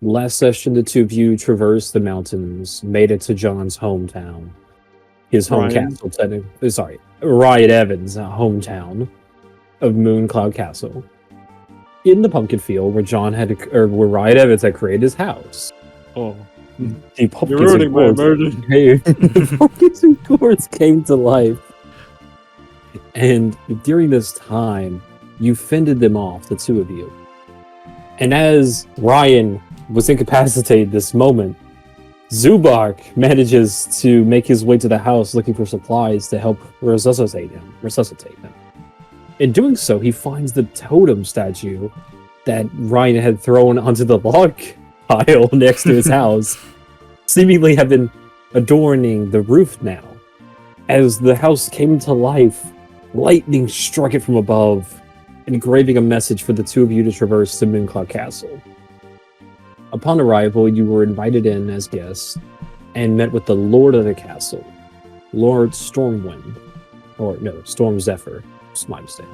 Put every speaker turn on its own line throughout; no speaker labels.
Last session, the two of you traversed the mountains, made it to John's hometown. His home
Ryan.
castle, sorry, Ryan Evans' hometown of Mooncloud Castle. In the pumpkin field where where Ryan Evans had created his house.
Oh.
The pumpkins
You're ruining my immersion.
The pumpkins and gourds came to life. And during this time, you fended them off, the two of you. And as Ryan was incapacitated this moment, Zubak manages to make his way to the house looking for supplies to help resuscitate him. In doing so, he finds the totem statue that Ryan had thrown onto the log pile next to his house, seemingly have been adorning the roof now. As the house came to life, lightning struck it from above, engraving a message for the two of you to traverse to Mooncloud Castle. Upon arrival, you were invited in as guests and met with the Lord of the Castle, Lord Stormwind. Or, no, Storm Zephyr. It's my mistake.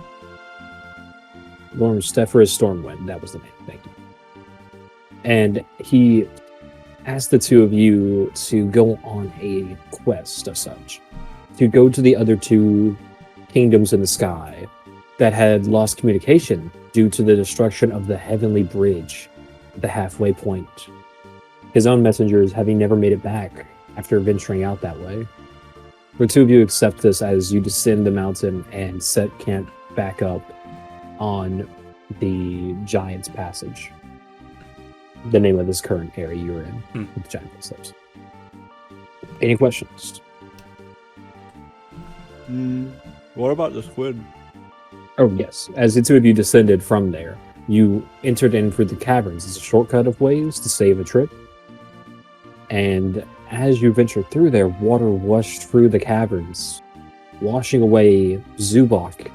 Lord Zephyr is Stormwind. That was the name. Thank you. And he asked the two of you to go on a quest of such, to go to the other two kingdoms in the sky that had lost communication due to the destruction of the Heavenly Bridge at the halfway point. His own messengers having never made it back after venturing out that way. The two of you accept this as you descend the mountain and set camp back up on the Giant's Passage. The name of this current area you're in, with the Giant Footsteps. Any questions?
What about the squid?
Oh, yes. As the two of you descended from there, you entered in through the caverns. It's a shortcut of ways to save a trip. And as you ventured through there, water rushed through the caverns, washing away Zubak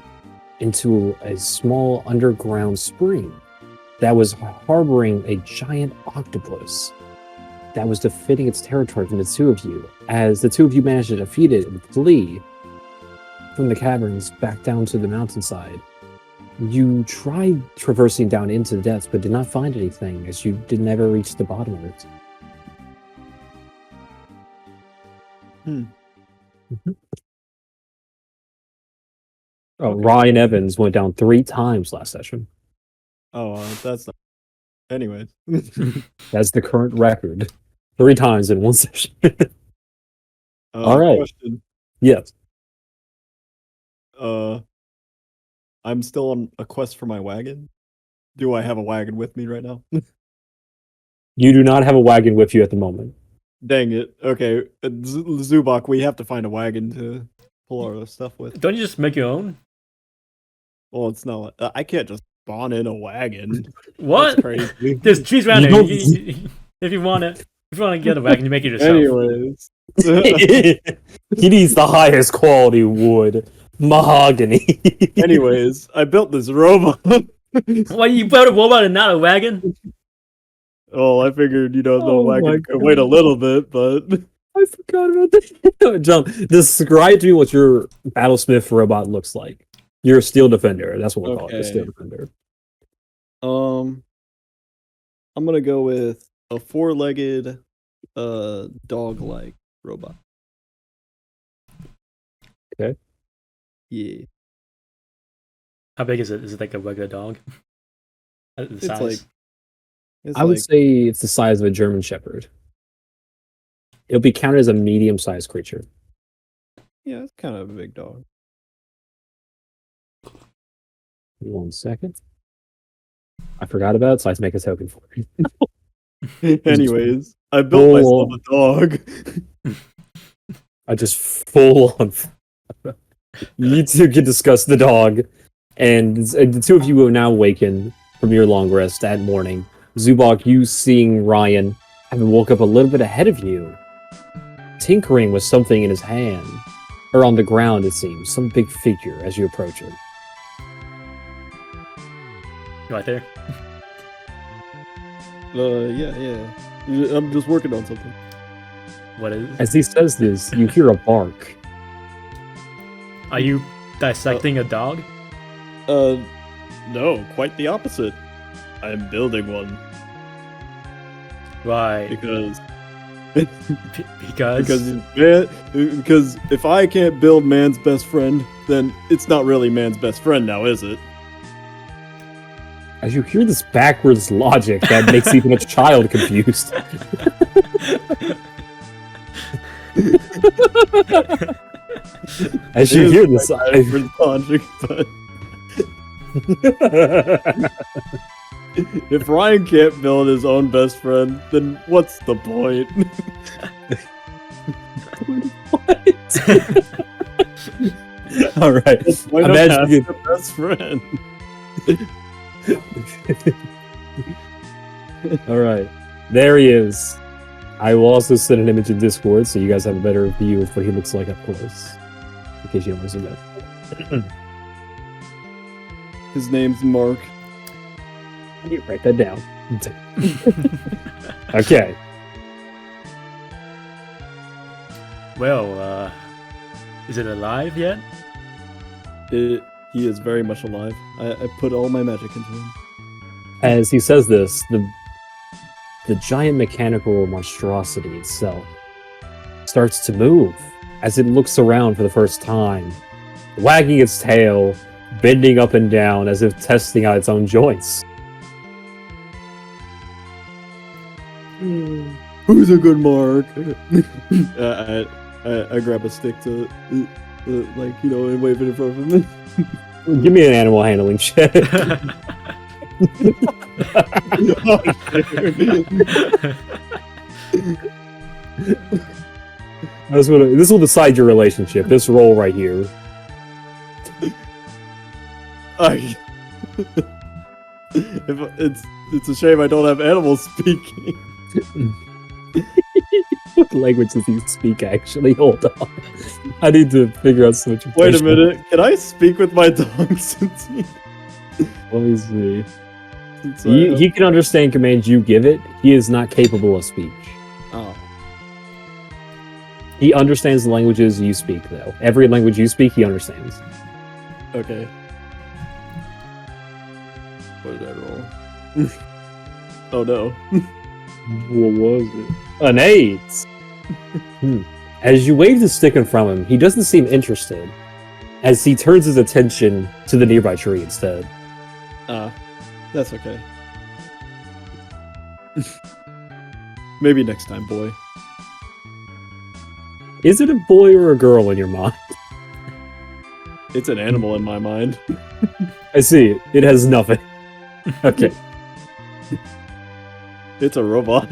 into a small underground spring that was harboring a giant octopus that was defending its territory from the two of you. As the two of you managed to defeat it and flee from the caverns back down to the mountainside, you tried traversing down into the depths, but did not find anything, as you did never reach the bottom of it. Oh, okay. Ryan Evans went down 3 times last session.
Oh, that's not... Anyways.
That's the current record. 3 times in one session. All right.
Question.
Yes.
I'm still on a quest for my wagon. Do I have a wagon with me right now?
You do not have a wagon with you at the moment.
Dang it. Okay, Zubak, we have to find a wagon to pull our stuff with.
Don't you just make your own?
Well, it's not. I can't just spawn in a wagon.
What?
That's crazy.
There's trees around here. If you want to get a wagon, you make it yourself.
Anyways,
he needs the highest quality wood, mahogany.
Anyways, I built this robot.
Why you built a robot and not a wagon?
Oh, I figured the wagon could wait a little bit, but
I forgot about that. John, describe to me what your Battlesmith robot looks like. You're a Steel Defender. That's what we'll call it, the Steel Defender.
I'm gonna go with a 4-legged, dog-like robot.
Okay.
Yeah.
How big is it? Is it like a regular dog? The size?
I would say it's the size of a German Shepherd. It'll be counted as a medium-sized creature.
Yeah, it's kind of a big dog.
1 second. I forgot about it, so I had to make a token for it.
Anyways, I built myself a dog.
I just full on. You two can discuss the dog, and the two of you have now awakened from your long rest that morning. Zubak, you seeing Ryan, having woke up a little bit ahead of you, tinkering with something in his hand, or on the ground, it seems, some big figure as you approach it.
You right there?
Yeah. I'm just working on something.
What is it?
As he says this, you hear a bark.
Are you dissecting a dog?
No, quite the opposite. I'm building one.
Why?
Because
Because
if I can't build man's best friend, then it's not really man's best friend now, is it?
As you hear this backwards logic that makes even a child confused. As you hear this
backwards logic, but if Ryan can't build his own best friend, then what's the point?
What? All right.
Imagine your best friend.
All right. There he is. I will also send an image in Discord so you guys have a better view of what he looks like up close. In case you don't listen to that.
His name's Mark.
I need to write that down. Okay.
Well, is it alive yet?
He is very much alive. I put all my magic into him.
As he says this, the giant mechanical monstrosity itself starts to move as it looks around for the first time, wagging its tail, bending up and down as if testing out its own joints.
Who's a good Mark? I grab a stick to, and wave it in front of him.
Give me an animal handling check. This will decide your relationship. This roll right here.
It's a shame I don't have animals speaking.
What language does he speak, actually? Hold on. I need to figure out some information.
Wait a minute. Can I speak with my dog since
Let me see. He can understand commands you give it. He is not capable of speech.
Oh.
He understands the languages you speak, though. Every language you speak, he understands.
Okay. What did I roll? Oh no.
What was it? An 8! As you wave the stick in front of him, he doesn't seem interested, as he turns his attention to the nearby tree instead.
That's okay. Maybe next time, boy.
Is it a boy or a girl in your mind?
It's an animal in my mind.
I see. It has nothing. Okay.
It's a robot.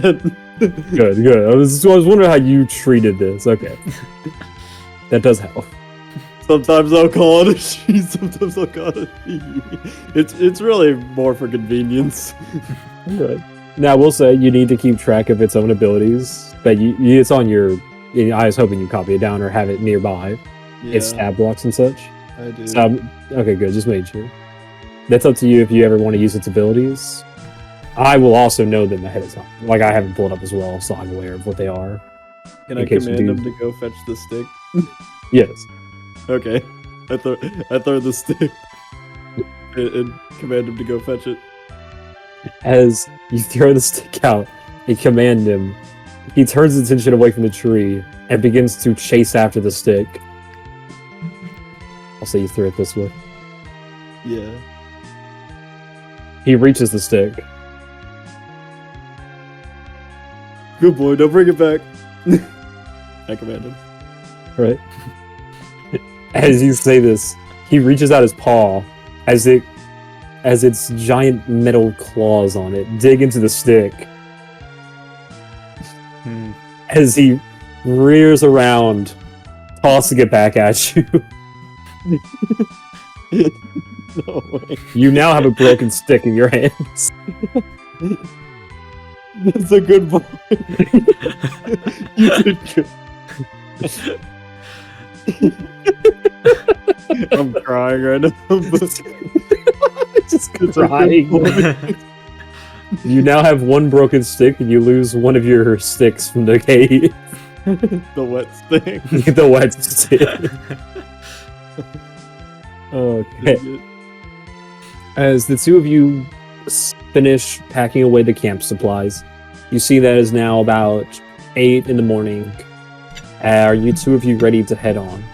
Good. I was wondering how you treated this. Okay. That does help.
Sometimes I'll call it a she, sometimes I'll call it a he. It's really more for convenience.
Right. Now, we'll say you need to keep track of its own abilities, but it's on your... I was hoping you copy it down or have it nearby.
Yeah,
Its stab blocks and such.
I do.
So, okay, good. Just made sure. That's up to you if you ever want to use its abilities. I will also know them ahead of time. Like, I haven't pulled up as well, so I'm aware of what they are.
Can I command him to go fetch the stick?
Yes.
Okay. I throw the stick and command him to go fetch it.
As you throw the stick out and command him, he turns his attention away from the tree and begins to chase after the stick. I'll say you threw it this way.
Yeah.
He reaches the stick.
Good boy, don't bring it back. I command him.
Right. As you say this, he reaches out his paw as its giant metal claws on it dig into the stick. As he rears around, tossing it back at you.
No way.
You now have a broken stick in your hands.
That's a good boy. You did good. I'm crying right now.
Just crying. You now have one broken stick, and you lose one of your sticks from the cave.
The wet stick.
The wet stick. Okay. As the two of you finish packing away the camp supplies, You see that is now about 8 in the morning. Are you two of you ready to head on?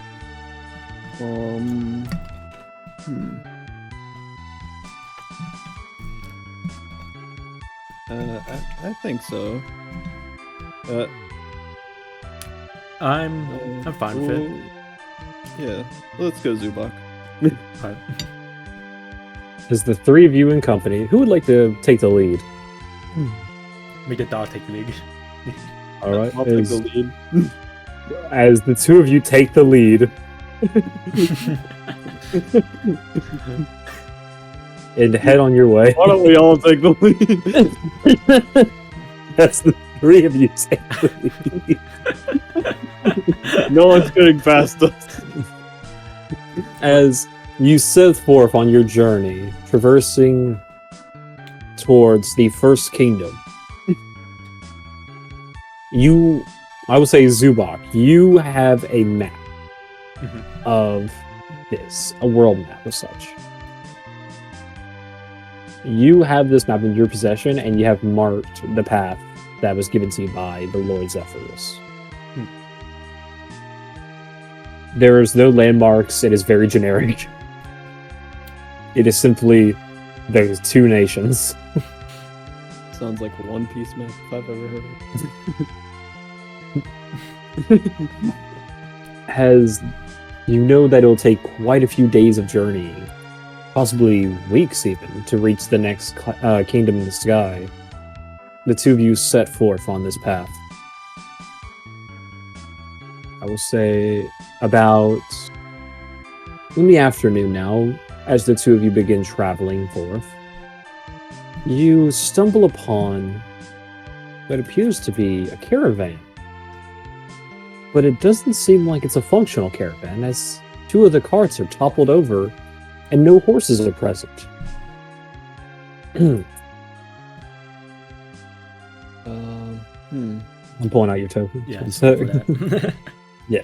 I think so.
I'm fine with it.
Yeah, let's go, Zubak.
Alright.
As the three of you in company, who would like to take the lead?
Make the dog take the lead.
All right.
I'll take the lead.
As the two of you take the lead and head on your way.
Why don't we all take the lead?
As the three of you take the lead.
No one's getting past us.
As you set forth on your journey, traversing towards the First Kingdom, I would say Zubak, you have a map of this, a world map as such. You have this map in your possession, and you have marked the path that was given to you by the Lord Zephyrus. There is no landmarks. It is very generic. It is simply there's two nations.
Sounds like a One Piece map if I've ever heard
Has you know that it'll take quite a few days of journeying, possibly weeks even, to reach the next kingdom in the sky. The two of you set forth on this path. I will say about in the afternoon now, as the two of you begin traveling forth, you stumble upon what appears to be a caravan. But it doesn't seem like it's a functional caravan, as two of the carts are toppled over and no horses are present. I'm pulling out your token.
Yeah, that.
Yeah.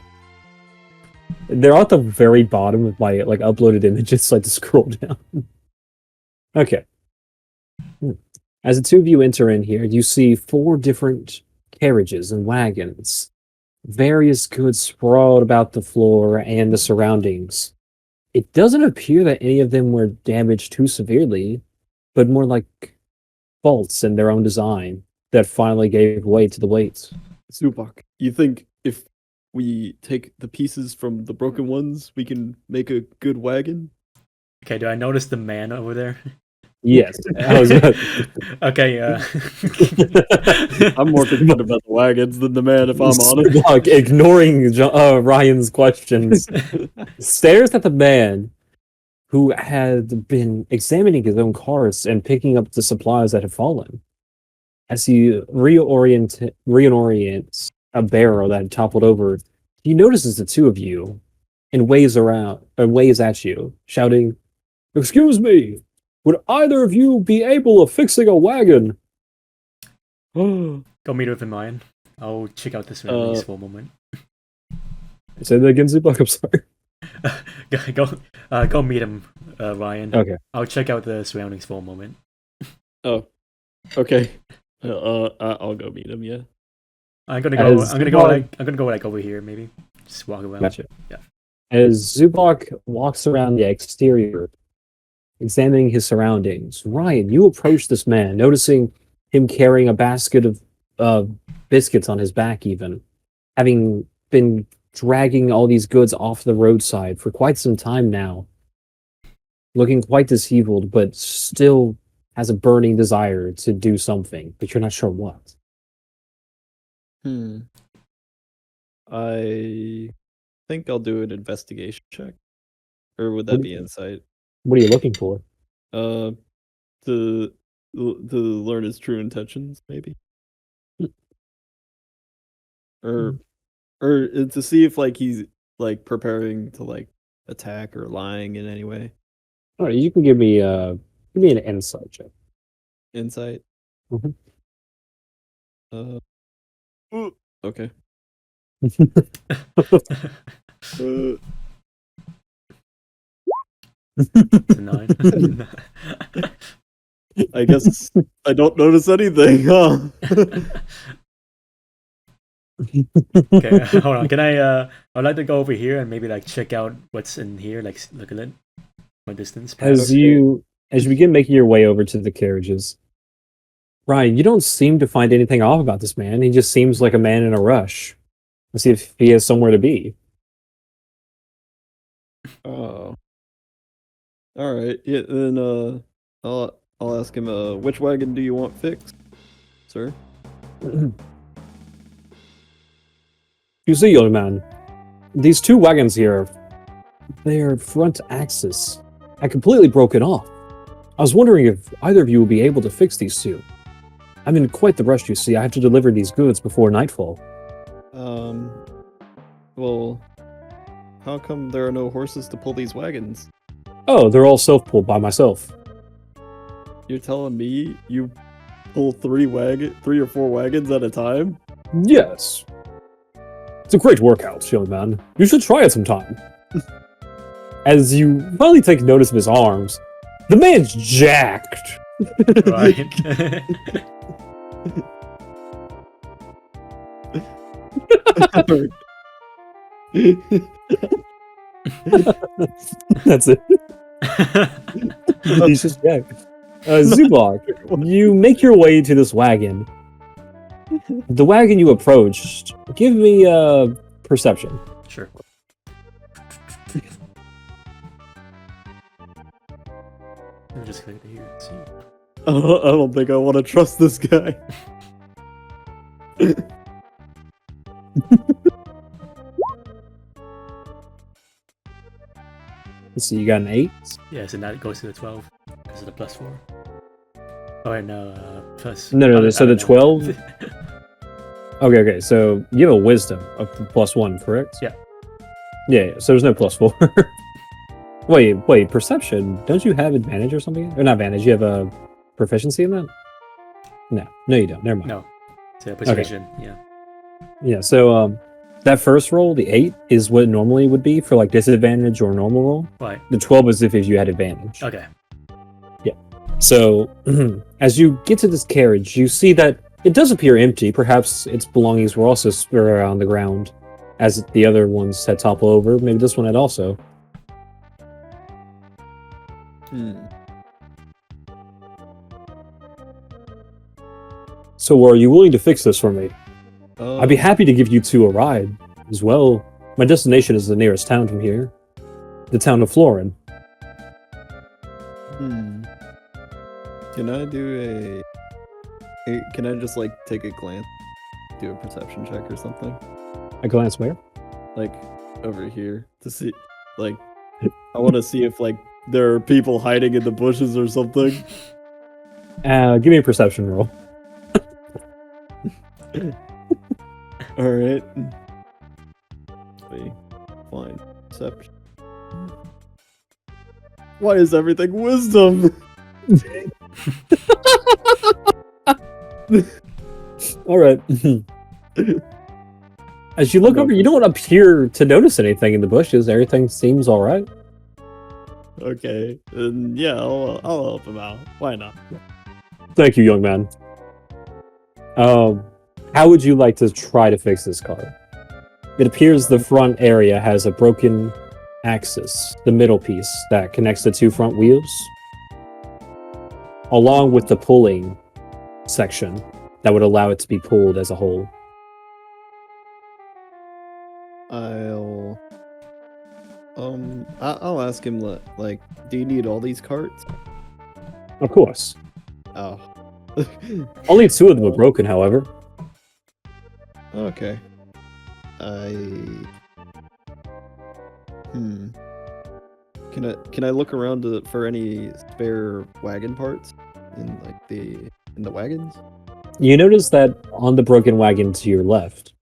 They're at the very bottom of my uploaded images, so I had to scroll down. Okay. As the two of you enter in here, you see 4 different carriages and wagons. Various goods sprawled about the floor and the surroundings. It doesn't appear that any of them were damaged too severely, but more like faults in their own design that finally gave way to the weight.
Zubak, you think if we take the pieces from the broken ones, we can make a good wagon?
Okay, do I notice the man over there?
Yes.
Okay,
I'm more concerned about the wagons than the man, if I'm honest.
Like, ignoring Ryan's questions, stares at the man who had been examining his own cars and picking up the supplies that had fallen. As he reorients a barrel that had toppled over, he notices the two of you and waves at you, shouting, "Excuse me! Would either of you be able of fixing a wagon?"
Go meet with him, Ryan. I'll check out the surroundings for a moment.
Say that again, Zubak, I'm sorry.
Go meet him, Ryan.
Okay.
I'll check out the surroundings for a moment.
Oh, okay. I'll go meet him. Yeah.
I'm gonna go over here, maybe. Just walk around.
Gotcha.
Yeah.
As Zubak walks around the exterior, examining his surroundings, Ryan, you approach this man, noticing him carrying a basket of biscuits on his back, even having been dragging all these goods off the roadside for quite some time now, looking quite disheveled, but still has a burning desire to do something, but you're not sure what.
I think I'll do an investigation check. Or would that be insight?
What are you looking for?
To learn his true intentions, maybe. Or to see if he's preparing to attack or lying in any way.
All right, you can give me an insight check.
Insight. Okay.
It's a 9.
I guess I don't notice anything, huh?
Okay, hold on. Can I'd like to go over here and maybe like check out what's in here, like look at it from a distance, perhaps.
As you begin making your way over to the carriages, Ryan, you don't seem to find anything off about this man. He just seems like a man in a rush. Let's see if he has somewhere to be.
Oh. Alright, yeah, then I'll ask him, which wagon do you want fixed, sir?
You see, young man, these two wagons here, their front axis had completely broken off. I was wondering if either of you would be able to fix these two. I'm in quite the rush, you see. I have to deliver these goods before nightfall.
Well, how come there are no horses to pull these wagons?
Oh, they're all self-pulled by myself.
You're telling me you pull 3 or 4 wagons at a time?
Yes. It's a great workout, young man. You should try it sometime. As you finally take notice of his arms, the man's jacked.
Right.
That's it. He's just jacked. Zubok, you make your way to this wagon. The wagon you approached, give me a perception.
Sure. I'm just going to hear it. See.
I don't think I want to trust this guy.
Let's see, you got an 8?
Yeah, so now it goes to the 12 because of the +4. Oh, wait, no, plus.
No, so the 12? Okay, so you have a wisdom of +1, correct?
Yeah.
Yeah, so there's no +4. Wait, perception. Don't you have advantage or something? Or not advantage, you have a proficiency in that? No, you don't. Never mind.
No. So persuasion, yeah.
Yeah, so that first roll, the 8, is what it normally would be for like disadvantage or normal roll.
Right.
The 12 is if you had advantage.
Okay.
Yeah. So as you get to this carriage, you see that it does appear empty. Perhaps its belongings were also spread around the ground, as the other ones had toppled over. Maybe this one had also. So are you willing to fix this for me? I'd be happy to give you two a ride as well. My destination is the nearest town from here. The town of Florin.
Can I do can I just like take a glance, do a perception check or something?
A glance where?
Like over here to see, like I want to see if like there are people hiding in the bushes or something.
Give me a perception roll.
All right. Wait, fine. Perception. Why is everything wisdom?
All right. As you look over, you don't appear to notice anything in the bushes. Everything seems all right.
Okay, then yeah, I'll help him out. Why not?
Thank you, young man. How would you like to try to fix this car? It appears the front area has a broken axis, the middle piece that connects the two front wheels, along with the pulling section that would allow it to be pulled as a whole.
I'll ask him, like, do you need all these carts?
Of course.
Oh.
Only two of them are broken, however.
Okay. Can I look around for any spare wagon parts in the wagons?
You notice that on the broken wagon to your left,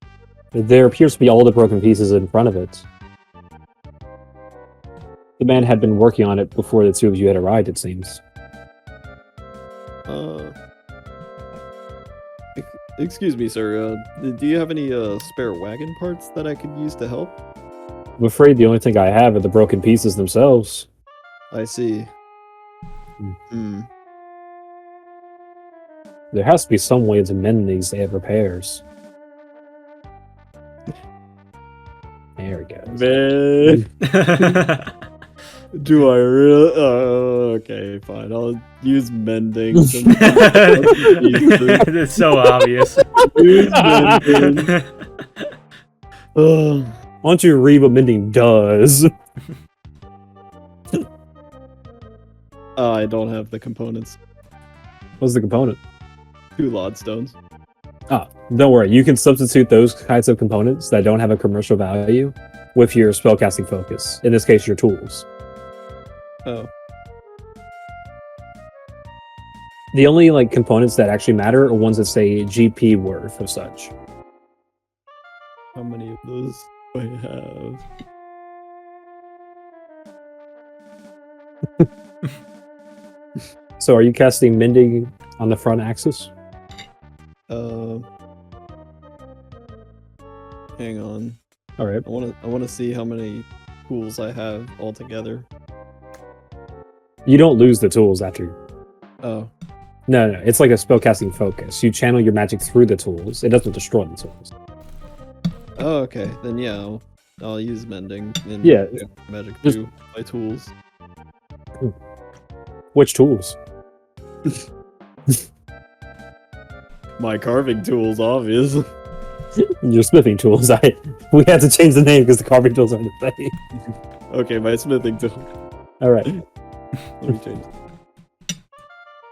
there appears to be all the broken pieces in front of it. The man had been working on it before the two of you had arrived, it seems.
Excuse me, sir. Do you have any spare wagon parts that I could use to help?
I'm afraid the only thing I have are the broken pieces themselves.
I see.
There has to be some way to mend these to have repairs. There we go.
Man, do I really? Okay, fine. I'll use mending.
It's so obvious.
Use mending.
Why don't you read what mending does?
I don't have the components.
What's the component?
2 lodstones.
Ah, don't worry. You can substitute those kinds of components that don't have a commercial value with your spellcasting focus. In this case, your tools.
Oh,
The only like components that actually matter are ones that say GP worth of such.
how many of those do I have?
So, are you casting mending on the front axis?
Hang on.
All right.
I want to see how many tools I have altogether.
You don't lose the tools after.
Oh,
No, it's like a spellcasting focus. You channel your magic through the tools. It doesn't destroy the tools.
oh, okay. Then yeah, I'll use mending. And
Yeah.
magic
Just-
through my tools.
Which tools?
My carving tools, obvious.
Your smithing tools. We had to change the name because the carving tools aren't the thing.
Okay, my smithing tool.
All right.
Let me change.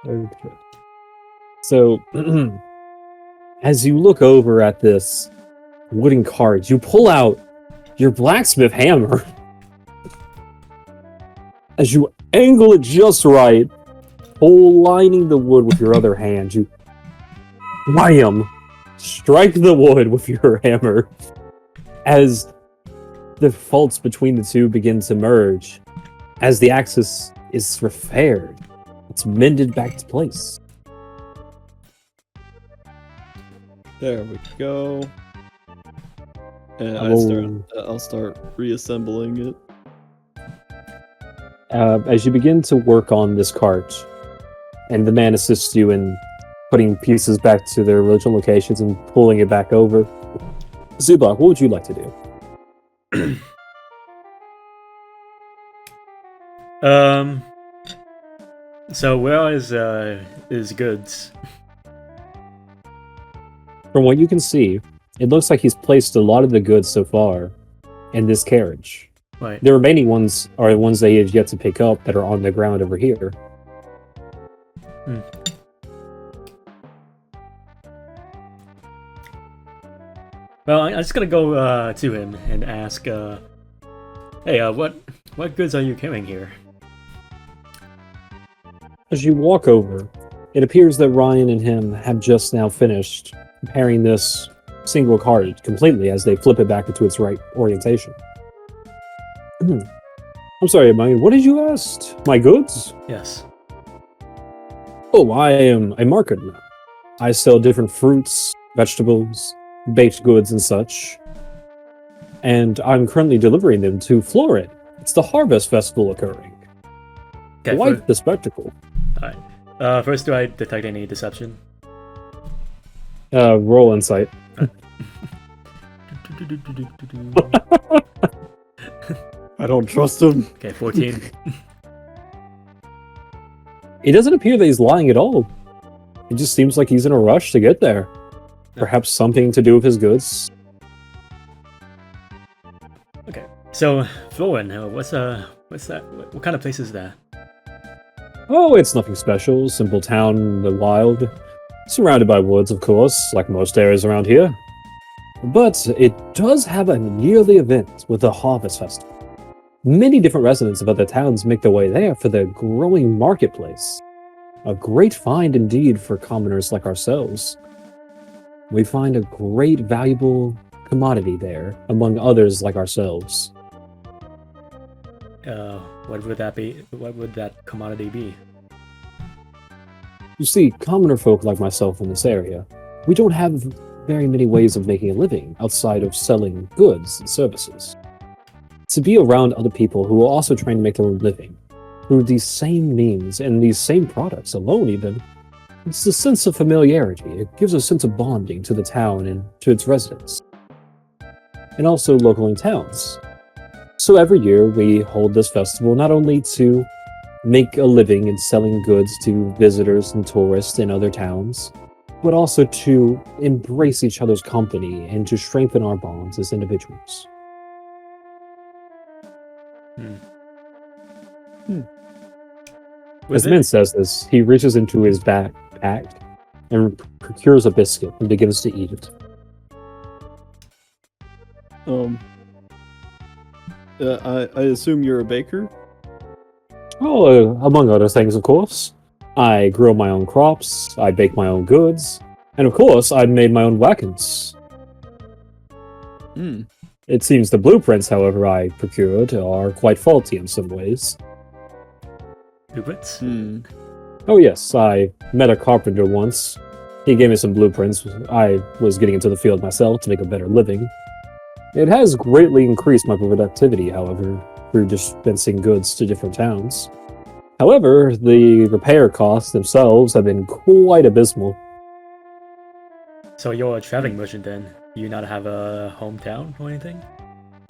Okay. So, as you look over at this wooden cart, you pull out your blacksmith hammer. As you angle it just right, lining the wood with your other hand, you wham! Strike the wood with your hammer. As the faults between the two begin to merge, as the axis is repaired, it's mended back to place.
There we go. And I'll start reassembling it.
As you begin to work on this cart, and the man assists you in putting pieces back to their original locations and pulling it back over, Zubak, what would you like to do?
So where is goods?
From what you can see, it looks like he's placed a lot of the goods so far in this carriage.
Right.
The remaining ones are the ones that he has yet to pick up that are on the ground over here.
Well, I'm just gonna go to him and ask, hey, what goods are you carrying here?
As you walk over, it appears that Ryan and him have just now finished repairing this single cart completely as they flip it back into its right orientation. I'm sorry, what did you ask? My goods?
Yes.
Oh, I am a marketer. I sell different fruits, vegetables, baked goods, and such. And I'm currently delivering them to Florin. It's the Harvest Festival occurring.
Okay,
Quite the spectacle.
first, do I detect any deception?
Roll insight.
I don't trust him.
Okay, 14.
It doesn't appear that he's lying at all. It just seems like he's in a rush to get there. Perhaps something to do with his goods.
Okay, so Florin, what's that? What kind of place is that?
Oh, it's nothing special. Simple town in the wild. Surrounded by woods, of course, like most areas around here. But it does have a yearly event with the Harvest Festival. Many different residents of other towns make their way there for the growing marketplace. A great find indeed for commoners like ourselves. We find a great valuable commodity there, among others like ourselves.
What would that be? What would that commodity be?
You see, commoner folk like myself in this area, we don't have very many ways of making a living outside of selling goods and services. To be around other people who are also trying to make their own living through these same means and these same products alone even It's a sense of familiarity. It gives a sense of bonding to the town and to its residents, and also local in towns. So every year we hold this festival not only to make a living in selling goods to visitors and tourists in other towns, but also to embrace each other's company and to strengthen our bonds as individuals. As the man says this, he reaches into his backpack and procures a biscuit and begins to eat it.
I assume you're a baker?
Oh, among other things, of course. I grow my own crops, I bake my own goods, and of course, I made my own wagons. It seems the blueprints, however, I procured are quite faulty in some ways.
Blueprints?
Oh yes, I met a carpenter once. He gave me some blueprints. I was getting into the field myself to make a better living. It has greatly increased my productivity, however, through dispensing goods to different towns. However, the repair costs themselves have been quite abysmal.
So you're a traveling merchant then? You not have a hometown or anything?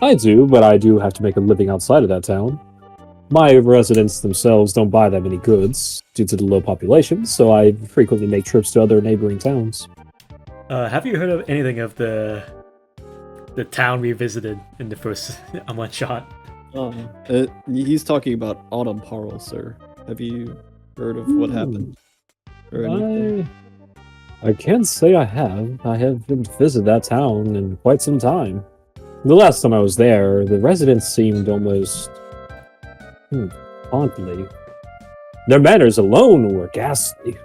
I do, but I do have to make a living outside of that town. My residents themselves don't buy that many goods due to the low population, so I frequently make trips to other neighboring towns.
Have you heard of anything of the town we visited in the first one shot?
He's talking about Autumn Parle, sir. Have you heard of what happened? Or anything?
I can't say I have. I haven't visited that town in quite some time. The last time I was there, the residents seemed almost hauntingly. Their manners alone were ghastly.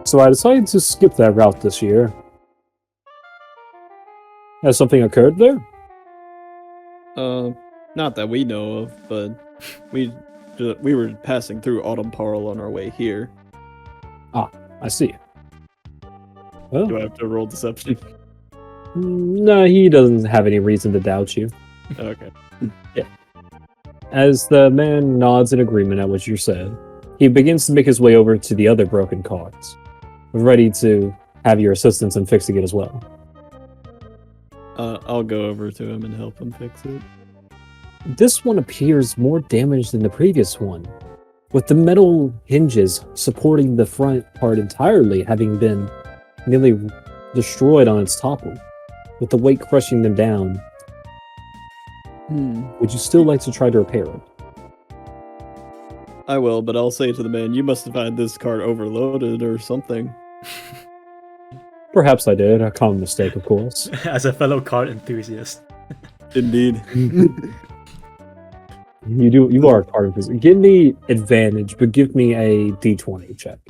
So I decided to skip that route this year. Has something occurred there?
Not that we know of, but we were passing through Autumn Parle on our way here.
Ah, I see. Well,
Do I have to roll deception?
no, he doesn't have any reason to doubt you.
Okay.
As the man nods in agreement at what you said, he begins to make his way over to the other broken carts, ready to have your assistance in fixing it as well.
I'll go over to him and help him fix it.
This one appears more damaged than the previous one, with the metal hinges supporting the front part entirely having been nearly destroyed on its topple, with the weight crushing them down. Would you still like to try to repair it?
I will, but I'll say to the man, you must have had this cart overloaded or something.
Perhaps I did. A common mistake, of course.
As a fellow cart enthusiast.
Indeed.
You are a card enthusiast. Give me advantage, but give me a D20 check.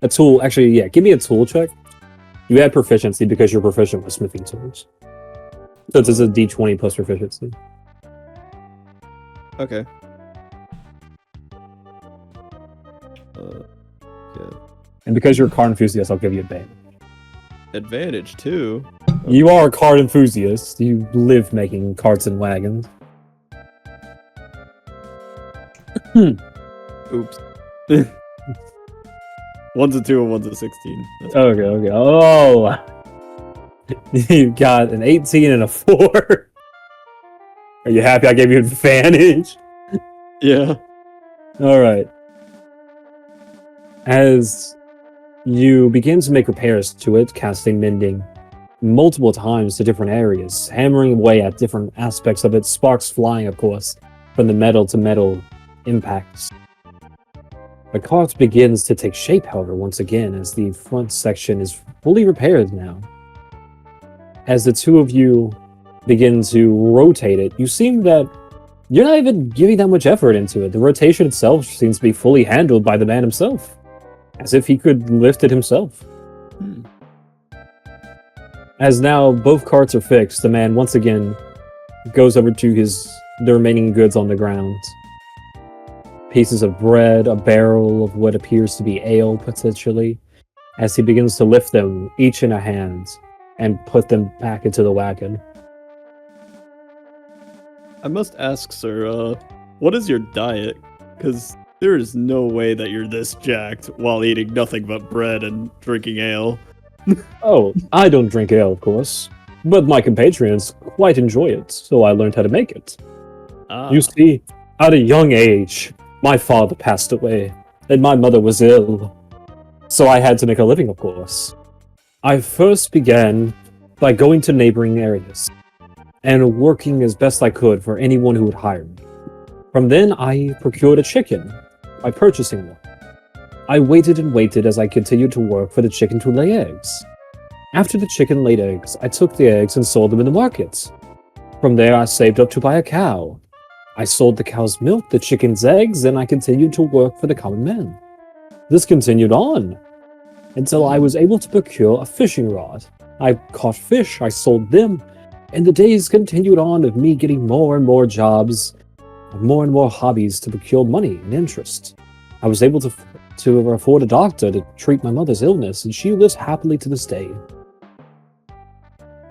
A tool, actually, yeah, give me a tool check. You add proficiency because you're proficient with smithing tools. So it's a D20 plus proficiency.
Okay. Yeah.
And because you're a card enthusiast, I'll give you advantage.
Advantage too.
You are a card enthusiast. You live making carts and wagons.
Oops. One's a 2 and one's a 16. That's
Okay. Oh! You got an 18 and a 4. Are you happy I gave you advantage?
yeah.
Alright. As you begin to make repairs to it, casting mending multiple times to different areas, hammering away at different aspects of it, sparks flying, of course, from the metal to metal impacts. The cart begins to take shape, however, once again, as the front section is fully repaired now. As the two of you begin to rotate it, you seem that you're not even giving that much effort into it. The rotation itself seems to be fully handled by the man himself, as if he could lift it himself. As now both carts are fixed, the man once again goes over to the remaining goods on the ground. Pieces of bread, a barrel of what appears to be ale, potentially, as he begins to lift them each in a hand and put them back into the wagon.
I must ask, sir, what is your diet? Because There is no way that you're this jacked while eating nothing but bread and drinking ale.
Oh, I don't drink ale, of course, but my compatriots quite enjoy it, so I learned how to make it.
Ah.
You see, at a young age, my father passed away, and my mother was ill, so I had to make a living, of course. I first began by going to neighboring areas and working as best I could for anyone who would hire me. From then, I procured a chicken by purchasing one. I waited and waited as I continued to work for the chicken to lay eggs. After the chicken laid eggs, I took the eggs and sold them in the market. From there, I saved up to buy a cow. I sold the cow's milk, the chicken's eggs, and I continued to work for the common man. This continued on until I was able to procure a fishing rod. I caught fish, I sold them, and the days continued on of me getting more and more jobs, more and more hobbies to procure money and interest. I was able to afford a doctor to treat my mother's illness, and she lives happily to this day.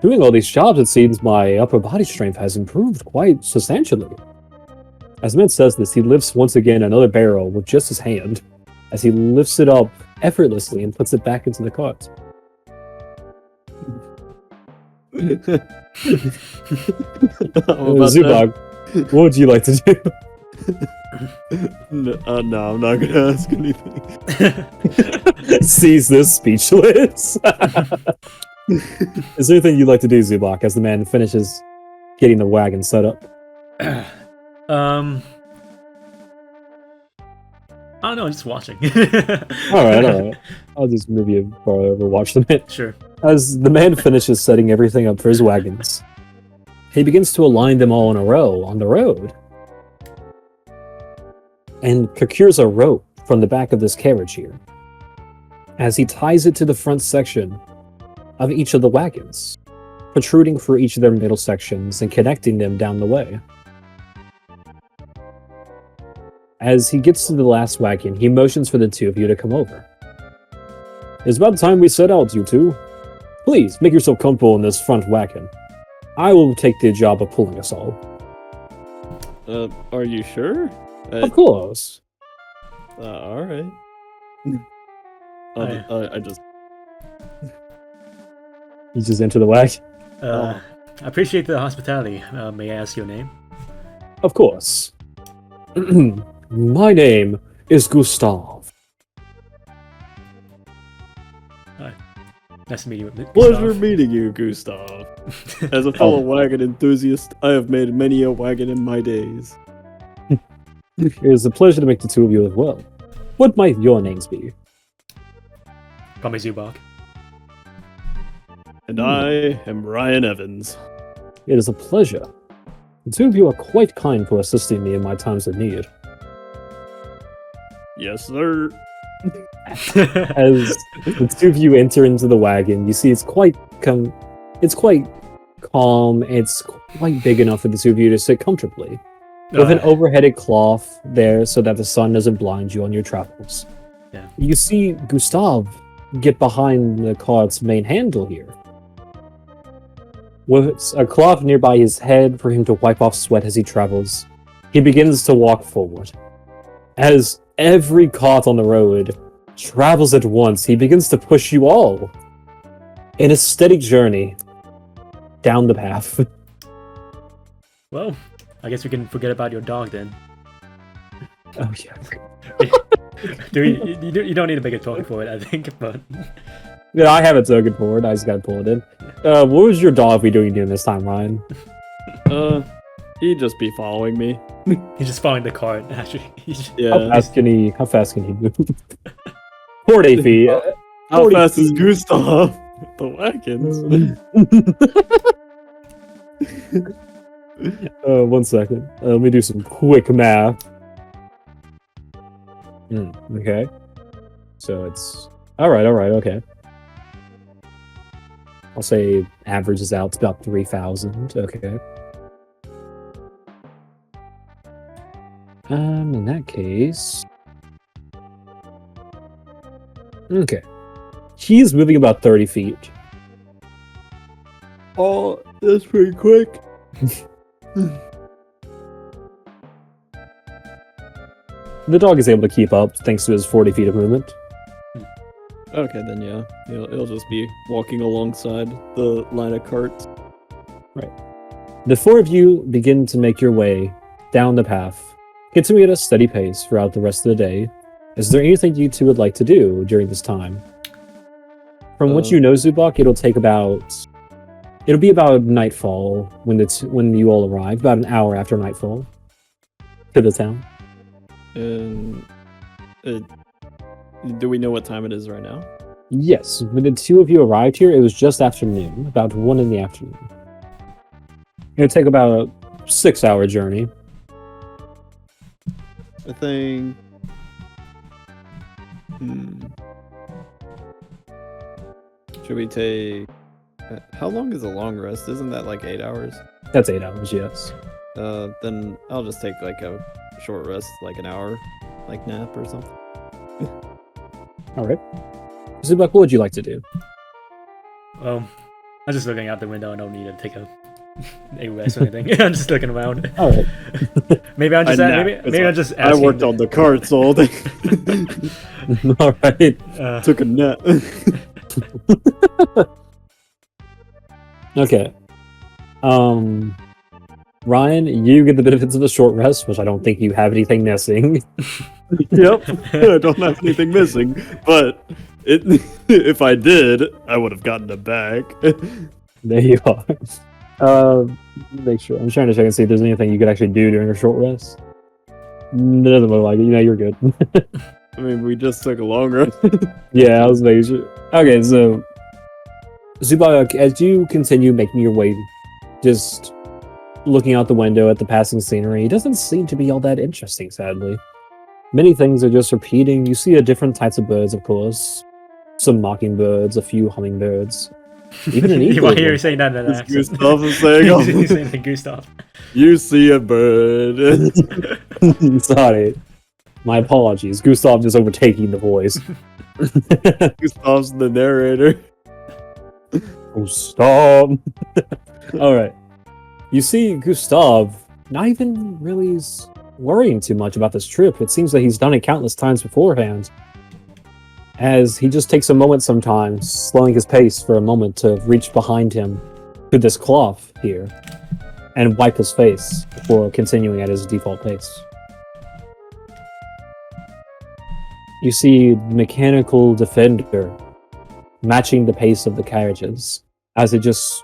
Doing all these jobs, it seems my upper body strength has improved quite substantially. As Med says this, he lifts once again another barrel with just his hand, as he lifts it up effortlessly and puts it back into the cart. Zubog, what would you like to do?
No, I'm not gonna ask anything.
Sees this speechless. Is there anything you'd like to do, Zubok, as the man finishes getting the wagon set up?
I don't know, just watching.
Alright. I'll just move you far over, watch the man.
Sure.
As the man finishes setting everything up for his wagons, he begins to align them all in a row on the road, and procures a rope from the back of this carriage here, as he ties it to the front section of each of the wagons, protruding for each of their middle sections and connecting them down the way. As he gets to the last wagon, he motions for the two of you to come over. It's about time we set out, you two. Please, make yourself comfortable in this front wagon. I will take the job of pulling us all.
Are you sure?
Of course.
Alright. I just...
You just enter the wagon?
I appreciate the hospitality. May I ask your name?
Of course. My name is Gustav.
Hi. Nice to meet you.
Pleasure meeting you, Gustav. As a fellow wagon enthusiast, I have made many a wagon in my days.
It is a pleasure to make the two of you as well. What might your names be?
Call me Zubok.
And I am Ryan Evans.
It is a pleasure. The two of you are quite kind for assisting me in my times of need.
Yes, sir.
As the two of you enter into the wagon, you see it's quite calm. It's quite big enough for the two of you to sit comfortably, with an overheaded cloth there so that the sun doesn't blind you on your travels.
Yeah.
You see Gustav get behind the cart's main handle here, with a cloth nearby his head for him to wipe off sweat as he travels. He begins to walk forward. As every cart on the road travels at once, he begins to push you all in a steady journey down the path.
Well, I guess we can forget about your dog then.
Oh yeah.
You don't need to make a token for it, I think, but...
Yeah, I have a token for it. I just gotta pull it in. What was your dog be doing this time, Ryan?
He'd just be following me.
He's just following the cart, actually.
Yeah.
How fast can he move? 40 feet.
How
40
fast is
feet.
Gustav? The wagons.
1 second. Let me do some quick math. Okay. So it's... Alright, okay. I'll say averages out to about 3,000. Okay. In that case... Okay. He's moving about 30 feet.
Oh, that's pretty quick.
the dog is able to keep up thanks to his 40 feet of movement.
Okay, then yeah, it'll just be walking alongside the line of carts.
The four of you begin to make your way down the path, continuing at a steady pace throughout the rest of the day. Is there anything you two would like to do during this time? From what you know, Zubok, it'll be about nightfall when you all arrive, about an hour after nightfall to the town.
And do we know what time it is right now?
Yes, when the two of you arrived here, it was just afternoon, about 1 in the afternoon. It'll take about a 6-hour journey.
I think. Should we take? How long is a long rest? Isn't that like 8 hours?
That's 8 hours, yes.
Then I'll just take like a short rest, like an hour, like nap or something.
All right. Zubak, what would you like to do?
I'm just looking out the window. I don't need to take a rest or anything. I'm just looking around.
All right.
Maybe I'm just maybe I'm just
I
asking.
worked on the carts all day.
All right.
Took a nap.
Okay. Ryan, you get the benefits of a short rest, which I don't think you have anything missing.
Yep, I don't have anything missing, but if I did, I would have gotten it back.
There you are. Make sure. I'm trying to check and see if there's anything you could actually do during a short rest. It doesn't look like it. You're good.
I mean, we just took a long rest.
Yeah, I was making sure. Okay, so Zubak, as you continue making your way, just looking out the window at the passing scenery, it doesn't seem to be all that interesting, sadly. Many things are just repeating. You see different types of birds, of course. Some mockingbirds, a few hummingbirds. Even an eagle.
You hear saying that in an accent.
Gustav is saying,
He's saying like Gustav.
You see a bird.
Sorry. My apologies. Gustav just overtaking the voice.
Gustav's the narrator.
Gustav. Alright. You see Gustav not even really worrying too much about this trip. It seems that he's done it countless times beforehand. As he just takes a moment sometimes, slowing his pace for a moment to reach behind him to this cloth here and wipe his face before continuing at his default pace. You see the mechanical defender matching the pace of the carriages as it just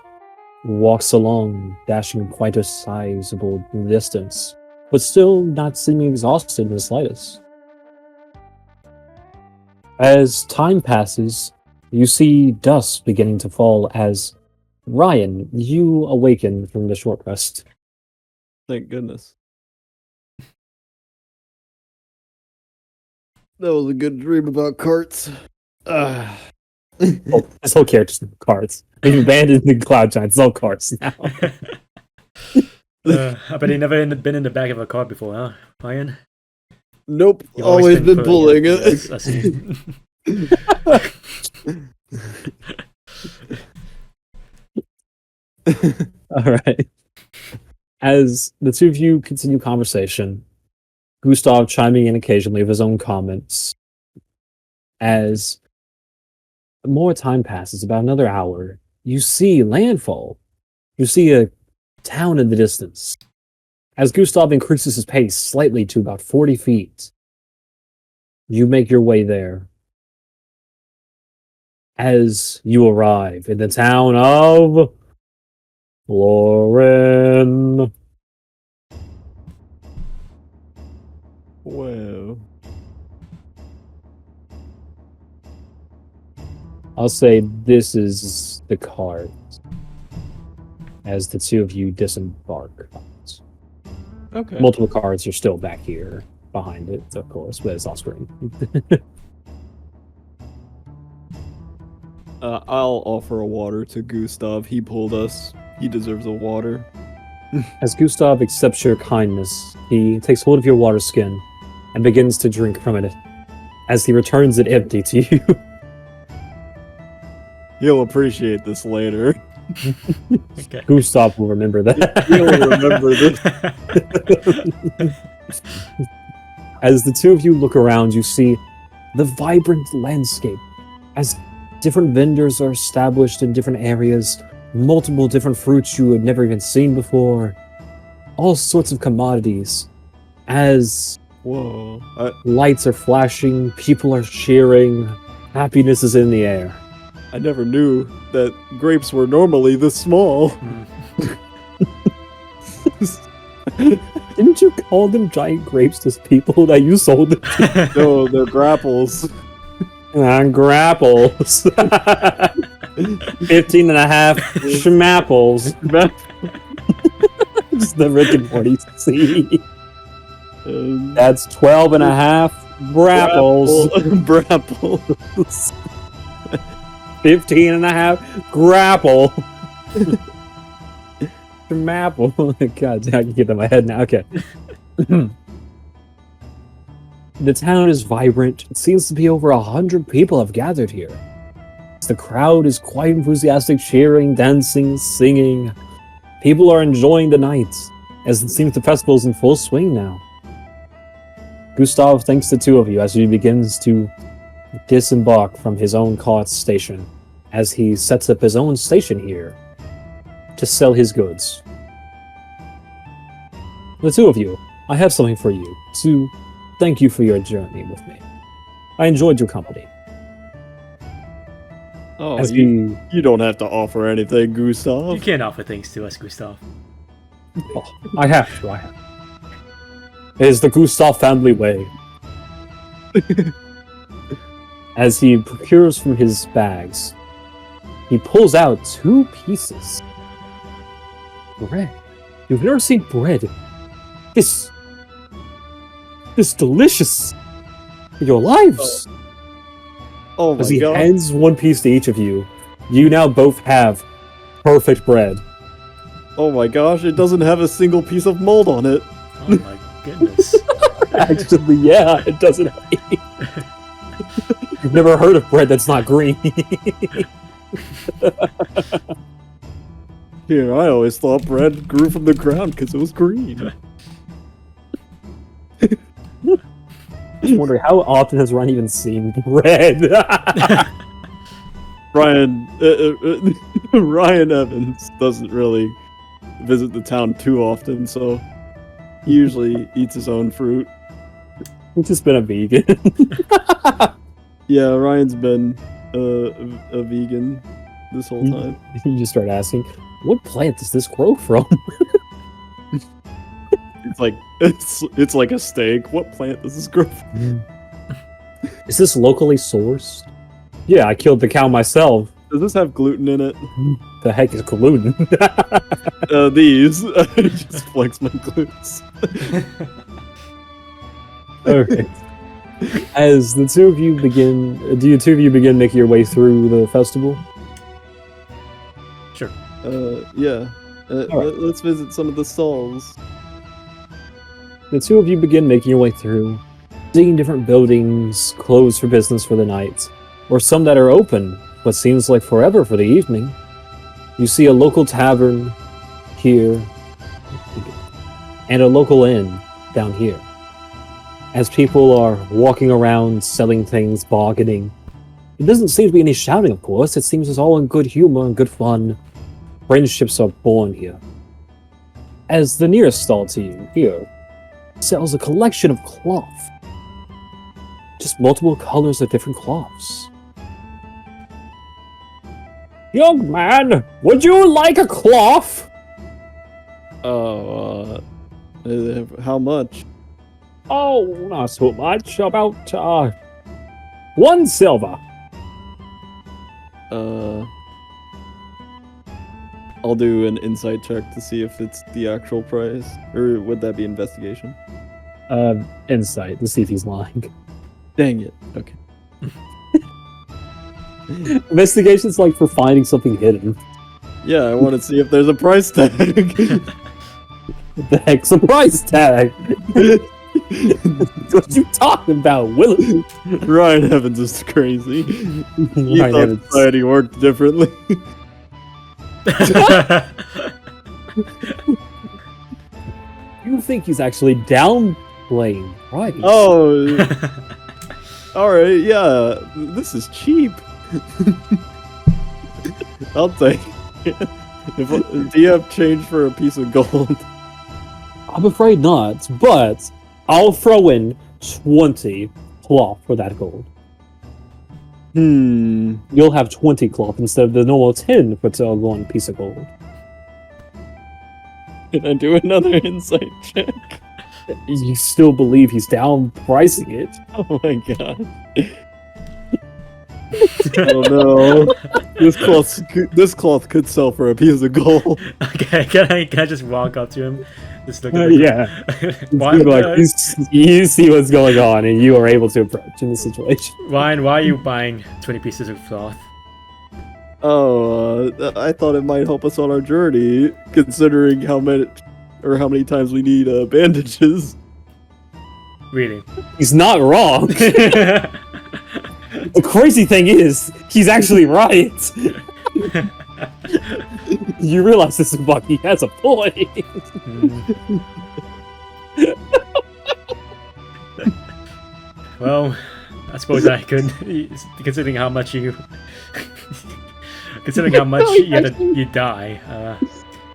walks along, dashing quite a sizable distance, but still not seeming exhausted in the slightest. As time passes, you see dusk beginning to fall as Ryan, you awaken from the short rest.
Thank goodness. That was a good dream about carts.
This whole character's cards. We've abandoned the Cloud Giants, it's all cards now.
I bet you never been in the back of a car before, huh, Ryan?
Nope,
You've
always been pulling it.
Yes, I see.
Alright. As the two of you continue conversation, Gustav chiming in occasionally with his own comments. As more time passes, about another hour, you see landfall. You see a town in the distance. As Gustav increases his pace slightly to about 40 feet, you make your way there. As you arrive in the town of Florin.
Wow.
I'll say this is the cart as the two of you disembark.
Okay.
Multiple cards are still back here behind it, of course, but it's off screen.
I'll offer a water to Gustav. He pulled us. He deserves a water.
As Gustav accepts your kindness, he takes hold of your water skin and begins to drink from it as he returns it empty to you.
He'll appreciate this later.
Okay.
Gustav will remember that.
He'll remember this.
As the two of you look around, you see the vibrant landscape as different vendors are established in different areas, multiple different fruits you had never even seen before, all sorts of commodities. As
Whoa.
lights are flashing, people are cheering, happiness is in the air.
I never knew that grapes were normally this small.
Didn't you call them giant grapes to people that you sold them to?
No, they're grapples.
And grapples. 15 and a half schmapples. It's the Rick and Morty scene. That's 12 and a half brapples.
Brapples.
15 and a half grapple. Schmapple. God, I can get that in my head now. Okay. The town is vibrant. It seems to be over 100 people have gathered here. The crowd is quite enthusiastic, cheering, dancing, singing. People are enjoying the night, as it seems the festival is in full swing now. Gustav thanks the two of you as he begins to disembark from his own cart's station, as he sets up his own station here to sell his goods. The two of you, I have something for you to thank you for your journey with me. I enjoyed your company.
Oh,
As
you don't have to offer anything, Gustav.
You can't offer things to us, Gustav.
I have to. It is the Gustav family way. As he procures from his bags, he pulls out 2 pieces. Bread. You've never seen bread this delicious for your lives.
Oh my
As he
god.
hands 1 piece to each of you, you now both have perfect bread.
Oh my gosh, it doesn't have a single piece of mold on it.
Oh my goodness.
Actually, yeah, it doesn't. You've never heard of bread that's not green.
Here, I always thought bread grew from the ground because it was green.
Just wondering how often has Ryan even seen bread?
Ryan Evans doesn't really visit the town too often, so he usually eats his own fruit.
He's just been a vegan.
Yeah, Ryan's been a vegan this whole time.
You just start asking, what plant does this grow from?
It's like a steak. What plant does this grow from?
Is this locally sourced? Yeah, I killed the cow myself.
Does this have gluten in it?
The heck is gluten?
These. I just flex my glutes.
Okay. As the two of you begin, do you two of you begin making your way through the festival?
Sure.
Yeah.
Alright.
Let's visit some of the stalls.
The two of you begin making your way through, seeing different buildings closed for business for the night, or some that are open, but seems like forever for the evening. You see a local tavern here, and a local inn down here. As people are walking around, selling things, bargaining. It doesn't seem to be any shouting, of course. It seems it's all in good humor and good fun. Friendships are born here. As the nearest stall to you, here, sells a collection of cloth. Just multiple colors of different cloths. Young man, would you like a cloth?
Oh, how much?
Oh, not so much. About, 1 silver.
I'll do an insight check to see if it's the actual price, or would that be investigation?
Insight, to see if he's lying.
Dang it. Okay.
Investigation's like for finding something hidden.
Yeah, I want to see if there's a price tag.
What the heck's a price tag? What you talking about, Willie?
Ryan Evans is crazy. He
Ryan
thought
Evans.
society worked differently.
You think he's actually down plain rice.
Oh, all right. Yeah, this is cheap. I'll take it. Do you have change for a piece of gold?
I'm afraid not, but I'll throw in 20 cloth for that gold. You'll have 20 cloth instead of the normal 10 for the one piece of gold.
Can I do another insight check?
You still believe he's down pricing it?
Oh my god. Oh no. This cloth could sell for a piece of gold.
Okay, can I just walk up to him? Just look at
Yeah.
Why,
Like, you see what's going on, and you are able to approach in the situation.
Ryan, why are you buying 20 pieces of cloth?
Oh, I thought it might help us on our journey, considering how many times we need bandages.
Really?
He's not wrong. The crazy thing is, he's actually right. You realize this is Bucky has a point.
Well, I suppose I could, considering how much you you die.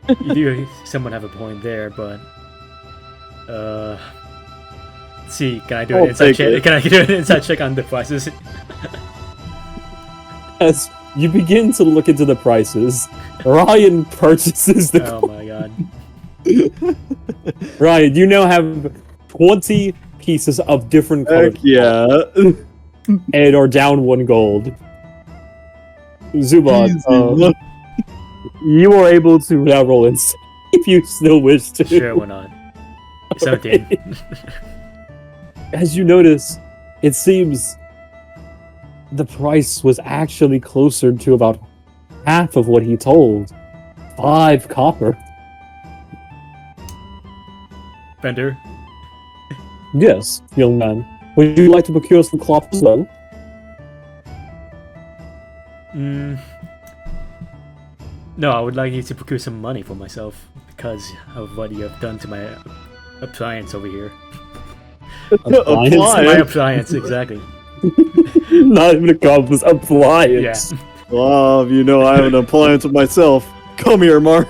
You do somewhat have a point there, but let's see, can I do an inside check? Can I do an inside check on the prices?
As you begin to look into the prices, Ryan purchases the.
Oh my god!
Ryan, you now have 20 pieces of different colors.
Heck yeah.
And are down 1 gold. Zubon, you are able to now roll in if you still wish to.
Sure, why not? 17.
As you notice, it seems the price was actually closer to about half of what he told. 5 copper.
Bender?
Yes, young man. Would you like to procure some cloth as well?
No, I would like you to procure some money for myself because of what you have done to my appliance over here.
Appliance?
My appliance, exactly.
Not even a compliment, appliance.
Yeah.
Wow, you know I have an appliance of myself. Come here, Mark.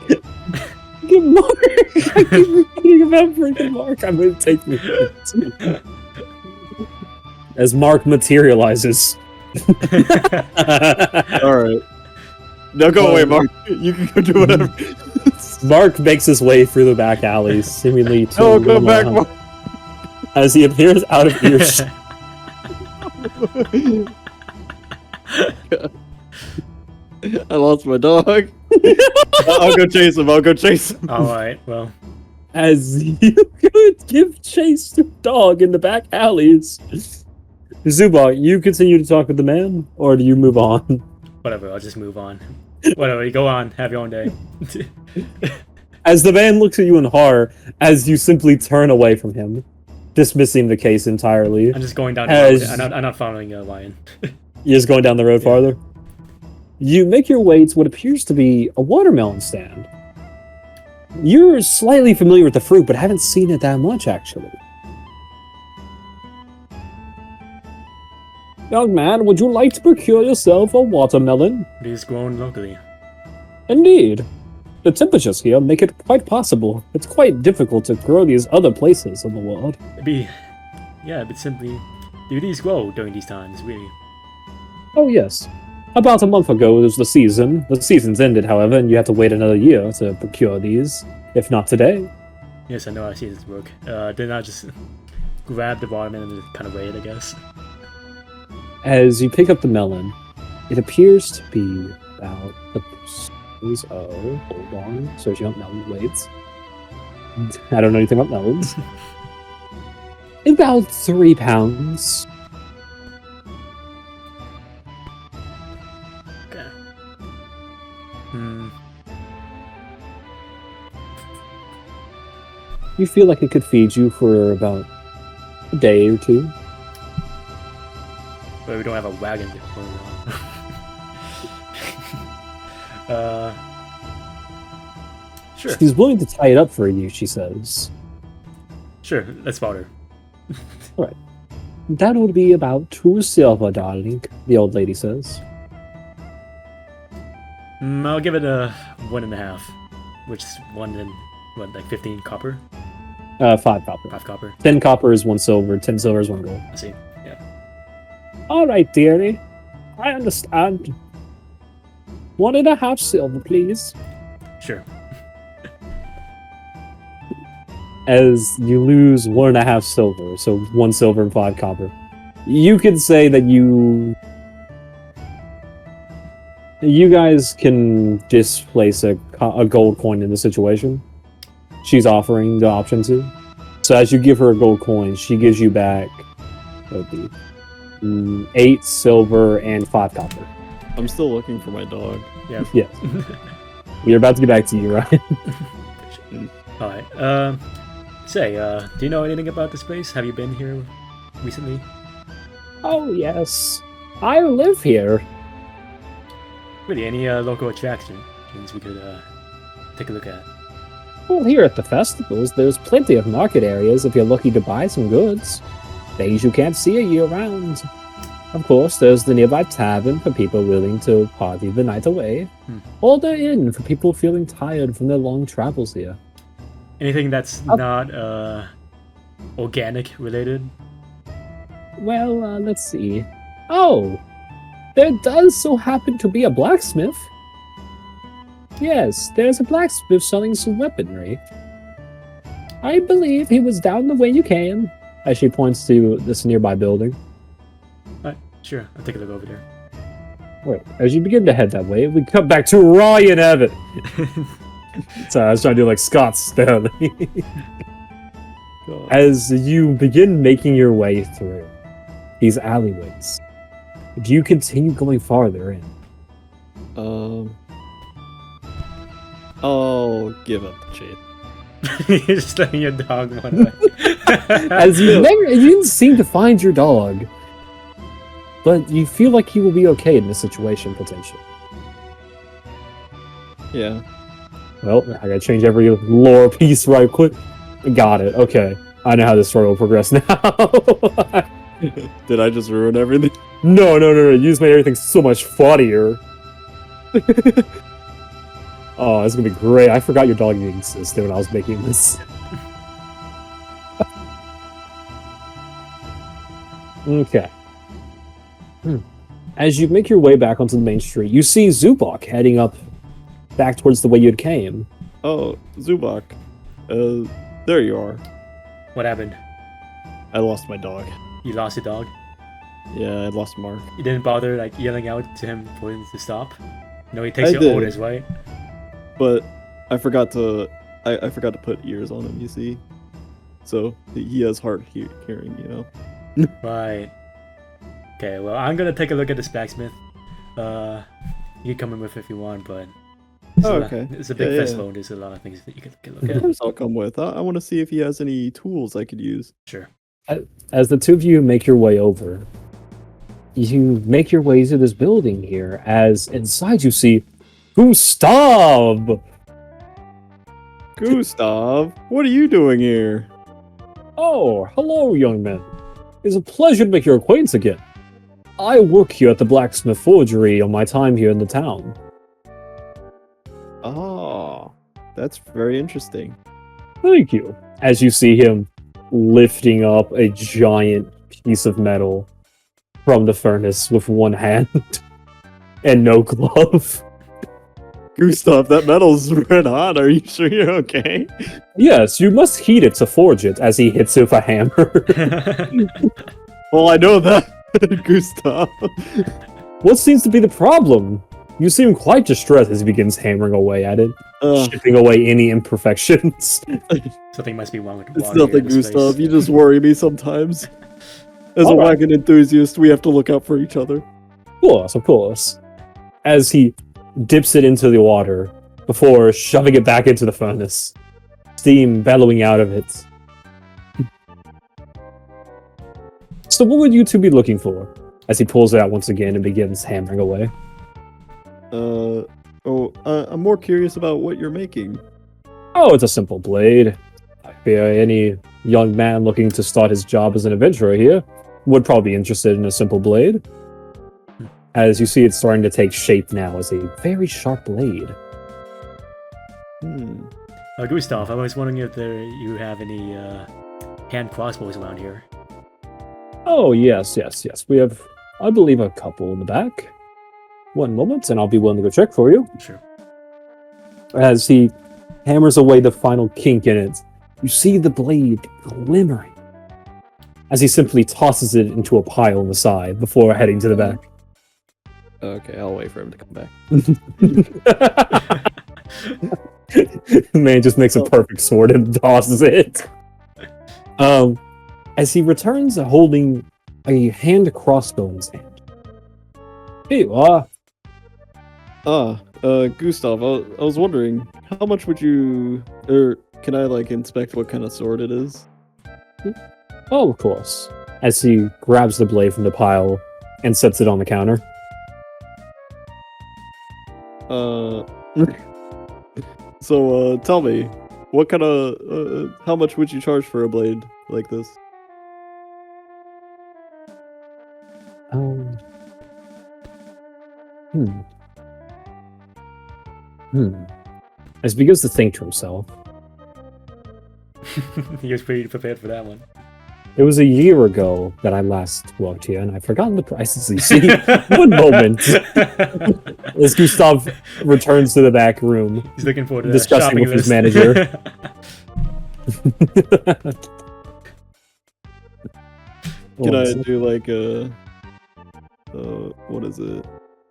Get Mark! I keep forgetting about freaking Mark. I'm gonna take me. As Mark materializes.
Alright. No, go away, Mark. You can go do whatever.
Mark makes his way through the back alleys, seemingly to
No, go back, Mark.
as he appears out of earshot.
I lost my dog. I'll go chase him.
Alright, well.
As you could give chase to dog in the back alleys. Zuba, you continue to talk with the man, or do you move on?
Whatever, I'll just move on. Whatever, you go on. Have your own day.
As the man looks at you in horror, as you simply turn away from him, dismissing the case entirely.
I'm just going down the road. I'm not following Lion.
You're just going down the road farther? You make your way to what appears to be a watermelon stand. You're slightly familiar with the fruit, but haven't seen it that much, actually. Young man, would you like to procure yourself a watermelon?
It is grown locally.
Indeed. The temperatures here make it quite possible. It's quite difficult to grow these other places in the world.
But simply, do these grow during these times, really?
Oh, yes. About a month ago was the season. The season's ended, however, and you have to wait another year to procure these, if not today.
Yes, I know how seasons work. Then I just grab the watermelon and kind of wait, I guess.
As you pick up the melon, it appears to be about the size of... Hold on, searching up melon weights. I don't know anything about melons. About 3 pounds.
Okay.
You feel like it could feed you for about a day or 2.
But we don't have a wagon to pull around. Sure.
She's willing to tie it up for you, she says.
Sure, let's barter.
That would be about 2 silver, darling, the old lady says.
I'll give it a 1.5, which is 1 and what, like 15 copper?
5 copper.
5 copper.
10 copper is 1 silver, 10 silver is 1 gold.
I see. Yeah.
Alright, dearie. I understand. 1.5 silver, please.
Sure.
As you lose 1.5 silver, so 1 silver and 5 copper. You could say that you guys can just place a gold coin in the situation. She's offering the option to. So as you give her a gold coin, she gives you back 8 silver and 5 copper.
I'm still looking for my dog.
Yeah.
Yes. We're about to get back to you, right?
Alright. Do you know anything about this place? Have you been here recently?
Oh, yes. I live here.
Really, any local attractions we could take a look at?
Well, here at the festivals, there's plenty of market areas if you're looking to buy some goods. Things you can't see year-round. Of course, there's the nearby tavern for people willing to party the night away. Or the inn for people feeling tired from their long travels here.
Anything that's not organic related?
Well, let's see. Oh! There does so happen to be a blacksmith. Yes, there's a blacksmith selling some weaponry. I believe he was down the way you came, as she points to this nearby building.
Alright, sure, I'll take a look over there.
Right, as you begin to head that way, we come back to Ryan Evan. Sorry, I was trying to do like Scott Stanley. As you begin making your way through these alleyways, do you continue going farther in?
I'll give up the chase.
You're just letting your dog run away.
As you didn't seem to find your dog, but you feel like he will be okay in this situation potentially.
Yeah.
Well, I gotta change every lore piece right quick. Got it. Okay, I know how this story will progress now.
Did I just ruin everything?
No. You just made everything so much funnier. Oh, it's gonna be great. I forgot your dog even existed when I was making this. Okay. As you make your way back onto the main street, you see Zubok heading up back towards the way you came.
Oh, Zubok. There you are.
What happened?
I lost my dog.
You lost your dog?
Yeah, I lost Mark.
You didn't bother like yelling out to him for him to stop? No, he takes
I
your
did.
orders, right?
But I forgot to I forgot to put ears on him, you see. So he has hard hearing, you know.
Right. Okay, well, I'm gonna take a look at this blacksmith. You can come in with if you want, but
Okay.
It's a big
Yeah.
festival. There's a lot of things that you can look
Of
at.
course I'll come with. I want to see if he has any tools I could use.
Sure.
As the two of you make your way over, you make your way to this building here, as inside you see Gustav!
Gustav, what are you doing here?
Oh, hello, young man. It's a pleasure to make your acquaintance again. I work here at the blacksmith forgery on my time here in the town.
Oh, that's very interesting.
Thank you. As you see him lifting up a giant piece of metal from the furnace with one hand and no glove.
Gustav, that metal's red hot. Are you sure you're okay?
Yes, you must heat it to forge it, as he hits it with a hammer.
Well, I know that, Gustav.
What seems to be the problem? You seem quite distressed as he begins hammering away at it, chipping away any imperfections.
Something must be wrong with the
It's
water
nothing,
in this
Gustav.
place.
You just worry me sometimes. As a
Alright.
wagon enthusiast, we have to look out for each other.
Of course. As he dips it into the water before shoving it back into the furnace, steam bellowing out of it. So what would you two be looking for? As he pulls it out once again and begins hammering away.
I'm more curious about what you're making.
Oh, it's a simple blade. Any young man looking to start his job as an adventurer here would probably be interested in a simple blade. As you see, it's starting to take shape now as a very sharp blade.
Gustav, I was wondering if you have any hand crossbows around here.
Oh, yes. We have, I believe, a couple in the back. One moment, and I'll be willing to go check for you.
Sure.
As he hammers away the final kink in it, you see the blade glimmering as he simply tosses it into a pile on the side before heading to the back.
Okay, I'll wait for him to come back.
Man just makes a perfect sword and tosses it. As he returns holding a hand crossbow in his hand. Here you are.
Gustav, I was wondering, how much would you... Or can I, inspect what kind of sword it is?
Oh, of course. As he grabs the blade from the pile and sets it on the counter.
So, tell me, what kind of... how much would you charge for a blade like this?
As he begins to think to himself.
He was pretty prepared for that one.
It was a year ago that I last walked here, and I've forgotten the prices. You see, one moment. As Gustav returns to the back room,
he's looking forward to
discussing with his
list.
manager.
Can I do what is it?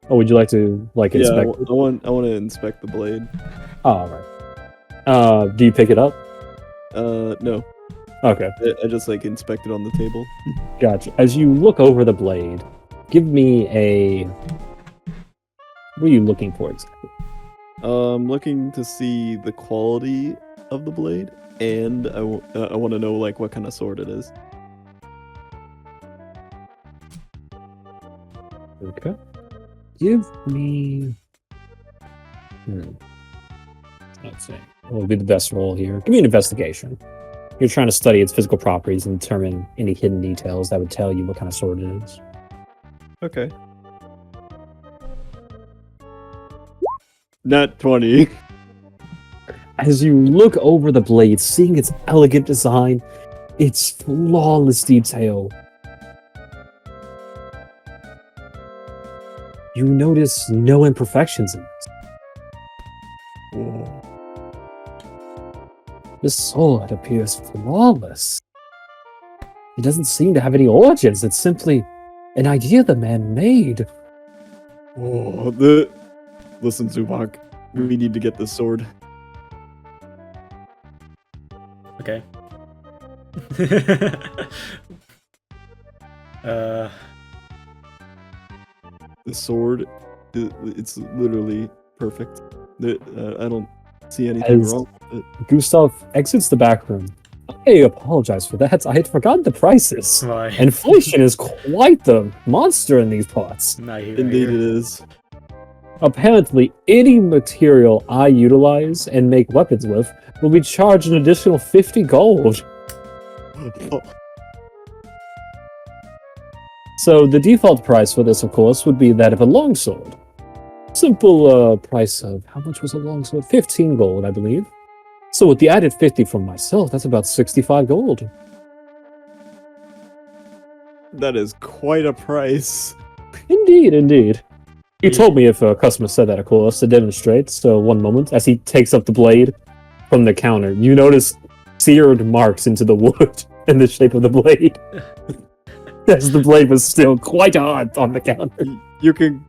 Oh, would you like to inspect?
Yeah, I want to inspect the blade.
Oh, all right. Do you pick it up?
No.
Okay.
I just inspect it on the table.
Gotcha. As you look over the blade, give me a... What are you looking for exactly?
I'm looking to see the quality of the blade, and I want to know what kind of sword it is.
Okay. Give me... Let's see. What would be the best roll here? Give me an investigation. You're trying to study its physical properties and determine any hidden details that would tell you what kind of sword it is.
Okay. Nat 20.
As you look over the blade, seeing its elegant design, its flawless detail, you notice no imperfections in it.
Whoa.
The sword appears flawless. It doesn't seem to have any origins. It's simply an idea the man made.
Whoa, Listen, Zubak, we need to get this sword.
Okay.
The sword, it's literally perfect. I don't see anything wrong with it.
Gustav exits the back room. I apologize for that. I had forgotten the prices.
Why?
Inflation is quite the monster in these parts.
Indeed it is.
Apparently, any material I utilize and make weapons with will be charged an additional 50 gold.
Oh,
So the default price for this, of course, would be that of a longsword. Simple price of, how much was a longsword? 15 gold, I believe. So with the added 50 from myself, that's about 65 gold.
that is quite a price.
Indeed, indeed. He told me if a customer said that, of course, to demonstrate. So one moment, as he takes up the blade from the counter, you notice seared marks into the wood in the shape of the blade. As the blade was still quite hard on the counter.
You can...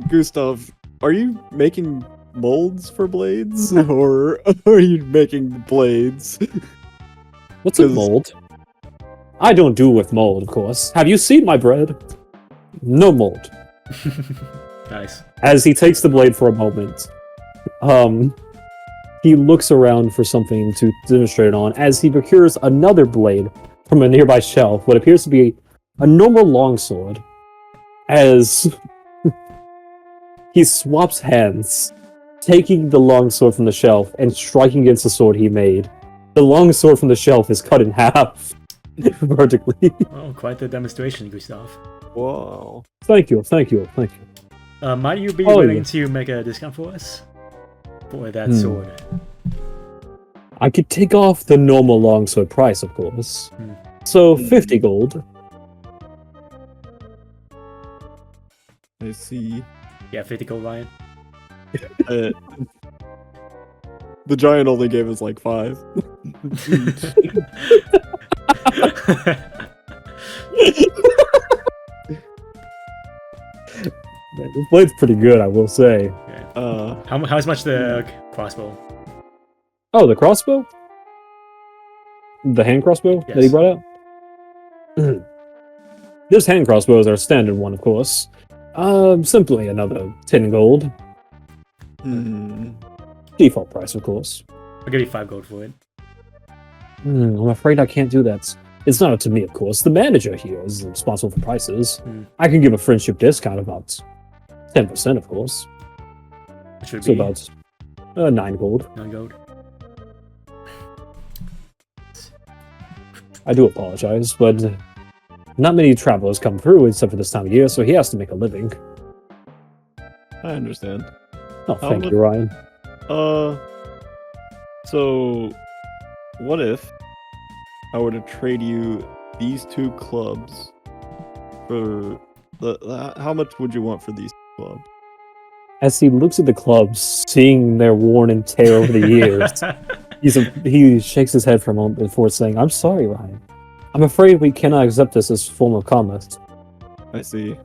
Gustav, are you making molds for blades? Or are you making blades?
What's a mold? I don't do with mold, of course. Have you seen my bread? No mold.
Nice.
As he takes the blade for a moment, he looks around for something to demonstrate it on as he procures another blade from a nearby shelf, what appears to be a normal longsword, as he swaps hands, taking the longsword from the shelf and striking against the sword he made, The long sword from the shelf is cut in half vertically.
Oh, quite the demonstration, Gustav.
Wow.
Thank you, thank you, thank you.
Might you be
Oh,
willing
yeah.
to make a discount for us? For that
Hmm.
sword.
I could take off the normal longsword price, of course.
Hmm.
So 50 gold.
I see.
Yeah, 50 gold, Ryan.
Uh, the giant only gave us like 5.
This blade's pretty good, I will say.
How's much the crossbow?
Oh, the crossbow? The hand crossbow that he
Yes.
brought out? This hand crossbow is our standard one, of course. Simply another 10 gold.
Hmm.
Default price, of course.
I'll give you 5 gold for it.
I'm afraid I can't do that. It's not up to me, of course. The manager here is responsible for prices.
Hmm.
I can give a friendship discount about 10%, of course.
It should
So
be
about 9 gold.
9 gold.
I do apologize, but not many travelers come through except for this time of year, so he has to make a living.
I understand.
Oh, thank you, Ryan.
So what if I were to trade you these 2 clubs for how much would you want for these clubs?
As he looks at the clubs, seeing their worn and tear over the years, he shakes his head for a moment before saying, "I'm sorry, Ryan. I'm afraid we cannot accept this as a form of commerce."
I see.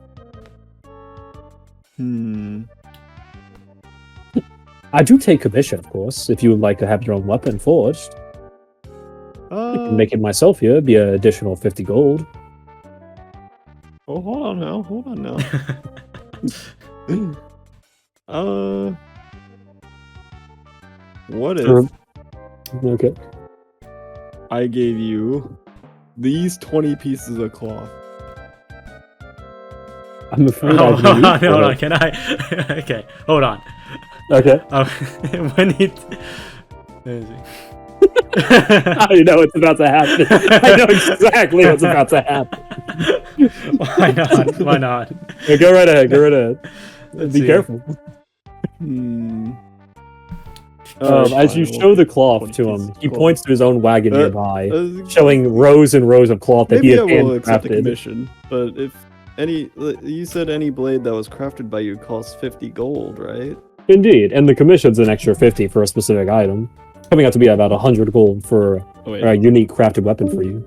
I do take commission, of course, if you would like to have your own weapon forged. I can make it myself here, it'd be an additional 50 gold.
Oh, hold on now. What if
Okay.
I gave you these 20 pieces of cloth?
I'm afraid
Hold on,
hold
on, can I? Okay, hold on.
Okay.
When it...
I know what's about to happen. I know exactly what's about to happen.
Why not? Why not?
Yeah, go right ahead.
Let's
Be
see.
careful. As you show the cloth to him, he points to his own wagon nearby, showing rows and rows of cloth that he
Maybe
had
I will accept the
handcrafted.
commission, but if you said any blade that was crafted by you costs 50 gold, right?
Indeed, and the commission's an extra 50 for a specific item, coming out to be about 100 gold for a unique crafted weapon for you.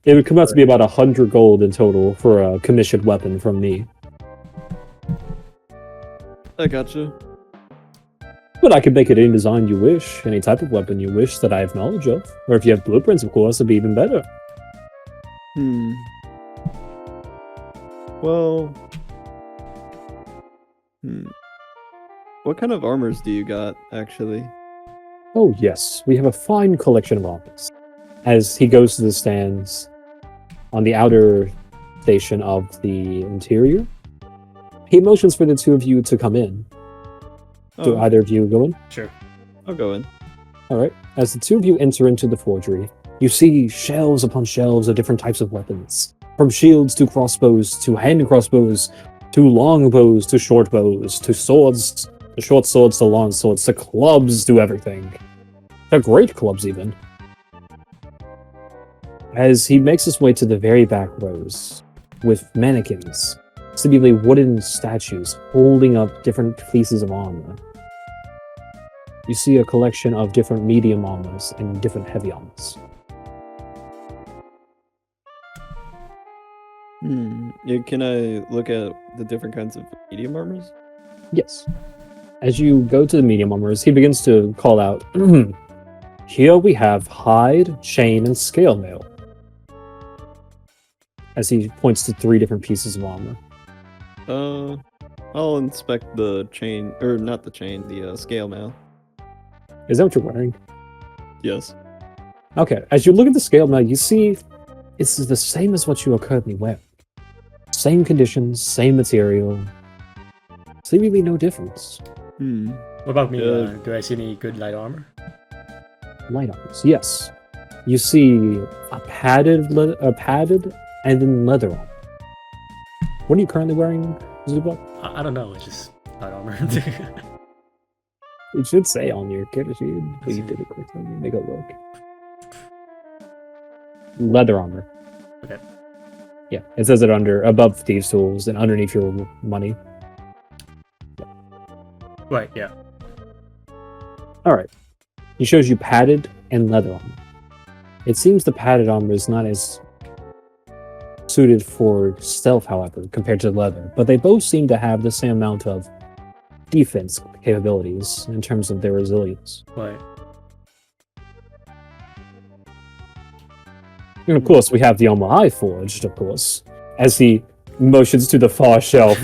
It would come out to be about 100 gold in total for a commissioned weapon from me.
I gotcha.
But I could make it any design you wish, any type of weapon you wish that I have knowledge of. Or if you have blueprints, of course, it'd be even better.
Well... What kind of armors do you got, actually?
Oh yes, we have a fine collection of armors. As he goes to the stands on the outer station of the interior, he motions for the two of you to come in. Do either of you go in?
Sure.
I'll go in.
Alright. As the two of you enter into the forgery, you see shelves upon shelves of different types of weapons. From shields to crossbows, to hand crossbows, to long bows, to short bows, to swords, to short swords, to long swords, to clubs, to everything. To great clubs, even. As he makes his way to the very back rows, with mannequins, seemingly wooden statues holding up different pieces of armor. You see a collection of different medium armors and different heavy armors.
Yeah, can I look at the different kinds of medium armors?
Yes. As you go to the medium armors, he begins to call out, here we have hide, chain, and scale mail. As he points to 3 different pieces of armor.
I'll inspect the chain, or not the chain, the scale mail.
Is that what you're wearing?
Yes.
Okay, as you look at the scale mail, you see it's the same as what you are currently wearing. Same conditions, same material. Seemingly no difference.
What about me? Do I see any good light armor?
Light armors, yes. You see a padded and then leather armor. What are you currently wearing, Zuba?
I don't know. It's just light armor.
It should say on your character sheet, but you did it quick. Let me make a look. Leather armor.
Okay.
Yeah, it says it above thieves' tools and underneath your money.
Right. Yeah.
All right. He shows you padded and leather armor. It seems the padded armor is not as suited for stealth, however, compared to leather, but they both seem to have the same amount of defense capabilities in terms of their resilience.
Right.
And of course, we have the Eye forged, of course, as he motions to the far shelf,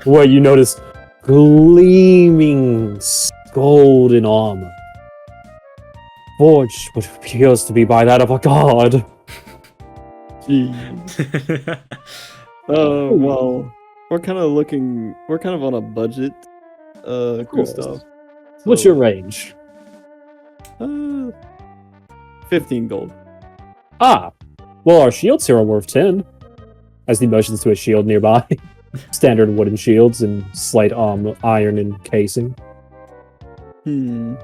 where you notice gleaming golden armor, forged what appears to be by that of a god.
Jeez. Well, we're kind of on a budget, Gustav.
What's your range?
15 gold.
Ah, well, our shields here are worth 10. As he motions to a shield nearby. Standard wooden shields and slight iron encasing. The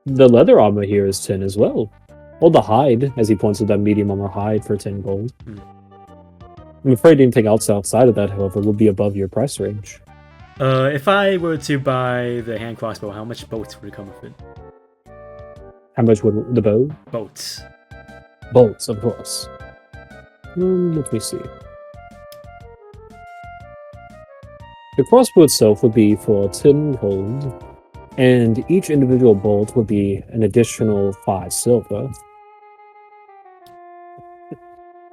leather armor here is 10 as well. Or the hide, as he points to that medium armor hide for 10 gold. I'm afraid anything else outside of that, however, would be above your price range.
If I were to buy the hand crossbow, how much bolts would it come with it?
How much would the bow?
Bolts.
Bolts, of course. Let me see. The crossbow itself would be for 10 gold, and each individual bolt would be an additional 5 silver.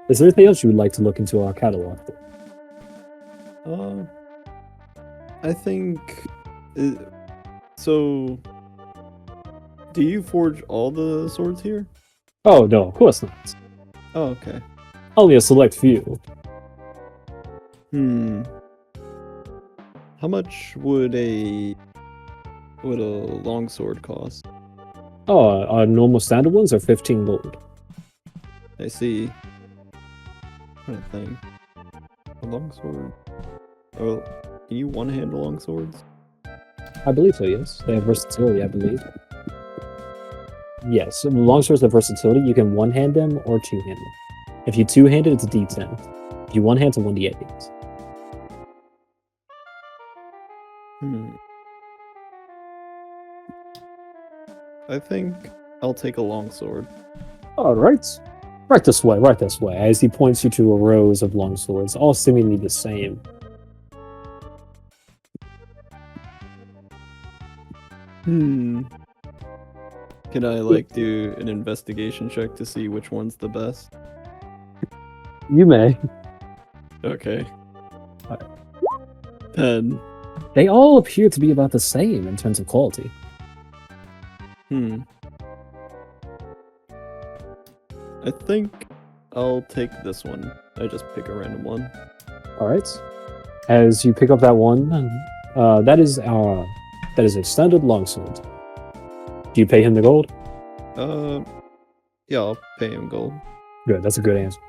Is there anything else you would like to look into our catalog?
I think... So... Do you forge all the swords here?
Oh, no, of course not.
Oh, okay.
Only a select few.
How much would a longsword cost?
Oh, our normal standard ones are 15 gold.
I see. I'm trying to think. A longsword. Oh, can you one-hand longswords?
I believe so, yes. They have versatility, I believe. Yes, so longswords have versatility. You can one-hand them or two-hand them. If you two-hand it, it's a D10. If you one-hand, it's a 1d8.
I think I'll take a longsword.
Alright. Right this way, as he points you to a rows of longswords, all seemingly the same.
Can I, do an investigation check to see which one's the best?
You may.
Okay. 10.
They all appear to be about the same in terms of quality.
I think I'll take this one. I just pick a random one.
Alright. As you pick up that one, that is a standard longsword. Do you pay him the gold?
Yeah, I'll pay him gold.
Good, that's a good answer.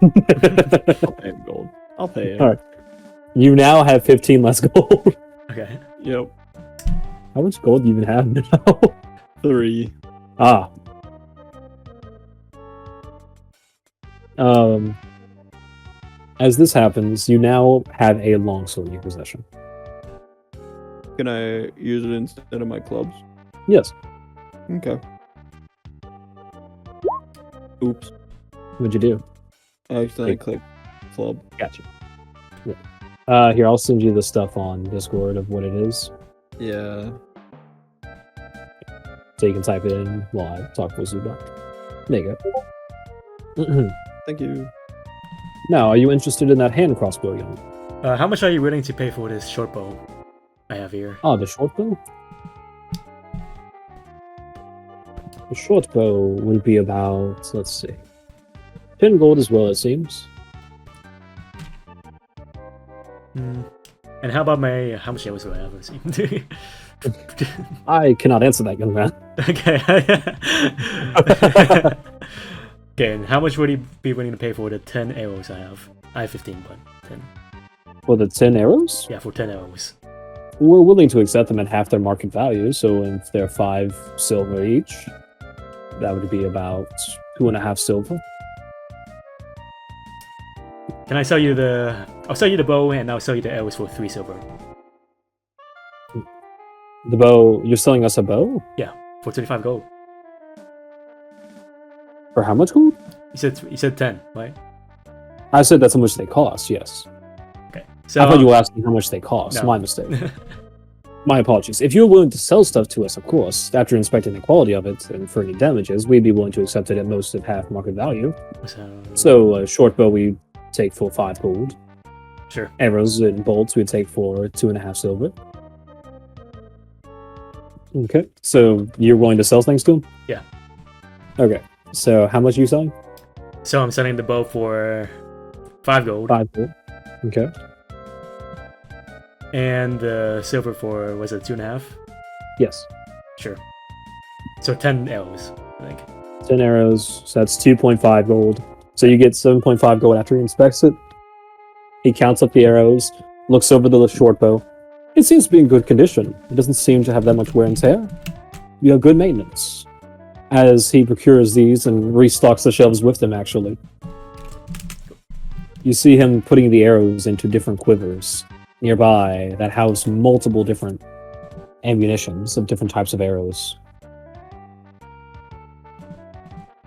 I'll pay him gold. I'll pay him.
Alright. You now have 15 less gold.
Okay.
Yep.
How much gold do you even have now?
3.
Ah. As this happens, you now have a longsword in your possession.
Can I use it instead of my clubs?
Yes.
Okay. Oops.
What'd you do?
I accidentally clicked club.
Gotcha. Yeah. Here, I'll send you the stuff on Discord of what it is.
Yeah.
So you can type it in while I talk with Zuba. There you go.
Thank you.
Now, are you interested in that hand crossbow, young?
How much are you willing to pay for this short bow I have here?
Ah, the short bow? The short bow will be about, let's see, 10 gold as well, it seems.
And how about how much else do I have? Let's see.
I cannot answer that, young man.
Okay. Okay, and how much would he be willing to pay for the 10 arrows I have? I have 15, but 10.
For the 10 arrows?
Yeah, for 10 arrows.
We're willing to accept them at half their market value, so if they're 5 silver each, that would be about 2.5 silver.
Can I sell you the... I'll sell you the bow, and I'll sell you the arrows for 3 silver.
The bow, you're selling us a bow?
Yeah, for 25 gold.
For how much gold?
You said 10, right?
I said that's how much they cost, yes.
Okay. So,
I thought you were asking how much they cost.
No.
My mistake. My apologies. If you're willing to sell stuff to us, of course, after inspecting the quality of it and for any damages, we'd be willing to accept it at most of half market value. So a short bow we take for 5 gold.
Sure.
Arrows and bolts we'd take for 2.5 silver. Okay. So you're willing to sell things to him?
Yeah.
Okay. So how much are you selling?
So I'm selling the bow for 5 gold.
5 gold. Okay.
And the silver for, was it 2.5?
Yes.
Sure. So 10 arrows, I think.
10 arrows, so that's 2.5 gold. So you get 7.5 gold after he inspects it. He counts up the arrows, looks over the short bow. It seems to be in good condition. It doesn't seem to have that much wear and tear. You have good maintenance. As he procures these and restocks the shelves with them, actually. You see him putting the arrows into different quivers nearby that house multiple different ammunitions of different types of arrows.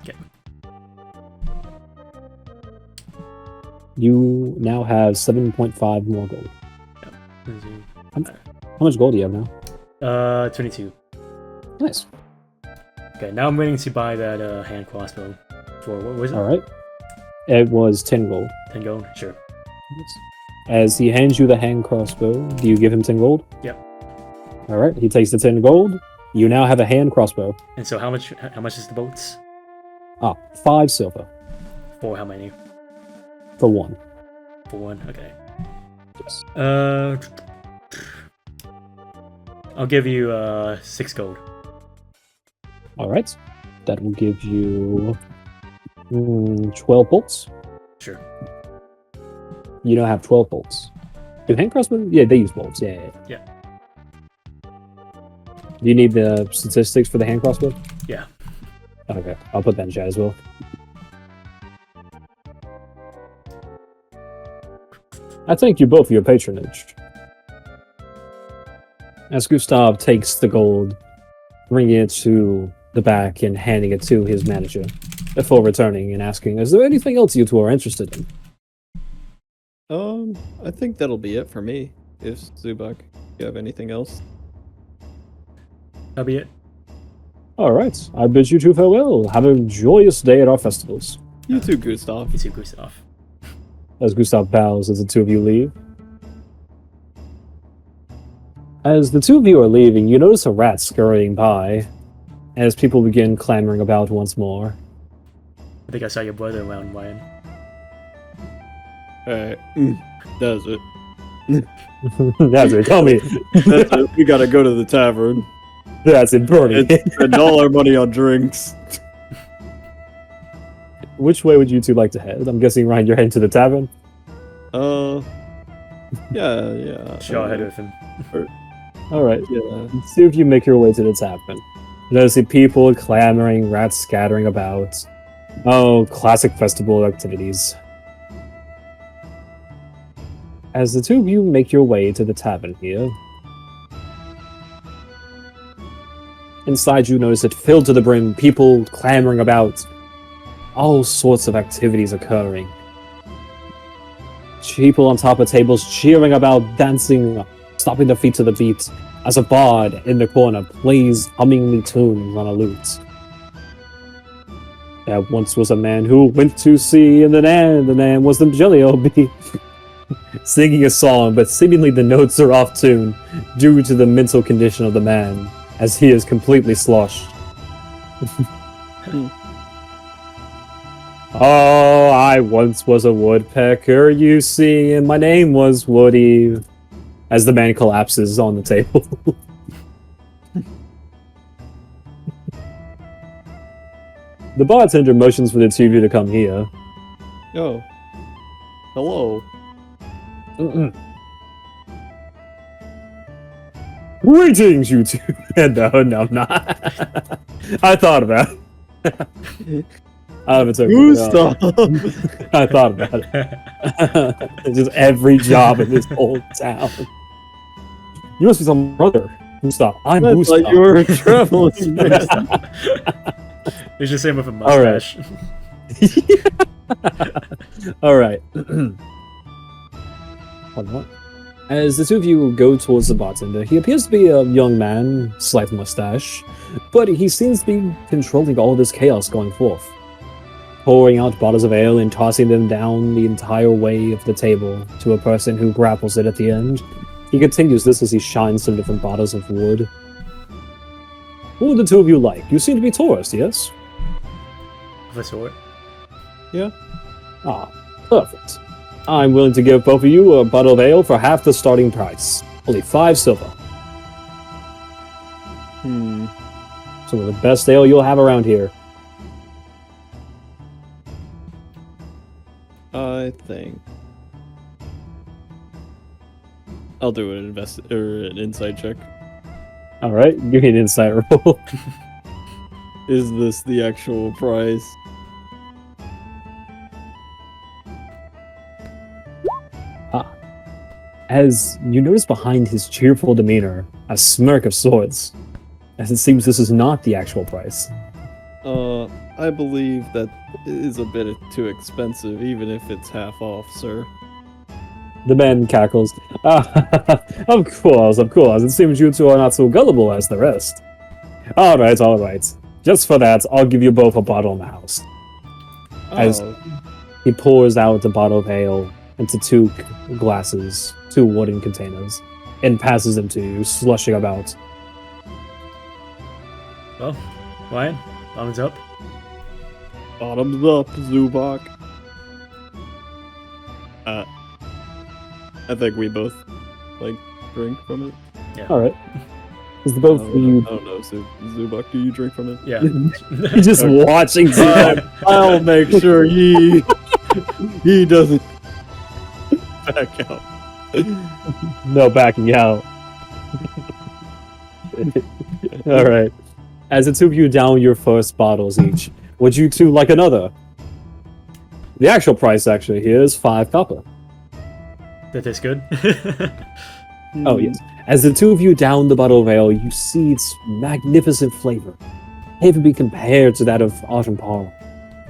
Okay.
You now have 7.5 more gold.
Yep.
How much gold do you have now?
22.
Nice.
Okay, now I'm waiting to buy that hand crossbow for, what was it?
Alright. It was 10 gold.
10 gold? Sure.
As he hands you the hand crossbow, do you give him 10 gold?
Yep.
Alright, he takes the 10 gold. You now have a hand crossbow.
And so how much is the bolts?
5 silver.
For how many?
For 1.
For 1? Okay.
Yes.
I'll give you 6 gold.
Alright. That will give you 12 bolts.
Sure.
You now have 12 bolts. Do hand crossbows? Yeah, they use bolts. Yeah. Do you need the statistics for the hand crossbow?
Yeah.
Okay, I'll put that in chat as well. I thank you both for your patronage. As Gustav takes the gold, bringing it to the back and handing it to his manager, before returning and asking, is there anything else you two are interested in?
I think that'll be it for me. If Zubak, you have anything else?
That'll be it.
Alright, I bid you two farewell. Have a joyous day at our festivals.
You too, Gustav.
You too, Gustav.
As Gustav bows as the two of you leave. As the two of you are leaving, you notice a rat scurrying by, as people begin clamoring about once more.
I think I saw your brother around, Ryan.
Alright, that's it.
That's it, tell me.
That's it. We gotta go to the tavern
That's it, Bernie.
and spend all our money on drinks.
Which way would you two like to head? I'm guessing, Ryan, you're heading to the tavern?
Yeah.
Sure, I'll head with him.
Alright,
Yeah.
see if you make your way to the tavern. You notice the people clamoring, rats scattering about. Oh, classic festival activities. As the two of you make your way to the tavern here, inside you notice it filled to the brim, people clamoring about, all sorts of activities occurring. People on top of tables cheering about, dancing, stopping their feet to the beat, as a bard in the corner plays hummingly tunes on a lute. There once was a man who went to sea in the Nan was the jelly bee. Singing a song, but seemingly the notes are off tune due to the mental condition of the man, as he is completely sloshed. Oh, I once was a woodpecker, you see, and my name was Woody. As the man collapses on the table. The bartender motions for the two of you to come here.
Oh. Hello.
Mm-mm. Greetings, you two. No, I'm not. I thought about it. It's okay.
Gustav!
I thought about it. Just every job in this whole town. You must be some brother. Gustav. I'm
I
Gustav.
thought you were a traveling person.
It's just him with a mustache.
All right. Hold on. As the two of you go towards the bartender, he appears to be a young man, slight mustache, but he seems to be controlling all this chaos going forth. Pouring out bottles of ale and tossing them down the entire way of the table to a person who grapples it at the end. He continues this as he shines some different bottles of wood. What would the two of you like? You seem to be tourists, yes?
Of a sort.
Ah, perfect. I'm willing to give both of you a bottle of ale for half the starting price. Only 5 silver. Some of the best ale you'll have around here.
I think I'll do an an insight check.
All right, give me an insight roll.
Is this the actual price?
As you notice behind his cheerful demeanor, a smirk of sorts, as it seems this is not the actual price.
I believe that is a bit too expensive, even if it's half off, sir.
The man cackles. Of course. It seems you two are not so gullible as the rest. All right. Just for that, I'll give you both a bottle in the house. As he pours out a bottle of ale into 2 glasses, 2 wooden containers, and passes them to you, slushing about.
Well, Ryan, thumbs up.
Bottoms up, Zubak. I think we both drink from it.
Yeah.
All right. Is the both of you?
I don't know, Zubak, do you drink from it?
Yeah.
You're just watching Zubak.
I'll make sure he doesn't back out.
No backing out. All right. As the two of you down your first bottles each, would you two like another? The actual price actually here is 5 copper.
That tastes good.
Oh yes. As the two of you down the bottle of ale, you see its magnificent flavor. Can't even be compared to that of Autumn Pearl,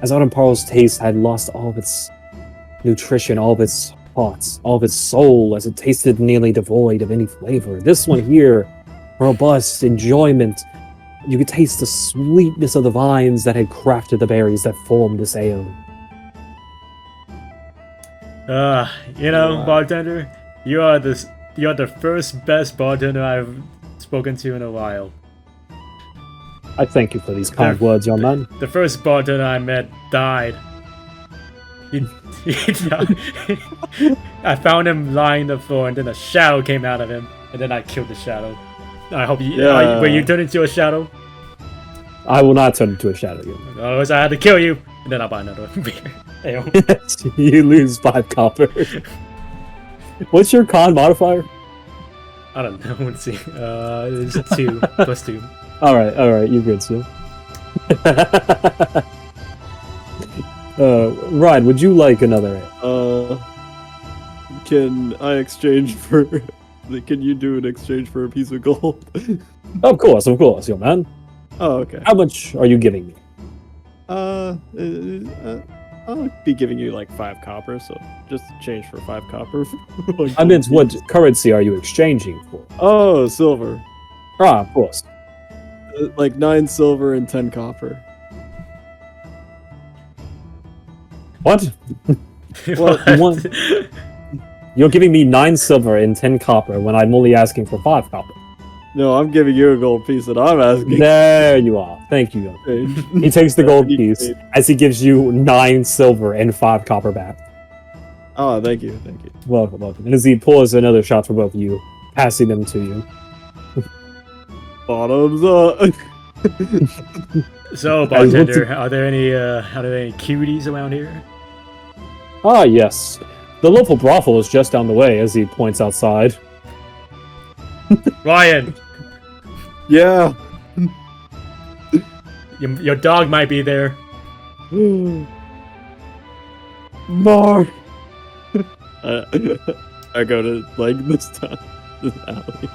as Autumn Pearl's taste had lost all of its nutrition, all of its heart, all of its soul, as it tasted nearly devoid of any flavor. This one here, robust enjoyment. You could taste the sweetness of the vines that had crafted the berries that formed this ale.
Bartender, you are the first best bartender I've spoken to in a while.
I thank you for these kind words, young man.
The first bartender I met died. He died. I found him lying on the floor, and then a shadow came out of him, and then I killed the shadow. I hope you.
Yeah.
Will you turn into a shadow?
I will not turn into a shadow.
Otherwise, I had to kill you, and then I'll buy another beer. Ale.
You lose 5 copper. What's your con modifier?
I don't know. Let's see. It's 2 plus 2.
All right, you're good, Sue. Ryan, would you like another ale?
Can I exchange for? Can you do an exchange for a piece of gold?
Of course, young man.
Oh, okay.
How much are you giving me?
I'll be giving you 5 copper, so just change for 5 copper.
I meant, what currency are you exchanging for?
Oh, silver.
Ah, of course.
9 silver and 10 copper.
What?
What?
You're giving me 9 silver and 10 copper when I'm only asking for 5 copper.
No, I'm giving you a gold piece that I'm asking.
There you are. Thank you. He takes the gold piece as he gives you 9 silver and 5 copper back.
Oh, thank you.
Welcome. And as he pours another shot for both of you, passing them to you.
Bottoms up.
So, bartender, are there any cuties around here?
Ah, yes. The local brothel is just down the way, as he points outside.
Ryan,
Yeah.
your dog might be there.
Mark!
I go to this alley.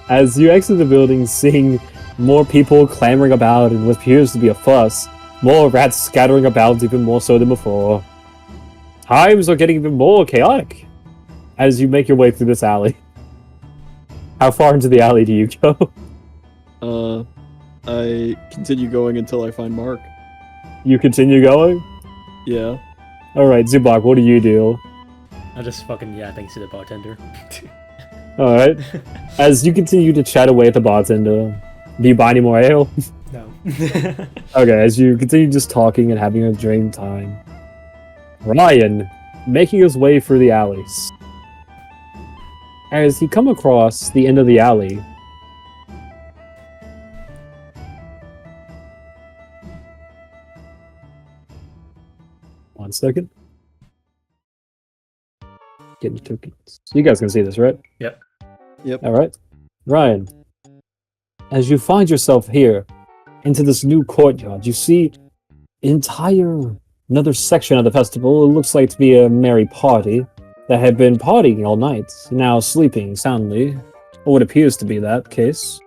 As you exit the building, seeing more people clamoring about and what appears to be a fuss, more rats scattering about even more so than before. Times are getting even more chaotic as you make your way through this alley. How far into the alley do you go?
I continue going until I find Mark.
You continue going?
Yeah.
Alright, Zubak, what do you do?
I just fucking thanks to the bartender.
Alright. As you continue to chat away at the bartender, do you buy any more ale?
No.
Okay, as you continue just talking and having a dream time. Ryan, making his way through the alleys. As he come across the end of the alley, one second. Getting tokens. You guys can see this, right?
Yep.
Alright. Ryan, as you find yourself here, into this new courtyard, you see another section of the festival. It looks like to be a merry party that had been partying all night, now sleeping soundly, or what appears to be that case.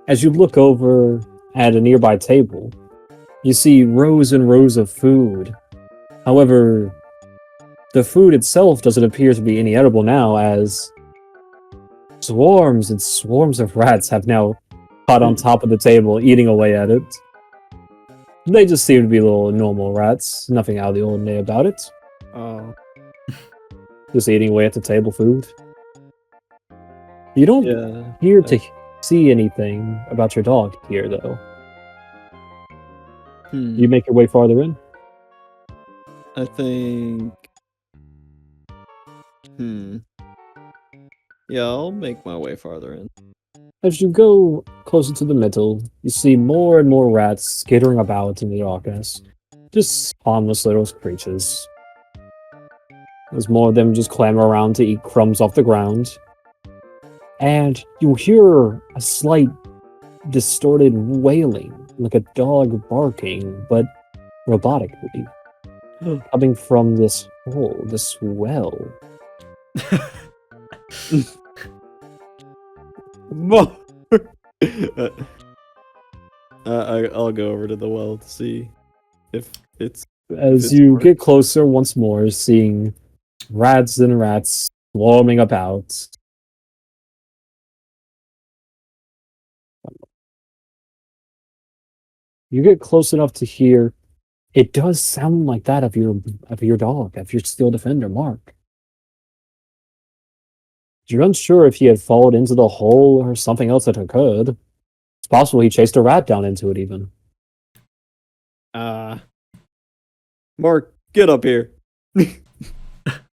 As you look over at a nearby table, you see rows and rows of food. However, the food itself doesn't appear to be any edible now, as swarms and swarms of rats have now caught on top of the table, eating away at it. They just seem to be little normal rats, nothing out of the ordinary about it.
Oh.
Just eating away at the table food. You don't
Yeah.
appear to see anything about your dog here, though. You make your way farther in.
I think. Yeah, I'll make my way farther in.
As you go closer to the middle, you see more and more rats skittering about in the darkness. Just harmless little creatures. There's more of them just clamber around to eat crumbs off the ground. And you hear a slight distorted wailing, like a dog barking, but robotically, coming from this hole, this well.
I'll go over to the well to see if it's.
As you get closer once more, seeing rats and rats swarming about. You get close enough to hear it does sound like that of your dog, of your steel defender, Mark. You're unsure if he had fallen into the hole or something else that occurred. It's possible he chased a rat down into it, even.
Mark, get up here.
You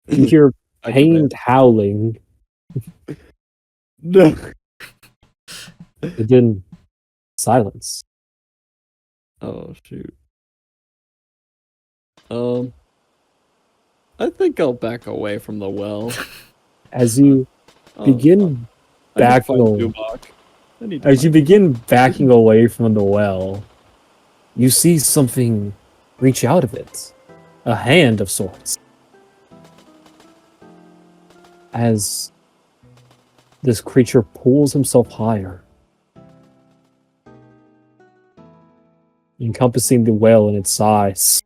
hear pained howling.
No.
And then silence.
Oh shoot. I think I'll back away from the well.
As you begin backing away from the well, you see something reach out of it. A hand of sorts. As this creature pulls himself higher, encompassing the well in its size.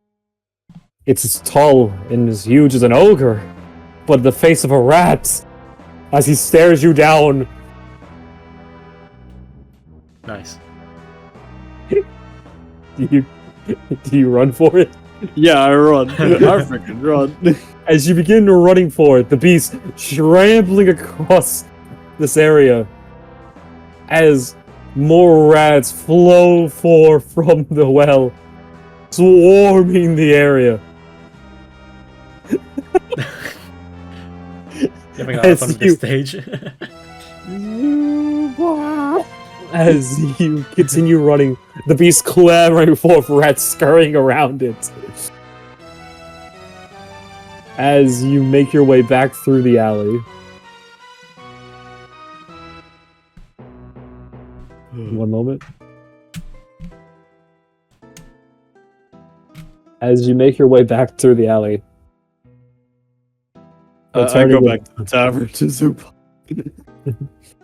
It's as tall and as huge as an ogre, but the face of a rat as he stares you down.
Nice.
Do you run for it?
Yeah, I run. I freaking run.
As you begin running for it, the beast trampling across this area as more rats flow forth from the well, swarming the area.
Having a lot of fun with this stage.
As you continue running, the beast clamoring forth, rats scurrying around it. As you make your way back through the alley. One moment. As you make your way back through the alley.
I go back to the tavern to Zubok.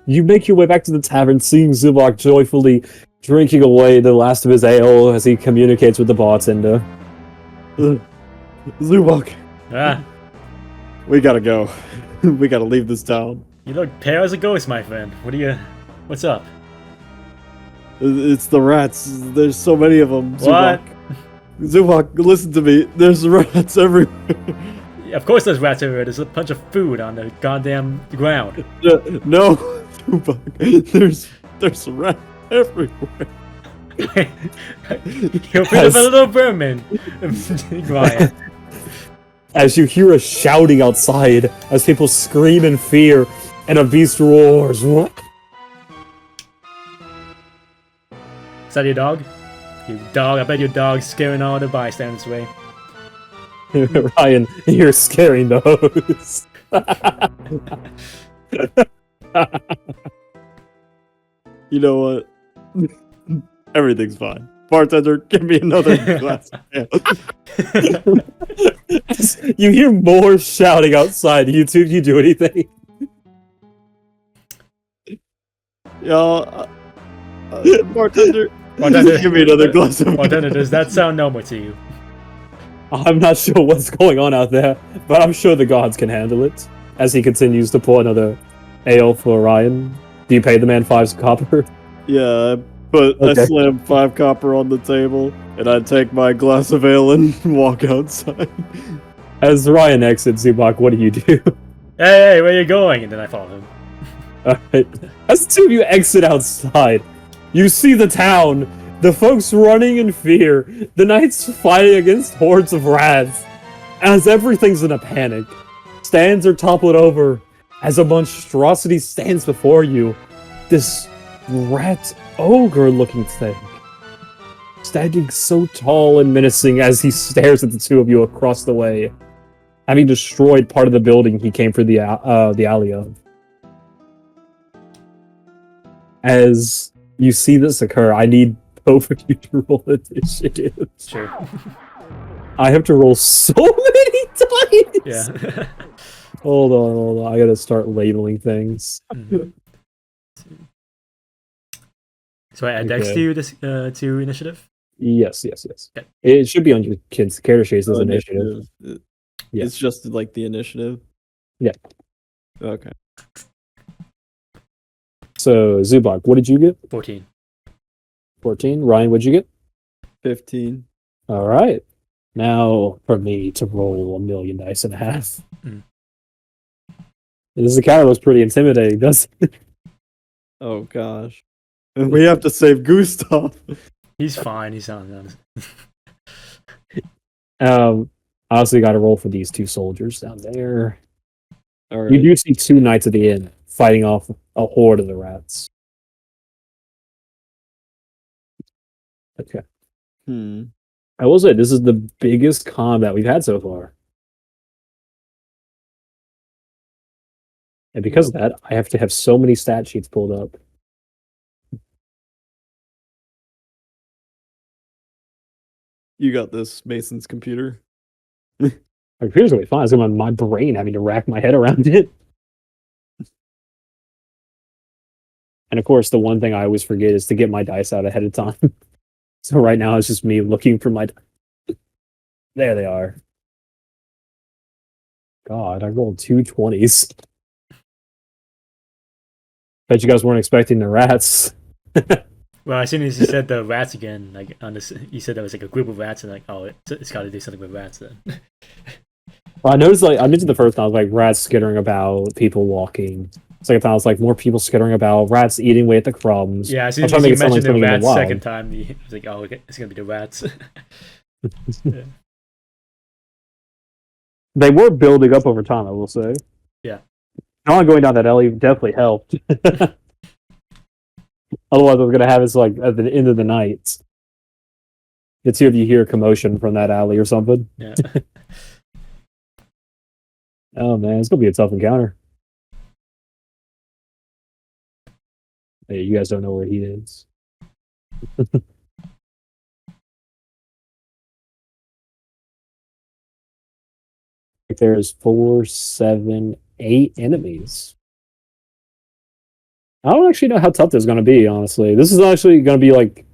You make your way back to the tavern, seeing Zubok joyfully drinking away the last of his ale as he communicates with the bartender.
Zubok,
Ah,
we gotta go. We gotta leave this town.
you look pale as a ghost, my friend. What's up?
It's the rats. There's so many of them.
What?
Zubok, listen to me. There's rats everywhere.
Of course there's rats everywhere. There's a bunch of food on the goddamn ground.
No, Zubok. There's rats everywhere.
You're a bit of a little vermin, Ryan.
As you hear a shouting outside, as people scream in fear, and a beast roars. What?
Is that your dog? You dog, I bet your dog's scaring all the bystanders away.
Ryan, you're scaring those.
You know what? Everything's fine. Bartender, give me another glass of ale.
You hear more shouting outside. You two, do you do anything?
Yo, bartender,
Bartender,
give me another glass of ale.
Bartender, does that sound normal to you?
I'm not sure what's going on out there, but I'm sure the gods can handle it. As he continues to pour another ale for Ryan. Do you pay the man 5 copper?
Yeah, but
Okay.
I slam 5 copper on the table, and I take my glass of ale and walk outside.
As Ryan exits, Zubok, what do you do?
Hey, where you going? And then I follow him.
Alright. As the two of you exit outside, you see the town, the folks running in fear, the knights fighting against hordes of rats. As everything's in a panic, stands are toppled over, as a monstrosity stands before you. This rat ogre-looking thing. Standing so tall and menacing as he stares at the two of you across the way, having destroyed part of the building he came for the alley of. As you see this occur, I need both of you to roll initiative.
Sure.
I have to roll so many times!
Yeah.
Hold on. I gotta start labeling things.
Mhm. So I add Dex
Okay.
to you this to initiative?
Yes.
Okay.
It should be on your kid's character sheets as initiative. Yeah.
It's just like the initiative?
Yeah.
Okay.
So, Zubok, what did you get?
14.
14. Ryan, what'd you get?
15.
Alright. Now, for me to roll 1,000,000 dice and a half.
Mm.
This encounter looks pretty intimidating, doesn't it?
Oh gosh. And we have to save Gustav.
He's fine. He's on.
I also got to roll for these 2 soldiers down there.
Alright.
You do see 2 knights at the inn fighting off a horde of the rats. Okay. I will say, this is the biggest combat we've had so far. And because of that, I have to have so many stat sheets pulled up.
You got this, Mason's computer.
My computer's gonna be fine. It's gonna be my brain having to rack my head around it. And of course, the one thing I always forget is to get my dice out ahead of time. So right now, it's just me looking for my... There they are. God, I rolled 2 20s. Bet you guys weren't expecting the rats.
Well, as soon as you said the rats again, like on this, you said there was like a group of rats, and like, oh, it's got to do something with rats then.
Well, I noticed, like, I mentioned the first time, I was like, rats skittering about, people walking. Second time, I was like, more people skittering about, rats eating away at the crumbs.
Yeah, as soon
I'm
as
trying to
you
make it sound like
mentioned the
something in the
rats
wild.
second time, he was like, oh, okay, it's gonna be the rats. Yeah.
They were building up over time, I will say.
Yeah.
Not going down that alley definitely helped. Otherwise, I was gonna have it like at the end of the night. Let's see if you hear commotion from that alley or something.
Yeah.
Oh man, it's gonna be a tough encounter. Hey, you guys don't know where he is. There's 4, 7, 8 enemies. I don't actually know how tough this is gonna be, honestly. This is actually gonna be like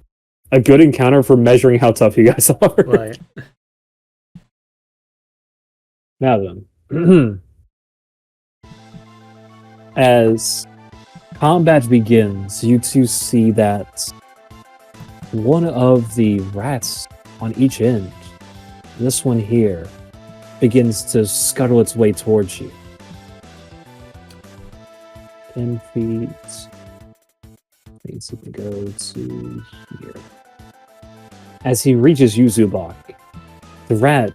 a good encounter for measuring how tough you guys are.
Right.
Now then. As combat begins, you two see that one of the rats on each end, this one here, begins to scuttle its way towards you. 10 feet. Needs to go to here. As he reaches you, Zubak, the rat,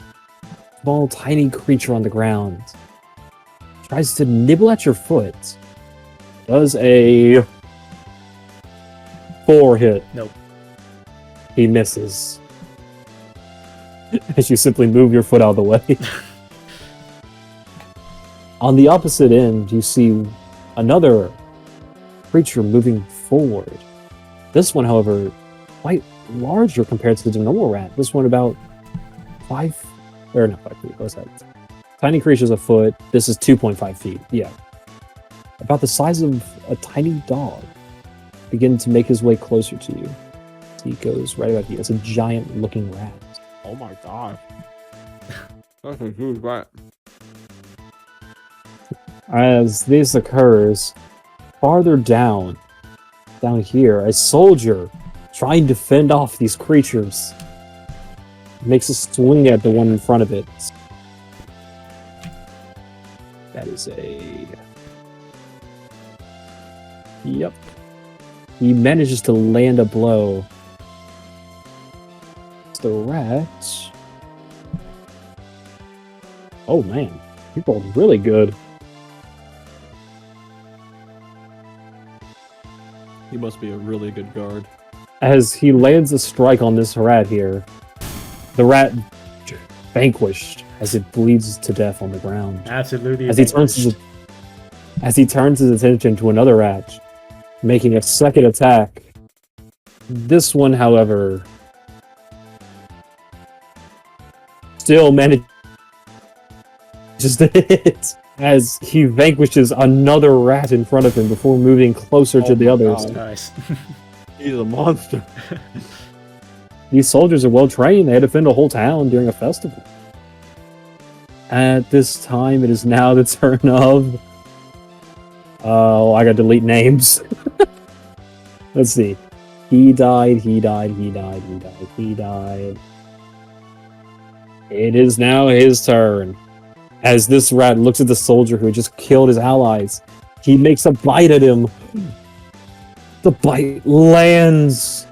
small tiny creature on the ground, tries to nibble at your foot. Does a 4 hit.
Nope.
He misses. As you simply move your foot out of the way. On the opposite end, you see another creature moving forward. This one, however, quite larger compared to the normal rat. This one about 5, or not 5 feet, what's that? Tiny creature's a foot. This is 2.5 feet. Yeah. About the size of a tiny dog. Begin to make his way closer to you. He goes right about here. It's a giant looking rat.
Oh my god. That's a huge rat.
As this occurs, farther down here, a soldier trying to fend off these creatures makes a swing at the one in front of it. That is a... Yep. He manages to land a blow. It's the rat. Oh man, he rolled really good.
He must be a really good guard.
As he lands a strike on this rat here, the rat vanquished as it bleeds to death on the ground.
Absolutely.
As he turns his attention to another rat, making a second attack. This one, however, still manages to hit as he vanquishes another rat in front of him before moving closer to the others.
God.
Nice.
He's a monster.
These soldiers are well trained. They had to defend a whole town during a festival. At this time, it is now the turn of... Oh, I gotta delete names. Let's see. He died. It is now his turn. As this rat looks at the soldier who just killed his allies, he makes a bite at him. The bite lands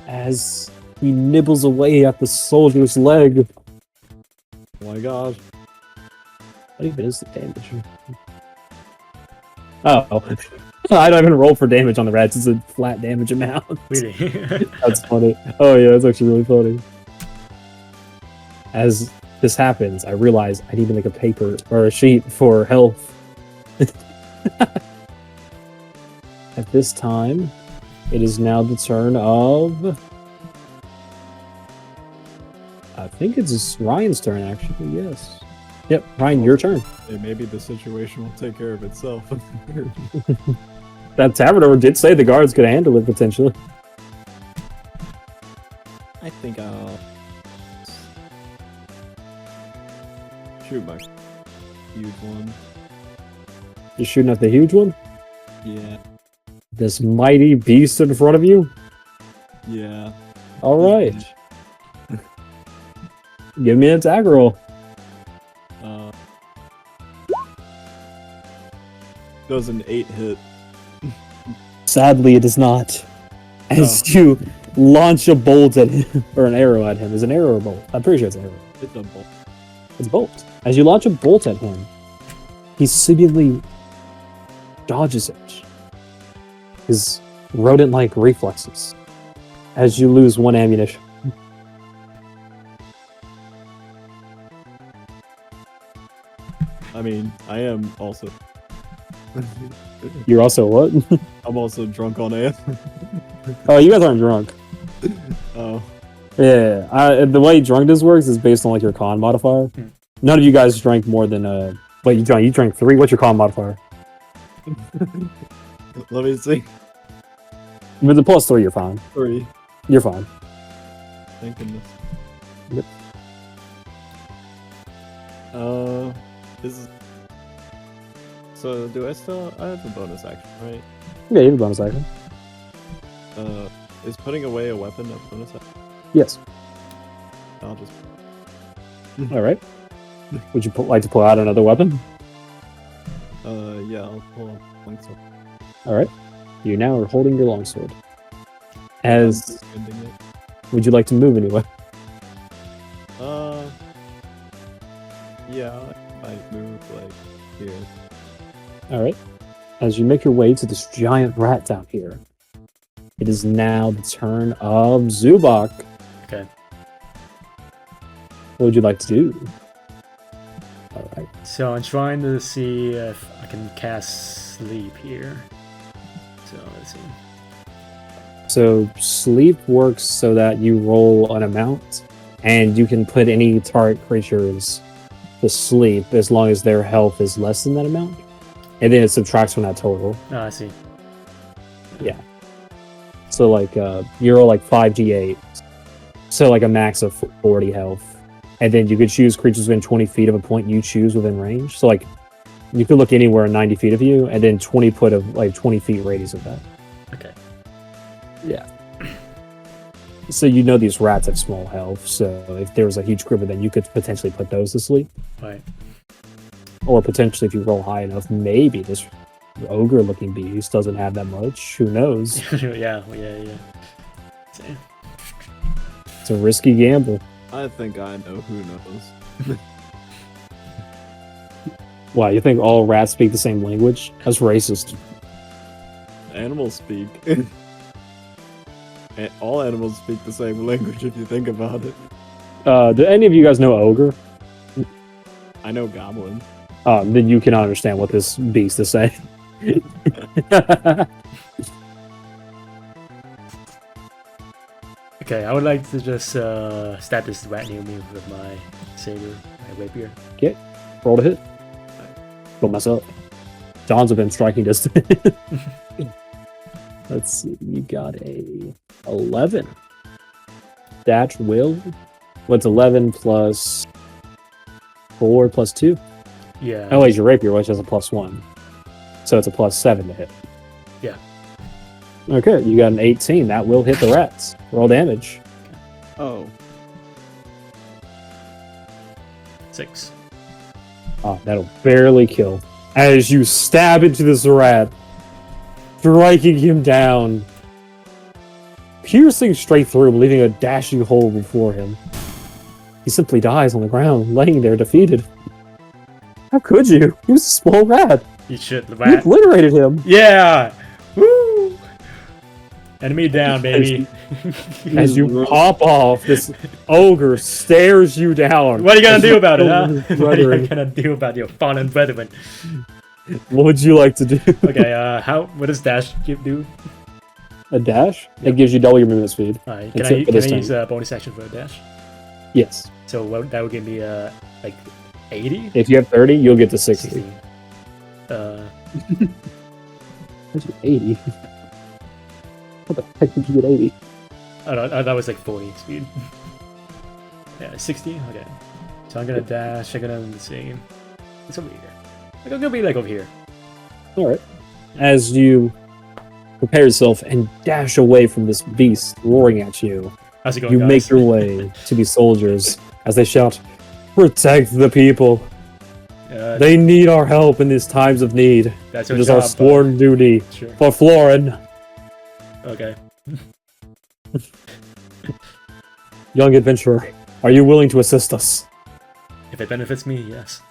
as he nibbles away at the soldier's leg.
Oh my god.
What even is the damage? Oh. I don't even roll for damage on the rats. It's a flat damage amount.
Really?
That's funny. Oh yeah, that's actually really funny. As this happens, I realize I need to make a paper or a sheet for health. At this time, it is now the turn of... I think it's Ryan's turn, actually, yes. Yep, Ryan, your turn.
Hey, maybe the situation will take care of itself.
That tavern owner did say the guards could handle it, potentially.
I think I'll shoot my huge one.
You're shooting at the huge one?
Yeah.
This mighty beast in front of you?
Yeah.
Alright. Give me an attack roll.
Does an 8 hit.
Sadly, it does not. As you launch a bolt at him, or an arrow at him. Is it an arrow or a bolt? I'm pretty sure it's an arrow.
It's a bolt.
It's a bolt. As you launch a bolt at him, he seemingly dodges it his rodent-like reflexes as you lose 1 ammunition.
I mean, I am also.
You're also what?
I'm also drunk on air.
Oh, you guys aren't drunk.
Oh.
Yeah, the way drunkenness works is based on like your con modifier. None of you guys drank more than wait, you drank 3. What's your con modifier?
Let me see.
With the +3, you're fine.
3.
You're fine.
Thank goodness.
Yep.
This is. So do I still? I have a bonus action, right?
Yeah, you have a bonus action.
Is putting away a weapon a bonus action?
Yes.
I'll just.
All right. Would you like to pull out another weapon?
Yeah, I'll pull up longsword.
All right. You now are holding your longsword. As
Spending it.
would you like to move anywhere?
Yeah, I might move like here.
All right. As you make your way to this giant rat down here, it is now the turn of Zubak.
Okay.
What would you like to do? All right.
So I'm trying to see if I can cast sleep here. So let's see.
So sleep works so that you roll an amount, and you can put any target creatures to sleep as long as their health is less than that amount, and then it subtracts from that total.
Oh, I see.
Yeah. So like you roll like 5d8, so like a max of 40 health, and then you could choose creatures within 20 feet of a point you choose within range. So like you could look anywhere 90 feet of you, and then 20 foot of like 20 feet radius of that.
Okay.
Yeah. So you know these rats have small health, so if there was a huge group of them, you could potentially put those to sleep.
Right.
Or potentially, if you roll high enough, maybe this ogre-looking beast doesn't have that much. Who knows?
yeah. See.
It's a risky gamble.
I think I know who knows.
Why, you think all rats speak the same language? That's racist.
Animals speak. All animals speak the same language if you think about it.
Do any of you guys know ogre?
I know goblin.
Then you can understand what this beast is saying.
Okay, I would like to just stab this rat near me with my saber, my rapier.
Okay, roll to hit. Don't mess up. John's have been striking distance. Let's see, you got a 11. That will. What's 11 plus 4 plus 2?
Yeah.
Oh, wait, your rapier, which has a +1. So it's a +7 to hit.
Yeah.
Okay, you got an 18. That will hit the rats. Roll damage.
Oh.
6.
Oh, that'll barely kill. As you stab into this rat, striking him down, piercing straight through him, leaving a dashing hole before him. He simply dies on the ground, laying there defeated. How could you? He was a small rat.
You should,
You
rat.
obliterated him.
Yeah! Woo! Enemy down, baby.
As you pop off, this ogre stares you down.
What are you gonna do about it, huh?
His
What are you
brethren.
gonna do about your fallen brethren?
What would you like to do?
Okay, what does dash do?
A dash? It gives you double your movement speed.
Alright,
That's
can
it for
I
this
use
time.
a bonus action for a dash?
Yes.
So that would give me like 80?
If you have 30, you'll get to 60.
16.
Where's your 80? What the heck did you get 80?
Oh, no, that was like 40 speed. Yeah, 60? Okay. So I'm gonna dash, I'm gonna see. It's over here. Like, I'm gonna be like over here.
Alright. As you prepare yourself and dash away from this beast roaring at you,
How's it going,
you
guys?
make your way to these soldiers as they shout, "Protect the people! They need our help in these times of need.
That's
It
your
is our
job,
sworn duty
Sure.
for Florin."
Okay.
Young adventurer, are you willing to assist us?
If it benefits me, yes.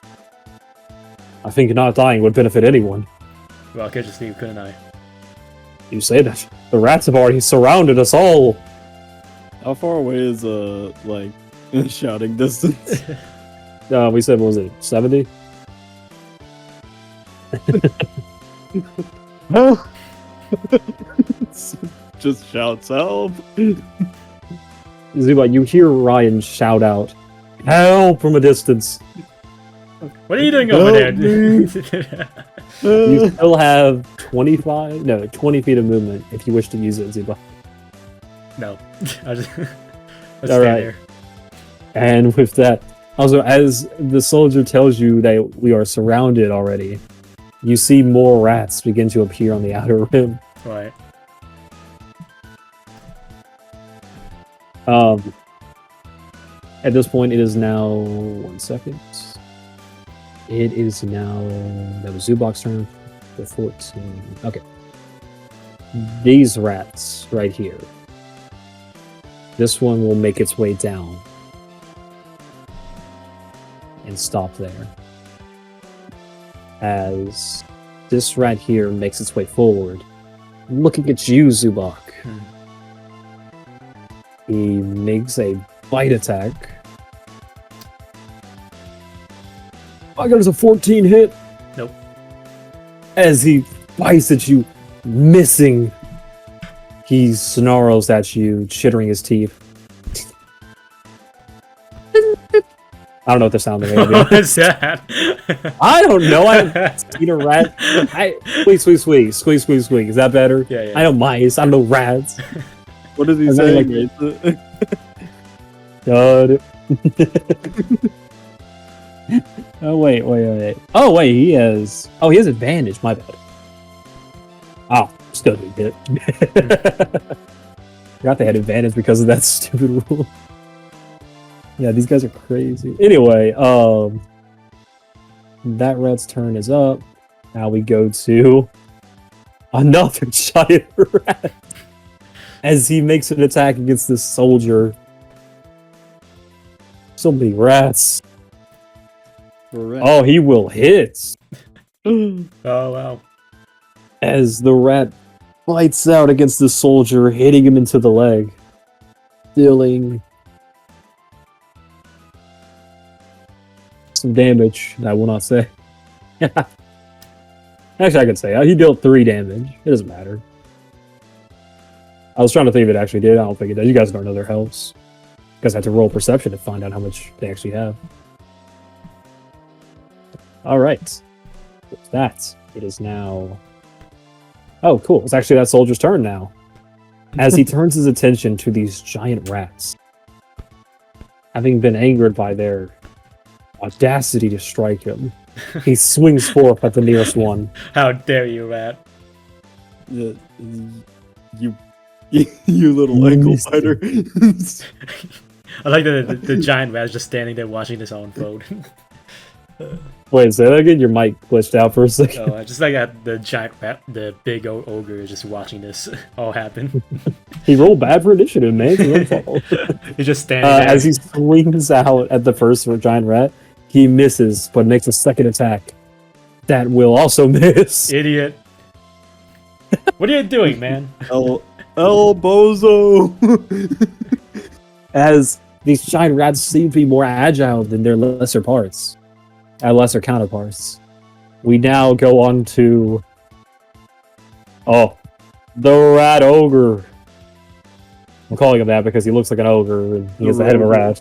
I think not dying would benefit anyone.
Well, I could just leave, couldn't I?
You say that? The rats have already surrounded us all.
How far away is like shouting distance?
We said, what was it, 70?
Just shouts help.
Zuba, you hear Ryan shout out, "Help!" from a distance.
What are you doing over there?
You still have 20 feet of movement if you wish to use it, Zuba.
No. I'll
All
stay
right.
there.
And with that, also, as the soldier tells you that we are surrounded already, you see more rats begin to appear on the outer rim.
Right.
At this point, it is now 1 second. It is now that was Zubok's turn. The 14. Okay. These rats right here. This one will make its way down and stop there. As this rat here makes its way forward, looking at you, Zubok. He makes a bite attack. I got a 14 hit.
Nope.
As he bites at you, missing, he snarls at you, chittering his teeth. I don't know what the sound of it is.
What's that?
I don't know. I haven't seen a rat. Squeak. Is that better?
Yeah.
I know mice. I know rats.
What does he
And
say?
then, God. Oh wait. Oh wait, he has advantage. My bad. Oh, still didn't get it. Forgot they had advantage because of that stupid rule. Yeah, these guys are crazy. Anyway, that rat's turn is up. Now we go to another giant rat as he makes an attack against this soldier. So many rats. Oh, he will hit.
Oh, wow.
As the rat bites out against the soldier, hitting him into the leg. Dealing some damage, I will not say. Actually, I could say. He dealt 3 damage. It doesn't matter. I was trying to think if it actually did. I don't think it does. You guys don't know their healths. You guys have to roll perception to find out how much they actually have. Alright. With that, it is now... Oh, cool. It's actually that soldier's turn now. As he turns his attention to these giant rats. Having been angered by their audacity to strike him, he swings forth at the nearest one.
How dare you, rat?
You little ankle biter.
I like the giant rat is just standing there watching this all unfold.
Wait, say that again? Your mic glitched out for a second.
Oh, just like that, the giant rat, the big ogre is just watching this all happen.
He rolled bad for initiative, man. It's your fault.
He's just standing there.
As he swings out at the first giant rat, he misses, but makes a second attack. That will also miss.
Idiot. What are you doing, man?
El Bozo.
As these giant rats seem to be more agile than their lesser counterparts. We now go on to... Oh, the rat ogre. I'm calling him that because he looks like an ogre and he has the head of a rat.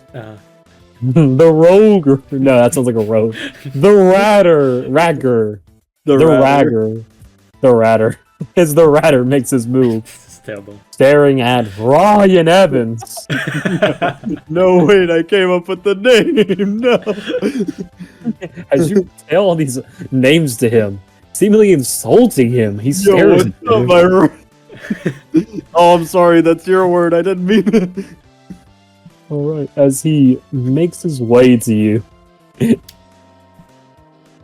The rogue. No, that sounds like a rogue. The ragger. The ratter. As the ratter makes his move.
It's terrible.
Staring at Ryan Evans.
No, wait, I came up with the name. No.
As you tell all these names to him, seemingly insulting him, he stares at you.
Oh, I'm sorry, that's your word. I didn't mean it.
Alright, as he makes his way to you.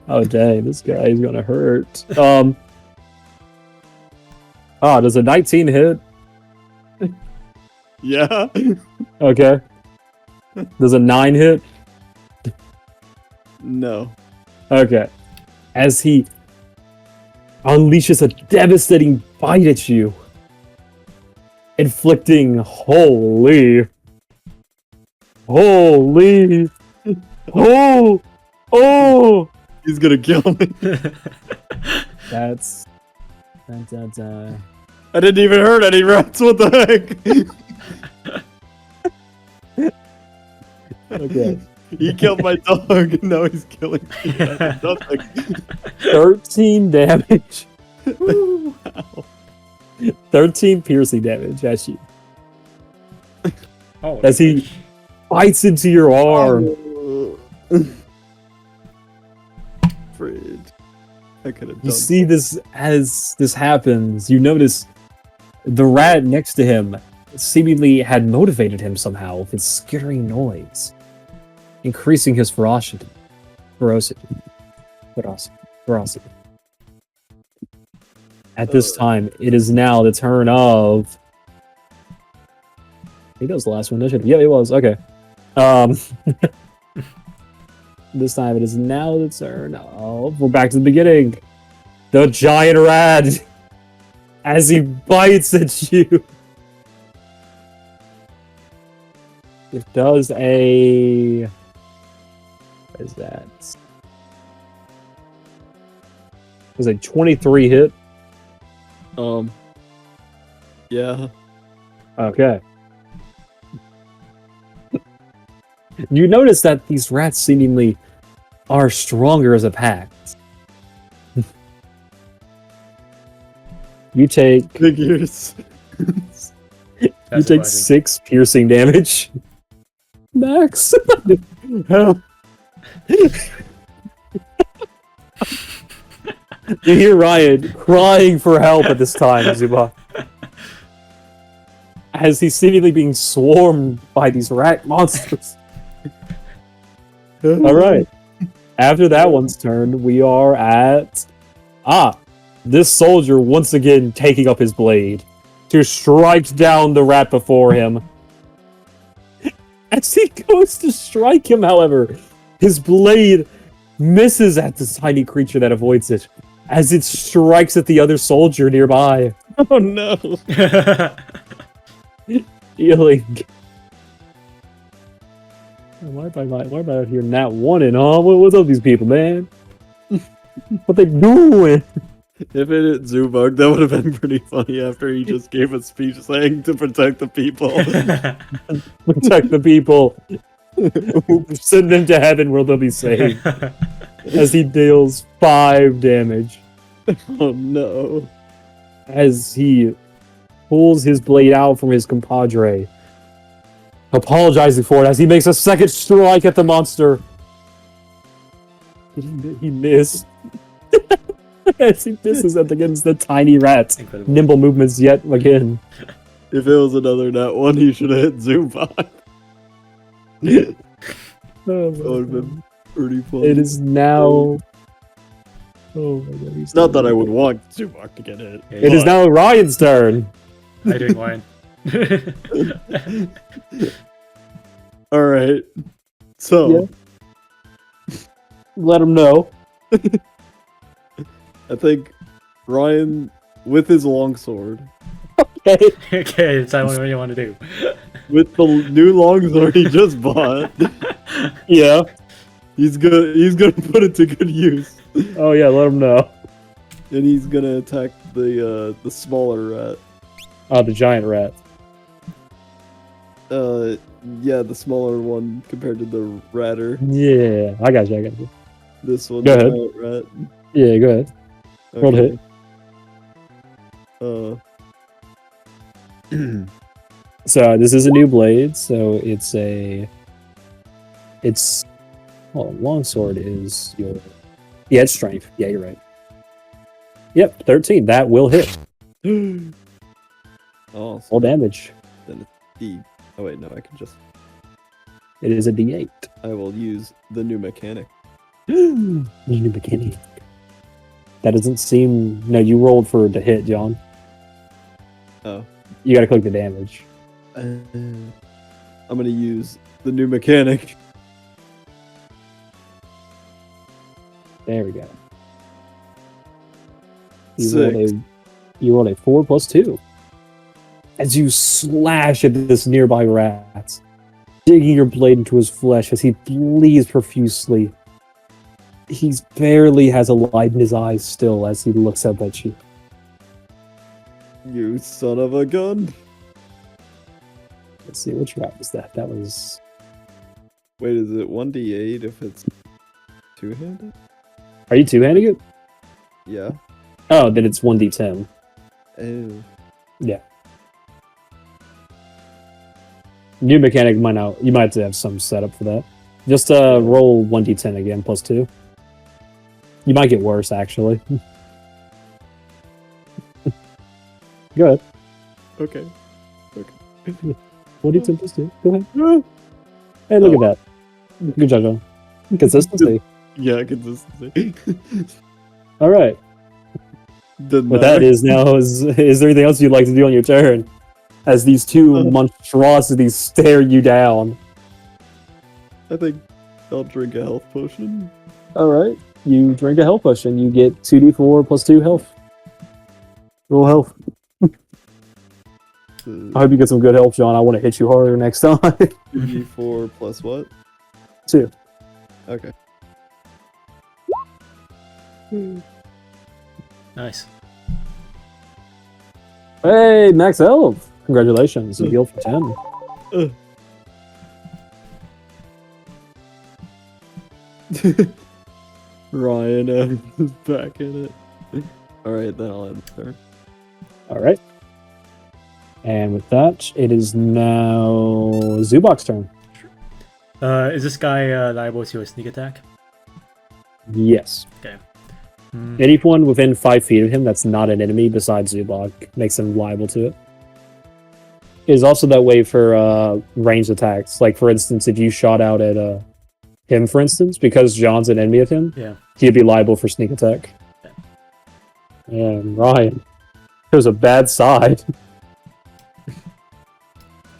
Oh dang, this guy is gonna hurt. Does a 19 hit?
Yeah.
Okay. Does a 9 hit?
No.
Okay. As he unleashes a devastating bite at you, inflicting holy, oh,
He's gonna kill me.
that's.
I didn't even hurt any rats. What the heck?
Okay.
He killed my dog, and now he's killing me. I did nothing.
13 damage.
Wow.
13 piercing damage at you.
Oh,
As he bites into your arm.
Fridge. I could have done.
You see this as this happens. You notice the rat next to him seemingly had motivated him somehow with its skittering noise, increasing his ferocity. At this time, it is now the turn of. I think that was the last one, didn't it? Yeah, it was. Okay. This time it is now the turn of. We're back to the beginning. The giant rat, as he bites at you. It does a. What is that? It was a 23 hit.
Yeah.
Okay. You notice that these rats seemingly are stronger as a pack. You take
Figures.
you take 6 piercing damage. Max.
Help.
You hear Ryan crying for help at this time, Zuba. As he's seemingly being swarmed by these rat monsters. Alright. After that one's turn, we are at... this soldier once again taking up his blade to strike down the rat before him. As he goes to strike him, however, his blade misses at the tiny creature that avoids it, as it strikes at the other soldier nearby,
Oh no.
healing. Why am I out here not wanting, huh? What's up with these people, man? What they doing?
If it hit Zubug, that would have been pretty funny after he just gave a speech saying to protect the people.
Protect the people. Send them to heaven where they'll be saved. As he deals 5 damage.
Oh no.
As he pulls his blade out from his compadre, apologizing for it as he makes a second strike at the monster. He missed. As he misses against the tiny rat.
Incredible.
Nimble movements yet again.
If it was another nat one, he should have hit Zubug.
Oh,
That would have been pretty funny.
it is now. Oh my god.
It's not that I would want Zubug to get hit.
It is now Ryan's turn.
I doing wine.
Alright. So,
Let him know.
I think Ryan, with his longsword,
Okay.
Okay, decide what you want to do.
with the new longsword he just bought,
Yeah.
he's gonna put it to good use.
Oh yeah, let him know.
And he's gonna attack the smaller rat.
Oh, the giant rat.
Yeah, the smaller one compared to the ratter.
Yeah, I got you.
This one,
Go
the
ahead.
giant rat.
Yeah, go ahead. Roll to hit. So this is a new blade, so it's longsword is your it's strength. Yeah, you're right. Yep, 13. That will hit.
Oh,
Full damage.
D. Oh wait, no, I can just.
It is a D8.
I will use the new mechanic.
New mechanic. That doesn't seem. No, you rolled for the hit, John.
Oh.
You gotta click the damage.
I'm gonna use the new mechanic.
There we go. You rolled
6.
You roll a 4 plus 2. As you slash at this nearby rat, digging your blade into his flesh as he bleeds profusely. He barely has a light in his eyes still as he looks up at you.
You son of a gun.
Let's see, which rat was that? That was...
Wait, is it 1d8 if it's two-handed?
Are you two-handing it?
Yeah.
Oh, then it's 1d10.
Oh.
Yeah. New mechanic might not... You might have to have some setup for that. Just roll 1d10 again, plus 2. You might get worse, actually. Go ahead.
Okay.
1d10 plus 2. Go ahead. Hey, look at that. Good job, John. Consistency.
Yeah, consistency.
Alright. What that is now is there anything else you'd like to do on your turn? As these two monstrosities stare you down.
I think I'll drink a health potion.
Alright. You drink a health potion. You get 2d4 plus 2 health. Roll health. I hope you get some good health, John. I want to hit you harder next time.
2d4 plus what?
2.
Okay.
Nice.
Hey, max health. Congratulations. You healed for 10.
Ryan is back in it. Alright, then I'll end the turn.
Alright. And with that, it is now Zubok's turn.
Is this guy liable to a sneak attack?
Yes.
Okay.
Anyone within 5 feet of him that's not an enemy besides Zubok makes him liable to it. It is also that way for ranged attacks. Like, for instance, if you shot out at him, for instance, because John's an enemy of him, he'd be liable for sneak attack. And Ryan, it was a bad side.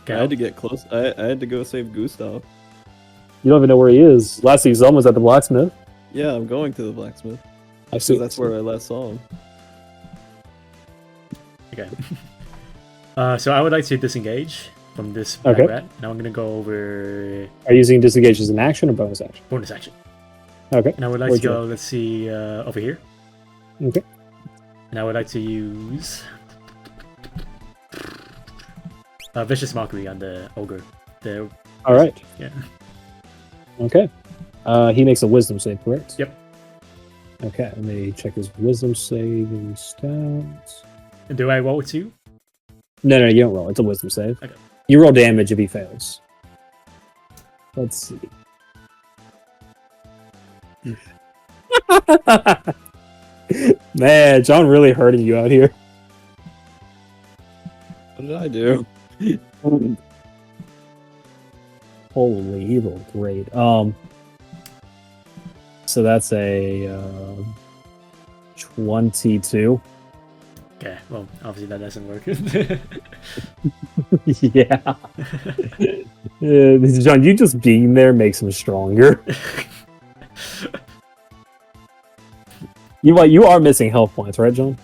I had to get close. I had to go save Gustav.
You don't even know where he is. Last he saw him was at the blacksmith.
Yeah, I'm going to the blacksmith.
I see.
That's where I last saw him.
Okay. So I would like to disengage from this black rat. Now I'm gonna go over.
Are you using disengage as an action or bonus action?
Bonus action.
Okay.
And I would like to go. Let's see, over here.
Okay.
And I would like to use vicious mockery on the ogre.
All right.
Yeah.
Okay. He makes a wisdom save, correct?
Yep.
Okay, let me check his wisdom saving stats.
And do I roll 2?
No, you don't roll. It's a wisdom save.
Okay.
You roll damage if he fails. Let's see. Man, John really hurting you out here.
What did I do?
Holy, he rolled great. So that's a 22.
Okay, well, obviously that doesn't work.
Yeah. John, you just being there makes him stronger. You are missing health points, right, John?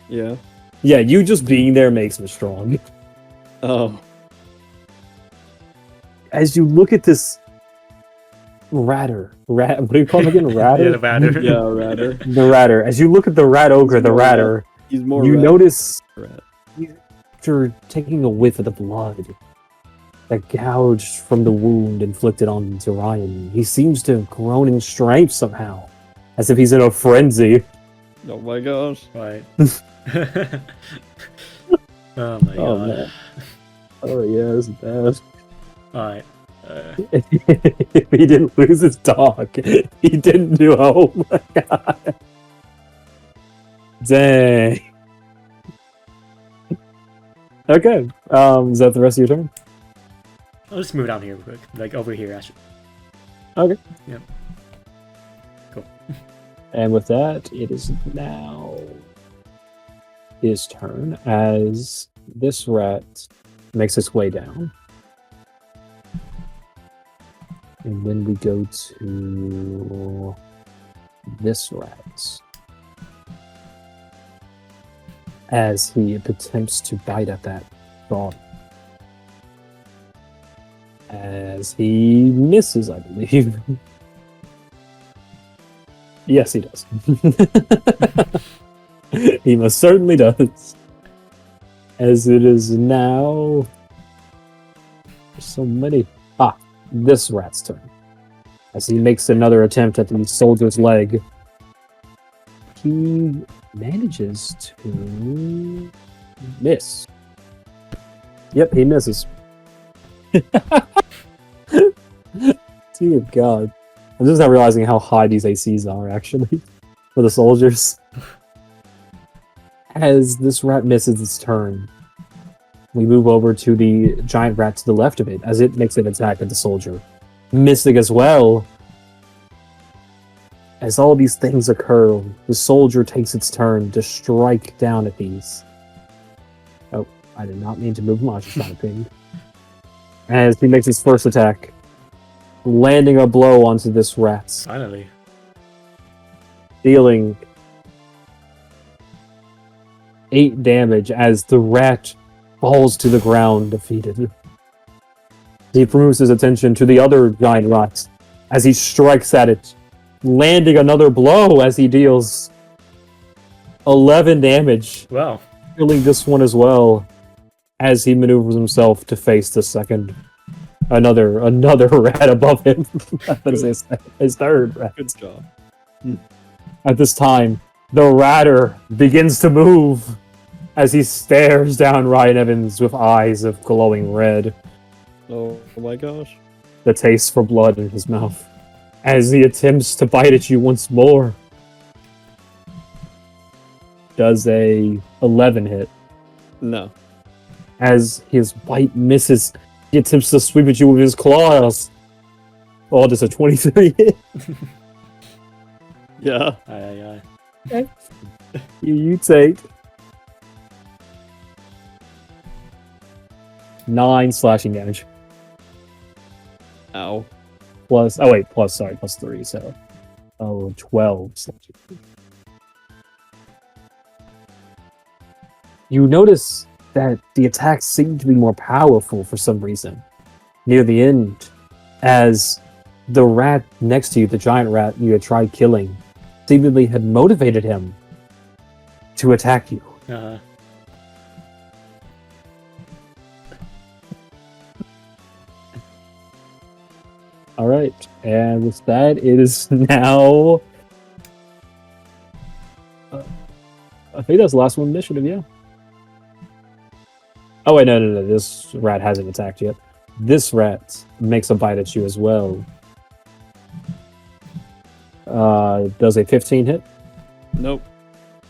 Yeah.
Yeah, you just being there makes him strong.
Oh.
As you look at this what do you call him again? Ratter?
Yeah, the ratter.
Yeah, ratter.
The ratter. As you look at the rat ogre, the ratter,
he's more
you
rat.
notice
Rat.
after taking a whiff of the blood that gouged from the wound inflicted on Ryan, he seems to have grown in strength somehow, as if he's in a frenzy.
Oh my gosh.
Right. Oh my god.
Man. Oh yeah, this is bad.
Alright.
If he didn't lose his dog, he didn't do. Oh my god. Dang. Okay. Is that the rest of your turn?
I'll just move down here real quick. Like over here, actually.
Okay.
Yep. Cool.
And with that, it is now his turn as this rat makes its way down. And then we go to this rat. as he attempts to bite at that dog. As he misses, I believe. Yes, he does. He most certainly does. As it is now... There's so many... this rat's turn. As he makes another attempt at the soldier's leg, he manages to miss. Yep, he misses. Dear God. I'm just not realizing how high these ACs are, actually, for the soldiers. As this rat misses its turn, we move over to the giant rat to the left of it, as it makes an attack at the soldier. Missing as well. As all these things occur, the soldier takes its turn to strike down at these. Oh, I did not mean to move much, it's not a ping. As he makes his first attack, landing a blow onto this rat.
Finally.
Dealing 8 damage as the rat falls to the ground defeated. He moves his attention to the other giant rat as he strikes at it, landing another blow as he deals 11 damage.
Wow.
Killing this one as well as he maneuvers himself to face the second. Another rat above him. That is his third rat.
Good job.
At this time, the ratter begins to move as he stares down Ryan Evans with eyes of glowing red.
Oh my gosh.
The taste for blood in his mouth. As he attempts to bite at you once more. Does a 11 hit.
No.
As his bite misses, he attempts to sweep at you with his claws. Oh, does a 23 hit?
Yeah.
Aye.
Okay. You take 9 slashing damage.
Ow.
Plus 3, so 12 slashing. You notice that the attacks seem to be more powerful for some reason near the end, as the rat next to you, the giant rat you had tried killing, seemingly had motivated him to attack you.
Uh-huh.
All right, and with that, it is now. I think that's the last one initiative, yeah. Oh wait, no. This rat hasn't attacked yet. This rat makes a bite at you as well. Does a 15 hit?
Nope.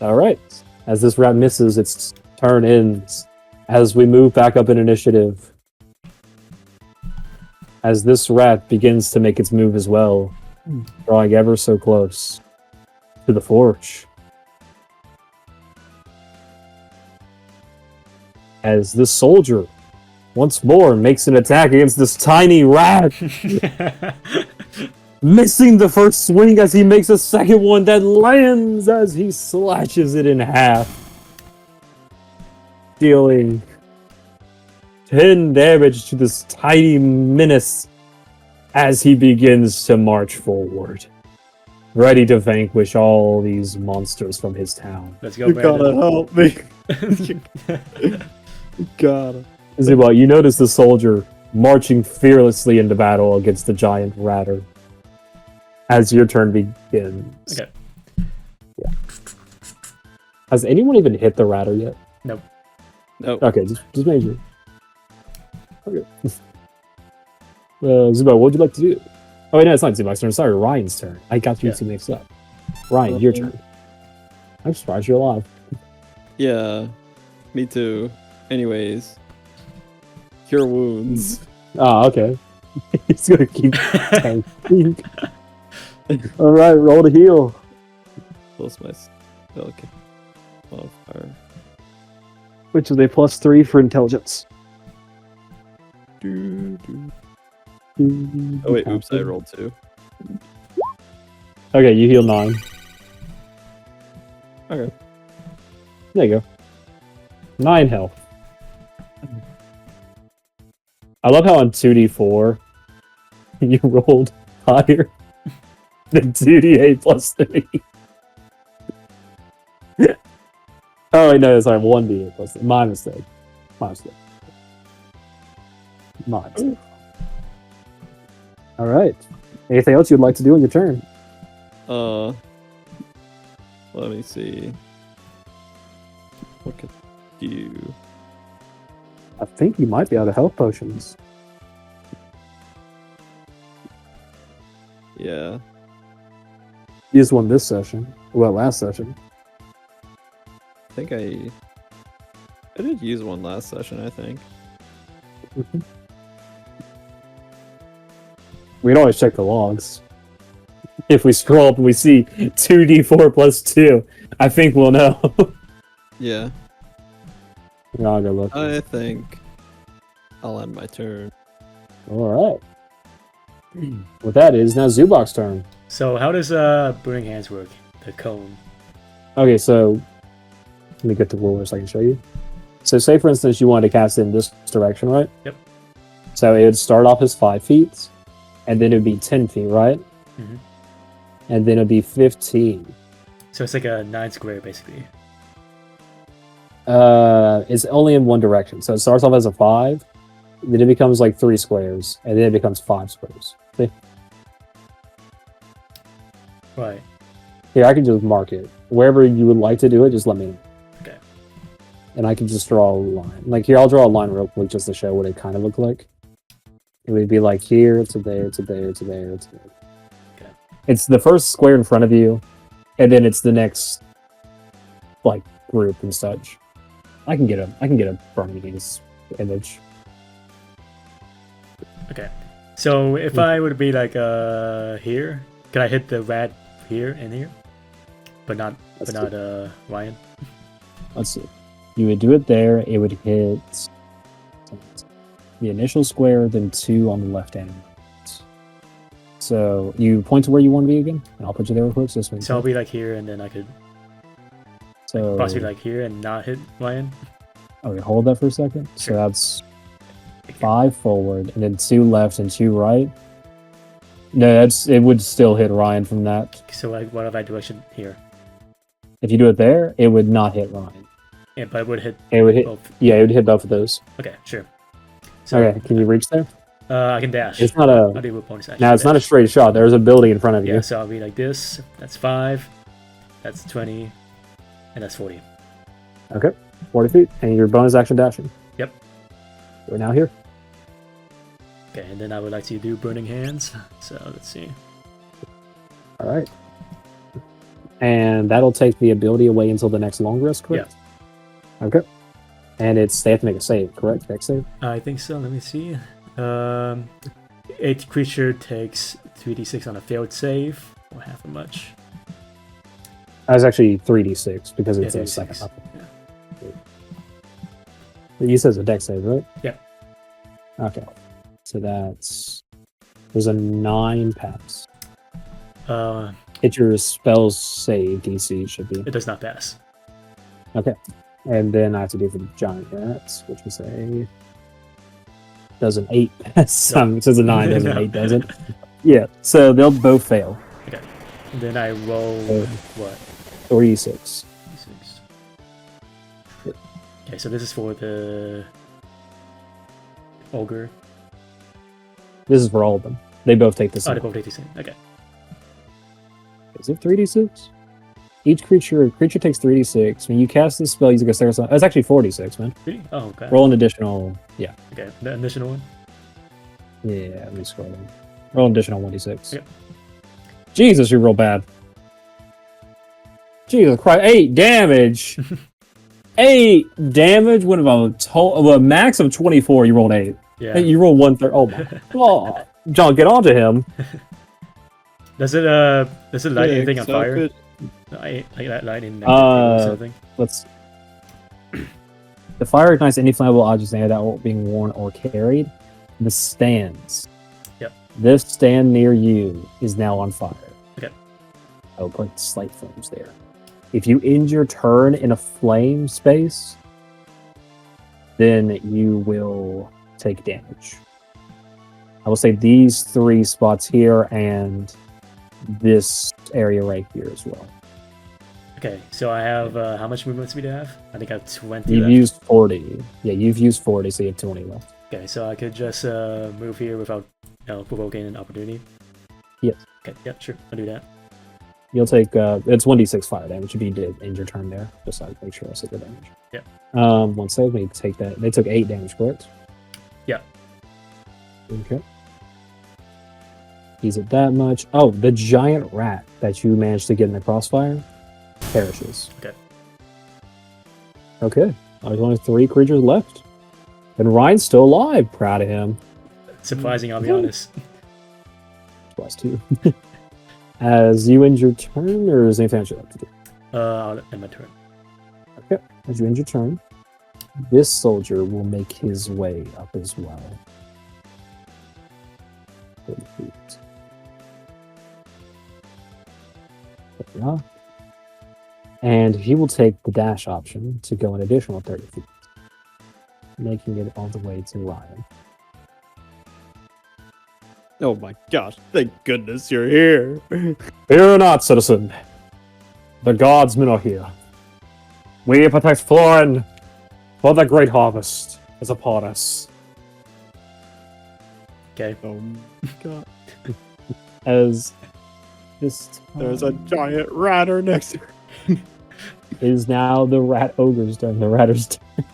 All right. As this rat misses, its turn ends. As we move back up in initiative, as this rat begins to make its move as well, drawing ever so close to the forge. As this soldier once more makes an attack against this tiny rat, missing the first swing as he makes a second one that lands as he slashes it in half, dealing 10 damage to this tiny menace as he begins to march forward, ready to vanquish all these monsters from his town.
Let's go,
You gotta help me. You gotta.
Zuba, you notice the soldier marching fearlessly into battle against the giant ratter as your turn begins.
Okay.
Yeah. Has anyone even hit the ratter yet?
Nope.
Nope.
Okay, just make sure. Okay. Zuba, what would you like to do? Oh, wait, no, it's not Zuba's turn. Sorry, Ryan's turn. I got you two mixed up. Ryan, your turn. I'm surprised you're alive.
Yeah. Me too. Anyways. Cure wounds.
Ah, okay. He's gonna keep tanking. Alright, roll to heal.
Plus my okay. Modifier.
Which is a +3 for intelligence.
Oh wait, oops, I rolled 2.
Okay, you heal 9.
Okay.
There you go. 9 health. I love how on 2d4 you rolled higher than 2d8 plus 3. Oh wait, no, sorry, 1d8 plus 3. My mistake. My mistake. My mistake. Alright. Anything else you'd like to do on your turn?
Let me see. What could I do?
I think you might be out of health potions.
Yeah.
You just won this session. Well, last session.
I think I did use one last session, I think.
We'd always check the logs. If we scroll up and we see 2d4 plus 2, I think we'll know.
Yeah.
I'll go look.
I think I'll end my turn.
Alright. With that, it is now Zubok's turn.
So how does Burning Hands work? The cone.
Okay, so let me get the ruler so I can show you. So say, for instance, you wanted to cast it in this direction, right?
Yep.
So it would start off as 5 feet, and then it would be 10 feet, right?
Mm-hmm.
And then it would be 15.
So it's like a 9 square, basically.
It's only in one direction. So it starts off as a 5, then it becomes like 3 squares, and then it becomes 5 squares. See?
Right.
Here, I can just mark it. Wherever you would like to do it, just let me know.
Okay.
And I can just draw a line. Like here, I'll draw a line real quick just to show what it kind of looked like. It would be like here to there, to there, to there, to there.
Okay.
It's the first square in front of you, and then it's the next, like, group and such. I can get a Burning Hands image.
Okay. So if I would be like here, can I hit the rat here and here? But not Ryan.
Let's see. You would do it there. It would hit the initial square, then 2 on the left hand. So you point to where you want to be again, and I'll put you there real quick.
So I'll be like here, and then I could possibly like here and not hit Ryan.
Okay, hold that for a second.
Sure.
So that's 5 forward, and then 2 left and 2 right. No, it would still hit Ryan from that.
So like, what if I direction here?
If you do it there, it would not hit Ryan.
Yeah, but it would hit.
It would hit.
Both.
Yeah, it would hit both of those.
Okay, sure. So,
Okay, can you reach there?
I can dash.
It's not a.
I'll do a bonus action.
Now it's not a straight shot. There's a building in front of you.
Yeah, so I'll be like this. That's 5. That's 20, and that's 40.
Okay, 40 feet, and your bonus action dashing.
Yep.
We're now here.
Okay, and then I would like to do Burning Hands. So let's see.
All right. And that'll take the ability away until the next long rest, correct? Yeah. Okay. And they have to make a save, correct? Dex save?
I think so. Let me see. Each creature takes 3d6 on a failed save, or half as much.
That was actually 3d6 because it's a second up.
Yeah.
You said it's a dex save, right?
Yeah.
Okay. So there's a 9 pass. Hit your spells save DC should be.
It does not pass.
Okay. And then I have to do for the giant rats, which is does an 8 pass. It says a 9, does an 8 doesn't. Yeah. So they'll both fail.
Okay. And then I roll what?
3d6.
Okay, so this is for the ogre.
This is for all of them. They both take the same.
Oh, they both take the same. Okay.
Is it 3d6? Each creature takes 3d6. When you cast this spell, you get it's actually 4d6, man.
Really? Oh, okay.
Roll an additional. Yeah.
Okay, the additional one?
Yeah, let me scroll down. Roll an additional 1d6.
Yep.
Jesus, you roll bad. Jesus Christ, 8 damage! 8 damage? What about a max of 24? You rolled 8.
Yeah.
Hey, you rolled 1/3. Oh my. Oh, John, get onto him.
Does it light anything on fire?
Good.
Like lightning something?
Let's. The fire ignites any flammable objects that are being worn or carried. The stands.
Yep.
This stand near you is now on fire.
Okay.
I will put slight flames there. If you end your turn in a flame space, then you will take damage. I will say these 3 spots here and this area right here as well.
Okay, so I have how much movement speed do I have? I think I have 20
You've
left.
used 40. Yeah, you've used 40, so you have 20 left.
Okay, so I could just move here without provoking an opportunity.
Yes.
Okay, yeah, sure, I'll do that.
You'll take it's 1d6 fire damage if you did end your turn there. Just so I make sure I said the damage.
Yeah.
One save, me take that. They took 8 damage, correct?
Yeah.
Okay. He's at that much. Oh, the giant rat that you managed to get in the crossfire perishes.
Okay.
Okay. There's only 3 creatures left. And Ryan's still alive. Proud of him.
Surprising, I'll be honest.
Plus 2. As you end your turn, or is anything else you have to do?
I'll end my turn.
Okay. As you end your turn, this soldier will make his way up as well. 30 feet. There we are. And he will take the dash option to go an additional 30 feet, making it all the way to Ryan.
Oh my gosh! Thank goodness you're here.
Fear not, citizen. The godsmen are here. We protect Florin, for the great harvest is upon us.
Okay.
Oh my god!
As this
There's a giant ratter next to her.
is now the rat ogre's turn, the ratter's turn.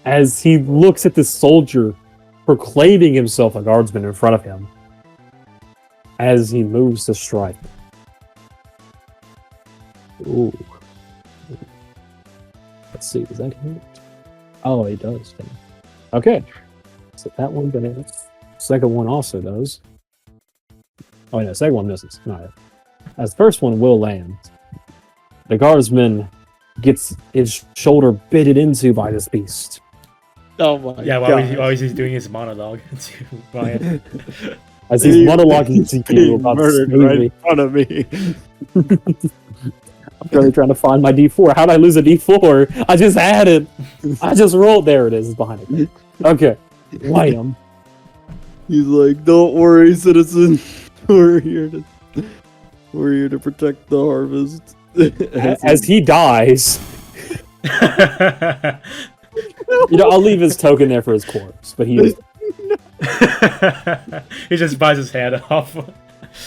As he looks at the soldier proclaiming himself a guardsman in front of him, as he moves to strike. Ooh. Let's see, does that hit? Oh, it does. Okay. So that one gonna hit. Second one also does. Oh, no, second one misses. Alright. As the first one will land, the guardsman gets his shoulder bitted into by this beast.
Oh my
Yeah,
god!
while he's doing his monologue to Ryan.
As he's monologuing to you
being
about
murdered
slavery.
right in front of me.
I'm really trying to find my D4. How'd I lose a D4? I just had it. I just rolled. There it is. It's behind it. Okay. Wham.
He's like, "Don't worry, citizen. We're here to protect the harvest."
As he dies, I'll leave his token there for his corpse, but he is...
He just buys his head off.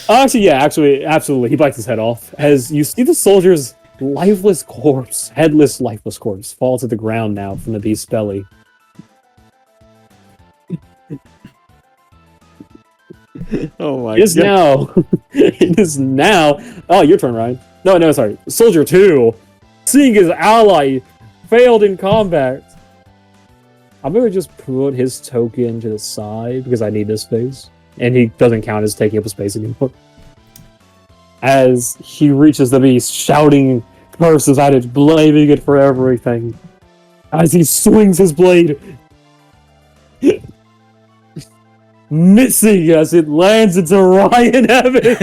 Actually, absolutely. He bites his head off. As you see the soldier's lifeless corpse, headless, lifeless corpse, fall to the ground now from the beast's belly.
Oh my
It is
god!
now. It is now. Oh, your turn, Ryan. No, sorry. Soldier 2, seeing his ally failed in combat. I'm gonna just put his token to the side because I need this space. And he doesn't count as taking up a space anymore. As he reaches the beast, shouting curses at it, blaming it for everything. As he swings his blade, missing as it lands into Ryan Evans.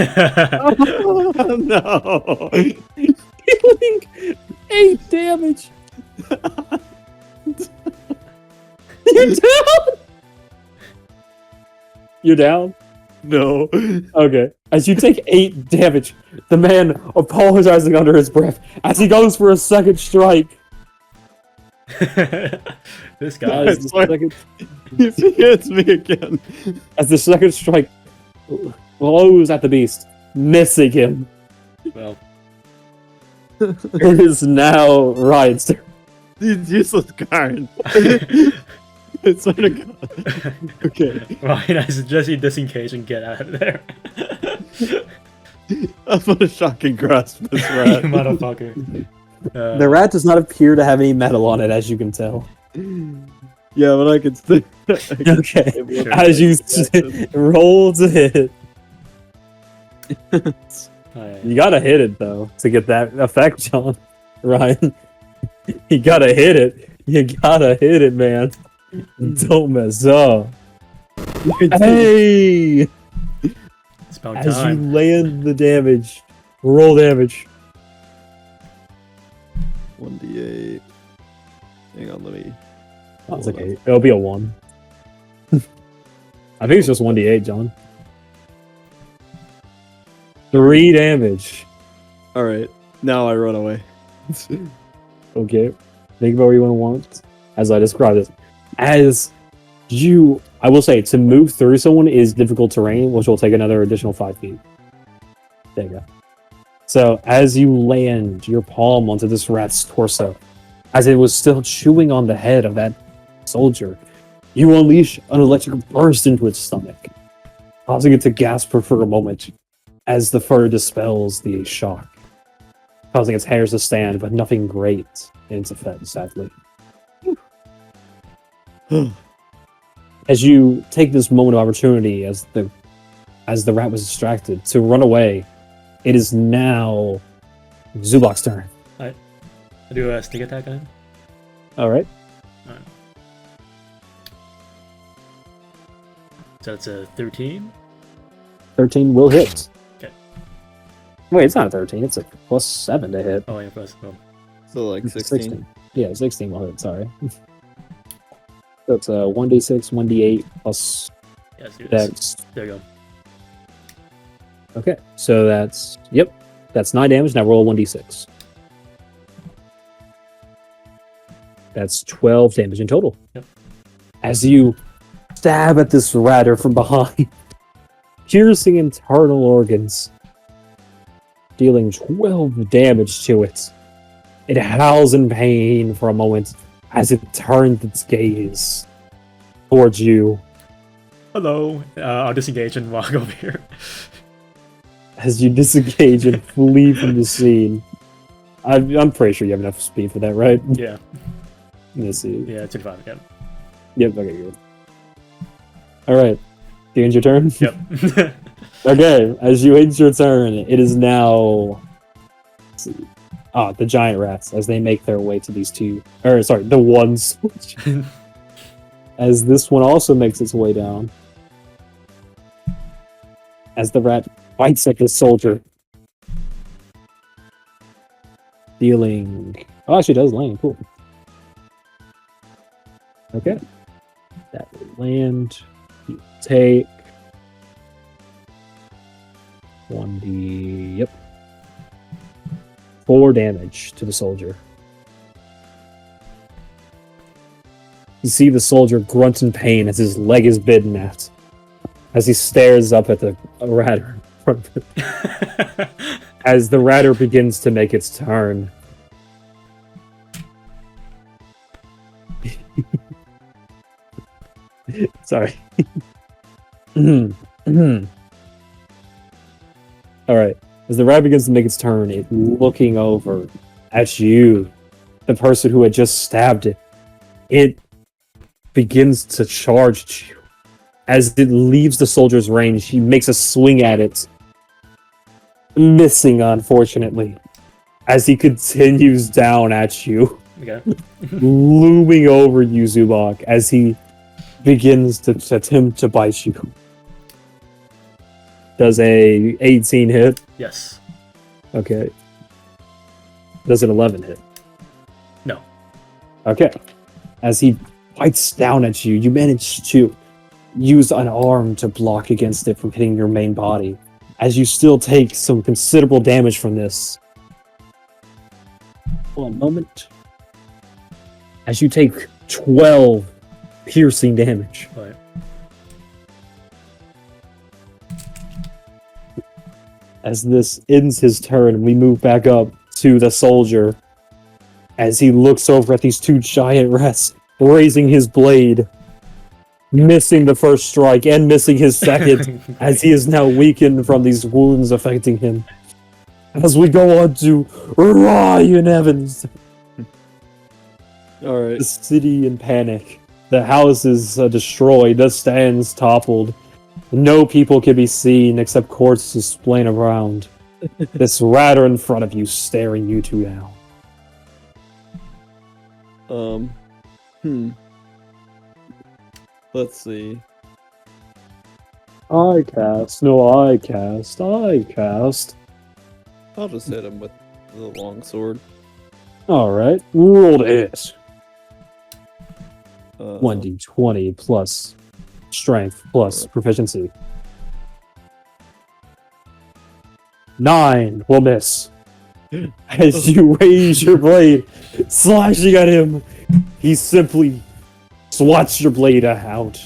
Oh, no!
Dealing 8 damage. You're down. You're down?
No.
Okay. As you take 8 damage, the man apologizing under his breath as he goes for a second strike.
This guy.
As the second,
If he hits me again.
as the second strike blows at the beast, missing him.
Well,
It is now Ryan's turn.
These useless guards. I swear to God. Okay.
Ryan, I suggest you disengage and get out of there.
I'm gonna shocking grasp this
You
rat.
motherfucker.
The rat does not appear to have any metal on it, as you can tell.
Yeah, but I can still.
Okay.
Sure.
As you roll to hit.
Alright.
You gotta hit it, though, to get that effect, John. Ryan. You gotta hit it. You gotta hit it, man. Don't mess up. Hey!
It's about
As you
time.
land the damage, roll damage.
1d8. Hang on, let me.
Oh, it's okay. It'll be a 1. I think it's just 1d8, John. 3 damage.
All right, now I run away.
Okay. Think about what you want. As I described it. As you... I will say, to move through someone is difficult terrain, which will take another additional 5 feet. There you go. So, as you land your palm onto this rat's torso, as it was still chewing on the head of that soldier, you unleash an electric burst into its stomach, causing it to gasp for a moment as the fur dispels the shock, causing its hairs to stand, but nothing great in its effect, sadly. As you take this moment of opportunity as the rat was distracted to run away, it is now Zubok's turn.
I do a sneak attack on him.
Alright.
So it's a 13.
13 will hit.
Okay.
Wait, it's not a 13, it's a +7 to hit.
Oh, yeah, plus. Oh.
So like 16.
Yeah, 16 will hit, sorry. So it's a 1d6, 1d8 plus
Yeah, let's do this.
dex.
There you go.
Okay, so that's 9 damage. Now roll 1d6. That's 12 damage in total.
Yep.
As you stab at this ratter from behind, piercing internal organs, dealing 12 damage to it. It howls in pain for a moment as it turns its gaze towards you.
Hello. I'll disengage and walk over here.
As you disengage and flee from the scene. I'm pretty sure you have enough speed for that, right?
Yeah.
Let's see.
Yeah, 25. Yeah.
Yep, okay, good. Alright. You end your turn?
Yep.
Okay, as you end your turn, it is now... Let's see. The giant rats, as they make their way to these two... the ones. As this one also makes its way down. As the rat bites at the soldier. Dealing... Oh, actually does land. Cool. Okay. That will land. You take... 1d... Yep. 4 damage to the soldier. You see the soldier grunt in pain as his leg is bitten at. As he stares up at the ratter. As the ratter begins to make its turn. Sorry. Alright. As the rat begins to make its turn, it's looking over at you, the person who had just stabbed it. It begins to charge you. As it leaves the soldier's range, he makes a swing at it. Missing, unfortunately. As he continues down at you.
Okay.
Looming over you, Zubok, as he begins to attempt to bite you. Does a 18 hit?
Yes.
Okay. Does an 11 hit?
No.
Okay. As he bites down at you, you manage to use an arm to block against it from hitting your main body. As you still take some considerable damage from this. One moment. As you take 12 piercing damage.
Right.
As this ends his turn, we move back up to the soldier. As he looks over at these two giant rats, raising his blade. Missing the first strike and missing his second, as he is now weakened from these wounds affecting him. As we go on to Ryan Evans.
Alright.
The city in panic. The house is destroyed. The stands toppled. No people can be seen except corpses splaying around. This ratter in front of you staring you two down.
Let's see.
I cast. I'll
just hit him with the long sword.
Alright, roll to hit. 1d20 plus strength plus proficiency. 9 will miss. As you raise your blade, slashing at him, he simply swats your blade out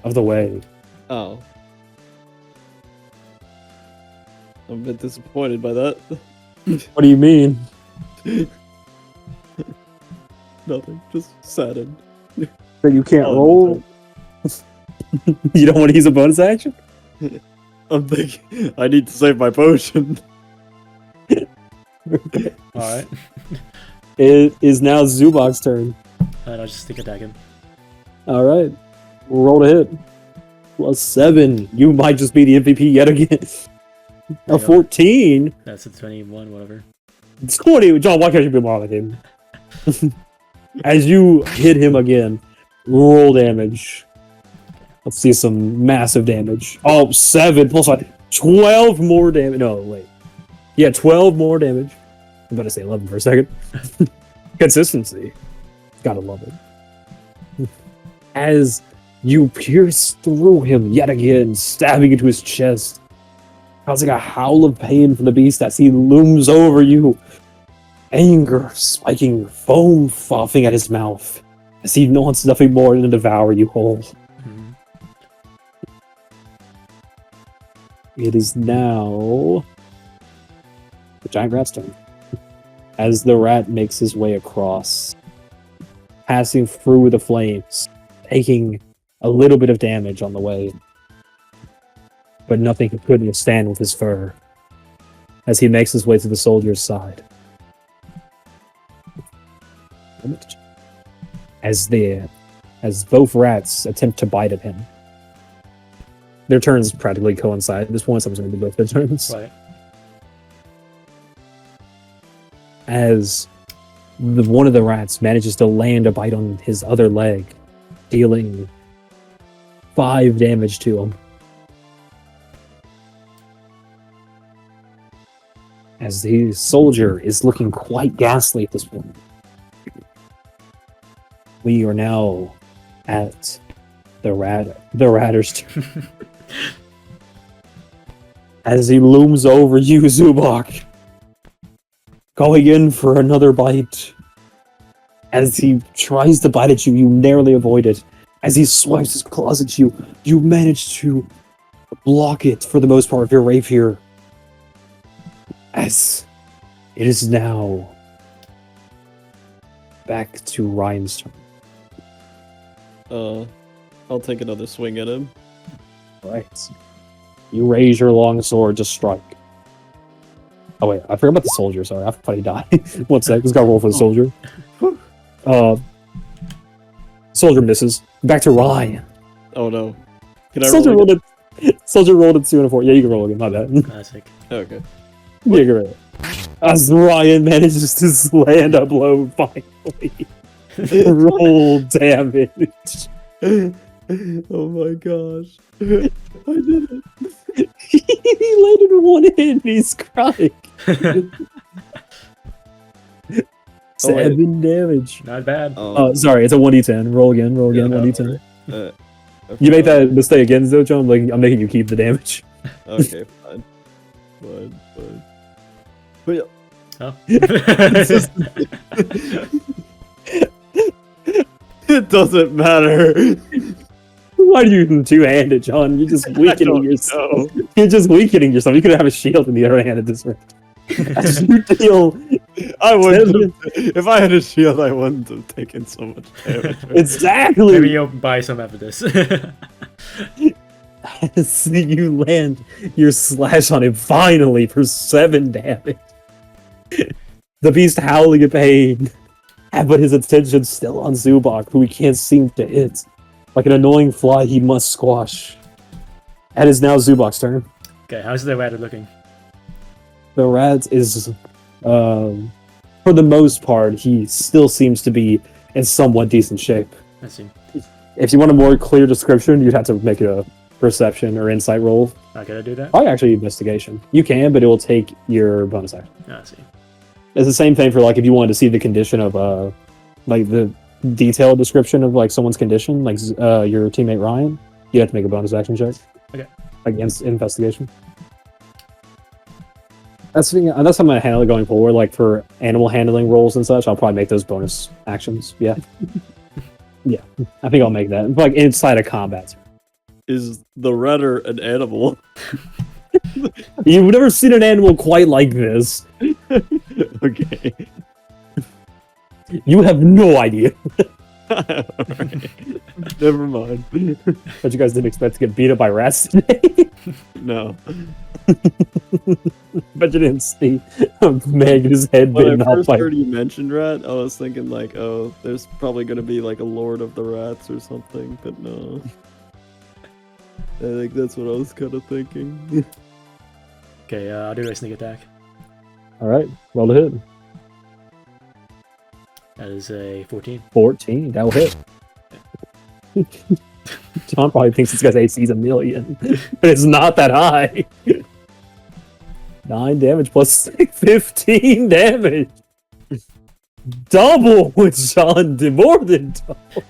of the way.
Oh. I'm a bit disappointed by that.
What do you mean?
Nothing, just saddened.
That you can't
Oh,
roll? You don't want to use a bonus action?
I'm thinking, I need to save my potion.
Alright.
It is now Zubok's turn.
And I'll just stick attack him.
Alright. Roll to hit. +7. You might just be the MVP yet again. A 14.
That's a 21, whatever.
It's 20. John, why can't you be more like him? As you hit him again, roll damage. Let's see some massive damage. Oh, 7 plus 5. 12 more damage. No, wait. Yeah, 12 more damage. I'm about to say 11 for a second. Consistency. Gotta love it. As you pierce through him yet again, stabbing into his chest, causing a howl of pain from the beast as he looms over you. Anger spiking, foam frothing at his mouth, as he wants nothing more than to devour you whole.
Mhm.
It is now the giant rat's turn. As the rat makes his way across, passing through the flames, taking a little bit of damage on the way, but nothing he couldn't withstand with his fur, as he makes his way to the soldier's side. As both rats attempt to bite at him. Their turns practically coincide. At this point, someone's going to do both their turns.
Right.
As one of the rats manages to land a bite on his other leg, dealing 5 damage to him. As the soldier is looking quite ghastly at this point. We are now at the ratter's turn. As he looms over you, Zubok, going in for another bite. As he tries to bite at you, you narrowly avoid it. As he swipes his claws at you, you manage to block it for the most part with your rapier. As it is now back to Ryan's turn.
I'll take another swing at him.
Right. You raise your long sword to strike. Oh wait, I forgot about the soldier, sorry. I thought he died. 1 sec, just gotta roll for the soldier. Soldier misses. Back to Ryan.
Oh no. Can I
Soldier
roll again?
Soldier rolled a 2 and a 4. Yeah, you can roll again, my bad.
Classic.
Okay.
Yeah, you're right. As Ryan manages to land a blow finally. Roll damage.
Oh my gosh. I did it.
He landed 1 hit and he's crying. 7 damage.
Not bad.
Oh, sorry, it's a 1d10. Roll again,
Yeah,
1d10.
I
You make
forgot.
that mistake again, though, John. Like, I'm making you keep the damage.
Okay, fine. Fine. But yeah.
Oh.
It doesn't matter.
Why are you two-handed, John? You're just weakening yourself. You're just weakening yourself. You could have a shield in the other hand at this rate. As you deal,
I wouldn't. If I had a shield, I wouldn't have taken so much damage.
exactly.
Maybe you'll buy some after this.
As you land your slash on him finally for 7 damage. The beast howling in pain, but his attention's still on Zubok, who he can't seem to hit. Like an annoying fly, he must squash. It is now Zubok's turn.
Okay, how's the rat looking?
The rat is, for the most part, he still seems to be in somewhat decent shape.
Let's see.
If you want a more clear description, you'd have to make a perception or insight roll.
Not gonna do that?
Probably actually investigation. You can, but it will take your bonus action.
Let's see.
It's the same thing for like if you wanted to see the condition of like the detailed description of like someone's condition, like your teammate Ryan, you have to make a bonus action check.
Okay.
Against investigation. That's how I'm gonna handle it going forward. Like for animal handling roles and such, I'll probably make those bonus actions. Yeah. Yeah, I think I'll make that. Like inside of combat.
Is the redder an animal?
You've never seen an animal quite like this.
Okay.
You have no idea.
Right. Never mind.
But you guys didn't expect to get beat up by rats today.
No.
But you didn't see Meg's head
When
bitten
I
off
first
by.
heard you mentioned rat, I was thinking like, oh, there's probably gonna be like a Lord of the Rats or something, but no. I think that's what I was kind of thinking.
Okay, I'll do a sneak attack.
All right, roll the hit.
That is a 14.
14. That'll hit. John probably thinks this guy's AC is 1,000,000, but it's not that high. 9 damage plus 15 damage. Double what John did, more than double.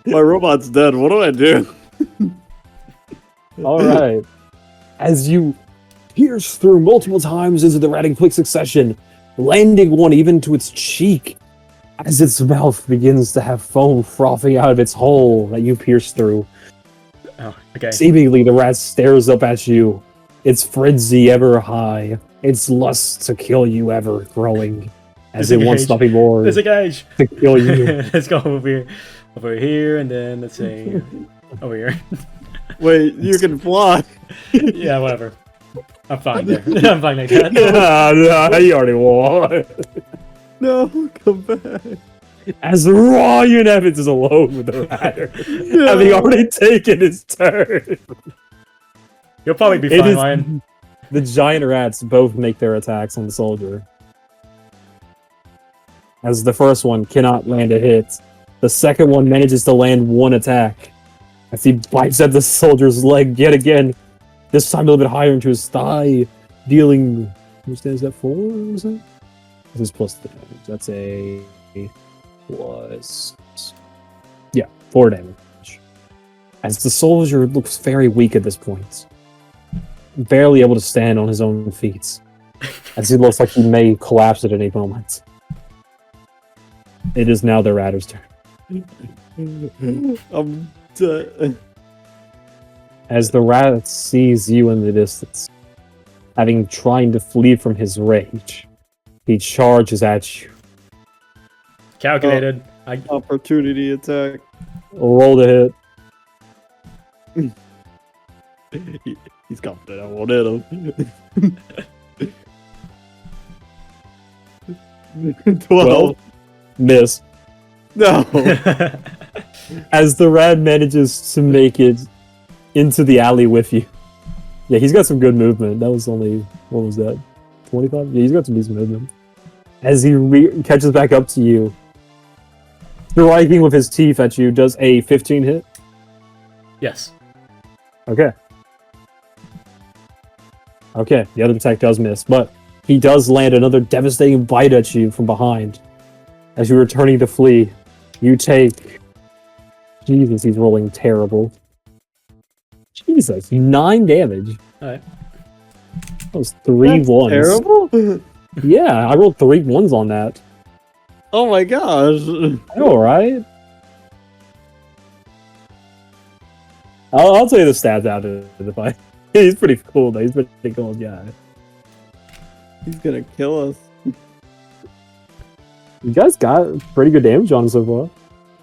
My robot's dead. What do I do?
All right. As you pierce through multiple times into the rat in quick succession, landing one even to its cheek, as its mouth begins to have foam frothing out of its hole that you pierce through.
Oh, okay.
Seemingly, the rat stares up at you, its frenzy ever high, its lust to kill you ever growing, as it wants nothing more
There's a gauge.
to kill you.
Let's go over here, and then let's say over here.
Wait, you can fly.
Yeah, whatever. I'm fine there. I'm fine like that.
No, you already won.
No, come back.
As Ryan Evans is alone with the rat, having already taken his turn.
You'll probably be
It
fine,
is-
Ryan.
The giant rats both make their attacks on the soldier. As the first one cannot land a hit, the second one manages to land one attack. As he bites at the soldier's leg yet again, this time a little bit higher into his thigh, dealing. Which is that 4? Is it? This is plus the damage. That's a plus. Yeah, 4 damage. As the soldier looks very weak at this point, barely able to stand on his own feet, as he looks like he may collapse at any moment. It is now the ratter's turn.
I'm dead.
As the rat sees you in the distance, having trying to flee from his rage, he charges at you.
Calculated.
Opportunity attack.
Roll the hit.
He's confident I won't hit him. 12.
Miss.
No.
As the rat manages to make it into the alley with you. Yeah, he's got some good movement. That was only, what was that? 25? Yeah, he's got some decent movement. As he catches back up to you, striking with his teeth at you, does a 15 hit?
Yes.
Okay. Okay, the other attack does miss, but he does land another devastating bite at you from behind. As you're returning to flee, you take... Jesus, he's rolling terrible. Jesus, 9 damage.
Alright.
That was 3 ones.
Terrible?
Yeah, I rolled 3 ones on that.
Oh my gosh.
I know, right? I'll tell you the stats out of the fight. He's pretty cool, though. He's a pretty cool guy.
He's gonna kill us.
You guys got pretty good damage on him so far.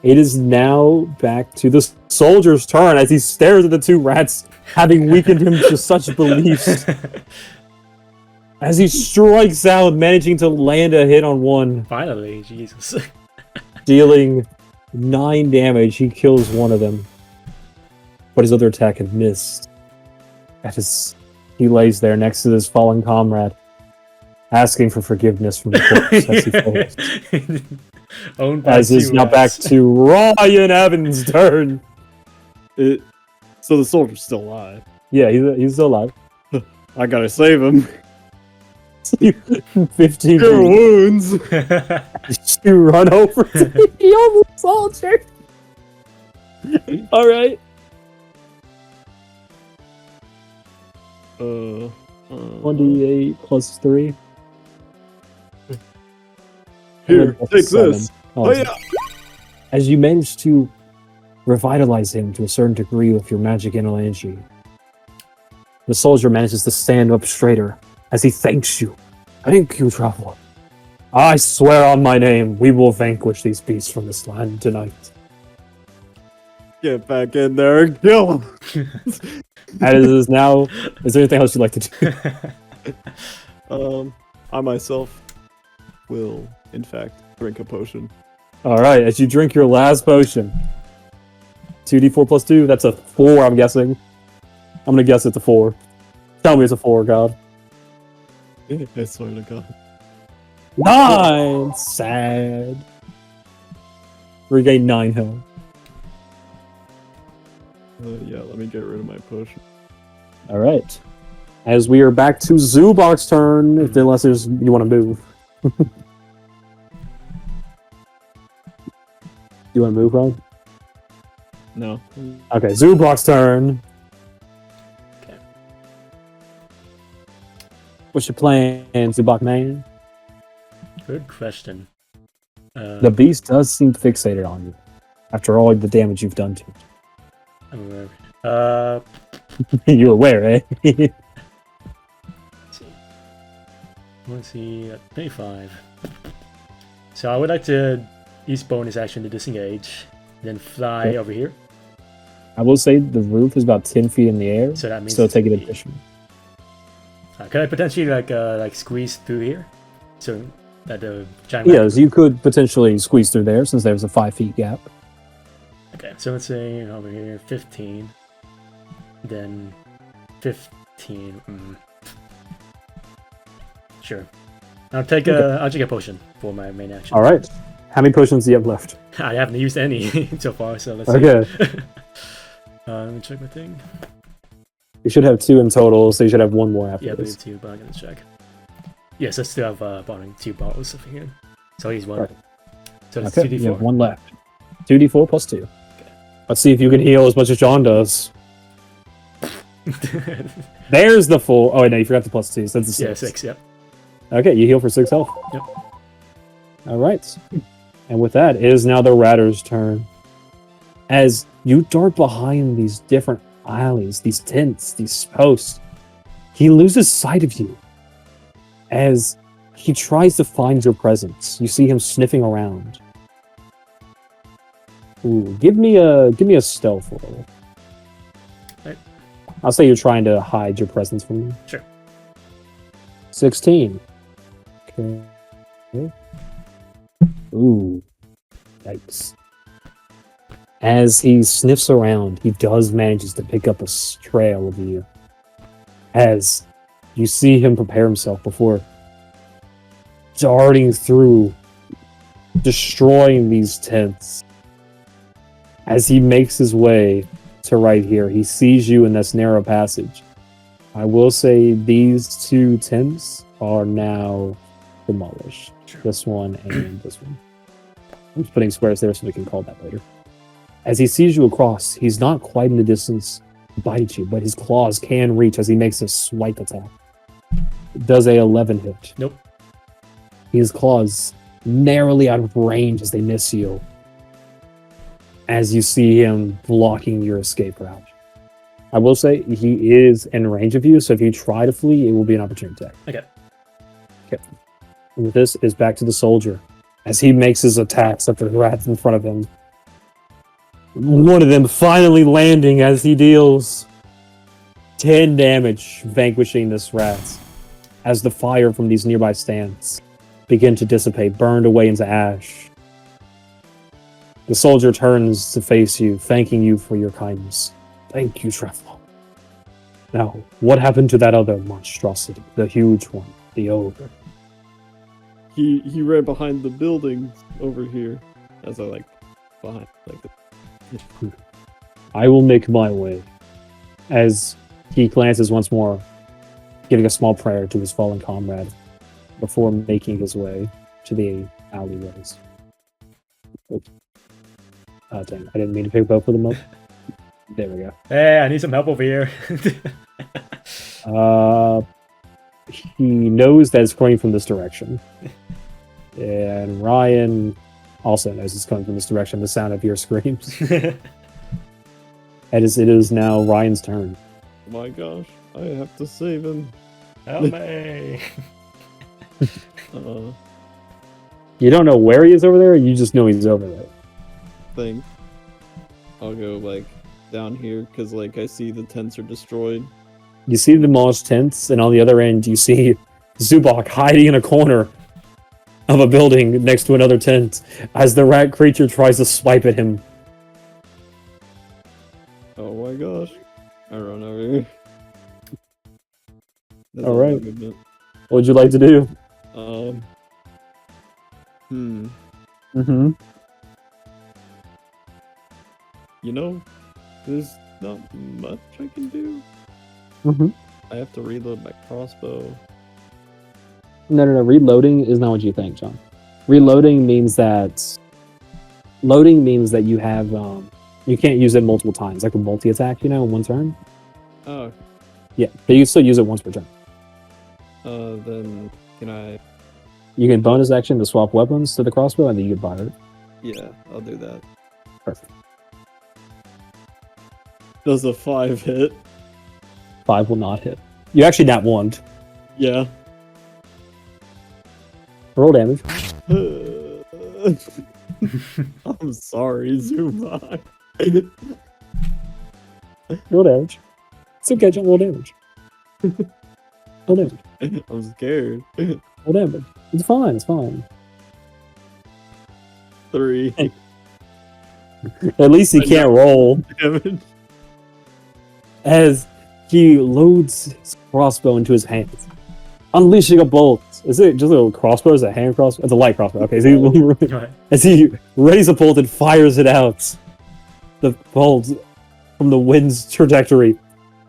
It is now back to the soldier's turn as he stares at the 2 rats, having weakened him to such beliefs. As he strikes out, managing to land a hit on one,
Finally, Jesus.
dealing 9 damage. He kills one of them. But his other attack had missed. He lays there next to his fallen comrade, asking for forgiveness from the corpse as he falls.
Owned by
As is
2
now back
rats.
to Ryan Evans' turn.
So the soldier's still alive.
Yeah, he's still alive.
I gotta save him.
15
Cure wounds.
You run over to heal the soldier. All right. 1d8 plus 3.
Here,
Plus
take
7.
this.
Oh,
yeah.
as you manage to revitalize him to a certain degree with your magic energy, the soldier manages to stand up straighter as he thanks you. Thank you, traveler. I swear on my name, we will vanquish these beasts from this land tonight.
Get back in there and kill him.
As it is now, is there anything else you'd like to do?
I myself will, in fact, drink a potion.
Alright, as you drink your last potion. 2d4 plus 2, that's a 4, I'm guessing. I'm gonna guess it's a 4. Tell me it's a 4, God.
I swear to God.
9! Sad. Regain 9 health.
Yeah, let me get rid of my potion.
Alright. As we are back to Zubok's turn, unless there's, you want to move. You want to move, Ron?
No.
Okay, Zubok's turn.
Okay.
What's your plan, Zubok man?
Good question.
The beast does seem fixated on you, after all the damage you've done to it.
I'm aware.
You're aware, eh?
Let's see. Let's see. 25. So I would like to use bonus action to disengage, then fly over here.
I will say the roof is about 10 feet in the air,
So that means
so
it's
take an
gonna be-
addition.
Can I potentially like squeeze through here? So that the giant.
Yes, you could potentially squeeze through there since there's a 5 feet gap.
Okay, so let's say over here 15, then 15. Sure. I'll take a potion for my main action.
All right. How many potions do you have left?
I haven't used any so far, so let's
Okay.
see. Let me check my thing.
You should have 2 in total, so you should have 1 more after
Yeah, we
this.
have 2, but I'm gonna check. Yes, I still have bottom 2 bottles over here. So he's 1.
Right.
So that's
Okay,
2d4.
you have 1 left. 2d4 plus 2. Let's see if you can heal as much as John does. There's the full. Oh, wait, no, you forgot the plus 2, so that's a 6.
Yeah, 6, yep.
Okay, you heal for 6 health.
Yep.
Alright. And with that, it is now the Ratter's turn. As you dart behind these different alleys, these tents, these posts, he loses sight of you. As he tries to find your presence, you see him sniffing around. Ooh, give me a stealth roll.
Right.
I'll say you're trying to hide your presence from me.
Sure.
16. Okay. Ooh. Yikes. As he sniffs around, he does manages to pick up a trail of you. As you see him prepare himself before darting through, destroying these tents. As he makes his way to right here, he sees you in this narrow passage. I will say these 2 tents are now demolished.
Sure.
This one and this one. I'm just putting squares there so we can call that later. As he sees you across, he's not quite in the distance to bite you, but his claws can reach as he makes a swipe attack. It does a 11 hit.
Nope.
His claws narrowly out of range as they miss you. As you see him blocking your escape route. I will say he is in range of you, so if you try to flee, it will be an opportunity attack. Okay. And with this is back to the soldier. As he makes his attacks at the rats in front of him. One of them finally landing as he deals 10 damage, vanquishing this rat. As the fire from these nearby stands begin to dissipate, burned away into ash. The soldier turns to face you, thanking you for your kindness. Thank you, traveler. Now, what happened to that other monstrosity? The huge one, the ogre?
He ran behind the buildings over here. As I behind this.
I will make my way. As he glances once more, giving a small prayer to his fallen comrade, before making his way to the alleyways. Oh dang! I didn't mean to pick both of them up. There we go.
Hey, I need some help over here.
He knows that it's coming from this direction, and Ryan also knows it's coming from this direction. The sound of your screams. It is now Ryan's turn.
Oh my gosh, I have to save him.
Help me.
You don't know where he is over there. You just know he's over there.
Think I'll go like down here because like I see the tents are destroyed.
You see the demolished tents, and on the other end, you see Zubok hiding in a corner of a building next to another tent as the rat creature tries to swipe at him.
Oh my gosh. I run over here. That's
All right.
movement.
What would you like to do?
You know, there's not much I can do. I have to reload my crossbow.
No. Reloading is not what you think, John. Reloading means that you have you can't use it multiple times, like a multi-attack, in one turn.
Oh,
Yeah, but you can still use it once per turn.
then can I?
You can bonus action to swap weapons to the crossbow, and then you can buy it.
Yeah, I'll do that.
Perfect.
Does a 5 hit?
5 will not hit. You actually nat 1.
Yeah.
Roll damage.
I'm sorry, Zuma.
Roll damage. It's okay, John. Roll damage. Roll damage.
I'm scared.
Roll damage. It's fine. It's fine.
3
At least he can't roll.
damage.
As he loads his crossbow into his hands, unleashing a bolt. Is it just a little crossbow? Is it a hand crossbow? It's a light crossbow. Okay, so as he raises a bolt and fires it out, the bolt from the wind's trajectory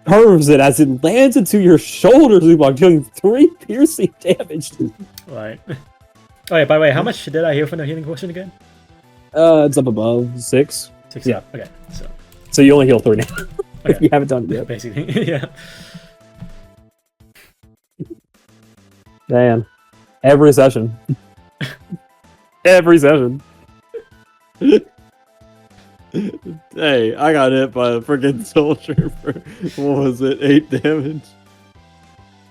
curves it as it lands into your shoulder, Zubok, dealing 3 piercing damage.
Right. Oh yeah, by the way, how much did I hear from the healing potion again?
It's up above 6.
6.
Yeah.
Okay,
So you only heal 3 now.
Okay.
If you haven't done it yet.
Basically, yeah.
Man. Every session. Every session.
Hey, I got hit by a freaking soldier for, what was it, 8 damage?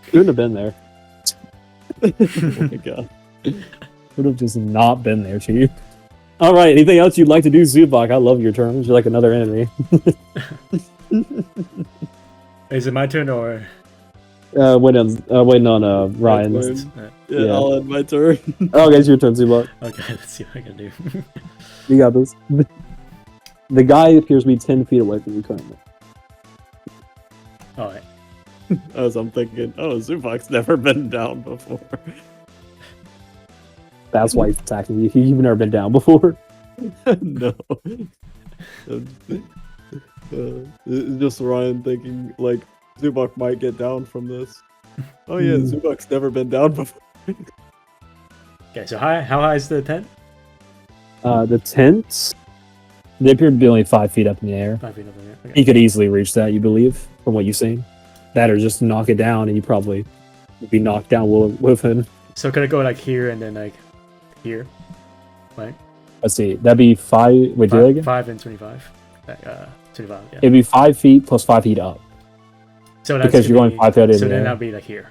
Shouldn't have been there.
Oh my god.
Would have just not been there, Chief. Alright, anything else you'd like to do, Zubok? I love your turns. You're like another enemy.
Is it my turn or?
Waiting on Ryan's.
Yeah,
Yeah.
I'll end my turn.
Oh, okay, it's your turn, Zubok.
Okay, let's see what I can do.
You got this. The guy appears to be 10 feet away from you currently.
Alright.
As I'm thinking, oh, Zubok's never been down before.
That's why he's attacking you. You've never been down before.
No. It's just Ryan thinking, like, Zubok might get down from this. Oh yeah, Zubok's never been down before.
Okay, so how high is the tent?
The tents, they appear to be only 5 feet up in the air.
5 feet up in there. Okay.
He could easily reach that, you believe, from what you've seen. That or just knock it down, and you probably would be knocked down with him.
So could I go like here and then like here? Like
Let's see, that'd be 5. Wait, do that again?
5 and 25. Like, 25, yeah.
It'd be 5 feet plus 5 feet up.
So that's
Because you're
gonna
going 5 feet in
So
the
then
air.
that'll be like here,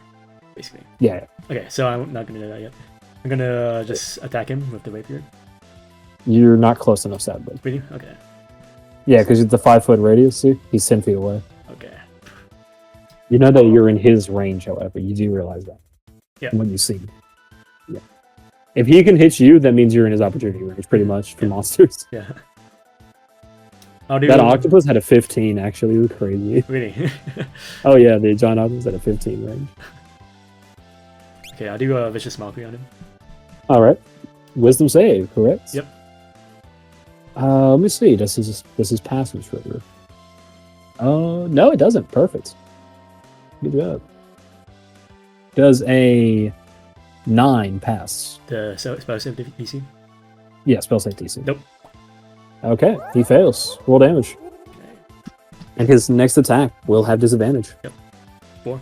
basically.
Yeah.
Okay, so I'm not gonna do that yet. I'm gonna just attack him with the rapier.
You're not close enough, sadly.
Really? Okay.
Yeah, because it's the 5 foot radius, see? He's 10 feet away.
Okay.
You know that you're in his range, however. You do realize that.
Yeah.
When you see. Yeah. If he can hit you, that means you're in his opportunity range, pretty much, for monsters.
Yeah. How do
That
you...
octopus had a 15, actually. It was crazy.
Really?
Oh, yeah, the giant octopus had a 15 range.
Okay, I'll do a vicious mockery on him.
Alright. Wisdom save, correct?
Yep.
Let me see. This is passive trigger. No, it doesn't. Perfect. Good job. Does a 9 pass?
The spell save DC?
Yeah, spell save DC.
Nope.
Okay, he fails. Roll damage. And his next attack will have disadvantage.
Yep. 4.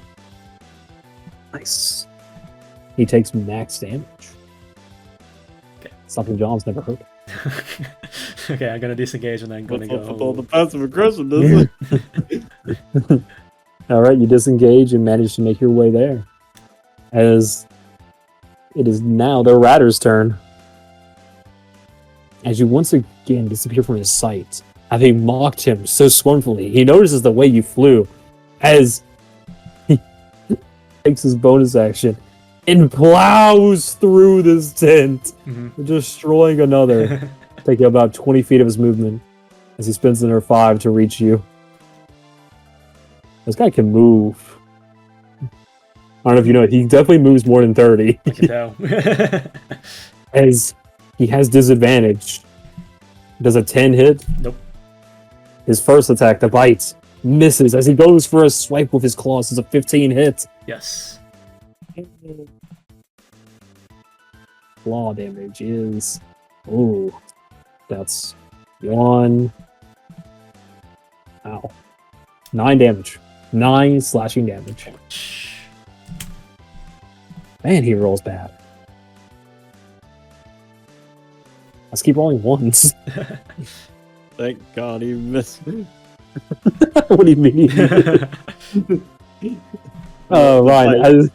Nice. He takes max damage.
Okay.
Something John's never heard.
Okay, I'm gonna disengage and then gonna
What's up
go.
with all the passive aggression, doesn't it?
Alright, you disengage and manage to make your way there. As it is now the Ratter's turn. As you once again disappear from his sight, having mocked him so scornfully, he notices the way you flew as he takes his bonus action and plows through this tent, destroying another, taking about 20 feet of his movement as he spends another 5 to reach you. This guy can move. I don't know if you know, he definitely moves more than 30.
I can tell.
As he has disadvantage. Does a 10 hit?
Nope.
His first attack, the bite, misses as he goes for a swipe with his claws. It's a 15 hit.
Yes.
Claw damage is... Ooh. That's 1... Ow. 9 damage. 9 slashing damage. Man, he rolls bad. Let's keep rolling ones.
Thank God he missed.
What do you mean? Ryan,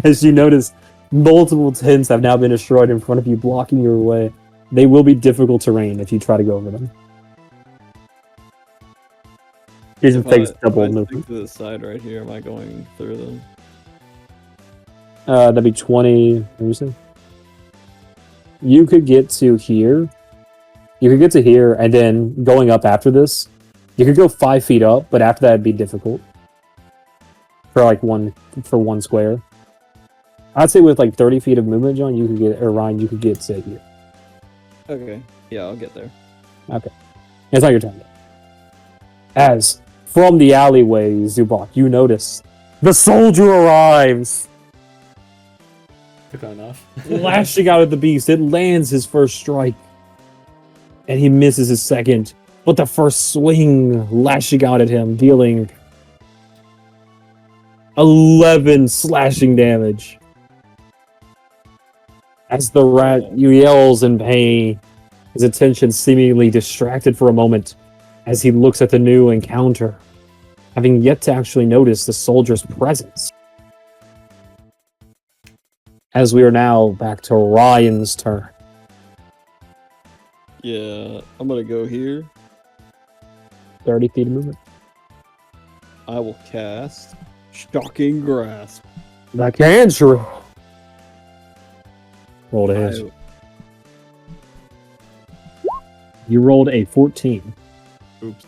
as you notice, multiple tents have now been destroyed in front of you, blocking your way. They will be difficult terrain if you try to go over them. It just takes double movement.
Stick to the side right here. Am I going through them?
That'd be 20. What did you say? You could get to here. You could get to here, and then going up after this, you could go 5 feet up, but after that, it'd be difficult for like one square. I'd say with like 30 feet of movement, John, you could get, or Ryan, you could get to here.
Okay. Yeah, I'll get there.
Okay, it's not your turn yet. As from the alleyway, Zubak, you notice the soldier arrives.
Took on off.
Lashing out at the beast, it lands his first strike. And he misses his second. But the first swing lashing out at him, dealing 11 slashing damage. As the rat yells in pain, his attention seemingly distracted for a moment as he looks at the new encounter, having yet to actually notice the soldier's presence. As we are now back to Ryan's turn.
Yeah, I'm gonna go here.
30 feet of movement.
I will cast Shocking Grasp.
Back Andrew. Rolled a hit. You rolled a 14.
Oops.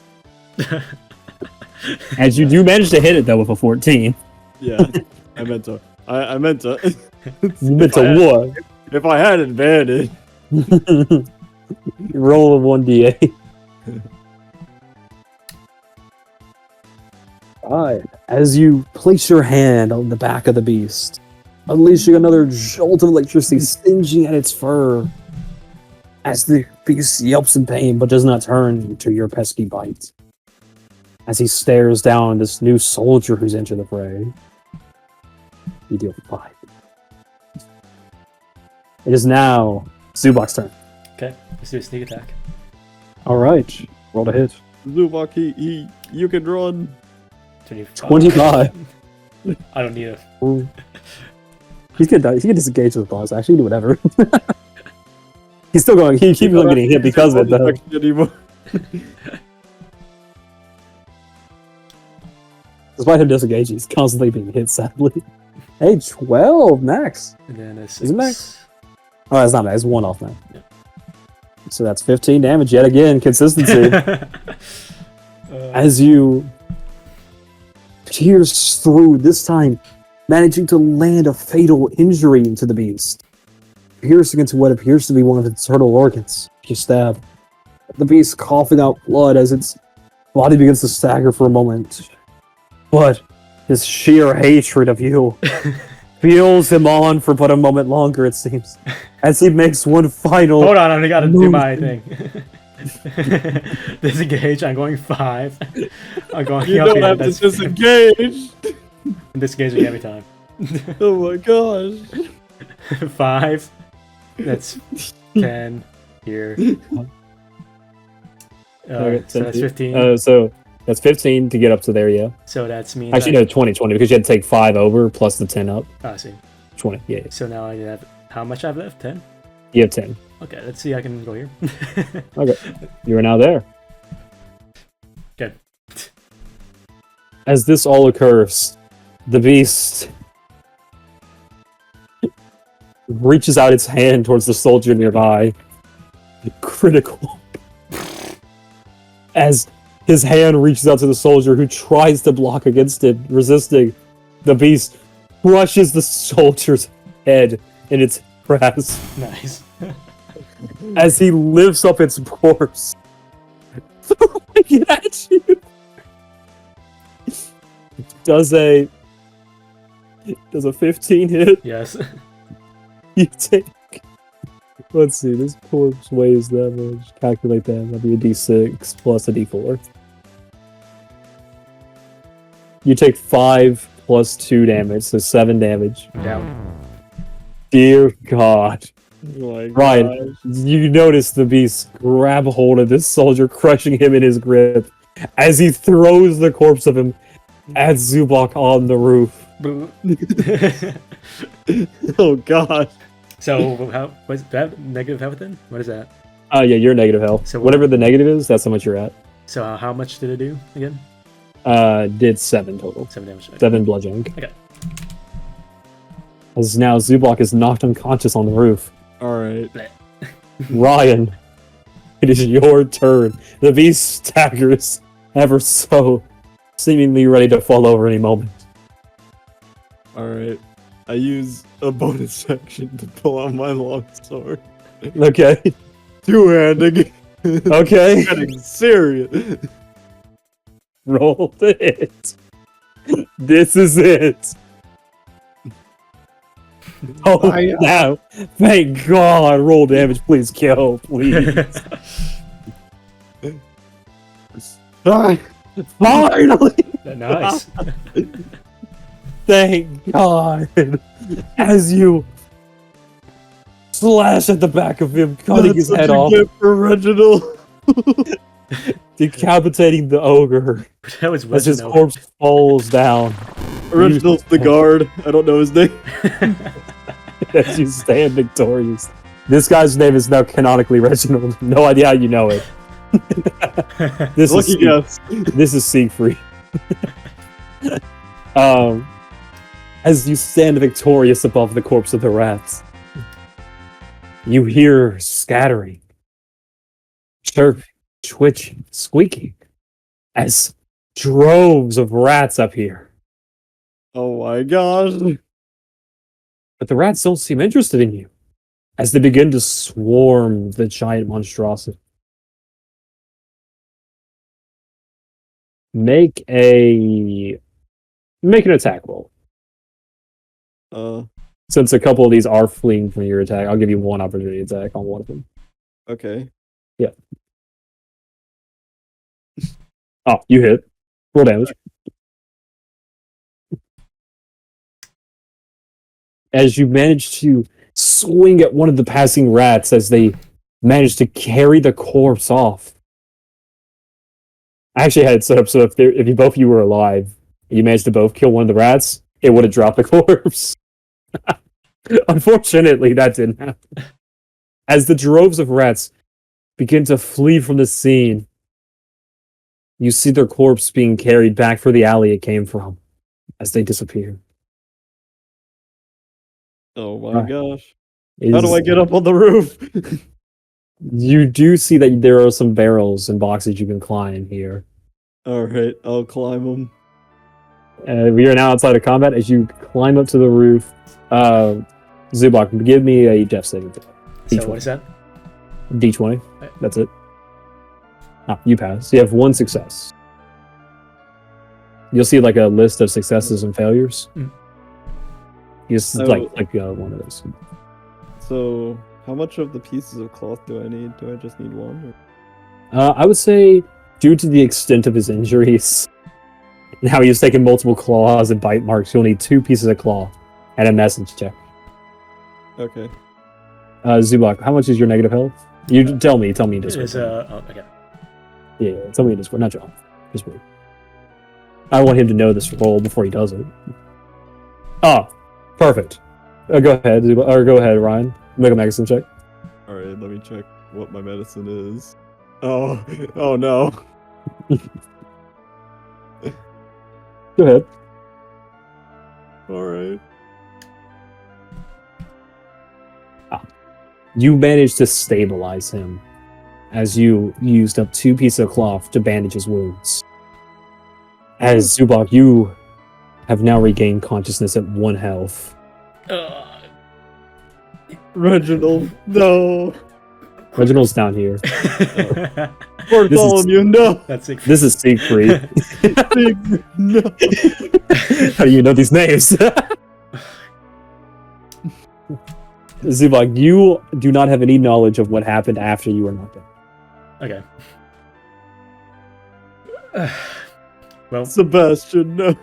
As you do manage to hit it though with a 14.
Yeah, I meant to. I meant to.
You meant to what?
If I had advantage.
Roll a 1d8. Alright. As you place your hand on the back of the beast, unleashing another jolt of electricity stinging at its fur, as the beast yelps in pain but does not turn to your pesky bite. As he stares down this new soldier who's entered the fray, you deal 5. It is now Zubak's turn.
Okay, let's do a sneak attack.
Alright, roll to hit.
Zubak, you can run.
25.
I don't need a...
Ooh. He can disengage with the boss. Actually, do whatever. He's still going. He keeps on getting hit because of it, though. Despite him disengaging, he's constantly being hit, sadly. Hey, 12 max.
And then a 6.
Is it max? Oh, it's not max. It's 1 off now. Yeah. So that's 15 damage yet again. Consistency. As you tears through, this time managing to land a fatal injury into the beast, piercing into what appears to be one of its internal organs. You stab. The beast coughing out blood as its body begins to stagger for a moment. But his sheer hatred of you feels him on for but a moment longer, it seems, as he makes one final.
Hold on, I gotta do
move.
my thing. Disengage. I'm going 5. I'm going.
You don't have to disengage.
I'm disengaging every time.
Oh my gosh.
5. That's 10 here.
Okay,
So that's 15.
So that's 15 to get up to there, yeah.
So that's means
Actually, no, 20, because you had to take 5 over plus the 10 up.
I see.
20, yeah.
So now I have how much I've left? 10.
You have 10.
Okay, let's see. I can go here.
Okay, you are now there.
Good.
As this all occurs, the beast reaches out its hand towards the soldier nearby. Critical. As his hand reaches out to the soldier who tries to block against it, resisting, the beast crushes the soldier's head in its grasp
Nice.
as he lifts up its corpse, throwing it at you. Does a 15 hit?
Yes.
You take. Let's see, this corpse weighs that much. Calculate that. That'll be a d6 plus a d4. You take 5 plus 2 damage, so 7 damage.
Down.
Dear God.
Oh my
Ryan,
gosh.
you notice the beast grab a hold of this soldier, crushing him in his grip, as he throws the corpse of him at Zubok on the roof.
Oh god.
So how was that negative health then? What is that?
Yeah, you're negative health.
So
whatever the negative is, that's how much you're at.
So how much did it do again?
Did 7 total.
7 damage. Okay.
7 bludgeoning.
Okay.
As now Zubok is knocked unconscious on the roof.
Alright.
Ryan, it is your turn. The beast staggers ever so, seemingly ready to fall over any moment.
Alright. I use a bonus action to pull out my longsword.
Okay.
Two-handed.
Okay.
Getting serious.
Roll the hit. This is it. Oh, now. Thank God. Roll damage. Please kill. Please. Finally.
Nice.
Thank God. As you slash at the back of him, cutting his head off,
Get for Reginald.
decapitating the ogre
That was
as his
Reginald.
corpse falls down.
Reginald's the guard. I don't know his name.
As you stand victorious. This guy's name is now canonically Reginald. No idea how you know it. This
Lucky guess.
This is Siegfried. As you stand victorious above the corpse of the rats, you hear scattering, chirping, twitching, squeaking, as droves of rats appear.
Oh my gosh.
But the rats don't seem interested in you, as they begin to swarm the giant monstrosity. Make an attack roll. Since a couple of these are fleeing from your attack, I'll give you one opportunity attack on one of them.
Okay.
Yeah. Oh, you hit. Roll damage. As you manage to swing at one of the passing rats as they manage to carry the corpse off. I actually had it set up so if you both of you were alive, and you managed to both kill one of the rats, it would have dropped the corpse. Unfortunately, that didn't happen. As the droves of rats begin to flee from the scene, you see their corpse being carried back for the alley it came from as they disappear.
Oh my
Right.
gosh. How do I get up on the roof?
You do see that there are some barrels and boxes you can climb here.
Alright, I'll climb them.
We are now outside of combat. As you climb up to the roof, Zubok, give me a death saving throw.
So what is that?
D20. That's it. You pass. You have one success. You'll see like a list of successes and failures. You just like click one of those.
So, how much of the pieces of cloth do I need? Do I just need one?
I would say, due to the extent of his injuries, and how he's taken multiple claws and bite marks, you'll need 2 pieces of cloth and a message check.
Okay.
Zubak, how much is your negative health? You tell me. Tell me in
It
Discord.
is, okay.
Yeah, tell me in Discord, not John. Just wait. I want him to know this roll before he does it. Oh, perfect. Go ahead, or go ahead, Ryan. Make a medicine check.
All right, let me check what my medicine is. Oh no.
Go ahead.
All right.
You managed to stabilize him as you used up 2 pieces of cloth to bandage his wounds. As Zubak, you have now regained consciousness at 1 health.
Reginald, no.
Reginald's down here.
Bartholomew, no.
That's it.
This is Siegfried.
No.
How do you know these names? Zubak, you do not have any knowledge of what happened after you were knocked out.
Okay. Well,
Sebastian, no.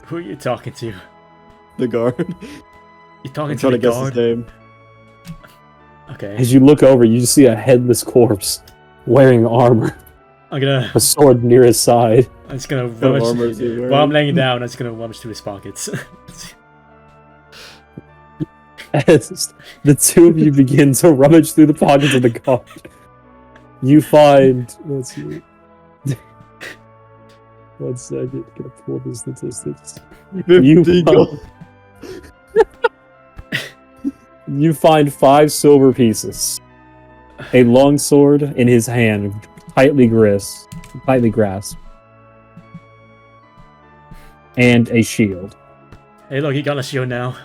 who are you talking to?
The guard.
You're talking
I'm
to
trying
the
to guess
guard?
his name.
Okay.
As you look over, you see a headless corpse wearing armor,
I'm gonna.
a sword near his side.
I'm just gonna
What kind of armor
rummage.
is he wearing?
While I'm laying down, I'm just gonna rummage through his pockets.
As the 2 of you begin to rummage through the pockets of the guard, you find. Let's see. 1 second, gonna pull the statistics.
50 gold.
You find 5 silver pieces, a long sword in his hand, tightly grasped, and a shield.
Hey, look, he got a shield now.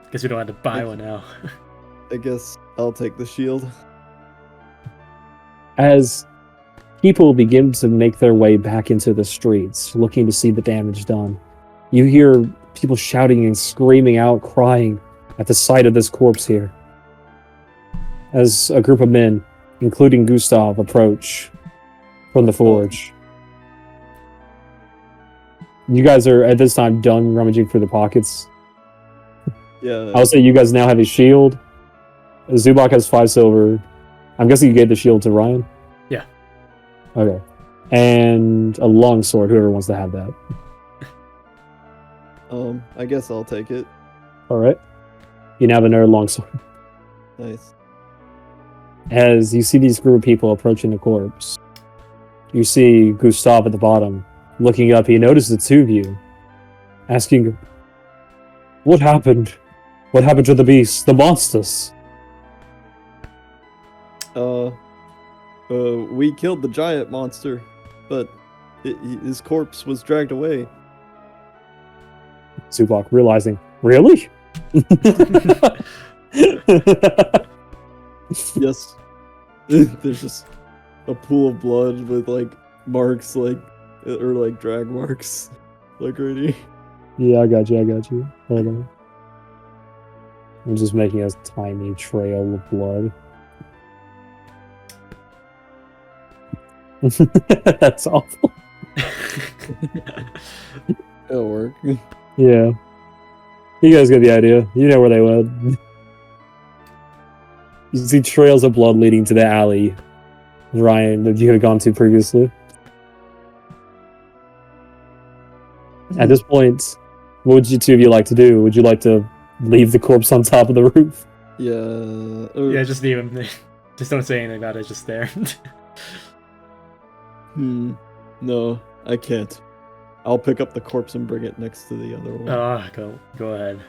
Guess we don't have to buy one now.
I guess I'll take the shield.
As people begin to make their way back into the streets, looking to see the damage done, you hear people shouting and screaming out, crying at the sight of this corpse here. As a group of men, including Gustav, approach from the forge. You guys are, at this time, done rummaging through the pockets.
Yeah.
I'll say you guys now have a shield. Zubak has 5 silver. I'm guessing you gave the shield to Ryan?
Yeah.
Okay. And a long sword, whoever wants to have that.
I guess I'll take it.
Alright. You now have another long sword.
Nice.
As you see these group of people approaching the corpse, you see Gustav at the bottom. Looking up, he notices the 2 of you, asking, "What happened? What happened to the beasts, the monsters?"
We killed the giant monster, but his corpse was dragged away.
Zubak, realizing, really?
Yes. There's just a pool of blood with like marks, like or like drag marks, like right here.
Yeah, I got you. Hold on. I'm just making a tiny trail of blood. That's awful.
It'll work.
Yeah. You guys get the idea. You know where they went. You see trails of blood leading to the alley, Ryan, that you had gone to previously. At this point, what would you 2 of you like to do? Would you like to leave the corpse on top of the roof?
Yeah.
Yeah, just leave him. Just don't say anything about it, just there.
No, I can't. I'll pick up the corpse and bring it next to the other one.
Go ahead.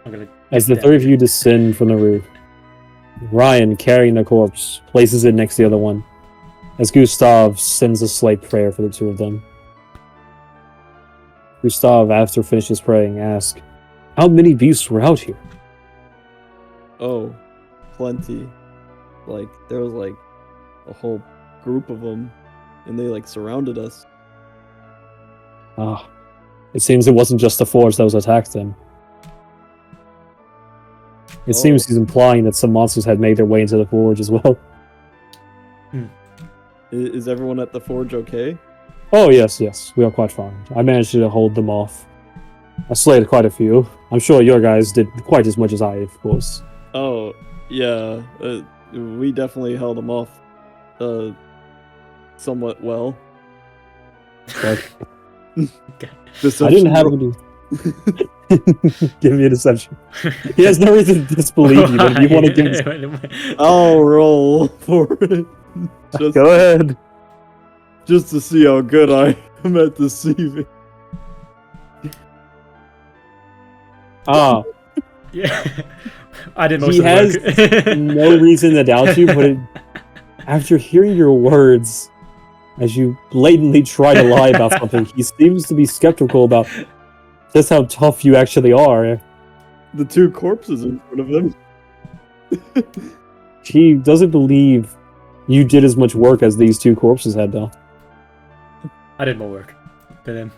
I'm gonna.
As the 3 of you descend from the roof, Ryan, carrying the corpse, places it next to the other one, as Gustav sends a slight prayer for the 2 of them. Gustav, after finishes praying, asks, "How many beasts were out here?"
Oh, plenty. Like, there was like a whole group of them, and they like surrounded us.
Ah, it seems it wasn't just the forge that was attacked then. It seems he's implying that some monsters had made their way into the forge as well.
Is everyone at the forge okay?
Oh, yes, we are quite fine. I managed to hold them off. I slayed quite a few. I'm sure your guys did quite as much as I, of course.
Oh, yeah. We definitely held them off somewhat well.
But
Deception
I didn't have
roll.
any... Give me a deception. He has no reason to disbelieve you, but if you want to give...
I'll roll for it.
Go ahead.
Just to see how good I am at deceiving.
Ah,
Yeah. I did most
he
of the
has
work.
no reason to doubt you, but after hearing your words, as you blatantly try to lie about something, he seems to be skeptical about just how tough you actually are.
The two corpses in front of him.
He doesn't believe you did as much work as these two corpses had done.
I did more work than him.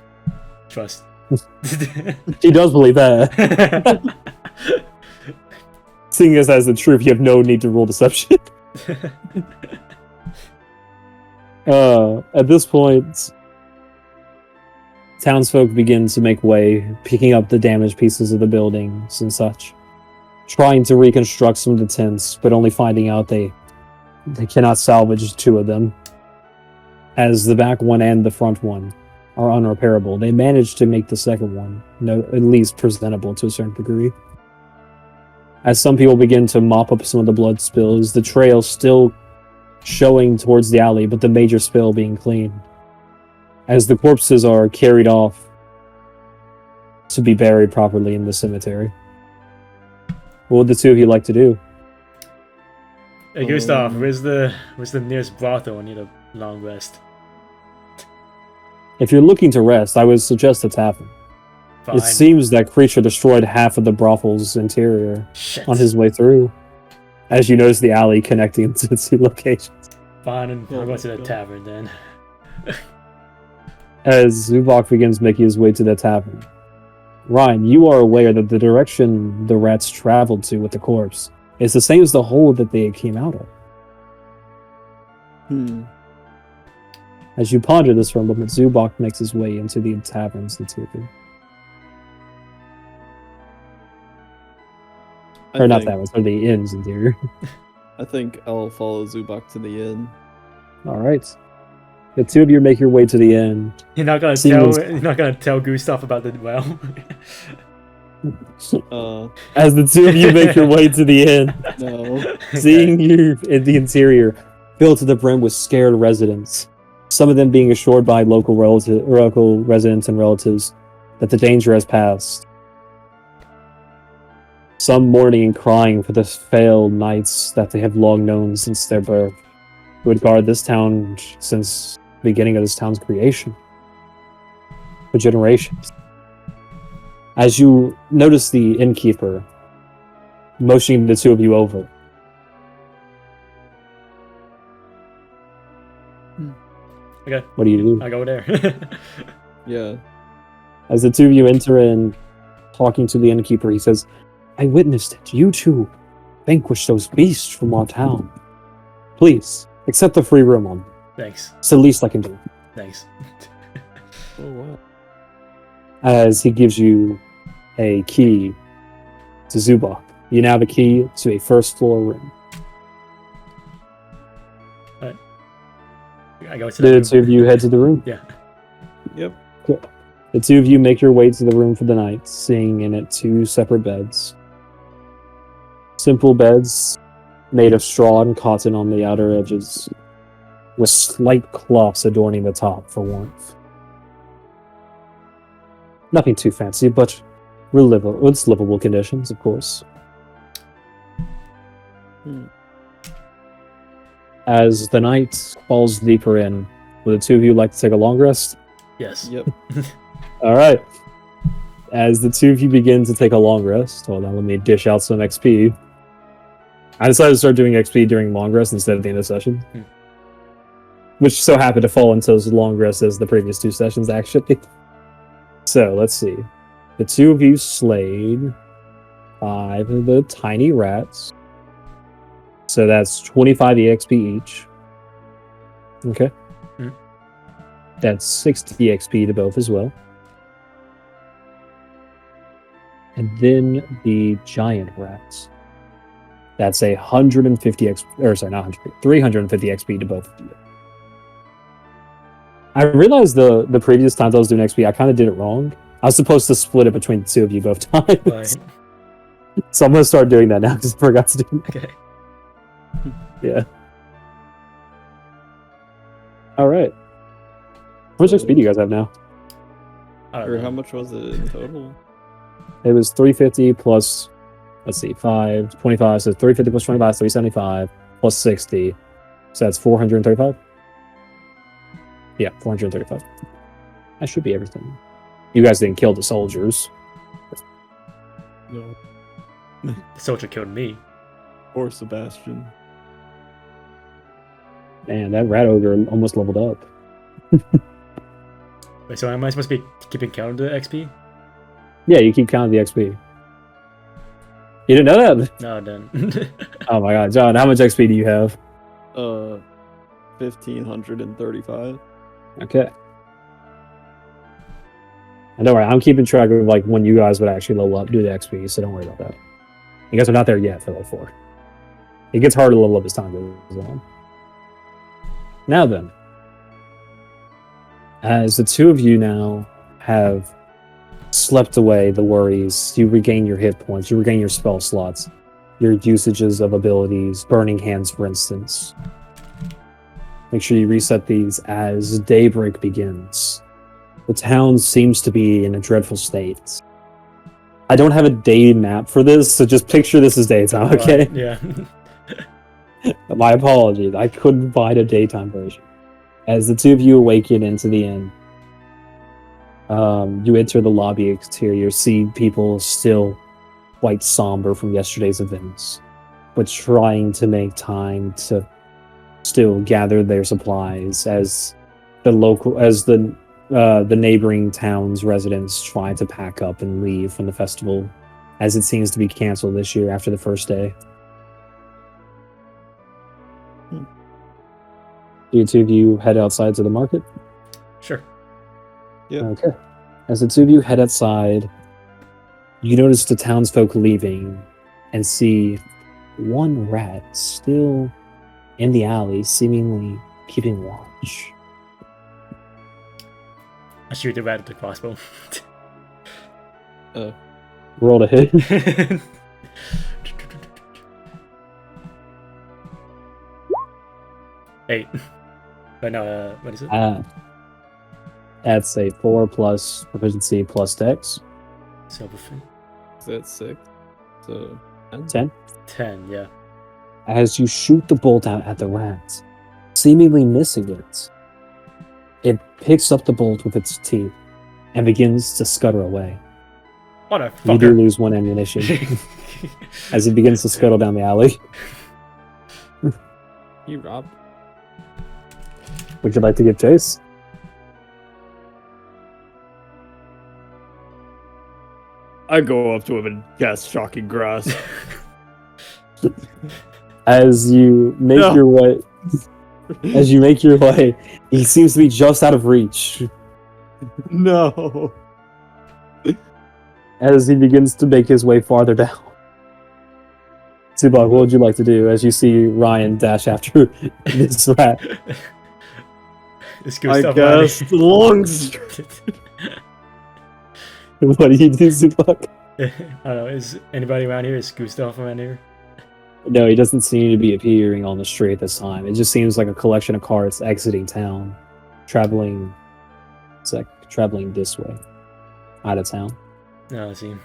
Trust.
He does believe that. Seeing as the truth, you have no need to roll deception. At this point, townsfolk begin to make way, picking up the damaged pieces of the buildings and such, trying to reconstruct some of the tents, but only finding out they cannot salvage two of them, as the back one and the front one are unrepairable. They managed to make the second one at least presentable to a certain degree. As some people begin to mop up some of the blood spills, the trail still showing towards the alley, but the major spill being cleaned. As the corpses are carried off to be buried properly in the cemetery. What would the two of you like to do?
Hey Gustav, where's the nearest brothel? I need a long rest.
If you're looking to rest, I would suggest a tavern.
Fine.
It seems that creature destroyed half of the brothel's interior
Shit.
on his way through. As you notice the alley connecting to the two locations.
Fine, and
Oh
I'll go
my
to the
God.
tavern then.
As Zubok begins making his way to the tavern. Ryan, you are aware that the direction the rats traveled to with the corpse is the same as the hole that they came out of. As you ponder this for a moment, Zubok makes his way into the tavern's interior. Or not that one, or the inn's interior.
I think I'll follow Zubok to the inn.
Alright. The two of you make your way to the inn.
You're not gonna tell Gustav about the well.
As the two of you make your way to the inn,
No.
seeing you in the interior filled to the brim with scared residents, some of them being assured by local residents and relatives that the danger has passed. Some mourning and crying for the failed knights that they have long known since their birth, who would guard this town since the beginning of this town's creation, for generations. As you notice the innkeeper motioning the two of you over.
Okay.
What do you do?
I go there.
Yeah.
As the two of you enter in, talking to the innkeeper, he says, I witnessed it. You two vanquished those beasts from our town. Please, accept the free room on.
Thanks.
It's the least I can do.
Thanks.
Oh wow.
As he gives you a key to Zubok. You now have a key to a first floor room.
I go to the
The
room.
two of you head to the room.
Yeah.
Yep.
The two of you make your way to the room for the night, seeing in it two separate beds. Simple beds made of straw and cotton on the outer edges, with slight cloths adorning the top for warmth. Nothing too fancy, but it's livable conditions, of course. As the night falls deeper in, would the two of you like to take a long rest?
Yes.
Yep.
All right. As the two of you begin to take a long rest, hold on, let me dish out some XP. I decided to start doing XP during long rest instead of the end of the session. Which so happened to fall into as long rest as the previous two sessions, actually. So let's see. The two of you slayed 5 of the tiny rats. So that's 25 EXP each. Okay.
Mhm.
That's 60 EXP to both as well. And then the giant rats. That's 150 XP, or sorry, not 150, 350 XP to both of you. I realized the previous times I was doing XP, I kind of did it wrong. I was supposed to split it between the two of you both times.
Right.
So I'm going to start doing that now because I forgot to do that.
Okay.
Yeah. All right. How much XP do you guys have now?
I don't
Or
know.
how much was it in total?
It was 350 plus, let's see, 25. So 350 plus 25, 375 plus 60. So that's 435? Yeah, 435. That should be everything. You guys didn't kill the soldiers.
No.
The soldier killed me.
Or Sebastian.
Man, that rat ogre almost leveled up.
Wait, so am I supposed to be keeping count of the XP?
Yeah, you keep counting the XP. You didn't know that?
No, then.
Oh my god, John, how much XP do you have?
1,535.
Okay. And don't worry, I'm keeping track of like when you guys would actually level up, do the XP, so don't worry about that. You guys are not there yet for level 4. It gets harder to level up as time goes on. Now then, as the two of you now have slept away the worries, you regain your hit points, you regain your spell slots, your usages of abilities, burning hands, for instance. Make sure you reset these as daybreak begins. The town seems to be in a dreadful state. I don't have a day map for this, so just picture this as daytime, okay?
Right, yeah.
My apologies, I couldn't find a daytime version. As the two of you awaken into the inn, you enter the lobby exterior, see people still quite somber from yesterday's events, but trying to make time to still gather their supplies as the neighboring town's residents try to pack up and leave from the festival, as it seems to be canceled this year after the first day. You two of you head outside to the market?
Sure.
Yeah.
Okay. As the two of you head outside, you notice the townsfolk leaving and see one rat still in the alley, seemingly keeping watch.
I shoot the rat with the crossbow.
Roll to hit.
8. But no, what is it?
That's a 4 plus proficiency plus dex.
Silver fin.
Is that 6? So
10.
10, yeah.
As you shoot the bolt out at the rat, seemingly missing it, it picks up the bolt with its teeth and begins to scutter away.
What a
You do
fucker.
lose 1 ammunition as it begins to scuttle down the alley.
he robbed.
Would you like to give chase?
I go up to him and cast Shocking Grass.
As you make
No.
your way, he seems to be just out of reach.
No.
As he begins to make his way farther down. Subak, what would you like to do as you see Ryan dash after this rat?
It's
I
Gustav
guess long straight.
What do you do, Subak?
I don't know, is anybody around here? Is Gustav around here?
No, he doesn't seem to be appearing on the street this time. It just seems like a collection of carts exiting town, traveling this way, out of town.
No, I see.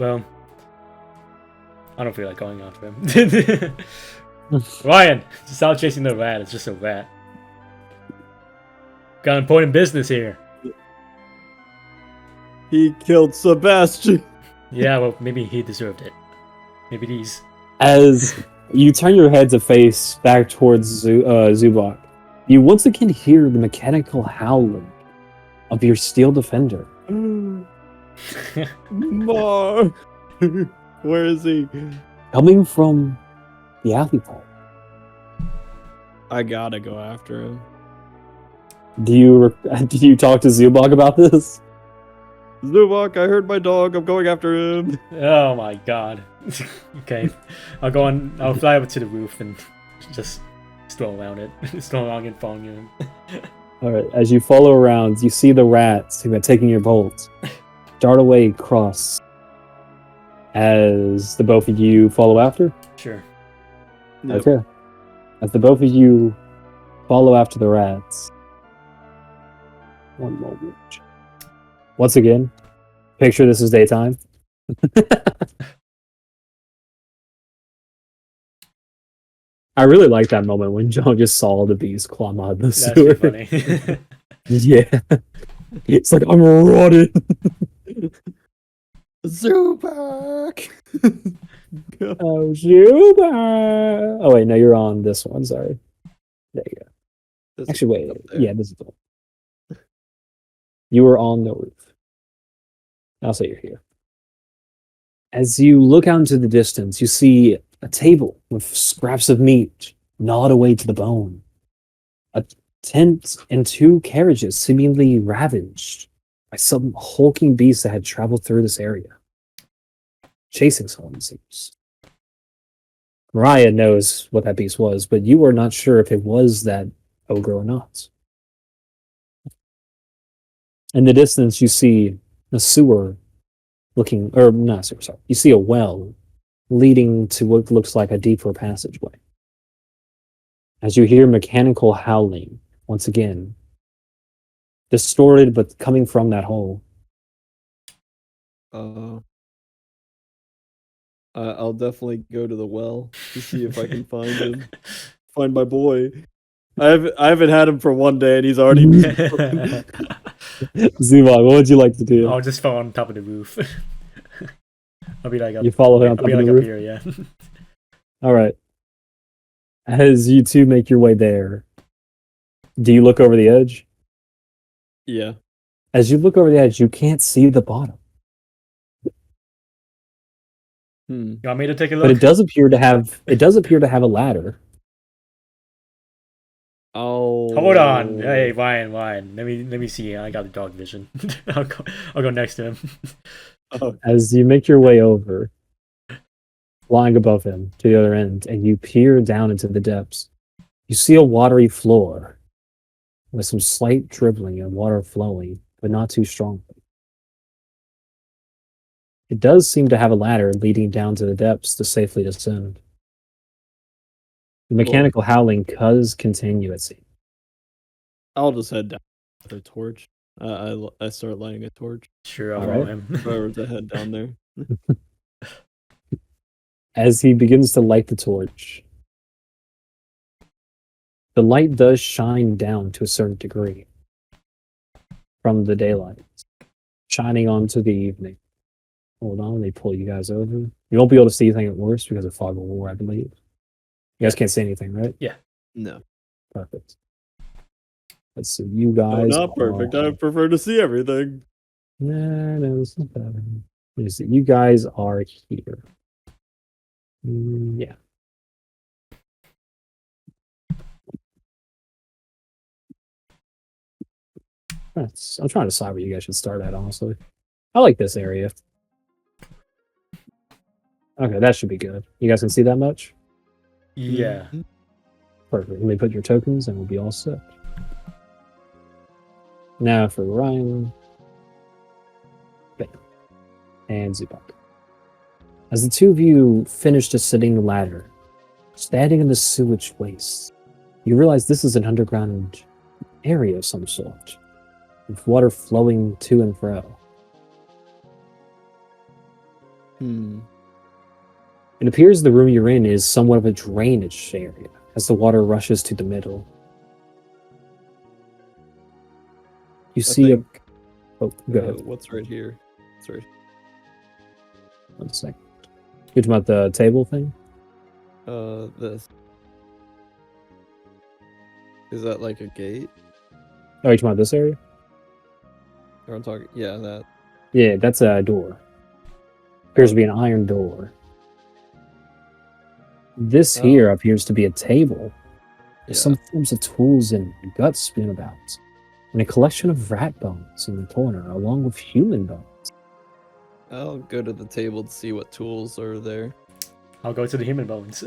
Well, I don't feel like going after him. Ryan, stop chasing the rat. It's just a rat. Got important business here.
He killed Sebastian.
Yeah, well, maybe he deserved it. Maybe these.
As you turn your head to face back towards Zubak, you once again hear the mechanical howling of your steel defender
Mar! Where is he?
Coming from the alley part.
I gotta go after him.
Do you talk to Zubok about this?
Zubok, I heard my dog. I'm going after him.
Oh my god. Okay, I'll fly up to the roof and just stroll around it, stroll along and following him.
All right. As you follow around, you see the rats who are taking your bolt dart away across. As the both of you follow after.
Sure.
Yep.
Okay. As the both of you follow after the rats. One moment. Once again, picture this is daytime. I really like that moment when John just saw the bees climb out of the
That's
sewer.
pretty funny.
Yeah. It's like, I'm running.
Zubok!
Oh, Zuba. Oh, wait, no, you're on this one. Sorry. There you go.
This
Actually,
is
wait.
up there.
Yeah, this is the one. You were on the roof. I'll say you're here. As you look out into the distance, you see a table with scraps of meat gnawed away to the bone. A tent and 2 carriages seemingly ravaged by some hulking beast that had traveled through this area. Chasing someone, it seems. Mariah knows what that beast was, but you are not sure if it was that ogre or not. In the distance, you see a sewer looking, or not sewer, sorry. You see a well leading to what looks like a deeper passageway. As you hear mechanical howling, once again, distorted but coming from that hole.
I'll definitely go to the well to see if I can find him. Find my boy. I haven't had him for one day and he's already
Zubok, what would you like to do?
I'll just fall on top of the roof. I'll be like up.
You follow him on
I'll
top
be
of
like
the
up
roof?
here, yeah.
All right. As you two make your way there, do you look over the edge?
Yeah.
As you look over the edge, you can't see the bottom.
You want me to take a look?
But it does appear to have a ladder.
Oh.
Hold on. Hey, Ryan. Let me see. I got the dog vision. I'll go next to him.
Oh.
As you make your way over, lying above him to the other end, and you peer down into the depths, you see a watery floor with some slight dribbling and water flowing, but not too strongly. It does seem to have a ladder leading down to the depths to safely descend. The mechanical howling does continue, it seems.
I'll just head down with a torch. I start lighting a torch.
Sure, I'll
All
follow
right.
him.
If I were to head down there.
As he begins to light the torch, the light does shine down to a certain degree from the daylight, shining onto the evening. Hold on, let me pull you guys over. You won't be able to see anything at worst because of fog of war, I believe. You guys can't see anything, right?
No.
Perfect. Let's see, you
No,
guys.
not perfect. I prefer to see everything.
No, it's not bad. Let me see. You guys are here. Yeah. I'm trying to decide where you guys should start at, honestly. I like this area. Okay, that should be good. You guys can see that much?
Yeah.
Perfect. Let me put your tokens and we'll be all set. Now for Ryan. Bam. And Zubok. As the two of you finish descending the ladder, standing in the sewage waste, you realize this is an underground area of some sort, with water flowing to and fro. It appears the room you're in is somewhat of a drainage area, as the water rushes to the middle. You see a... Oh, go ahead.
What's right here? Sorry.
1 second. You're talking about the table thing?
This. Is that like a gate?
Oh, you're talking about this area?
I'm talking. Yeah, that.
Yeah, that's a door. Appears to be an iron door. This here appears to be a table. With some forms of tools and guts strewn about, and a collection of rat bones in the corner, along with human bones.
I'll go to the table to see what tools are there.
I'll go to the human bones.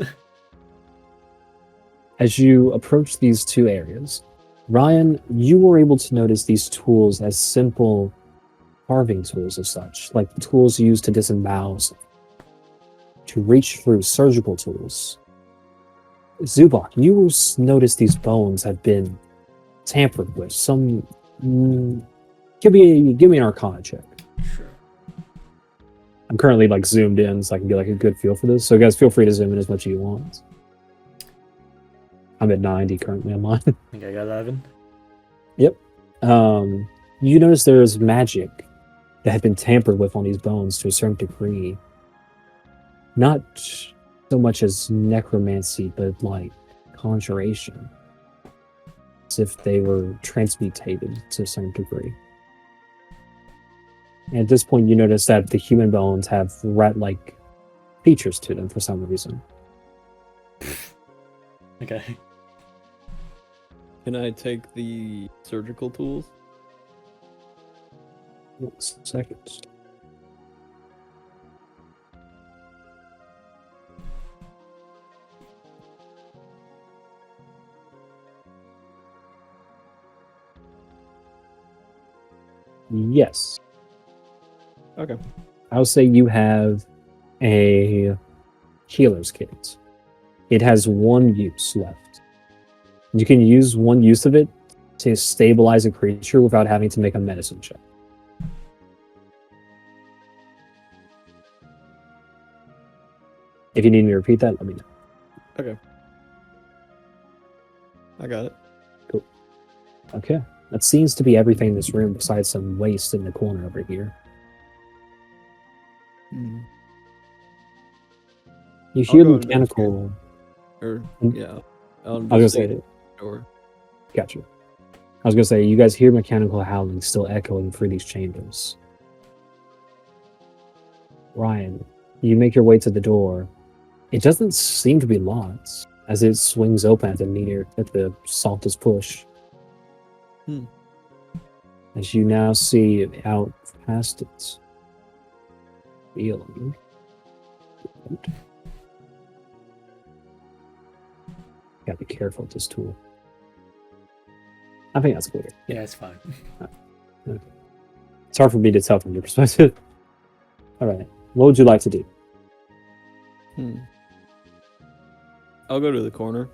As you approach these two areas, Ryan, you were able to notice these tools as simple carving tools as such, like the tools used to disembowel, to reach through surgical tools. Zubok, you will notice these bones have been tampered with. Some. Give me an Arcana check.
Sure.
I'm currently like zoomed in, so I can get like a good feel for this. So guys, feel free to zoom in as much as you want. I'm at 90 currently on mine.
I think I got 11.
Yep. You notice there's magic that had been tampered with on these bones to a certain degree. Not so much as necromancy, but like conjuration. As if they were transmutated to a certain degree. And at this point, you notice that the human bones have rat-like features to them for some reason.
Okay.
Can I take the surgical tools?
1 second. Yes.
Okay.
I'll say you have a healer's kit. It has one use left. You can use one use of it to stabilize a creature without having to make a medicine check. If you need me to repeat that, let me know.
Okay. I got it.
Cool. Okay. That seems to be everything in this room besides some waste in the corner over here. You hear
go
mechanical...
Or, yeah.
I was going to say...
Door.
Gotcha. I was going to say, you guys hear mechanical howling still echoing through these chambers. Ryan, you make your way to the door. It doesn't seem to be locked, as it swings open at the softest push. As you now see out past it. Feeling. Gotta be careful with this tool. I think that's clear.
Yeah, it's fine.
Okay. It's hard for me to tell from your perspective. Alright. What would you like to do?
I'll go to the corner.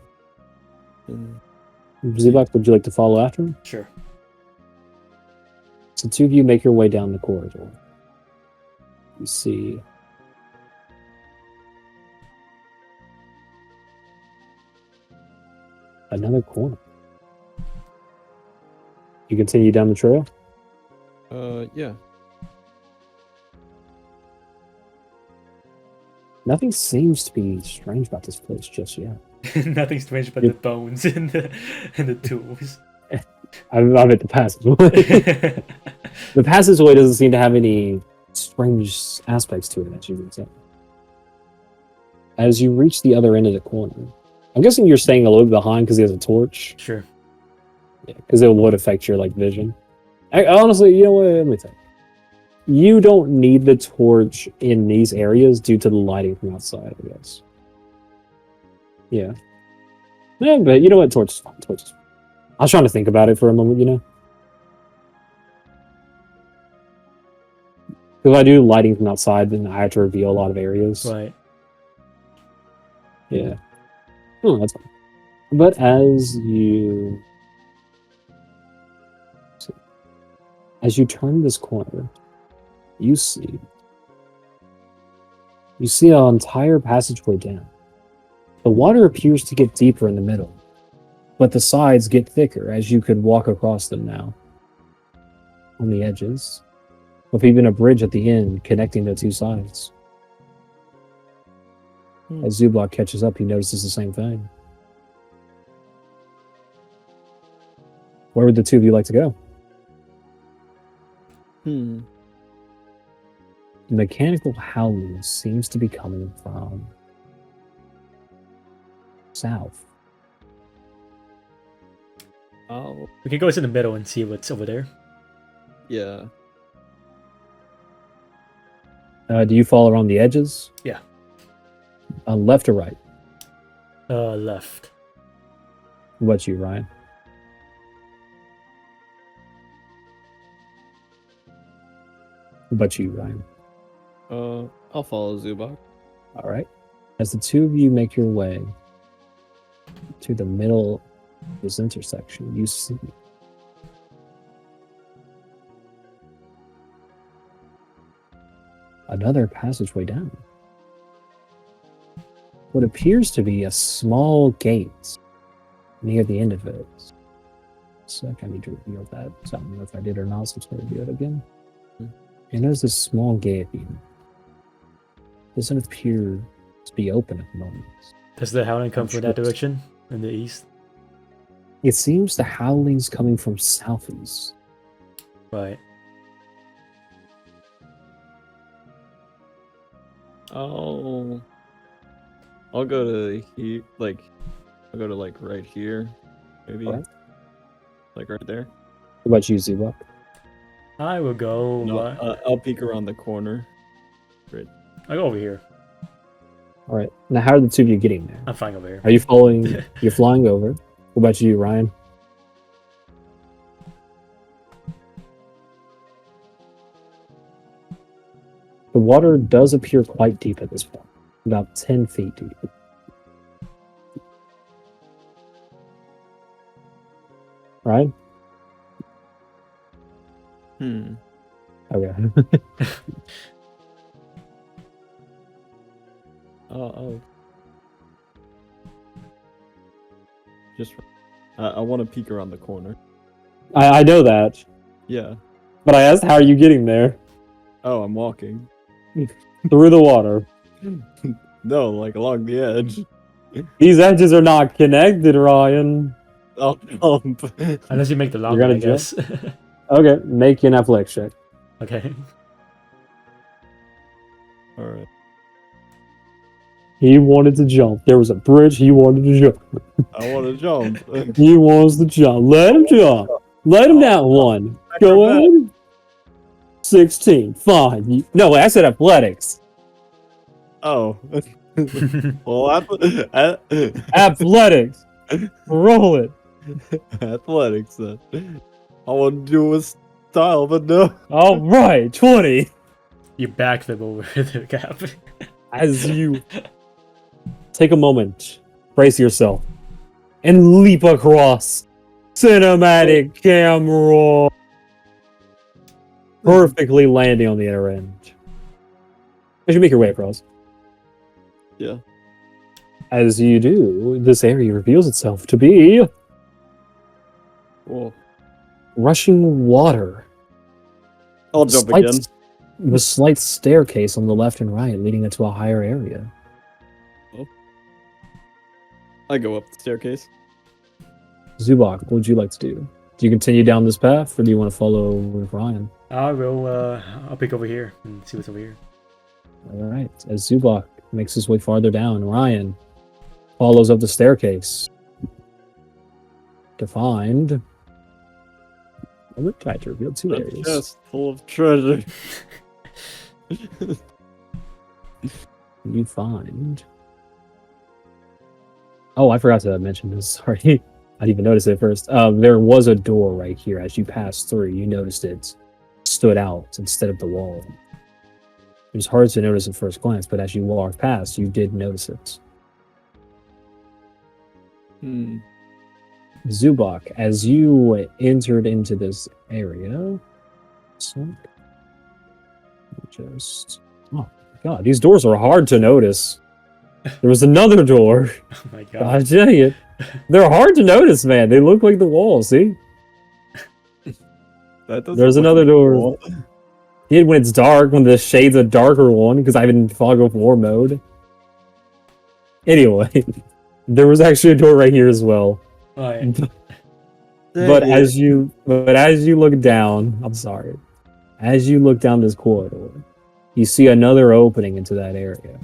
Zubak, would you like to follow after him?
Sure.
So two of you make your way down the corridor. You see another corner. You continue down the trail?
Yeah.
Nothing seems to be strange about this place just yet.
Nothing strange but the bones and the tools.
I'm at the passageway. The passageway doesn't seem to have any strange aspects to it, as you would say. As you reach the other end of the corner, I'm guessing you're staying a little bit behind because he has a torch.
Sure.
Yeah, because it would affect your vision. Honestly, you know what? Let me think. You don't need the torch in these areas due to the lighting from outside, I guess. Yeah. Yeah, but you know what? Torch is fine. Torch is fine. I was trying to think about it for a moment, you know? If I do lighting from outside, then I have to reveal a lot of areas.
Right.
Yeah. Oh, that's fine. But as you turn this corner, you see an entire passageway down. The water appears to get deeper in the middle, but the sides get thicker as you could walk across them now. On the edges, with even a bridge at the end connecting the two sides. As Zubok catches up, he notices the same thing. Where would the two of you like to go?
Hmm.
The mechanical howling seems to be coming from south.
Oh,
We can go to the middle and see what's over there.
yeah.
Do you fall around the edges?
Yeah.
Left or right?
Left.
What about you, Ryan? What about you, Ryan?
I'll follow Zubok.
All right. As the two of you make your way to the middle of this intersection, you see another passageway down. What appears to be a small gate near the end of it. So I need to reveal that. So I don't know if I did or not, so I'm going to reveal it again. And there's this small gate. Doesn't appear to be open at the moment.
Does the howling come from that direction? In the east?
It seems the howling's coming from southeast.
Right.
I'll go to here, I'll go to right here, maybe,
Alright.
like right there.
What about you, Zubok?
I will go.
No, I'll peek around the corner.
I'll go over here.
All right. Now, how are the two of you getting there?
I'm flying over here.
Are you following? You're flying over. What about you, Ryan? The water does appear quite deep at this point, about 10 feet deep. Ryan? Okay.
Oh. Just, I want to peek around the corner.
I know that,
Yeah.
but I asked, how are you getting there?
Oh, I'm walking.
Through the water.
No, along the edge.
These edges are not connected, Ryan.
I'll jump.
Unless you make the long
You're
one, I
gonna
guess.
Okay, make an athletics check.
Okay.
All right.
He wanted to jump. There was a bridge. He wanted to jump.
I want to jump.
He wants to jump. Let him jump. Let him down one. Go ahead. 16. Fine. No, I said athletics.
Oh. Well,
Athletics. Roll it.
athletics then. I want to do a style, but no.
All right. 20.
You back them over the gap.
As you take a moment, brace yourself, and leap across. Cinematic camera. Perfectly landing on the inner end. As you make your way across.
Yeah.
As you do, this area reveals itself to be
Whoa.
rushing water.
I'll jump
Slight-
again.
With a slight staircase on the left and right leading into a higher area.
I go up the staircase.
Zubok, what would you like to do? Do you continue down this path, or do you want to follow with Ryan?
I will. I'll pick over here and see what's over here.
All right. As Zubok makes his way farther down, Ryan follows up the staircase to find. I'm going to try to reveal two
A
areas.
chest full of treasure.
You find. Oh, I forgot to mention this. Sorry. I didn't even notice it at first. There was a door right here. As you passed through, you noticed it stood out instead of the wall. It was hard to notice at first glance, but as you walked past, you did notice it. Zubok, as you entered into this area, oh my god, these doors are hard to notice. There was another door.
Oh my god.
God dang it. They're hard to notice, man. They look like the wall, see? There's another door. Yeah, when it's dark, when the shade's a darker one, because I'm in fog of war mode. Anyway, there was actually a door right here as well.
Right.
But as you look down, I'm sorry. As you look down this corridor, you see another opening into that area.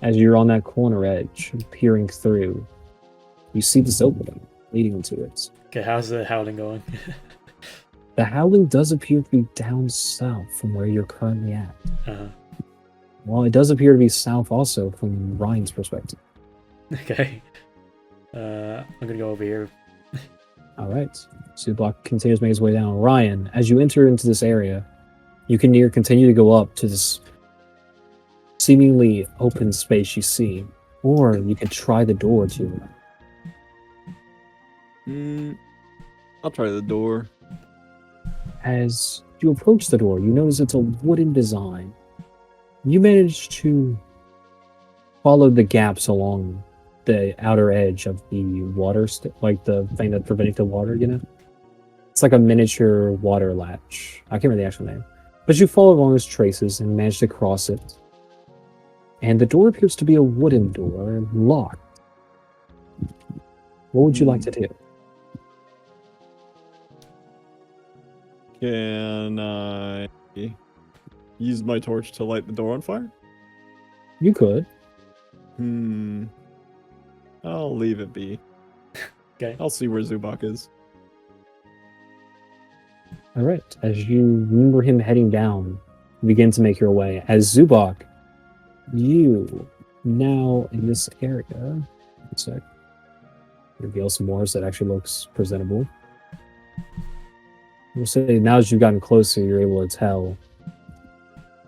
As you're on that corner edge, peering through, you see this opening leading into it.
Okay, how's the howling going?
The howling does appear to be down south from where you're currently at.
Uh-huh.
Well, it does appear to be south also from Ryan's perspective.
Okay. I'm gonna go over here.
All right. Zubok continues to make his way down. Ryan, as you enter into this area, you can continue to go up to this seemingly open space you see, or you could try the door to.
I'll try the door.
As you approach the door, you notice it's a wooden design. You manage to follow the gaps along the outer edge of the water, like the thing that's preventing the water, you know? It's like a miniature water latch. I can't remember the actual name. But you follow along its traces and manage to cross it. And the door appears to be a wooden door, locked. What would you like to do?
Can I use my torch to light the door on fire?
You could.
I'll leave it be.
Okay.
I'll see where Zubok is.
All right. As you remember him heading down, you begin to make your way. As Zubok, you now in this area. One sec. Reveal some more so that actually looks presentable. We'll say now as you've gotten closer, you're able to tell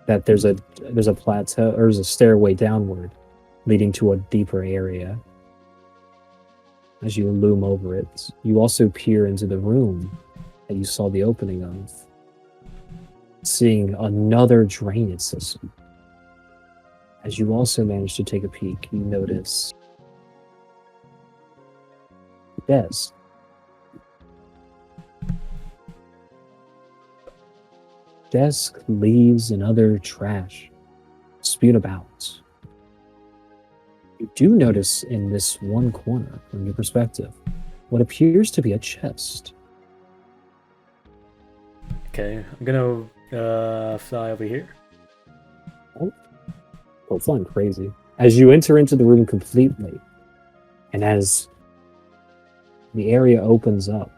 that there's a plateau or there's a stairway downward leading to a deeper area. As you loom over it, you also peer into the room that you saw the opening of, seeing another drainage system. As you also manage to take a peek, you notice desk. Desk, leaves, and other trash spewed about. You do notice in this one corner, from your perspective, what appears to be a chest.
Okay, I'm gonna fly over here.
Oh, flying crazy. As you enter into the room completely, and as the area opens up,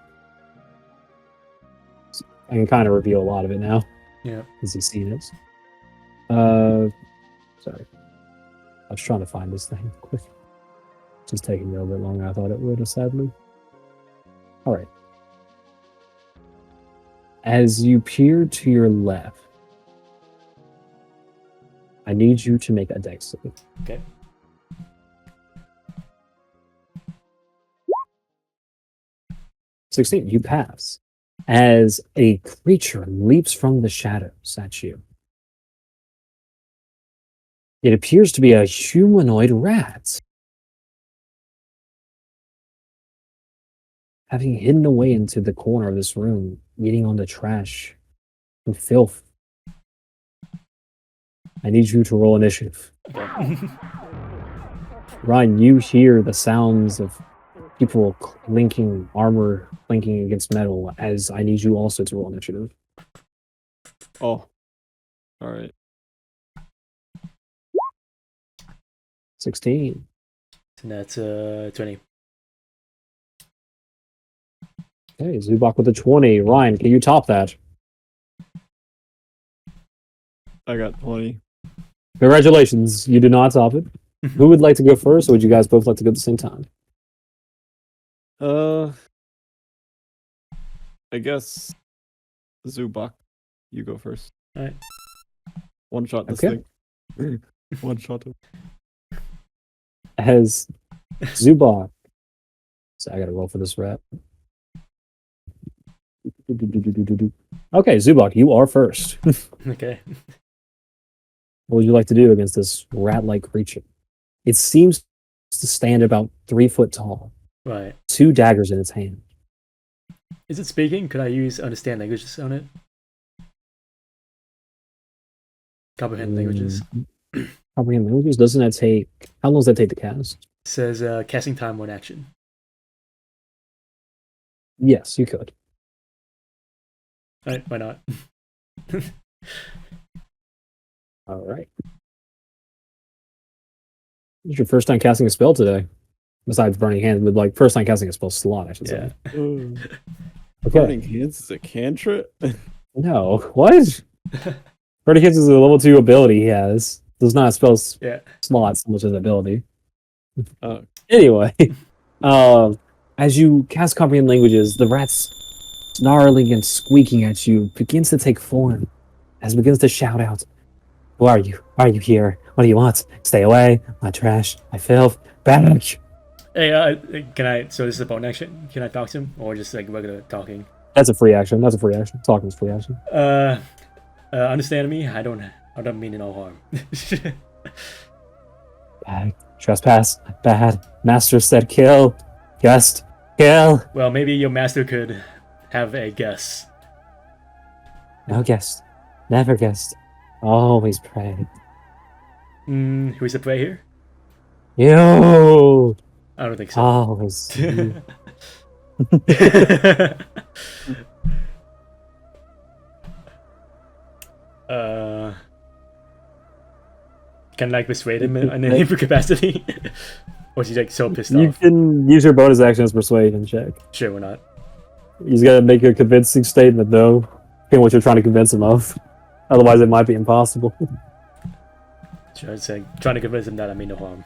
I can kind of reveal a lot of it now.
Yeah.
As you see this. Sorry. I was trying to find this thing quick. Just taking a little bit longer than I thought it would, sadly. Alright. As you peer to your left, I need you to make a dex save.
Okay.
$16, you pass. As a creature leaps from the shadows at you. It appears to be a humanoid rat. Having hidden away into the corner of this room, eating on the trash and filth. I need you to roll initiative.
Okay.
Ryan, you hear the sounds of people clinking armor, clinking against metal, as I need you also to roll initiative.
Oh. Alright.
16.
And that's 20.
Okay, Zubok with a 20. Ryan, can you top that?
I got 20.
Congratulations, you did not top it. Who would like to go first, or would you guys both like to go at the same time?
I guess Zubok, you go first.
Alright.
One shot this
Okay.
thing. One shot him.
As Zubok. So I gotta roll for this rat. Okay, Zubok, you are first.
Okay.
What would you like to do against this rat-like creature? It seems to stand about 3 foot tall.
Right.
2 daggers in its hand.
Is it speaking? Could I use understand languages on it? Comprehend languages.
Comprehend languages? Doesn't that take... How long does that take to cast?
Says casting time 1 action.
Yes, you could.
Alright, why not?
All right. It's your first time casting a spell today. Besides Burning Hands, with like first time casting a spell slot, I should
Yeah.
say.
Ooh.
Okay.
Burning Hands is a cantrip?
No, what? Burning Hands is a level 2 ability he has. Does not spell
Yeah.
slot so much as ability.
Oh.
Anyway, as you cast Comprehend Languages, the rat's snarling and squeaking at you begins to take form, as it begins to shout out, "Who are you? Why are you here? What do you want? Stay away! My trash! My filth! Back!"
Hey, can I? So this is a bonus action. Can I talk to him, or just like regular talking?
That's a free action. That's a free action. Talking is free action.
Understand me? I don't mean no harm.
Bad. Trespass. Bad. Master said kill. Guest. Kill.
Well, maybe your master could have a guess.
No guest. Never guest. Always pray.
Who's the prey here?
You.
I don't think so.
Always. You.
Can I, like, persuade him in any capacity? Or is he like so pissed
You
off?
can use your bonus action as persuasion check.
Sure, we're not.
He's got to make a convincing statement, though, in what you're trying to convince him of. Otherwise, it might be impossible.
Sure, it's like trying to convince him that I mean no harm.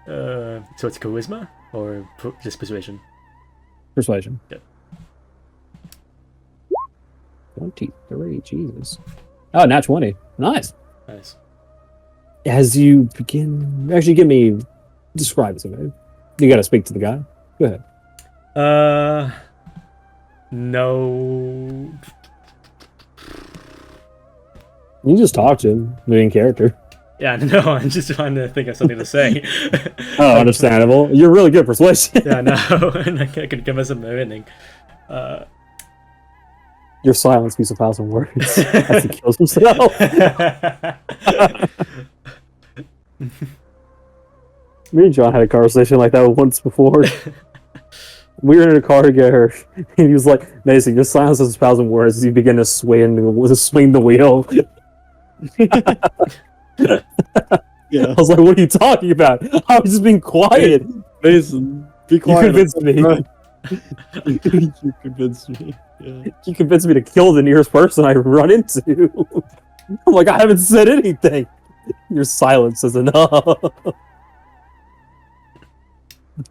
So it's charisma or just persuasion?
Persuasion.
Yep.
23, Jesus. Oh, nat 20. Nice.
Nice.
As you begin... Actually, describe it to me. You gotta speak to the guy. Go ahead.
No.
You just talk to him, in character.
Yeah, no, I'm just trying to think of something to say.
Oh, understandable. You're really good at persuasion.
Yeah, no, and I could give us a anything.
Your silence speaks 1,000 words. As he kills himself. Me and John had a conversation like that once before. We were in a car together, and he was like, "Mason, your silence is 1,000 words." As you begin to swing the wheel.
Yeah.
I was like, "What are you talking about? I was just being quiet."
Mason, be
You
quiet.
convinced me.
You convinced me. Yeah.
You convinced me to kill the nearest person I run into. I'm like, I haven't said anything. Your silence is enough. I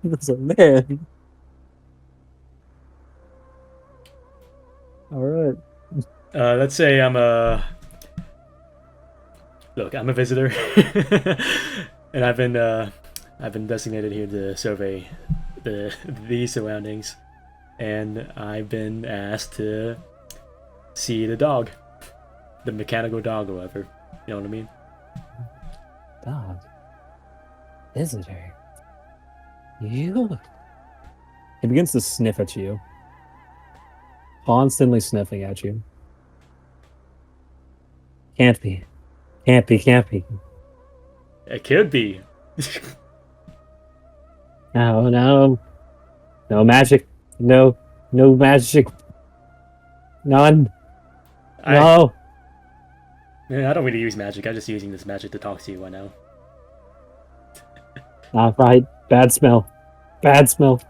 was like, man. All right.
Let's say I'm a... Look, I'm a visitor. And I've been designated here to survey these surroundings. And I've been asked to see the dog. The mechanical dog or whatever. You know what I mean?
Dog. Visitor. You? He begins to sniff at you. Constantly sniffing at you. Can't be. Can't be, can't be.
It could be.
No, no. No magic. No magic. None. No.
I don't really use magic. I'm just using this magic to talk to you right now.
Not right. Bad smell. Bad smell.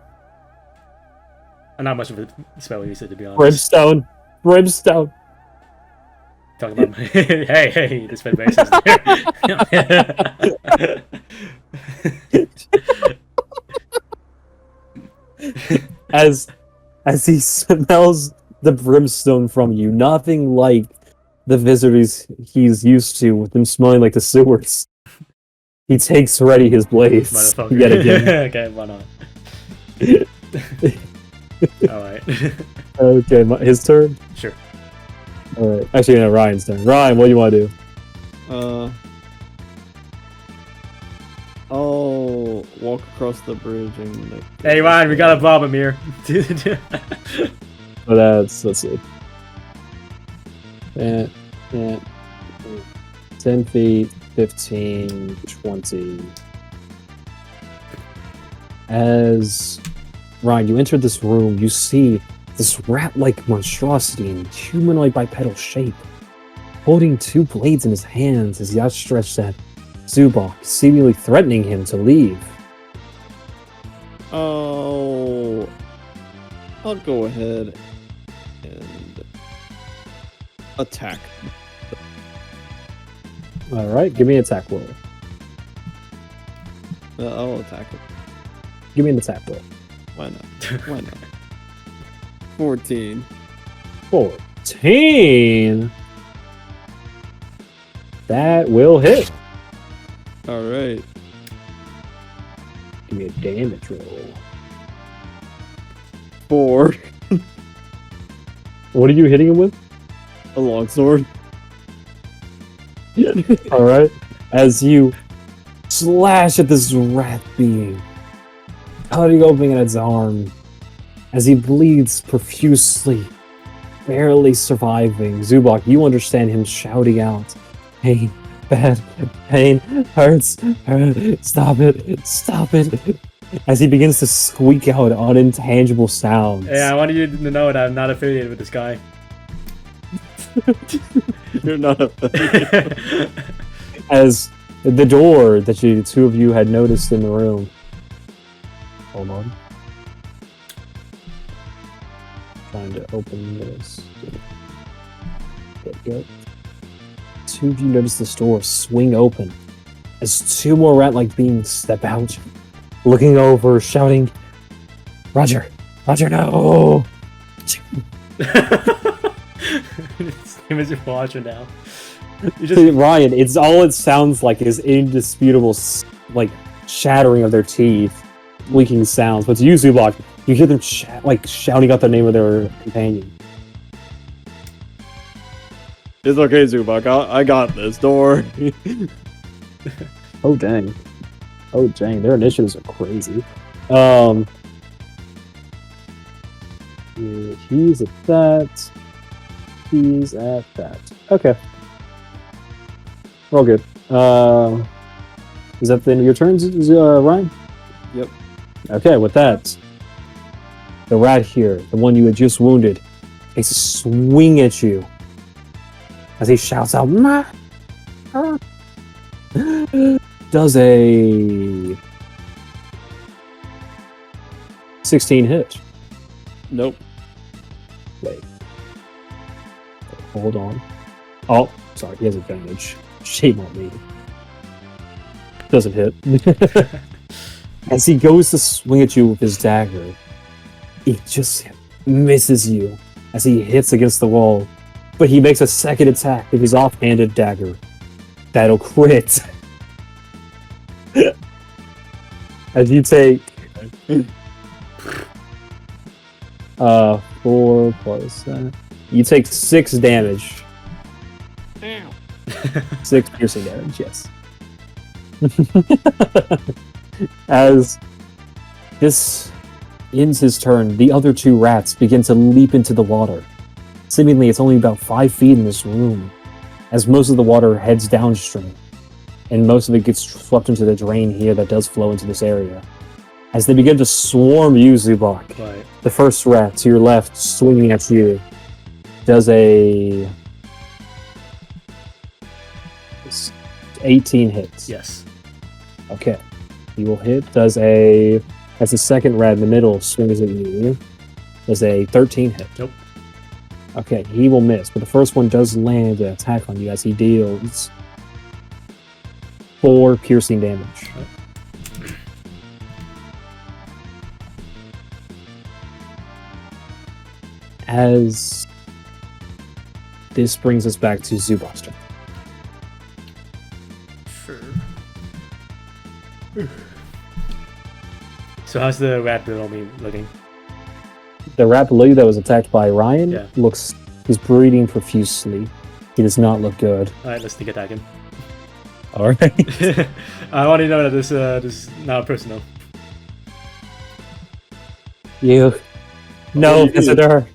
I'm not much of a spell user, to be honest.
Brimstone. Brimstone.
Talk about my... hey, this been very sensitive.
As he smells the brimstone from you, nothing like the visitors he's used to, with them smelling like the sewers. He takes ready his blades
Motherfucker.
yet again.
Okay, why not? Alright.
Okay, his turn?
Sure.
Alright. Actually, no, Ryan's turn. Ryan, what do you want to do?
I'll walk across the bridge and...
Hey, Ryan, we got a problem here.
So that's, let's see. 10 feet, 15, 20. As Ryan, you enter this room, you see this rat-like monstrosity in humanoid bipedal shape, holding two blades in his hands as he outstretched at Zubok, seemingly threatening him to leave.
Oh, I'll go ahead and attack.
Alright, give me an attack roll.
I'll attack it.
Give me an attack roll.
Why not? Why not? 14.
14? That will hit.
All right.
Give me a damage roll.
4.
What are you hitting him with?
A longsword.
Alright. As you slash at this rat being, cutting open at its arm, as he bleeds profusely, barely surviving. Zubok, you understand him shouting out, "Pain, bad, pain, hurts, stop it, stop it," as he begins to squeak out unintangible sounds.
Yeah, I wanted you to know that I'm not affiliated with this guy.
You're not a.
As the door that the two of you had noticed in the room. Hold on. Trying to open this. There we go. Two of you notice this door swing open as two more rat-like beings step out, looking over, shouting, "Roger! Roger, no!"
His name is Roger now. You
See, Ryan, it's all it sounds like is indisputable, like, shattering of their teeth, squeaking sounds. But to you, Zubok, you hear them shouting out the name of their companion.
It's okay, Zubok. I got this door.
Oh dang! Oh dang! Their initiatives are crazy. He's at that. He's at that. Okay. We're all good. Is that the end of your turns, Ryan?
Yep.
Okay, with that, the rat here, the one you had just wounded, takes a swing at you as he shouts out, "Ma!" Does a 16 hit.
Nope.
Wait. Hold on. Oh, sorry, he has advantage. Shame on me. Doesn't hit. As he goes to swing at you with his dagger, he just misses you as he hits against the wall. But he makes a second attack with his offhanded dagger. That'll crit. As you take 4 plus that. You take 6 damage. 6 piercing damage, yes. As this ends his turn, the other 2 rats begin to leap into the water. Seemingly, it's only about 5 feet in this room, as most of the water heads downstream, and most of it gets swept into the drain here that does flow into this area. As they begin to swarm you, Zubok,
Right.
the first rat to your left, swinging at you, does a 18 hits.
Yes.
Okay. He will hit. That's the second rat in the middle swings at you. Does a 13 hit.
Nope.
Okay, he will miss, but the first one does land an attack on you as he deals 4 piercing damage. As this brings us back to Zubok's turn.
Sure. So how's the rat below me looking?
The rat below you that was attacked by Ryan
Yeah.
he's breathing profusely. He does not look good.
Alright, let's sneak attack him.
Alright.
I want to know that this is not personal.
You. No,
What do you mean?
visitor.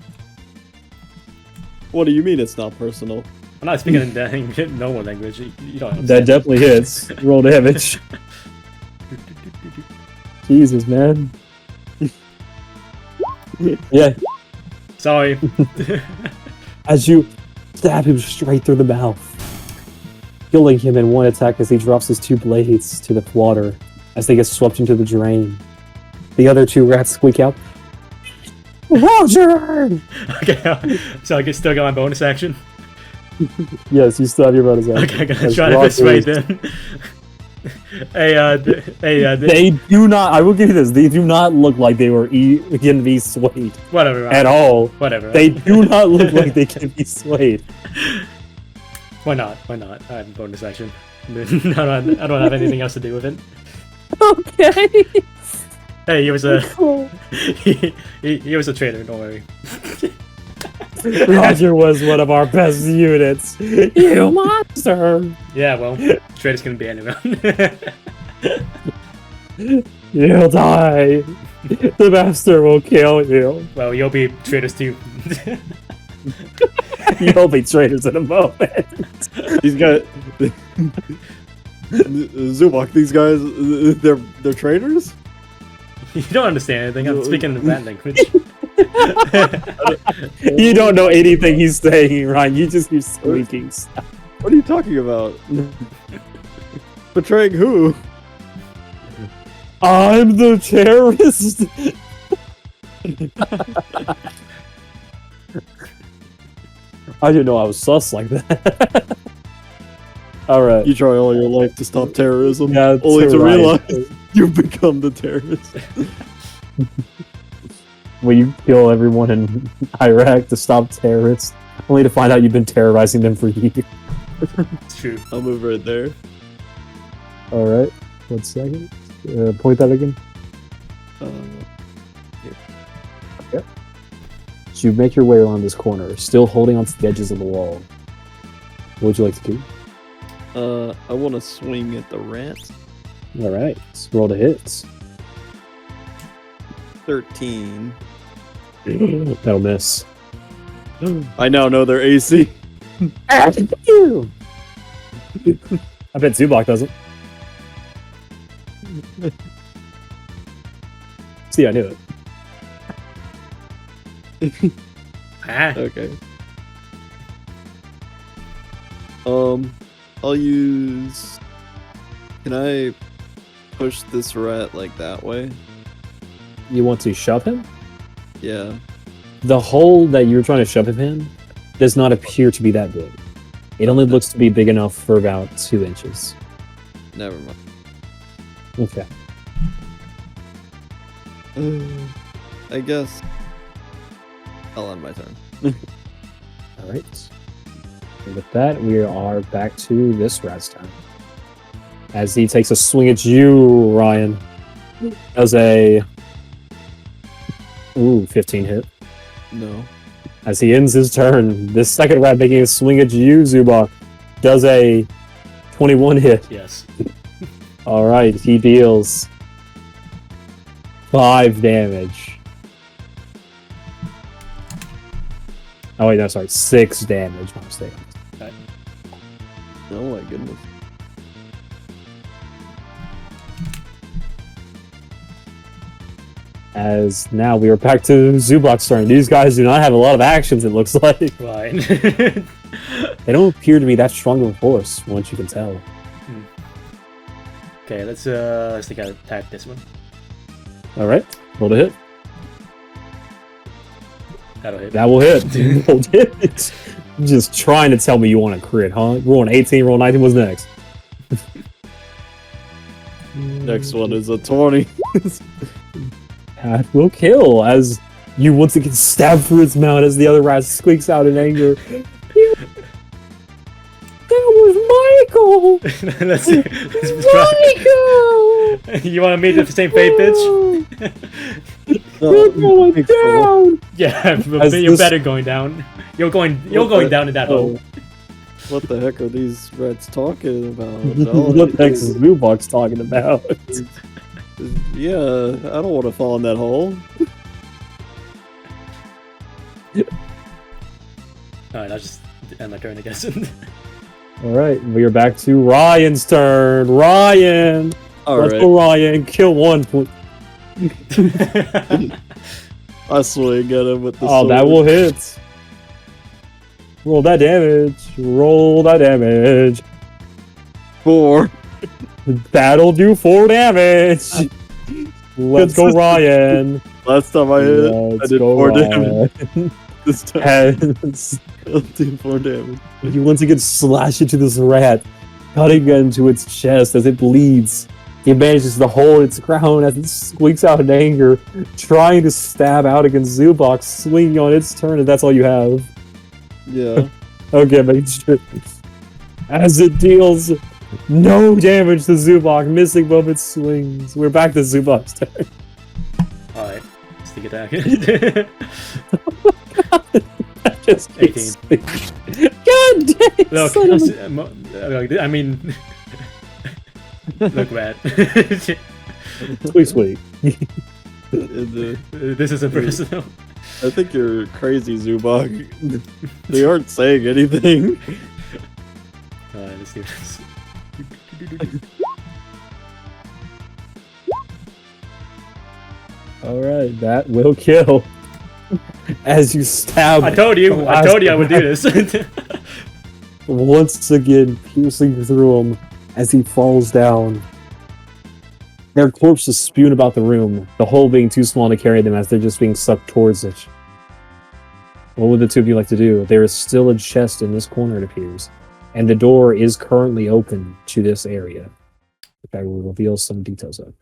What do you mean it's not personal?
I'm not speaking in normal language. You don't understand.
That definitely hits. Roll damage. Jesus, man. Yeah,
Sorry.
as you stab him straight through the mouth, killing him in one attack as he drops his 2 blades to the water as they get swept into the drain. The other 2 rats squeak out, Roger!
Okay, so I can still got my bonus action.
Yes, you still have your bonus action.
Okay, I'm gonna
As
try to
Roger
persuade
is-
them. Hey,
They do not, I will give you this, they do not look like they were can be swayed
whatever.
at all.
Whatever.
They do not look like they can be swayed.
Why not? Why not? I have a bonus action. I don't have anything else to do with it.
Okay.
Hey, he was a
Cool.
he was a traitor. Don't worry.
Roger was one of our best units. You monster!
Yeah, well, traitors can be anyone.
You'll die. The master will kill you.
Well, you'll be traitors too.
You'll be traitors in a moment.
These guys, Zubok. These guys, they're traitors.
You don't understand anything. I'm speaking in that language.
You don't know anything he's saying, Ryan. You just hear squeaking stuff.
What are you talking about? Betraying who?
I'm the terrorist. I didn't know I was sus like that. All right.
You try all your life to stop terrorism,
Yeah,
only to
Ryan.
realize you've become the terrorist.
When you kill everyone in Iraq to stop terrorists, only to find out you've been terrorizing them for years.
It's true.
I'll move right there.
All right. 1 second. Point that again. So you make your way around this corner, still holding onto the edges of the wall. What would you like to do?
I want to swing at the rats.
All right. Let's roll the hits.
13.
That'll miss.
I now know their AC.
I bet Zubok doesn't. See, I knew it.
Ah,
Okay. I'll use. Can I push this rat like that way?
You want to shove him?
Yeah.
The hole that you're trying to shove him in does not appear to be that big. It only looks to be big enough for about 2 inches.
Never mind.
Okay.
I guess I'll end my turn.
All right. And with that, we are back to this rat's turn. As he takes a swing at you, Ryan. Does a 15 hit.
No.
As he ends his turn, this second rat making a swing at you, Zubok, does a 21 hit.
yes.
All right, he deals 5 damage. Oh wait, no, sorry, 6 damage. My mistake.
Oh my goodness.
As now we are back to Zubok's turn. These guys do not have a lot of actions, it looks like.
Right.
They don't appear to be that strong of a force, once you can tell.
Okay, let's think I attack this one.
All right, roll to hit.
That'll hit.
That will hit. Rolled hit. You're just trying to tell me you want to crit, huh? Roll an 18, roll 19. What's next?
Next one is a 20.
That will kill as you once again stab through its mouth as the other rat squeaks out in anger. That was Michael!
let's try.
Michael!
You want to meet the same fate, bitch?
You're going down!
Yeah, but
As
you're
this-
better going down. You're going down in that hole.
What the heck are these rats talking about?
What the heck is Zubok's talking about?
Yeah, I don't want to fall in that hole.
Alright, I'll just end my turn, I guess.
Alright, we are back to Ryan's turn. Ryan! Let's
Alright.
go, Ryan. Kill one.
I swing at him with the
Oh,
sword.
that will hit. Roll that damage. Roll that damage.
4.
That'll do 4 damage. Let's go, Ryan.
Last time I hit, I
Let's
did
go,
4 damage.
Ryan.
This time,
Has
I'll do 4 damage.
you once again slash into this rat, cutting into its chest as it bleeds. He manages to hold its crown as it squeaks out in anger, trying to stab out against Zubok, swinging on its turn, and that's all you have.
Yeah.
Okay, make sure. As it deals no damage to Zubok, missing both its swings. We're back to Zubok's turn.
Alright, sneak attack.
That just
18.
God damn!
Look,
son of a-
I mean, look, Rat.
Sweet, sweet.
This isn't personal.
I think you're crazy, Zubok. They aren't saying anything.
Alright, let's do this.
Alright, that will kill. As you stab.
I told you I would do this.
Once again, piercing through him as he falls down. Their corpses spewing about the room, the hole being too small to carry them as they're just being sucked towards it. What would the two of you like to do? There is still a chest in this corner, it appears, and the door is currently open to this area, which I will reveal some details of.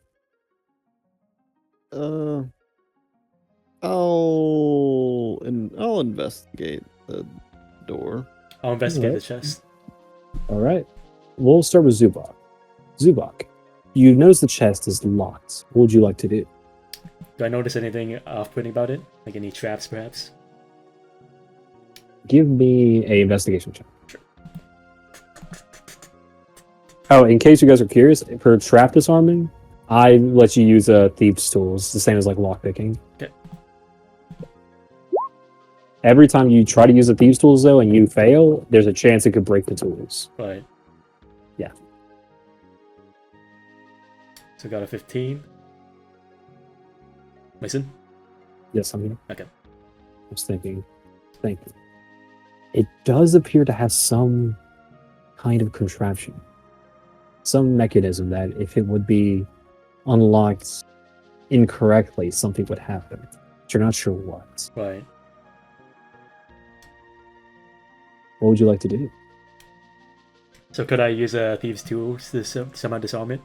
I'll investigate the door.
I'll investigate
Alright.
the chest.
Alright, we'll start with Zubok. Zubok, you notice the chest is locked. What would you like to do?
Do I notice anything off-putting about it? Like any traps, perhaps?
Give me a investigation check. Oh, in case you guys are curious, for trap disarming, I let you use thieves' tools, the same as like lockpicking.
Okay.
Every time you try to use the thieves' tools, though, and you fail, there's a chance it could break the tools.
Right.
Yeah.
So got a 15. Mason?
Yes, I'm here.
Okay.
I was thinking. Thank you. It does appear to have some kind of contraption. Some mechanism that if it would be unlocked incorrectly, something would happen. But you're not sure what.
Right.
What would you like to do?
So could I use a thieves' tools to somehow disarm it?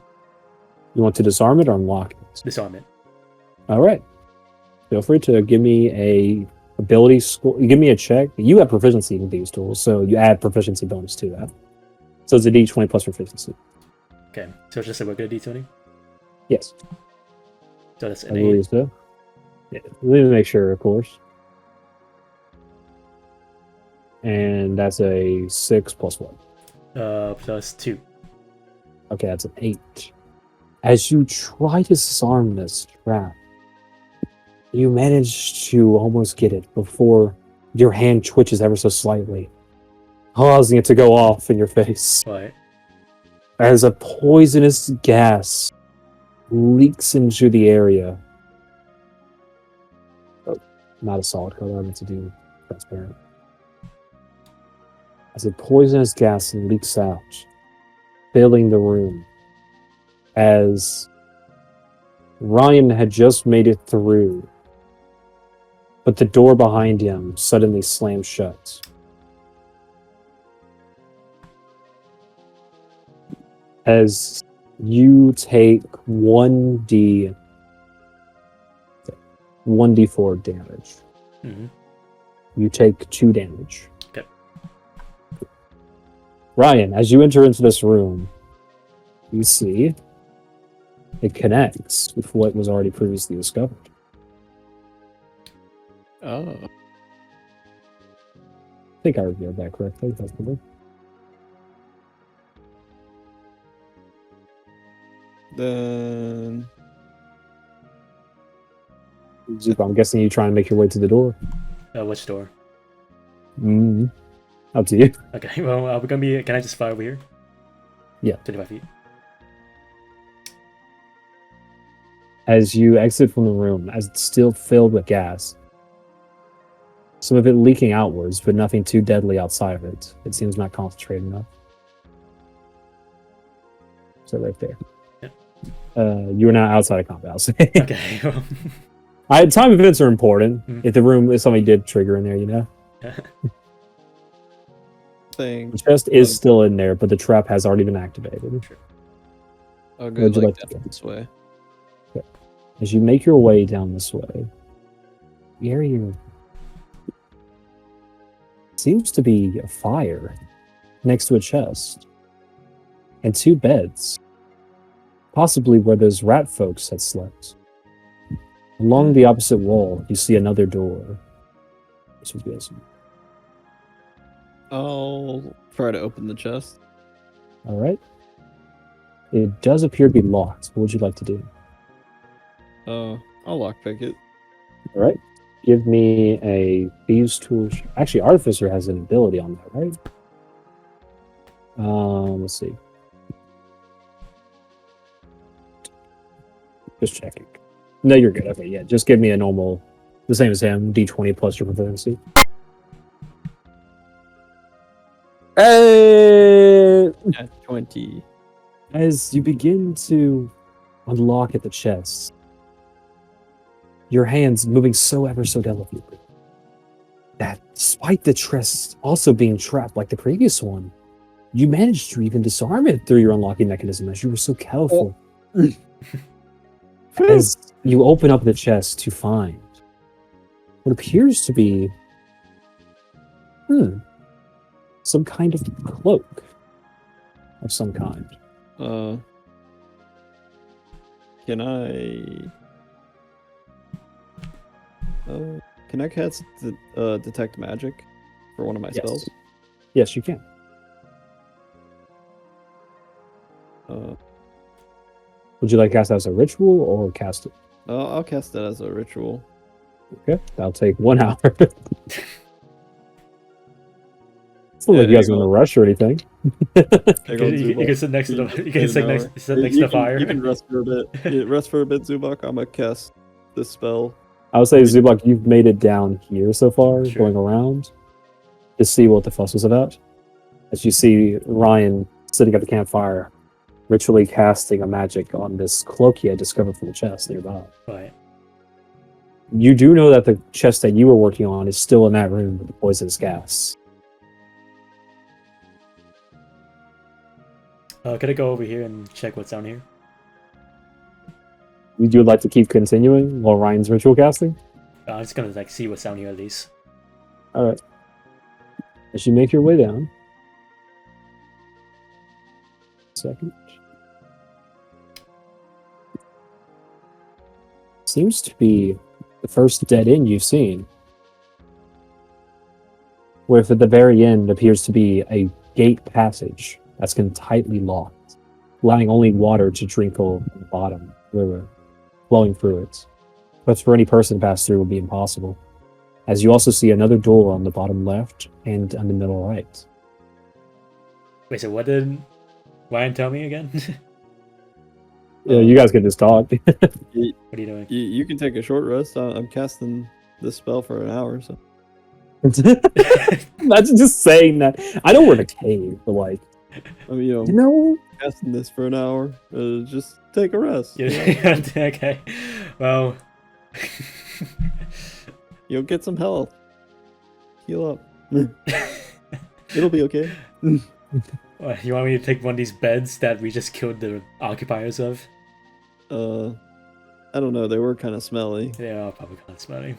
You want to disarm it or unlock it?
Disarm it.
All right. Feel free to give me a ability score. Give me a check. You have proficiency in these tools, so you add proficiency bonus to that. So it's a D20 plus proficiency.
Okay. So it's just a regular D20?
Yes,
So that's
I
an 8.
believe so. Yeah, let me make sure, of course. And that's a 6 plus 1.
Plus 2.
Okay, that's an 8. As you try to disarm this trap, you manage to almost get it before your hand twitches ever so slightly, causing it to go off in your face.
Right.
As a poisonous gas leaks into the area. Oh, not a solid color, I meant to do transparent. As a poisonous gas leaks out, filling the room. As Ryan had just made it through, but the door behind him suddenly slammed shut. As you take 1d4 damage.
Mm-hmm.
You take 2 damage.
Okay.
Ryan, as you enter into this room, you see it connects with what was already previously discovered.
Oh.
I think I revealed that correctly, hopefully.
Then
Zuko, I'm guessing you try and make your way to the door.
Which door?
Up to you.
Okay, well, we're gonna be. Can I just fly over here?
Yeah.
25 feet.
as you exit from the room, as it's still filled with gas. Some of it leaking outwards, but nothing too deadly outside of it. It seems not concentrated enough. So right there.
Yeah.
You are now outside of combat, I'll say.
Okay.
Time events are important.
Mm.
If somebody did trigger in there, you know.
Thing.
The chest is still in there, but the trap has already been activated.
I'll go
Would you
like
like to
down
go?
this way.
As you make your way down this way, the area seems to be a fire next to a chest and 2 beds, possibly where those rat folks had slept. Along the opposite wall, you see another door. This would be awesome.
I'll try to open the chest.
All right. It does appear to be locked. What would you like to do?
I'll lockpick it.
All right. Give me a thieves tool. Actually, artificer has an ability on that, right? Let's see. Just checking. No, you're good. Okay, yeah. Just give me a normal, the same as him, D20 plus your proficiency. Hey!
20.
As you begin to unlock at the chest, your hands moving so ever so delicately that despite the chest also being trapped like the previous one, you managed to even disarm it through your unlocking mechanism as you were so careful. As you open up the chest to find what appears to be some kind of cloak of some kind.
Can I cast detect magic for one of my spells?
Yes, you can. Would you like to cast that as a ritual or cast it?
I'll cast that as a ritual.
Okay, that'll take 1 hour. It's not like you guys are in a rush or anything.
You can sit next to the. You can sit next to the fire.
You can rest for a bit. Yeah, rest for a bit, Zubak. I'm gonna cast this spell.
I would say, Zubak, you've made it down here so far,
Sure.
going around, to see what the fuss was about. As you see Ryan sitting at the campfire, ritually casting a magic on this cloak he had discovered from the chest nearby.
Right.
You do know that the chest that you were working on is still in that room with the poisonous gas.
Could I go over here and check what's down here?
Would you like to keep continuing while Ryan's ritual casting?
I'm just gonna like see what's down here at least.
Alright. As you make your way down. Second. Seems to be the first dead end you've seen. Where at the very end appears to be a gate passage that's been tightly locked, allowing only water to trickle on the bottom, flowing through it. But for any person to pass through would be impossible. As you also see another door on the bottom left and on the middle right.
Wait, so what did Ryan tell me again?
Yeah, you guys can just talk.
What are you doing?
You can take a short rest. I'm casting this spell for an hour, so.
Imagine just saying that. I know we're in a cave, but like,
I mean,
you know,
casting this for an hour. Just take a rest.
Yeah. Okay. Well.
You'll get some health. Heal up. It'll be okay.
What, you want me to take one of these beds that we just killed the occupiers of?
I don't know. They were kind of smelly.
Yeah, probably kind of smelly.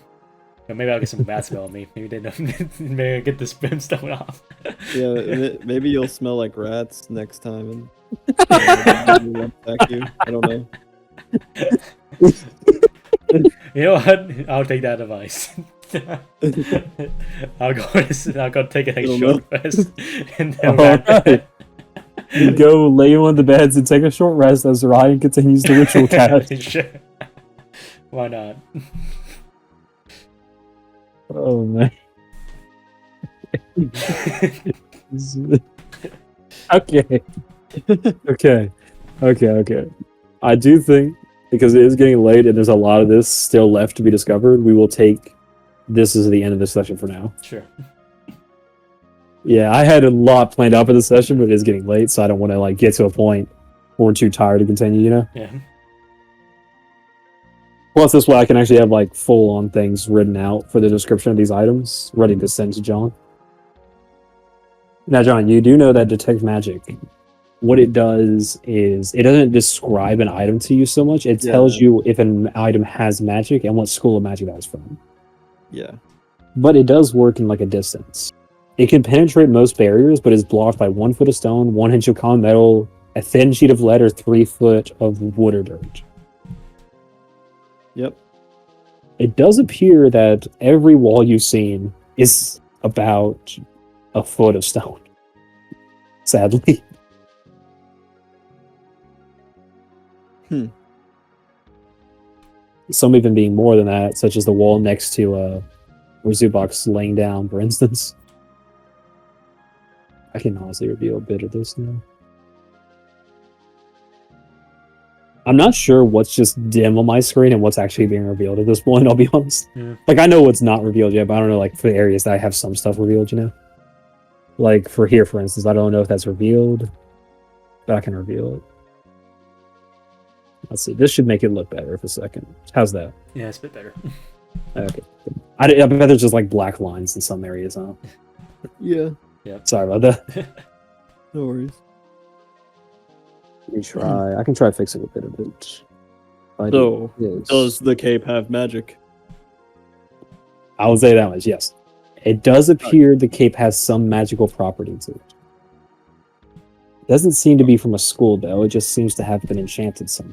But maybe I'll get some rat smell on me. Maybe they don't. Maybe I'll get this brimstone off.
Yeah, maybe you'll smell like rats next time and attack you. I don't know.
You know what? I'll take that advice. I'll go take a short rest and then
right. You go lay on the beds and take a short rest as Ryan continues the ritual cast.
Sure. Why not?
Oh man. Okay. Okay. I do think because it is getting late and there's a lot of this still left to be discovered, we will take this as the end of the session for now.
Sure.
Yeah, I had a lot planned out for the session, but it is getting late, so I don't want to like get to a point where we're too tired to continue, you know?
Yeah.
Plus, this way I can actually have like full-on things written out for the description of these items, ready to send to John. Now, John, you do know that Detect Magic, what it does is it doesn't describe an item to you so much. It tells you if an item has magic and what school of magic that is from.
Yeah.
But it does work in like a distance. It can penetrate most barriers, but is blocked by 1 foot of stone, 1 inch of common metal, a thin sheet of lead, or 3 foot of wood or dirt.
Yep.
It does appear that every wall you've seen is about a foot of stone. Sadly. Some even being more than that, such as the wall next to where Zubok's laying down, for instance. I can honestly reveal a bit of this now. I'm not sure what's just dim on my screen and what's actually being revealed at this point, I'll be honest.
Yeah.
Like, I know what's not revealed yet, but I don't know, like, for the areas that I have some stuff revealed, you know? Like, for here, for instance, I don't know if that's revealed, but I can reveal it. Let's see, this should make it look better for a second. How's that?
Yeah, it's a bit better.
Okay. I bet there's just, like, black lines in some areas, huh?
Yeah.
Sorry about that.
No worries.
Let me try. I can try fixing a bit of it.
So, does the cape have magic?
I will say that much, yes. It does appear the cape has some magical property to it. It doesn't seem to be from a school, though. It just seems to have been enchanted some.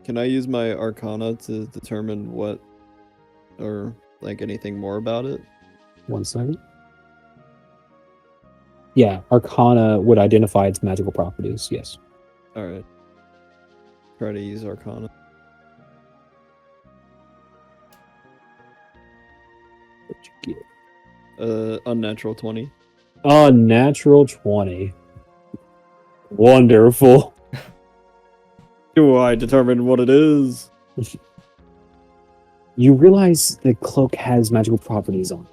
Can I use my Arcana to determine what, or like anything more about it?
1 second. Yeah, Arcana would identify its magical properties, yes.
Alright. Try to use Arcana.
What'd you get?
Unnatural 20.
Unnatural 20. Wonderful.
Do I determine what it is?
You realize the cloak has magical properties on it.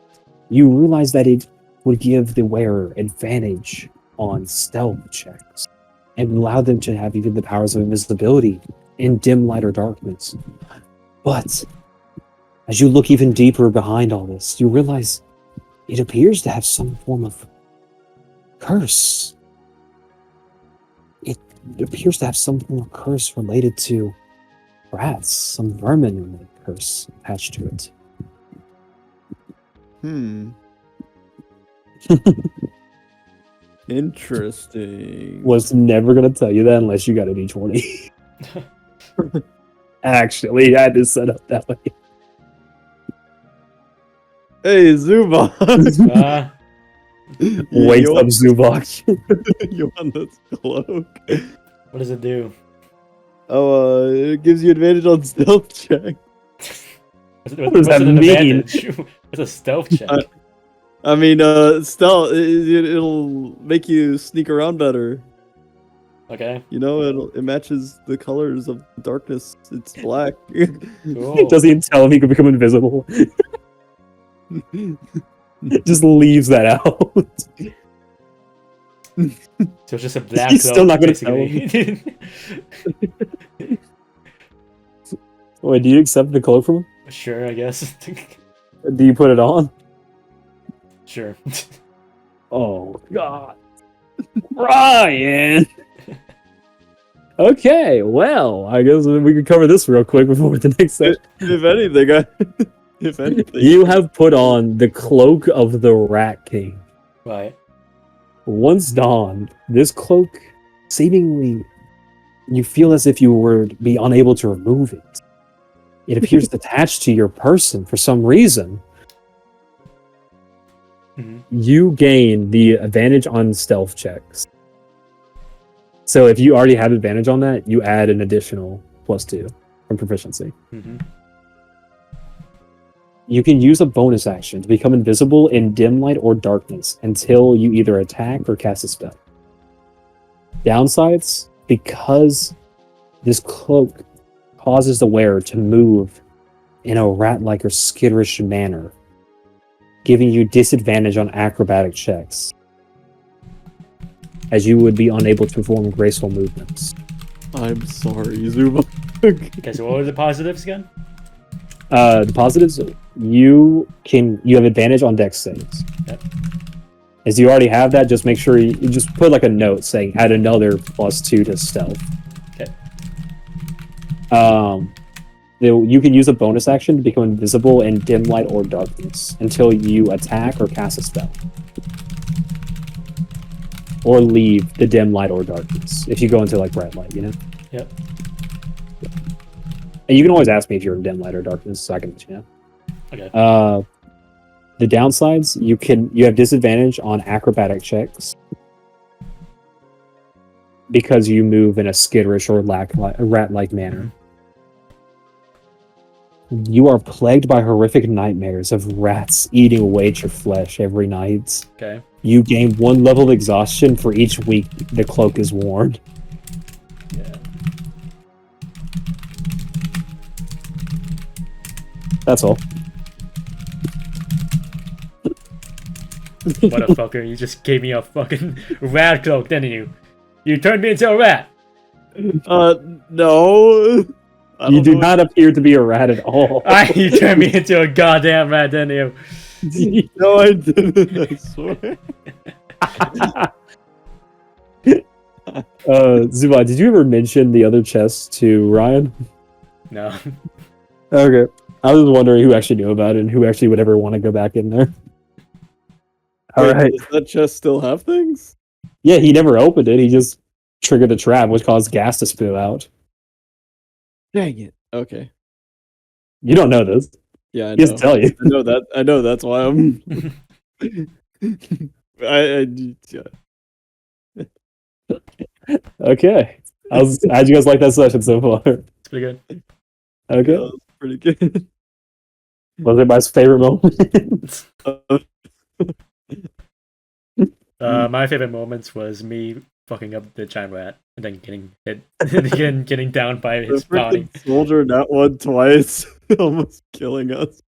You realize that it would give the wearer advantage on stealth checks and allow them to have even the powers of invisibility in dim light or darkness. But as you look even deeper behind all this, you realize it appears to have some form of curse. It appears to have some form of curse related to rats, some vermin curse attached to it.
Interesting.
Was never going to tell you that unless you got a D20. Actually, I had to set up that way.
Hey, Zubok!
Wait up, Zubok.
You want this cloak?
What does it do?
Oh, it gives you advantage on stealth check.
What does that mean?
It's a stealth check.
I mean, stealth, it'll make you sneak around better.
Okay.
You know, it matches the colors of darkness. It's black.
Cool.
Does he tell him he could become invisible? Just leaves that out.
So it's just a black
He's
cloak,
still not going to tell
basically.
him. Wait, do you accept the cloak from him?
Sure, I guess.
Do you put it on?
Sure.
Oh, God. Ryan! Okay, well, I guess we can cover this real quick before the next section.
If anything, if anything.
You have put on the cloak of the Rat King.
Right.
Once donned, this cloak, seemingly, you feel as if you were to be unable to remove it. It appears attached to your person for some reason. You gain the advantage on stealth checks. So if you already have advantage on that, you add an additional +2 from proficiency. You can use a bonus action to become invisible in dim light or darkness until you either attack or cast a spell. Downsides, because This cloak causes the wearer to move in a rat-like or skitterish manner, giving you disadvantage on acrobatic checks, as you would be unable to perform graceful movements.
I'm sorry, Zuba.
Okay, so what were the positives again?
The positives, you have advantage on dex saves.
Yep.
As you already have that, just make sure you just put like a note saying add another +2 to stealth.
Okay.
You can use a bonus action to become invisible in dim light or darkness until you attack or cast a spell. Or leave the dim light or darkness if you go into like bright light, you know?
Yep.
And you can always ask me if you're in dim light or darkness, so I can let you know.
Okay.
The downsides, you have disadvantage on acrobatic checks because you move in a skitterish or rat-like manner. You are plagued by horrific nightmares of rats eating away at your flesh every night.
Okay.
You gain 1 level of exhaustion for each week the cloak is worn.
Yeah.
That's all.
Motherfucker, you just gave me a fucking rat cloak, didn't you? You turned me into a rat!
No.
You do not appear to be a rat at all.
You turned me into a goddamn rat, didn't you?
No, I didn't. I swear.
Zuba, did you ever mention the other chest to Ryan?
No.
Okay. I was wondering who actually knew about it and who actually would ever want to go back in there. All
Wait,
right.
does that chest still have things?
Yeah, he never opened it. He just triggered a trap, which caused gas to spill out.
Dang it. Okay.
You don't know this.
Yeah, I
He
know.
doesn't tell you.
I know that. I know that's why I'm. Yeah.
Okay. How'd you guys like that session so far?
It's pretty good.
Okay.
That was pretty good.
Was it my favorite moment?
My favorite moments was me fucking up the giant rat and then getting hit, getting down by
The
his body.
freaking soldier that one twice, almost killing us.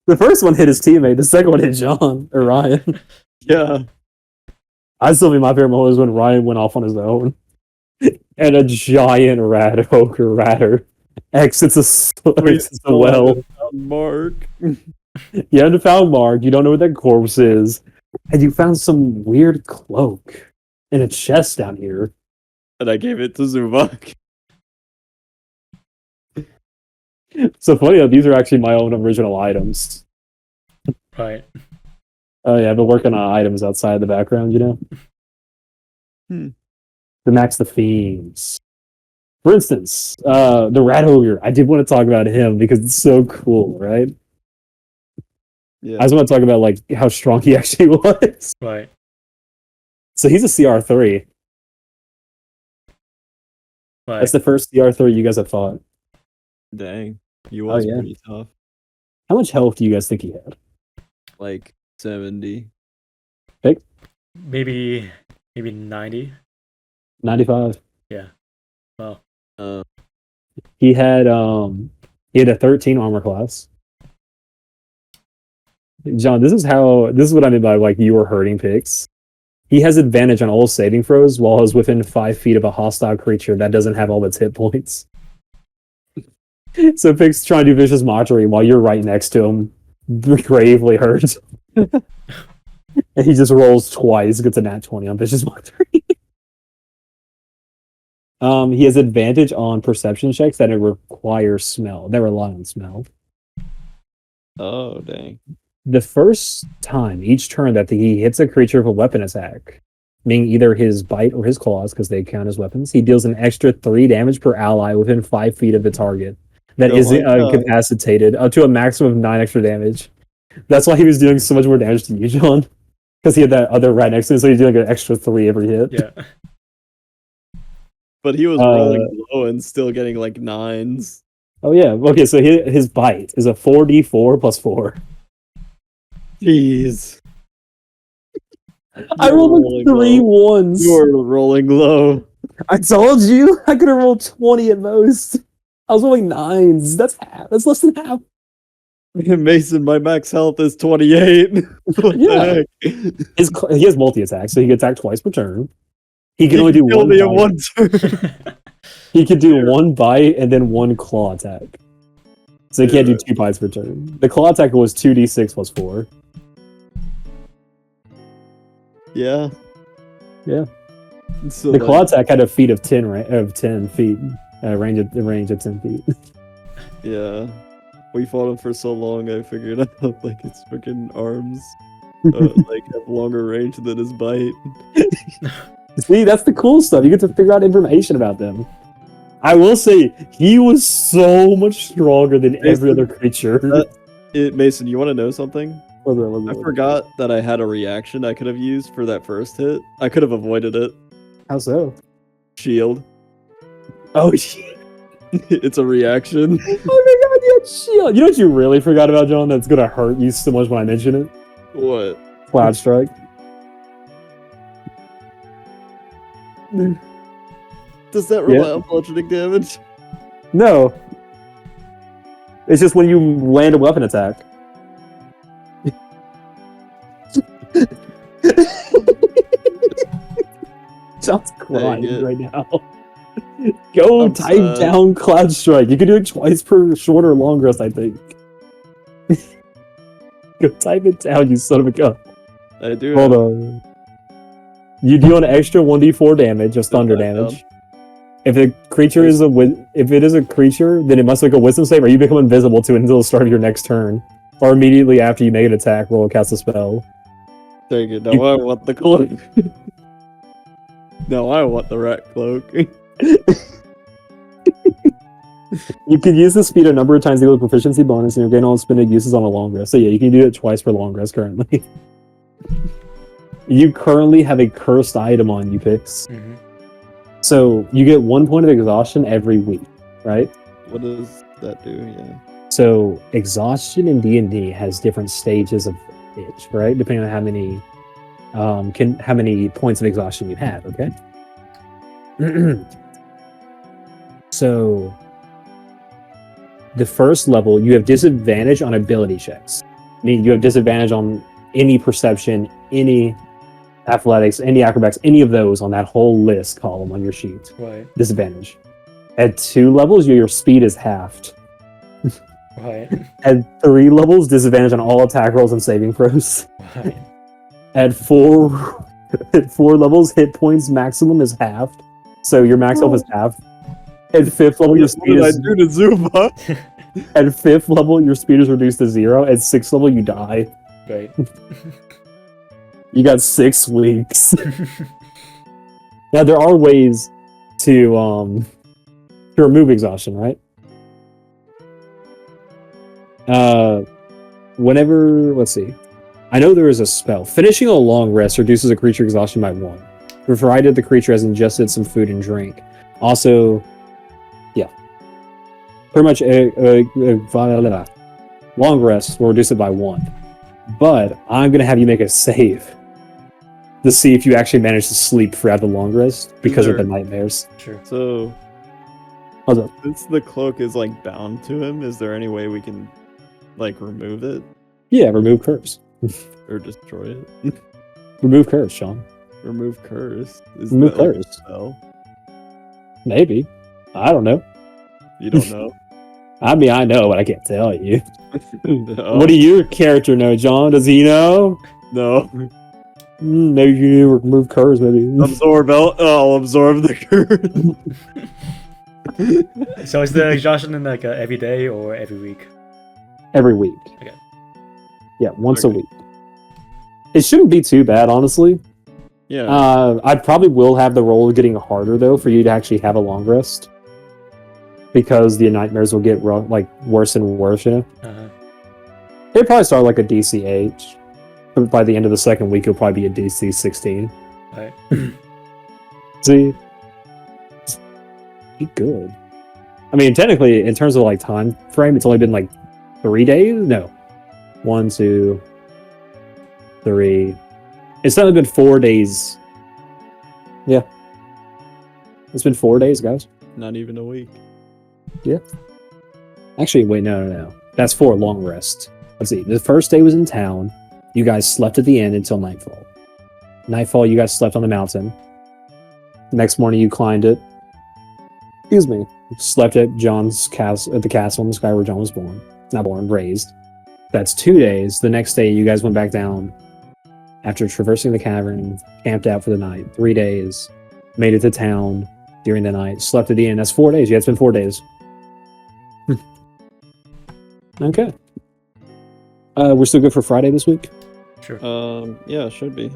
The first one hit his teammate. The second one hit John or Ryan.
Yeah.
I still think my favorite moment was when Ryan went off on his own, and a giant rat ogre ratter exits a well.
Mark.
You haven't found Mark. You don't know what that corpse is, and you found some weird cloak in a chest down here.
And I gave it to Zubak.
So funny though, these are actually my own original items.
Right.
Oh yeah, I've been working on items outside the background, you know? To max the themes. For instance, the Rat Ogre. I did want to talk about him because it's so cool, right?
Yeah.
I just want to talk about like how strong he actually was.
Right.
So he's a CR3.
Right.
That's the first CR3 you guys have fought.
Dang. He was
yeah.
pretty tough.
How much health do you guys think he had?
Like 70.
Maybe 90.
95.
Yeah. Well.
He had a 13 armor class. John, this is what I mean by like you were hurting picks. He has advantage on all saving throws while he's within 5 feet of a hostile creature that doesn't have all its hit points. So Pic's trying to do vicious mockery while you're right next to him, gravely hurt. And he just rolls twice, gets a nat 20 on vicious mockery. He has advantage on perception checks that require smell. That rely on smell.
Oh, dang.
The first time each turn that he hits a creature with a weapon attack, meaning either his bite or his claws, because they count as weapons, he deals an extra 3 damage per ally within 5 feet of the target that isn't incapacitated, up to a maximum of 9 extra damage. That's why he was doing so much more damage to you, John. Because he had that other rat next to him, so he's doing an extra 3 every hit.
Yeah.
But he was rolling low and still getting like 9s.
Oh yeah. Okay, so his bite is a 4d4 plus 4.
Jeez.
I rolled like 3 ones.
You were rolling low.
I told you I could have rolled 20 at most. I was rolling 9s. That's half. That's less than half.
Mason, my max health is 28. What
Yeah.
the heck?
He has multi-attack, so he can attack twice per turn. He can
He
only do
kill
one
me in
bite.
one turn.
He could do one bite and then one claw attack. So he can't do
Yeah.
2 bites per turn. The claw attack was 2d6 plus 4.
Yeah.
Yeah.
So
The claw
like,
attack had a feet of 10 feet. Range of 10 feet.
yeah. We fought him for so long, I figured out like his freaking arms like have longer range than his bite.
See, that's the cool stuff. You get to figure out information about them. I will say, he was so much stronger than every other creature.
Mason, you want to know something?
I
I forgot that I had a reaction I could have used for that first hit. I could have avoided it.
How so?
Shield.
Oh, shit.
It's a reaction.
Oh my god, yeah, shield. You know what you really forgot about, John, that's gonna hurt you so much when I mention it?
What?
Cloud Strike.
Does that rely on bludgeoning damage?
No. It's just when you land a weapon attack. John's crying right now. Go
I'm
type
sad.
down Cloud Strike. You can do it twice per short or long rest, I think. Go type it down, you son of a gun.
I do.
Hold on. You deal an extra 1d4 damage of thunder damage. If the creature is if it is a creature, then it must make a wisdom save, or you become invisible to it until the start of your next turn, or immediately after you make an attack, roll or cast a spell.
Take it. Now I want the cloak. No, I want the rat cloak.
You can use the speed a number of times equal to proficiency bonus, and you'll gain all spending uses on a long rest. So yeah, you can do it twice per long rest currently. You currently have a cursed item on you, Pix.
Mhm.
So you get 1 point of exhaustion every week, right?
What does that do? Yeah.
So exhaustion in D&D has different stages of itch, right? Depending on how many points of exhaustion you have. Okay. So the first level, you have disadvantage on ability checks. Meaning you have disadvantage on any perception, any athletics, any acrobatics, any of those on that whole list column on your sheet.
Right.
Disadvantage. At 2 levels, your speed is halved.
Right.
At 3 levels, disadvantage on all attack rolls and saving throws.
Right.
At 4 levels, hit points maximum is halved. So your max health is halved. At 5th level, your speed
What
is...
did I do to Zuma?
At 5th level, your speed is reduced to 0. At 6th level, you die.
Right.
You got 6 weeks. Now, there are ways to remove exhaustion, right? Let's see. I know there is a spell. Finishing a long rest reduces a creature exhaustion by 1, provided the creature has ingested some food and drink. Also, yeah. Pretty much long rest will reduce it by 1. But I'm going to have you make a save to see if you actually manage to sleep throughout the long rest because of the nightmares.
Sure.
So,
How's up?
since the cloak is like bound to him, is there any way we can like remove it
Yeah, remove curse.
or destroy it?
Remove curse, Sean.
Remove curse. Is
Remove
that like a
curse.
spell?
Maybe. I don't know.
You don't know.
I mean, I know, but I can't tell you.
No.
What do your character know, John? Does he know?
No.
Maybe you need to remove curse, maybe.
Absorb. I'll absorb the curse.
So is the exhaustion in like every day or every week?
Every week.
Okay.
Yeah, once a
Okay.
week. It shouldn't be too bad, honestly.
Yeah.
I probably will have the roll getting harder, though, for you to actually have a long rest. Because the nightmares will get worse and worse, you know?
Uh-huh.
It'll probably start like a DC 8. But by the end of the second week, it'll probably be a DC 16.
Right.
See? Be good. I mean, technically, in terms of like time frame, it's only been like 3 days? No. 1, 2, 3. It's only been 4 days. Yeah. It's been 4 days, guys.
Not even a week.
Actually, wait, no. That's 4 long rests. Let's see. The first day was in town. You guys slept at the inn until nightfall. Nightfall, you guys slept on the mountain. Next morning, you climbed it. Excuse me. Slept at John's castle, at the castle in the sky where John was born. Not born, raised. That's 2 days. The next day, you guys went back down. After traversing the cavern, camped out for the night. 3 days. Made it to town during the night. Slept at the inn. That's 4 days. Yeah, it's been 4 days. Okay. We're still good for Friday this week?
Sure.
Yeah, it should be.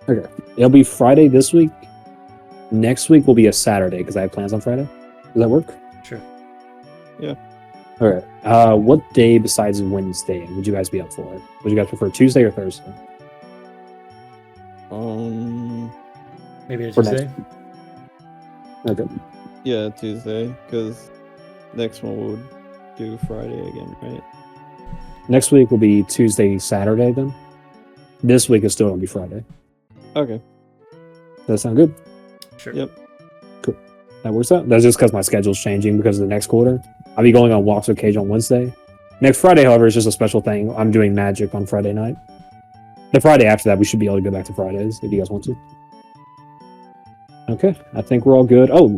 Okay. It'll be Friday this week. Next week will be a Saturday because I have plans on Friday. Does that work?
Sure.
Yeah.
All right. What day besides Wednesday would you guys be up for? Would you guys prefer Tuesday or Thursday?
Maybe it's
For
Tuesday.
Okay.
Yeah, Tuesday, because next one would do Friday again, right?
Next week will be Tuesday, Saturday then. This week is still going to be Friday.
Okay.
Does that sound good?
Sure.
Yep.
Cool. That works out. That's just because my schedule's changing because of the next quarter. I'll be going on walks with Cage on Wednesday. Next Friday, however, is just a special thing. I'm doing magic on Friday night. The Friday after that, we should be able to go back to Fridays if you guys want to. Okay, I think we're all good. Oh,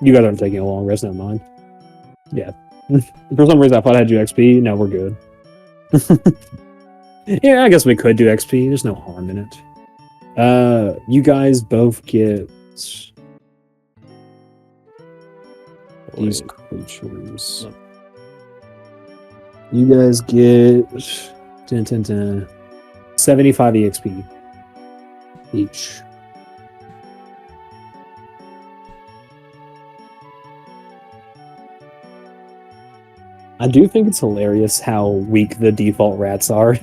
you guys aren't taking a long rest, never mind. Yeah. For some reason, I thought I had you XP. No, we're good. Yeah, I guess we could do XP. There's no harm in it. You guys both get these creatures.
No.
You guys get 75 EXP each. I do think it's hilarious how weak the default rats are.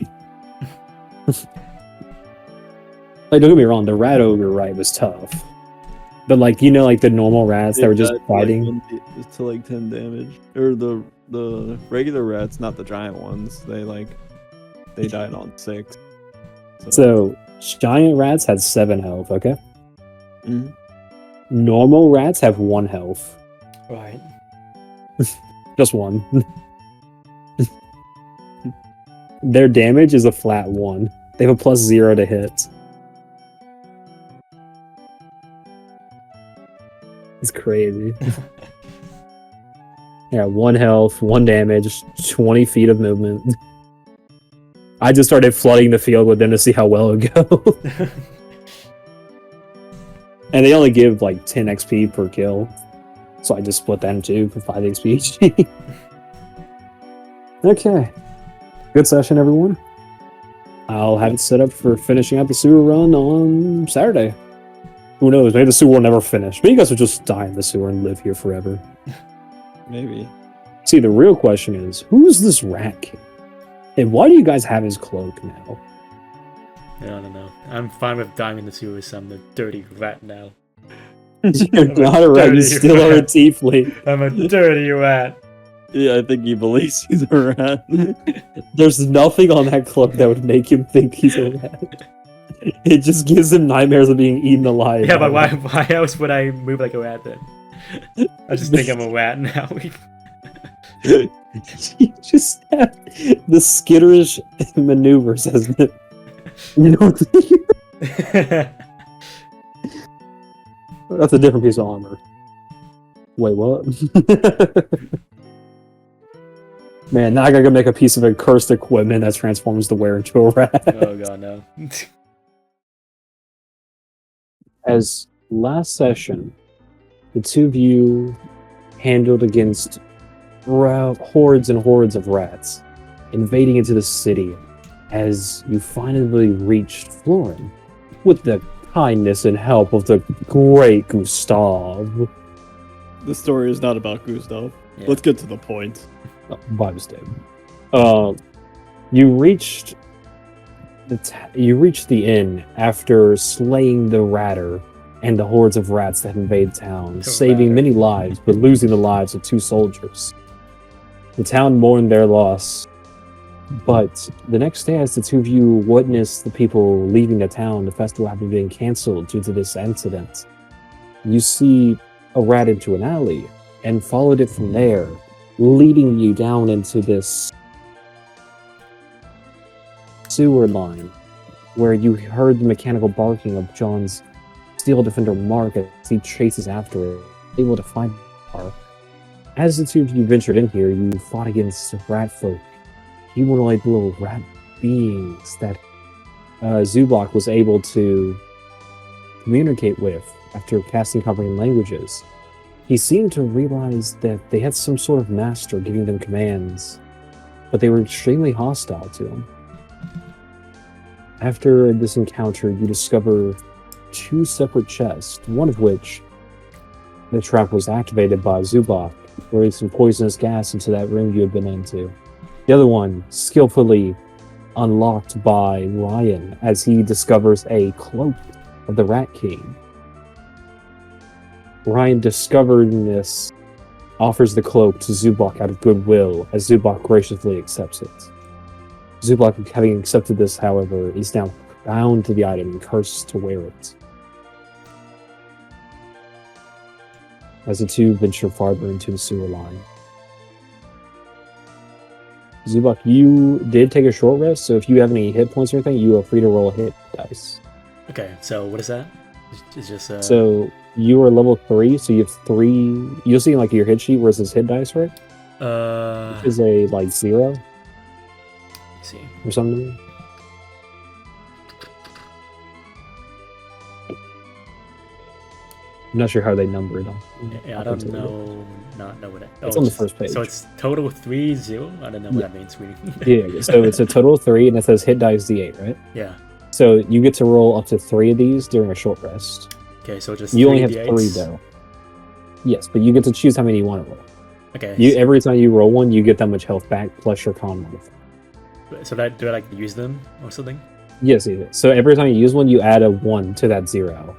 Like, don't get me wrong, the rat ogre right was tough. But like, you know, like the normal rats that were just fighting.
To like 10 damage. Or the regular rats, not the giant ones. They died on 6.
So giant rats had 7 health, okay?
Mhm.
Normal rats have 1 health.
Right.
Just 1. Their damage is a flat 1. They have a +0 to hit. It's crazy. Yeah, 1 health, 1 damage, 20 feet of movement. I just started flooding the field with them to see how well it would go. And they only give like 10 XP per kill. So I just split that in 2 for 5 XP each. Okay. Good session, everyone. I'll have it set up for finishing out the sewer run on Saturday. Who knows? Maybe the sewer will never finish. Maybe you guys will just die in the sewer and live here forever.
Maybe.
See, the real question is, who's this rat king? And why do you guys have his cloak now?
I don't know. I'm fine with dying in the sewer with some dirty rat now.
You're not a rat, you still are a tiefling.
I'm a dirty rat.
Yeah, I think he believes he's a rat.
There's nothing on that cloak that would make him think he's a rat. It just gives him nightmares of being eaten alive.
Yeah, but why else would I move like a rat then? I just think I'm a rat now.
You just have the skitterish maneuvers, hasn't it? You know what I mean? That's a different piece of armor. Wait, what? Man, now I gotta go make a piece of accursed equipment that transforms the wearer into a rat.
Oh god, no.
As last session, the 2 of you handled against hordes and hordes of rats, invading into the city as you finally reached Florin with the kindness and help of the great Gustav.
The story is not about Gustav.
Yeah.
Let's get to the point.
By mistake. You reached the inn after slaying the ratter and the hordes of rats that invade town, saving
ratter.
many lives, but losing the lives of 2 soldiers. The town mourned their loss, but the next day, as the 2 of you witnessed the people leaving the town, the festival having been cancelled due to this incident, you see a rat into an alley and followed it from there, leading you down into this sewer line where you heard the mechanical barking of John's Steel Defender Mark as he chases after it, able to find the car. As the two of you ventured in here, you fought against rat folk, humanoid little rat beings that Zubok was able to communicate with after casting comprehend languages. He seemed to realize that they had some sort of master giving them commands, but they were extremely hostile to him. After this encounter, you discover two separate chests, one of which the trap was activated by Zubok, throwing some poisonous gas into that room you had been into. The other one, skillfully unlocked by Ryan as he discovers a cloak of the Rat King. Ryan, discovering this, offers the cloak to Zubok out of goodwill, as Zubok graciously accepts it. Zubok, having accepted this, however, is now bound to the item and cursed to wear it. As the two venture farther into the sewer line. Zubok, you did take a short rest, so if you have any hit points or anything, you are free to roll a hit dice.
Okay, so what is that? It's just
So you are level 3, so you have 3. You'll see like your hit sheet where it says hit dice, right? Which is a like 0
let's see.
or something. I'm not sure how they number it.
Yeah, I don't know. Not know what it.
It's on the first page.
So it's total 3-0. I don't know what that means really.
Yeah, so it's a total of 3, and it says hit dice D8, right?
Yeah.
So you get to roll up to 3 of these during a short rest.
Okay, so just
You only have
D8s?
3 though. Yes, but you get to choose how many you want to roll.
Okay.
Every time you roll one, you get that much health back plus your con modifier.
So do I like use them or something?
Yes, it is. So every time you use one, you add a 1 to that 0.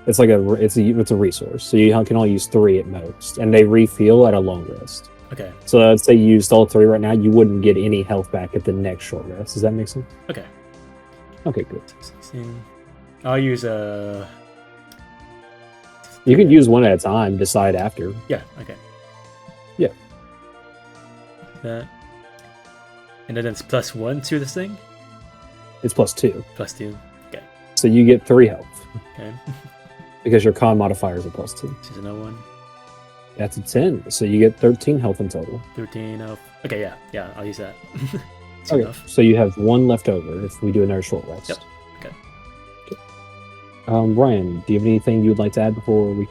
It's like it's a resource, so you can only use 3 at most, and they refill at a long rest.
Okay.
So let's say you used all 3 right now, you wouldn't get any health back at the next short rest. Does that make sense?
Okay.
Okay, good.
16. I'll use
You can use one at a time. Decide after.
Yeah. Okay.
Yeah.
That. And then it's +1 to this thing.
It's +2.
+2. Okay.
So you get 3 health
Okay.
because your con modifier is a +2.
This is another one.
That's a 10. So you get 13 health in total.
13 health. Okay. Yeah. Yeah. I'll use that. It's
Okay.
enough.
So you have 1 left over if we do another short rest.
Yep. Okay.
Ryan, do you have anything you would like to add before we?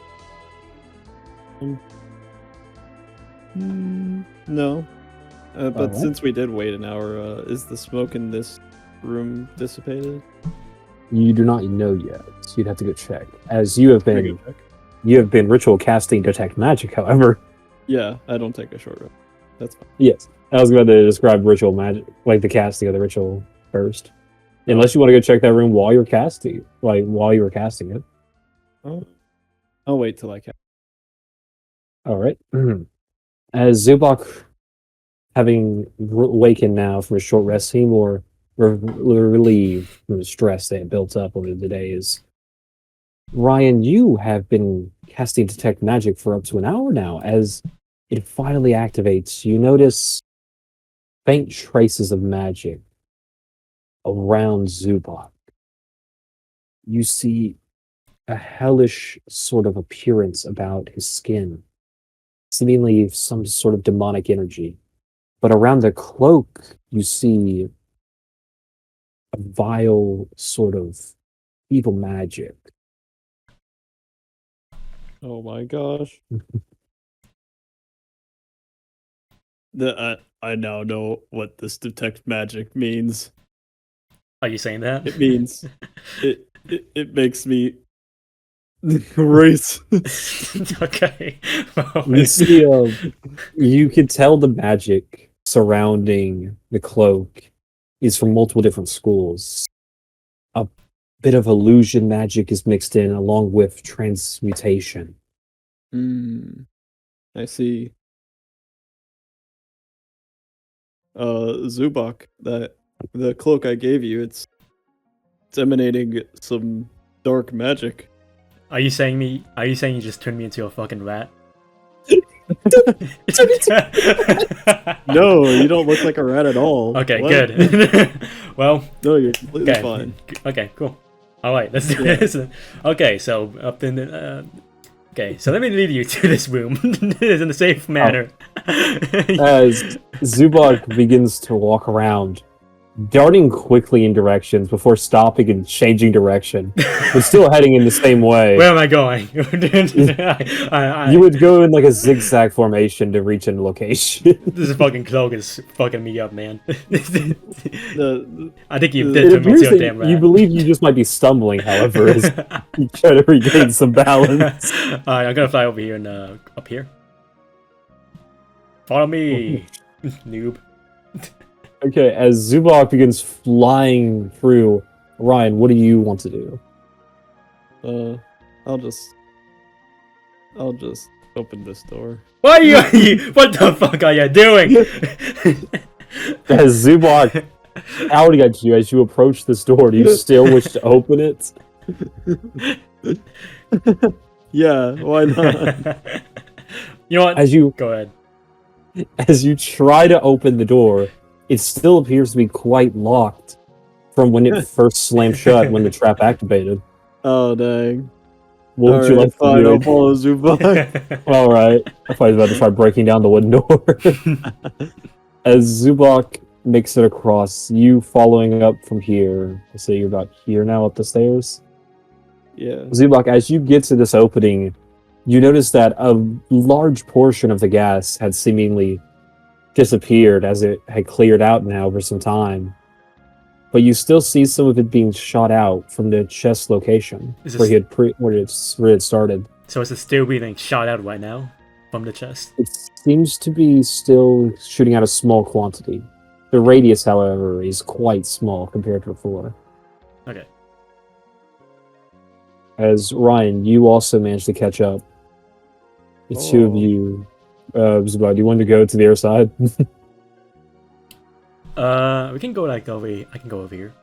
No. But
Alright.
since we did wait an hour, is the smoke in this room dissipated?
You do not know yet. So you'd have to go check. As you have
Can I
been,
go check?
you have been ritual casting detect magic. However,
Yeah, I don't take a short rest. That's fine.
yes, I was going to describe ritual magic, like the casting of the ritual first. Unless you want to go check that room while you're casting, like while you were casting it.
Oh, I'll wait till I cast.
All right. As Zubok, having wakened now from a short rest, seemed more relieved from the stress that had built up over the days. Ryan, you have been casting detect magic for up to an hour now. As it finally activates, you notice faint traces of magic around Zubok. You see a hellish sort of appearance about his skin, seemingly some sort of demonic energy. But around the cloak, you see a vile sort of evil magic.
Oh my gosh. I now know what this detect magic means.
Are you saying that?
It means it makes me racist.
Okay.
You see, you can tell the magic surrounding the cloak is from multiple different schools. A bit of illusion magic is mixed in, along with transmutation.
I see. Zubok, that the cloak I gave you, it's emanating some dark magic.
Are you saying you just turned me into a fucking rat?
No, you don't look like a rat at all.
Okay,
What?
good. Well,
No, you're completely
okay,
fine.
okay, cool. All right, let's do this. Okay, so up in the. Okay, so let me lead you to this room in a safe manner.
As Zubok begins to walk around, darting quickly in directions before stopping and changing direction, but still heading in the same way.
Where am I going?
You would go in like a zigzag formation to reach a location.
This fucking cloak is fucking me up, man. I think you
It
did turn me
appears
into a
that
damn rat.
you believe you just might be stumbling, however, as you try to regain some balance.
Alright, I'm gonna fly over here and up here. Follow me, noob.
Okay, as Zubok begins flying through, Ryan, what do you want to do?
I'll just open this door.
What the fuck are you doing?
As Zubok shouting at you as you approach this door, do you still wish to open it?
Yeah, why not?
You know what? Go ahead.
As you try to open the door, it still appears to be quite locked from when it first slammed shut when the trap activated.
Oh dang.
What would you like to do?
I'll follow Zubok.
Alright. I thought he was about to try breaking down the wooden door. As Zubok makes it across, you following up from here, let's say you're about here now up the stairs.
Yeah.
Zubok, as you get to this opening, you notice that a large portion of the gas had seemingly disappeared as it had cleared out now for some time. But you still see some of it being shot out from the chest location where it started.
So is it still being shot out right now from the chest?
It seems to be still shooting out a small quantity. The radius, however, is quite small compared to before.
Okay.
As Ryan, you also managed to catch up. The two of you, Zubok, do you want to go to the other side?
We can go like over. I can go over here.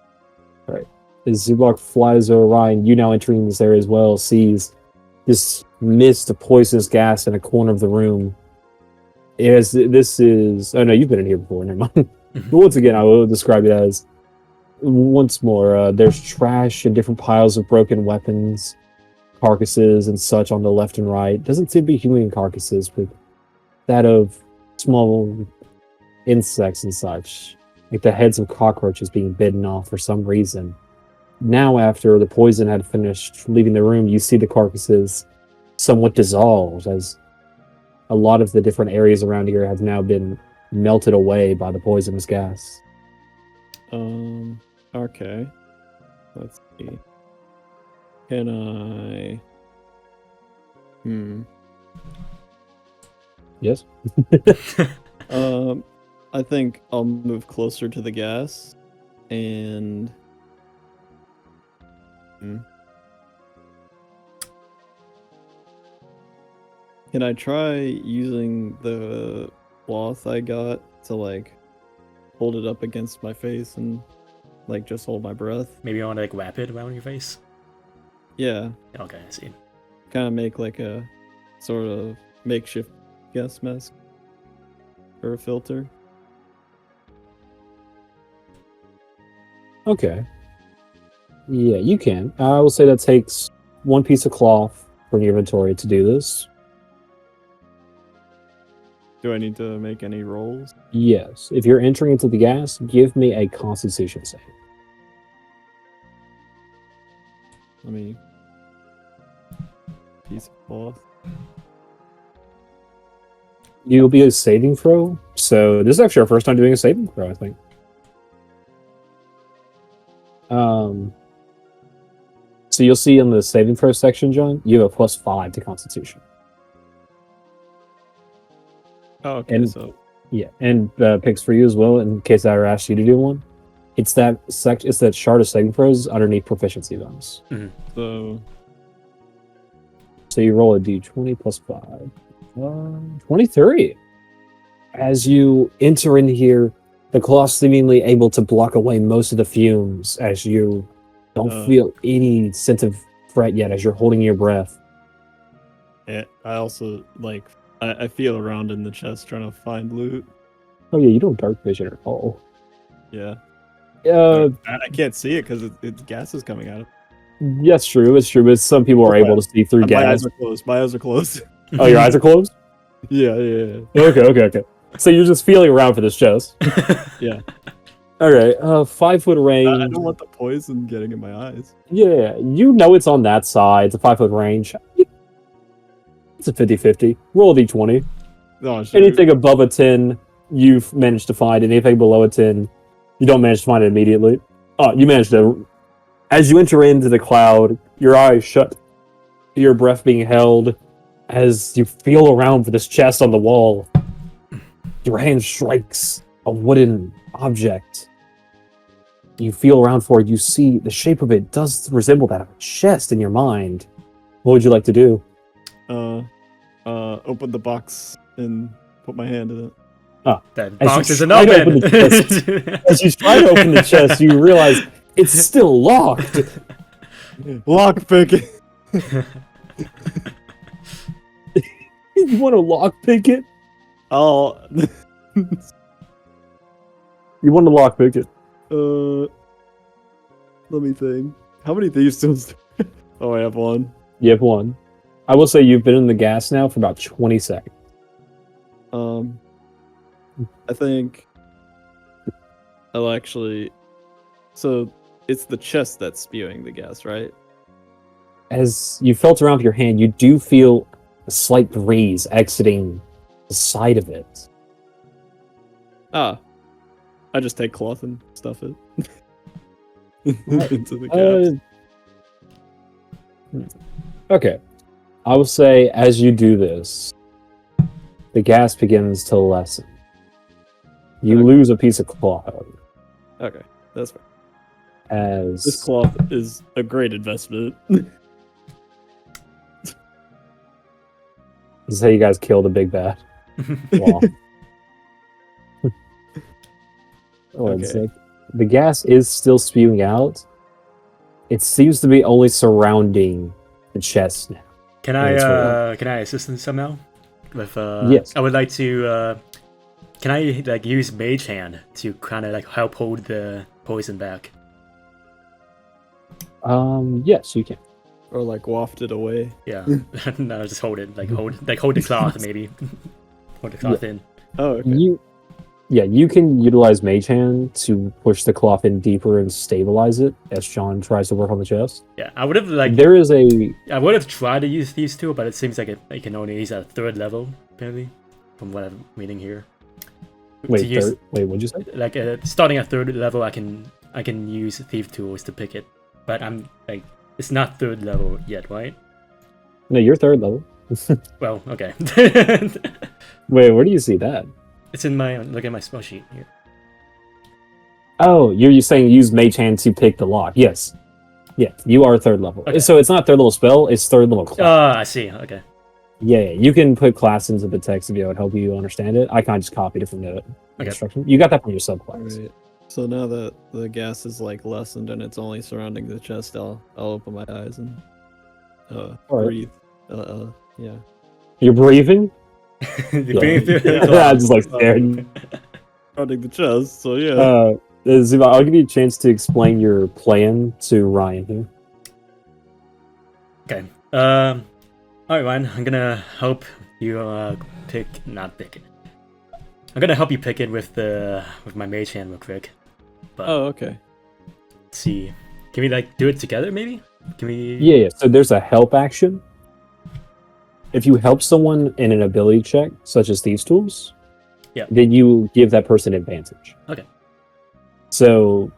Right. As Zubok flies over Ryan, you now entering this area as well, sees this mist of poisonous gas in a corner of the room. This is... Oh no, you've been in here before, never mind. But once again, I will describe it as... Once more, there's trash and different piles of broken weapons, carcasses and such on the left and right. Doesn't seem to be human carcasses, but that of small insects and such. Like the heads of cockroaches being bitten off for some reason. Now, after the poison had finished leaving the room, you see the carcasses somewhat dissolved, as a lot of the different areas around here have now been melted away by the poisonous gas.
Okay. Let's see. Can I...
Yes?
I think I'll move closer to the gas, and... Can I try using the cloth I got to, like, hold it up against my face and, like, just hold my breath?
Maybe you want to like wrap it around your face.
Yeah.
Okay, I see.
Kind of make, like, a sort of makeshift gas mask. Or a filter.
Okay. Yeah, you can. I will say that takes one piece of cloth from your inventory to do this.
Do I need to make any rolls?
Yes. If you're entering into the gas, give me a Constitution save.
Let me... Piece of cloth.
You'll be a saving throw. So this is actually our first time doing a saving throw, I think. So you'll see in the saving throw section, John, you have a +5 to Constitution.
Oh, okay,
and,
so...
Yeah, and picks for you as well, in case I ever asked you to do one. It's that it's that shard of saving throws underneath proficiency bonus.
So
you roll a d20 +5. 23. As you enter in here, the cloth seemingly able to block away most of the fumes as you don't feel any sense of fret yet as you're holding your breath.
Yeah, I also like I feel around in the chest trying to find loot.
Oh yeah, you don't dark vision at all.
Yeah.
Uh,
I can't see it because it's gas is coming out of
yes, true. It's true, but some people are
Okay.
able to see through
My
gas.
eyes are closed. My eyes are closed.
Oh, your eyes are closed?
Yeah, yeah,
Okay. So you're just feeling around for this chest.
yeah.
All right, 5 foot range.
I don't want the poison getting in my eyes.
Yeah, you know it's on that side. It's a 5 foot range. It's a 50-50. Roll a d20.
Oh, shoot.
Anything above a 10, you've managed to find. Anything below a 10, you don't manage to find it immediately. Oh, you managed to. As you enter into the cloud, your eyes shut, your breath being held, as you feel around for this chest on the wall. Your hand strikes a wooden object. You feel around for it. You see the shape of it does resemble that of a chest in your mind. What would you like to do?
Open the box and put my hand in it.
That
As
box
you
isn't
try to
open.
open the chest- As you try to open the chest, you realize it's still locked.
Lock picking.
You want to lockpick it?
Oh.
You want to lockpick it?
Let me think. How many thieves tools? Oh, I have one.
You have one. I will say you've been in the gas now for about 20 seconds.
I think I'll actually. So it's the chest that's spewing the gas, right?
As you felt around with your hand, you do feel a slight breeze exiting the side of it.
Ah, I just take cloth and stuff it
Right.
into the caps.
Okay. I will say, as you do this, the gas begins to lessen. You
Okay.
lose a piece of cloth,
Okay, that's fine.
as
This cloth is a great investment.
this is how you guys kill the big bad. Wow. It's
Okay.
like, the gas is still spewing out. It seems to be only surrounding the chest now.
Can I assist them somehow? With
Yes.
I would like to. Can I like use Mage Hand to kind of like help hold the poison back?
Yes, you can.
Or like waft it away.
Yeah. No, just hold it. Hold the cloth maybe. Hold the cloth in.
Oh, okay.
You can utilize Mage Hand to push the cloth in deeper and stabilize it as John tries to work on the chest.
Yeah, I would have like.
There is a
I would have tried to use these two, but it seems like I can only use at 3rd level apparently, from what I'm reading here.
wait, what'd you say?
Like starting at 3rd level, I can use thief tools to pick it, but I'm like it's not 3rd level yet, right?
No, you're 3rd level.
Well, okay.
Wait, where do you see that?
It's in my look at my spell sheet here.
Oh, you're saying use Mage Hand to pick the lock? Yes. Yeah, you are 3rd level.
Okay.
So it's not 3rd level spell; it's 3rd level class.
I see. Okay.
Yeah, you can put class into the text if it would help you understand it. I kind of just copied it from the instruction. You got that from your subclass.
Right. So now that the gas is like lessened and it's only surrounding the chest, I'll open my eyes and
Alright.
breathe. Yeah.
You're breathing?
You're being through the
I
cloth.
just like stared.
Surrounding the chest. So yeah.
Zuba, I'll give you a chance to explain your plan to Ryan here.
Okay. All right, Ryan. I'm gonna help you I'm gonna help you pick it with my mage hand real quick. But
Oh, okay.
let's see. Can we like do it together? Maybe. Can we?
Yeah. So there's a help action. If you help someone in an ability check, such as Thieves' Tools,
Yeah.
then you give that person advantage.
Okay.
So,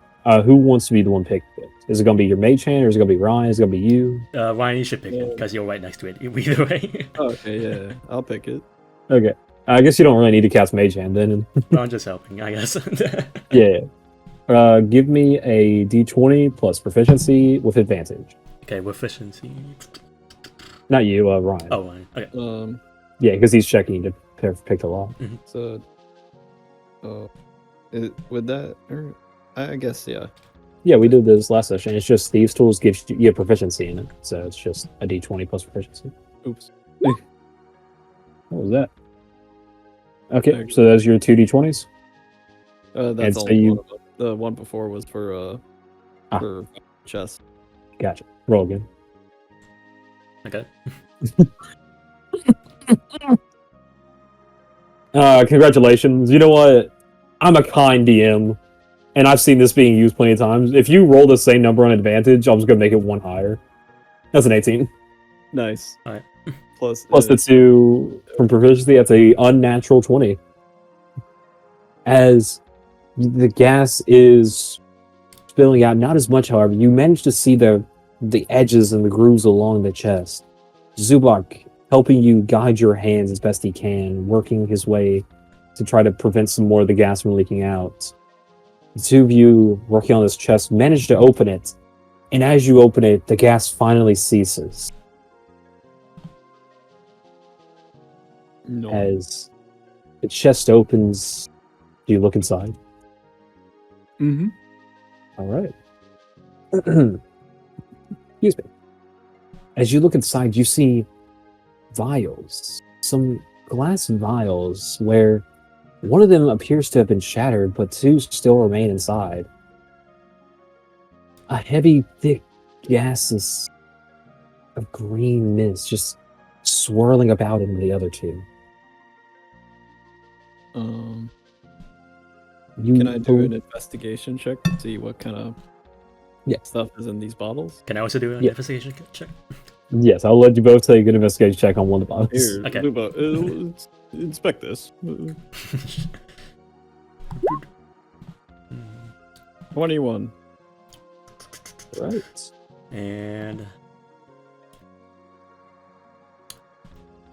who wants to be the one picked? Is it going to be your mage hand, or is it going to be Ryan? Is it going to be you?
Ryan, you should pick it because you're right next to it. Either way.
Oh, okay, yeah. I'll pick it.
Okay. I guess you don't really need to cast mage hand then.
Well, I'm just helping, I guess.
Yeah. Give me a d20 plus proficiency with advantage.
Okay, with efficiency.
Not you, Ryan.
Oh, Ryan. Okay.
Yeah, because he's checking you to pick the lock.
So, would that? Or I guess yeah.
Yeah, we did this last session. It's just Thieves' Tools gives you have proficiency in it, so it's just a D20 plus proficiency.
Oops.
What was that? Okay, so that's your 2D20s?
That's
so
only
you-
one of them. The one before was for chess.
Gotcha. Roll again.
Okay.
Congratulations. You know what? I'm a kind DM, and I've seen this being used plenty of times. If you roll the same number on advantage, I'm just going to make it one higher. That's an 18.
Nice.
Alright.
Plus
The 2 from proficiency, that's a unnatural 20. As the gas is spilling out, not as much, however, you manage to see the edges and the grooves along the chest. Zubak helping you guide your hands as best he can, working his way to try to prevent some more of the gas from leaking out. The two of you working on this chest manage to open it, and as you open it, the gas finally ceases.
No.
As the chest opens, do you look inside?
Mm-hmm.
All right. Excuse me. As you look inside, you see vials, some glass vials where one of them appears to have been shattered, but 2 still remain inside. A heavy, thick gaseous of green mist just swirling about in the other 2.
Can I do an investigation check to see what kind of
Yeah.
stuff is in these bottles?
Can I also do an
Yeah.
investigation check?
Yes, I'll let you both take an investigation check on one of the bottles.
Here,
Okay.
Luba, inspect this. 21.
Right.
And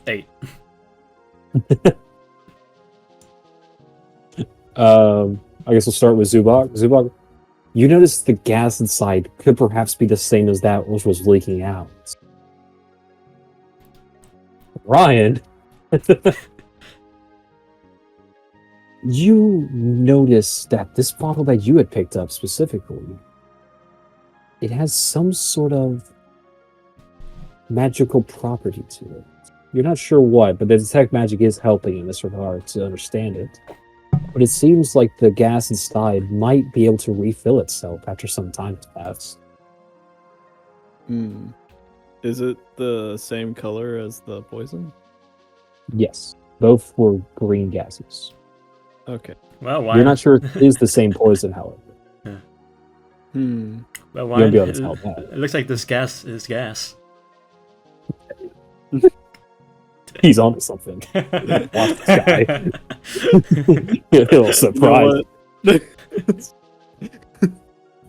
8.
I guess we'll start with Zubak. Zubak, you notice the gas inside could perhaps be the same as that which was leaking out. Ryan, you notice that this bottle that you had picked up specifically, it has some sort of magical property to it. You're not sure what, but the detect magic is helping in this regard to understand it. But it seems like the gas inside might be able to refill itself after some time has passed.
Is it the same color as the poison?
Yes, both were green gases.
Okay.
Well, why?
You're not sure if it is the same poison, however.
Well, why?
You'll be able to tell that.
It looks like this gas is gas.
He's onto something. Watch this guy. A little surprise.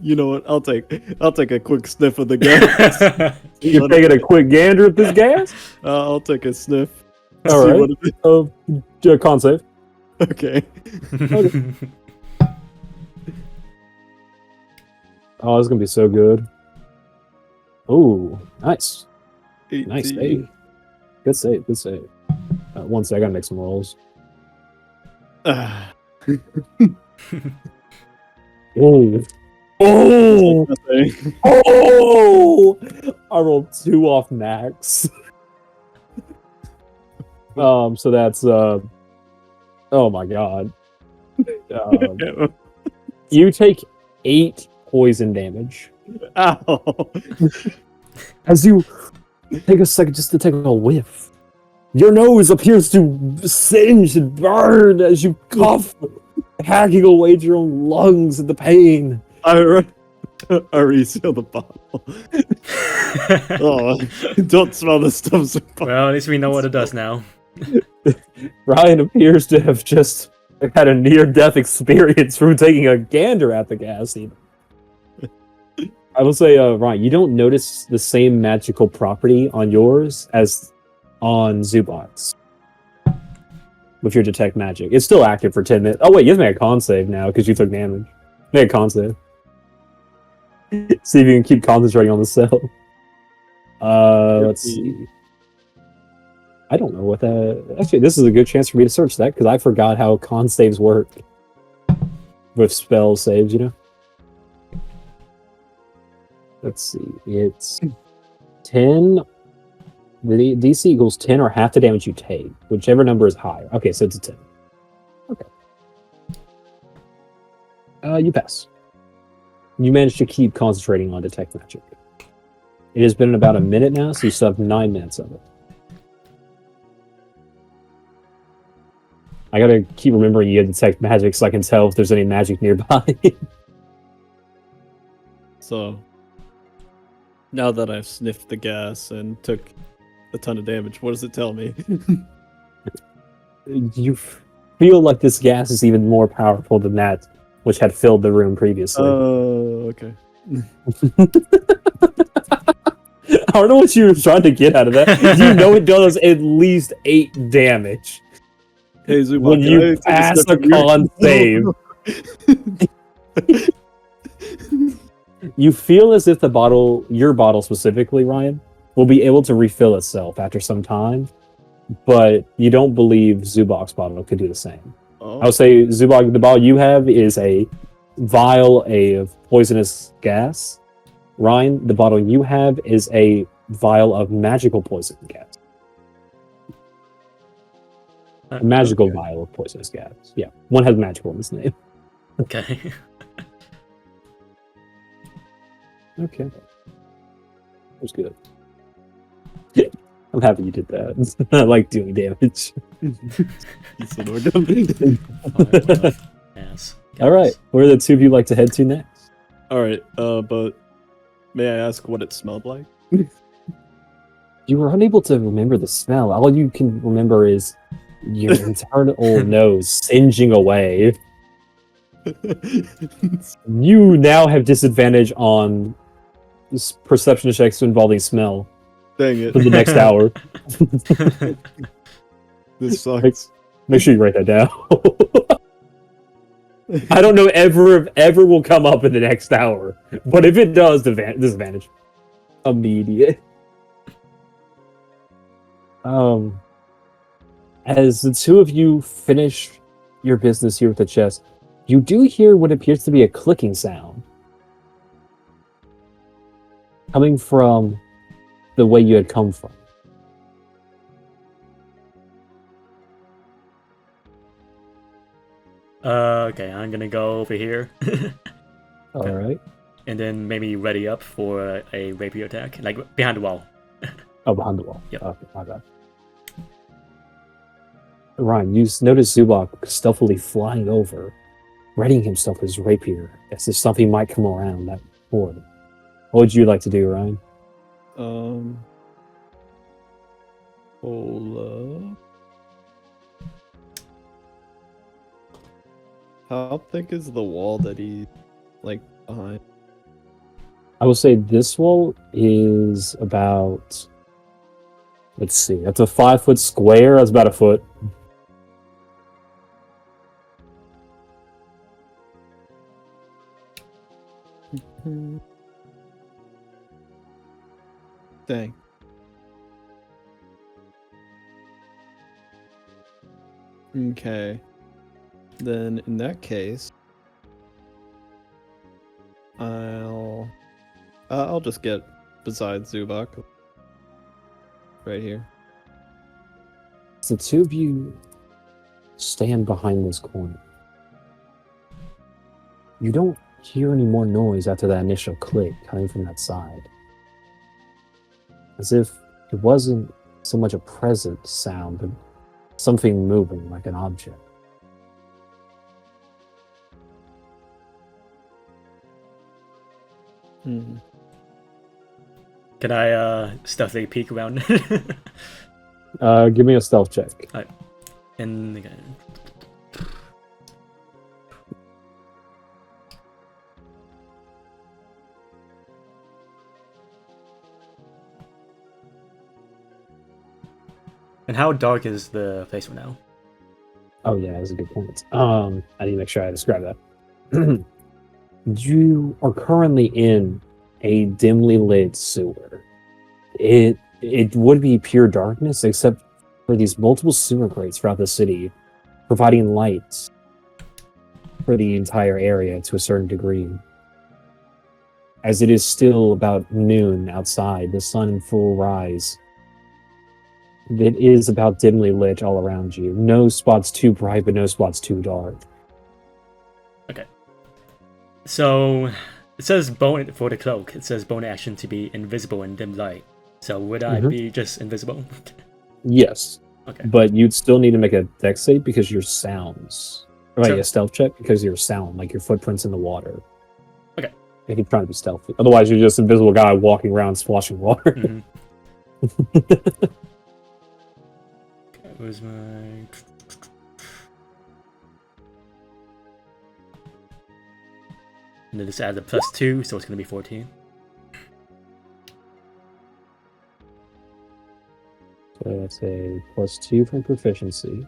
You know what? I'll take a quick sniff of the gas.
You taking a quick gander at this gas?
I'll take a sniff.
All
See
right.
what it is.
Con save.
Okay.
Oh, this is gonna be so good. Oh, nice.
18.
Nice save. Good save. Good save. One sec, I gotta make some rolls.
Ah.
Oh. Oh.
Nothing.
Oh! I rolled 2 off max. So that's oh my god. You take 8 poison damage.
Ow.
As you take a second just to take a whiff, your nose appears to singe and burn as you cough, hacking away at your own lungs in the pain.
I reseal the bottle. Oh, don't smell this stuff so far.
Well, at least we know what it does now.
Ryan appears to have just had a near-death experience from taking a gander at the gas. I will say, Ryan, you don't notice the same magical property on yours as on Zubok's with your detect magic. It's still active for 10 minutes. Oh wait, you have to make a con save now because you took damage. Make a con save. See if you can keep concentrating on the cell. Let's see. I don't know what that... Actually, this is a good chance for me to search that, because I forgot how con saves work. With spell saves, you know? Let's see. It's 10. The DC equals 10 or half the damage you take, whichever number is higher. Okay, so it's a 10. Okay. You pass. You managed to keep concentrating on detect magic. It has been about a minute now, so you still have 9 minutes of it. I gotta keep remembering you detect magic so I can tell if there's any magic nearby.
So, now that I've sniffed the gas and took a ton of damage, what does it tell me?
You feel like this gas is even more powerful than that which had filled the room previously.
Oh, okay.
I don't know what you were trying to get out of that. You know it does at least 8 damage.
Hey, Zubak,
When you pass a con save. You feel as if the bottle, your bottle specifically, Ryan, will be able to refill itself after some time, but you don't believe Zubok's bottle could do the same.
Oh.
I would say, Zubok, the bottle you have is a vial of poisonous gas. Ryan, the bottle you have is a vial of magical poison gas. A magical vial of poisonous gas. Yeah, one has magical in its name.
Okay.
Okay. That was good. Yeah, I'm happy you did that. I like doing damage.
Yes.
All right, where do the two of you like to head to next?
All right, but may I ask what it smelled like?
You were unable to remember the smell. All you can remember is your internal nose singeing away. You now have disadvantage on perception checks involving smell
Dang it.
for the next hour.
This sucks.
Make sure you write that down. I don't know ever will come up in the next hour, but if it does, disadvantage immediate. As the two of you finish your business here with the chest, you do hear what appears to be a clicking sound coming from the way you had come from.
Okay, I'm gonna go over here.
All right.
And then maybe ready up for a rapier attack, like behind the wall.
Oh, behind the wall.
Yep.
Okay, my bad. Ryan, you notice Zubok stealthily flying over, readying himself his rapier as if something might come around that board. What would you like to do, Ryan?
Hold up. How thick is the wall that he's like behind?
I will say this wall is about, let's see, that's a 5-foot square. That's about a foot.
Dang. Okay. Then in that case, I'll just get beside Zubak. Right here.
So the two of you stand behind this corner. You don't hear any more noise after that initial click coming from that side. As if it wasn't so much a present sound, but something moving like an object.
Hmm.
Can I stealthily peek around?
Give me a stealth check.
And again. And how dark is the place right now?
Oh yeah, that's a good point. I need to make sure I describe that. You are currently in a dimly lit sewer. It would be pure darkness except for these multiple sewer grates throughout the city, providing light for the entire area to a certain degree. as it is still about noon outside, the sun in full rise. It is about dimly lit all around you. No spots too bright, but no spots too dark.
Okay. So it says bone for the cloak. It says bone action to be invisible in dim light. So would I be just invisible?
Yes.
Okay.
But you'd still need to make a dex save because your sounds. Right,
So-
a stealth check because your sound, like your footprints in the water.
Okay.
If you're trying to be stealthy. Otherwise, you're just an invisible guy walking around splashing water.
Mhm. Okay, where's my... And then this adds a +2, so it's going to be 14.
So that's a +2 from proficiency.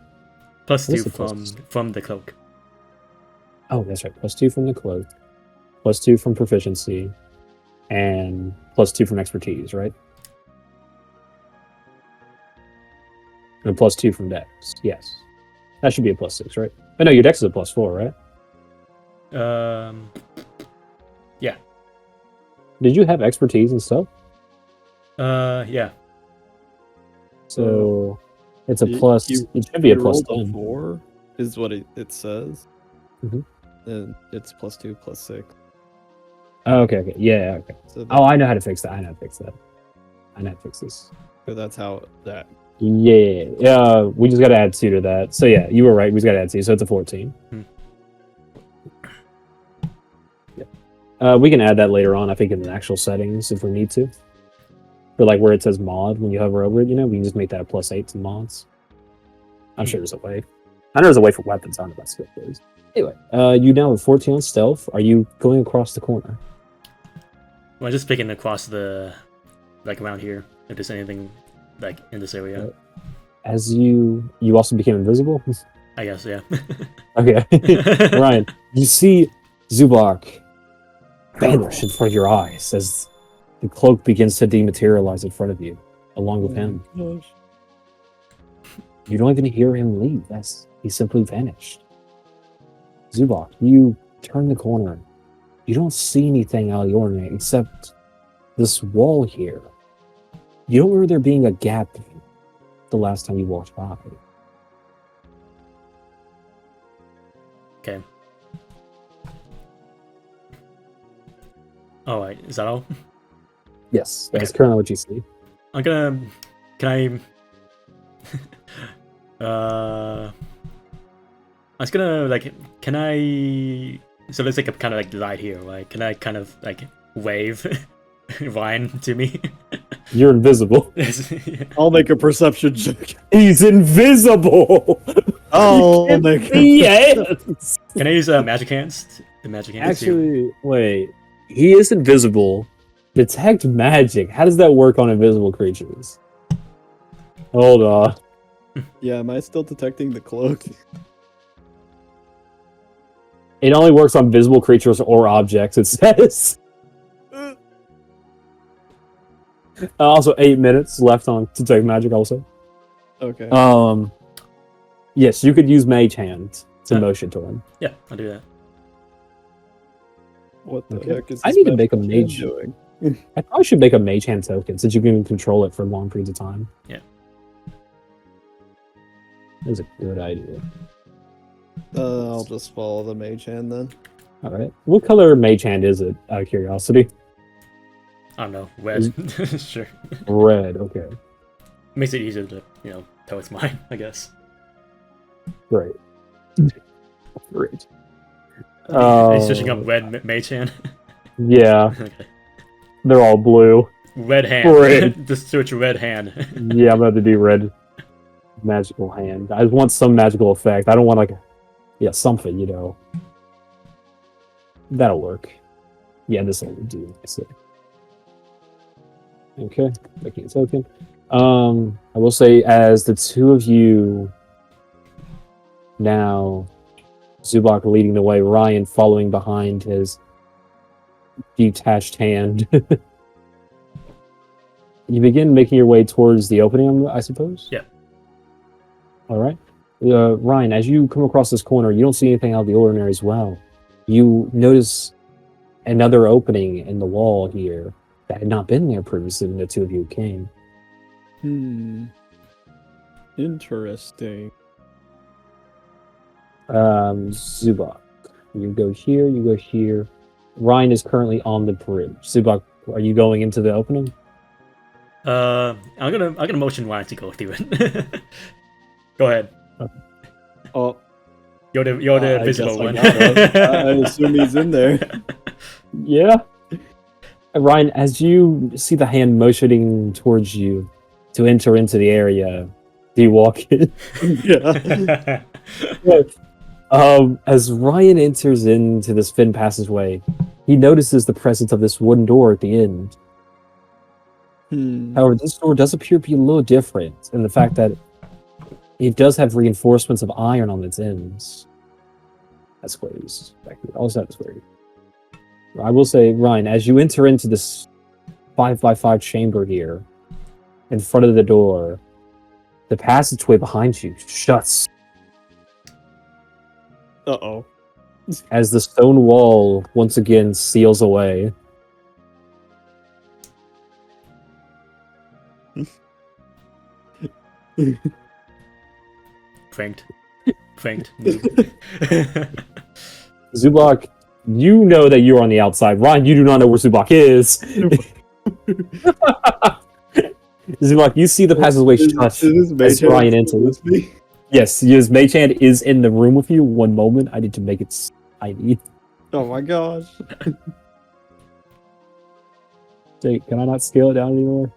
+2
the plus?
from the cloak.
Oh, that's right. +2 from the cloak. +2 from proficiency. And +2 from expertise, right? And +2 from dex. Yes. That should be a +6, right? Oh, no, your dex is a +4, right?
Yeah.
Did you have expertise and stuff?
Yeah.
So it's a
You-
plus.
you-
It should be a
You
plus
rolled a
10.
4, is what it says.
Mhm.
And it's +2, +6.
Oh, okay. Yeah, okay.
So
Oh, I know how to fix that. I know how to fix that. I know how to fix this.
that's how that.
Yeah. We just got to add 2 to that. So yeah, you were right. We just got to add 2. So it's a 14. Yeah. We can add that later on, I think, in the actual settings if we need to. For like where it says mod, when you hover over it, we can just make that a +8 to mods. I'm sure there's a way. I know there's a way for weapons. I don't know about skill plays. Anyway, you now have 14 on stealth. Are you going across the corner?
Well, I'm just picking across the... like around here, if there's anything like in this area.
As you also became invisible?
I guess, yeah.
Okay. Ryan, you see Zubak vanish in front of your eyes as the cloak begins to dematerialize in front of you, along with him.
Gosh.
You don't even hear him leave. He simply vanished. Zubak, you turn the corner. You don't see anything out of the ordinary except this wall here. You don't remember there being a gap the last time you walked by.
Okay. Alright, is that all?
Yes, that's currently what you see.
I'm gonna... Can I... I was gonna, like... Can I... So there's like a kind of like light here, right? Can I kind of like wave Ryan to me?
You're invisible.
I'll make a perception check.
He's invisible!
Oh,
Yes!
Can I use magic hands? The magic hands too?
Actually, wait. He is invisible. Detect magic. How does that work on invisible creatures? Hold on.
Yeah, am I still detecting the cloak?
It only works on visible creatures or objects, it says. Also, 8 minutes left on detect magic also.
Okay.
Yes, you could use Mage Hand to motion to him.
Yeah, I'll do that.
What the
Okay.
heck is
I
this
need to make a
magic hand
mage.
doing?
I probably should make a Mage Hand token since you can control it for long periods of time.
Yeah.
That's a good idea.
I'll just follow the mage hand then.
Alright. What color Mage Hand is it, out of curiosity?
I don't know, red. Sure.
Red, okay.
Makes it easier to, tell it's mine, I guess.
Great. Great.
Are you switching up red mage hand?
Yeah,
Okay.
they're all blue.
Red hand.
Red.
Just switch red hand.
Yeah, I'm about to do red magical hand. I want some magical effect. I don't want something, That'll work. Yeah, this will do. I see. Okay, making a token. I will say, as the two of you now, Zubak leading the way, Ryan following behind his detached hand. You begin making your way towards the opening, I suppose?
Yeah.
All right. Ryan, as you come across this corner, you don't see anything out of the ordinary as well. You notice another opening in the wall here that had not been there previously when the two of you came.
Interesting.
Zubak, you go here, you go here. Ryan is currently on the bridge. Zubak, are you going into the opening?
I'm gonna motion Ryan to go through it. Go ahead.
Oh,
You're the
I
visible
guess I
one.
gotta. I assume he's in there.
Yeah. Ryan, as you see the hand motioning towards you to enter into the area, do you walk in?
Yeah.
As Ryan enters into this fin passageway, he notices the presence of this wooden door at the end. However, this door does appear to be a little different in the fact that it does have reinforcements of iron on its ends. That's squares. Also have squares. I will say, Ryan, as you enter into this 5x5 chamber here, in front of the door, the passageway behind you shuts
Uh-oh.
as the stone wall once again seals away.
Pranked.
Zubak, you know that you're on the outside. Ryan, you do not know where Zubak is. Zubak, you see the passageway shut as Ryan enters. Yes, his mage hand is in the room with you. One moment, I need to make it tiny.
Oh my gosh.
Dang, can I not scale it down anymore?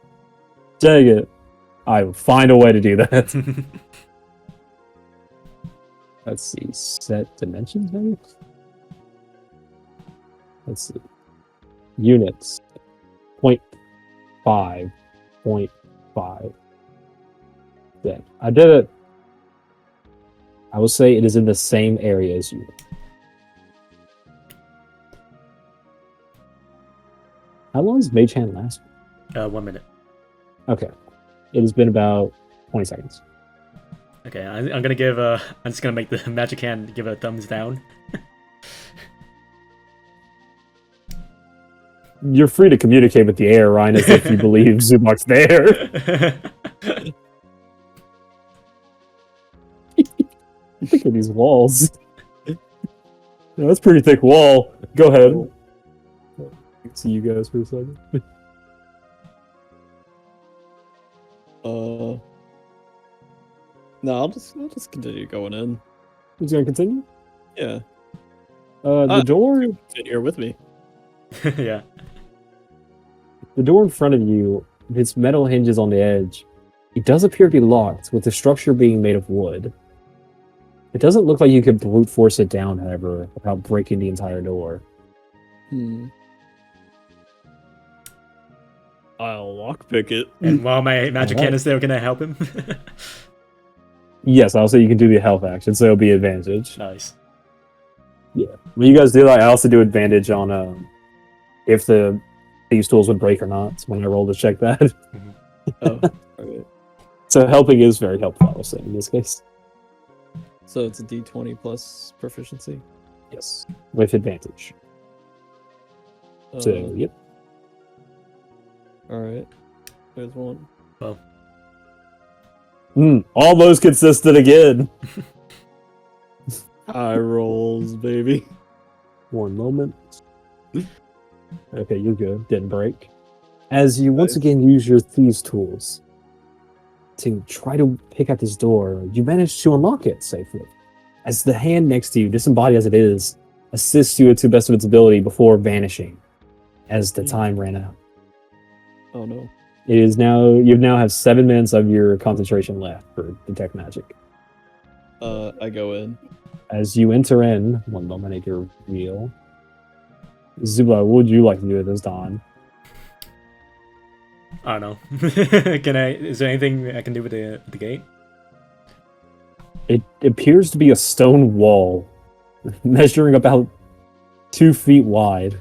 Dang it. I will find a way to do that. Let's see. Set dimensions, maybe? Let's see. Units. 0.5. 0.5. Yeah, I did it. I will say it is in the same area as you. How long does Mage Hand last?
1 minute.
Okay. It has been about 20 seconds.
Okay, I'm gonna give I'm just gonna make the magic hand give a thumbs down.
You're free to communicate with the air, Ryan, as if you believe Zubak's there. Think of these walls. Yeah, that's a pretty thick wall. Go ahead. See you guys for a second.
No, I'll just continue going in.
Who's gonna continue?
Yeah.
The door.
Sit here with me.
Yeah.
The door in front of you, with its metal hinges on the edge, it does appear to be locked, with the structure being made of wood. It doesn't look like you could brute force it down, however, without breaking the entire door.
I'll lockpick it.
And while my magic hand is there, can I help him?
Yes, I'll say you can do the health action, so it'll be advantage.
Nice.
Yeah. When you guys do that, I also do advantage on if the thieves' tools would break or not when I roll to check that.
Oh, okay.
So helping is very helpful, I will say, in this case.
So it's a D20 plus proficiency?
Yes. With advantage. So, yep.
Alright. There's one.
Well.
Almost consistent again.
High rolls, baby.
One moment. Okay, you're good. Didn't break. As you once again use your thieves' tools to try to pick out this door, you manage to unlock it safely. As the hand next to you, disembodied as it is, assists you to the best of its ability before vanishing as the time ran out.
Oh no.
It is now, you now have 7 minutes of your concentration left for detect magic.
I go in.
As you enter in, one moment at your wheel. Zubla, what would you like to do at this time?
I don't know. Is there anything I can do with the gate?
It appears to be a stone wall, measuring about 2 feet wide.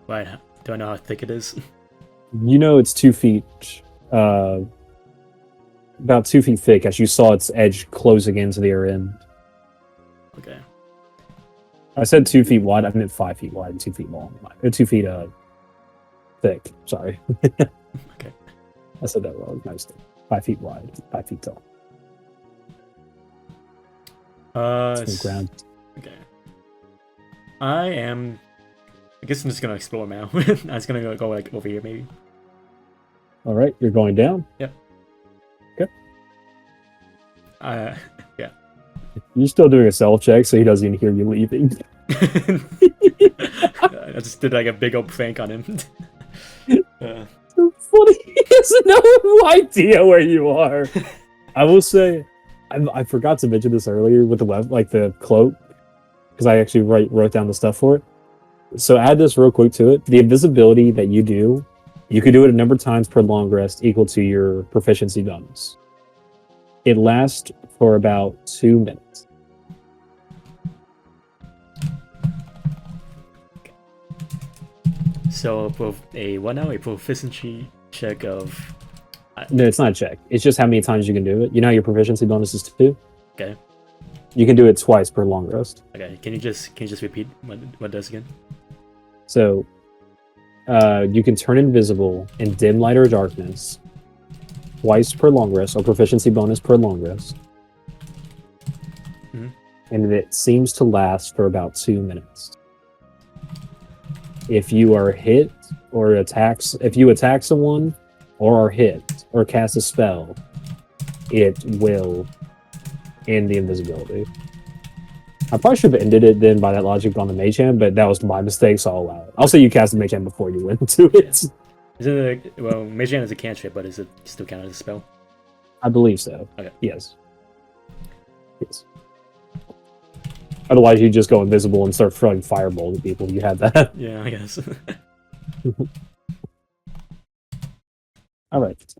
Right. Do I know how thick it is?
You know it's 2 feet, about 2 feet thick, as you saw its edge closing into the other end.
Okay.
I said 2 feet wide. I meant 5 feet wide and 2 feet long. 2 feet thick. Sorry.
Okay.
I said that wrong. Nice. 5 feet wide, 5 feet tall. Ground.
Okay. I guess I'm just gonna explore now. I'm just gonna go like over here, maybe.
All right, you're going down.
Yep.
Okay.
Yeah.
You're still doing a self check, so he doesn't even hear you leaving.
I just did like a big old prank on him.
So funny. He has no idea where you are. I will say, I forgot to mention this earlier with the the cloak, because I actually wrote down the stuff for it. So add this real quick to it. The invisibility that you do, you can do it a number of times per long rest equal to your proficiency bonus. It lasts for about 2 minutes.
So both a proficiency check of.
No, it's not a check. It's just how many times you can do it. You know how your proficiency bonus is 2?
Okay.
You can do it twice per long rest.
Okay. Can you just repeat what it does again?
So, you can turn invisible in dim light or darkness twice per long rest, or proficiency bonus per long rest.
Mm-hmm.
And it seems to last for about 2 minutes. If you are hit or if you attack someone or are hit or cast a spell, it will end the invisibility. I probably should have ended it then by that logic on the Mage Hand, but that was my mistake, so I'll allow it. I'll say you cast the Mage Hand before you went into it.
Is it well, Mage Hand is a cantrip, but is it still counted as a spell?
I believe so.
Okay.
Yes. Yes. Otherwise, you just go invisible and start throwing fireball at people. You had that.
Yeah, I guess.
All right.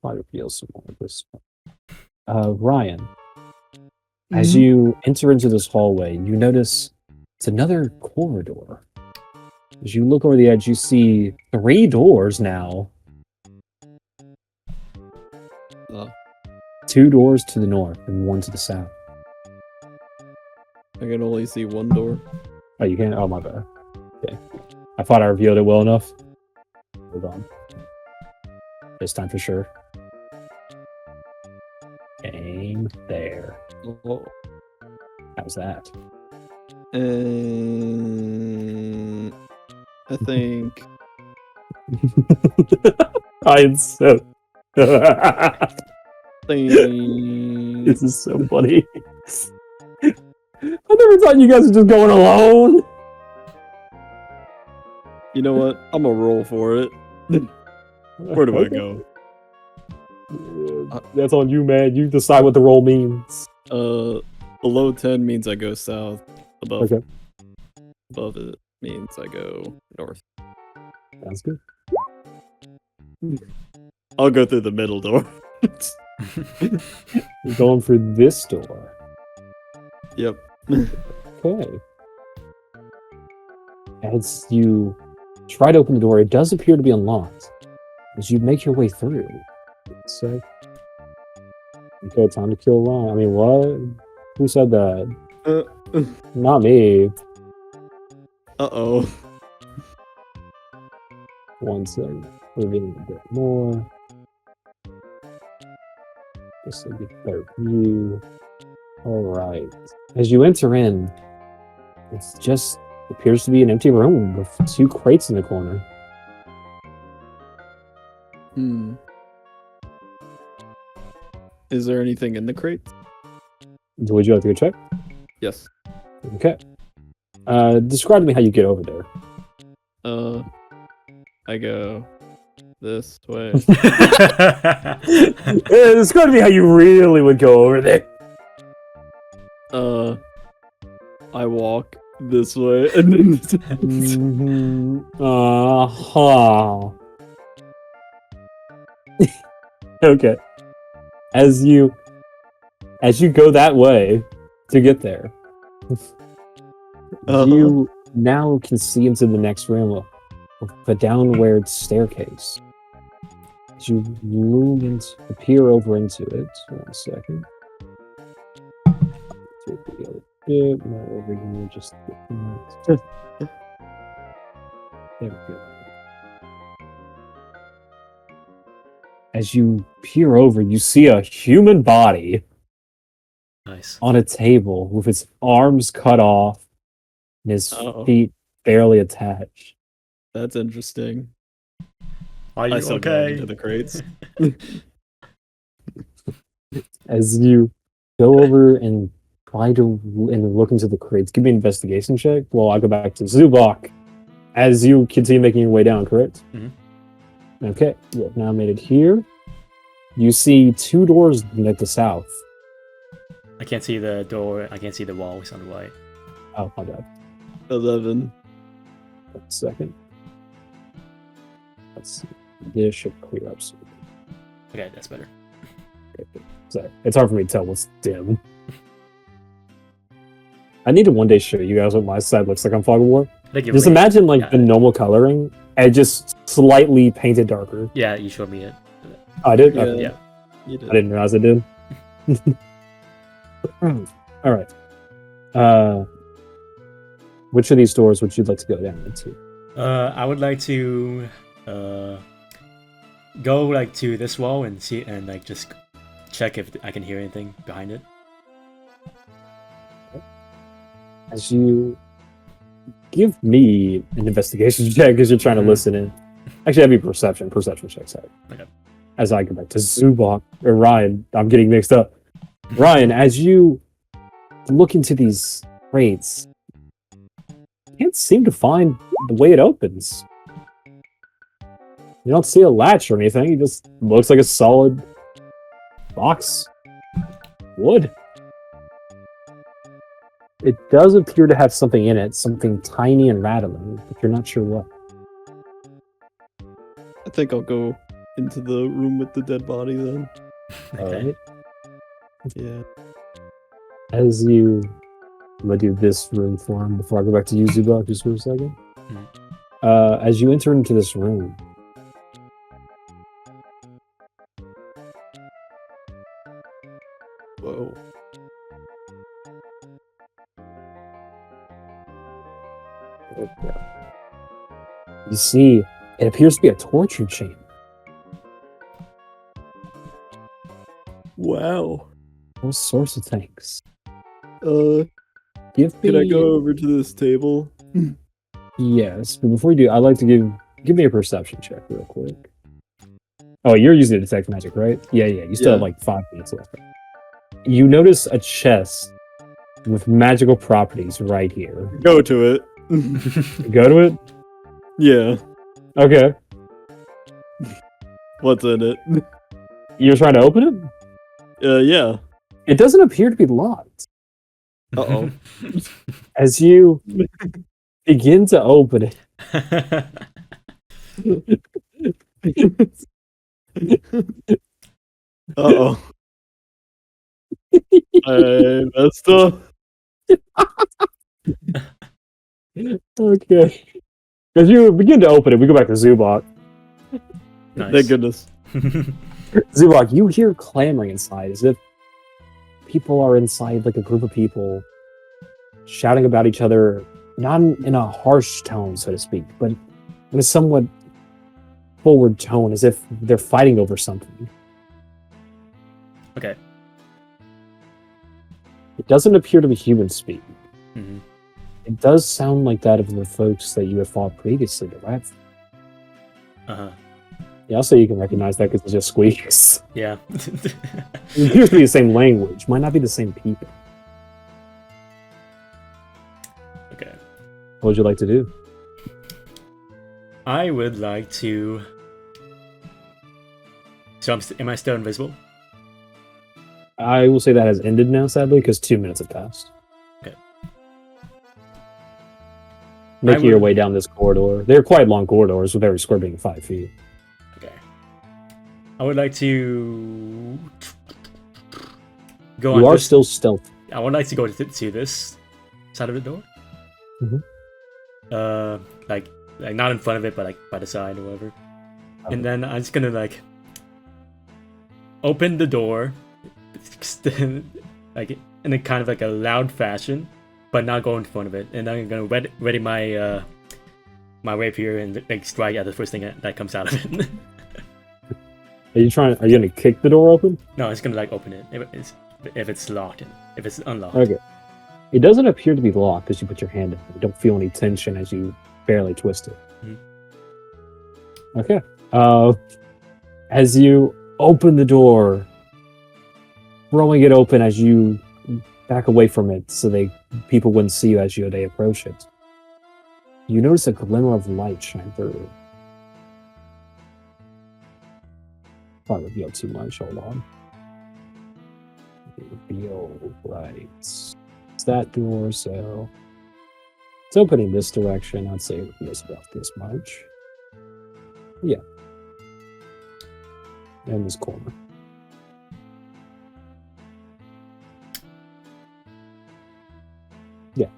I'll reveal some more of this. Ryan, as you enter into this hallway, you notice it's another corridor. As you look over the edge, you see 3 doors now. 2 doors to the north and 1 to the south.
I can only see 1 door.
Oh, you can't? Oh, my bad. Okay. I thought I revealed it well enough. Hold on. This time for sure. Aim there.
Oh.
How's that?
I think.
I'm so.
Thing.
This is so funny. I never thought you guys were just going alone.
You know what? I'm gonna roll for it. Where do I go?
That's on you, man. You decide what the roll means.
Below 10 means I go south. Above it means I go north.
Sounds good.
I'll go through the middle door.
You're going for this door.
Yep.
Okay. As you try to open the door, it does appear to be unlocked. As you make your way through. So, okay, time to kill Ryan. I mean, what? Who said that? Not me.
Uh-oh.
1 second. Revealing a bit more. This will be better view. Alright. As you enter in, it's just appears to be an empty room with 2 crates in the corner.
Is there anything in the crate?
Would you like to go check?
Yes.
Okay. Describe to me how you get over there.
I go this way.
Describe to me how you really would go over there.
I walk this way and then
Okay. As you go that way to get there, you now can see into the next room with a downward staircase. As you peer over into it, 1 second. bit more over here. Just there we go. As you peer over, you see a human body
Nice.
on a table with its arms cut off and his
Uh-oh.
feet barely attached.
That's interesting.
Are you
I still go
okay?
into the crates.
As you go over and try to look into the crates, give me an investigation check. Well, I'll go back to Zubok. As you continue making your way down, correct?
Mhm.
Okay, you have now made it here. You see two doors at the south.
I can't see the door. I can't see the wall. It's on the right.
Oh, my bad.
11.
1 second. Let's see. This should clear up soon.
Okay, that's better.
Sorry. It's hard for me to tell what's dim. I need to one day show you guys what my side looks like on Fog of War.
Like
Just imagine like the normal coloring and just slightly painted darker.
Yeah, you showed me it.
I did?
Yeah.
Okay.
Yeah.
You did.
I didn't realize I did. Alright. Which of these doors would you like to go down into?
I would like to go like to this wall and see and like just check if I can hear anything behind it.
As you give me an investigation check because you're trying to listen in. Actually, that'd be perception check, sorry.
Okay.
As I go back to Zubok, or Ryan, I'm getting mixed up. Ryan, as you look into these crates, you can't seem to find the way it opens. You don't see a latch or anything, it just looks like a solid box. Wood. It does appear to have something in it, something tiny and rattling, but you're not sure what.
I think I'll go into the room with the dead body then.
Okay.
Alright.
Yeah.
As you... I'm gonna do this room for him before I go back to you, Zubok, just for a second. As you enter into this room,
Whoa.
you see it appears to be a torture chamber.
Wow.
All sorts of things.
Can I go over to this table?
Yes, but before you do, I'd like to give me a perception check real quick. Oh, you're using detect magic, right? Yeah. You still have
Yeah.
like 5 minutes left. You notice a chest with magical properties right here.
Go to it.
Go to it?
Yeah.
Okay.
What's in it?
You're trying to open it?
Yeah.
It doesn't appear to be locked.
Uh-oh.
As you begin to open it,
Uh-oh. I messed up.
okay. As you begin to open it, we go back to Zubok.
Nice.
Thank goodness.
Zubok, you hear clamoring inside as if people are inside, like a group of people shouting about each other, not in a harsh tone, so to speak, but in a somewhat forward tone, as if they're fighting over something.
Okay.
It doesn't appear to be human speak.
Mhm.
It does sound like that of the folks that you have fought previously, right?
Uh-huh.
Yeah, I'll say you can recognize that because it just squeaks.
Yeah.
It appears to be the same language, might not be the same people.
Okay.
What would you like to do?
I would like to. So am I still invisible?
I will say that has ended now, sadly, because 2 minutes have passed.
Okay.
Making your way down this corridor. They're quite long corridors with every square being 5 feet.
Okay. I would like to go on.
You are still stealth.
I would like to go to this side of the door.
Mhm.
Like not in front of it, but like by the side or whatever. And then I'm just gonna like open the door, like in a kind of like a loud fashion, but not go in front of it. And I'm gonna ready my my rapier and like strike at the first thing that comes out of it.
Are you gonna kick the door open?
No, it's gonna like open it if it's locked and if it's unlocked.
Okay. It doesn't appear to be locked because you put your hand in it. You don't feel any tension as you barely twist it.
Mm-hmm.
Okay. As you open the door, throwing it open as you back away from it so people wouldn't see you as they approach it, you notice a glimmer of light shine through. Probably reveal too much. Hold on. Reveal right. It's that door, so it's opening this direction. I'd say it reveals about this much. Yeah. And this corner. Yeah.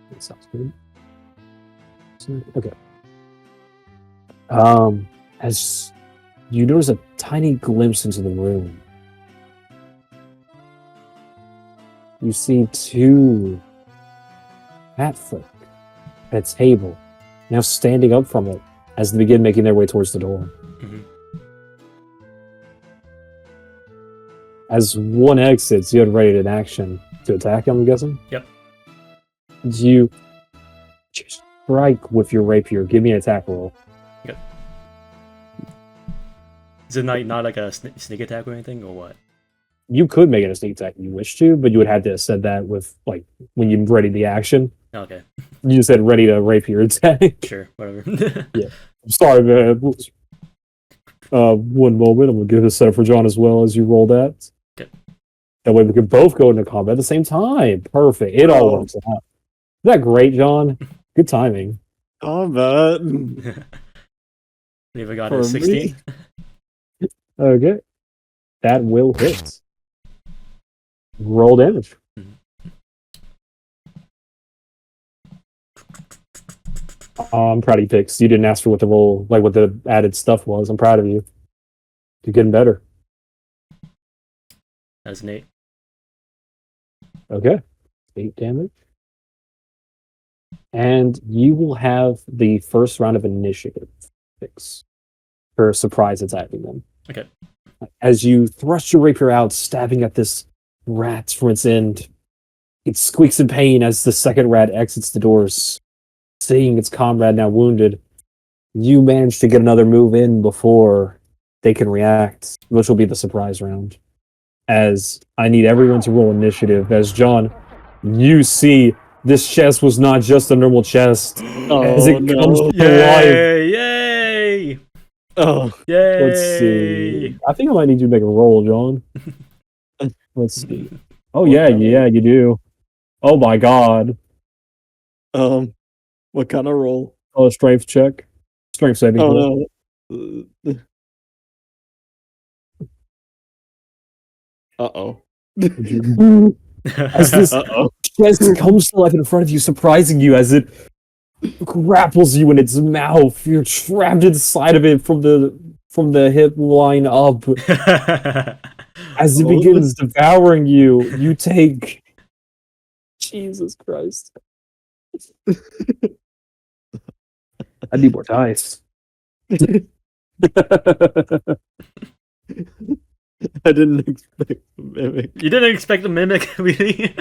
That sounds good. Okay. As you notice a tiny glimpse into the room, you see two catfolk at a table, now standing up from it as they begin making their way towards the door.
Mm-hmm.
As one exits, you had ready in action to attack, I'm guessing?
Yep.
You strike with your rapier. Give me an attack roll.
Yep. Is it not like a sneak attack or anything, or what?
You could make it a sneak attack if you wish to, but you would have to have said that with, like, when you ready the action.
Okay.
You just said ready to rapier attack.
Sure, whatever.
Yeah. I'm sorry, man. One moment. I'm going to give this set up for John as well as you roll that.
Okay.
That way we can both go into combat at the same time. Perfect. It all works out. Isn't that great, John? Good timing.
Combat.
We've got
For
a 16.
Okay. That will hit. Roll damage. I'm proud of you, Pix. You didn't ask for what the roll, like what the added stuff was. I'm proud of you. You're getting better.
That's an 8.
Okay. 8 damage. And you will have the first round of initiative, Pix, for surprise attacking them.
Okay.
As you thrust your rapier out, stabbing at this rat for its end, it squeaks in pain as the second rat exits the doors. Seeing its comrade now wounded, you manage to get another move in before they can react, which will be the surprise round. As I need everyone to roll initiative, as John, you see this chest was not just a normal chest. As it comes to life.
Yay! Yay!
Oh,
Yay!
Let's see. I think I might need you to make a roll, John. Let's see. Oh, yeah, you do. Oh my god.
what kind of roll?
Oh, strength check. Strength saving throw.
Oh no. Uh-oh.
As this chest comes to life in front of you, surprising you as it grapples you in its mouth. You're trapped inside of it from the hip line up. As it begins devouring you, you take... Jesus Christ. I need more dice.
I didn't expect the mimic.
You didn't expect the mimic, really?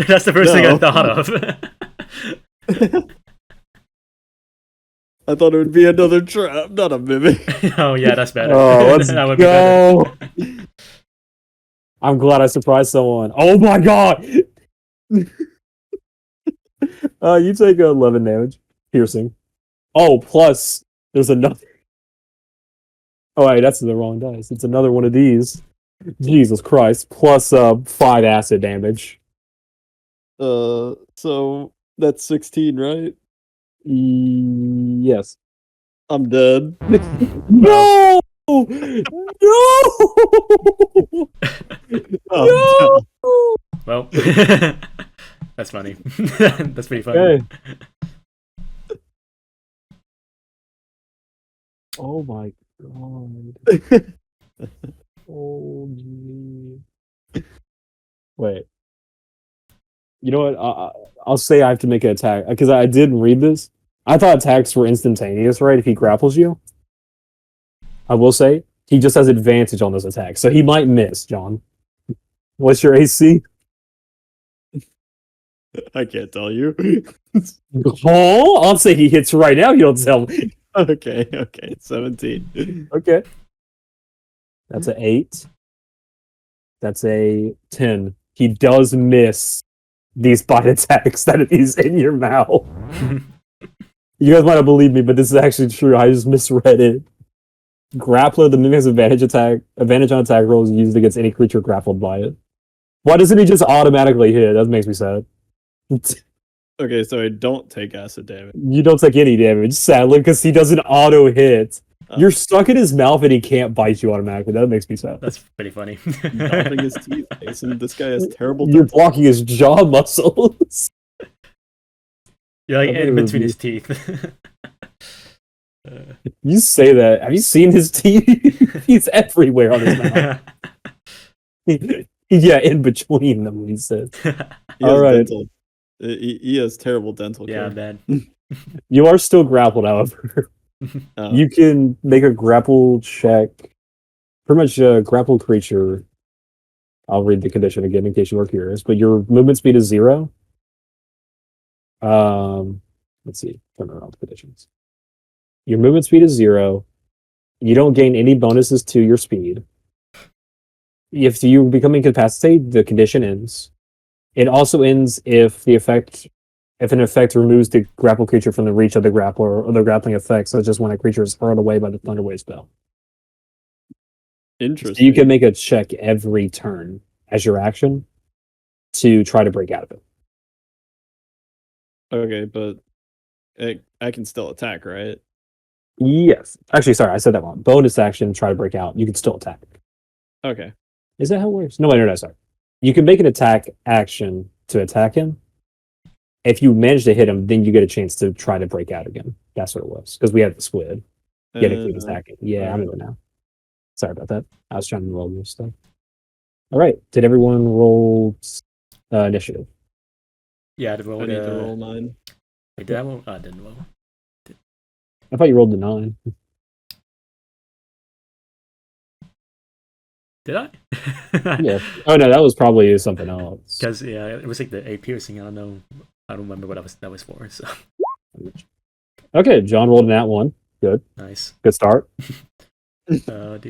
That's the first thing I thought of.
I thought it would be another trap, not a mimic.
Oh yeah, that's better.
Oh, let's
that would
go.
be better.
I'm glad I surprised someone. Oh my god! You take 11 damage. Piercing. Oh, plus, there's another... Oh, wait, that's the wrong dice. It's another one of these. Jesus Christ. Plus 5 acid damage.
So that's 16, right?
Yes.
I'm dead.
No! No!
Oh,
No!
Well, that's funny. That's pretty funny.
Okay. Oh my god. Oh, gee. Wait. You know what? I'll say I have to make an attack because I didn't read this. I thought attacks were instantaneous, right? If he grapples you, I will say he just has advantage on those attacks, so he might miss. John, what's your AC?
I can't tell you.
Oh, I'll say he hits right now. You don't tell me.
Okay, 17.
Okay, that's an 8. That's a 10. He does miss these bite attacks that he's in your mouth. You guys might not believe me, but this is actually true. I just misread it. Grappler, the mimic has advantage on attack rolls used against any creature grappled by it. Why doesn't he just automatically hit? That makes me sad.
Okay, so I don't take acid damage.
You don't take any damage, sadly, because he doesn't auto hit. You're stuck in his mouth and he can't bite you automatically. That makes me sad.
That's pretty funny.
Knocking his teeth, Mason. This guy has terrible.
You're blocking his jaw muscles.
You're like in between his teeth.
You say that. Have you seen his teeth? He's everywhere on his mouth. Yeah, in between them, he said. All right.
He has terrible dental care.
Yeah, man.
You are still grappled, however. You can make a grapple check. Pretty much a grappled creature. I'll read the condition again in case you are curious. But your movement speed is 0. Let's see. Turn around the conditions. Your movement speed is 0. You don't gain any bonuses to your speed. If you become incapacitated, the condition ends. It also ends if an effect removes the grapple creature from the reach of the grappler or the grappling effect, such as when a creature is hurled away by the Thunderwave spell.
Interesting.
So you can make a check every turn as your action to try to break out of it.
Okay, but I can still attack, right?
Yes. Actually, sorry, I said that wrong. Bonus action, try to break out. You can still attack.
Okay.
Is that how it works? No, sorry. You can make an attack action to attack him. If you manage to hit him, then you get a chance to try to break out again. That's what it was. Because we had the squid. Get it, keep attacking. Yeah, I remember now. Sorry about that. I was trying to roll this stuff. All right. Did everyone roll initiative?
Yeah, I need to
roll 9.
Wait, did I roll? I didn't roll.
I thought you rolled the 9.
Did I?
Yeah. Oh no, that was probably something else.
Because it was like the 8 piercing. I don't know. I don't remember what that was for. So.
Okay, John rolled in that one. Good.
Nice.
Good start.
And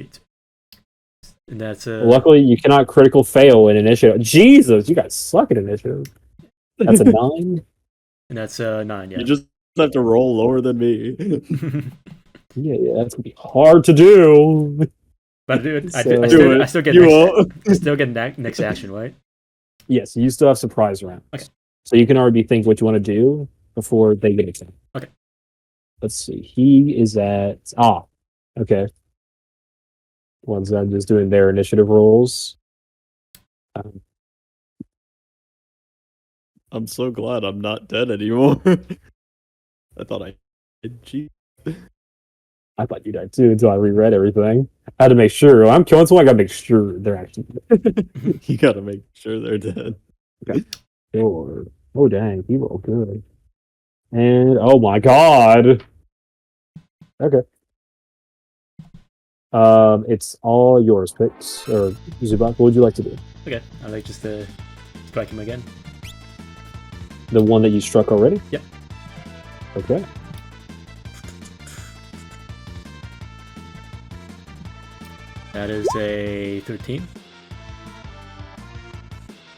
that's
luckily you cannot critical fail in initiative. Jesus, you guys suck at initiative. That's a 9.
And that's 9. Yeah.
You just have to roll lower than me.
Yeah, that's gonna be hard to do.
But dude, I still get next action, right?
Yes, you still have surprise rounds.
Okay.
So you can already think what you want to do before they get extended.
Okay.
Let's see. He is at okay. One's just doing their initiative rolls.
I'm so glad I'm not dead anymore. I thought I did cheat.
I thought you died too until I reread everything. I had to make sure. I'm killing someone, I gotta make sure they're actually dead.
You gotta make sure they're dead.
Okay. Sure. Oh dang, he rolled good. And oh my god. Okay. It's all yours, Pix. Or Zubak, what would you like to do?
Okay, I'd like just to strike him again.
The one that you struck already?
Yep.
Okay.
That is a 13.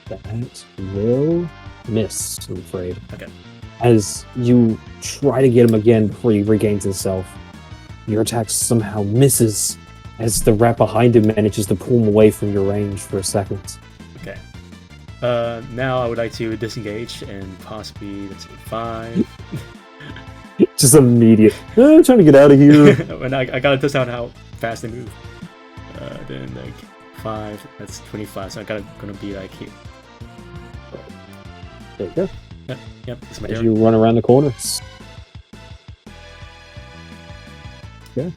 That will miss, I'm afraid.
Okay.
As you try to get him again before he regains himself, your attack somehow misses as the rat behind him manages to pull him away from your range for a second.
Okay. Now I would like to disengage and possibly, let's see, 5.
Just immediate. I'm trying to get out of here.
And I gotta test out how fast they move. Then like 5, that's 25, so I'm gonna be like here.
There you go.
Yep, that's my
As
turn.
you run around the corners. Okay.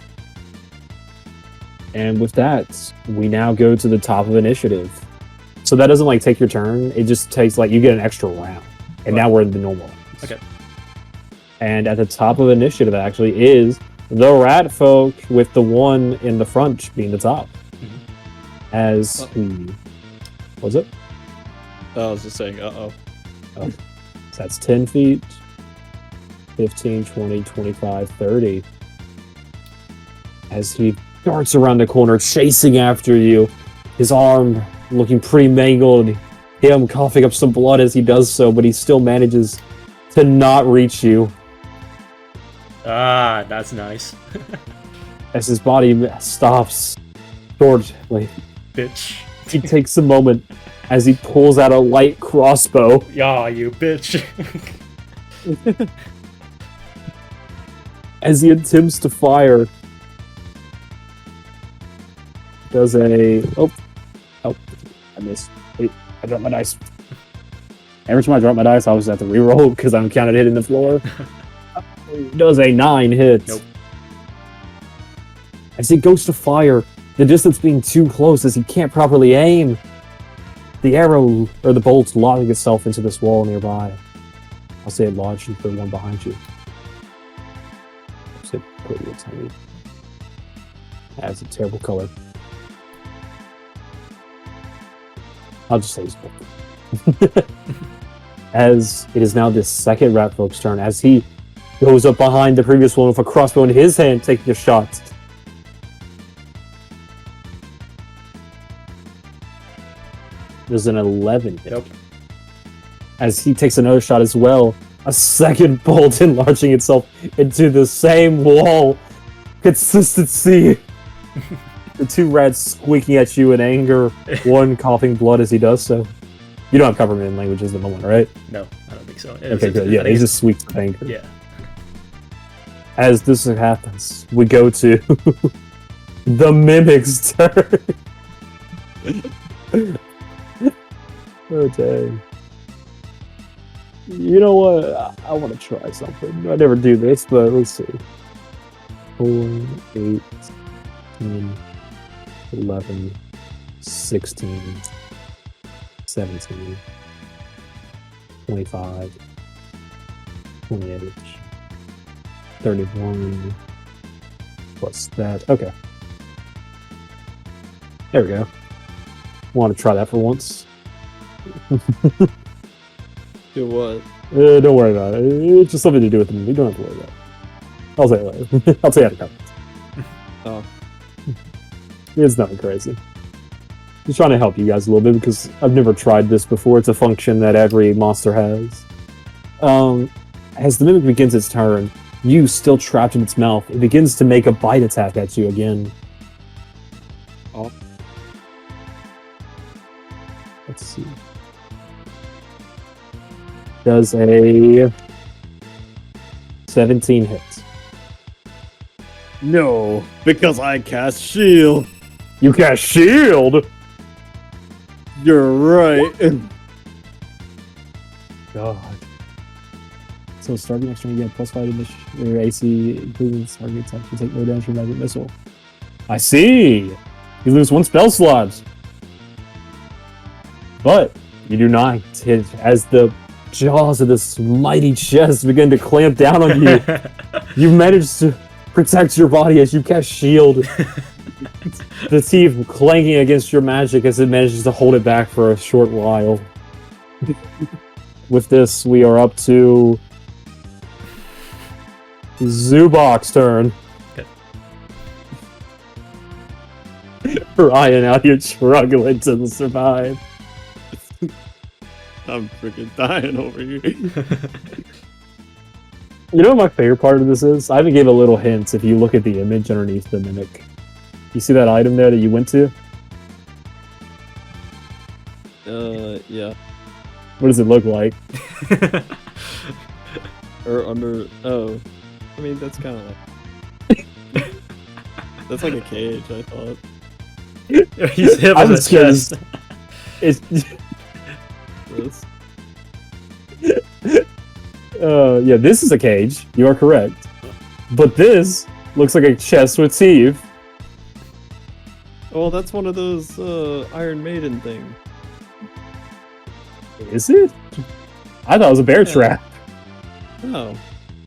And with that, we now go to the top of initiative. So that doesn't like take your turn. It just takes like you get an extra round, and now we're in the normal rounds.
Okay.
And at the top of initiative actually is the rat folk with the one in the front being the top. As was it?
I was just saying,
So that's 10 feet, 15, 20, 25, 30. As he darts around the corner, chasing after you, his arm looking pretty mangled, him coughing up some blood as he does so, but he still manages to not reach you.
Ah, that's nice.
As his body stops shortly,
Bitch.
he takes a moment as he pulls out a light crossbow.
Yeah, you bitch.
As he attempts to fire, does a I missed. Wait, I dropped my dice. Every time I drop my dice, I always have to reroll because I'm counted hitting the floor. Does a 9 hits.
Nope.
As he goes to fire, the distance being too close as he can't properly aim. The arrow or the bolt lodging itself into this wall nearby. I'll say it lodged into the one behind you. I'll say pretty tiny. That's a terrible color. I'll just say it's bold. As it is now this second rat folk's turn, as he goes up behind the previous one with a crossbow in his hand, taking a shot. There's an 11 hit.
Nope.
As he takes another shot as well, a second bolt enlarging itself into the same wall. Consistency. The two rats squeaking at you in anger, one coughing blood as he does so. You don't have government languages at the moment, right?
No, I don't think so.
Okay, good. Yeah, he just squeaks with anger.
Yeah.
As this happens, we go to the Mimic's turn. Oh, dang. You know what? I want to try something. I never do this, but let's see. 4, 8, 10, 11, 16, 17, 25, 28, 31, plus that. Okay. There we go. Want to try that for once.
do what?
Don't worry about it. It's just something to do with them. You don't have to worry about it. I'll say it later. I'll tell you how to come.
Oh.
It's nothing crazy. Just trying to help you guys a little bit because I've never tried this before. It's a function that every monster has. As the mimic begins its turn, you still trapped in its mouth. It begins to make a bite attack at you again.
Oh.
Let's see. Does a 17 hit.
No, because I cast shield.
You cast shield?
You're right.
God. So starting next turn, you get +5 to your AC, including target attack. You take no damage from magic missile. I see. You lose 1 spell slot, but you do not hit as the jaws of this mighty chest begin to clamp down on you. You managed to protect your body as you cast shield. The teeth clanking against your magic as it manages to hold it back for a short while. With this, we are up to Zubok's turn.
Okay.
Ryan out here struggling to survive.
I'm freaking dying over here.
You know what my favorite part of this is? I even gave a little hint if you look at the image underneath the mimic. You see that item there that you went to?
Yeah.
What does it look like?
Or under. Oh. I mean, that's kind of like. That's like a cage, I thought.
He's hit
I
with
was
a chest.
It's.
This.
Yeah, this is a cage. You are correct. But this looks like a chest with teeth.
Oh, that's one of those Iron Maiden things.
Is it? I thought it was a bear
Yeah.
trap.
No.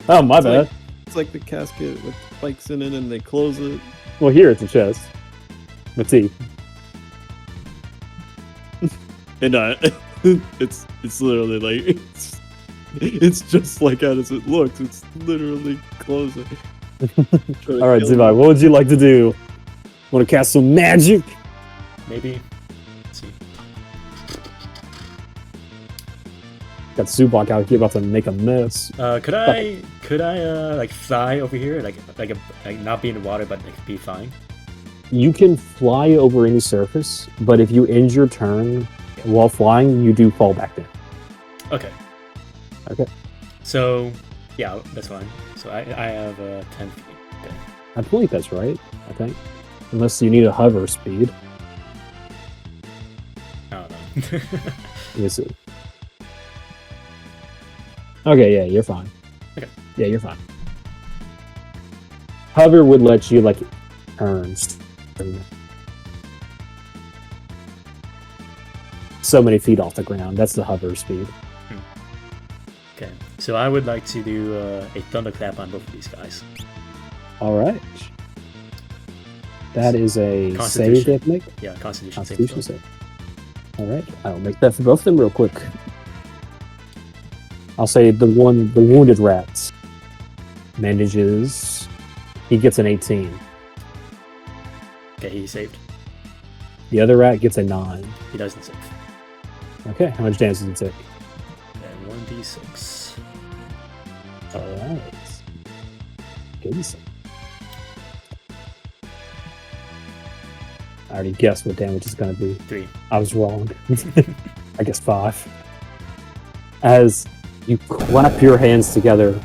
Oh, my bad.
It's like the casket with spikes in it and they close it.
Well, here it's a chest. Let's see.
And it's literally like it's just like as it looks. It's literally closing.
All right, Zibai, what would you like to do? Want to cast some magic?
Maybe. Let's see.
Got Zubak out here about to make a mess.
Could I like fly over here, like not be in the water, but like be fine?
You can fly over any surface, but if you end your turn while flying, you do fall back down.
Okay.
Okay.
So, yeah, that's fine. So I have 10 feet. Okay.
I believe that's right, I think. Unless you need a hover speed.
I don't know.
Yes. Okay, yeah, you're fine.
Okay.
Yeah, you're fine. Hover would let you, like, turn. So many feet off the ground. That's the hover speed.
Okay. So I would like to do a thunderclap on both of these guys.
All right. That is a save
Constitution.
they have to make.
Yeah, Constitution
Constitution
save.
save. All right, I'll make that for both of them real quick. I'll say the wounded rat manages. He gets an 18.
Okay, he saved.
The other rat gets a 9.
He doesn't save.
Okay, how much damage does it take?
Okay, 1d6.
All right. Good. I already guessed what damage is going to be.
3.
I was wrong. I guess 5. As you clap your hands together,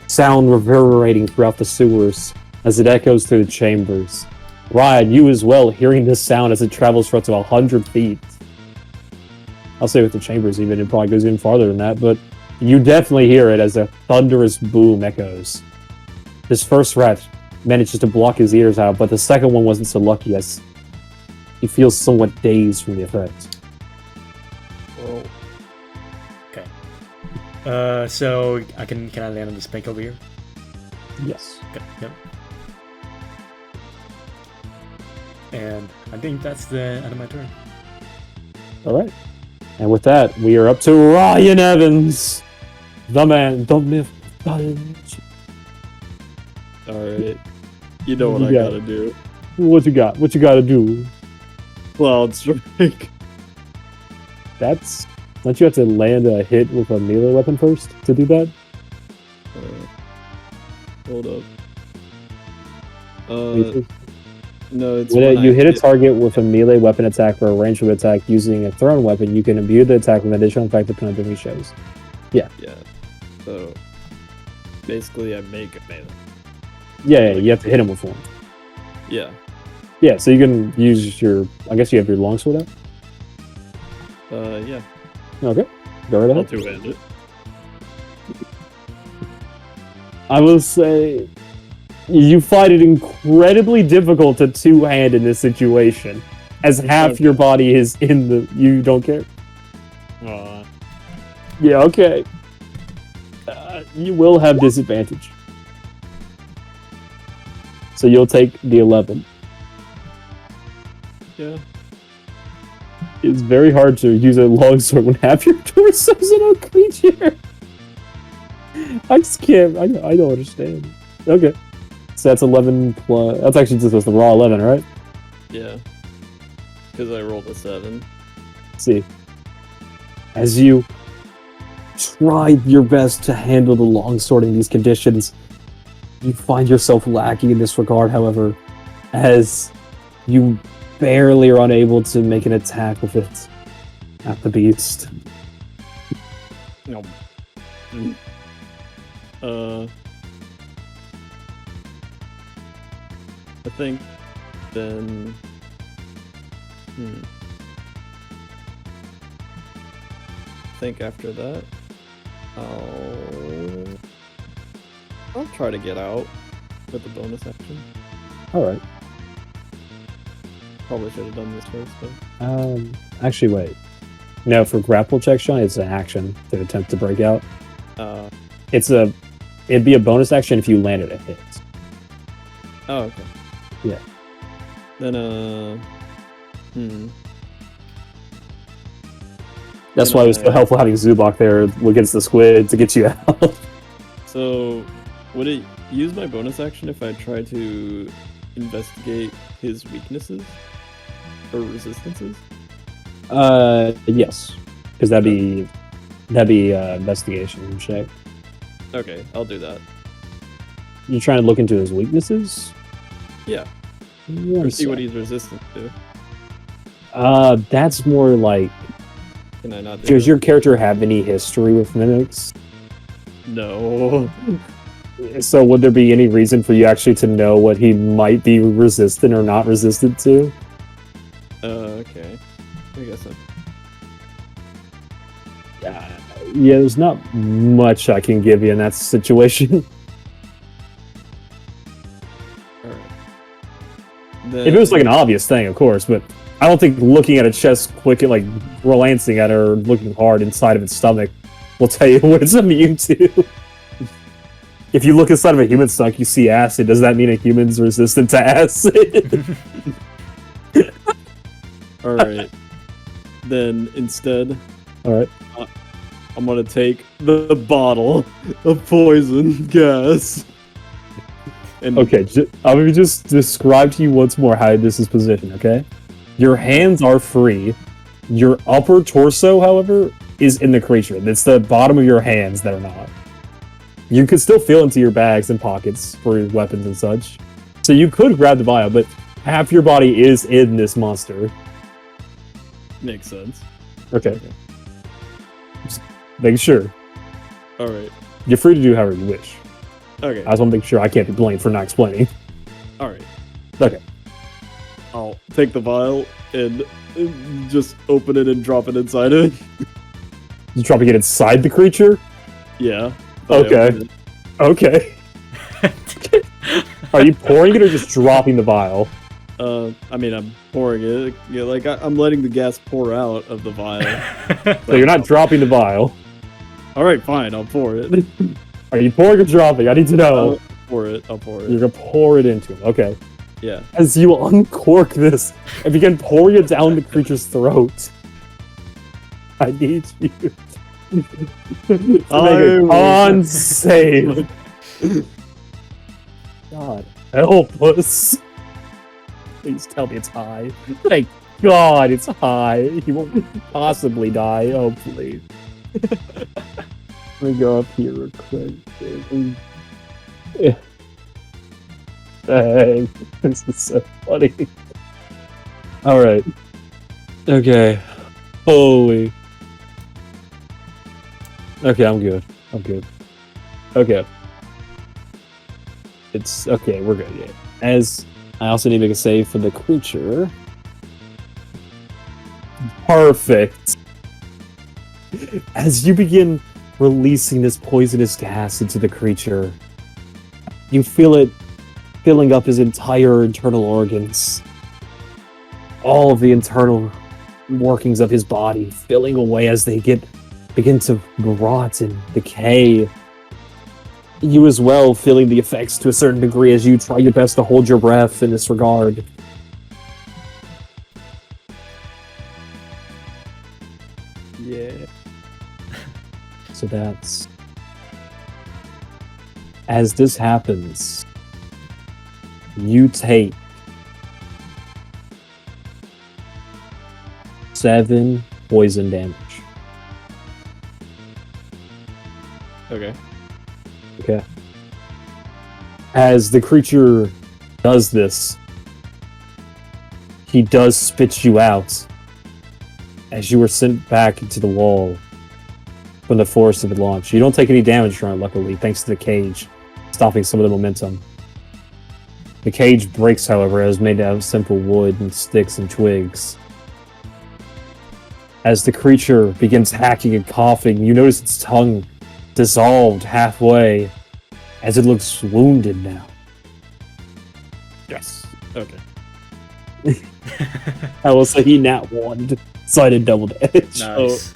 sound reverberating throughout the sewers as it echoes through the chambers. Ryan, you as well, hearing this sound as it travels for up to 100 feet. I'll say with the chambers even, it probably goes even farther than that, but you definitely hear it as a thunderous boom echoes. This first rat manages to block his ears out, but the second one wasn't so lucky as he feels somewhat dazed from the effect.
Well,
So can I land on this bank over here?
Yes.
Okay, yep. And I think that's the end of my turn.
All right. And with that, we are up to Ryan Evans, the man, the myth, the legend.
alright. You know what I
Yeah.
gotta do.
What you got? What you got to do?
Cloud Strike.
Don't you have to land a hit with a melee weapon first to do that?
Hold up.
When
No, it's
you hit a target with a melee weapon attack or a ranged weapon attack using a thrown weapon, you can imbue the attack with an additional effect depending on the shows.
Yeah. So basically, I make it melee.
Yeah, you have to hit him with one.
Yeah.
Yeah, so you can use your. I guess you have your longsword out.
Yeah.
Okay, go right
I'll
ahead.
two-hand it.
I will say, you find it incredibly difficult to two-hand in this situation, as half your body is in the. You don't care. Yeah, okay. You will have disadvantage. So you'll take the 11.
Yeah.
It's very hard to use a longsword when half your torso is an old creature. I just can't. I don't understand. Okay. So that's 11 plus. That's actually just the raw 11, right?
Yeah. Because I rolled a 7.
Let's see. As you try your best to handle the longsword in these conditions, you find yourself lacking in this regard, however, as you barely are unable to make an attack with it at the beast.
No. I think then. I think after that, I'll try to get out with the bonus action.
All right.
Probably should have done this first, though.
Actually, wait. No, for grapple check, Sean, it's an action to attempt to break out.
Uh,
It'd be a bonus action if you landed a hit.
oh, okay.
Yeah.
Then,
That's why it was so helpful having Zubok there against the squid to get you out.
So, would it use my bonus action if I try to investigate his weaknesses or resistances?
Yes, because that'd be investigation check.
Okay, I'll do that.
You trying to look into his weaknesses?
Yeah.
One
Or see what
sec.
he's resistant to.
That's more like,
Can I not do
does
that?
your character have any history with mimics?
No.
So would there be any reason for you actually to know what he might be resistant or not resistant to?
Okay. I guess so.
Yeah, there's not much I can give you in that situation.
Alright.
If it was like an obvious thing, of course, but I don't think looking at a chest quick and like glancing at it or looking hard inside of its stomach will tell you what it's immune to. If you look inside of a human stomach, you see acid. Does that mean a human's resistant to acid?
Alright. Then instead,
Alright.
I'm gonna take the bottle of poison gas. And
Okay, I'm going to just describe to you once more how this is positioned, okay? Your hands are free. Your upper torso, however, is in the creature. It's the bottom of your hands that are not. You could still feel into your bags and pockets for your weapons and such. So you could grab the vial, but half your body is in this monster.
makes sense.
Okay. Just making sure.
Alright.
You're free to do however you wish.
Okay.
I just want to make sure I can't be blamed for not explaining.
Alright.
Okay.
I'll take the vial and just open it and drop it inside it.
You dropping it inside the creature?
Yeah.
Okay. Okay. Are you pouring it or just dropping the vial?
I mean, I'm pouring it. Yeah, like I'm letting the gas pour out of the vial.
So you're not dropping the vial.
All right, fine. I'll pour it.
Are you pouring or dropping? I need to know.
I'll pour it. I'll pour
You're
it.
gonna pour it into him. Okay.
Yeah.
As you uncork this and begin pouring it down the creature's throat, I need you to make a con save. God, help us. Please tell me it's high. Thank God it's high. He won't possibly die. Oh, please. Let me go up here real quick. Yeah. Dang, this is so funny. Alright. Okay. Holy. Okay, I'm good. I'm good. Okay. It's okay, we're good, yeah. As I also need to make a save for the creature. Perfect. As you begin releasing this poisonous gas into the creature, you feel it filling up his entire internal organs. All of the internal workings of his body filling away as they begin to rot and decay. You as well feeling the effects to a certain degree as you try your best to hold your breath in this regard.
Yeah.
So that's... As this happens, you take 7 poison damage.
Okay.
Okay. As the creature does this, he does spit you out as you were sent back into the wall from the force of the launch. You don't take any damage from it, luckily, thanks to the cage, stopping some of the momentum. The cage breaks, however, as made out of simple wood and sticks and twigs. As the creature begins hacking and coughing, you notice its tongue dissolved halfway as it looks wounded now.
Yes. Okay.
I will say he nat 1'd. So I did double damage.
Nice.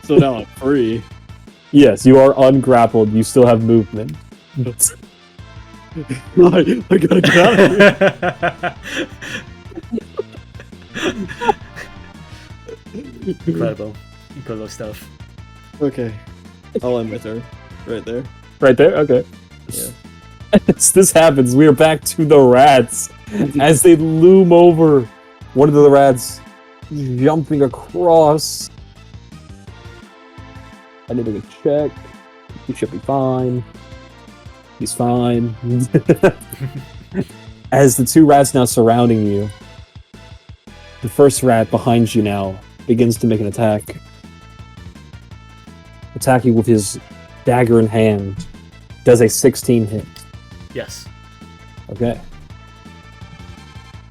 So now I'm free.
Yes, you are ungrappled. You still have movement.
I gotta get out of here.
Incredible stuff.
Okay. I'll end my turn. Right there.
Right there? Okay.
Yeah.
As this happens, we are back to the rats. As they loom over, one of the rats jumping across. I need to make a check. He should be fine. He's fine. As the two rats now surrounding you, the first rat behind you now begins to make an attack. Attacking with his dagger in hand. Does a 16 hit.
Yes.
Okay.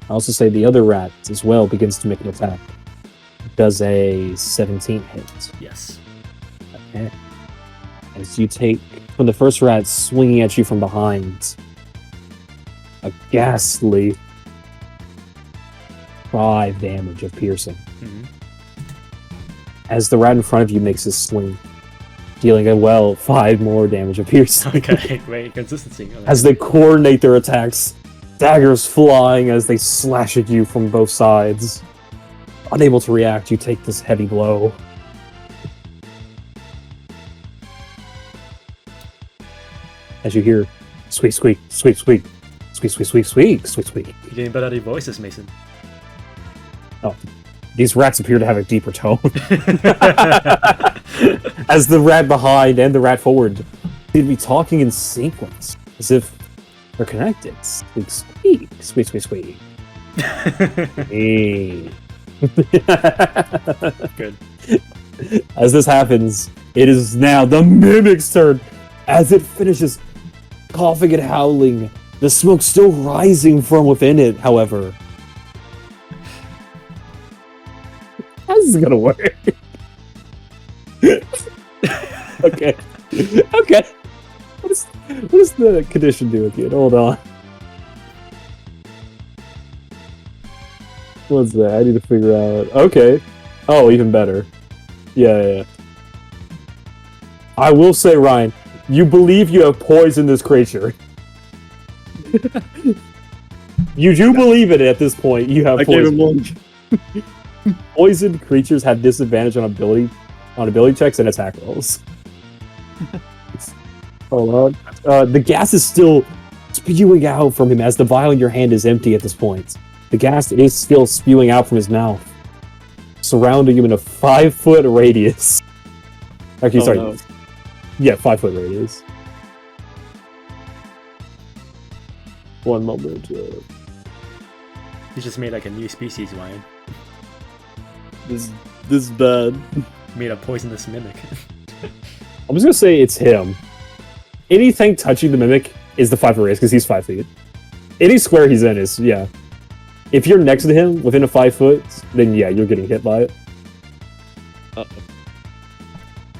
I also say the other rat as well begins to make an attack. Does a 17 hit.
Yes.
Okay. As you take, from the first rat swinging at you from behind, a ghastly 5 damage of piercing.
Mm-hmm.
As the rat in front of you makes his swing, dealing 5 more damage of piercing.
Okay, great consistency. Okay.
As they coordinate their attacks, daggers flying as they slash at you from both sides. Unable to react, you take this heavy blow. As you hear, squeak, squeak, squeak, squeak, squeak, squeak, squeak, squeak, squeak, squeak.
You're getting better at your voices, Mason.
These rats appear to have a deeper tone. As the rat behind and the rat forward seem to be talking in sequence, as if they're connected. Squeak, squeak, squeak, squeak, squeak. Hey.
Good.
As this happens, it is now the Mimic's turn. As it finishes coughing and howling, the smoke still rising from within it, however. How's this gonna work? Okay. Okay. What does the condition do again? Hold on. What's that? I need to figure out. Okay. Oh, even better. Yeah. I will say, Ryan, you believe you have poisoned this creature. You do believe it at this point. You have
I gave him
poison.
one.
Poisoned creatures have disadvantage on ability checks and attack rolls. Hold on. The gas is still spewing out from him as the vial in your hand is empty at this point. The gas is still spewing out from his mouth, surrounding him in a 5-foot radius. Actually, sorry.
No.
Yeah, 5-foot radius. One moment.
You just made like a new species, Ryan.
This is bad.
Made a poisonous mimic.
I'm just gonna say it's him. Anything touching the mimic is the 5-foot radius because he's 5 feet. Any square he's in is, yeah. If you're next to him within a 5 foot, then yeah, you're getting hit by it.
Uh-oh.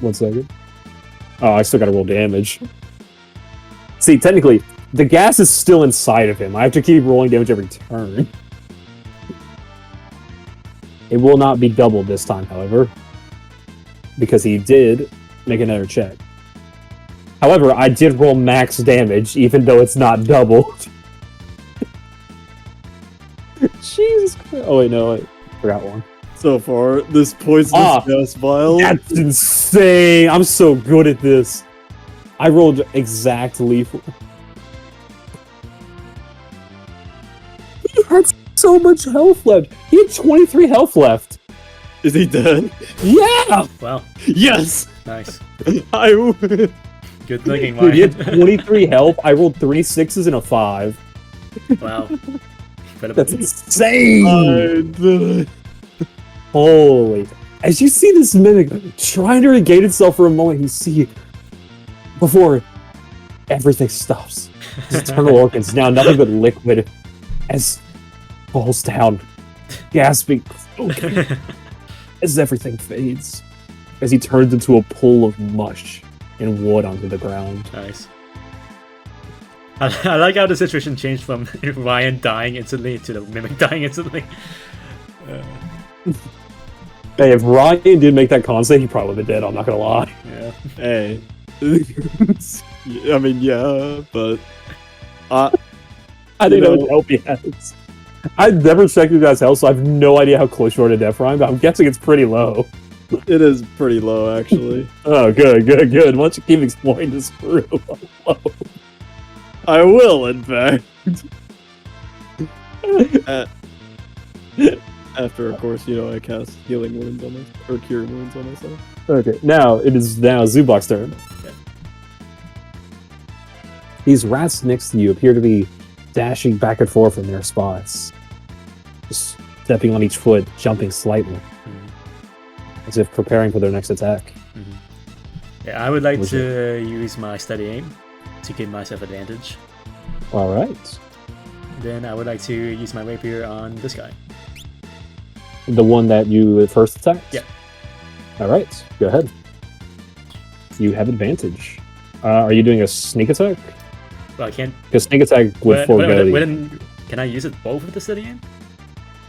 1 second. Oh, I still gotta roll damage. See, technically, the gas is still inside of him. I have to keep rolling damage every turn. It will not be doubled this time, however, because he did make another check. However, I did roll max damage, even though it's not doubled. Jesus Christ. Oh, wait, no, I forgot one.
So far, this poisonous gas vial.
That's insane. I'm so good at this. I rolled exactly. He had so much health left. He had 23 health left.
Is he dead?
Yeah!
Wow.
Yes!
Nice.
I win.
Good thinking,
Dude, he
Ryan.
had 23 health. I rolled 3 6s and a 5.
Wow.
That's insane!
I did it.
Holy. As you see this mimic trying to regain itself for a moment, you see before everything stops. His internal organs now nothing but liquid as falls down, gasping as everything fades. As he turns into a pool of mush and wood onto the ground.
Nice. I like how the situation changed from Ryan dying instantly to the mimic dying instantly.
Hey, if Ryan didn't make that con save, he probably would have been dead. I'm not gonna lie.
Yeah.
Hey. I mean, yeah, but
I didn't know what help he has. I've never checked you guys' health, so I have no idea how close you are to death, Ryan, but I'm guessing it's pretty low.
it is pretty low, actually.
Oh, good. Why don't you keep exploring this room?
I will, in fact. After, of course, I cast healing wounds on myself, or cure wounds on myself.
Okay, it is now Zubok's turn.
Okay.
These rats next to you appear to be dashing back and forth in their spots. Just stepping on each foot, jumping slightly. As if preparing for their next attack.
Yeah, I would like to use my steady aim to give myself advantage.
Alright.
Then I would like to use my rapier on this guy.
The one that you first attacked?
Yeah.
Alright, go ahead. You have advantage. Are you doing a sneak attack?
Well, I can't.
Because sneak attack would forego.
Can I use it both with the steady aim?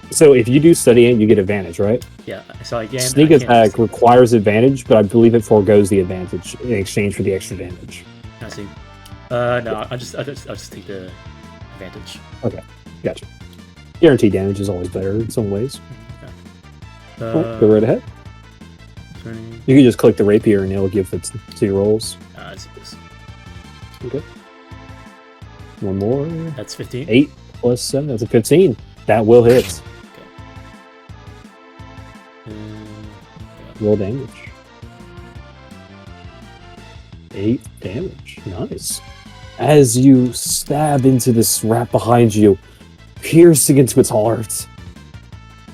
So if you do steady aim, you get advantage, right?
Yeah, so again,
sneak attack requires advantage, but I believe it forgoes the advantage in exchange for the extra damage.
I see. No, I'll just take the advantage.
Okay, gotcha. Guaranteed damage is always better in some ways. Cool. Go right ahead. You can just click the rapier and it'll give it to your rolls.
I see this.
Okay. One more.
That's 15.
8 plus 7, that's a 15. That will hit. Roll damage. 8 damage. Nice. As you stab into this rat behind you, piercing into its heart,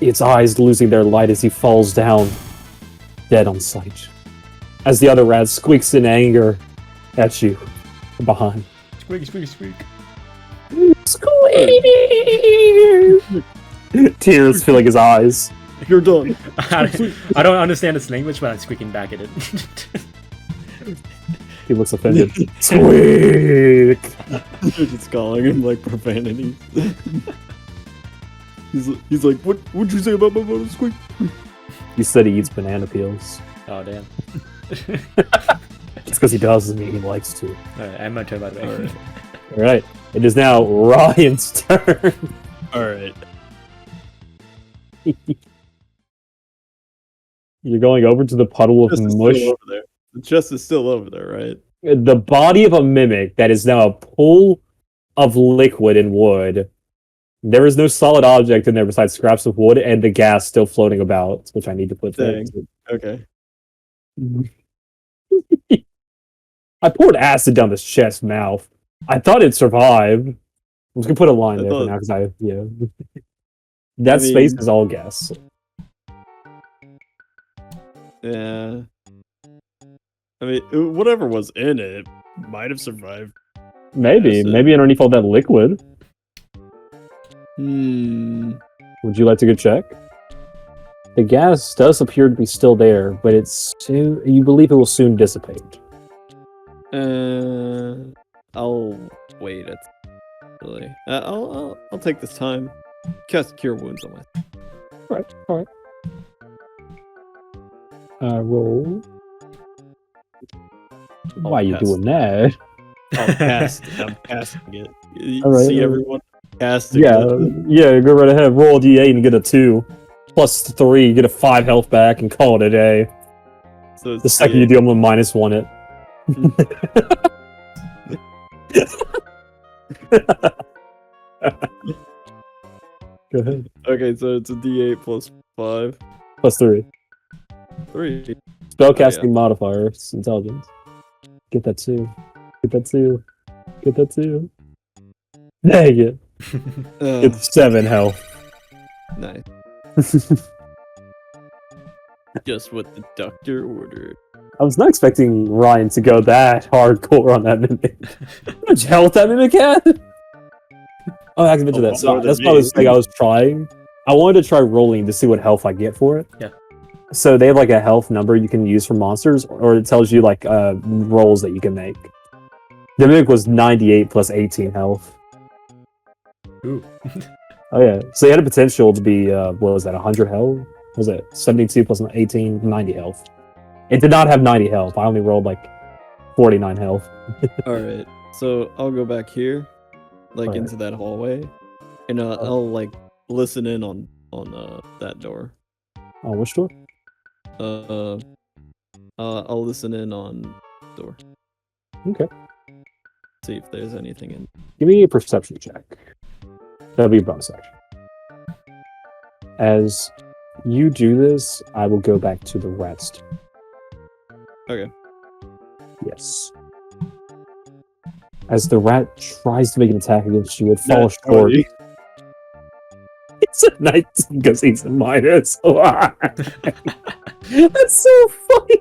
its eyes losing their light as he falls down, dead on sight. As the other rat squeaks in anger at you from behind.
Squeak.
Squeak! Tears filling his eyes.
You're done.
I don't understand its language, but I'm squeaking back at it.
He looks offended. Squeak!
You're just calling him like profanities. he's like, what'd you say about my brother Squeak?
He said he eats banana peels.
Oh damn.
Just because he does doesn't mean he likes to.
Alright, I'm my turn by the way.
Alright. It is now Ryan's turn.
Alright.
You're going over to the puddle of mush.
The chest is still over there, right?
The body of a mimic that is now a pool of liquid and wood. There is no solid object in there besides scraps of wood and the gas still floating about, which I need to put there.
Okay.
I poured acid down this chest's mouth. I thought it'd survive. I'm just gonna put a line there for now because that space is all gas.
Yeah. I mean, whatever was in it might have survived.
Maybe underneath all that liquid. Would you like to go check? The gas does appear to be still there, but you believe it will soon dissipate.
I'll wait. I'll take this time. Cast Cure Wounds on myself.
All right. Roll. Why are you doing that?
I'm casting it.
All right,
see everyone casting it.
Yeah, go right ahead. Roll a d8 and get a 2. Plus 3, get a 5 health back and call it a day.
So
the second you do, I'm gonna -1 it. Go ahead.
Okay, so it's a d8 plus 5.
Plus 3.
3.
Spellcasting modifier, it's intelligence. Get that 2. Get that 2. Get that 2. Dang it. Get 7 health.
Nice. Just what the doctor ordered.
I was not expecting Ryan to go that hardcore on that mimic. How much health that mimic had? Oh, I can mention that. So that's what I was trying. I wanted to try rolling to see what health I get for it.
Yeah.
So they have like a health number you can use for monsters, or it tells you like rolls that you can make. The mimic was 98 plus 18 health.
Ooh.
Oh yeah. So he had a potential to be what was that, 100 health? was it 72 plus 18, 90 health. It did not have 90 health. I only rolled like 49 health.
All right, so I'll go back here, like
Alright.
into that hallway, and I'll like listen in on that door.
Oh, which door?
I'll listen in on the door.
Okay.
See if there's anything in.
Give me a perception check. That'll be a bonus action. As you do this, I will go back to the rest.
Okay.
Yes. As the rat tries to make an attack against you, it falls short. It's a 19 because he's a minus. That's so funny.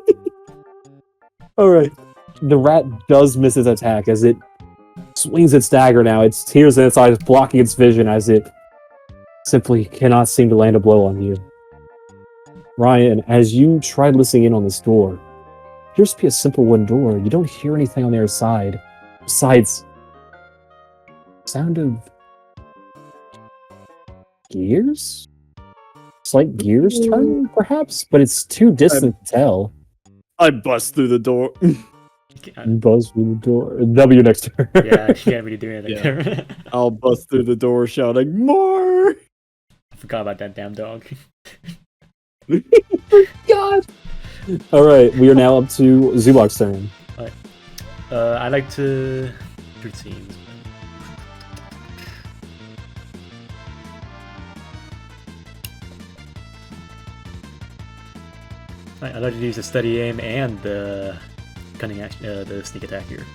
Alright. The rat does miss its attack as it swings its dagger now. Its tears in its eyes blocking its vision as it simply cannot seem to land a blow on you. Ryan, as you try listening in on this door, it appears to be a simple wooden door. You don't hear anything on the other side besides sound of gears? Slight gears turning, perhaps, but it's too distant to tell.
I bust through the door.
Buzz through the door. W next turn.
Yeah, she can't really do anything there.
I'll bust through the door shouting, "More!"
I forgot about that damn dog.
God! Alright, we are now up to Zubok's turn.
I like to routines. I'd like to use the steady aim and the cunning action, the sneak attack here.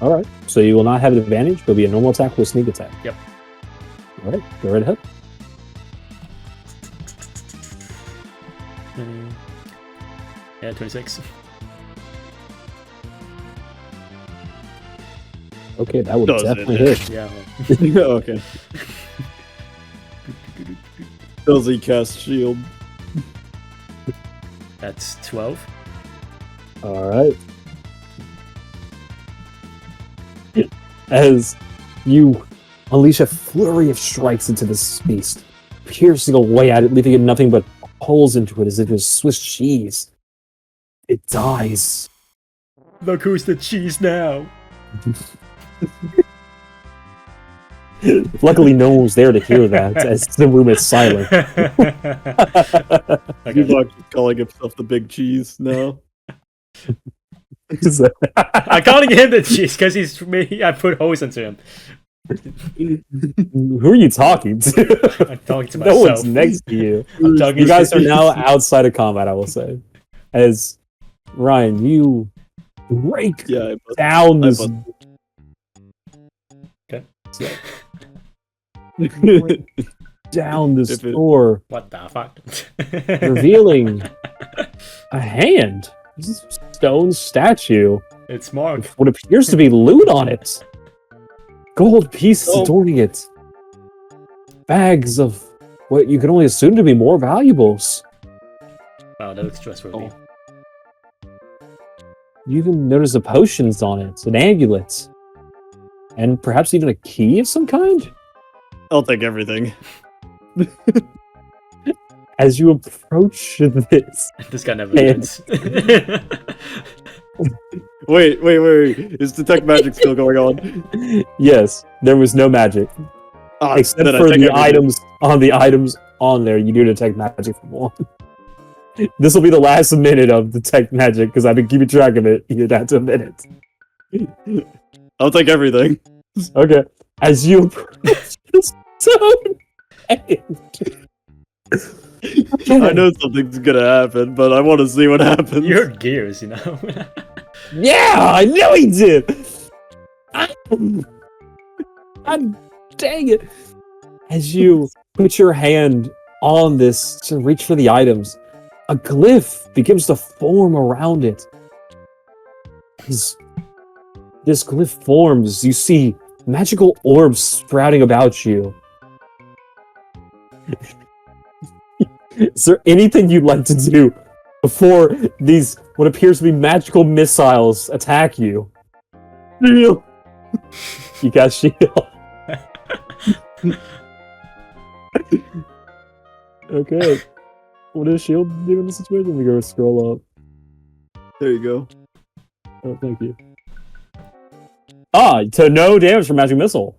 Alright, so you will not have an advantage, but it'll be a normal attack with a sneak attack.
Yep.
Alright, go right ahead.
Yeah, 26.
Okay, that would
Does it?
definitely hit.
Yeah. Well.
Okay. Does he cast shield?
That's 12.
Alright. As you unleash a flurry of strikes into this beast, piercing away at it, leaving it nothing but holes into it as if it was Swiss cheese. It dies.
Look who's the cheese now.
Luckily, no one was there to hear that, as the room is silent.
He's calling himself the big cheese now.
I calling him the cheese because I put holes into him.
Who are you talking to?
I'm talking to
No
myself.
one's next to you.
I'm talking
You guys
to
are now outside of combat, I will say. As Ryan, you break
Yeah,
down this.
Okay.
Down this
If it-
door,
What the fuck?
revealing a hand. This is a stone statue
It's Mark.
with what appears to be loot on it. Gold pieces
Oh.
adorning it. Bags of what you can only assume to be more valuables.
Wow, that looks trustworthy.
You even notice the potions on it, an amulet, and perhaps even a key of some kind.
I'll take everything.
As you approach this,
This guy never
And-
wins.
Wait. Is detect magic still going on?
yes, there was no magic
Ah,
except
then I
for
take
the
everything.
items on there. You do detect magic from one. This will be the last minute of detect magic because I've been keeping track of it. You're down to a minute.
I'll take everything.
Okay. As you approach this stone
I know something's gonna happen, but I want to see what happens.
You heard gears, you know?
Yeah, I know he did. God dang it! As you put your hand on this to reach for the items, a glyph begins to form around it. As this glyph forms, you see magical orbs sprouting about you. Is there anything you'd like to do before these, what appears to be magical missiles, attack you? You got shield. Okay. What does shield do in this situation? Let me go scroll up.
There you go.
Oh, thank you. To no damage from magic missile.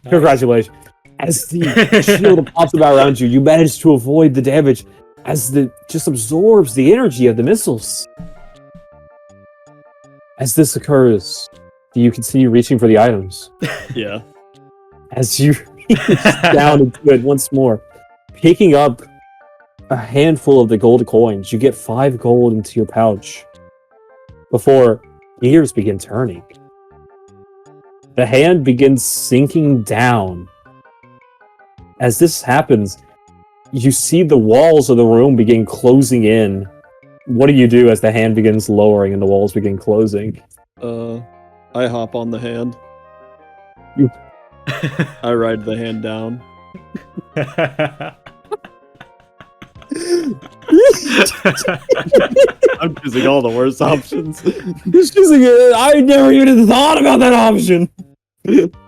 Nice.
Congratulations. As the shield pops about around you, you manage to avoid the damage as the just absorbs the energy of the missiles. As this occurs, do you continue reaching for the items?
Yeah.
As you reach down into it once more, picking up a handful of the gold coins, you get 5 gold into your pouch before gears begin turning. The hand begins sinking down. As this happens, you see the walls of the room begin closing in. What do you do as the hand begins lowering and the walls begin closing?
I hop on the hand. I ride the hand down. I'm choosing all the worst options.
He's choosing it. I never even thought about that option.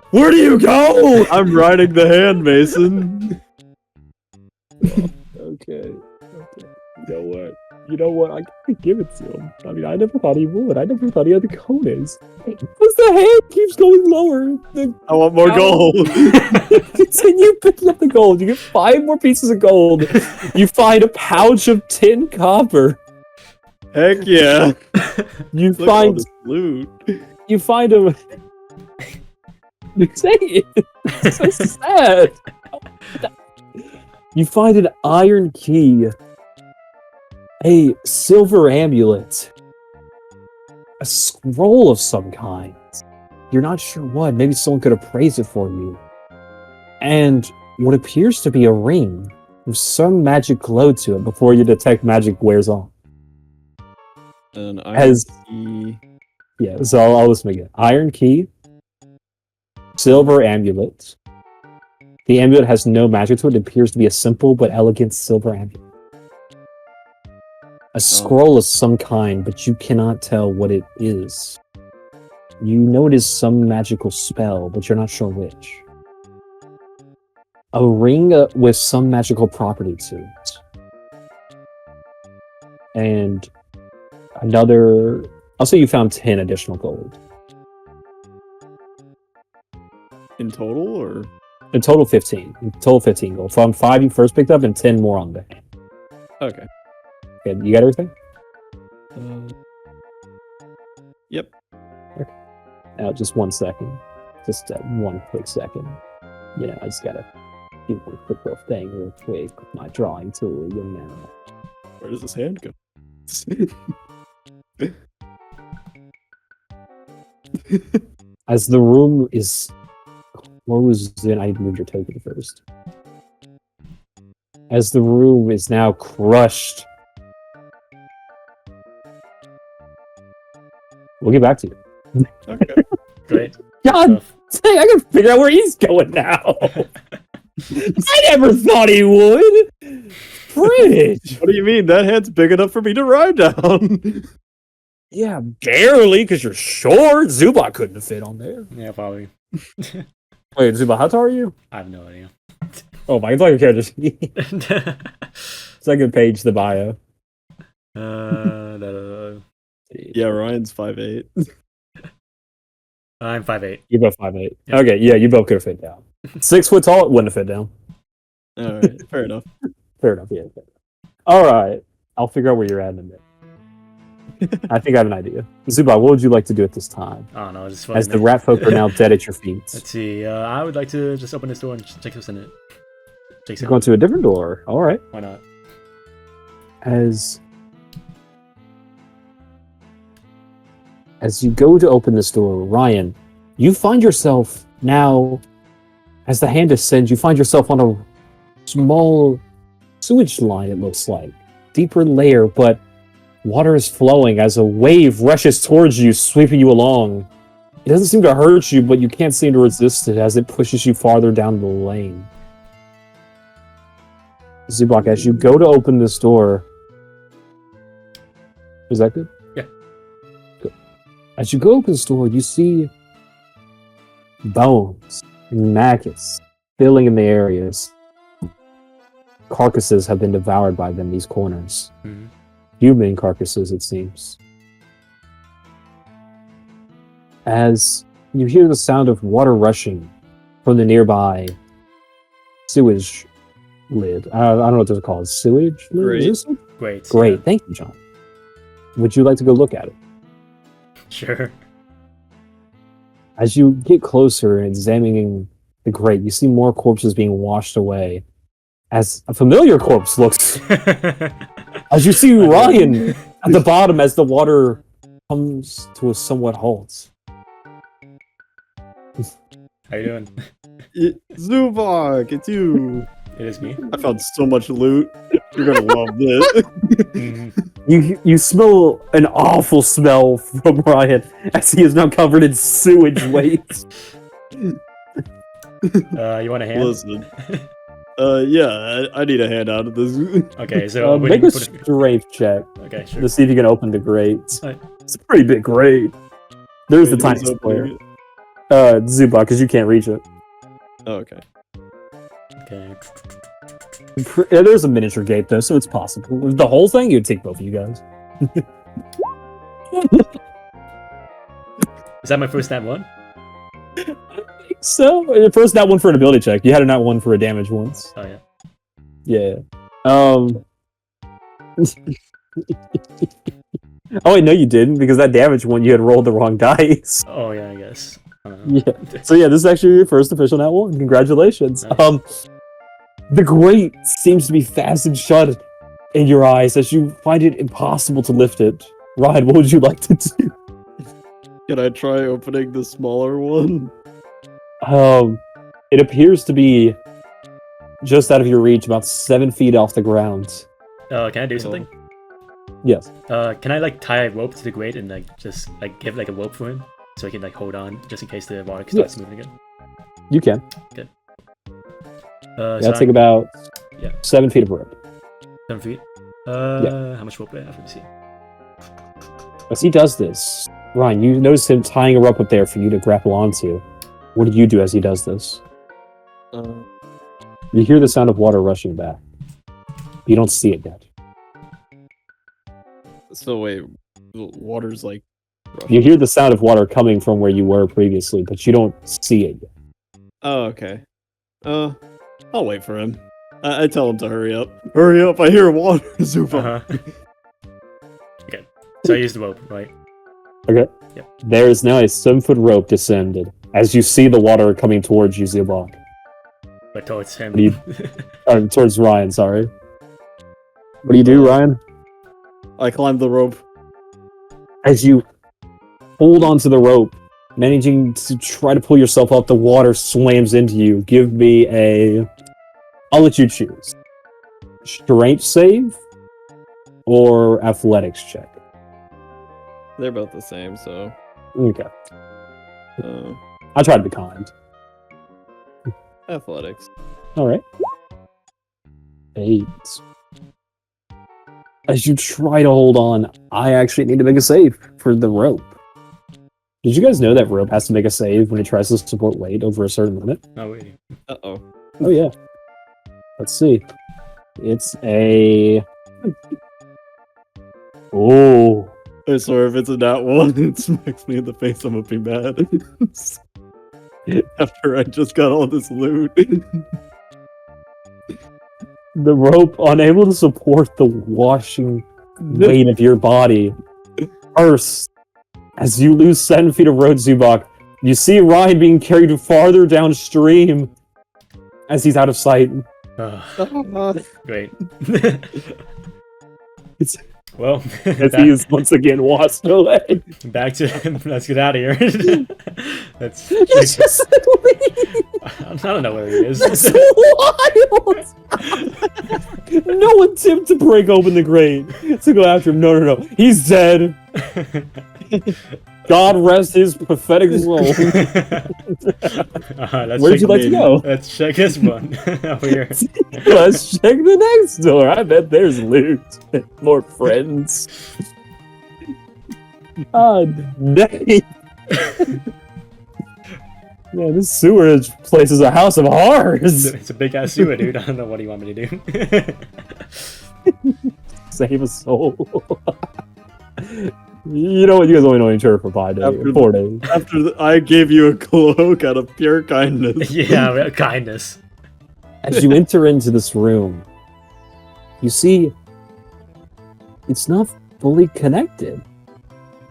Where do you go?
I'm riding the hand, Mason.
Okay. You know what? I gotta give it to him. I mean, I never thought he would. I never thought he had the cojones. Because the hand keeps going lower.
I want more gold.
Continue picking up the gold. You get 5 more pieces of gold. You find a pouch of 10 copper.
Heck yeah.
You
Look at all
find
this loot.
you find a. You say it. It's so sad. You find an iron key, a silver amulet, a scroll of some kind. You're not sure what. Maybe someone could appraise it for you. And what appears to be a ring with some magic glow to it before you detect magic wears off.
An iron
As
key.
Yeah, so I'll listen again. Iron key, silver amulet. The amulet has no magic to it. It appears to be a simple but elegant silver amulet. A scroll of some kind, but you cannot tell what it is. You know it is some magical spell, but you're not sure which. A ring with some magical property to it. And another... I'll say you found 10 additional gold.
In total, or?
In total, 15. In total, 15 gold. From 5 you first picked up and 10 more on the hand.
Okay.
Okay, you got everything?
Yep.
Okay. Now, just 1 second. Just 1 quick second. You know, I just gotta do one quick little thing real quick with my drawing tool, you know.
Where does this hand go?
As the room is closed in, I moved your token first. As the room is now crushed, we'll get back to you.
Okay.
Great.
God dang, I gotta figure out where he's going now. I never thought he would. Fridge.
What do you mean? That hand's big enough for me to ride down.
Yeah, barely, because you're short. Zubak couldn't have fit on there.
Yeah, probably.
Wait, Zubak, how tall are you?
I have no idea.
Oh my, it's like your character. Second page, the bio.
Yeah, Ryan's 5'8".
I'm 5'8".
You're both 5'8".
Yeah.
Okay, yeah, you both could have fit down. 6 foot tall, it wouldn't have fit down.
Alright, fair enough.
Fair enough, yeah. Alright, I'll figure out where you're at in a minute. I think I have an idea. Zubak, what would you like to do at this time?
I don't know. Just
As the rat folk are now dead at your feet.
Let's see. I would like to just open this door and check what's in it.
You're going to a different door. Alright.
Why not?
As you go to open this door, Ryan, you find yourself now, as the hand descends, you find yourself on a small sewage line, it looks like. Deeper layer, but water is flowing as a wave rushes towards you, sweeping you along. It doesn't seem to hurt you, but you can't seem to resist it as it pushes you farther down the lane. Zubak, as you go to open this door... Is that good?
Yeah.
Good. As you go open this door, you see bones and maggots filling in the areas. carcasses have been devoured by them, these corners.
Mhm.
Human carcasses, it seems. As you hear the sound of water rushing from the nearby sewage lid. I don't know what they're called. Sewage lid?
Great.
Is this it?
Great.
Great.
Yeah.
Thank you, John. Would you like to go look at it?
Sure.
As you get closer and examining the grate, you see more corpses being washed away. As a familiar corpse looks, as you see Ryan at the bottom as the water comes to a somewhat halt.
How you doing?
Zubok, it's you.
It is me.
I found so much loot. You're gonna love this.
Mhm.
You smell an awful smell from Ryan as he is now covered in sewage waste.
You want a hand?
Listen. Yeah, I need a hand out of this.
Okay, so
Make a strength check
Okay, sure.
to see if you can open the grate.
Alright.
It's a pretty big grate. There's the
Wait,
tiny
who's
square.
opening it?
Zubok, because you can't reach it.
Oh, okay.
Okay.
Yeah, there's a miniature gate though, so it's possible. The whole thing, you'd take both of you guys.
Is that my first nat one?
So, the first nat one for an ability check. You had a nat one for a damage once.
Oh yeah.
Yeah. Oh wait, no, you didn't, because that damage one you had rolled the wrong dice.
Oh yeah, I guess. I don't know.
Yeah. So yeah, this is actually your first official nat one. Congratulations.
Nice.
The grate seems to be fastened shut in your eyes as you find it impossible to lift it. Ryan, what would you like to do?
Can I try opening the smaller one?
It appears to be just out of your reach, about 7 feet off the ground.
Can I do something?
Yes.
Can I like tie a rope to the grate and like just like give like a rope for him so he can like hold on just in case the water starts moving again?
You can.
So
That'll take about 7 feet of rope.
7 feet. How much rope do I have? Let me see.
As he does this, Ryan, you notice him tying a rope up there for you to grapple onto. What do you do as he does this? You hear the sound of water rushing back. You don't see it yet.
So wait, the water's like...
You hear the sound of water coming from where you were previously, but you don't see it yet.
Oh, okay. I'll wait for him. I tell him to hurry up. Hurry up, I hear water, Zupa.
Okay, so I use the rope, right?
Okay.
Yep.
There is now a 7-foot rope descended as you see the water coming towards you, Zubok.
But towards him.
Towards Ryan, sorry. What do you do, Ryan?
I climb the rope.
As you hold onto the rope, managing to try to pull yourself up, the water slams into you. Give me a... I'll let you choose. Strength save or athletics check?
They're both the same, so...
Okay. I try to be kind.
Athletics.
Alright. 8. As you try to hold on, I actually need to make a save for the rope. Did you guys know that rope has to make a save when it tries to support weight over a certain limit?
Oh, wait.
Uh-oh.
Oh, yeah. Let's see. It's a... Oh.
I swear if it's a nat one, it smacks me in the face, I'm gonna be mad. After I just got all this loot.
The rope, unable to support the washing weight of your body, bursts. As you lose 7 feet of road, Zubok, you see Ryan being carried farther downstream as he's out of sight.
Great.
It's,
well,
as he is once again washed away.
back to let's get out of here. Let's.
Let's just leave.
I don't know where he is.
That's wild. No attempt to break open the grate to go after him. No. He's dead. God rest his pathetic soul. Where'd you like to go?
Let's check this one over here.
Let's check the next door. I bet there's loot. More friends. Dang. Yeah, this sewerage place is a house of horrors.
It's a big ass sewer, dude. I don't know what do you want me to do.
Save a soul. You know what? You guys only know each other for 5 days, 4 days.
After I gave you a cloak out of pure kindness.
Yeah, kindness.
As you enter into this room, you see it's not fully connected.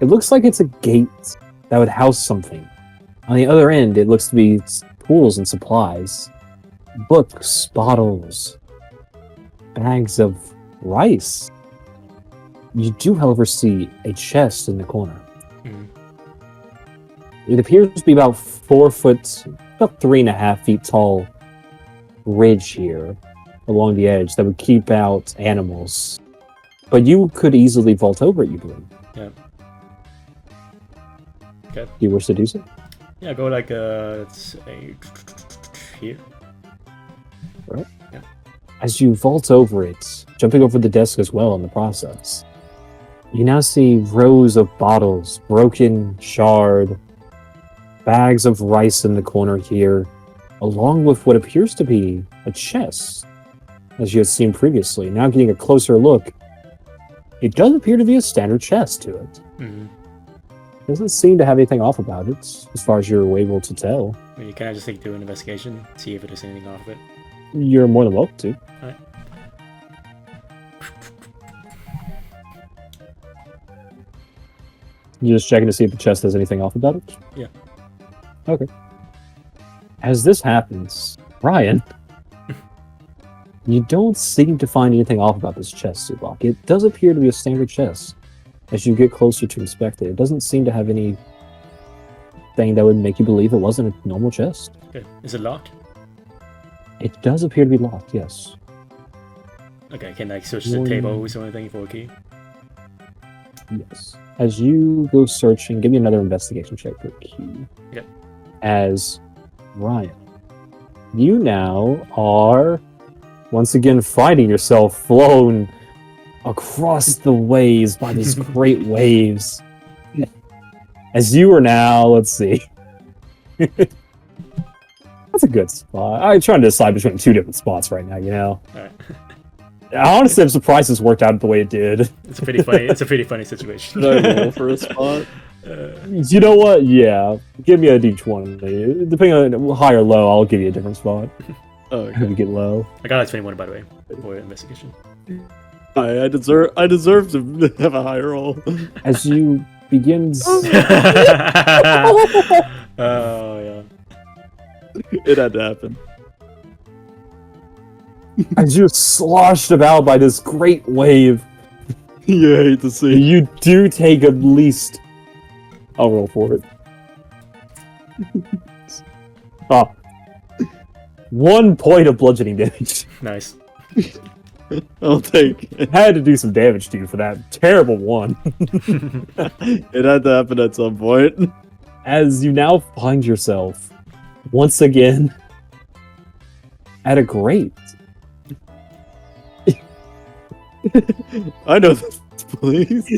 It looks like it's a gate that would house something. On the other end, it looks to be tools and supplies, books, bottles, bags of rice. You do, however, see a chest in the corner.
Mm.
It appears to be about 4 foot, about 3.5 feet tall ridge here along the edge that would keep out animals. But you could easily vault over it, you believe.
Yeah. Okay.
Do you wish to do so?
Yeah, go like let's say here.
Right. Yeah. As you vault over it, jumping over the desk as well in the process, you now see rows of bottles, broken, shard, bags of rice in the corner here, along with what appears to be a chest, as you had seen previously. Now getting a closer look, it does appear to be a standard chest to it.
Mm-hmm.
Doesn't seem to have anything off about it, as far as you're able to tell.
I mean, can I just do an investigation, see if there's anything off of it?
You're more than welcome to.
Alright.
You're just checking to see if the chest has anything off about it?
Yeah.
Okay. As this happens, Ryan, you don't seem to find anything off about this chest, Subak. It does appear to be a standard chest. As you get closer to inspect it, it doesn't seem to have anything that would make you believe it wasn't a normal chest.
Okay. Is it locked?
It does appear to be locked, yes.
Okay, can I search the tables or anything for a key?
Yes. As you go searching, give me another investigation check for key.
Yep.
As Ryan, you now are once again finding yourself flown across the waves by these great waves. As you are now, let's see. That's a good spot. I'm trying to decide between 2 different spots right now, you know?
Alright.
Honestly, I'm surprised this worked out the way it did.
It's a pretty funny. It's a pretty funny situation.
Should I roll for a spot?
You know what? Yeah. Give me a D20. Depending on high or low, I'll give you a different spot.
Oh,
If you get low.
I got a 21, by the way, for investigation.
I deserve to have a high roll.
As you begin...
Oh yeah.
It had to happen.
As you're sloshed about by this great wave,
You hate to see.
you do take at least... I'll roll for it. 1 point of bludgeoning damage.
Nice.
I'll take it.
Had to do some damage to you for that terrible one.
It had to happen at some point.
As you now find yourself once again at a grate.
I know this place.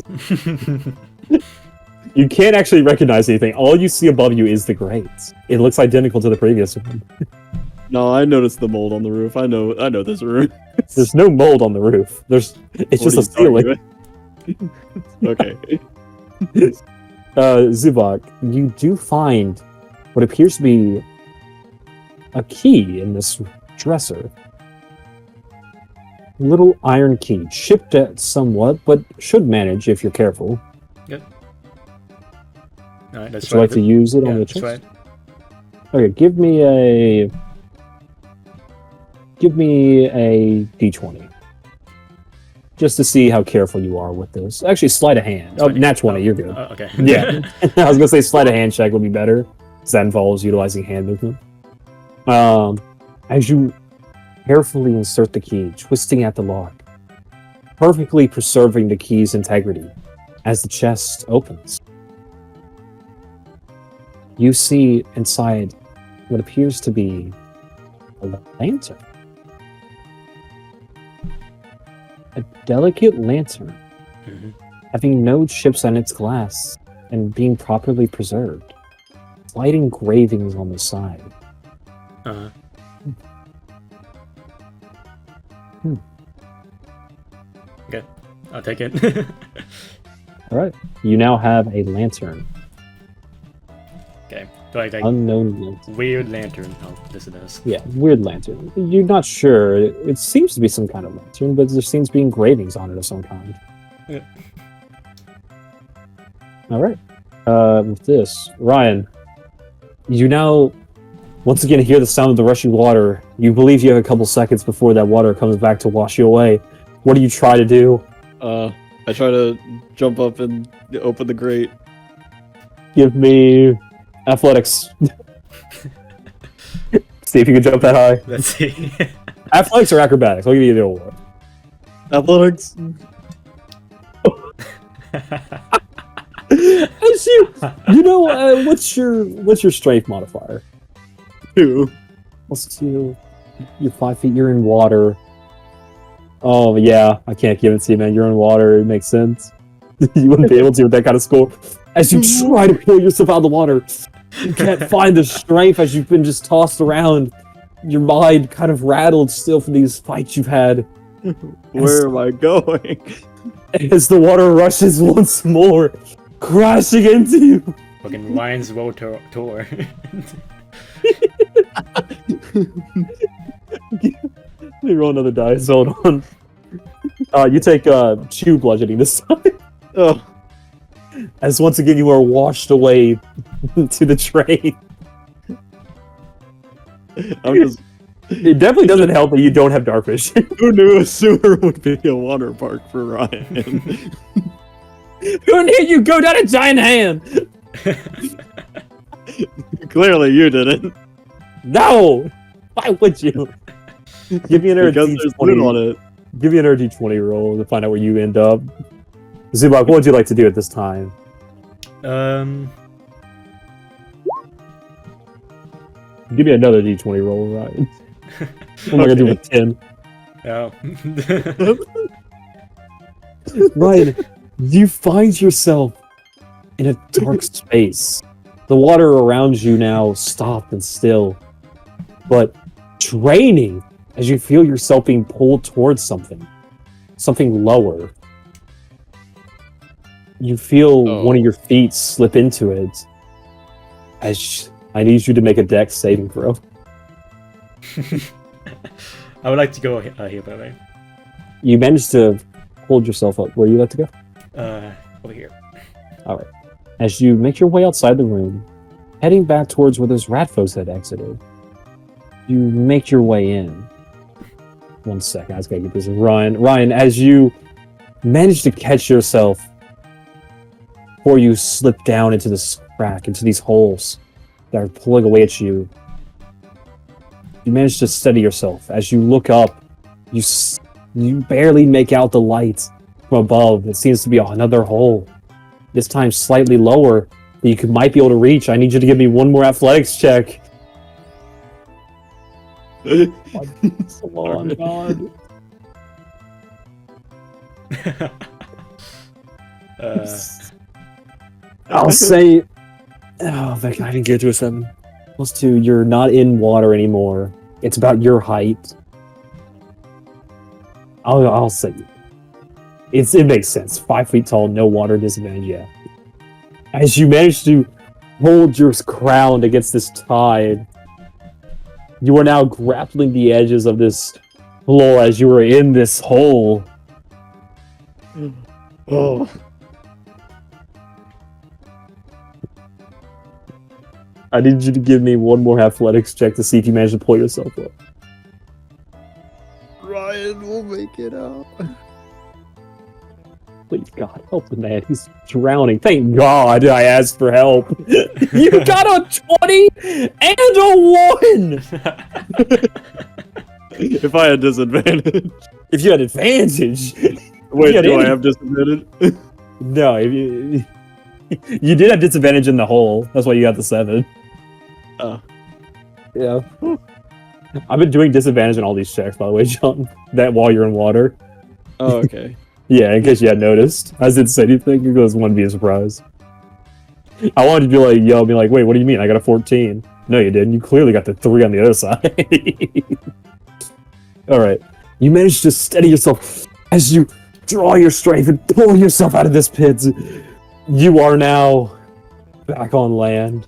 You can't actually recognize anything. All you see above you is the grate. It looks identical to the previous one.
No, I noticed the mold on the roof. I know this room.
There's no mold on the roof. It's just a ceiling.
Okay.
Zubak, you do find what appears to be a key in this dresser. Little iron key, chipped at somewhat, but should manage if you're careful.
Good. Alright, let's
Would you like to use it on the
that's
chest?
right.
Okay, give me a D20. Just to see how careful you are with this. Actually, sleight of hand. Oh, nat 20, you're good.
Okay.
Yeah. I was gonna say sleight of hand check would be better, because that involves utilizing hand movement. As you carefully insert the key, twisting at the lock, perfectly preserving the key's integrity, as the chest opens, you see inside what appears to be a lantern. A delicate lantern, having no chips on its glass and being properly preserved. slight engravings on the side.
Uh-huh. Okay, I'll take it.
All right. You now have a lantern.
Okay, do I like
Unknown lantern.
weird lantern? Oh, this it is.
Yeah, weird lantern. You're not sure. It seems to be some kind of lantern, but there seems to be engravings on it of some kind.
Yeah.
All right. With this, Ryan, you now once again hear the sound of the rushing water. You believe you have a couple seconds before that water comes back to wash you away. What do you try to do?
I try to jump up and open the grate.
Give me athletics. See if you can jump that high.
Let's see.
Athletics or acrobatics? I'll give you either one.
Athletics.
You know, what's your strength modifier?
2.
+2. You're 5 feet. You're in water. Oh yeah, I can't give it to you, man. You're in water. It makes sense. You wouldn't be able to with that kind of score. As you try to pull yourself out of the water, you can't find the strength as you've been just tossed around. Your mind kind of rattled still from these fights you've had.
Where am I going?
As the water rushes once more, crashing into you.
Fucking Ryan's World Tour.
Let me roll another dice. Hold on. You take 2 bludgeoning this time.
Oh,
As once again you are washed away to the train.
I'm just.
It definitely doesn't help that you don't have dark vision.
Who knew a sewer would be a water park for Ryan?
Who knew you go down a giant hand?
Clearly, you didn't.
No! Why would you? Give me another
Because there's loot on
D20.
it.
Give me another D20 roll to find out where you end up. Zubak, what would you like to do at this time? Give me another D20 roll, Ryan. What am I gonna do with 10?
Oh.
Ryan, you find yourself in a dark space. The water around you now stopped and still, but draining as you feel yourself being pulled towards something lower. You feel one of your feet slip into it. As I need you to make a dex saving throw.
I would like to go here, by the way.
You managed to hold yourself up. Where you like to go?
Over here.
All right. As you make your way outside the room, heading back towards where those rat foes had exited, you make your way in. 1 second, I just gotta get this. Ryan, as you manage to catch yourself before you slip down into this crack, into these holes that are pulling away at you, you manage to steady yourself. As you look up, you barely make out the light from above. It seems to be another hole. This time slightly lower that you might be able to reach. I need you to give me one more athletics check. Come on, God. I'll say... Oh, I didn't get to a 7. +2, you're not in water anymore. It's about your height. I'll say it makes sense. 5 feet tall, no water disadvantage, yeah. As you manage to hold your crown against this tide, you are now grappling the edges of this floor as you are in this hole.
Oh.
I need you to give me one more athletics check to see if you manage to pull yourself up.
Ryan will make it out.
Please, God, help the man. He's drowning. Thank God I asked for help. You got a 20 and a 1!
If I had disadvantage.
If you had advantage.
Wait,
you had
do I have disadvantage?
No, if you did have disadvantage in the hole. That's why you got the 7.
Oh.
Yeah. I've been doing disadvantage on all these checks, by the way, John. That while you're in water.
Oh, okay.
Yeah, in case you had noticed. I didn't say anything, because it wouldn't be a surprise. I wanted you to like yell, be like, "Wait, what do you mean? I got a 14." No, you didn't. You clearly got the 3 on the other side. All right, you managed to steady yourself as you draw your strength and pull yourself out of this pit. You are now back on land.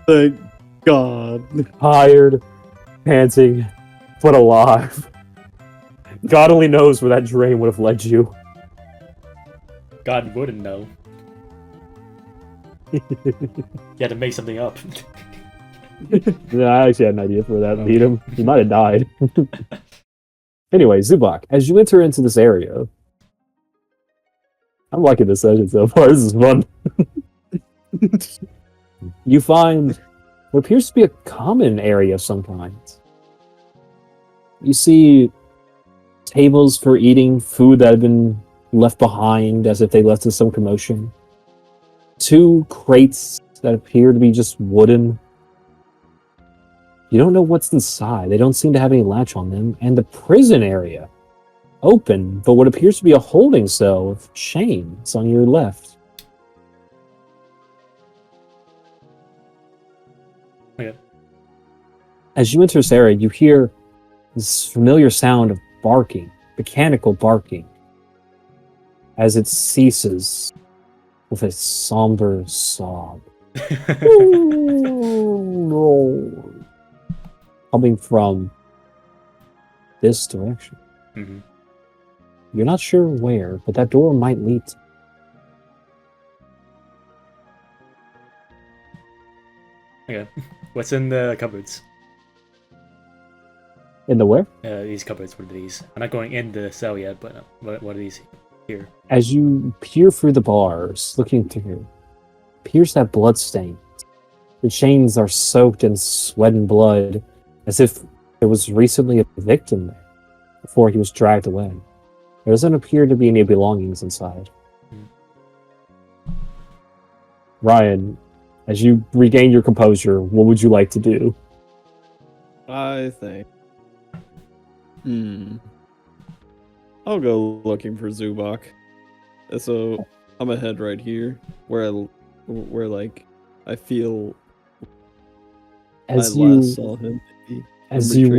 Thank God.
Tired, panting, but alive. God only knows where that drain would have led you.
God wouldn't know. You had to make something up.
Yeah, I actually had an idea for that. Lead him. He might have died. Anyway, Zubak, as you enter into this area, I'm liking this session so far. This is fun. You find what appears to be a common area of some kind. You see tables for eating food that have been left behind as if they left in some commotion. 2 crates that appear to be just wooden. You don't know what's inside. They don't seem to have any latch on them. And the prison area, open, but what appears to be a holding cell with chains on your left.
Okay.
As you enter this area, you hear this familiar sound of barking, mechanical barking, as it ceases with a somber sob. Coming from this direction.
Mm-hmm.
You're not sure where, but that door might lead to.
Okay. What's in the cupboards?
In the where?
These cupboards, what are these? I'm not going in the cell yet, but what are these here?
As you peer through the bars, looking through, appears that blood stain. The chains are soaked in sweat and blood, as if there was recently a victim there before he was dragged away. There doesn't appear to be any belongings inside. Ryan, as you regain your composure, what would you like to do?
I think. I'll go looking for Zubak. So I'm ahead right here, where like I feel
As
I last saw him.
As you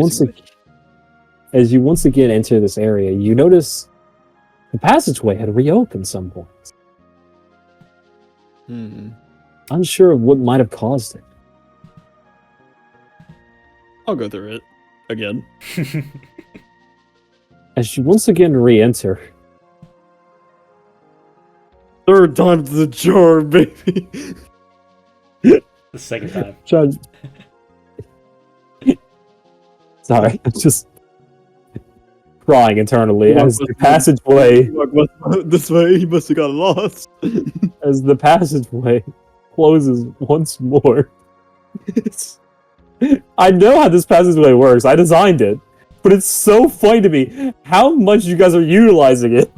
once again enter this area, you notice the passageway had reopened some point. Unsure of what might have caused it.
I'll go through it again.
As you once again re-enter,
3rd time's the charm, baby.
The second time.
John. Sorry, I'm just crying internally as the passageway.
This way, he must have got lost.
As the passageway closes once more. I know how this passageway works. I designed it, but it's so funny to me how much you guys are utilizing it.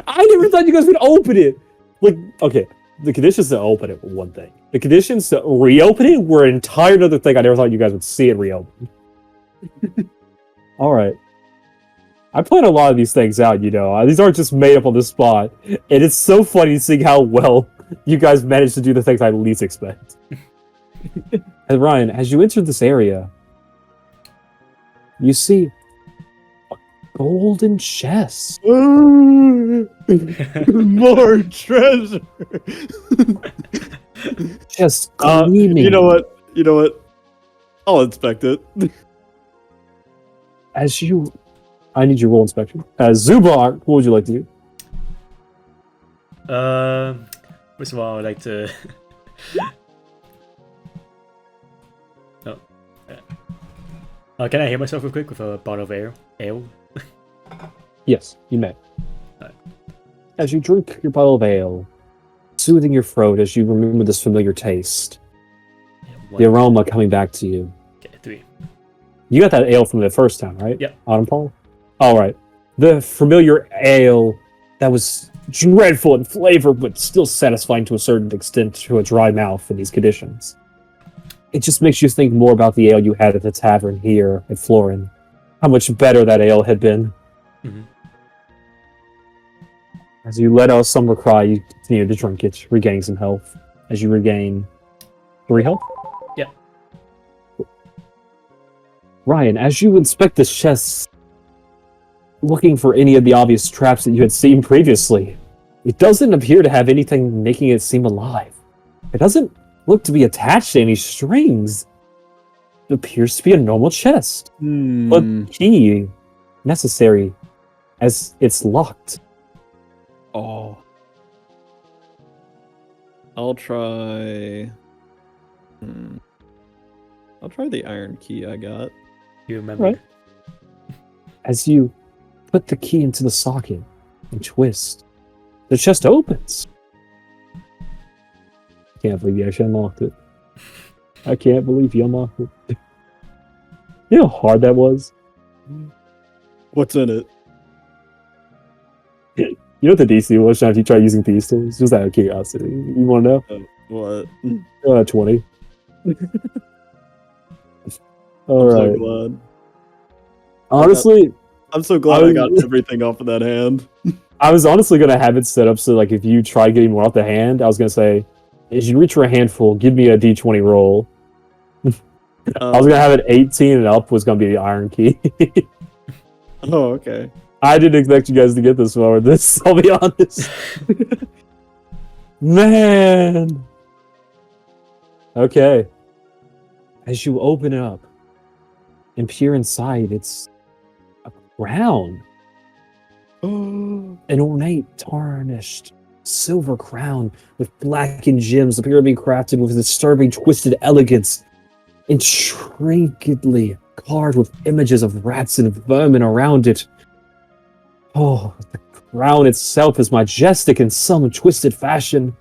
I never thought you guys would open it. Like, okay, the conditions to open it were one thing. The conditions to reopen it were an entire other thing. I never thought you guys would see it reopen. All right. I plan a lot of these things out, you know. These aren't just made up on the spot. And it's so funny seeing how well you guys managed to do the things I least expect. And Ryan, as you enter this area, you see a golden chest.
More treasure.
Just gleaming.
You know what? I'll inspect it.
I need your roll inspection. Zubak, what would you like to do?
First of all, I would like to. Can I heal myself real quick with a bottle of ale?
Yes, you may.
Alright.
As you drink your bottle of ale, soothing your throat as you remember this familiar taste,
Yeah,
the aroma coming back to you.
Okay, 3.
You got that ale from the first time, right?
Yep.
Autumn Paul? Alright. The familiar ale that was dreadful in flavor, but still satisfying to a certain extent to a dry mouth in these conditions. It just makes you think more about the ale you had at the tavern here at Florin. How much better that ale had been.
Mm-hmm.
As you let out a summer cry, you continue to drink it, regaining some health. As you regain 3 health?
Yep.
Ryan, as you inspect this chest, looking for any of the obvious traps that you had seen previously, it doesn't appear to have anything making it seem alive. It doesn't look to be attached to any strings. It appears to be a normal chest. But key necessary as it's locked.
Oh. I'll try... I'll try the iron key I got.
You remember?
Right. As you put the key into the socket and twist, the chest opens. Can't believe you actually unlocked it. I can't believe you unlocked it. You know how hard that was?
What's in it?
You know what the DC was, Sean, if you try using these tools? Just out of curiosity. You want to know?
What?
20.
I'm
Alright.
so glad.
Honestly,
I'm so glad I got everything off of that hand.
I was honestly going to have it set up so, like, if you try getting more off the hand, I was going to say, as you reach for a handful, give me a d20 roll. I was going to have it 18 and up was going to be the iron key.
Oh, okay.
I didn't expect you guys to get this far with this, I'll be honest. Man! Okay. As you open it up and peer inside, it's a crown. An ornate, tarnished, silver crown with blackened gems appear to be crafted with disturbing, twisted elegance, intricately carved with images of rats and vermin around it. Oh, the crown itself is majestic in some twisted fashion.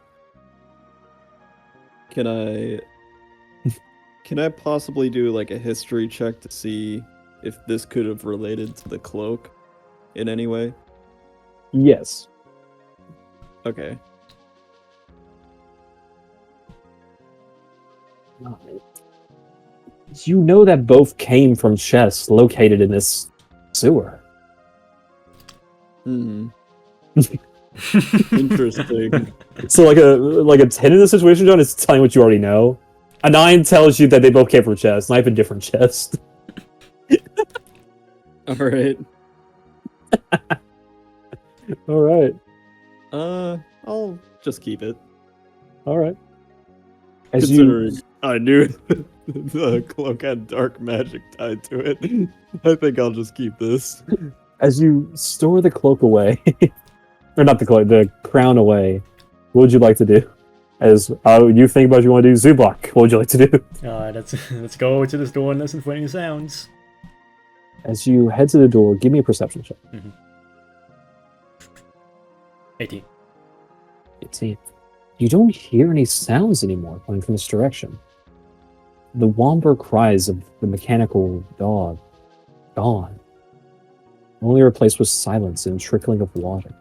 Can I possibly do like a history check to see if this could have related to the cloak in any way?
Yes.
Okay.
You know that both came from chests located in this sewer.
Interesting.
So like a 10 in this situation, John, is telling what you already know. A 9 tells you that they both came from chests, not even different chests.
Alright.
Alright.
I'll just keep it.
Alright.
Considering I knew the cloak had dark magic tied to it, I think I'll just keep this.
As you store the cloak away, or not the cloak, the crown away, what would you like to do? As you think about what you want to do, Zubak, what would you like to do?
Let's go to this door and listen for any sounds.
As you head to the door, give me a perception check.
18.
18. You don't hear any sounds anymore coming from this direction. The womber cries of the mechanical dog, gone. Only replaced with silence and trickling of water.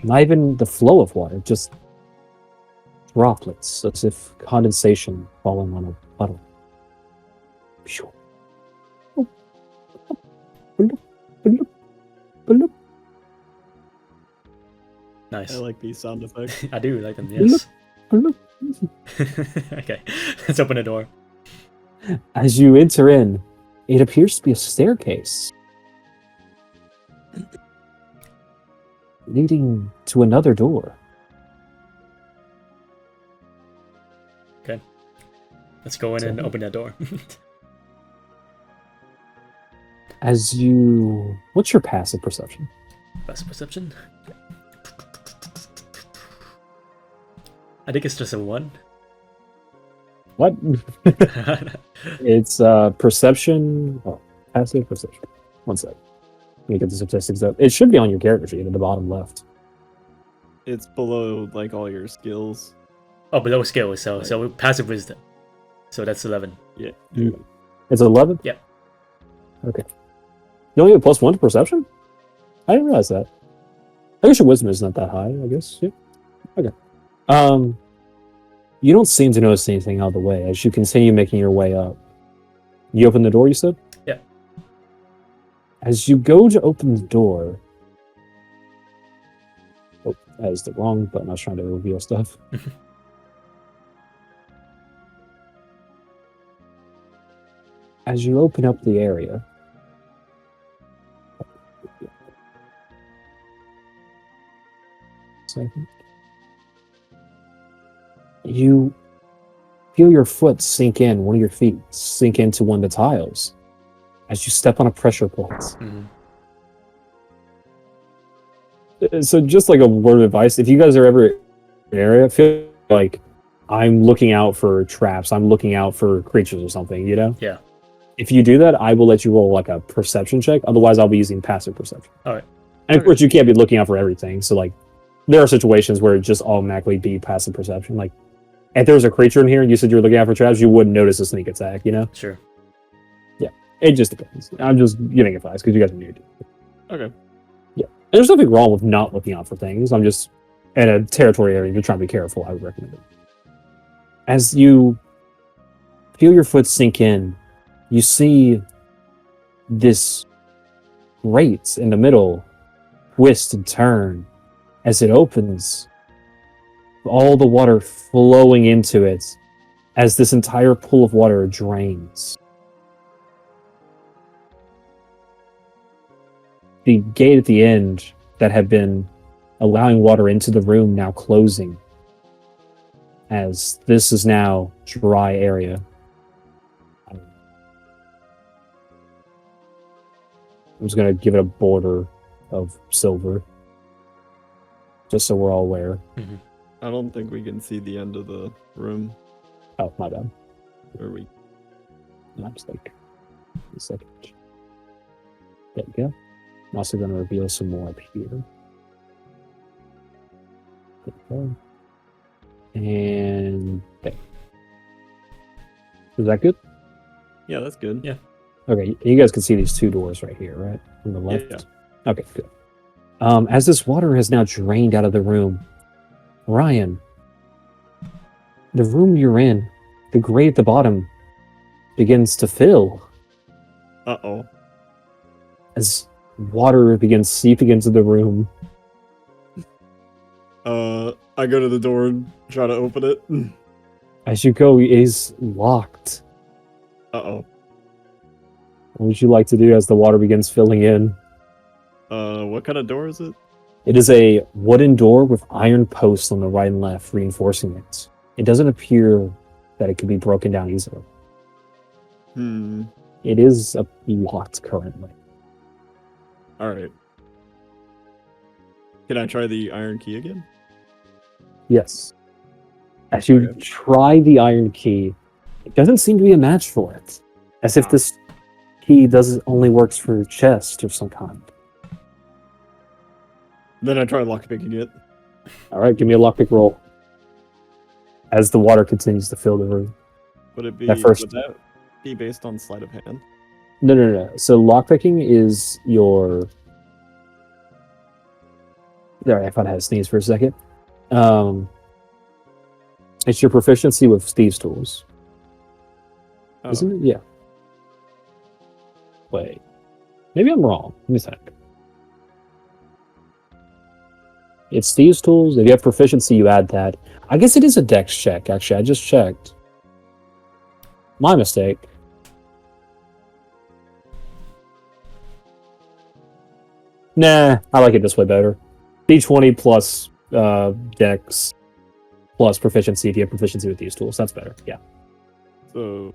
Not even the flow of water, just droplets, as if condensation falling on a puddle.
Nice.
I like these sound effects.
I do like them, yes. Okay, let's open the door.
As you enter in, it appears to be a staircase leading to another door.
Okay. Let's go in and open that door.
What's your passive perception?
Best perception? I think it's just a 1.
What? It's perception. Oh, passive perception. One sec. Let me get the statistics up. It should be on your character sheet at the bottom left.
It's below like all your skills.
Oh, below skill, so passive wisdom. So that's 11.
Yeah.
It's 11?
Yep.
Okay. You only get +1 to perception? I didn't realize that. I guess your wisdom is not that high, I guess. Yeah. Okay. You don't seem to notice anything out of the way as you continue making your way up. You open the door, you said?
Yeah.
As you go to open the door, Oh, that is the wrong button. I was trying to reveal stuff. As you open up the area, you feel your foot sink in, one of your feet sink into one of the tiles as you step on a pressure point. So just like a word of advice, if you guys are ever in an area, feel like I'm looking out for traps, I'm looking out for creatures or something, you know?
Yeah.
If you do that, I will let you roll like a perception check. Otherwise, I'll be using passive perception.
All right.
And of course, you can't be looking out for everything. So like, there are situations where it just automatically be passive perception. Like, if there was a creature in here and you said you were looking out for traps, you wouldn't notice a sneak attack, you know?
Sure.
Yeah. It just depends. I'm just giving advice because you guys are new to it.
Okay.
Yeah. And there's nothing wrong with not looking out for things. I'm just in a territory area, you're trying to be careful. I would recommend it. As you feel your foot sink in, you see this grate in the middle twist and turn as it opens, all the water flowing into it as this entire pool of water drains. The gate at the end that had been allowing water into the room now closing, as this is now dry area. I'm just going to give it a border of silver, just so we're all aware.
I don't think we can see the end of the room.
Oh, my bad.
Where we?
I'm just like a second. There we go. I'm also going to reveal some more up here. There we go. And there. Is that good?
Yeah, that's good.
Yeah.
Okay, you guys can see these two doors right here, right? On the left?
Yeah.
Okay, good. As this water has now drained out of the room, Ryan, the room you're in, the grate at the bottom, begins to fill
Uh-oh.
as water begins seeping into the room.
I go to the door and try to open it.
As you go, it is locked.
Uh-oh.
What would you like to do as the water begins filling in?
What kind of door is it?
It is a wooden door with iron posts on the right and left reinforcing it. It doesn't appear that it could be broken down easily. It is locked currently.
Alright. Can I try the iron key again?
Yes. As you try the iron key, it doesn't seem to be a match for it. As if this key only works for chest of some kind.
Then I try lockpicking it.
Alright, give me a lockpick roll. As the water continues to fill the room.
Would it be
Would
that be based on sleight of hand?
No. So lockpicking is your... Sorry, I thought I had to sneeze for a second. It's your proficiency with thieves' tools.
Oh.
Isn't it? Yeah. Wait. Maybe I'm wrong. Let me think. It's thieves' tools. If you have proficiency, you add that. I guess it is a dex check, actually. I just checked. My mistake. Nah, I like it this way better. D20 plus dex plus proficiency if you have proficiency with these tools. That's better, yeah.
So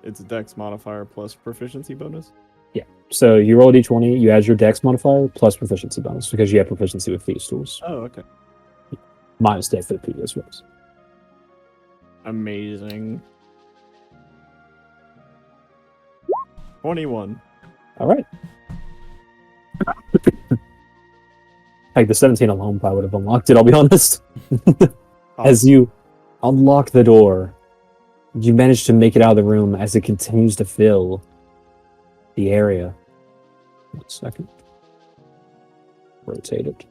it's a dex modifier plus proficiency bonus?
Yeah. So you roll a d20, you add your dex modifier plus proficiency bonus because you have proficiency with these tools.
Oh, okay.
My mistake for the previous ones.
Amazing. 21.
All right. Like the 17 alone probably would have unlocked it, I'll be honest. As you unlock the door, you manage to make it out of the room as it continues to fill the area. 1 second. Rotate it.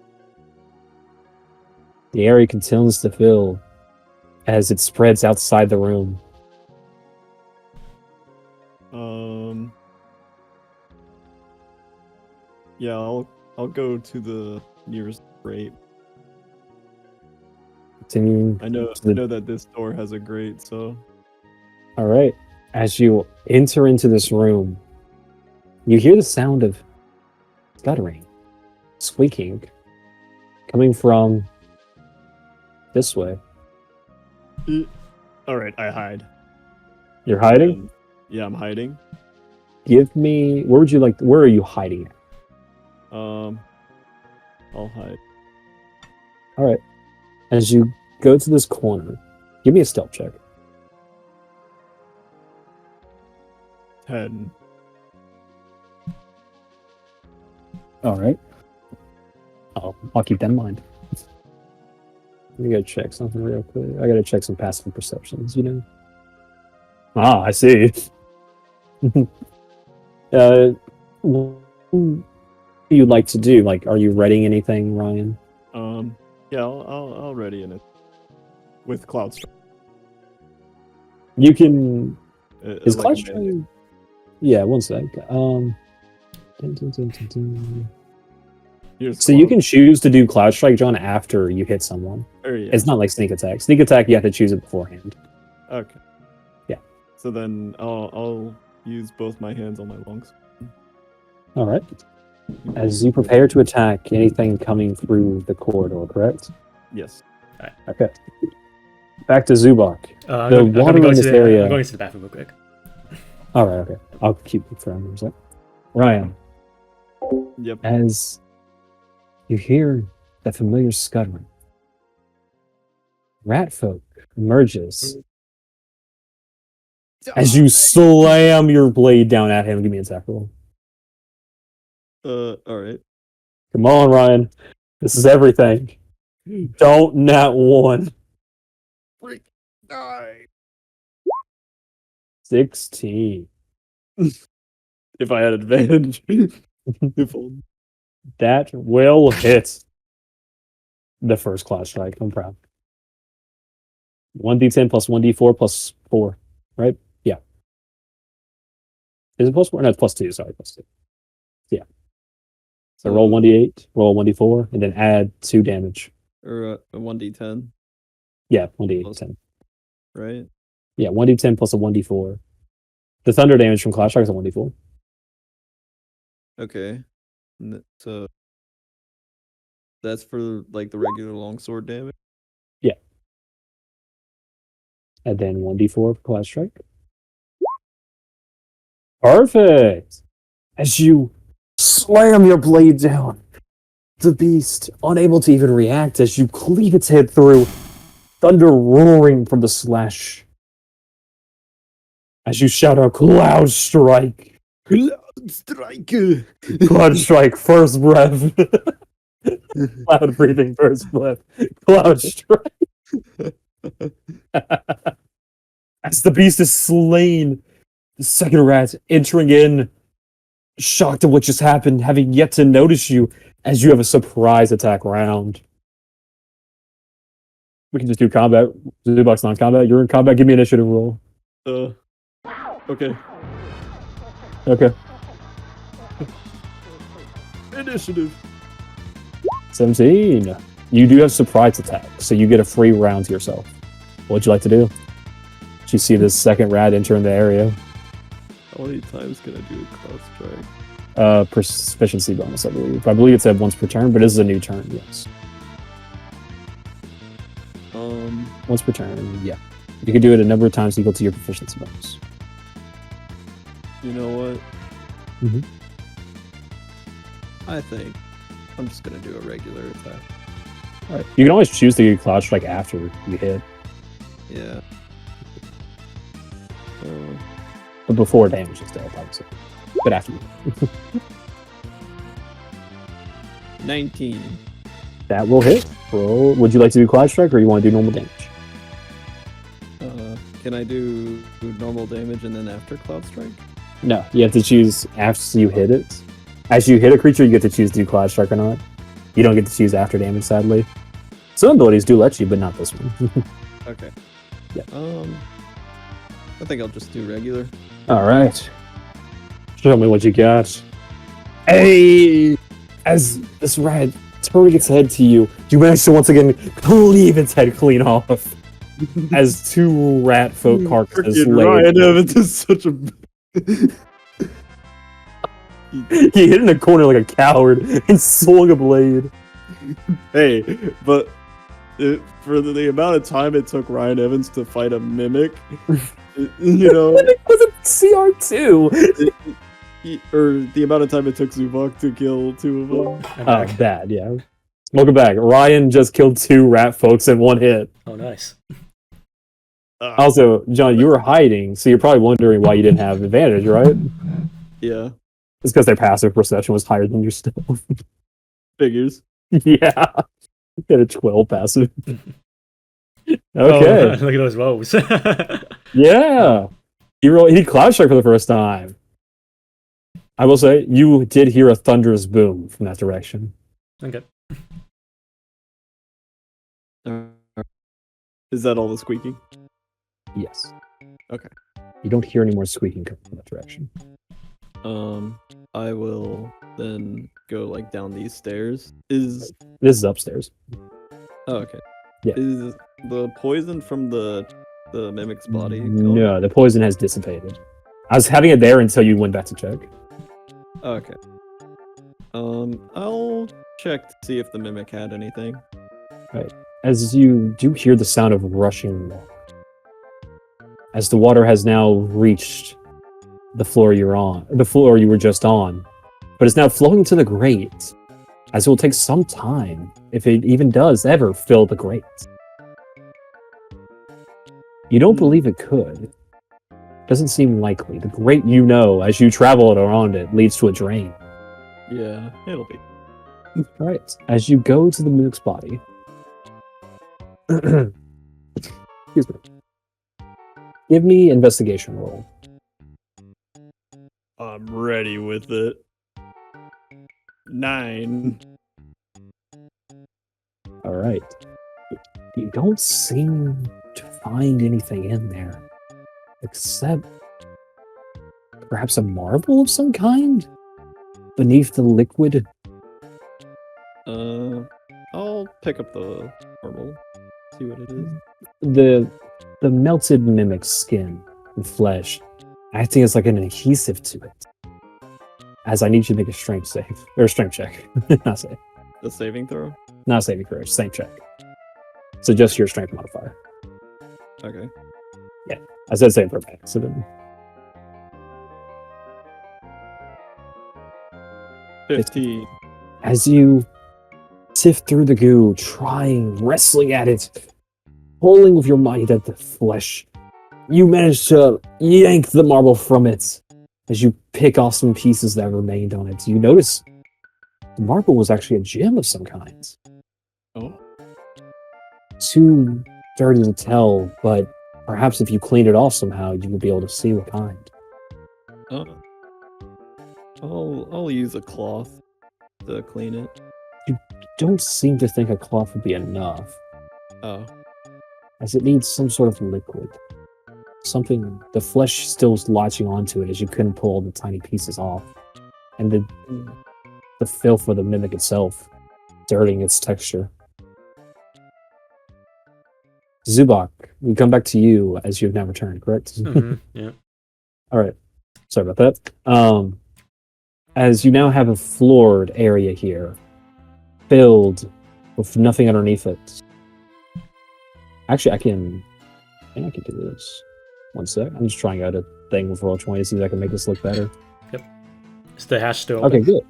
The area continues to fill as it spreads outside the room.
Yeah, I'll go to the nearest grate.
Continuing.
I know that this door has a grate, so
All right. As you enter into this room, you hear the sound of scuttering, squeaking, coming from this way.
all right, I hide.
You're hiding?
Yeah, I'm hiding.
Give me. Where are you hiding at?
I'll hide.
All right. As you go to this corner, give me a stealth check.
10.
All right. I'll keep that in mind. We gotta check something real quick. I gotta check some passive perceptions, you know. Ah, I see. What do you like to do? Like, are you reading anything, Ryan?
Yeah, I'll ready in it with Cloud Strike.
You can. Is
like
Cloud
a
Strike?
magic.
Yeah, one sec. Dun, dun, dun, dun, dun.
Here's
So you
Cloud.
can choose to do Cloud Strike, John, after you hit someone.
Yeah.
It's not like Sneak Attack. Sneak Attack, you have to choose it beforehand.
Okay.
Yeah.
So then I'll use both my hands on my lungs.
All right. As you prepare to attack anything coming through the corridor, correct?
Yes.
Okay. Back to Zubak.
I'm
The
gonna
water
go
in
to
this
the,
area.
I'm going to the bathroom real quick.
All right, okay. I'll keep it for a sec. Ryan,
Yep.
as you hear that familiar scuttering, Ratfolk emerges as you slam your blade down at him. Give me an attack roll.
All right.
Come on, Ryan. This is everything. Don't nat one.
Freak. Die.
16.
If I had advantage. If only.
That will hit the first class strike. I'm proud. 1d10 plus 1d4 plus 4, right? Yeah. Is it plus 4? No, it's plus 2. Sorry, plus 2. Yeah. So roll 1d8, roll 1d4, and then add 2 damage.
Or a 1d10,
Yeah, 1d8,
Plus-
10.
right?
Yeah, 1d10 plus a 1d4. The thunder damage from class strike is a 1d4.
Okay. So that's for like the regular longsword damage.
And then 1d4 for class strike. Perfect! As you slam your blade down, the beast, unable to even react as you cleave its head through, thunder roaring from the slash. As you shout out, Cloud Strike!
Cloud Strike.
Cloud Strike, first breath. Cloud breathing, first breath. Cloud Strike. As the beast is slain, the second rat entering in, shocked at what just happened, having yet to notice you as you have a surprise attack round. We can just do combat. Zubak's non-combat. You're in combat. Give me an initiative roll.
Okay.
Okay.
Initiative.
17. You do have surprise attack, so you get a free round to yourself. What would you like to do? Did you see this second rat entering the area?
How many times can I do a Cloud Strike?
Proficiency bonus, I believe. I believe it's at once per turn, but this is a new turn, yes. Once per turn, yeah. You can do it a number of times equal to your proficiency bonus.
You know what?
Mhm.
I think I'm just gonna do a regular attack.
All right. You can always choose to do Cloud Strike after you hit,
Yeah.
but before damage is dealt, obviously. But after you.
19.
That will hit. Roll. Would you like to do Cloud Strike or you want to do normal damage?
Can I do normal damage and then after Cloud Strike?
No, you have to choose after you hit it. As you hit a creature, you get to choose to do Cloud Strike or not. You don't get to choose after damage, sadly. Some abilities do let you, but not this one.
Okay.
Yeah.
I think I'll just do regular.
All right. Show me what you got. Hey! As this rat turning its head to you, you manage to once again cleave its head clean off. As two rat folk carcasses
Freaking
lay.
Ryan Evans is such a.
He hid in a corner like a coward and swung a blade.
Hey, but for the amount of time it took Ryan Evans to fight a mimic, you know,
It was a CR2.
or the amount of time it took Zubok to kill two of them.
I'm
Oh,
back.
bad, yeah. Welcome back. Ryan just killed two rat folks in one hit.
Oh, nice.
Also, John, you were hiding, so you're probably wondering why you didn't have advantage, right?
Yeah,
It's because their passive perception was higher than your stealth.
figures.
Yeah. You had a 12 passive. Okay.
Oh, look at those woes.
Yeah. He cloud strike for the first time. I will say, you did hear a thunderous boom from that direction.
Okay.
Is that all the squeaking?
Yes.
Okay.
You don't hear any more squeaking coming from that direction.
I will then go like down these stairs. Is
This is upstairs.
oh, okay.
Yeah.
Is the poison from the mimic's body gone?
No, the poison has dissipated. I was having it there until you went back to check.
Okay. I'll check to see if the mimic had anything.
As you do hear the sound of rushing water. As the water has now reached the floor you were just on, but it's now flowing to the grate, as it will take some time, if it even does ever fill the grate. You don't believe it could. Doesn't seem likely. The grate, as you travel around it, leads to a drain.
Yeah, it'll be.
Alright, as you go to the mimic's body. Excuse me. Give me investigation roll.
I'm ready with it. 9.
Alright. You don't seem to find anything in there. Except perhaps a marble of some kind? Beneath the liquid?
I'll pick up the marble. See what it is.
The melted mimic's skin and flesh acting as like an adhesive to it. As I need you to make a strength save. Or a strength check. Not save.
The saving throw?
Not a saving throw, strength check. So just your strength modifier.
Okay.
I said save for an accident.
15.
As you sift through the goo, wrestling at it, pulling with your might at the flesh, you manage to yank the marble from it. As you pick off some pieces that remained on it, you notice the marble was actually a gem of some kind.
Oh.
Too dirty to tell, but perhaps if you cleaned it off somehow, you would be able to see what kind.
I'll use a cloth to clean it.
You don't seem to think a cloth would be enough,
Oh.
as it needs some sort of liquid. Something, the flesh still is latching onto it as you couldn't pull all the tiny pieces off. And the filth of the mimic itself, dirtying its texture. Zubok, we come back to you as you've now returned, correct?
Mm-hmm. Yeah.
Alright. Sorry about that. As you now have a floored area here, filled with nothing underneath it. Actually, I think I can do this. One sec. I'm just trying out a thing with Roll20 to see if I can make this look better.
Is the hatch still open?
Okay, good.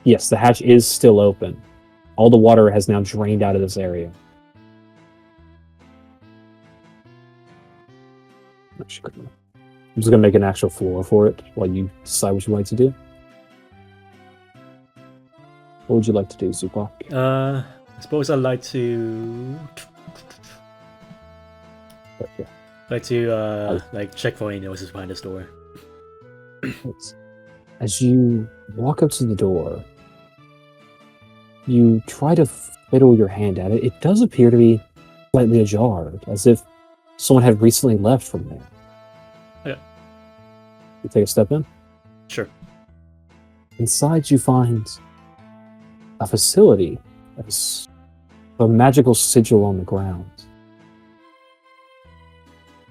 Yes, the hatch is still open. All the water has now drained out of this area. I'm just gonna make an actual floor for it while you decide what you'd like to do. What would you like to do, Zubok?
I suppose I'd like to check for any notices behind this door.
As you walk up to the door, you try to fiddle your hand at it. It does appear to be slightly ajar, as if someone had recently left from there.
Yeah.
You take a step in?
Sure.
Inside you find a facility. A magical sigil on the ground.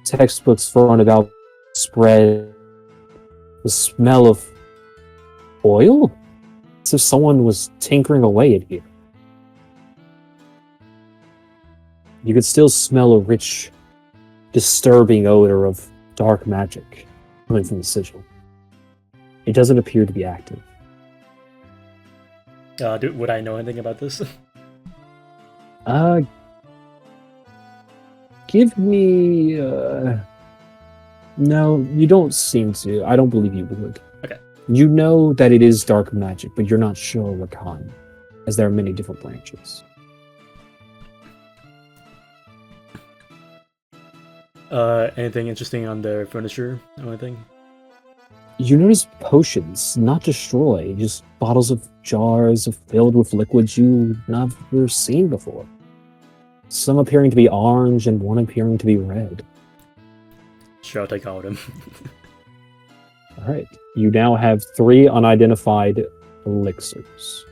Textbooks thrown about, spread. The smell of oil? As if someone was tinkering away at here. You could still smell a rich, disturbing odor of dark magic coming from the sigil. It doesn't appear to be active.
Would I know anything about this?
Give me... No, you don't seem to. I don't believe you would.
Okay.
You know that it is dark magic, but you're not sure what kind, as there are many different branches.
Anything interesting on their furniture or anything?
You notice potions, not destroy, just bottles of jars filled with liquids you've never seen before. Some appearing to be orange and one appearing to be red.
Sure, I'll take all of them.
Alright, you now have 3 unidentified elixirs.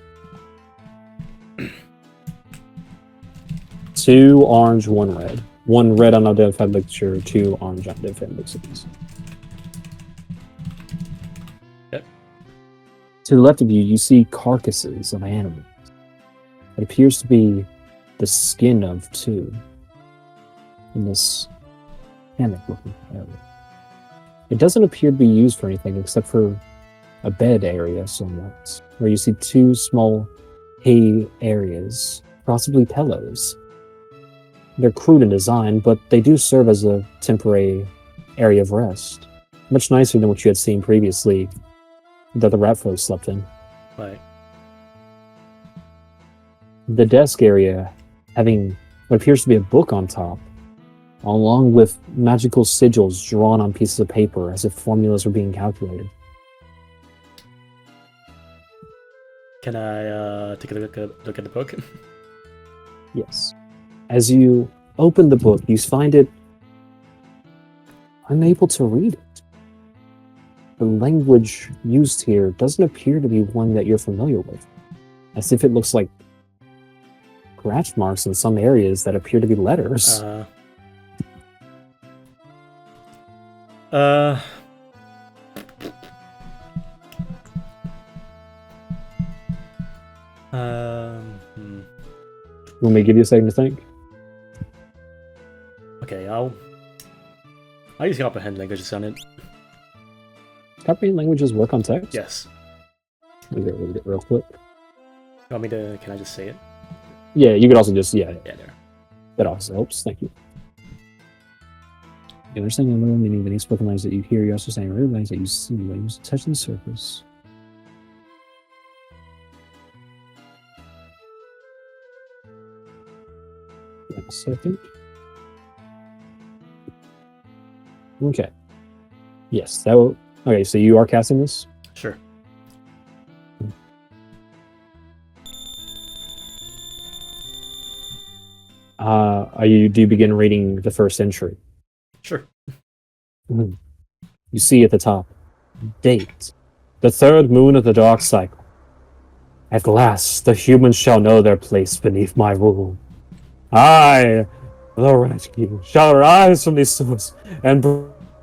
2 orange, 1 red. 1 red unidentified elixir, 2 orange unidentified elixirs.
Yep.
To the left of you, you see carcasses of animals. It appears to be the skin of 2 in this hammock-looking area. It doesn't appear to be used for anything except for a bed area somewhat, where you see 2 small hay areas, possibly pillows. They're crude in design, but they do serve as a temporary area of rest. Much nicer than what you had seen previously that the rat folk slept in.
Right.
The desk area having what appears to be a book on top, along with magical sigils drawn on pieces of paper as if formulas were being calculated.
Can I take a look at the book?
Yes. As you open the book, you find it unable to read it. The language used here doesn't appear to be one that you're familiar with, as if it looks like scratch marks in some areas that appear to be letters. You want me to give you a second to think?
Okay, I'll use comprehend languages on it.
Comprehend languages work on text?
Yes.
Let me read it real quick.
You want me to? Can I just say it?
Yeah, you could also just, yeah.
Yeah, there.
That also helps, thank you. You understand the literal meaning of any spoken language that you hear, you're also saying real language that you see when you touch the surface. Wait a second. Okay. Yes, that will... Okay, so you are casting this?
Sure.
Do you begin reading the first entry?
Sure.
You see at the top, date, the 3rd moon of the dark cycle. At last, the humans shall know their place beneath my rule. I, the rescue, shall rise from these sewers and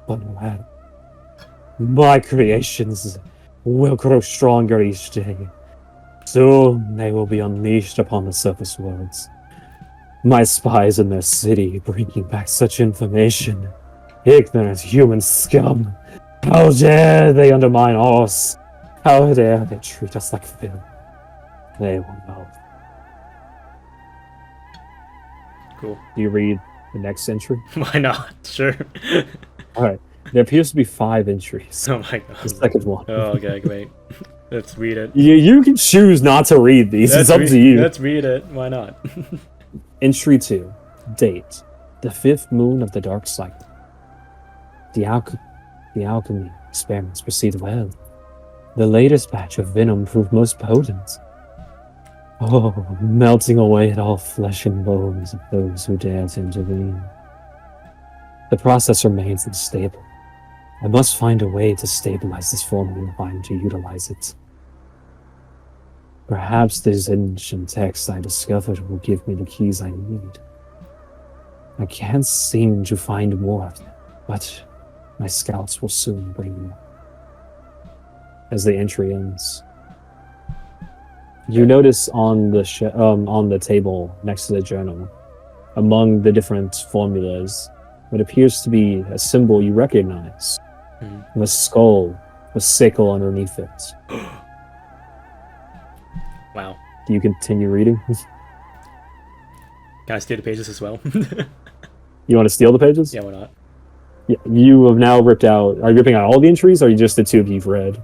land. My creations will grow stronger each day. Soon they will be unleashed upon the surface worlds. My spies in their city bringing back such information. Ignorant human scum. How dare they undermine us? How dare they treat us like filth? They will know.
Cool.
Do you read the next entry?
Why not? Sure.
Alright. There appears to be 5 entries.
Oh my god.
The second one.
Oh, okay, great. Let's read it.
You can choose not to read these. It's up to you.
Let's read it. Why not?
Entry 2. Date. The 5th moon of the dark cycle. The alchemy experiments proceed well. The latest batch of venom proved most potent. Oh, melting away at all flesh and bones of those who dare to intervene. The process remains unstable. I must find a way to stabilize this formula if I am to utilize it. Perhaps this ancient text I discovered will give me the keys I need. I can't seem to find more of them, but my scouts will soon bring them. As the entry ends, you notice on the table next to the journal, among the different formulas, what appears to be a symbol you recognize,
Mhm.
a skull, a sickle underneath it.
Wow.
Do you continue reading?
Can I steal the pages as well?
You want to steal the pages?
Yeah, why not?
Yeah, you have now ripped out. Are you ripping out all the entries, or are you just the two of you've read?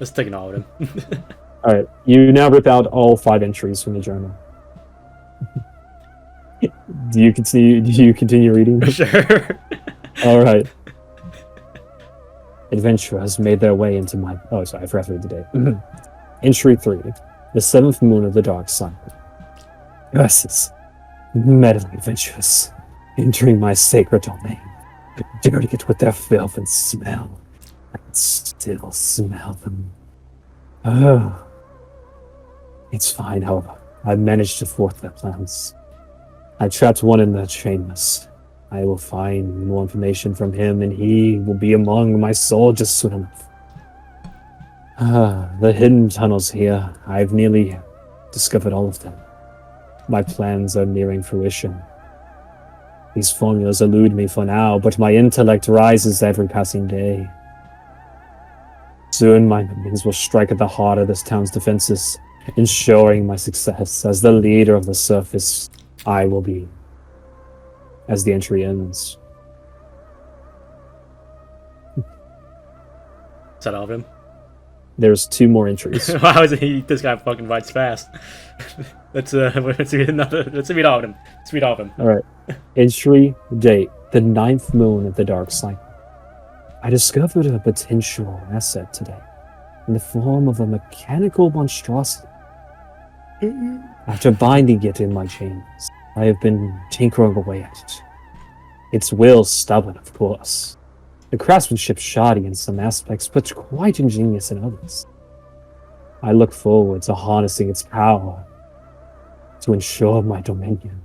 Let's take all of them.
All right, you now rip out all 5 entries from the journal. Do you continue reading?
Sure.
All right. Adventurers made their way into my. Oh, sorry, I forgot to read the date. Entry 3, the 7th moon of the dark side. Curses, meddling adventurers, entering my sacred domain, daring it with their filth and smell. I can still smell them. Oh, it's fine, however. I've managed to thwart their plans. I trapped one in the chambers. I will find more information from him, and he will be among my soldiers soon enough. The hidden tunnels here. I've nearly discovered all of them. My plans are nearing fruition. These formulas elude me for now, but my intellect rises every passing day. Soon my minions will strike at the heart of this town's defenses, ensuring my success as the leader of the surface I will be. As the entry ends.
Is that all of them?
There's 2 more entries.
Wow, this guy fucking writes fast. Let's read another. Let's read all of them. Let's read all of them.
All right. Entry date: the 9th moon of the dark cycle. I discovered a potential asset today, in the form of a mechanical monstrosity. After binding it in my chains, I have been tinkering away at it. Its will stubborn, of course. The craftsmanship shoddy in some aspects, but quite ingenious in others. I look forward to harnessing its power to ensure my dominion.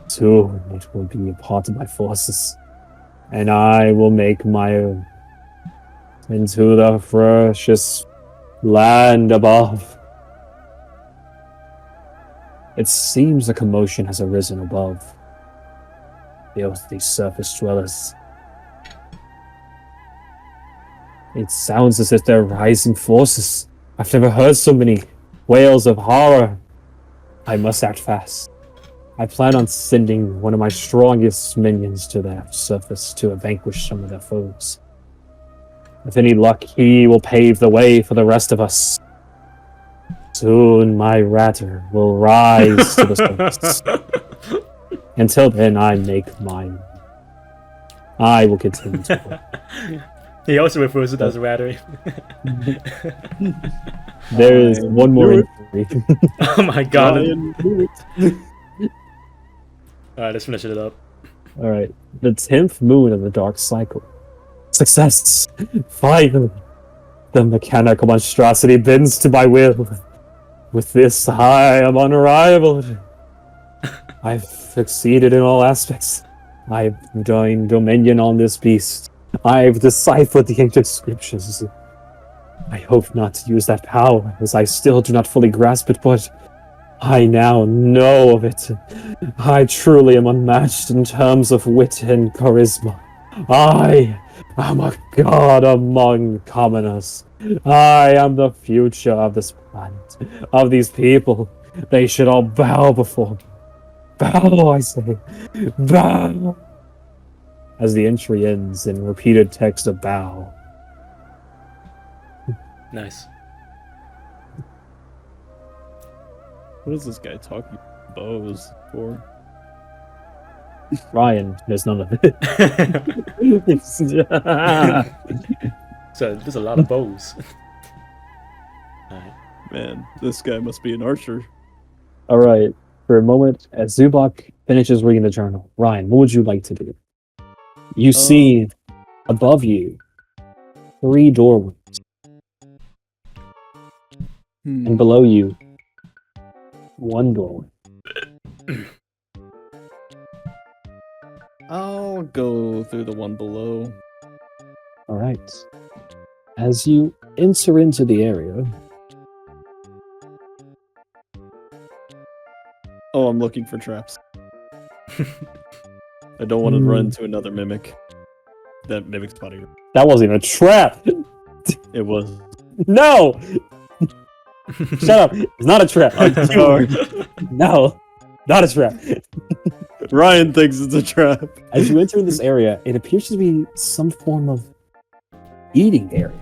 Soon it will be a part of my forces, and I will make my own into the precious land above. It seems a commotion has arisen above. These surface dwellers. It sounds as if they're rising forces. I've never heard so many wails of horror. I must act fast. I plan on sending one of my strongest minions to their surface to vanquish some of their foes. With any luck, he will pave the way for the rest of us. Soon my ratter will rise to the surface. Until then, I make mine. I will continue to work.
He also refers to it as rattery.
There is one more entry.
Oh my god.
Ryan, do it.
Alright, let's finish it up.
Alright. The 10th moon of the dark cycle. Success! Finally! The mechanical monstrosity bends to my will. With this, I am unrivaled. I've succeeded in all aspects. I've gained dominion on this beast. I've deciphered the ancient scriptures. I hope not to use that power, as I still do not fully grasp it, but I now know of it. I truly am unmatched in terms of wit and charisma. I am a god among commoners. I am the future of this planet, of these people. They should all bow before me. Bow, I say. Bow. As the entry ends in repeated text of bow.
Nice.
What is this guy talking bows for?
Ryan, there's none of it.
So there's a lot of bows. Alright.
Man, this guy must be an archer.
Alright, for a moment, as Zubak finishes reading the journal, Ryan, what would you like to do? You see above you 3 doorways. And below you, one doorway.
I'll go through the one below.
All right. As you enter into the area,
Oh, I'm looking for traps. I don't want to run into another mimic. That mimic's body.
that wasn't even a trap.
It was.
No! Shut up. It's not a trap.
I'm sorry.
No, not a trap.
Ryan thinks it's a trap.
As you enter this area, it appears to be some form of eating area.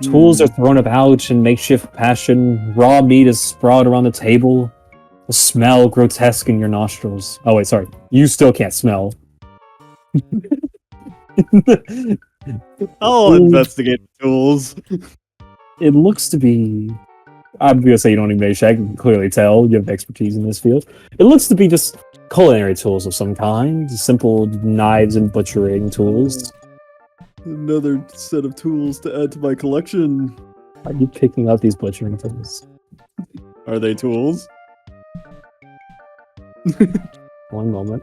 Tools are thrown about in makeshift fashion. Raw meat is sprawled around the table. The smell grotesque in your nostrils. Oh wait, sorry. You still can't smell.
I'll investigate the tools.
It looks to be... I'm gonna say you don't even check. I can clearly tell you have expertise in this field. It looks to be just culinary tools of some kind. Simple knives and butchering tools.
Another set of tools to add to my collection.
Are you picking up these butchering tools?
Are they tools?
One moment.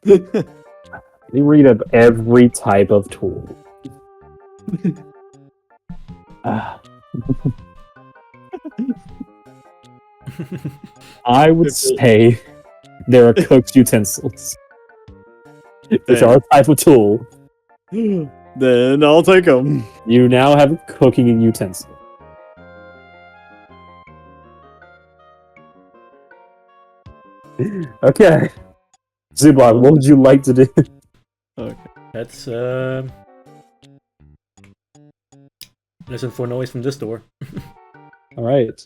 They read of every type of tool. I would say there are cooked utensils, which are a type of tool.
Then I'll take them.
You now have a cooking utensil. Okay. Zubar, what would you like to do?
Okay.
Let's listen for noise from this door.
Alright.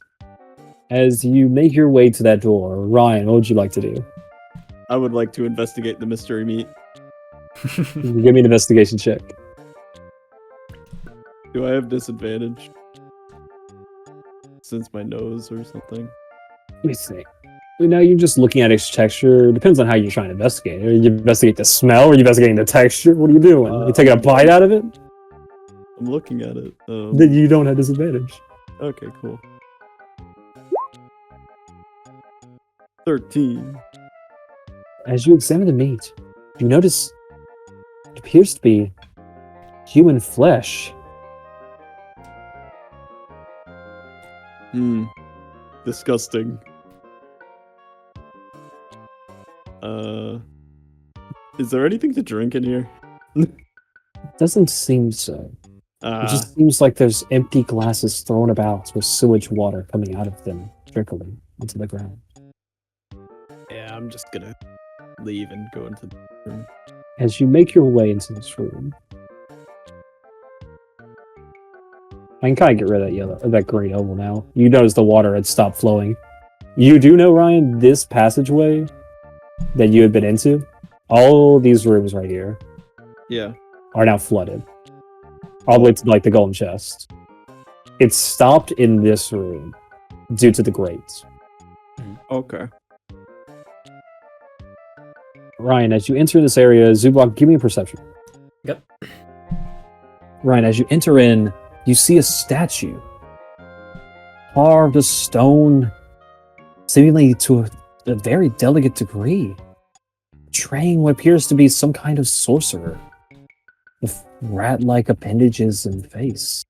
As you make your way to that door, Ryan, what would you like to do?
I would like to investigate the mystery meat.
Give me an investigation check.
Do I have disadvantage? Since my nose or something?
Let me see. Now you're just looking at its texture. Depends on how you're trying to investigate. Are you investigate the smell or are you investigating the texture? What are you doing? You taking a bite out of it?
I'm looking at it.
Then you don't have disadvantage.
Okay, cool. 13.
As you examine the meat, you notice it appears to be human flesh.
Disgusting. Is there anything to drink in here?
Doesn't seem so. It just seems like there's empty glasses thrown about with sewage water coming out of them, trickling into the ground.
Yeah, I'm just gonna leave and go into the room.
As you make your way into this room, I can kind of get rid of that green oval now. You notice the water had stopped flowing. You do know, Ryan, this passageway that you had been into, all these rooms right here,
Yeah.
are now flooded. All the way to like the golden chest. It stopped in this room due to the grates.
Okay.
Ryan, as you enter this area, Zubok, give me a perception.
Yep.
Ryan, as you enter in, you see a statue carved of stone, seemingly to a very delicate degree, portraying what appears to be some kind of sorcerer with rat-like appendages and face.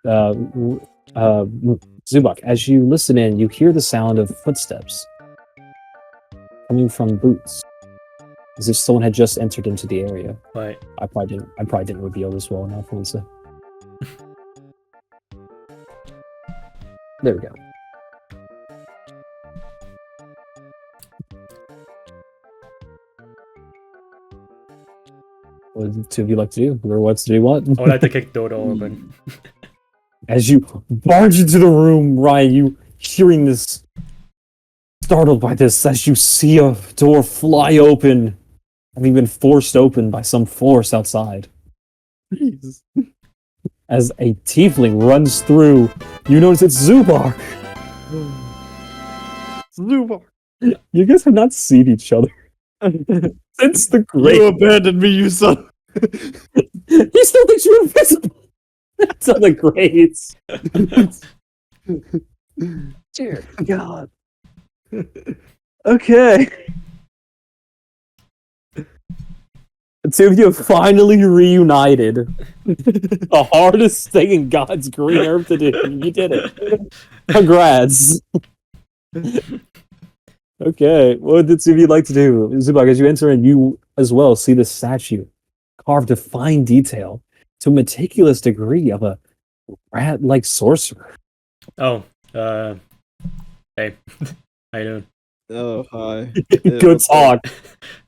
Zubok, as you listen in, you hear the sound of footsteps coming from boots, as if someone had just entered into the area.
Right.
I probably didn't reveal this well enough, Lisa. There we go. What do the two of you like to do? Or what do you want?
I would like to kick the door open.
As you barge into the room, Ryan, you hearing this, startled by this, as you see a door fly open, having been forced open by some force outside.
Jeez.
As a tiefling runs through, you notice it's Zubar.
Zubar.
You guys have not seen each other since the great.
You abandoned me, you son.
He still thinks you're invisible. It's on the grates. Dear God. Okay. The two of you have finally reunited. The hardest thing in God's green earth to do. You did it. Congrats. Okay, what did two of you like to do? Zubak, as you enter and you as well see the statue carved to fine detail to a meticulous degree of a rat-like sorcerer.
Oh, hey, how you doing?
Oh, hi.
Good talk.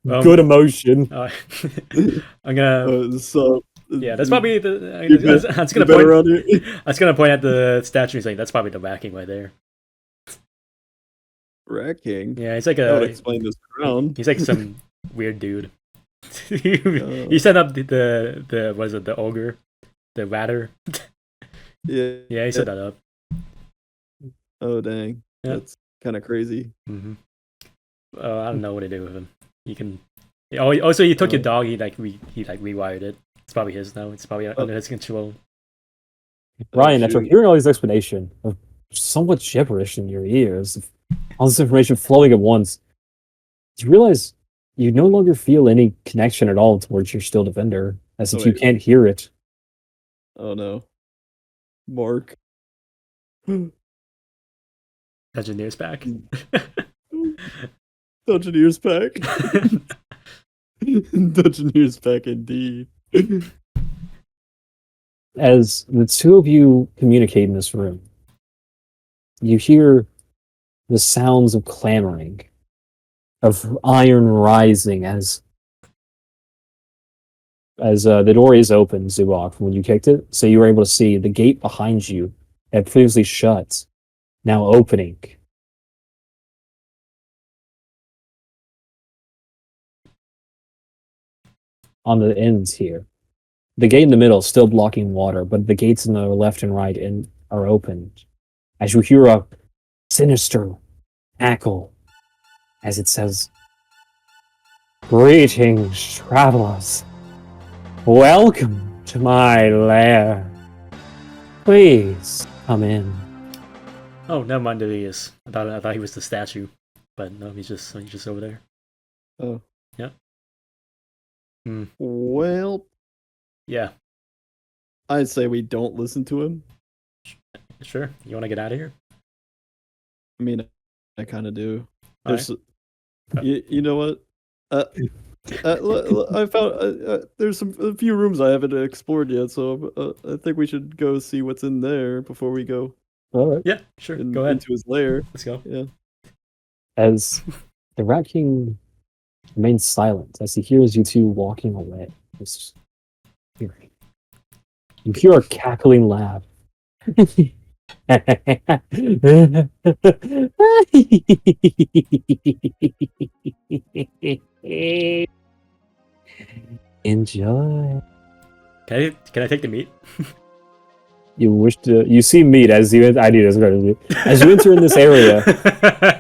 Good emotion.
I'm gonna.
So,
Yeah, that's probably the.
you bet-
That's
you
gonna
better
point.
run it.
I was gonna point at the statue. He's like, that's probably the backing right there.
Wrecking.
Yeah, he's like
That would
a.
explain this crown.
He's like some weird dude. He set up the was it the ogre, the ratter?
Yeah.
Yeah, he set that up.
Oh dang.
Yeah.
That's kind of crazy.
Mm-hmm. I don't know what to do with him. You can. Oh, also he took your dog. He rewired it. It's probably his now. It's probably under his control.
Ryan, after hearing all these explanation of somewhat gibberish in your ears, all this information flowing at once, you realize you no longer feel any connection at all towards your still defender, as if you can't hear it.
Oh no. Mark.
Engineer's back.
Dungeoneer's back. Dungeoneer's back indeed.
As the two of you communicate in this room, you hear the sounds of clamoring, of iron rising as the door is open, Zubok, when you kicked it, so you were able to see the gate behind you had previously shut, now opening. On the ends here. The gate in the middle is still blocking water, but the gates in the left and right are opened. As you hear a sinister cackle as it says, "Greetings, travelers. Welcome to my lair. Please come in."
Oh, never mind. There he is. I thought he was the statue, but no, he's just over there.
Oh.
Yeah.
Well,
yeah.
I'd say we don't listen to him.
Sure. You want to get out of here?
I mean, I kind of do.
There's,
you know what? I found there's a few rooms I haven't explored yet, so I think we should go see what's in there before we go.
All right.
Yeah, sure. Go ahead.
Into his lair.
Let's go.
Yeah.
As the Rat King remains silent as he hears you two walking away. Just hearing. You hear a cackling laugh. Enjoy.
Can I take the meat?
You see meat as you I knew this was going to be. As you enter in this area,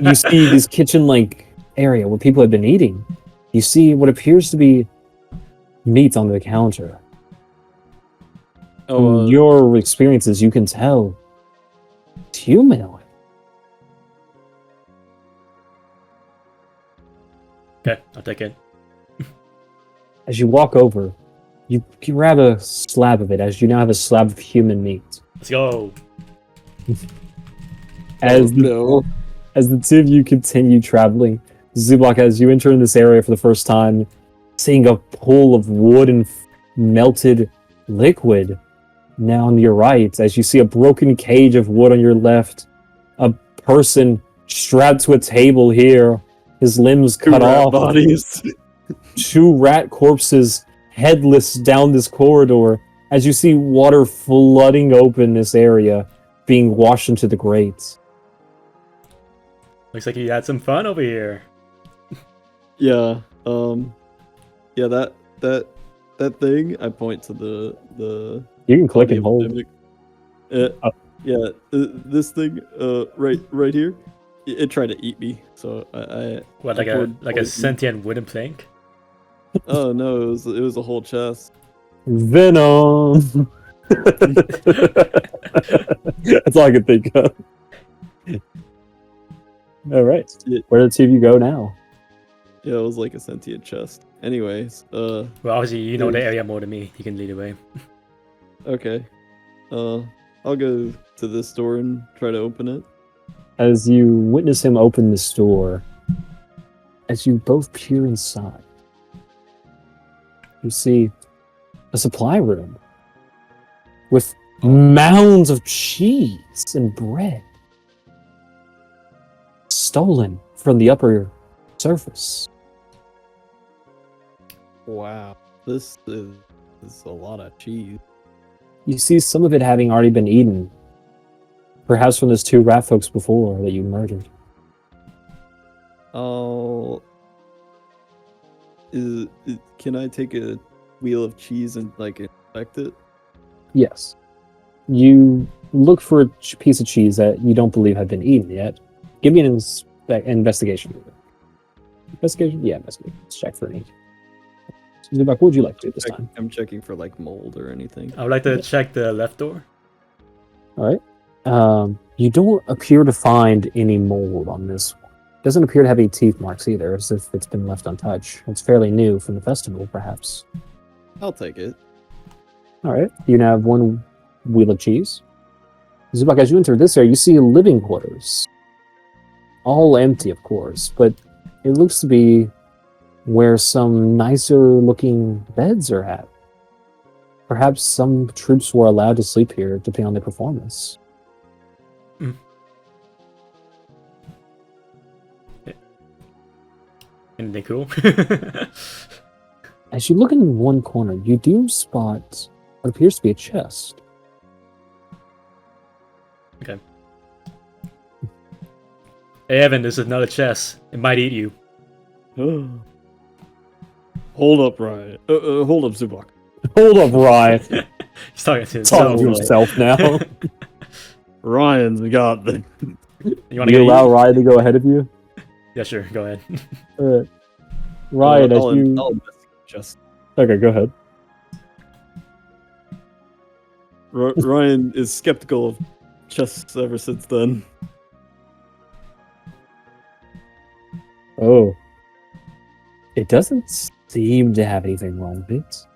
you see this kitchen-like area where people have been eating. You see what appears to be meat on the counter. From your experiences, you can tell it's humanoid.
Okay, I'll take it.
As you walk over, you grab a slab of it, as you now have a slab of human meat.
Let's go.
As the two of you continue traveling, Zubak, as you enter in this area for the first time, seeing a pool of wood and melted liquid now on your right, as you see a broken cage of wood on your left, a person strapped to a table here, his limbs cut off,
bodies.
two rat corpses headless down this corridor, as you see water flooding open this area, being washed into the grates.
Looks like you had some fun over here.
Yeah. Yeah. That thing. I point to the.
You can click and hold.
Yeah. This thing. Right here. It tried to eat me. So I.
What, like a sentient wooden plank?
Oh no! It was a whole chest.
Venom. That's all I can think of. All right. Where did the two of you go now?
Yeah, it was like a sentient chest. Anyways,
Well, obviously, you know the area more than me. You can lead the way.
okay. I'll go to this door and try to open it.
As you witness him open this door, as you both peer inside, you see a supply room with mounds of cheese and bread stolen from the upper surface.
Wow, this is a lot of cheese.
You see some of it having already been eaten, perhaps from those two rat folks before that you murdered.
Oh, can I take a wheel of cheese and like inspect it?
Yes. You look for a piece of cheese that you don't believe had been eaten yet. Give me an investigation. Investigation? Yeah, investigation. Let's check for any. Zubak, what would you like to do this time?
I'm checking for like mold or anything.
I would like to check the left door.
All right. You don't appear to find any mold on this one. Doesn't appear to have any teeth marks either, as if it's been left untouched. It's fairly new from the festival, perhaps.
I'll take it.
All right. You now have one wheel of cheese. Zubak, as you enter this area, you see living quarters. All empty, of course, but it looks to be where some nicer looking beds are at. Perhaps some troops were allowed to sleep here, depending on their performance.
Anything cool?
As you look in one corner, you do spot what appears to be a chest.
Okay. Hey Evan, this is not a chest. It might eat you.
Hold up, Ryan. Hold up, Zubak.
Hold up, Ryan.
He's talking to
Talking
himself.
to himself now.
Ryan's got the.
You want to
You
go
allow
eat?
Ryan to go ahead of you?
Yeah, sure. Go ahead.
Ryan, as
I'll
you...
investigate just.
Okay, go ahead.
Ryan is skeptical of chests ever since then.
Oh. It doesn't seem to have anything wrong with it.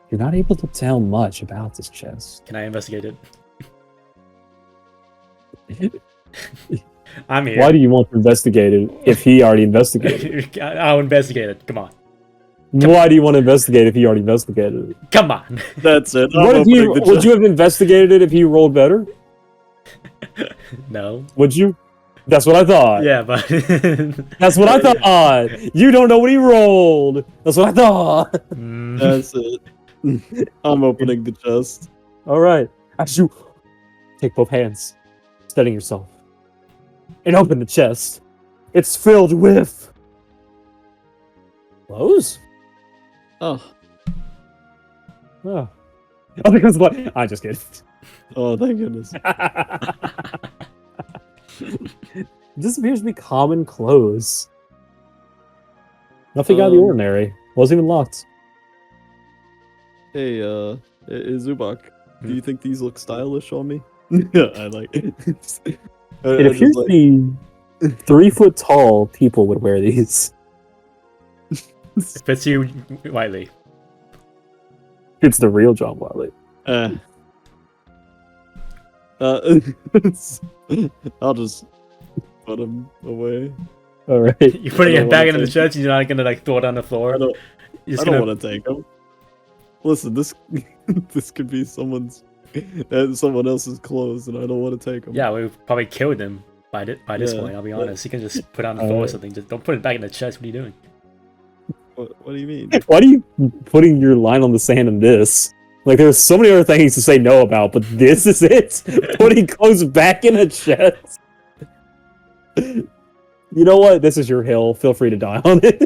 You're not able to tell much about this chest.
Can I investigate it? I'm here.
Why do you want to investigate it if he already investigated it?
I'll investigate it. Come on.
Why do you want to investigate if he already investigated it?
Come on.
That's it.
What if would you have investigated it if he rolled better?
No.
Would you? That's what I thought.
Yeah, but
That's what I thought. You don't know what he rolled. That's what I thought.
That's it. I'm opening the chest.
All right. As you take both hands, steadying yourself, and open the chest, it's filled with clothes.
Oh.
Oh, because what? I just kidding.
Oh, thank goodness.
This appears to be common clothes. Nothing out of the ordinary. Wasn't even locked.
Hey, Zubak, do you think these look stylish on me? Yeah, I like it.
It appears to be 3 foot tall people would wear these.
it fits you, Wiley.
It's the real John Wiley.
I'll just put them away.
All right.
You're putting
I
it
don't
back
wanna
into the
take-
chest. You're not gonna like throw it on the floor.
I don't
Gonna...
want to take them. Listen, this could be someone else's clothes, and I don't want to take them.
Yeah, we probably killed him by this
Yeah,
point. I'll be
but-
honest. You can just put it on the floor or something. Just don't put it back in the chest. What are you doing?
What do you mean?
Why are you putting your line on the sand in this? Like, there's so many other things to say no about, but this is it? Putting clothes back in a chest? You know what? This is your hill. Feel free to die on it.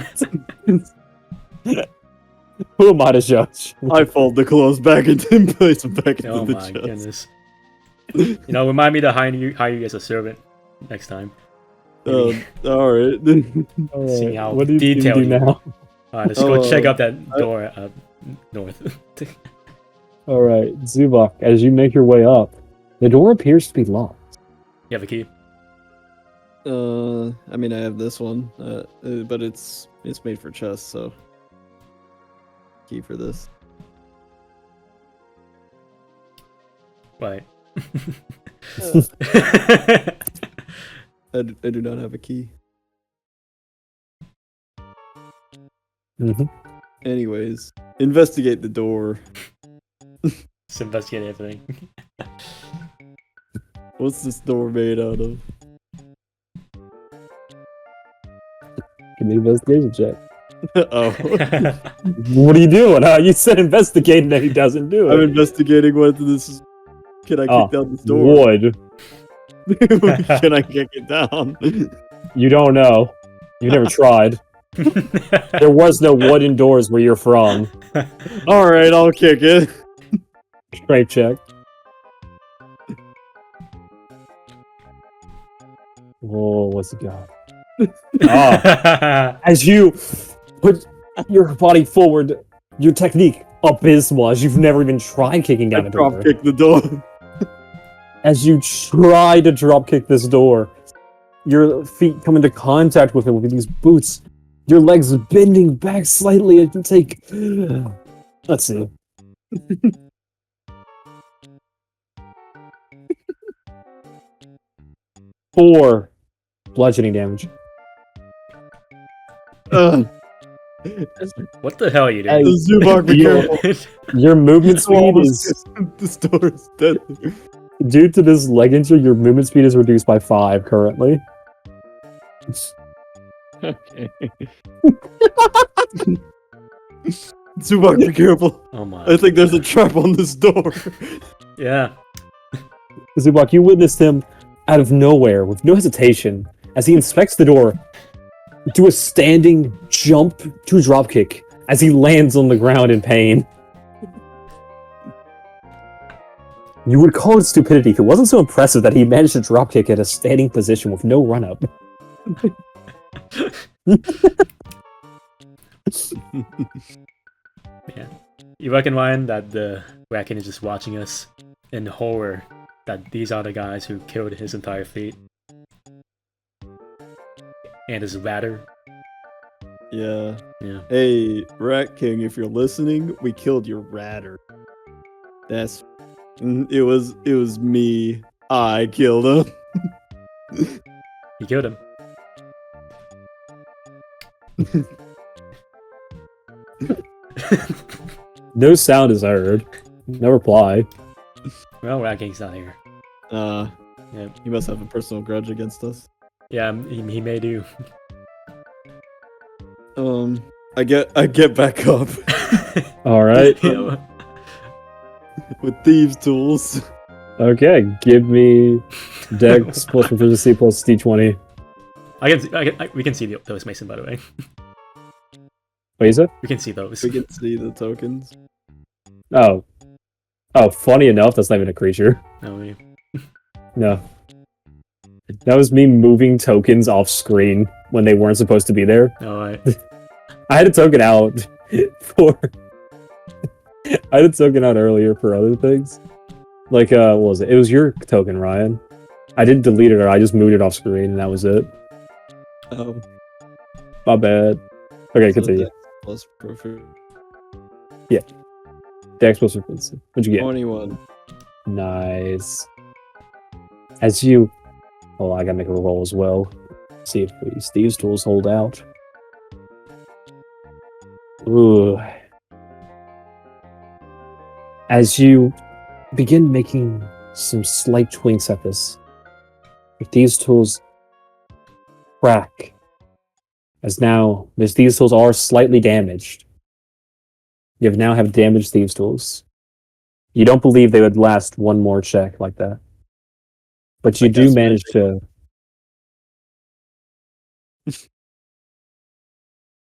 Who am I to judge?
I fold the clothes back into place and back into
Oh
the
my
chest.
goodness. You know, remind me to hire you as a servant next time.
All right.
See how
what do you
detailed
do
you
now?
Alright, let's go check out that door north.
All right, Zubok, as you make your way up, the door appears to be locked.
You have a key?
I mean, I have this one, but it's made for chess, so key for this.
Right.
I do not have a key.
Mm-hmm.
Anyways, investigate the door.
Just investigate everything.
What's this door made out of?
Give me an investigation check.
Oh,
What are you doing? You said investigate and then he doesn't do
I'm
it.
investigating what this is. Can I kick down this door?
Wood.
Can I kick it down?
You don't know. You never tried. There was no wooden doors where you're from.
All right, I'll kick it.
Straight check. Whoa, what's it got? As you put your body forward, your technique abysmal, as you've never even tried kicking down a door.
Drop kick the door.
As you try to drop kick this door, your feet come into contact with it with these boots. Your legs bending back slightly as you take. Let's see. Four bludgeoning damage.
What the hell are you
Hey,
doing?
Zubok, be careful.
Your movement speed is
This door is dead.
due to this leg injury. Your movement speed is reduced by 5 currently.
Okay. Zubok, be careful.
Oh my.
I think there's a trap on this door.
Yeah.
Zubok, you witnessed him out of nowhere with no hesitation as he inspects the door, do a standing jump to dropkick as he lands on the ground in pain. You would call it stupidity if it wasn't so impressive that he managed to dropkick at a standing position with no run-up.
Yeah. You reckon, Ryan, that the Raccoon is just watching us in horror that these are the guys who killed his entire fleet? And his ratter?
Yeah.
Yeah.
Hey, Rat King, if you're listening, we killed your ratter. It was me. I killed him.
You killed him.
No sound is heard. No reply.
Well, Rat King's not here. Yep.
He must have a personal grudge against us.
Yeah, he may do.
I get back up
Alright.
Yeah.
with thieves' tools.
Okay, give me Dex plus proficiency plus D20.
We can see those, Mason, by the way.
What is it?
We can see those.
We can see the tokens.
Oh, funny enough, that's not even a creature.
Oh, yeah.
No. That was me moving tokens off screen when they weren't supposed to be there.
Alright.
I had a token out for... I had a token out earlier for other things. Like, what was it? It was your token, Ryan. I didn't delete it, or I just moved it off screen, and that was it.
Oh,
My bad. Okay,
so
continue.
Dex plus proficiency.
Dex plus proficiency. What'd you get?
21.
Nice. As you... Oh, I gotta make a roll as well. See if these tools hold out. Ooh. As you begin making some slight twinks at this, if these tools crack, as now these tools are slightly damaged. You now have damaged thieves tools. You don't believe they would last one more check like that. But you do manage to...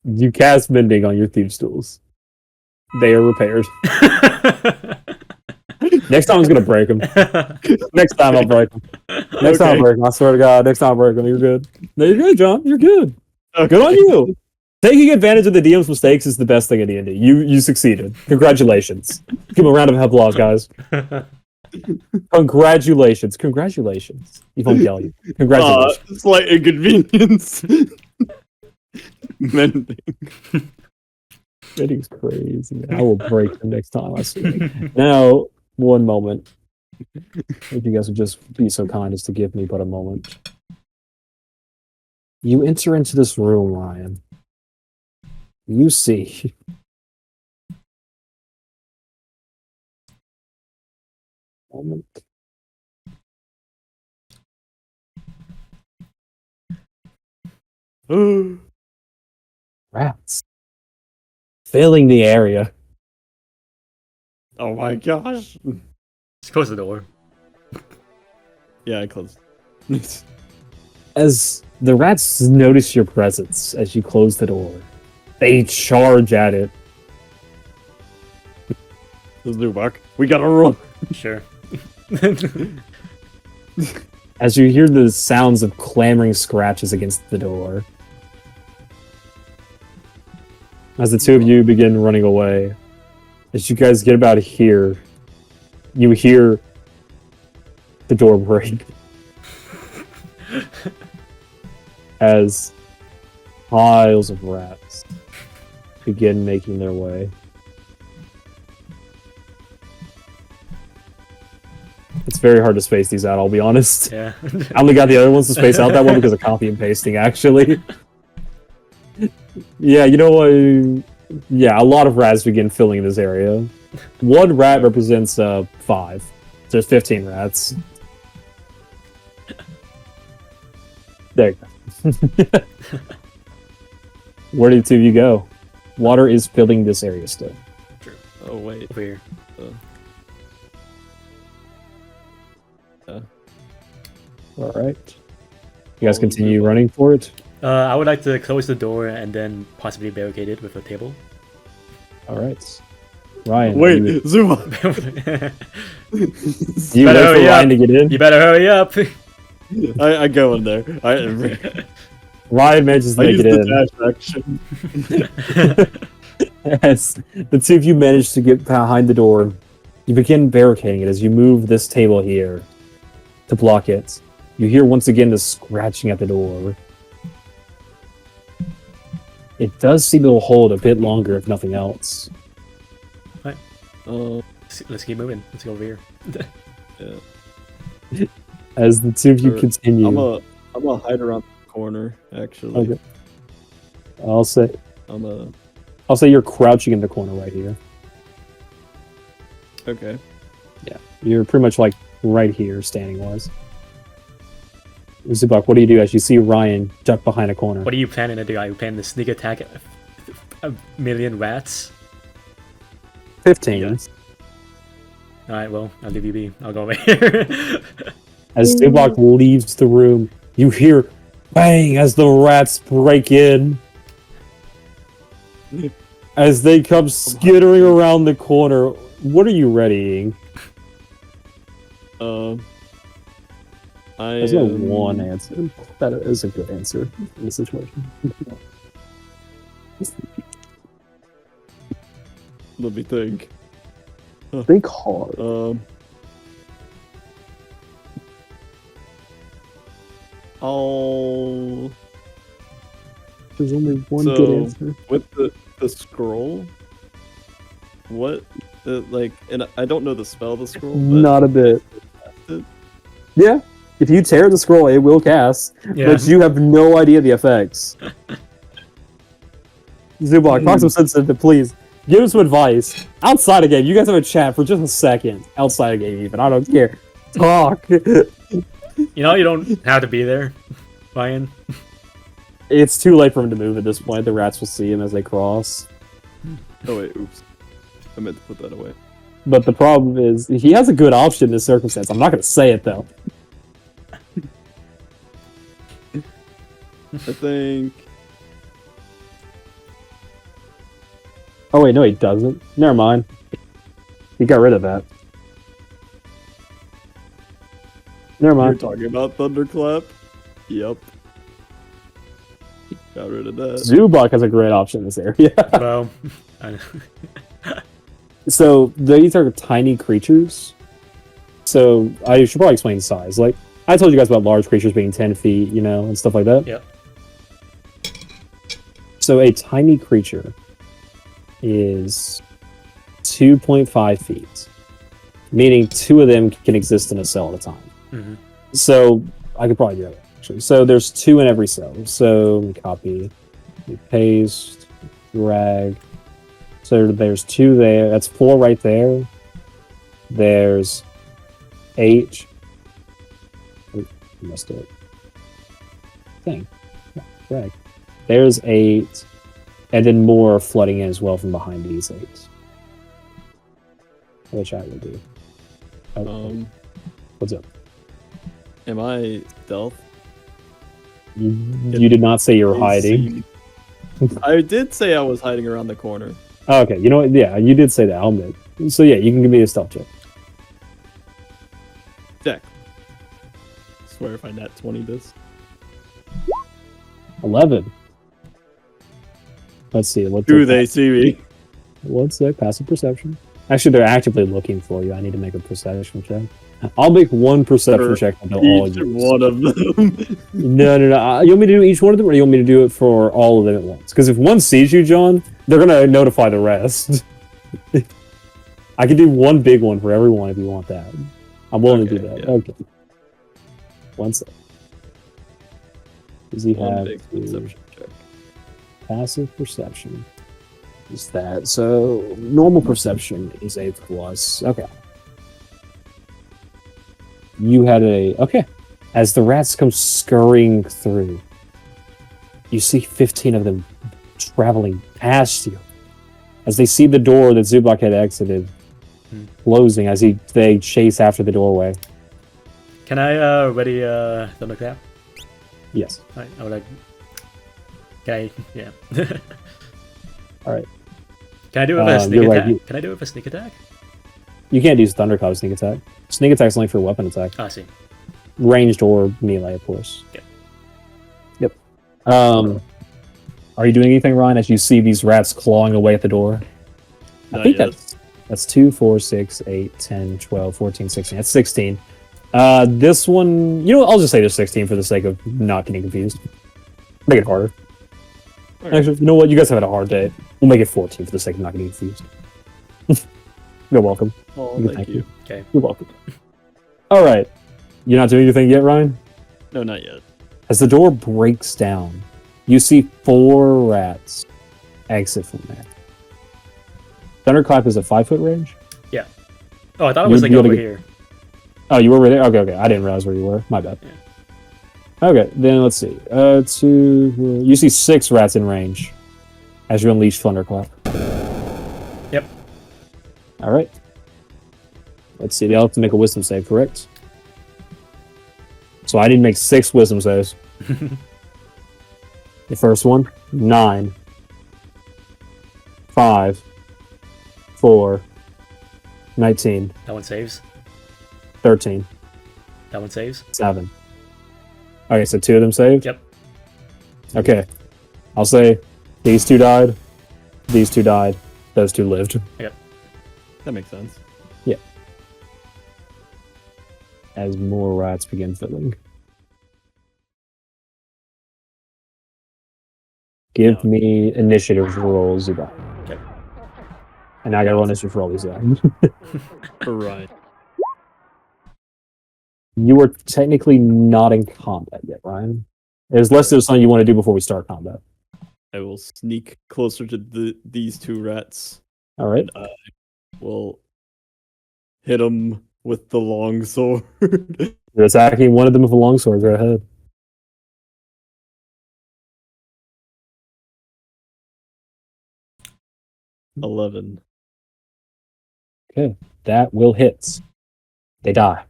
You cast Mending on your thieves tools. They are repaired. Next time I'm gonna break them. Next time I'll break them. Next time I'll break them. I swear to God, next time I'll break them. You're good. No, you're good, John. You're good.
Okay.
Good on you. Taking advantage of the DM's mistakes is the best thing in D&D. You succeeded. Congratulations. Give him a round of applause, guys. Congratulations. Evangelion. Congratulations.
Slight inconvenience. Mending.
Mending's crazy. I will break them next time I see him. Now, one moment. If you guys would just be so kind as to give me but a moment. You enter into this room, Ryan. You see moment. Rats filling the area.
Oh my gosh.
Just close the door.
Yeah, I closed.
As the rats notice your presence as you close the door, they charge at it.
Zubak, we gotta run.
Sure.
As you hear the sounds of clamoring scratches against the door. As the two of you begin running away, as you guys get about here, you hear the door break. As piles of rats begin making their way. It's very hard to space these out, I'll be honest.
Yeah.
I only got the other ones to space out that well because of copy and pasting, actually. Yeah, you know what? Yeah, a lot of rats begin filling this area. One rat represents 5. So there's 15 rats. There you go. Where did the two of you go? Water is filling this area still.
Oh wait.
Over here.
Alright. You guys continue running for it?
I would like to close the door and then possibly barricade it with a table.
Alright. Ryan.
Wait, Zuma!
You
Better
wait for
hurry
Ryan
up.
to get in?
You better hurry up.
I go in there.
Ryan manages to
I
make
use
it in.
the dash action.
As the two of you manage to get behind the door, you begin barricading it as you move this table here to block it. You hear once again the scratching at the door. It does seem to hold a bit longer, if nothing else.
Right. Let's keep moving. Let's go over here.
Yeah.
As the two of you continue,
I'm a hide around the corner, actually.
Okay. I'll say you're crouching in the corner right here.
Okay.
Yeah, you're pretty much like right here, standing wise. Zubak, what do you do as you see Ryan duck behind a corner?
What are you planning to do? Are you planning to sneak attack a million rats?
15.
Yes. Alright, well, I'll leave you be. I'll go over here.
As Zubak leaves the room, you hear bang as the rats break in. As they come skittering around the corner. What are you readying? There's no one answer. That is a good answer in this situation.
Let me think.
Think hard. There's only one good answer.
With the scroll, what, and I don't know the spell of the scroll, but
Not a bit. Yeah, if you tear the scroll, it will cast,
Yeah.
but you have no idea the effects. Zubak, Cosmo sensitive, please give us some advice outside of game. You guys have a chat for just a second outside of game, even. I don't care. Talk.
You know, you don't have to be there, Ryan.
It's too late for him to move at this point. The rats will see him as they cross.
oh wait, oops, I meant to put that away.
But the problem is, he has a good option in this circumstance. I'm not going to say it, though.
I think.
Oh, wait, no, he doesn't. Never mind. He got rid of that. Never
You're
mind.
talking about Thunderclap? Yep. Got rid of that.
Zubok has a great option in this area.
Well, I-
So these are tiny creatures. So I should probably explain size. Like I told you guys about large creatures being 10 feet, you know, and stuff like that.
Yep.
So a tiny creature is 2.5 feet, meaning two of them can exist in a cell at a time.
Mhm.
So I could probably do that actually. So there's two in every cell. So let me copy, paste, drag. So there's two there. That's 4 right there. There's 8. Oh, I messed up. Thing. Drag. There's 8. And then more flooding in as well from behind these 8. Which I will do. Oh, what's up?
Am I stealth?
You did not say you were hiding.
I did say I was hiding around the corner.
Oh, okay, you know what? Yeah, you did say that. I'll admit. So yeah, you can give me a stealth check.
Check. Swear if I nat 20 this.
11. Let's see.
Do they see me?
What's that? Passive perception. Actually, they're actively looking for you. I need to make a perception check. I'll make one perception
For
check until all
Each
of you.
one of them.
No. You want me to do each one of them, or you want me to do it for all of them at once? Because if one sees you, John, they're gonna notify the rest. I can do one big one for everyone if you want that. I'm willing to do that.
yeah.
Okay. One sec. Does he
One
have
big
to-
perception check.
passive perception? Is that so? Normal perception is a plus. Okay. You had a okay. As the rats come scurrying through, you see 15 of them traveling past you. As they see the door that Zubok had exited closing, as they chase after the doorway.
Can I ready thunder clap?
Yes.
I would like. Can I? Yeah.
All right.
Can I do it with a sneak
you're right,
attack?
you-
Can I do it with a sneak attack?
You can't use Thundercloud sneak attack. Sneak attack's only for weapon attack.
Oh, I see.
Ranged or melee, of course.
Okay.
Yep. Are you doing anything, Ryan, as you see these rats clawing away at the door? I
Not
think
yet.
that's 2, 4, 6, 8, 10, 12, 14, 16. That's 16. This one, I'll just say there's 16 for the sake of not getting confused. Make it harder.
Okay.
Actually, you know what? You guys have had a hard day. We'll make it 14 for the sake of not getting confused. You're welcome.
Oh,
Thank
thank
you.
you.
Okay.
You're welcome. All right. You're not doing anything yet, Ryan?
No, not yet.
As the door breaks down, you see 4 rats exit from there. Thunderclap is a 5-foot range?
Oh, I thought it was
You'd
like
be able
over
to
here.
Oh, you were right there? Okay. I didn't realize where you were. My bad.
Yeah.
Okay, then let's see. You see 6 rats in range as you unleash Thunderclap.
Yep.
All right. Let's see. They all have to make a wisdom save, correct? So I need to make 6 wisdom saves. The first one, 9, 5, 4, 19,
That one saves.
13,
That one saves.
7. Okay, so 2 of them saved?
Yep.
Okay. I'll say these 2 died, these 2 died, those 2 lived.
That makes sense.
As more rats begin filling. Give me initiative rolls, Zuba.
Okay.
And I gotta roll initiative for all these guys.
For Ryan.
You are technically not in combat yet, Ryan. Unless there's something you want to do before we start combat.
I will sneak closer to these 2 rats.
All right.
We'll hit them with the long sword.
You're attacking one of them with a longsword right ahead.
$11.
That will hit. They die.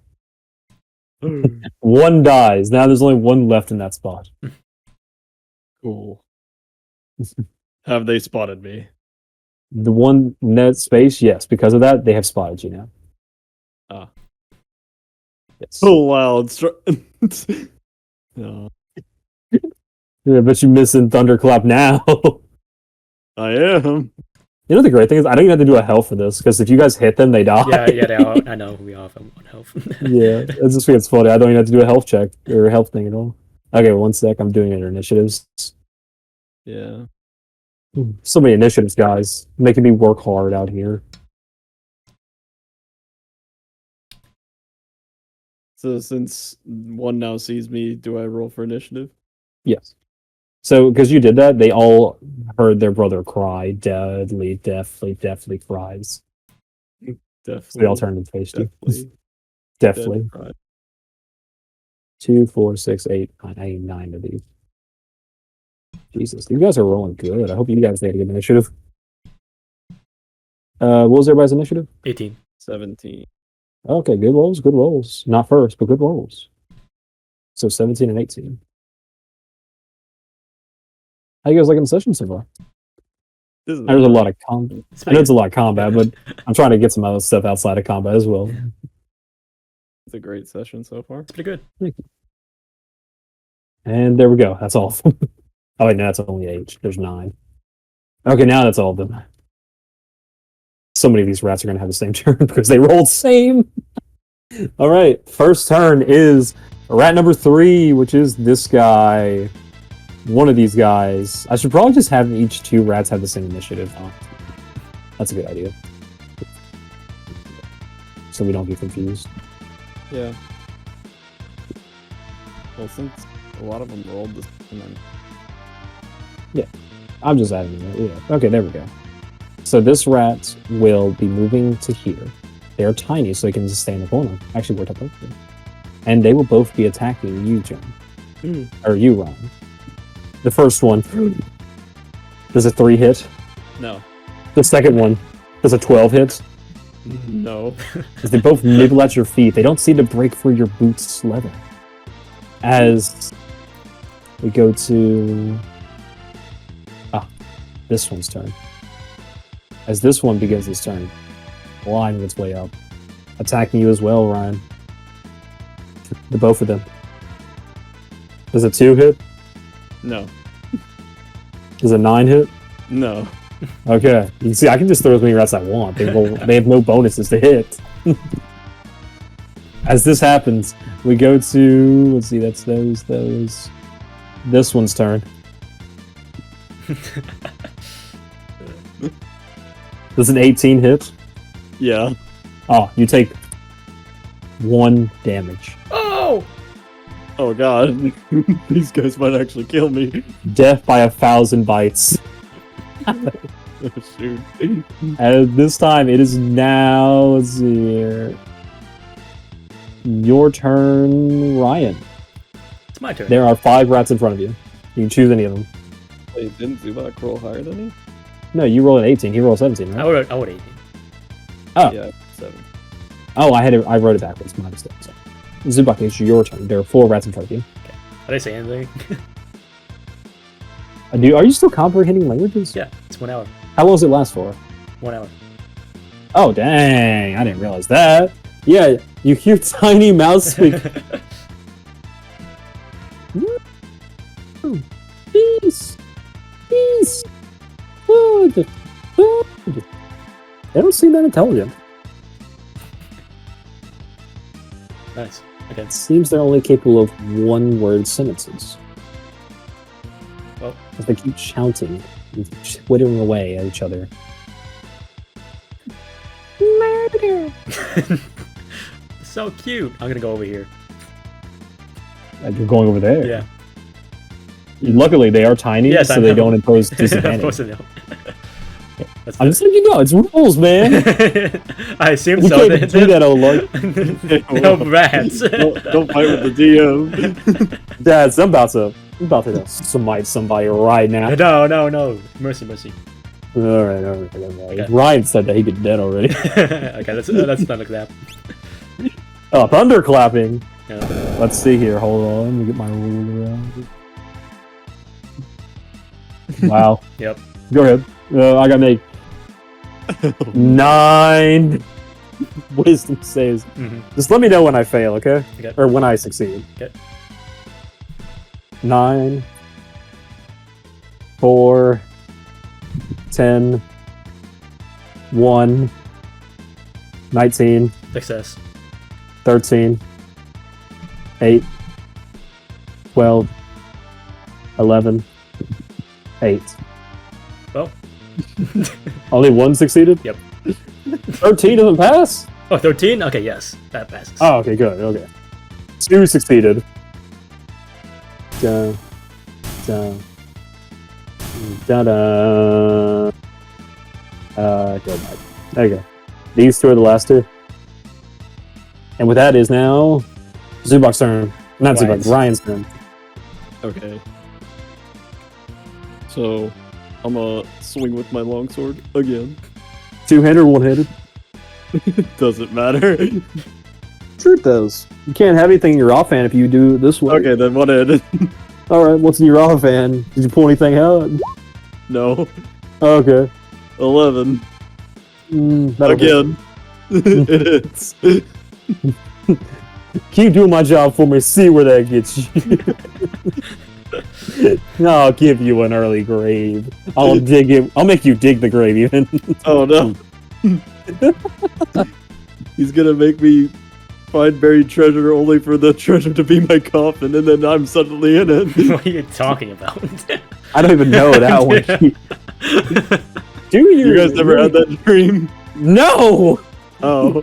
One dies. Now there's only one left in that spot.
Cool. Have they spotted me?
The one in that space, yes. Because of that, they have spotted you now.
Ah.
Yes.
Oh, wow. No.
Yeah, but you missing Thunderclap now.
I am.
You know the great thing is I don't even have to do a health for this because if you guys hit them, they die.
Yeah, they are. I know we all have one health.
Yeah, it's just it's funny. I don't even have to do a health check or a health thing at all. Okay, 1 sec. I'm doing your initiatives.
Yeah.
So many initiatives, guys, making me work hard out here.
So since one now sees me, do I roll for initiative?
Yes. So because you did that, they all heard their brother cry. Deadly, deathly cries.
Definitely.
So they all turned and faced you.
Definitely.
Definitely.
Right.
2, 4, 6, 8, 9. I need 9 of these. Jesus, you guys are rolling good. I hope you guys made a good initiative. What was everybody's initiative?
18.
17.
Okay, good rolls, good rolls. Not first, but good rolls. So 17 and 18. How you guys liking the session so far?
This is
There's a lot of combat. I know it's a lot of combat, but I'm trying to get some other stuff outside of combat as well.
It's a great session so far.
It's pretty good.
Thank you. And there we go. That's all of them. Oh wait, no, that's only 8. There's 9. Okay, now that's all of them. So many of these rats are going to have the same turn because they rolled same. All right, first turn is rat number 3, which is this guy. One of these guys. I should probably just have each 2 rats have the same initiative. Huh? That's a good idea. So we don't get confused.
Yeah. Well, since a lot of them rolled this, and then
I'm just adding it. Yeah. Okay, there we go. So this rat will be moving to here. They're tiny, so they can just stay in the corner. Actually, worked out perfectly. And they will both be attacking you, John. Or you, Ryan. The first one. Does a 3 hit?
no.
The second one. Does a 12 hit?
No.
As they both nibble at your feet. They don't seem to break through your boots' leather. As we go to this one's turn. As this one begins its turn, flying its way up, attacking you as well, Ryan. The both of them. Does a 2 hit?
No.
Does a 9 hit?
No.
Okay. You can see, I can just throw as many rats I want. They have no bonuses to hit. As this happens, we go to, let's see, that's those. This one's turn. Does an 18 hit?
Yeah.
Oh, you take 1 damage.
Oh!
Oh god. These guys might actually kill me.
Death by 1,000 bites.
Oh, shoot.
And this time it is now, let's see here. Your turn, Ryan.
It's my turn.
There are 5 rats in front of you. You can choose any of them.
Wait, didn't Zubak roll higher than me?
No, you roll an 18. He rolled 17, right?
I would 18.
Oh.
Yeah, 7.
Oh, I wrote it backwards. My mistake. So. Zubak, it's your turn. There are 4 rats in front of you.
Did I say anything?
Are you still comprehending languages?
Yeah, it's 1 hour.
How long does it last for?
1 hour.
Oh, dang. I didn't realize that. Yeah, you hear tiny mouse squeak. Peace. Peace. Food. Food. They don't seem that intelligent.
Nice. Okay.
It seems they're only capable of 1-word sentences.
Well.
As they keep shouting and twittering away at each other. Murder!
So cute. I'm gonna go over here.
You're going over there?
Yeah.
Luckily, they are tiny,
Yes,
so
I
they
know.
don't impose
Of course
disadvantage.
I know. That's
I'm just letting you know, it's rules, man.
I assume
You
so.
can't do that, oh Lord.
No rats.
Don't fight with the DM.
Dads, I'm about to smite somebody right now.
No. Mercy.
All right.
Okay.
Ryan said that he could dead already.
Okay, that's thunderclap.
Oh, thunderclapping.
Yeah.
Let's see here. Hold on. Let me get my ruler out. Wow.
Yep.
Go ahead. I got a 9 wisdom saves.
Mm-hmm.
Just let me know when I fail, okay?
Okay.
Or when I succeed.
Okay.
9, 4, 10, 1, 19,
Success.
13, 8, 12, 11, 8.
Well.
Only one succeeded?
Yep.
13 doesn't pass?
Oh, 13? Okay, yes. That passes.
Oh, okay, good. Okay. 2 succeeded. Da, da, da, da. Good. There you go. These 2 are the last 2. And with that is now Zubok's turn. Not Zubok, Ryan's turn.
Okay. So, I'm gonna swing with my longsword again.
2-handed or 1-handed?
Doesn't matter.
Sure it does. You can't have anything in your offhand if you do it this way.
Okay, then one-handed.
Alright, what's in your offhand? Did you pull anything out?
No.
Okay.
11.
That'll
Again. It is.
Keep doing my job for me, see where that gets you. I'll give you an early grave. I'll make you dig the grave even.
Oh no. He's gonna make me find buried treasure only for the treasure to be my coffin, and then I'm suddenly in it.
What are you talking about?
I don't even know that one. Do
You guys never had that dream?
No!
Oh.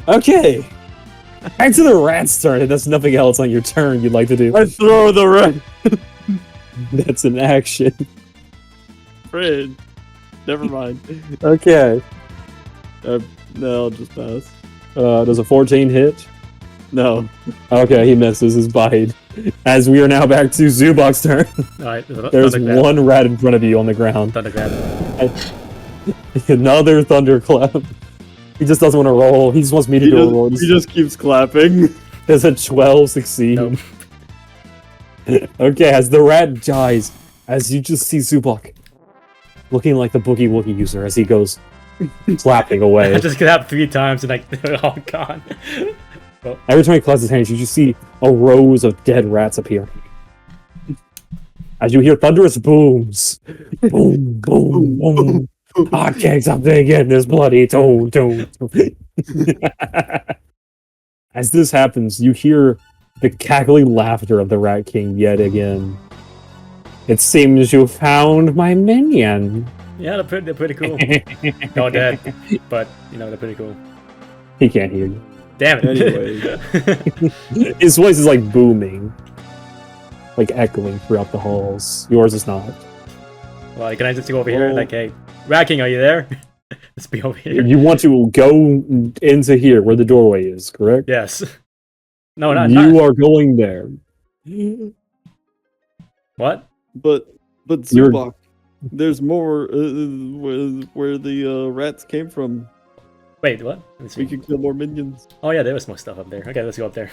Okay. Back to the rat's turn, and there's nothing else on your turn you'd like to do.
I throw the rat.
That's an action.
Fred. Never mind.
Okay.
No, I'll just pass.
Does a 14 hit?
No.
Okay, he misses his bite. As we are now back to Zubok's turn.
Alright,
There's one rat in front of you on the ground.
Thunderclap.
Another thunderclap. He just doesn't want to roll. He just wants me to do a roll.
He just keeps clapping.
Does a 12 succeed?
Nope.
Okay, as the rat dies, as you just see Zubok looking like the Boogie Woogie user as he goes clapping away.
I just clapped 3 times and like they're all gone.
Every time he claps his hands, you just see a rows of dead rats appear. As you hear thunderous booms. Boom, boom, boom. I can't stop thinking this bloody tone. As this happens, you hear the cackling laughter of the Rat King yet again. It seems you found my minion.
Yeah, they're pretty cool. Not dead, but you know they're pretty cool.
He can't hear you.
Damn it.
Anyway.
His voice is like booming. Like echoing throughout the halls. Yours is not.
Well, can I just go over here? Like, hey, Rat King, are you there? Let's be over here.
You want to go into here where the doorway is, correct?
Yes. No, not.
You are going there.
What?
But Zubok, there's more where the rats came from.
Wait, what? Let me see.
We can kill more minions.
Oh yeah, there was more stuff up there. Okay, let's go up there.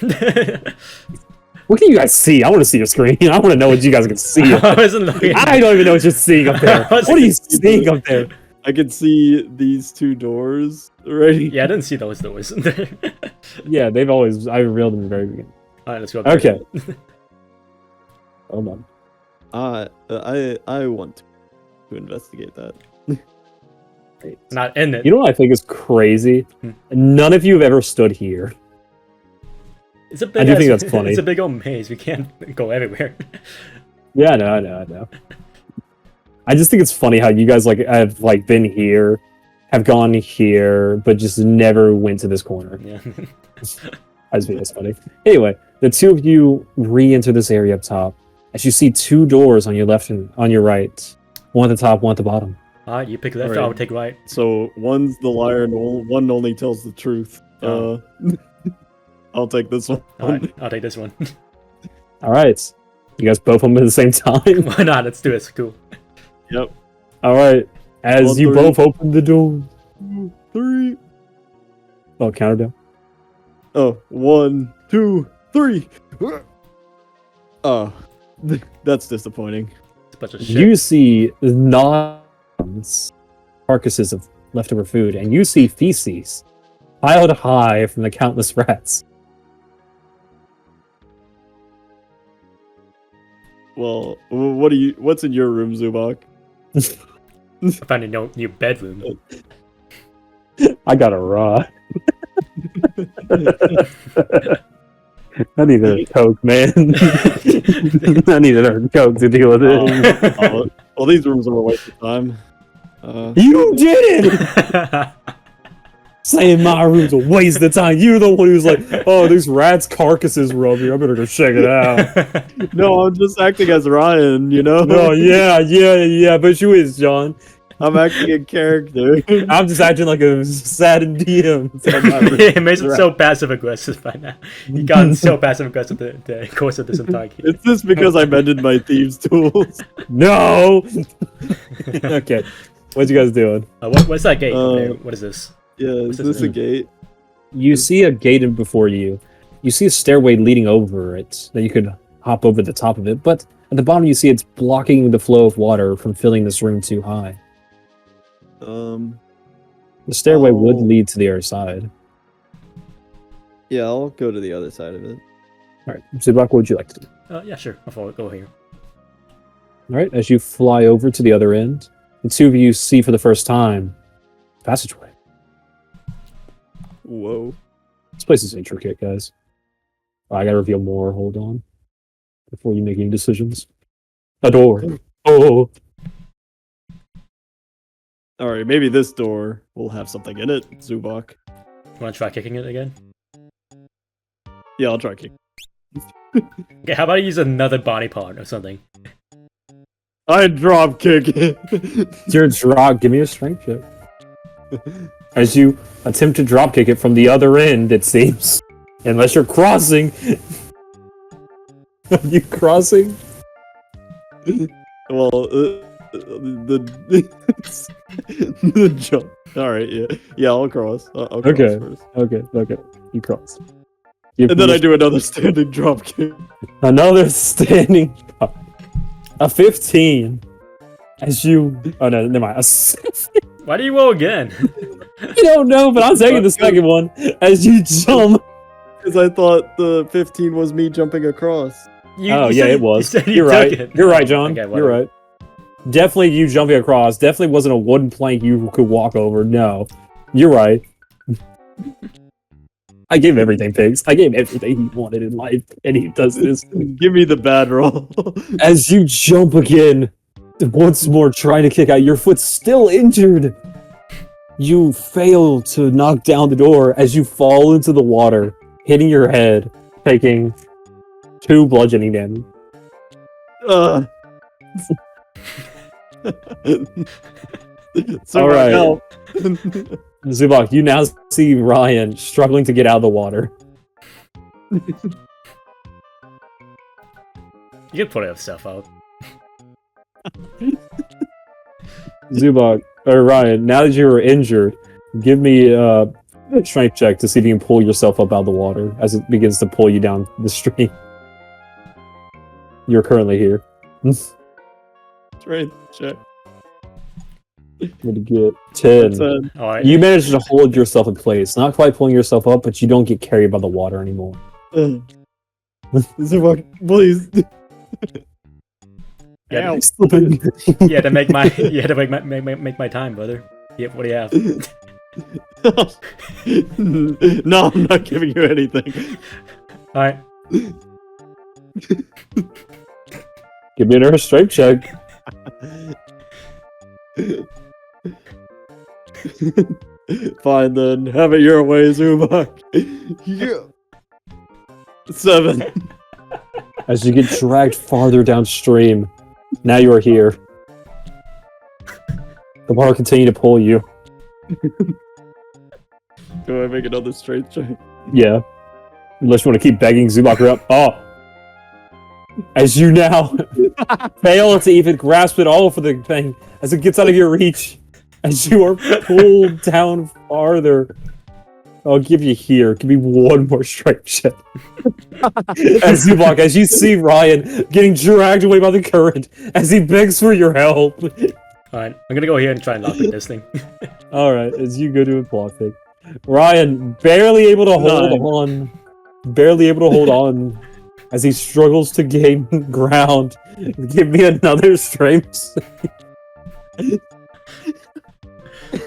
What can you guys see? I want to see your screen. I want to know what you guys can see.
I wasn't looking.
I don't even know what you're seeing up there. What are you seeing up there?
I can see these 2 doors already.
Yeah, I didn't see those doors.
Yeah, they've always. I revealed them in the very beginning.
Alright, let's go up there.
Okay. Hold on.
I want to investigate that.
Not in it.
You know what I think is crazy? None of you have ever stood here.
It's a big.
I do think that's funny.
It's a big old maze. We can't go everywhere.
Yeah, I know. I just think it's funny how you guys have been here, have gone here, but just never went to this corner.
Yeah.
I just think that's funny. Anyway, the 2 of you re-enter this area up top, as you see 2 doors on your left and on your right. One at the top, one at the bottom.
Alright, you pick left,
Alright.
I'll take right.
So one's the liar and one only tells the truth.
Oh.
I'll take this one.
Alright, I'll take this one.
Alright. You guys both of them at the same time?
Why not? Let's do this. Cool.
Yep.
Alright. As
1,
you
3.
both open the door.
3.
Oh, counter down.
Oh, 1, 2, 3. Oh, that's disappointing.
It's a bunch of shit.
You see carcasses of leftover food, and you see feces piled high from the countless rats.
Well, what's in your room, Zubak?
I found a new bedroom.
I got a rod. I need a Coke, man. I need a Coke to deal with it.
Well, these rooms are a waste of time.
You did it! Saying my room's a waste of time. You're the one who's like, oh, there's rats' carcasses were over here. I better go check it out.
No, I'm just acting as Ryan, you know?
Oh, yeah, but you is, John.
I'm acting in character.
I'm just acting like a saddened DM.
It makes it so passive aggressive by now. You gotten so passive aggressive the course of this entire game.
It's just because I mended my thieves' tools.
No! Okay. What you guys doing?
What's that gate over there? What is this?
Yeah, is this a gate?
You see a gate in before you. You see a stairway leading over it that you could hop over the top of it, but at the bottom you see it's blocking the flow of water from filling this room too high. The stairway would lead to the other side.
Yeah, I'll go to the other side of it.
Alright, Zubak, what would you like to do?
Yeah, sure. I'll go here.
Alright, as you fly over to the other end, the two of you see for the first time the passageway.
Whoa.
This place is intricate, guys. I gotta reveal more, hold on. Before you make any decisions. A door. Oh!
Alright, maybe this door will have something in it, Zubak.
You want to try kicking it again?
Yeah, I'll try kicking.
Okay, how about I use another body part or something?
I drop kick it.
Your drop, give me a strength check. As you attempt to drop kick it from the other end, it seems. Unless you're crossing. Are you crossing?
Well, the jump. Alright, yeah, I'll cross. I'll cross first.
Okay. You cross.
And then I do another standing drop kick.
Another standing drop. A 15. As you... Oh, no, never mind.
Why do you roll again?
You don't know, but I'm taking the second one. As you jump.
Because I thought the 15 was me jumping across.
It was.
You're
right. You're right, John.
Okay,
you're right. Definitely you jumping across. Definitely wasn't a wooden plank you could walk over. No. You're right. I gave him everything, Pigs. I gave him everything he wanted in life, and he does this.
Give me the bad roll.
As you jump again, once more trying to kick out, your foot's still injured. You fail to knock down the door as you fall into the water, hitting your head, taking 2 bludgeoning damage.
All right.
Zubak, you now see Ryan struggling to get out of the water.
You can put yourself out.
Zubak, or Ryan, now that you were injured, give me a strength check to see if you can pull yourself up out of the water as it begins to pull you down the stream. You're currently here.
Strength check.
What did you get? 10.
Right.
You managed to hold yourself in place. Not quite pulling yourself up, but you don't get carried by the water anymore.
Zubak, please.
Yeah,
Ow.
you had to make my time, brother. Yep, what do you have?
No, I'm not giving you anything.
Alright.
Give me another strength check.
Fine then, have it your way, Zubak. Yeah. 7.
As you get dragged farther downstream, now you are here. The water continue to pull you.
Do I make another strength check?
Yeah. Unless you want to keep begging Zubak up. Oh! As you now fail to even grasp it all for the thing, as it gets out of your reach, as you are pulled down farther. I'll give you here. Give me one more strike check. As Zubak, as you see Ryan getting dragged away by the current, as he begs for your help.
Alright, I'm gonna go here and try and lock this thing.
Alright, as you go to a blocking. Ryan, barely able to hold on. Barely able to hold on as he struggles to gain ground. Give me another strength.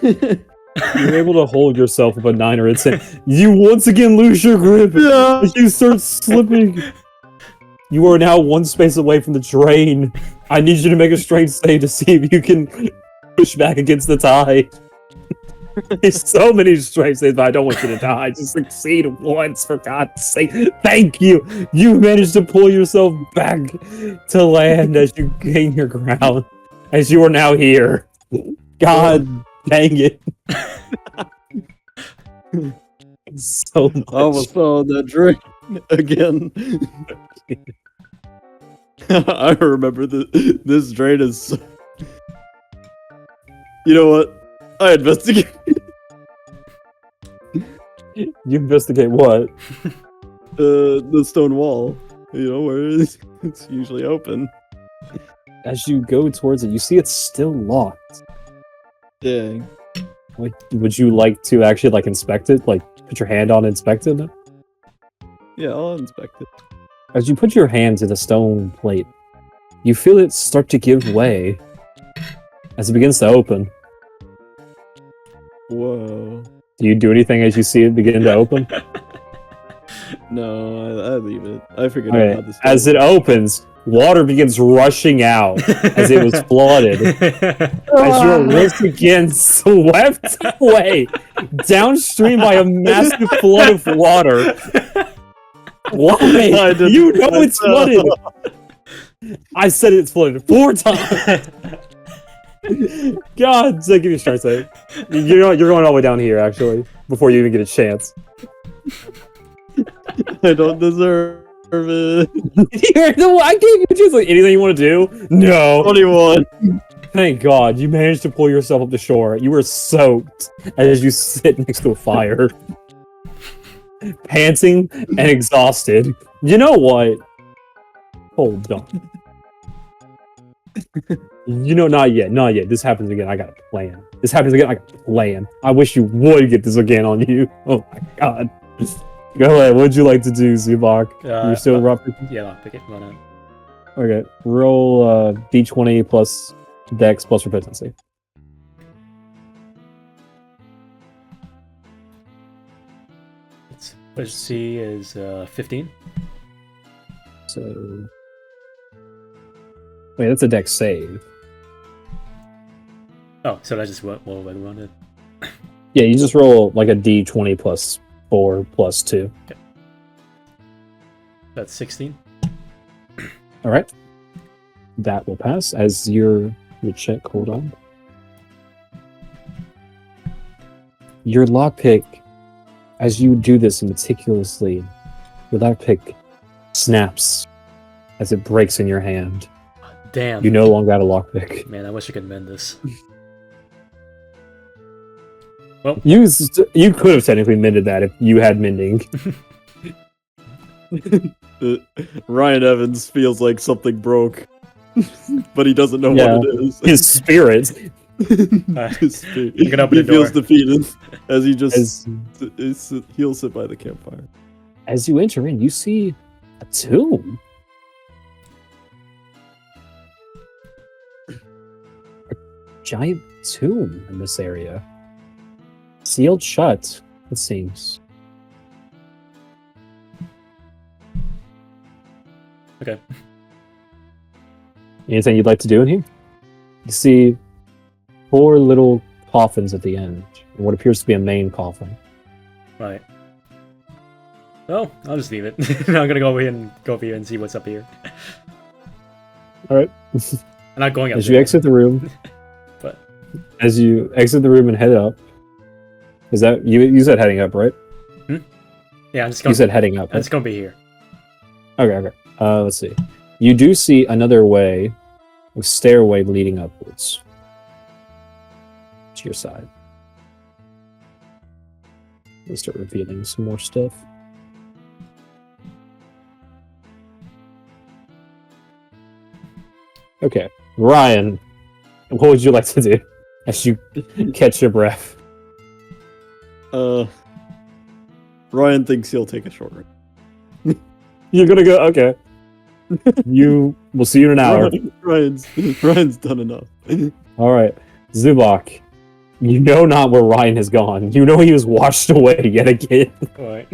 You're able to hold yourself with a 9 or a 10. You once again lose your grip.
Yeah.
You start slipping. You are now one space away from the train. I need you to make a strength save to see if you can push back against the tide. There's so many strength saves, but I don't want you to die. Just succeed once, for God's sake. Thank you. You managed to pull yourself back to land as you gain your ground. As you are now here. God dang it. So much.
I almost fell on that drain again. I remember this drain is. So... You know what? I investigate.
You investigate what?
The stone wall. You know where it's usually open.
As you go towards it, you see it's still locked.
Dang.
Like, would you like to actually inspect it? Like, put your hand on and inspect it?
Yeah, I'll inspect it.
As you put your hand to the stone plate, you feel it start to give way as it begins to open.
Whoa.
Do you do anything as you see it begin to open?
No, I leave it. I figured
Okay.
out how this.
As it opens, water begins rushing out as it was flooded. As you are once again swept away downstream by a massive flood of water. Why? You know it's flooded. I said it's flooded 4 times. God, so give me a strength save. You're going all the way down here, actually, before you even get a chance.
I don't deserve it.
I gave you a chance. Anything you want to do? No.
21.
Thank God, you managed to pull yourself up the shore. You were soaked as you sit next to a fire. Panting and exhausted. You know what? Hold on. You know, not yet. This happens again. I got a plan. This happens again. I got a plan. I wish you would get this again on you. Oh my God. Go ahead. What'd you like to do, Zubak? You're still rough.
Yeah, I'll pick it. Why not?
Okay. Roll d20 plus dex plus proficiency.
Efficiency is 15.
So, wait, that's a dex save.
Oh, so that just went well when we wanted.
Yeah, you just roll a d20 plus 4 plus 2.
Okay. That's 16.
All right. That will pass as your check. Hold on. Your lockpick, as you do this meticulously, your lockpick snaps as it breaks in your hand.
Damn.
You no longer got a lockpick.
Man, I wish I could mend this.
You could have technically mended that if you had mending.
Ryan Evans feels like something broke, but he doesn't know what it is.
His spirit.
His spirit.
You can open
he
the door.
feels defeated as he just he'll sit by the campfire.
As you enter in, you see a tomb. A giant tomb in this area. Sealed shut, it seems.
Okay.
Anything you'd like to do in here? You see 4 little coffins at the end, and what appears to be a main coffin.
Right. Well, I'll just leave it. I'm gonna go over here and see what's up here.
All right.
I'm not going up
As
there.
you exit the room,
But
as you exit the room and head up, is that you said heading up, right?
yeah, I'm just going.
You said heading up.
It's gonna be here.
Okay. Let's see. You do see another way, a stairway leading upwards to your side. Let's start revealing some more stuff. Okay, Ryan, what would you like to do as you catch your breath?
Ryan thinks he'll take a short rest.
You're gonna go. Okay. We'll see you in an hour.
Ryan's done enough.
All right, Zubak. You know not where Ryan has gone. You know he was washed away yet again.
Alright.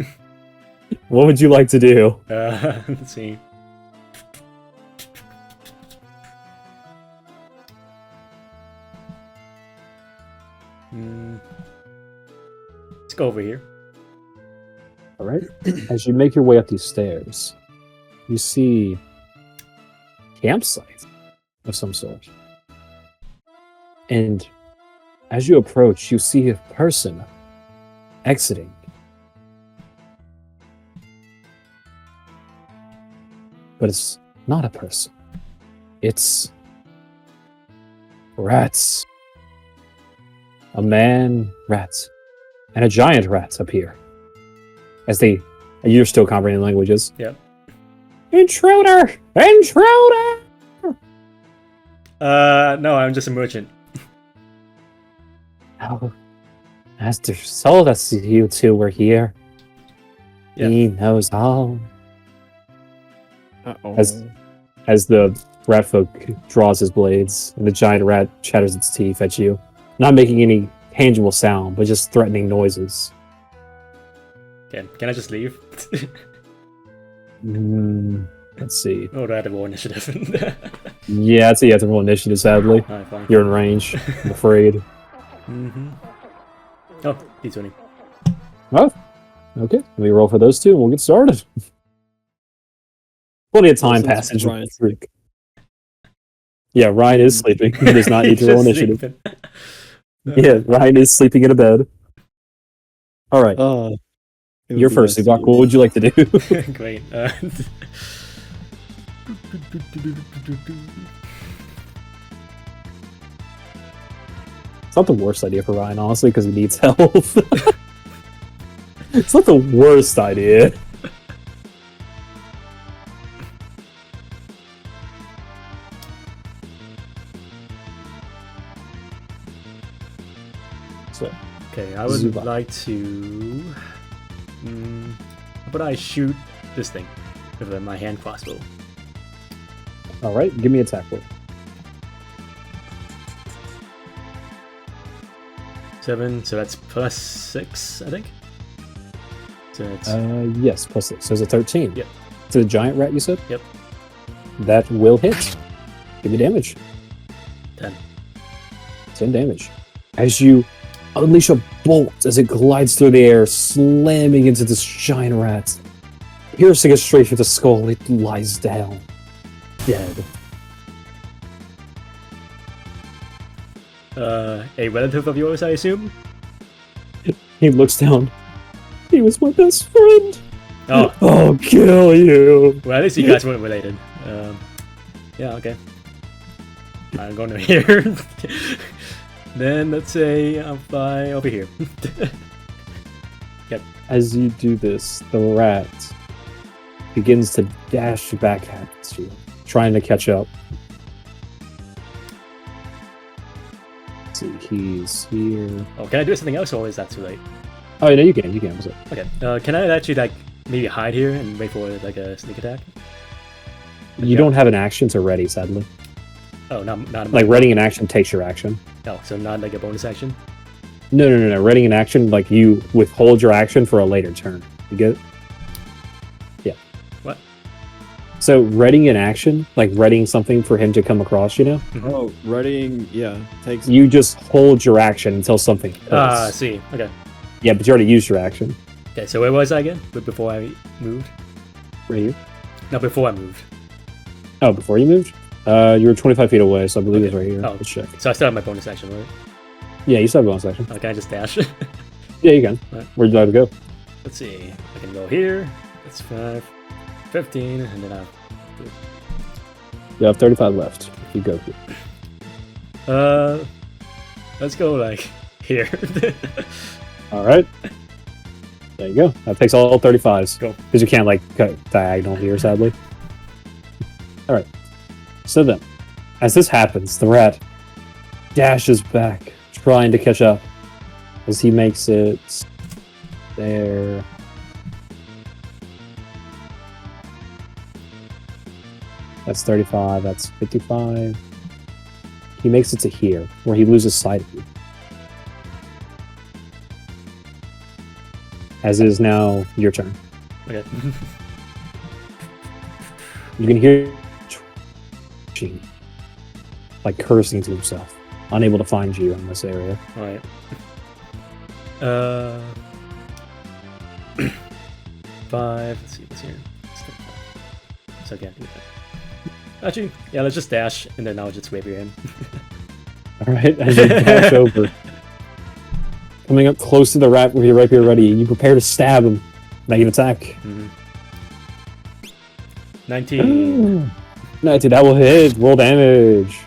What would you like to do?
Let's see. Let's go over here.
All right. As you make your way up these stairs, you see campsite of some sort. And as you approach, you see a person exiting. But it's not a person. It's rats. A man rat. And a giant rat appear. You're still comprehending languages.
Yep.
Intruder! Intruder!
No, I'm just a merchant.
Oh, Master told us you two were here.
Yeah.
He knows all.
Uh-oh.
As the rat folk draws his blades, and the giant rat chatters its teeth at you, not making any tangible sound, but just threatening noises.
Can I just leave?
Let's see.
Oh, do I have to roll initiative?
Yeah, I'd say you have to roll initiative, sadly.
Alright, fine.
You're in range, I'm afraid.
Oh, D20.
Oh, okay. Let me roll for those two, and we'll get started. Plenty of time passage.
Ryan.
Yeah, Ryan is sleeping. He does not need to roll
Just
initiative.
sleeping.
Yeah, Ryan is sleeping in a bed. All right. You're first, Doc. What would you like to do?
Great.
It's not the worst idea for Ryan, honestly, because he needs help. It's not the worst idea. So,
Okay, I would
Zuba.
like to. How about I shoot this thing with my hand crossbow?
all right, give me attack roll.
7, so that's +6, I think. So it's
Yes, plus 6. So it's a 13.
Yep.
To the giant rat, you said?
Yep.
That will hit. Give me damage.
10.
10 damage. As you unleash a bolt as it glides through the air, slamming into this giant rat. Piercing it straight through the skull, it lies down. Dead.
A relative of yours, I assume?
He looks down. He was my best friend.
Oh,
I'll kill you.
well, at least you guys weren't related. Yeah, okay. I'm going to here. Then let's say I'll fly over here.
As you do this, the rat begins to dash back at you, trying to catch up. Let's see, he's here.
Oh, can I do something else, or is that too late?
Oh, no, you can. What's up?
Okay. Can I actually like maybe hide here and wait for like a sneak attack?
You don't have an action to ready, sadly.
Oh, not
Like, readying an action takes your action.
No, so not like a bonus action.
No. Readying an action, like, you withhold your action for a later turn. You get it? Yeah.
What?
So, readying an action, like readying something for him to come across, you know?
Oh, readying, yeah, takes.
You just hold your action until something hits.
I see. Okay.
Yeah, but you already used your action.
Okay. So where was I again? But before I moved?
Right here.
No, before I moved.
Oh, before you moved? You were 25 feet away, so I believe it's right here.
Oh.
Let's check.
So I still have my bonus action, right?
Yeah, you still have a bonus action.
Oh, can I just dash?
Yeah, you can.
Right.
Where'd you like to go?
Let's see. I can go here. That's 5, 15, and then I'll.
You have 35 left. If you go here.
Let's go like here.
All right. There you go. That takes all 35s.
Cool.
Because you can't, like, cut diagonal here, sadly. All right. So then, as this happens, the rat dashes back, trying to catch up. As he makes it there. That's 35. That's 55. He makes it to here, where he loses sight of you. As it is now your turn.
Okay.
You can hear like cursing to himself, unable to find you in this area.
Alright. 5. Let's see what's here. So I can't do that. Actually, yeah, let's just dash, and then I'll just wave your in.
Alright, as you dash over. Coming up close to the rat with your rapier ready, and you prepare to stab him. Make an attack.
Mm-hmm. 19.
19, that will hit. Roll damage.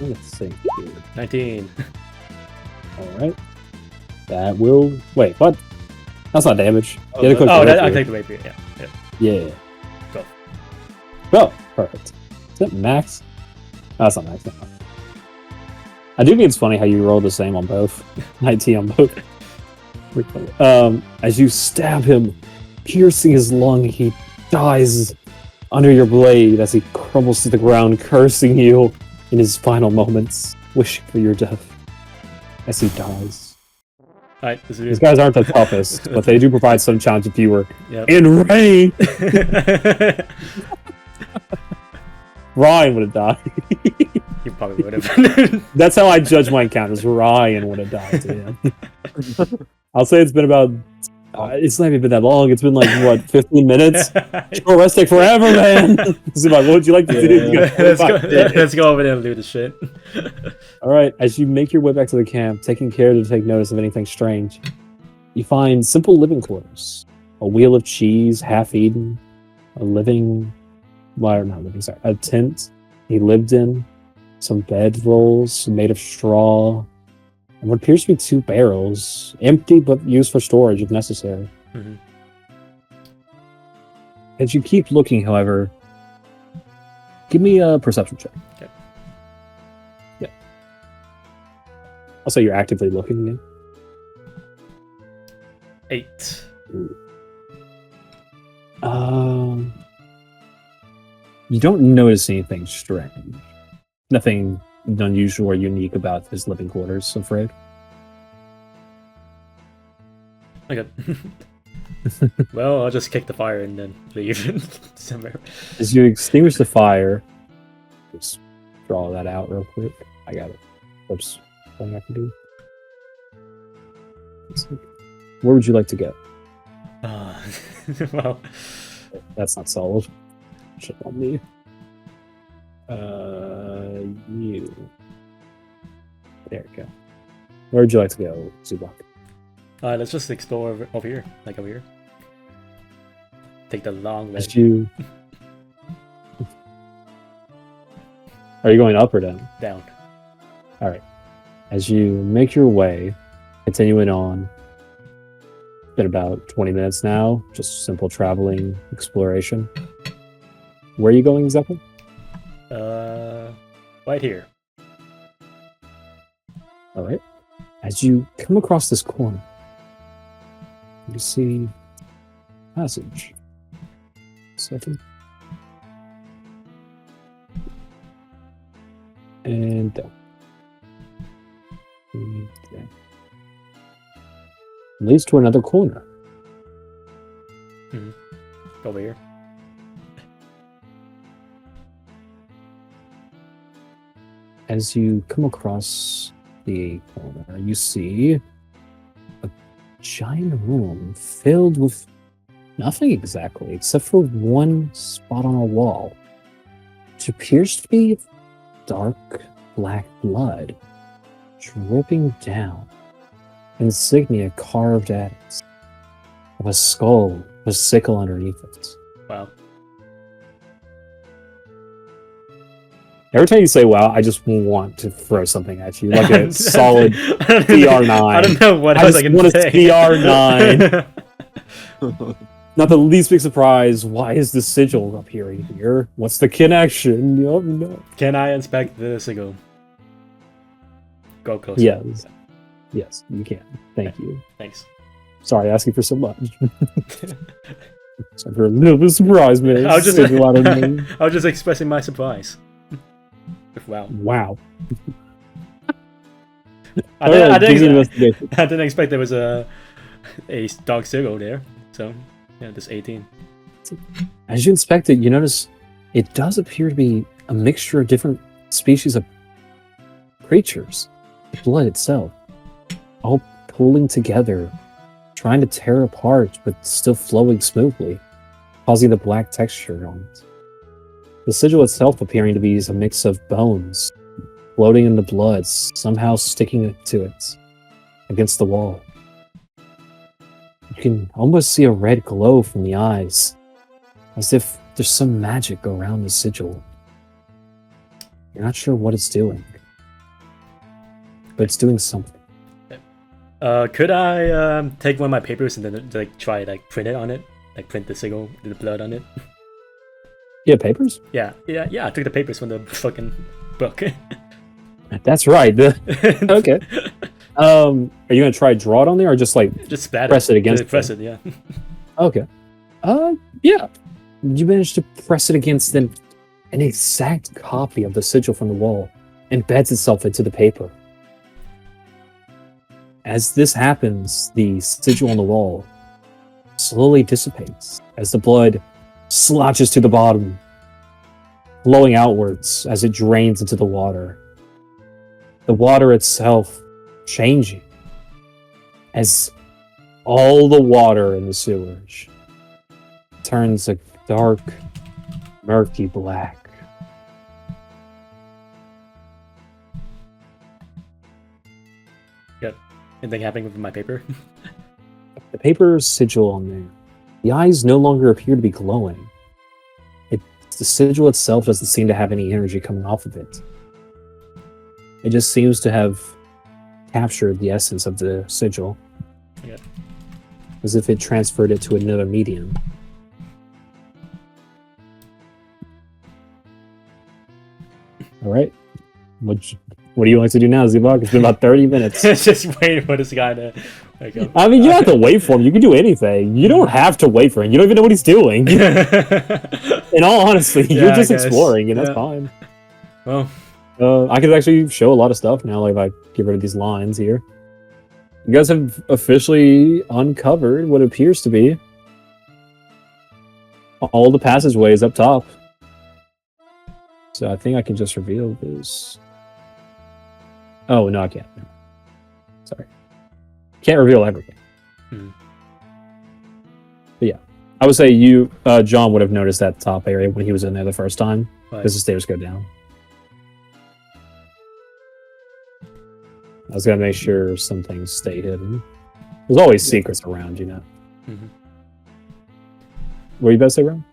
Let's see here.
19.
Alright. That will... Wait, what? That's not damage.
Oh,
You had to click the
I'll
rapier.
take the rapier, yeah.
Yeah.
Go.
Oh, perfect. Is that max? Oh, that's not max. No. I do think it's funny how you roll the same on both. 19 on both. As you stab him, piercing his lung, he dies under your blade as he crumbles to the ground, cursing you in his final moments, wishing for your death as he dies.
Alright,
These guys aren't the toughest, but they do provide some challenge if you were
Yep.
in rain. Ryan would have died.
You probably would have.
That's how I judge my encounters. Ryan would have died to him. I'll say it's been about... it's not even been that long. It's been like, what, 15 minutes? Short rest take forever, man. So like, what would you like to do?
Let's go over there and do the shit.
Alright, as you make your way back to the camp, taking care to take notice of anything strange, you find simple living quarters. A wheel of cheese, half-eaten. A living... Well, not living, sorry. A tent he lived in. Some bed rolls made of straw. And what appears to be 2 barrels. Empty, but used for storage if necessary.
Mhm.
As you keep looking, however, give me a perception check.
Okay.
Yeah. I'll say you're actively looking again.
8.
You don't notice anything strange. Nothing unusual or unique about his living quarters, I'm afraid.
Okay. Well, I'll just kick the fire and then leave somewhere.
As you extinguish the fire, just draw that out real quick. I got it. Oops. Something I can do. Where would you like to go?
Well,
That's not solid. Shit on me. You. There we go. Where would you like to go, Zubak?
let's just explore over here, like over here. Take the long way.
As you... Are you going up or down?
Down.
Alright. As you make your way, continuing on, it's been about 20 minutes now, just simple traveling exploration. Where are you going exactly?
Right here.
Alright. As you come across this corner, you see a passage. Second. And down. And down. Leads to another corner.
Over here.
As you come across the corner, you see a giant room filled with nothing exactly, except for one spot on a wall, which appears to be dark black blood dripping down, insignia carved at it, of a skull with a sickle underneath it.
Wow.
Every time you say "wow," I just want to throw something at you, like a solid PR9.
I don't know what
I
else I
just
can
want
say.
a PR9. Not the least big surprise. Why is the sigil appearing here? What's the connection? Oh, no.
Can I inspect the sigil? Go closer.
Yes. Yes, you can. Thank you.
Thanks.
Sorry, asking for so much. Sorry for a little bit of surprise, man.
I was just,
Sigil out of me.
I was just expressing my surprise. Wow.
Wow.
I didn't,
Alright, give me the
I
investigation.
didn't expect there was a dog zero there. So, yeah, this 18.
As you inspect it, you notice it does appear to be a mixture of different species of creatures. The blood itself, all pulling together, trying to tear apart, but still flowing smoothly, causing the black texture on it. The sigil itself appearing to be a mix of bones, floating in the blood, somehow sticking to it against the wall. You can almost see a red glow from the eyes, as if there's some magic around the sigil. You're not sure what it's doing, but it's doing something.
Could I take one of my papers and then like try like print it on it, like print the sigil, the blood on it?
Yeah, papers?
Yeah. I took the papers from the fucking book.
That's right. Okay. Are you gonna try draw it on there, or just like
just spat
press it against?
Press it, yeah.
Okay. Yeah. You managed to press it against an exact copy of the sigil from the wall, embeds itself into the paper. As this happens, the sigil on the wall slowly dissipates as the blood sloshes to the bottom, flowing outwards as it drains into the water. The water itself changing as all the water in the sewage turns a dark, murky black.
Anything happening with my paper?
The paper sigil on there, the eyes no longer appear to be glowing. The sigil itself doesn't seem to have any energy coming off of it. It just seems to have captured the essence of the sigil.
Yeah.
As if it transferred it to another medium. Alright. What do you like to do now, Zebok? It's been about 30 minutes.
Just waiting for this guy to wake up.
I mean, you don't have to wait for him. You can do anything. You don't have to wait for him. You don't even know what he's doing. In all honesty,
Yeah,
you're just
I guess.
exploring, and that's
Yeah.
fine.
Well,
I could actually show a lot of stuff now, like if I get rid of these lines here. You guys have officially uncovered what appears to be all the passageways up top. So I think I can just reveal this. Oh, no, I can't. Sorry. Can't reveal everything.
Hmm.
But yeah. I would say you, John, would have noticed that top area when he was in there the first time.
Right.
Because the stairs go down. I was gonna make sure some things stay hidden. There's always secrets around, you know.
Mhm.
Were you about to say, Ryan?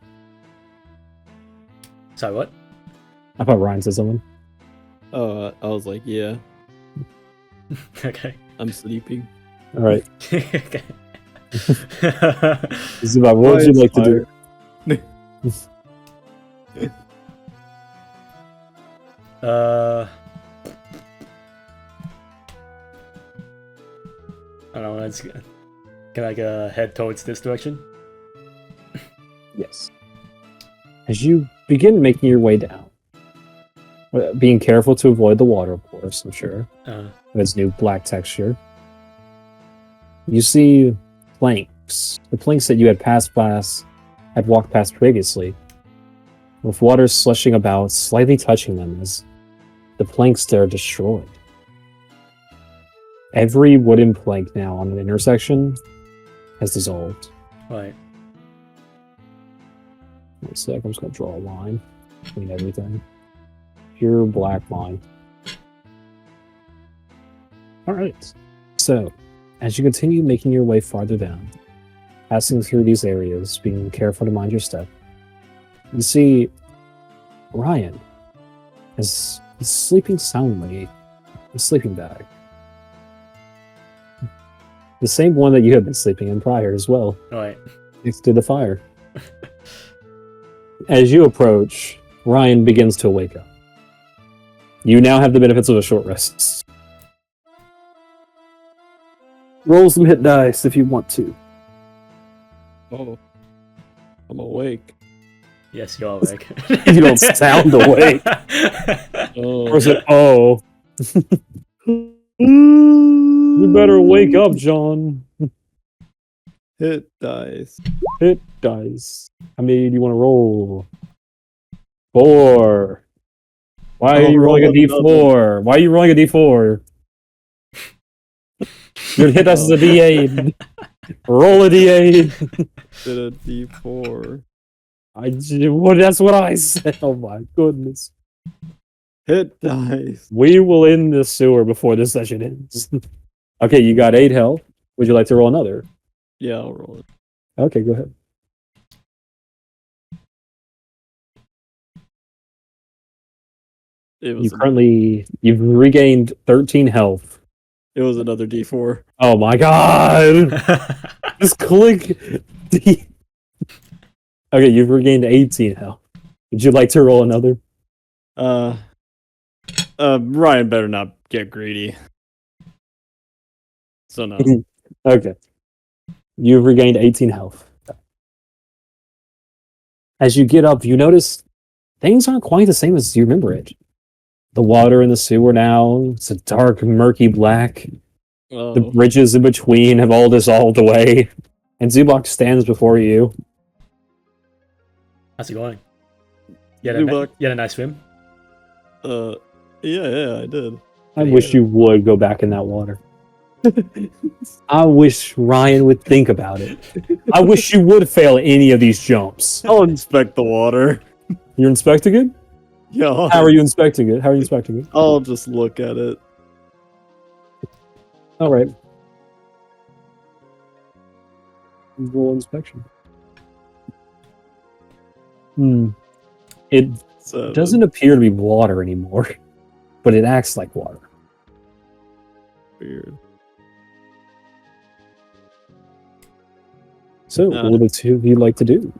Sorry, what?
I thought Ryan said something.
I was like, yeah,
Okay.
I'm sleeping.
All right.
Okay.
Zuba, what would you like to do?
I don't know. Can I head towards this direction?
Yes. As you begin making your way down, being careful to avoid the water, of course, I'm sure, with its new black texture, you see planks. The planks that you had walked past previously, with water slushing about, slightly touching them as the planks there are destroyed. Every wooden plank now on the intersection has dissolved.
Right.
Wait a sec, I'm just gonna draw a line between everything. Pure black line. Alright. So, as you continue making your way farther down, passing through these areas, being careful to mind your step, you see Ryan is sleeping soundly in a sleeping bag. The same one that you had been sleeping in prior as well,
Right.
next to the fire. As you approach, Ryan begins to wake up. You now have the benefits of a short rest. Roll some hit dice if you want to.
Oh, I'm awake.
Yes, you're awake.
You don't sound awake.
Oh,
Or is it, oh. You better wake up, John.
hit dice.
Hit dice. How many do you want to roll? 4. Why are
I'll
you rolling a
roll another.
d4? Why are you rolling a d4? Your hit dice is a d8. Roll a d8.
Did a D4.
That's what I said. Oh my goodness.
Hit dice.
We will end the sewer before this session ends. Okay, you got 8 health. Would you like to roll another?
Yeah, I'll roll it.
Okay, go ahead.
It was.
You've regained 13 health.
It was another D4.
Oh my god! Just click D. Okay, you've regained 18 health. Would you like to roll another?
Ryan better not get greedy. So no.
Okay. You've regained 18 health. As you get up, you notice things aren't quite the same as you remember it. The water in the sewer now, it's a dark, murky black.
Oh.
The bridges in between have all dissolved away. And Zubok stands before you.
How's it going? You
Zubok.
had a nice swim?
Yeah, I did.
I wish you would go back in that water. I wish Ryan would think about it. I wish you would fail any of these jumps.
I'll inspect the water.
You're inspecting it?
Yeah.
How are you inspecting it? How are you inspecting it?
I'll just look at it.
All right. Roll inspection. It
So
doesn't appear to be water anymore, but it acts like water.
weird.
So, what would the two of you like to do?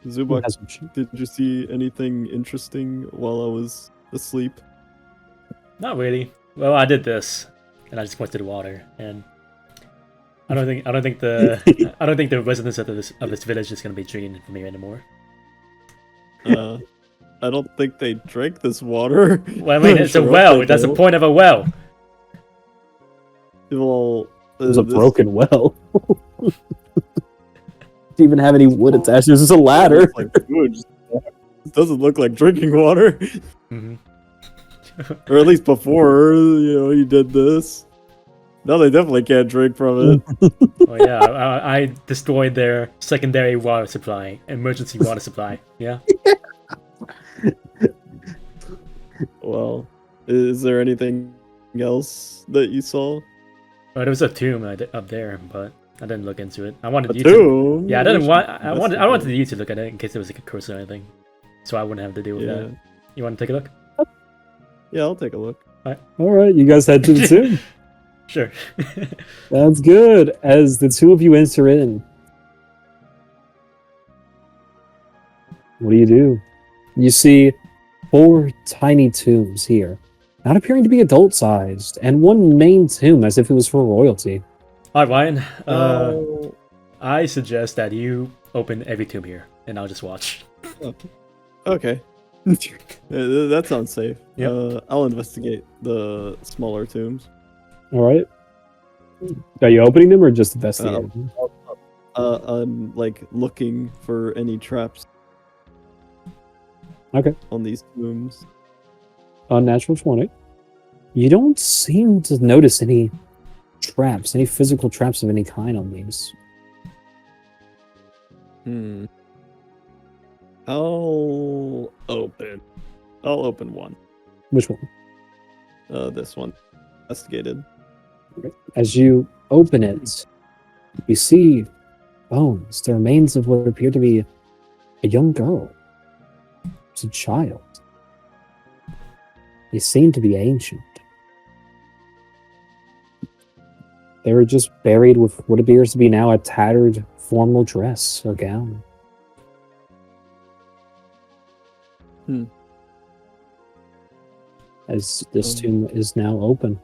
Zubok,
Has some shit.
did you see anything interesting while I was asleep?
Not really. Well, I did this, and I just went to the water, and I don't think the residents of this village is gonna be drinking from here anymore.
I don't think they drank this water.
Well, I mean, it's a
Sure,
well.
they
That's the
don't.
point of a well.
Well,
It was a
this-
broken well. Didn't even have any wood attached. It was just a ladder.
It's like sewage. It doesn't look like drinking water.
Hmm.
Or at least before, you did this. No, they definitely can't drink from it.
Oh yeah, I destroyed their secondary water supply, emergency water supply. Yeah.
Well, is there anything else that you saw?
Oh, there was a tomb up there, but I didn't look into it. I wanted
A
you to.
tomb?
Yeah, I didn't want. I wanted
investigate.
you to look at it in case there was like a curse or anything, so I wouldn't have to deal with
Yeah.
that. You want to take a look?
Yeah, I'll take a look.
All right, you guys head to the tomb.
Sure.
That's good. As the two of you enter in, what do? You see 4 tiny tombs here, not appearing to be adult-sized, and one main tomb as if it was for royalty.
All right, Ryan.
Oh,
I suggest that you open every tomb here, and I'll just watch.
okay. That sounds safe.
Yep.
I'll investigate the smaller tombs.
All right. Are you opening them or just investigating? them?
I'm like looking for any traps.
Okay.
On these tombs.
Unnatural 20. You don't seem to notice any traps, any physical traps of any kind on these.
I'll open one.
Which one?
This one. Investigated.
As you open it, you see bones, the remains of what appear to be a young girl. It's a child. They seem to be ancient. They were just buried with what appears to be now a tattered formal dress or gown. as this tomb is now open.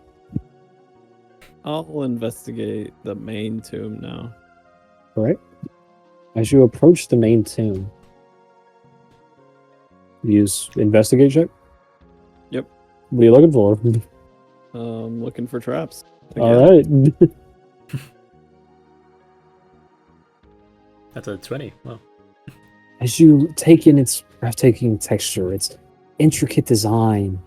I'll investigate the main tomb now.
All right. As you approach the main tomb, use investigate check.
Yep.
What are you looking for?
Looking for traps.
All right.
That's a 20. Wow.
As you take in its breathtaking texture, its intricate design,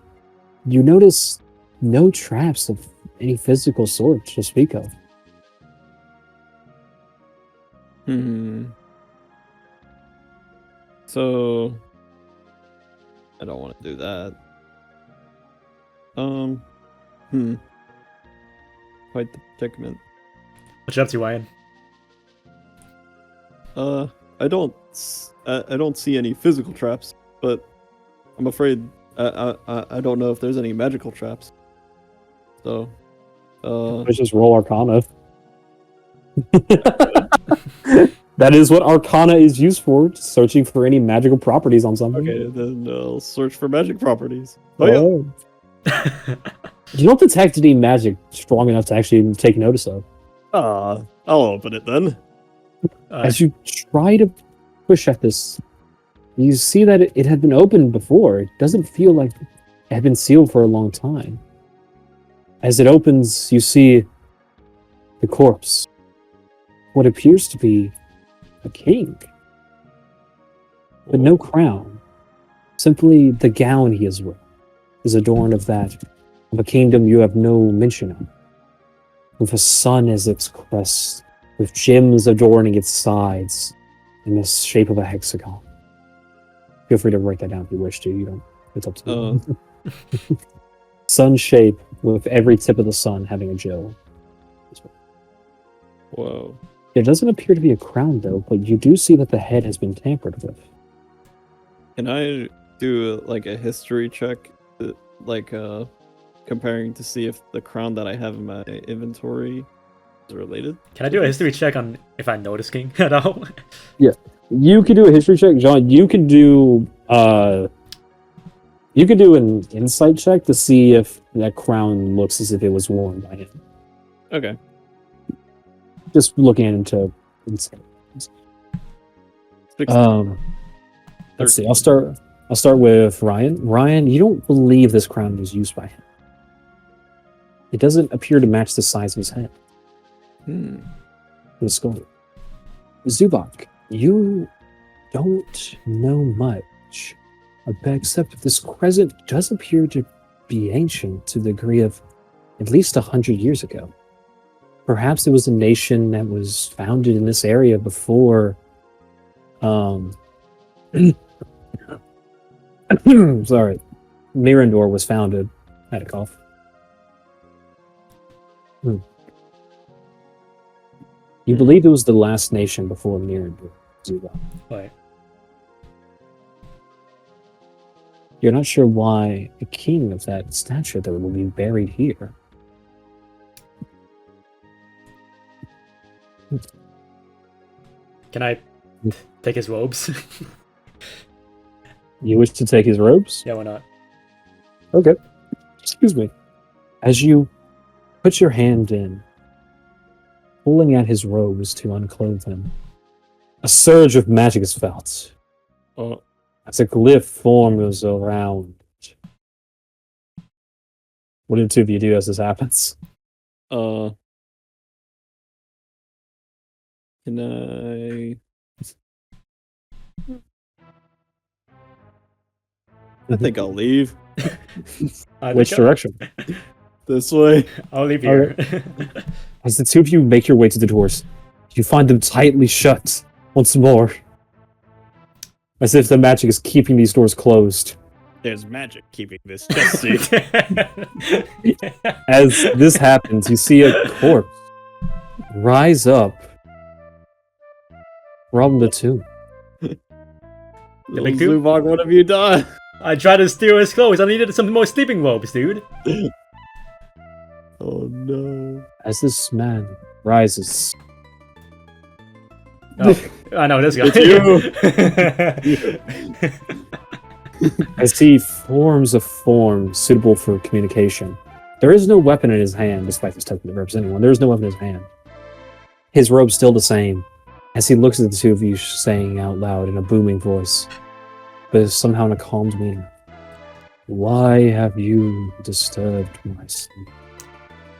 you notice no traps of any physical sort to speak of.
So I don't want to do that. Quite the predicament.
What you up to, Ryan?
I don't see any physical traps, but I'm afraid I don't know if there's any magical traps. So,
Let's just roll Arcana. That is what Arcana is used for, searching for any magical properties on something.
okay, then I'll search for magic properties.
Oh. You don't detect any magic strong enough to actually take notice of.
I'll open it then.
As you try to push at this, you see that it had been opened before. It doesn't feel like it had been sealed for a long time. As it opens, you see the corpse. What appears to be a king. But no crown. Simply the gown he is wearing is adorned of a kingdom you have no mention of. With a sun as its crest, with gems adorning its sides in the shape of a hexagon. Feel free to write that down if you wish to. You don't. It's up to you. Sun shape with every tip of the sun having a gem.
Whoa.
There doesn't appear to be a crown though, but you do see that the head has been tampered with.
Can I do like a history check, like comparing to see if the crown that I have in my inventory is related?
Can I do a history check on if I notice king at all?
Yeah, you could do a history check, John. You could do an insight check to see if that crown looks as if it was worn by him.
Okay.
Just looking into insight.
16.
Let's see. I'll start with Ryan. Ryan, you don't believe this crown was used by him. It doesn't appear to match the size of his head. The skull. Zubak, you don't know much, except that this crescent does appear to be ancient to the degree of at least 100 years ago. Perhaps it was a nation that was founded in this area before. Sorry, Mirandor was founded. I had a cough. You believe it was the last nation before Mirandor, Zubak.
Right.
You're not sure why a king of that stature that would be buried here.
Can I take his robes?
You wish to take his robes?
Yeah, why not?
Okay. Excuse me. As you put your hand in, pulling at his robes to unclothe him, a surge of magic is felt. As a glyph forms around. What do the two of you do as this happens?
Can I? I think I'll leave.
Which direction?
This way.
I'll leave here.
As the two of you make your way to the doors, you find them tightly shut once more. As if the magic is keeping these doors closed.
There's magic keeping this just safe.
As this happens, you see a corpse rise up from the tomb.
big tube?
Zubak, what have you done?
I tried to steal his clothes. I needed some more sleeping robes, dude.
Oh no.
As this man rises.
Oh, I know this guy.
It's you.
as he forms a form suitable for communication. There is no weapon in his hand, despite this token that represents anyone. There is no weapon in his hand. His robe's still the same, as he looks at the two of you, saying out loud in a booming voice, but somehow in a calm demeanor. Why have you disturbed my sleep?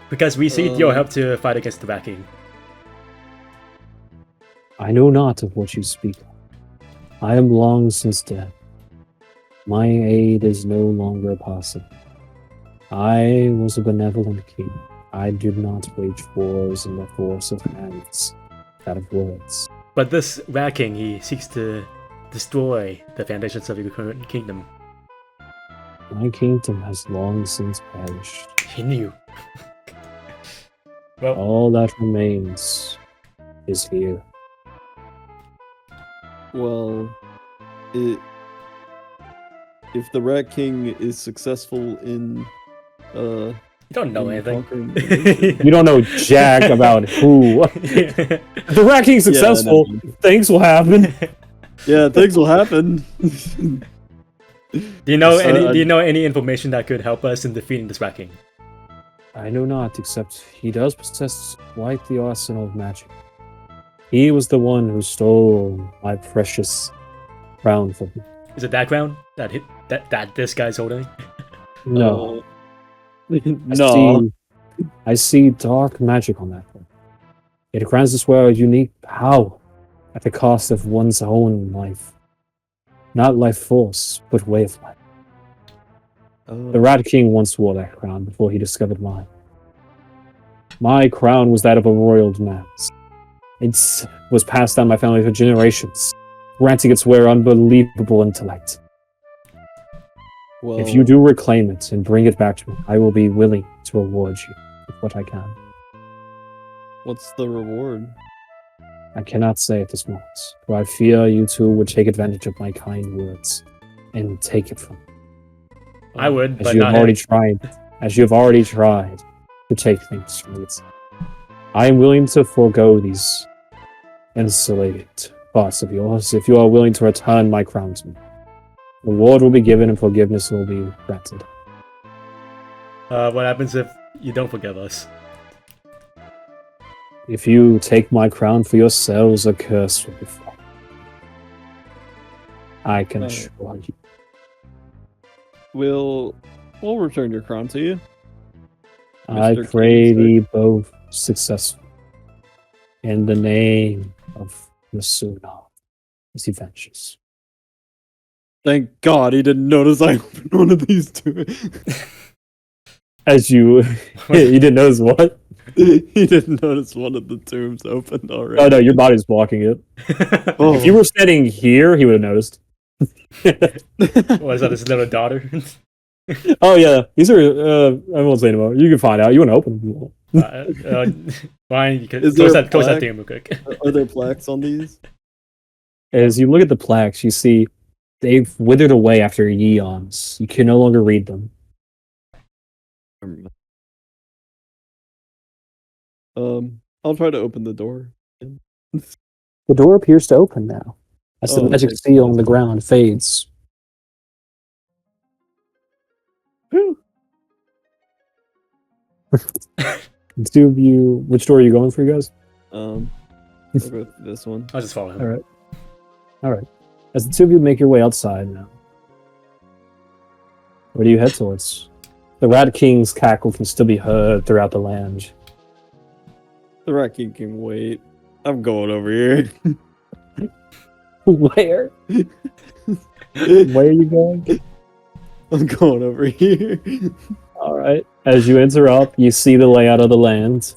Because we seek your help to fight against the Rat King.
I know not of what you speak. I am long since dead. My aid is no longer possible. I was a benevolent king. I did not wage wars in the force of hands, that of words.
But this Rat King, he seeks to destroy the foundations of your current kingdom.
My kingdom has long since perished.
He knew. Well,
All that remains is here.
Well, if the Rat King is successful in
you don't know
in
anything.
conquering the nation-
You don't know jack about who. If the Rat King's successful, things will happen.
yeah, things will happen.
Do you know
So,
Do you know any information that could help us in defeating this Rat King?
I know not, except he does possess quite the arsenal of magic. He was the one who stole my precious crown from me.
Is it that crown that this guy's holding?
No.
no.
I see dark magic on that one. It grants us a unique power at the cost of one's own life. Not life force, but way of life. The Rat King once wore that crown before he discovered mine. My crown was that of a royal man's. It was passed down my family for generations, granting its wearer unbelievable intellect.
Well,
If you do reclaim it and bring it back to me, I will be willing to reward you with what I can.
what's the reward?
I cannot say at this moment, for I fear you two would take advantage of my kind words and take it from me.
I would,
As
but
you
not
have already
him.
tried, as you have already tried to take things from me. I am willing to forego these insulated thoughts of yours if you are willing to return my crown to me. Reward will be given and forgiveness will be granted.
What happens if you don't forgive us?
If you take my crown for yourselves, a curse will befall. I can
Oh.
assure you.
We'll return your crown to you.
I
Mr.
pray
King,
thee both successful. In the name of the Suna, as he vanishes.
Thank God he didn't notice I opened one of these two.
As you, you didn't notice what?
He didn't notice one of the tombs opened already.
Oh no, your body's blocking it.
Oh.
If you were standing here, he would have noticed.
What is that, his little daughter?
Oh yeah, these are. I won't say anymore. You can find out. You want to open them?
Ryan, you could
Is
close
there a
that
plaque?
thing real quick.
Are there plaques on these?
As you look at the plaques, you see they've withered away after eons. You can no longer read them.
I'll try to open the door.
The door appears to open now, as the
Oh,
magic
okay.
seal on the ground fades.
Whew.
The two of you, which door are you going for, you guys?
I'll go through this one.
I'll just follow him.
All right. All right. As the two of you make your way outside now, where do you head towards? The Rat King's cackle can still be heard throughout the land.
The Rat King can wait. I'm going over here.
Where? Where are you going?
I'm going over here.
All right. As you enter up, you see the layout of the land.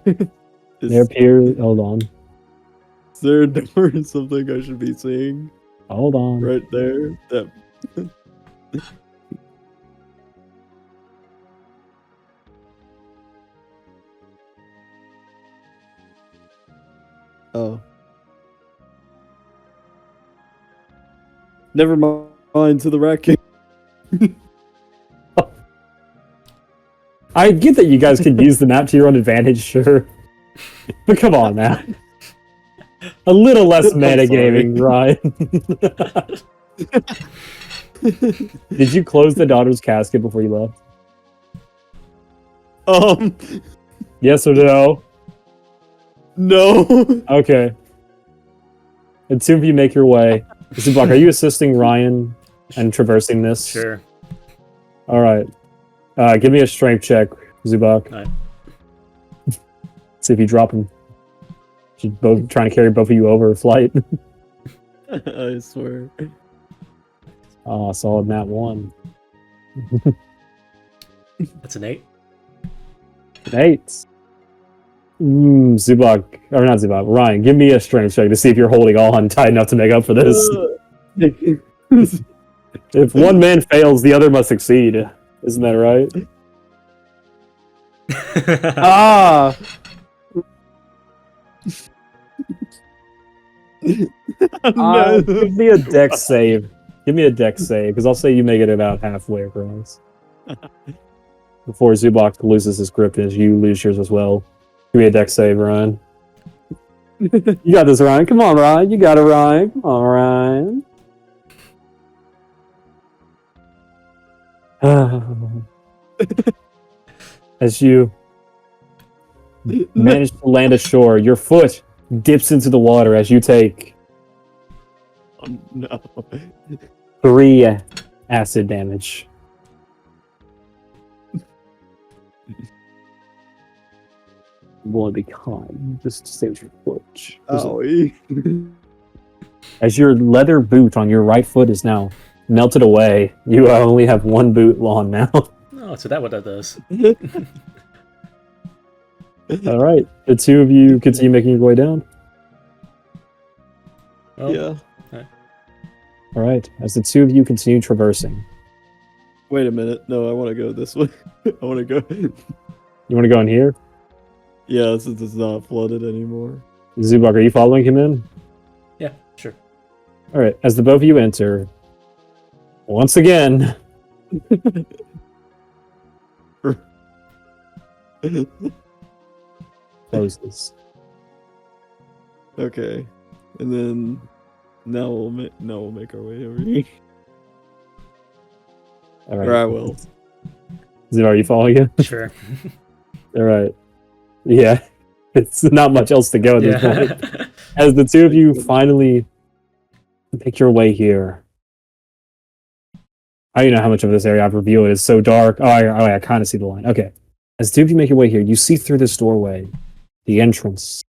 There appears. Hold on.
Is there a door or something I should be seeing?
Hold on.
Right there. That. Oh. Never mind to the Rat King.
I get that you guys can use the map to your own advantage, sure. But come on, man. A little less
I'm
metagaming, Ryan. Did you close the daughter's casket before you left? Yes or no?
No.
Okay. And two of you make your way. Zubak, are you assisting Ryan and traversing this?
Sure.
Alright. Give me a strength check, Zubak.
Alright.
See if you drop him. She's both trying to carry both of you over a flight.
I swear.
Oh, solid nat 1.
That's an 8.
8. Zubak, or not Zubak, Ryan, give me a strength check to see if you're holding on tight enough to make up for this. If one man fails, the other must succeed. Isn't that right?
Ah! No.
Give me a dex save. Give me a dex save, because I'll say you make it about halfway across. Before Zubak loses his grip, as you lose yours as well. Give me a dex save, Ryan. You got this, Ryan. Come on, Ryan. You got it, Ryan. Come on, Ryan. As you manage to land ashore, your foot dips into the water as you take
Oh, no.
3 acid damage. Want to be kind. Just save your foot.
Owie.
As your leather boot on your right foot is now melted away, you only have 1 boot on now.
Oh, so that's what that does.
All right, the two of you continue making your way down.
Well,
Yeah.
All right, as the two of you continue traversing,
Wait a minute. No, I want to go this way. I want to go.
you want to go in here?
Yeah, since it's not flooded anymore.
Zubak, are you following him in?
Yeah, sure.
All right, as the both of you enter, once again, closes.
Okay, and then now we'll make our way over here.
All right,
Or I will.
Zubak, are you following him?
Sure.
All right. Yeah, it's not much else to go at this point.
Yeah.
As the two of you finally make your way here, I don't know how much of this area I've revealed. It's so dark. Oh, I kind of see the line. Okay. As the two of you make your way here, you see through this doorway the entrance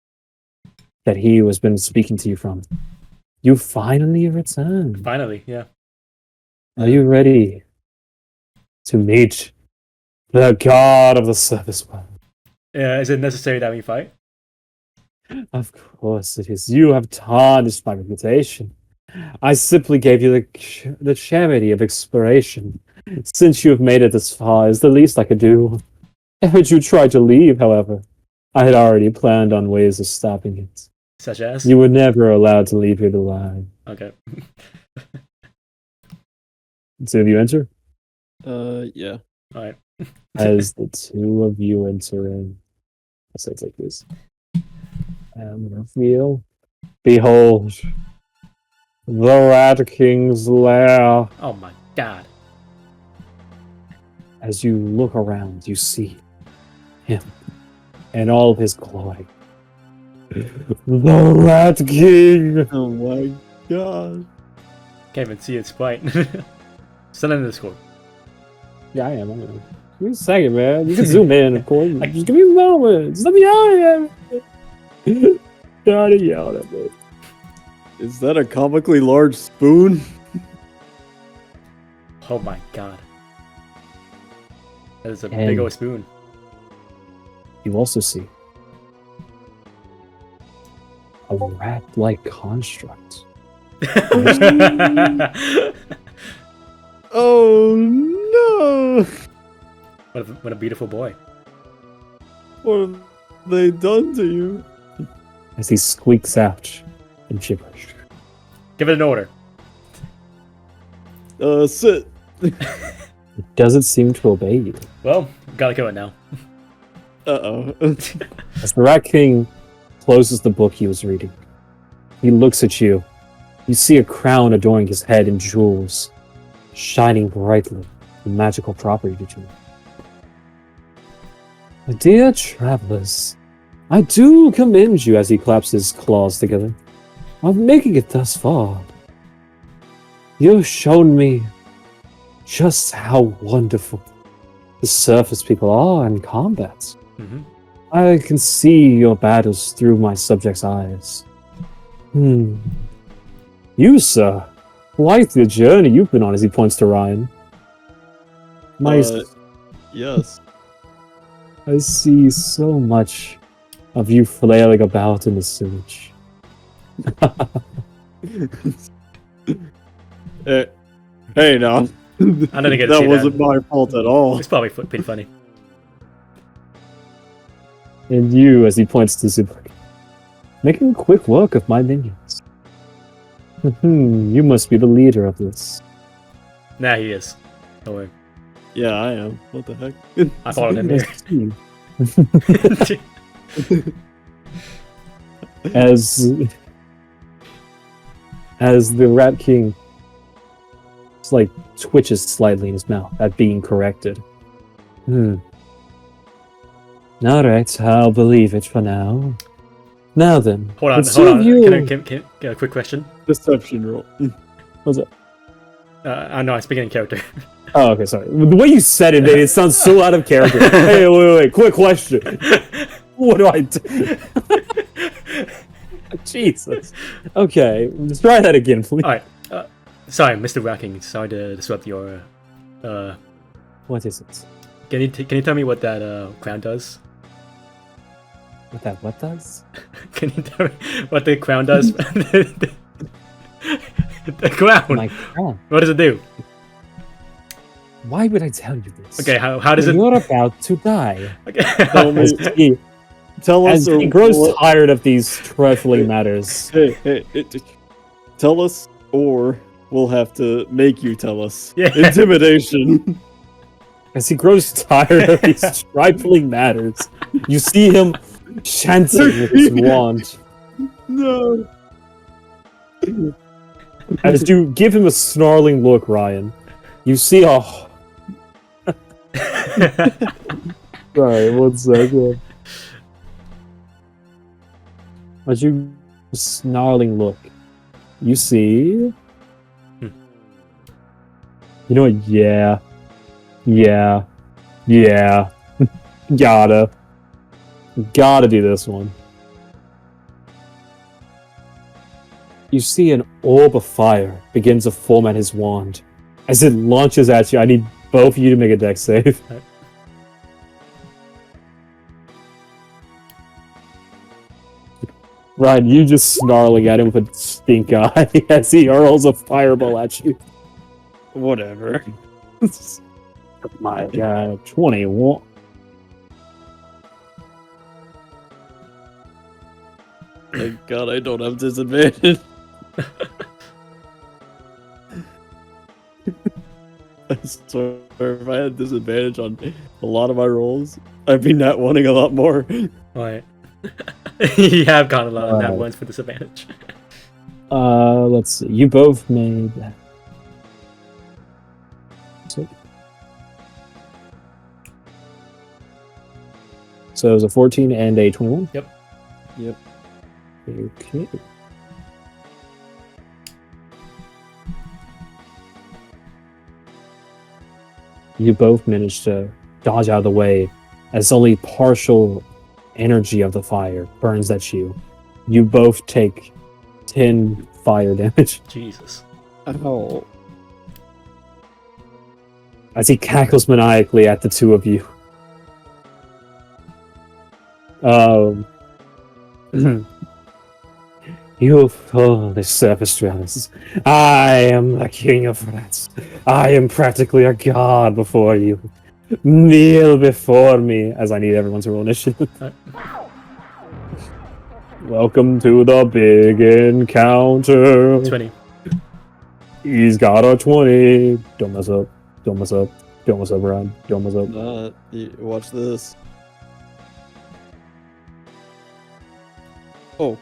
that he has been speaking to you from. You finally return.
Finally, yeah.
Are you ready to meet the god of the surface world?
Is it necessary that we fight?
Of course it is. You have tarnished my reputation. I simply gave you the charity of exploration. Since you have made it this far, is the least I could do. Had you tried to leave, however, I had already planned on ways of stopping it.
Such as?
You were never allowed to leave here alive.
Okay.
So, have you enter?
Yeah.
Alright.
As the two of you enter in, I'll say take this. And reveal. Behold, the Rat King's lair.
Oh my god.
As you look around, you see him in all of his glory. The Rat King!
Oh my god.
Can't even see its spite. Send it in the Discord.
Yeah, I am. Give me a second, man. You can zoom in, of course. Just give me a moment. Just let me out here. Try to yell at me.
Is that a comically large spoon?
Oh my god. That is a
And-
big old spoon.
You also see a rat-like construct.
Oh no!
What a beautiful boy.
What have they done to you?
As he squeaks out in gibberish.
Give it an order.
Sit.
It doesn't seem to obey you.
Well, gotta kill it now.
Uh-oh.
As the Rat King closes the book he was reading, He looks at you. You see a crown adorning his head in jewels, shining brightly, a magical property to you. My dear travelers, I do commend you as he claps his claws together on making it thus far. You've shown me just how wonderful the surface people are in combat.
Mm-hmm.
I can see your battles through my subject's eyes. You, sir, quite the journey you've been on, as he points to Ryan.
Yes.
I see so much of you flailing about in the sewage.
Hey, now.
I didn't get to
That
see
wasn't my fault at all.
It's probably pretty funny.
And you, as he points to Zubak, making quick work of my minions. You must be the leader of this.
Nah, he is. Don't worry.
Yeah, I am. What the heck?
I followed him here.
As the Rat King like twitches slightly in his mouth at being corrected. Alright, I'll believe it for now. Now then.
Hold on. Can I a quick question?
Deception roll.
What's up?
I know, I'm speaking in character.
Oh, okay, sorry. The way you said it, it sounds so out of character. Hey, wait, quick question. What do I do? Jesus. Okay, let's try that again, please.
Alright. Sorry, Mr. Racking. Sorry to disrupt your...
What is it?
Can you tell me what that crown does?
What does?
Can you tell me what the crown does? The crown.
My crown.
What does it do?
Why would I tell you this?
Okay, how does it...
You're about to die.
Okay.
Tell us.
As he grows tired of these trifling matters.
Hey, tell us, or we'll have to make you tell us.
Yeah.
Intimidation.
As he grows tired of these trifling matters, you see him chanting with his wand.
No.
As you give him a snarling look, Ryan, you see a... Sorry, 1 second. As you snarling look, you see... You know what? Yeah. Gotta do this one. You see an orb of fire begin to form at his wand. As it launches at you, I need both of you to make a dex save.
Right.
Ryan, you just snarling at him with a stink eye as he hurls a fireball at you.
Whatever.
My God, 21.
Thank God I don't have disadvantage. I swear, if I had disadvantage on a lot of my rolls, I'd be not wanting a lot more.
Alright. You have gotten a lot of that ones for disadvantage.
Let's see. You both made... So it was a 14 and a 21?
Yep.
Okay. You both managed to dodge out of the way as only partial energy of the fire burns at you. You both take 10 fire damage
Jesus.
Oh.
as he cackles maniacally at the two of you. You foolish surface dwellers. I am the king of rats. I am practically a god before you. Kneel before me, as I need everyone to roll initiative. Welcome to the big encounter.
20.
He's got a 20. Don't mess up. Don't mess up. Don't mess up, Ryan. Don't mess up.
Watch this. Oh.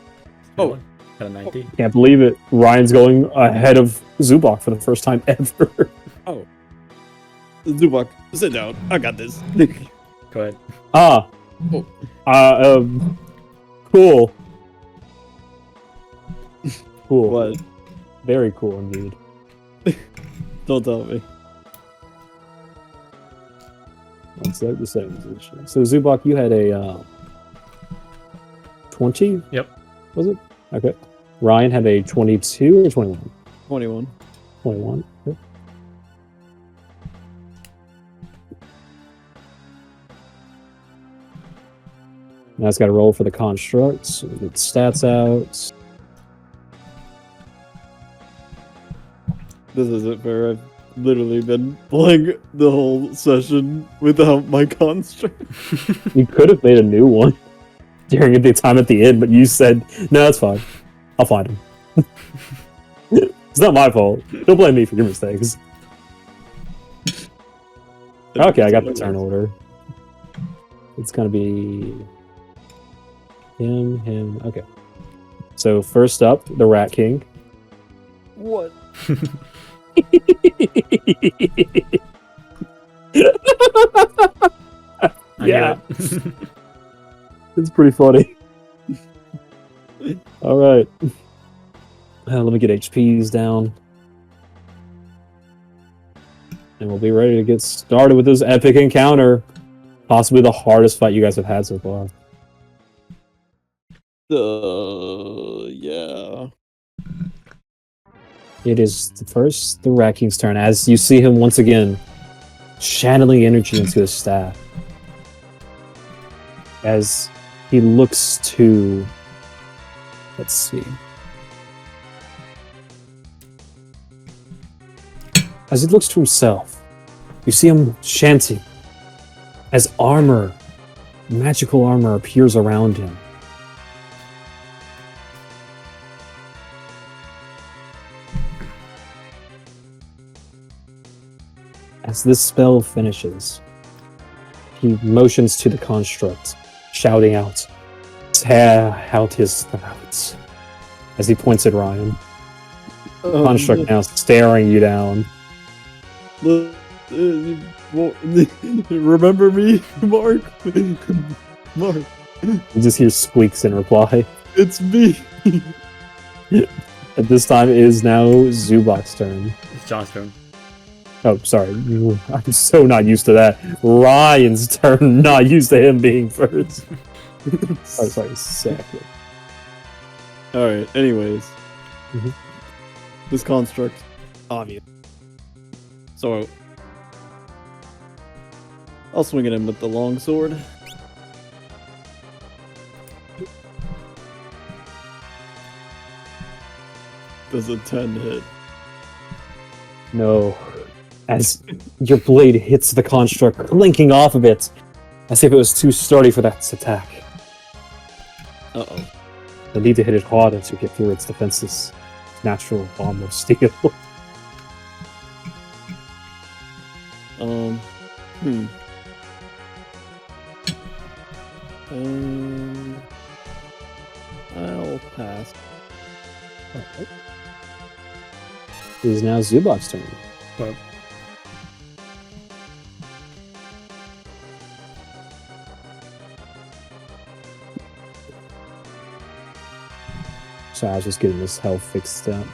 Got a 19.
Can't believe it. Ryan's going ahead of Zubok for the first time ever.
Zubok, sit down. I got this.
Go ahead.
Cool. Cool.
What?
Very cool indeed.
Don't tell me.
That's like the same position. So Zubok, you had a 20?
Yep.
Was it? Okay. Ryan had a 22 or 21?
21.
21. Yep. Now it's got to roll for the constructs. Get stats out.
This isn't fair. I've literally been playing the whole session without my construct.
You could have made a new one during the time at the end, but you said, no, that's fine. I'll find him. It's not my fault. Don't blame me for your mistakes. Okay, I got the turn order. It's going to be him. Okay. So first up, the Rat King.
What?
Yeah. It's pretty funny. All right. Let me get HPs down. And we'll be ready to get started with this epic encounter. Possibly the hardest fight you guys have had so far.
Yeah.
It is the Rat King's turn as you see him once again channeling energy into his staff. As he looks to... Let's see. As he looks to himself, you see him chanting as armor, magical armor appears around him. As this spell finishes, he motions to the construct, shouting out, "Tear out his throats," as he points at Ryan. Construct now staring you down.
Remember me, Mark? Mark.
You just hear squeaks in reply.
It's me.
At this time, it is now Zubok's turn.
It's John's turn.
Oh, sorry. I'm so not used to that. Ryan's turn, not used to him being first. Oh, sorry, second.
Alright, anyways.
Mhm.
This construct, obvious. So, I'll swing at him with the long sword. Does a 10 hit?
No. As your blade hits the construct, clinking off of it, as if it was too sturdy for that attack.
Uh-oh.
You'll need to hit it harder to get through its defenses. Natural armor of steel.
I'll pass.
Okay. It is now Zubok's turn.
Well,
Sorry, I was just getting this health fixed out.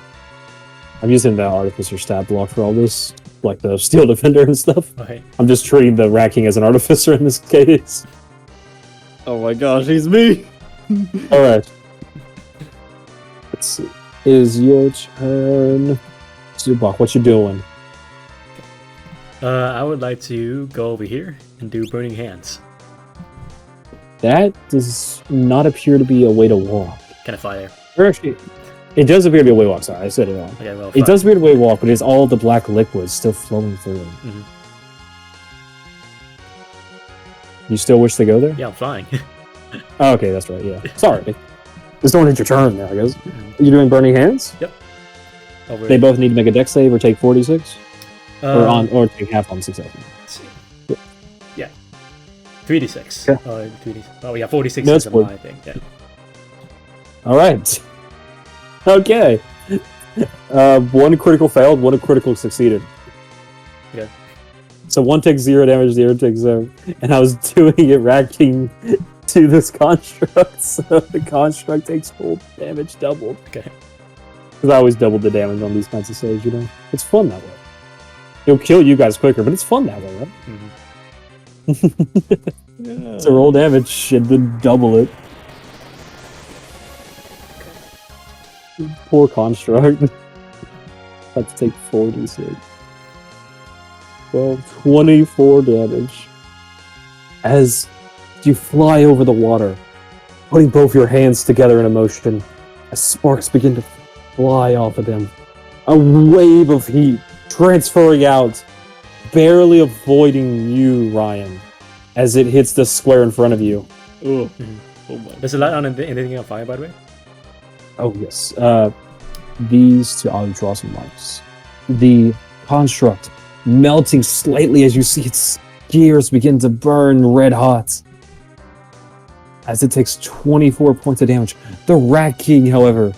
I'm using the Artificer stat block for all this, like the Steel Defender and stuff.
okay.
I'm just treating the Rat King as an Artificer in this case.
Oh my gosh, he's me!
Alright. Let's see. It is your turn. Zubok, what you doing?
I would like to go over here and do Burning Hands.
That does not appear to be a way to walk.
Can I fly there?
Or actually, it does appear to be a way to walk. Sorry, I said it wrong.
Okay, well,
It does appear to be a way to walk, but it's all the black liquid still flowing through it.
Mm-hmm.
You still wish to go there?
Yeah, I'm flying.
Oh, okay, that's right, yeah. Sorry. Just don't hit your turn there, I guess.
Mhm.
Are you doing Burning Hands?
Over
They both need to make a dex save or take 46? Or take half on success.
Let's see. Yeah. 3d6.
Okay.
3d. Oh, yeah, 46
No,
is
it's
a my thing. Yeah.
Alright. Okay. One critical failed, one critical succeeded.
Okay.
So one takes 0 damage, 0 takes 0. And I was doing it racking to this construct, so the construct takes full damage doubled.
Okay.
Because I always double the damage on these kinds of saves, you know? It's fun that way. It'll kill you guys quicker, but it's fun that way, right?
Mm-hmm.
Yeah.
So roll damage and then double it. Poor construct. Have to take 4d6. Well, 24 damage. As you fly over the water, putting both your hands together in a motion, as sparks begin to fly off of them. A wave of heat transferring out, barely avoiding you, Ryan, as it hits the square in front of you.
Oh,
Mhm.
oh my.
There's a light on anything on fire, by the way.
Oh, yes. These two, I'll draw some marks. The construct melting slightly as you see its gears begin to burn red hot. As it takes 24 points of damage. The Rat King, however,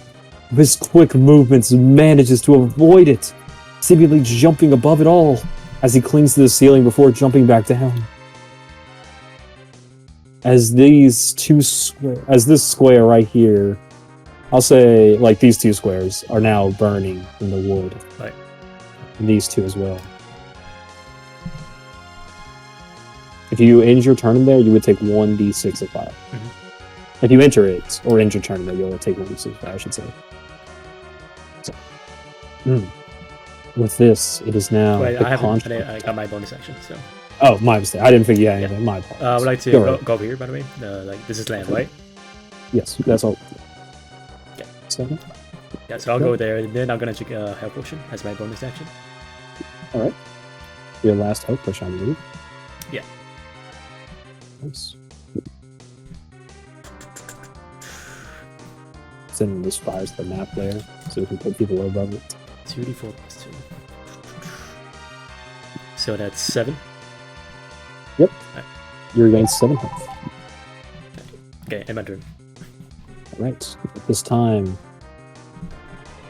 with his quick movements, manages to avoid it, seemingly jumping above it all as he clings to the ceiling before jumping back down. As this square right here, I'll say, like, these two squares are now burning in the wood.
Right.
And these two as well. If you end your turn in there, you would take 1d6 of fire.
Mm-hmm.
If you enter it, or end your turn in there, you'll take 1d6 of fire, I should say. So, with this, it is now
Wait,
the
I
construct.
got my bonus action, so.
Oh, my mistake. I didn't think you had anything. My apologies.
I would like to
Go ahead.
go over here, by the way. This is land, right?
Yes, that's all.
Okay.
Second.
Yeah, so I'll go there, and then I'm gonna check a health potion as my bonus action.
Alright. Your last health push, I believe.
Yeah.
Nice. Sending this fires the map layer so we can put people above it.
2d4 plus 2. So that's 7.
Yep.
Right.
You're against 7 health.
Okay, and my turn.
Alright. At this time,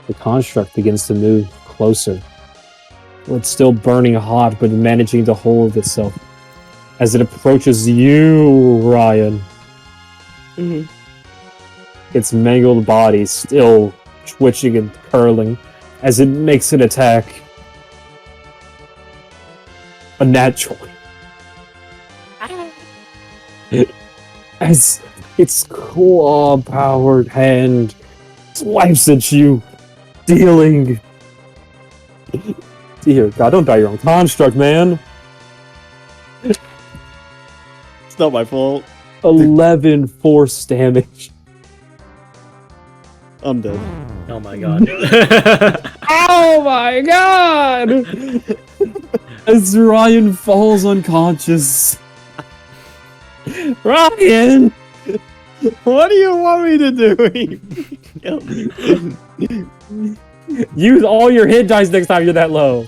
the construct begins to move closer. It's still burning hot, but managing to hold itself as it approaches you, Ryan.
Mhm.
Its mangled body still twitching and curling as it makes an attack. A natural. As its claw-powered hand swipes at you, dealing... Dear God, don't die your own construct, man!
It's not my fault.
11 force damage.
I'm dead.
Oh my god.
Oh my God! As Ryan falls unconscious. Ryan!
What do you want me to do? Kill me.
Use all your hit dice next time you're that low.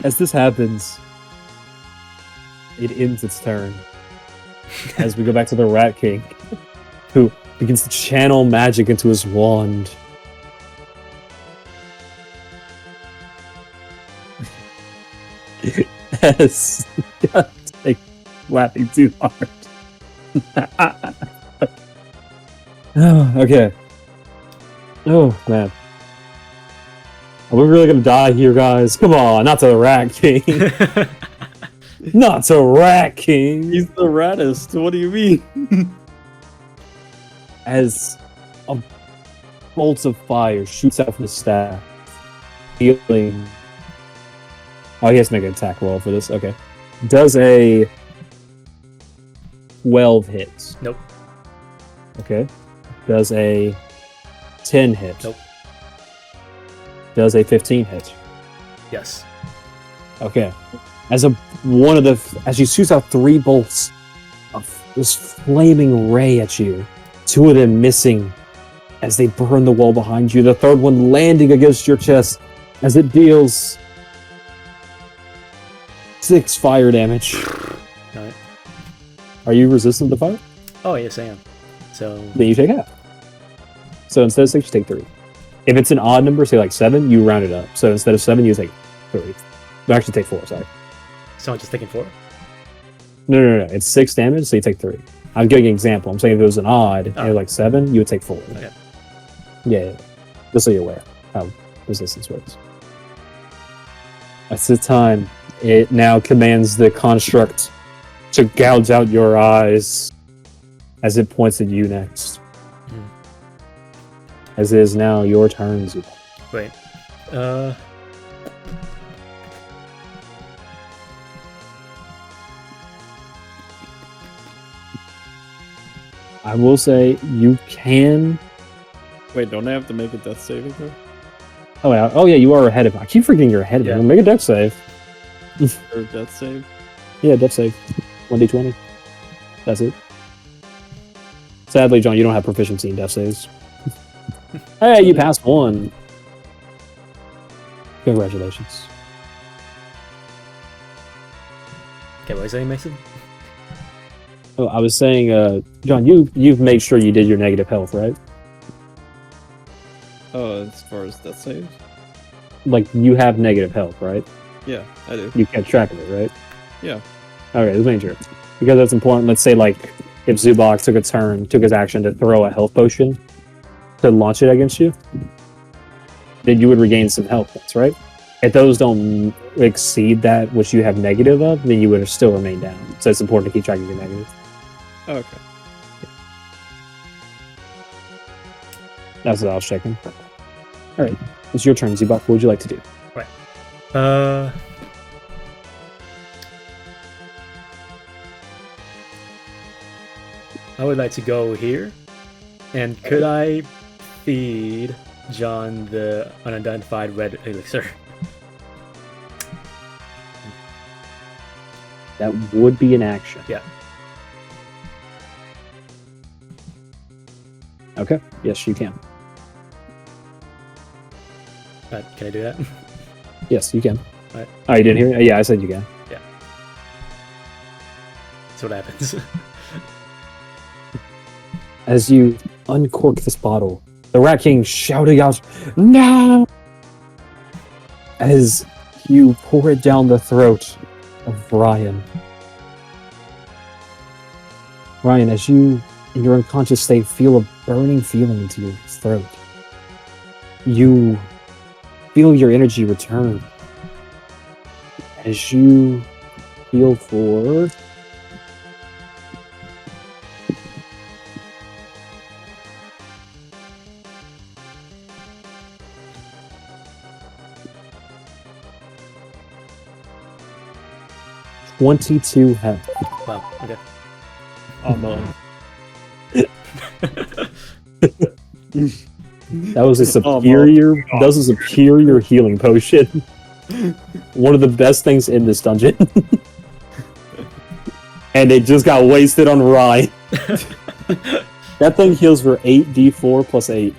As this happens, it ends its turn. As we go back to the Rat King, who begins to channel magic into his wand. As like laughing too hard. Okay. Oh man. Are we really gonna die here, guys? Come on, not to the Rat King. Not to Rat King.
He's the raddest. What do you mean?
As a bolt of fire shoots out from the staff, healing. Oh, he has to make an attack roll for this. Okay. Does a 12 hits?
Nope.
Okay. Does a 10 hit?
Nope.
Does a 15 hit?
Yes.
Okay. As she shoots out 3 bolts of this flaming ray at you, 2 of them missing as they burn the wall behind you, the third one landing against your chest as it deals 6 fire damage.
Alright.
Are you resistant to fire?
Oh, yes, I am. So,
Then you take half. So instead of 6, you take 3. If it's an odd number, say like 7, you round it up. So instead of 7, you take 3. You actually take 4, sorry.
so I'm just taking 4?
No. It's 6 damage, so you take 3. I'm giving an example. I'm saying if it was an odd, and it was like 7, you would take 4.
Okay.
Yeah. Just so you're aware how resistance works. At this time, it now commands the construct to gouge out your eyes as it points at you next. As it is now your turn, Zuba.
Wait.
I will say you can.
Wait, don't I have to make a death saving throw?
Oh yeah, you are ahead of me. I keep forgetting you're ahead of me. Make a dex save.
Or death save?
Yeah, dex save. 1d20. That's it. Sadly, John, you don't have proficiency in death saves. Hey, you passed 1. Congratulations.
Okay, what was I saying, Mason?
Oh, I was saying, John, you've made sure you did your negative health, right?
Oh, as far as death saves?
Like, you have negative health, right?
Yeah, I do.
You kept track of it, right?
Yeah.
Okay, let's make sure. Because that's important. Let's say, like, if Zubok took his action to throw a health potion to launch it against you, then you would regain some health points, right? If those don't exceed that which you have negative of, then you would still remain down. So it's important to keep track of your negative.
Okay.
That's what I was checking. Alright, it's your turn, Zubok. What would you like to do?
Right. I would like to go here. And could I feed John the unidentified red elixir?
That would be an action.
Yeah.
Okay. Yes, you can.
Can I do that?
Yes, you can.
Alright.
Oh, you didn't hear? Yeah, I said you can.
Yeah. That's what happens.
As you uncork this bottle, the Rat King shouting out, "No!" as you pour it down the throat of Ryan. Ryan, as you, in your unconscious state, feel a burning feeling into your throat. You feel your energy return. As you feel for... $22 health.
Wow, okay.
Oh, no.
That was a superior. That was a superior healing potion. One of the best things in this dungeon. And it just got wasted on Rye. That thing heals for 8d4 plus 8.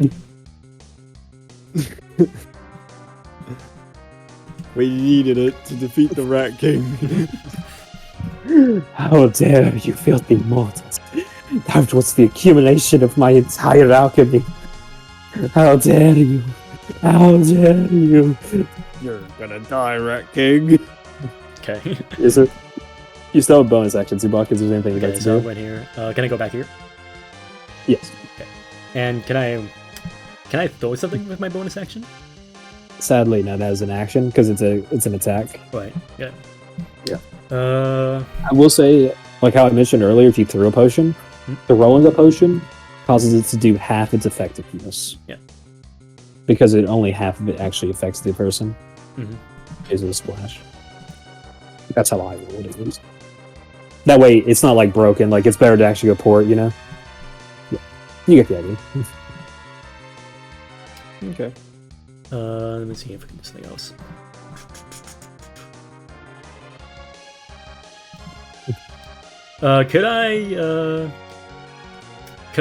We needed it to defeat the Rat King.
How dare you, filthy mortals! That was the accumulation of my entire alchemy. How dare you! How dare you!
You're gonna die, Rat King.
Okay.
Is it? You still have a bonus action, Zubak. Is there anything you'd like to
so I
do?
went here. Can I go back here?
Yes.
Okay. And can I throw something with my bonus action?
Sadly, not as an action because it's an attack.
Right. Yeah.
Yeah.
I
will say, like how I mentioned earlier, if you threw a potion, throwing a potion causes it to do half its effectiveness.
Yeah.
Because only half of it actually affects the person.
Mm-hmm.
Is a splash. That's how I roll it, at least. That way, it's not like broken. Like it's better to actually go pour it, you know. Yeah. You get the idea.
Okay.
Let me see if I can do something else. Could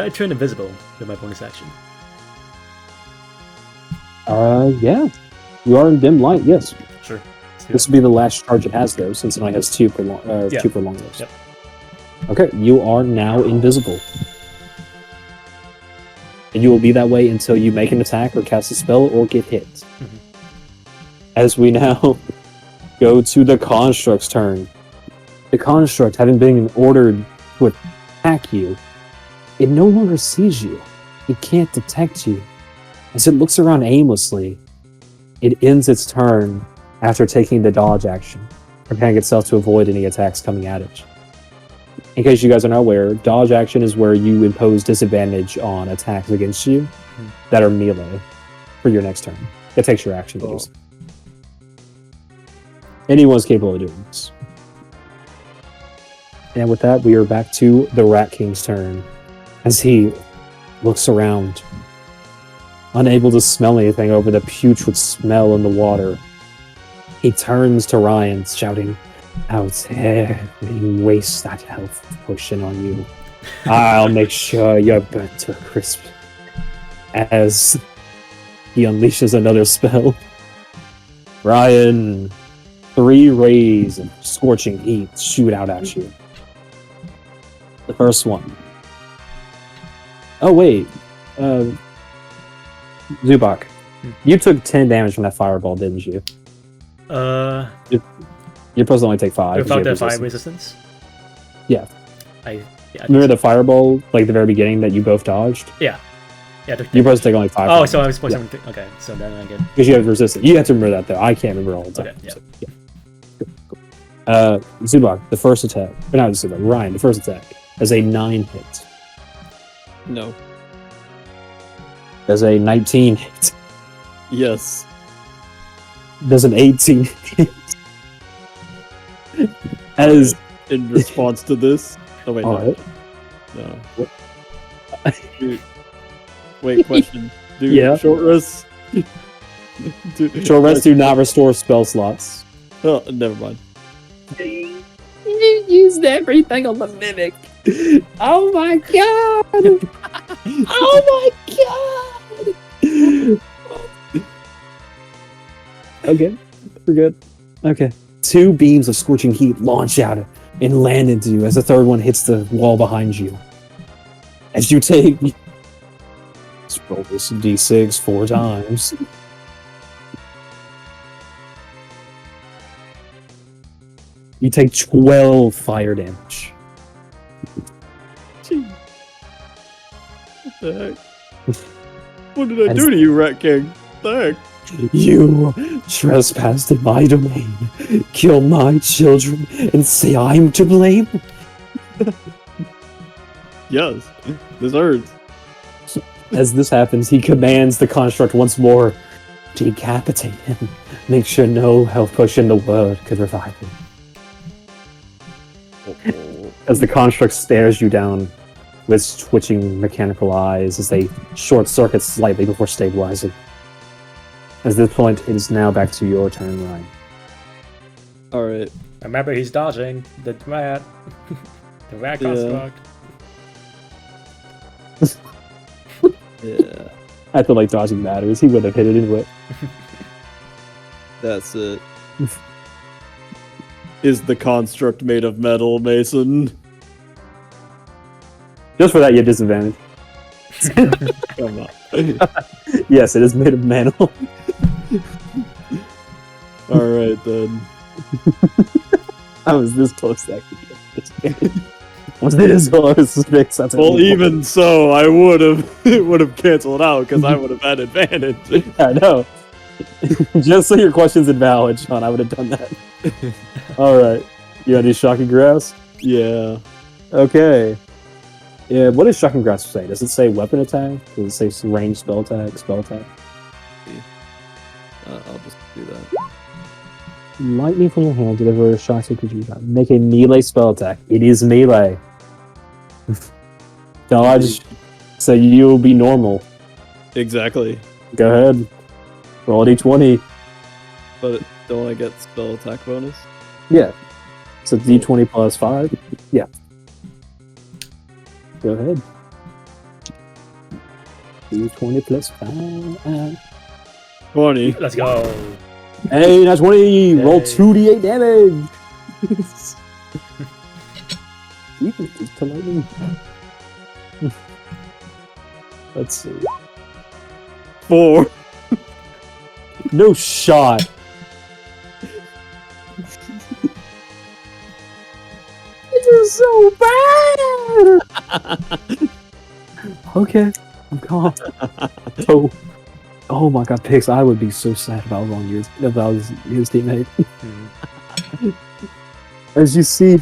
I turn invisible with my bonus action?
Yeah. You are in dim light, yes.
Sure.
This will be the last charge it has, though, since it only has two per long rest.
Yep.
Okay, you are now invisible. And you will be that way until you make an attack or cast a spell or get hit. As we now go to the Construct's turn. The Construct, having been ordered to attack you, it no longer sees you. It can't detect you. As it looks around aimlessly, it ends its turn after taking the dodge action, preparing itself to avoid any attacks coming at it. In case you guys are not aware, dodge action is where you impose disadvantage on attacks against you that are melee for your next turn. It takes your action to do so. Anyone's capable of doing this. And with that, we are back to the Rat King's turn. As he looks around, unable to smell anything over the putrid smell in the water, he turns to Ryan, shouting, "How dare you waste that health potion on you? I'll make sure you're burnt to a crisp." As he unleashes another spell, Ryan, 3 rays of scorching heat shoot out at you. The first one. Oh wait, Zubak, you took 10 damage from that fireball, didn't you? You're supposed to only take 5.
Without the fire resistance?
Yeah.
Yeah,
Remember the fireball, like the very beginning that you both dodged?
Yeah.
You're supposed to take only 5.
Oh, so I was supposed to... Okay, so then I get...
Because you have resistance. You have to remember that, though. I can't remember all the time.
Okay, yeah.
So, yeah. Zubak, the first attack. Or not Zubak, Ryan, the first attack. As a 9 hit.
No.
Does a 19 hit.
Yes.
Does an 18 hit. As...
In response to this... Oh, wait, no.
Right.
No. Dude. Wait, question. Dude,
Yeah.
short rests...
Short rests do not restore spell slots.
Oh, never mind.
You used everything on the mimic. Oh my god! Oh my god! Okay, we're good. Okay. 2 beams of scorching heat launch out and land into you as the third one hits the wall behind you. As you take... Let's roll this d6 4 times. You take 12 fire damage.
Gee. What the heck? What did I do to you, Rat King? What the heck?
You trespassed in my domain, kill my children, and say I'm to blame?
Yes, this hurts.
As this happens, he commands the construct once more, decapitate him. Make sure no health potion in the world could revive him. As the construct stares you down with twitching mechanical eyes as they short circuit slightly before stabilizing. At this point, it is now back to your turn, Ryan.
Alright.
Remember, he's dodging the rat. The rat construct.
Yeah.
I feel like dodging matters. He would have hit it anyway.
That's it. Is the construct made of metal, Mason?
Just for that, you have disadvantage.
Come on.
Yes, it is made of metal.
Alright then.
I was this close to actually. I was this close to fix that.
Well, even so, I would have it would have canceled out because I would have had advantage.
I know. Just so your question's invalid, Sean, I would have done that. Alright. You want to do Shocking Grasp?
Yeah.
Okay. Yeah, what does Shocking Grasp say? Does it say weapon attack? Does it say range spell attack? Spell attack?
I'll just do that.
Lightning from your hand, deliver a shock to creature. Make a melee spell attack. It is melee. Dodge, so you'll be normal.
Exactly.
Go ahead. Roll a d20.
But don't I get spell attack bonus?
Yeah. So d20 plus 5. Yeah. Go ahead. d20 plus 5.
20.
Let's go.
Hey, that's 20. Roll
Hey.
2d8 damage. Even to lightning. Let's see.
4.
No shot. This is so bad. Okay, I'm calm. So, oh my god, Pix, I would be so sad if I was on yours, if I was his teammate. As you see,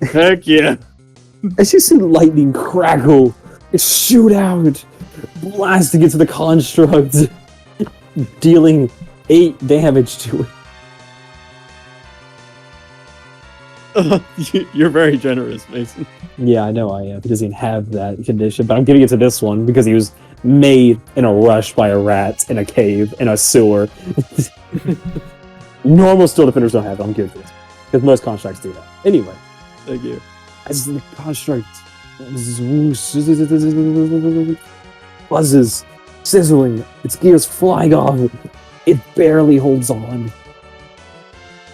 Heck yeah.
as you see lightning crackle, shoot out, blasting into the construct, dealing 8 damage to it.
You're very generous, Mason.
Yeah, I know I am. He doesn't even have that condition, but I'm giving it to this one because he was made in a rush by a rat in a cave in a sewer. Normal steel defenders don't have it. I'm giving it because most constructs do that. Anyway,
Thank you.
as the construct buzzes, sizzling, its gears flying off, it barely holds on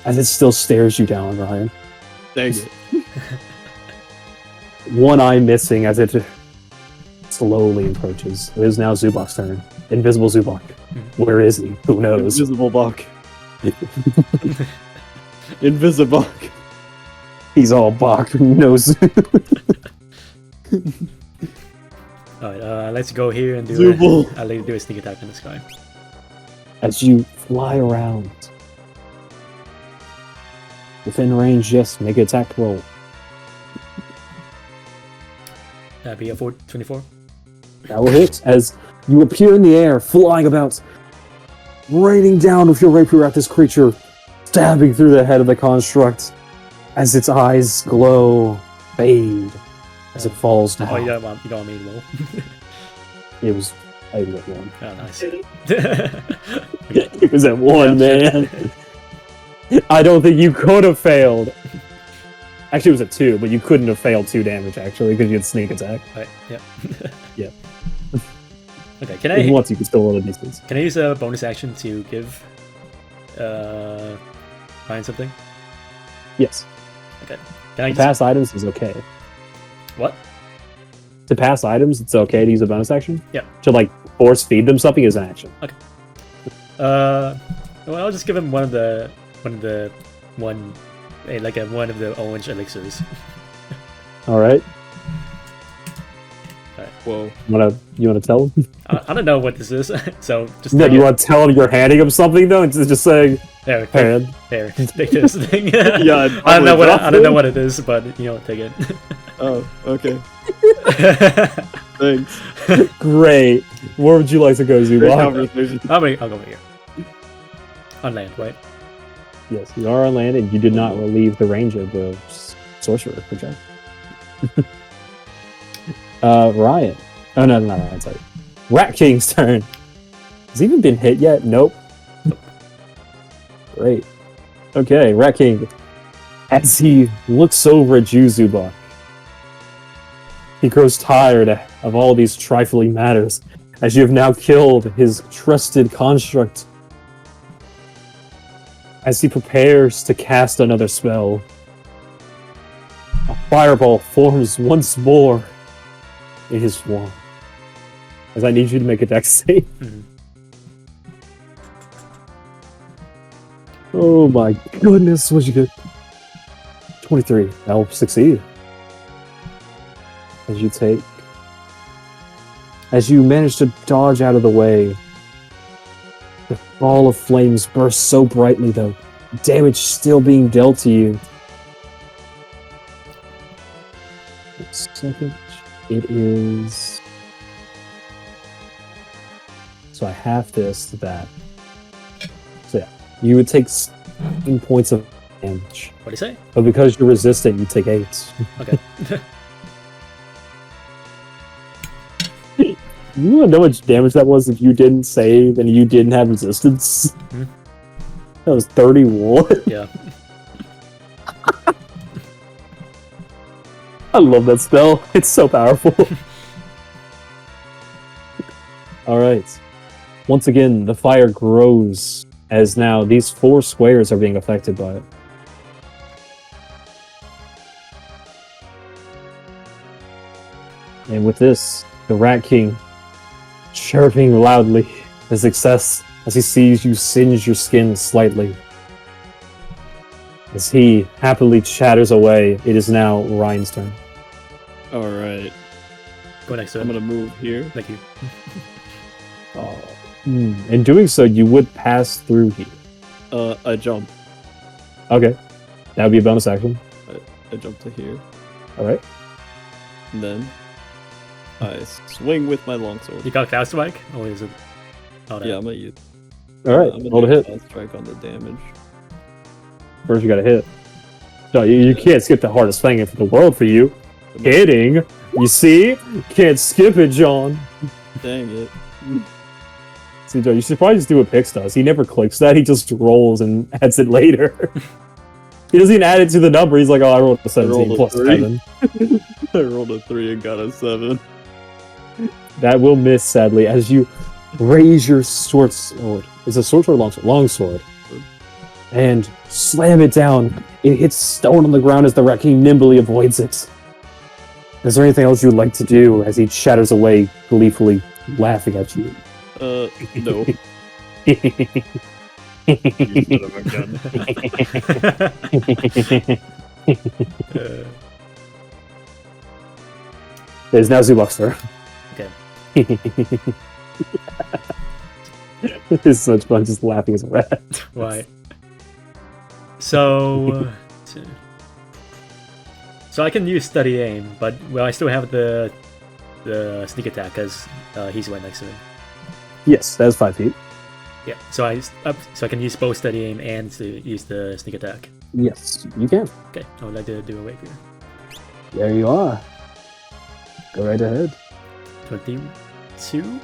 as it still stares you down, Ryan.
Thank you.
One eye missing as it slowly approaches. It is now Zubok's turn. Invisible Zubok. Where is he? Who knows?
Invisible Bach. Invisible.
He's all Bach. Who knows?
Alright, let's go here and do
Zubul.
I'll do a sneak attack in the sky.
As you fly around. Within range, yes, make an attack roll.
That'd be a 24.
That will hit as you appear in the air, flying about, raining down with your rapier at this creature, stabbing through the head of the construct as its eyes glow, fade, as it falls down.
Oh, you don't want me to roll.
It was. I got one.
Oh, nice.
It was at 1, man. I don't think you could have failed. Actually, it was at 2, but you couldn't have failed 2 damage, actually, because you had sneak attack.
Right, yep.
Yep.
Okay, can
If
I
once you can still roll a distance.
can I use a bonus action to give Ryan something?
Yes.
Okay. Can I
To pass items is okay.
what?
To pass items, it's okay to use a bonus action?
Yeah.
To, like, force feed them something is an action.
Well, I'll just give him one of the orange elixirs.
Alright.
Whoa.
You wanna tell him?
I don't know what this is, so just
No, do you want to tell him you're handing him something, though? Instead of just saying,
there,
hand.
there, take this thing.
Yeah,
I don't know what it is, but take it.
Oh, okay. Thanks.
Great. Where would you like to go,
Great
Zubok?
conversation.
I'll go over here. On land, right?
Yes, you are on land, and you did not relieve the range of the sorcerer project. Ryan. Oh, no, not Ryan, sorry. Rat King's turn. Has he even been hit yet? Nope. Great. Okay, Rat King. As he looks over at Zubok, he grows tired of all these trifling matters, as you have now killed his trusted construct. As he prepares to cast another spell, a fireball forms once more in his wand. As I need you to make a dex save.
Mhm.
Oh my goodness, what'd you get? 23. That'll succeed. As you manage to dodge out of the way, the ball of flames bursts so brightly, though, damage still being dealt to you. Second, it is. So I half this to that. So yeah, you would take 7 points of damage,
What do you say?
but because you're resistant, you take 8.
Okay.
You want to know how much damage that was if you didn't save and you didn't have resistance?
Hmm.
That was 31.
Yeah.
I love that spell. It's so powerful. Alright. Once again, the fire grows as now these 4 squares are being affected by it. And with this, the Rat King chirping loudly his success as he sees you singe your skin slightly. As he happily chatters away, it is now Ryan's turn.
All right.
Go next to
I'm
him.
gonna move here.
Thank you.
In doing so, you would pass through here.
I jump.
Okay. That would be a bonus action.
I jump to here,
Alright.
and then I swing with my longsword.
You got fast strike? Or is it? Oh, no.
Yeah, I'm gonna use.
Alright,
I'm gonna
roll to
use
hit.
fast strike on the damage.
First, you gotta hit. No, you can't skip the hardest thing in the world for you. Hitting. You see? Can't skip it, John.
Dang it.
See, Joe, you should probably just do what Pix does. He never clicks that. He just rolls and adds it later. He doesn't even add it to the number. He's like, oh, I rolled a 17
a
plus
3.
7.
I rolled a 3 and got a 7.
That will miss, sadly, as you raise your short sword. Is it short sword or long sword? Long sword. And slam it down. It hits stone on the ground as the Rat King nimbly avoids it. Is there anything else you would like to do as he shatters away, gleefully laughing at you?
No.
You son of a gun.
There's now Zubok's turn.
Okay.
It's such fun just laughing as a rat.
Right. So I can use study aim, but I still have the sneak attack because he's right next to me.
Yes, that's 5 feet.
Yeah. So I can use both study aim and use the sneak attack.
Yes, you can.
Okay. I would like to do a rapier.
There you are. Go right ahead.
22.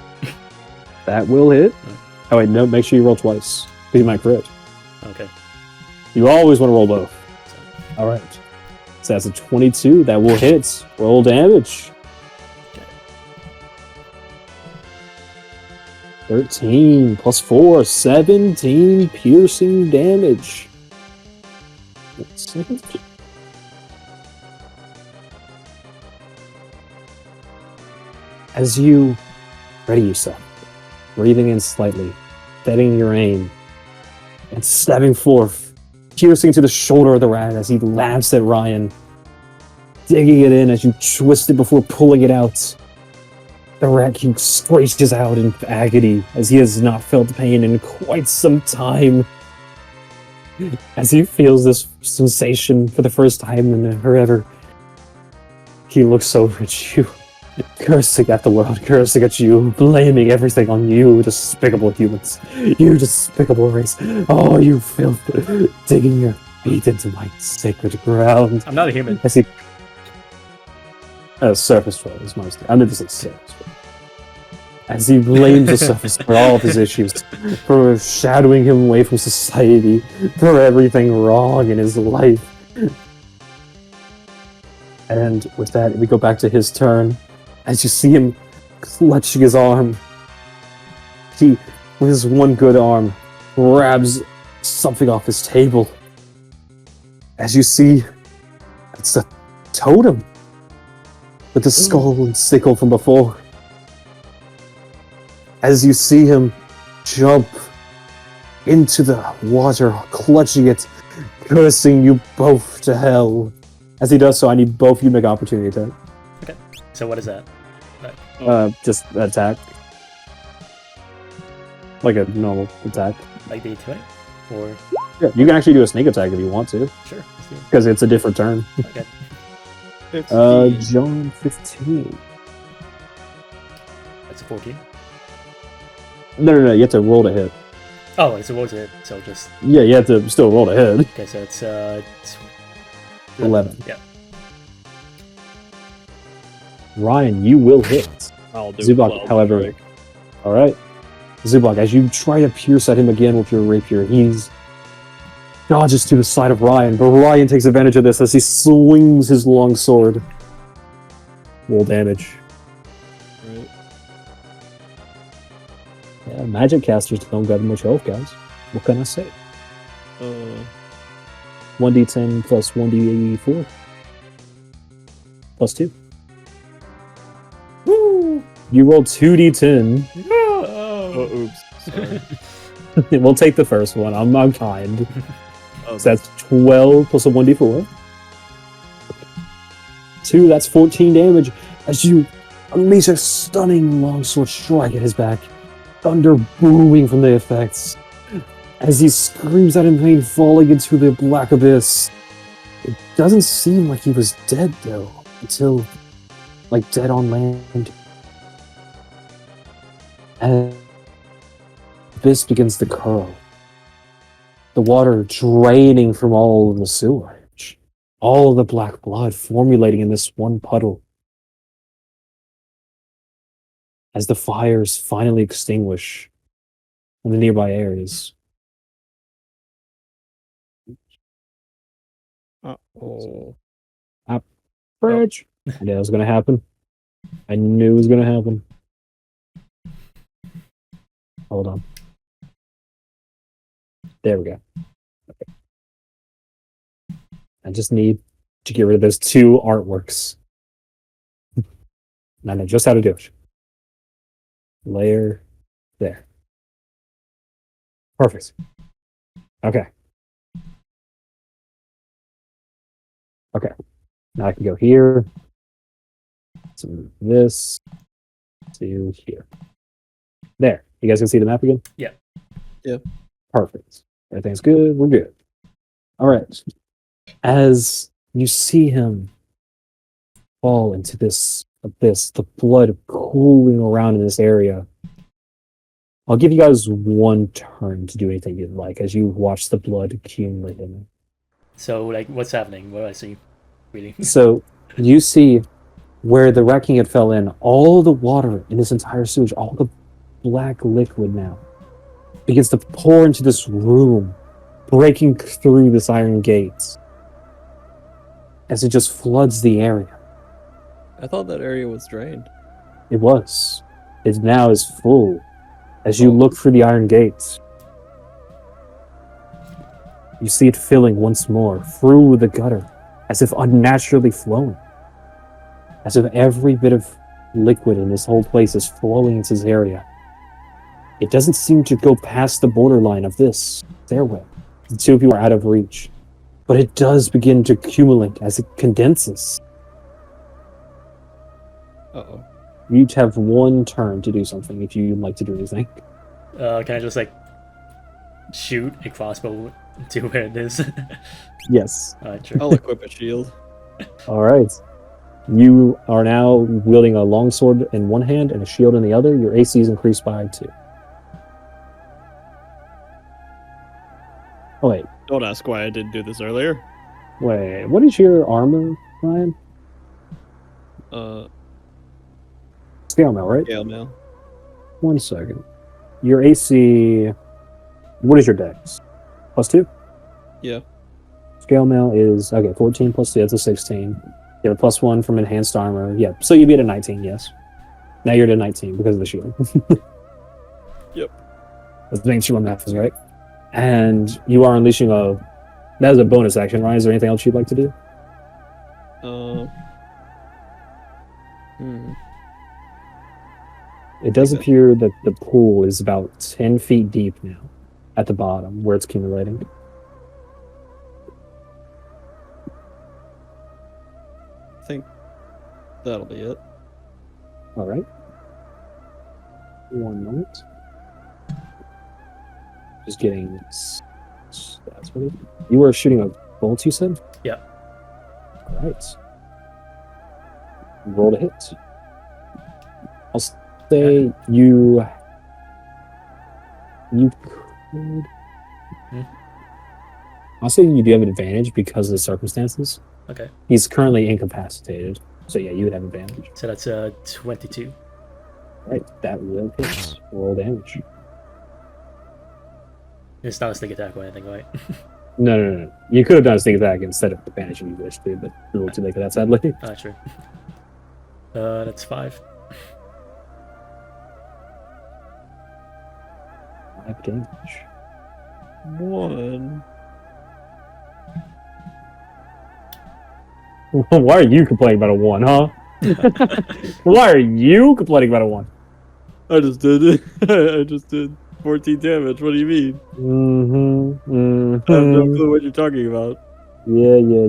That will hit. Oh wait, no, make sure you roll twice. Because you might crit.
Okay.
You always want to roll both. Alright. So that's a 22. That will hit. Roll damage. 13 plus 4, 17 piercing damage. Let's see. As you ready yourself, breathing in slightly, setting your aim, and stabbing forth, piercing to the shoulder of the rat as he laughs at Ryan, digging it in as you twist it before pulling it out. The Rat King screeches out in agony as he has not felt pain in quite some time. As he feels this sensation for the first time in forever, he looks over at you, cursing at the world, cursing at you, blaming everything on you, despicable humans. You despicable race. Oh, you filth, digging your feet into my sacred ground.
I'm not a human.
As he... surface troll is mostly. I meant to say surface troll. As he blames the surface for all of his issues, for shadowing him away from society, for everything wrong in his life. And with that, we go back to his turn. As you see him clutching his arm, he, with his one good arm, grabs something off his table. As you see, it's a totem with the skull and sickle from before. As you see him jump into the water, clutching it, cursing you both to hell. As he does so, I need both of you to make opportunity attack.
Okay. So what is that?
Just attack. Like a normal attack.
Like the 20? Or
Yeah, you can actually do a sneak attack if you want to,
sure. Let's do it.
because it's a different turn.
Okay.
15.
John 15.
That's a 14.
No, you have to roll to hit.
Oh, so what was it? So just
Yeah, you have to still roll to hit.
okay. So it's
11.
Yeah.
Ryan, you will hit.
I'll do
Zubok,
cloud
however.
strike.
Alright. Zubok, as you try to pierce at him again with your rapier, he's dodges to the side of Ryan, but Ryan takes advantage of this as he swings his long sword. Roll damage.
Right.
Yeah, magic casters don't got much health, guys. What can I say? 1d10 plus 1d4. Plus 2. You roll 2d10.
Oh, oops. Sorry.
We'll take the first one. I'm kind.
Oh,
So that's 12 plus a 1d4. 2, that's 14 damage. As you unleash a stunning longsword strike at his back, thunder booming from the effects. As he screams out in pain, falling into the black abyss. It doesn't seem like he was dead, though, until, like, dead on land. And the abyss begins to curl. The water draining from all of the sewage. All of the black blood formulating in this one puddle. As the fires finally extinguish in the nearby areas.
oh.
Bridge. I knew it was going to happen. I knew it was going to happen. Hold on. There we go. Okay. I just need to get rid of those 2 artworks. I know just how to do it. Layer there. Perfect. Okay. Okay. Now I can go here. To this. To here. There. You guys can see the map again?
Yeah.
Yeah.
Perfect. Everything's good. We're good. All right. As you see him fall into this abyss, the blood cooling around in this area, I'll give you guys 1 turn to do anything you'd like as you watch the blood accumulate in it.
So, like, what's happening? What do I see? Really?
So you see where the wrecking had fell in, all the water in this entire sewage, all the black liquid now begins to pour into this room, breaking through this iron gates as it just floods the area.
I thought that area was drained.
It was. It now is full as you
Oh.
look through the iron gates. You see it filling once more through the gutter, as if unnaturally flowing. As if every bit of liquid in this whole place is flowing into this area. It doesn't seem to go past the borderline of this stairway. The 2 of you are out of reach. But it does begin to accumulate as it condenses.
Uh-oh.
You each have 1 turn to do something if you'd like to do anything.
Can I just, like, shoot a crossbow to where it is?
Yes.
Alright, sure.
I'll equip a shield.
All right. You are now wielding a longsword in one hand and a shield in the other. Your AC is increased by 2. Oh, wait.
Don't ask why I didn't do this earlier.
Wait. What is your armor, Ryan? Scale mail, right?
Scale mail.
1 second. Your AC... What is your dex? +2?
Yeah.
Scale mail is... Okay, 14 plus 2, that's a 16. You have a +1 from enhanced armor. Yeah, so you'd be at a 19, yes. Now you're at a 19 because of the shield.
Yep.
Let's make sure my math is right. And you are unleashing a... That is a bonus action, Ryan. Is there anything else you'd like to do? It does appear that the pool is about 10 feet deep now at the bottom where it's accumulating.
I think that'll be it.
All right. 1 moment. Just getting stats ready. You were shooting a bolt, you said?
Yeah.
All right. Roll to hit. I'll say you could... I'll say you do have an advantage because of the circumstances.
Okay.
He's currently incapacitated. So yeah, you would have advantage.
So that's 22.
Right, that will hit. Roll damage.
It's not a sneak attack or anything, right?
No. You could have done a sneak attack instead of advantage if you wished to, but you're a little too late for that, sadly.
Ah, sure. That's 5.
5 damage.
1.
Why are you complaining about a 1, huh? Why are you complaining about a 1?
I just did it. I just did 14 damage. What do you mean? I have no clue what you're talking about.
Yeah.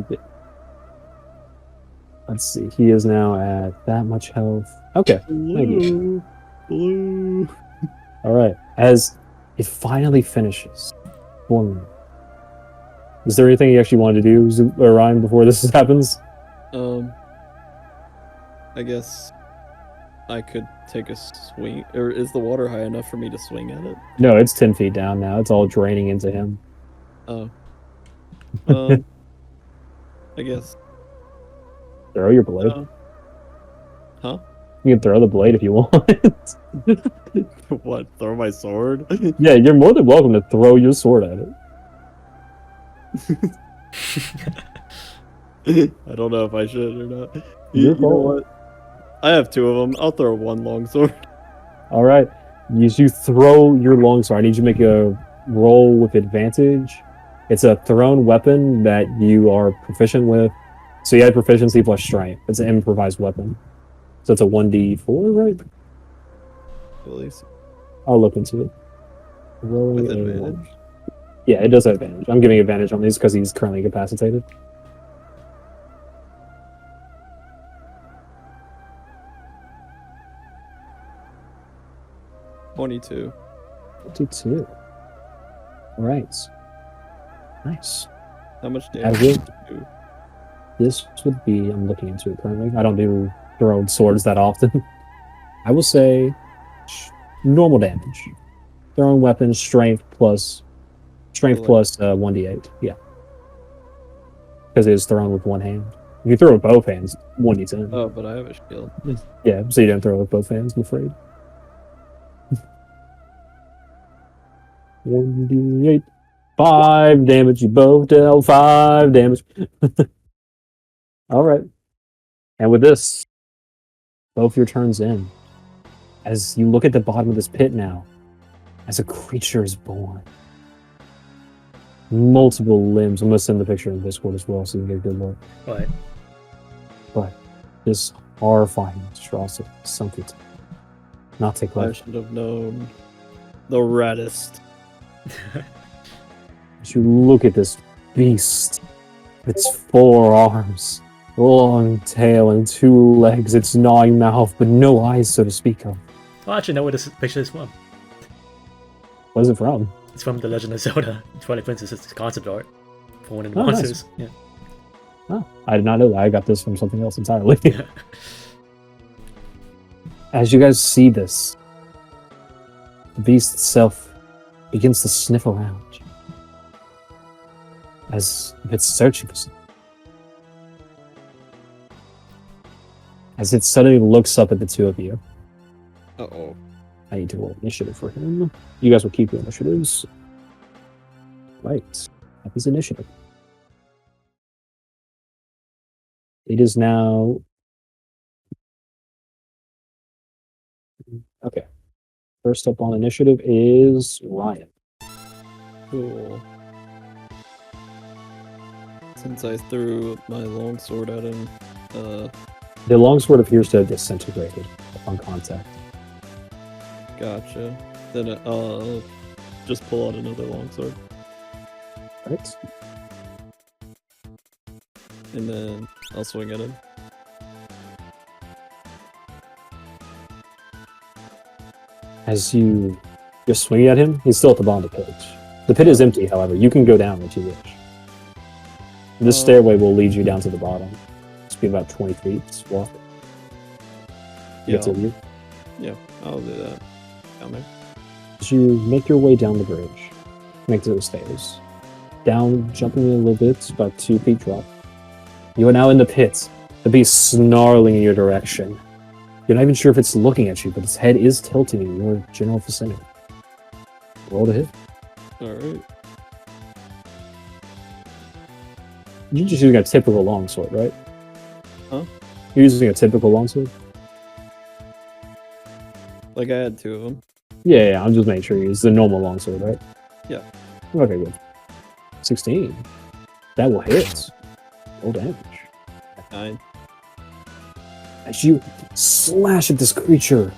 Let's see. He is now at that much health. Okay. Thank you.
Blue.
All right. As it finally finishes. Boom. Is there anything you actually wanted to do, Ryan, before this happens?
I guess I could take a swing. Or is the water high enough for me to swing at it?
No, it's 10 feet down now. It's all draining into him.
Oh. I guess.
Throw your blade.
Huh?
You can throw the blade if you want.
What? Throw my sword?
Yeah, you're more than welcome to throw your sword at it.
I don't know if I should or not.
Your
You know
call.
what? I have 2 of them. I'll throw one long sword.
All right. You throw your longsword. I need you to make a roll with advantage. It's a thrown weapon that you are proficient with. So you had proficiency plus strength. It's an improvised weapon. So it's a 1d4, right?
Please.
I'll look into it. Rolling
With
a
advantage.
1. Yeah, it does have advantage. I'm giving advantage on these because he's currently incapacitated.
22.
22. All right. Nice.
How much
I
damage?
will.
do you do?
This would be. I'm looking into it currently. I don't do thrown swords that often. I will say normal damage. Throwing weapons, strength plus 1d8. Yeah. Because it is thrown with one hand. If you throw it with both hands, 1d10.
Oh, but I have a shield.
Yeah, so you don't throw it with both hands, I'm afraid. 1d8. 5 damage. You both dealt 5 damage. All right. And with this, both your turns in. As you look at the bottom of this pit now, as a creature is born. Multiple limbs. I'm going to send the picture in Discord as well so you can get a good look.
Right.
But this horrifying monstrosity, something to not take
I
life.
should have known. The reddest.
As you look at this beast, its 4 arms, long tail, and 2 legs, its gnawing mouth, but no eyes, so to speak of.
Well, I actually know where this picture is from.
What is it from?
It's from The Legend of Zelda. Twilight Princess's concept art for one of the
Oh, nice.
monsters. Yeah.
Oh, I did not know that. I got this from something else entirely. As you guys see this, the beast itself begins to sniff around as if it's searching for something. As it suddenly looks up at the two of you.
Uh-oh.
I need to roll initiative for him. You guys will keep your initiatives. Right. That is initiative. It is now... Okay. First up on initiative is Ryan.
Cool. Since I threw my longsword at him,
The longsword appears to have disintegrated upon contact.
gotcha. Then I'll just pull out another longsword.
Right?
And then I'll swing at him.
As you're swinging at him, he's still at the bottom of the pit. The pit is empty, however. You can go down if you wish. This stairway will lead you down to the bottom. It's be about 20 feet walk.
Yeah,
Get to you.
I'll do that. Down there.
As you make your way down the bridge, make to the stairs. Down, jumping a little bit, about 2 feet drop. You are now in the pit. The beast snarling in your direction. You're not even sure if it's looking at you, but its head is tilting in your general vicinity. Roll to hit.
Alright.
You're just using a typical longsword, right?
Huh?
You're using a typical longsword?
Like I had 2 of them.
Yeah, I'm just making sure you use the normal longsword, right?
Yeah.
Okay, good. 16. That will hit. Roll damage.
9.
As you slash at this creature,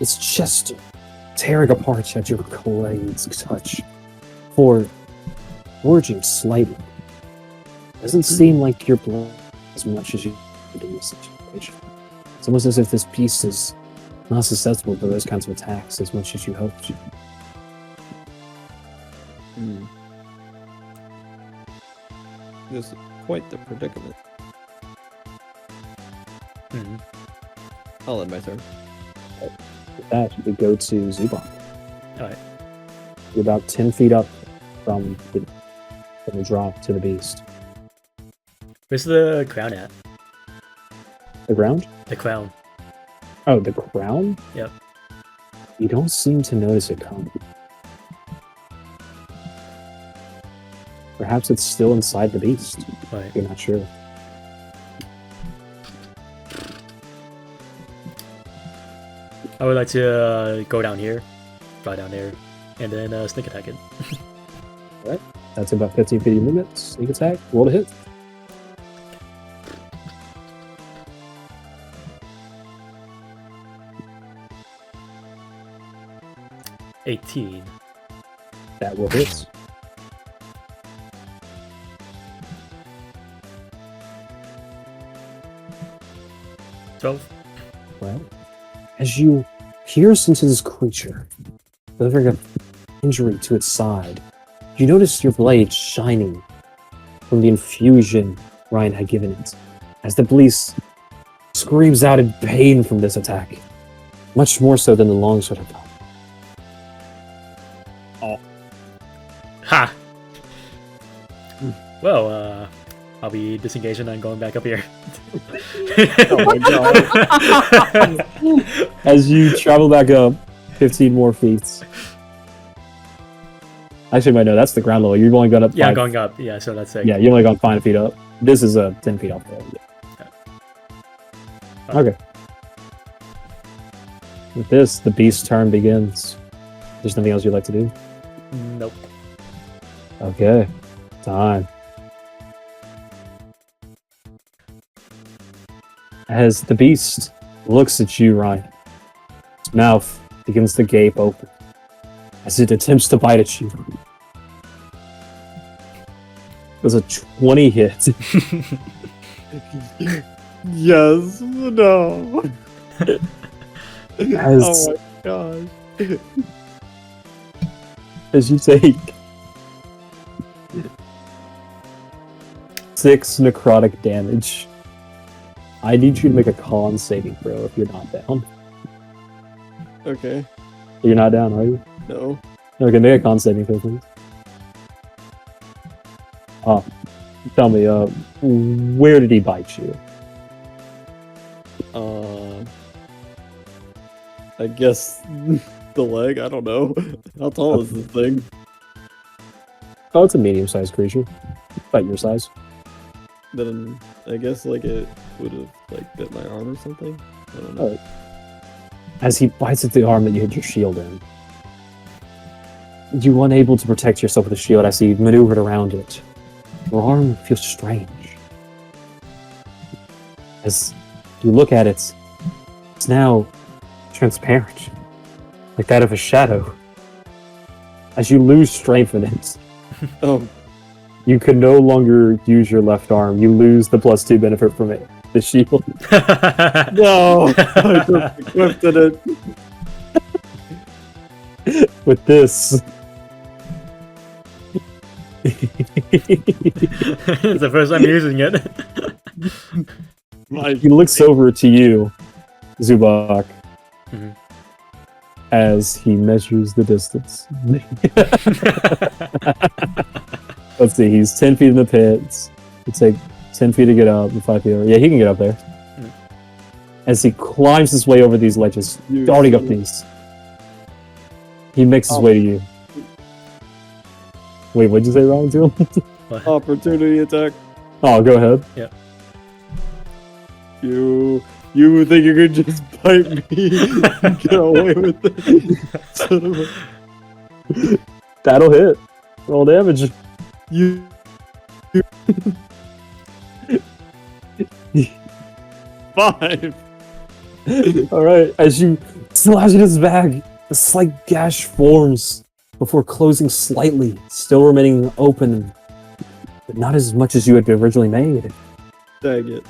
its chest tearing apart at your blade's touch, forging slightly. Doesn't seem like you're blood as much as you did in this situation. It's almost as if this beast is not susceptible to those kinds of attacks as much as you hoped.
This is quite the predicament. I'll end my turn.
With that, we go to Zubok.
Alright.
You're about 10 feet up from the drop to the beast.
Where's the crown at?
The ground?
The crown.
Oh, the crown?
Yep.
You don't seem to notice it come. Perhaps it's still inside the beast.
Right.
You're not sure.
I would like to go down here, fly down there, and then sneak attack it.
Alright. That's about 15 feet of movement. Sneak attack. Roll to hit.
$18.
That will hit.
$12.
Well, as you pierce into this creature, delivering an injury to its side, you notice your blade shining from the infusion Ryan had given it, as the beast screams out in pain from this attack, much more so than the longsword had done.
Ha! Well, I'll be disengaging and going back up here.
Oh my god.
As you travel back up 15 more feet. Actually, wait, no, that's the ground level. You've only gone up.
Yeah,
5.
going up. Yeah, so that's like.
Yeah, you've only gone 5 feet up. This is 10 feet off there. Okay. With this, the beast's turn begins. There's nothing else you'd like to do?
Nope.
Okay. Time. As the beast looks at you, Ryan, its mouth begins to gape open as it attempts to bite at you. It was a 20 hit.
Yes. No.
As,
Oh my gosh.
as you take 6 necrotic damage. I need you to make a con saving throw if you're not down.
Okay.
You're not down, are you?
No.
Okay, make a con saving throw, please. Tell me, where did he bite you?
I guess the leg. I don't know. How tall is this thing?
Oh, it's a medium-sized creature. About your size.
Then I guess like it would have like bit my arm or something. I don't know.
As he bites at the arm that you hit your shield in, you're unable to protect yourself with the shield as he maneuvered around it. Your arm feels strange. As you look at it, it's now transparent, like that of a shadow. As you lose strength in it,
Oh,
you can no longer use your left arm. You lose the +2 benefit from it, the shield.
no! I just equipped it.
With this,
It's the first time using it.
he looks over to you, Zubak,
Mhm.
as he measures the distance. Let's see, he's 10 feet in the pits. It'd take 10 feet to get up and 5 feet over. Yeah, he can get up there.
Mhm.
As he climbs his way over these ledges, darting up these. He makes his way to you. Wait, what'd you say, Ryan, to him?
Opportunity attack.
Oh, go ahead.
You think you could just bite me and get away with it? Son of a-
That'll hit. Roll damage.
You 5.
All right, as you slash at his back, a slight gash forms before closing slightly, still remaining open, but not as much as you had originally made.
Dang it.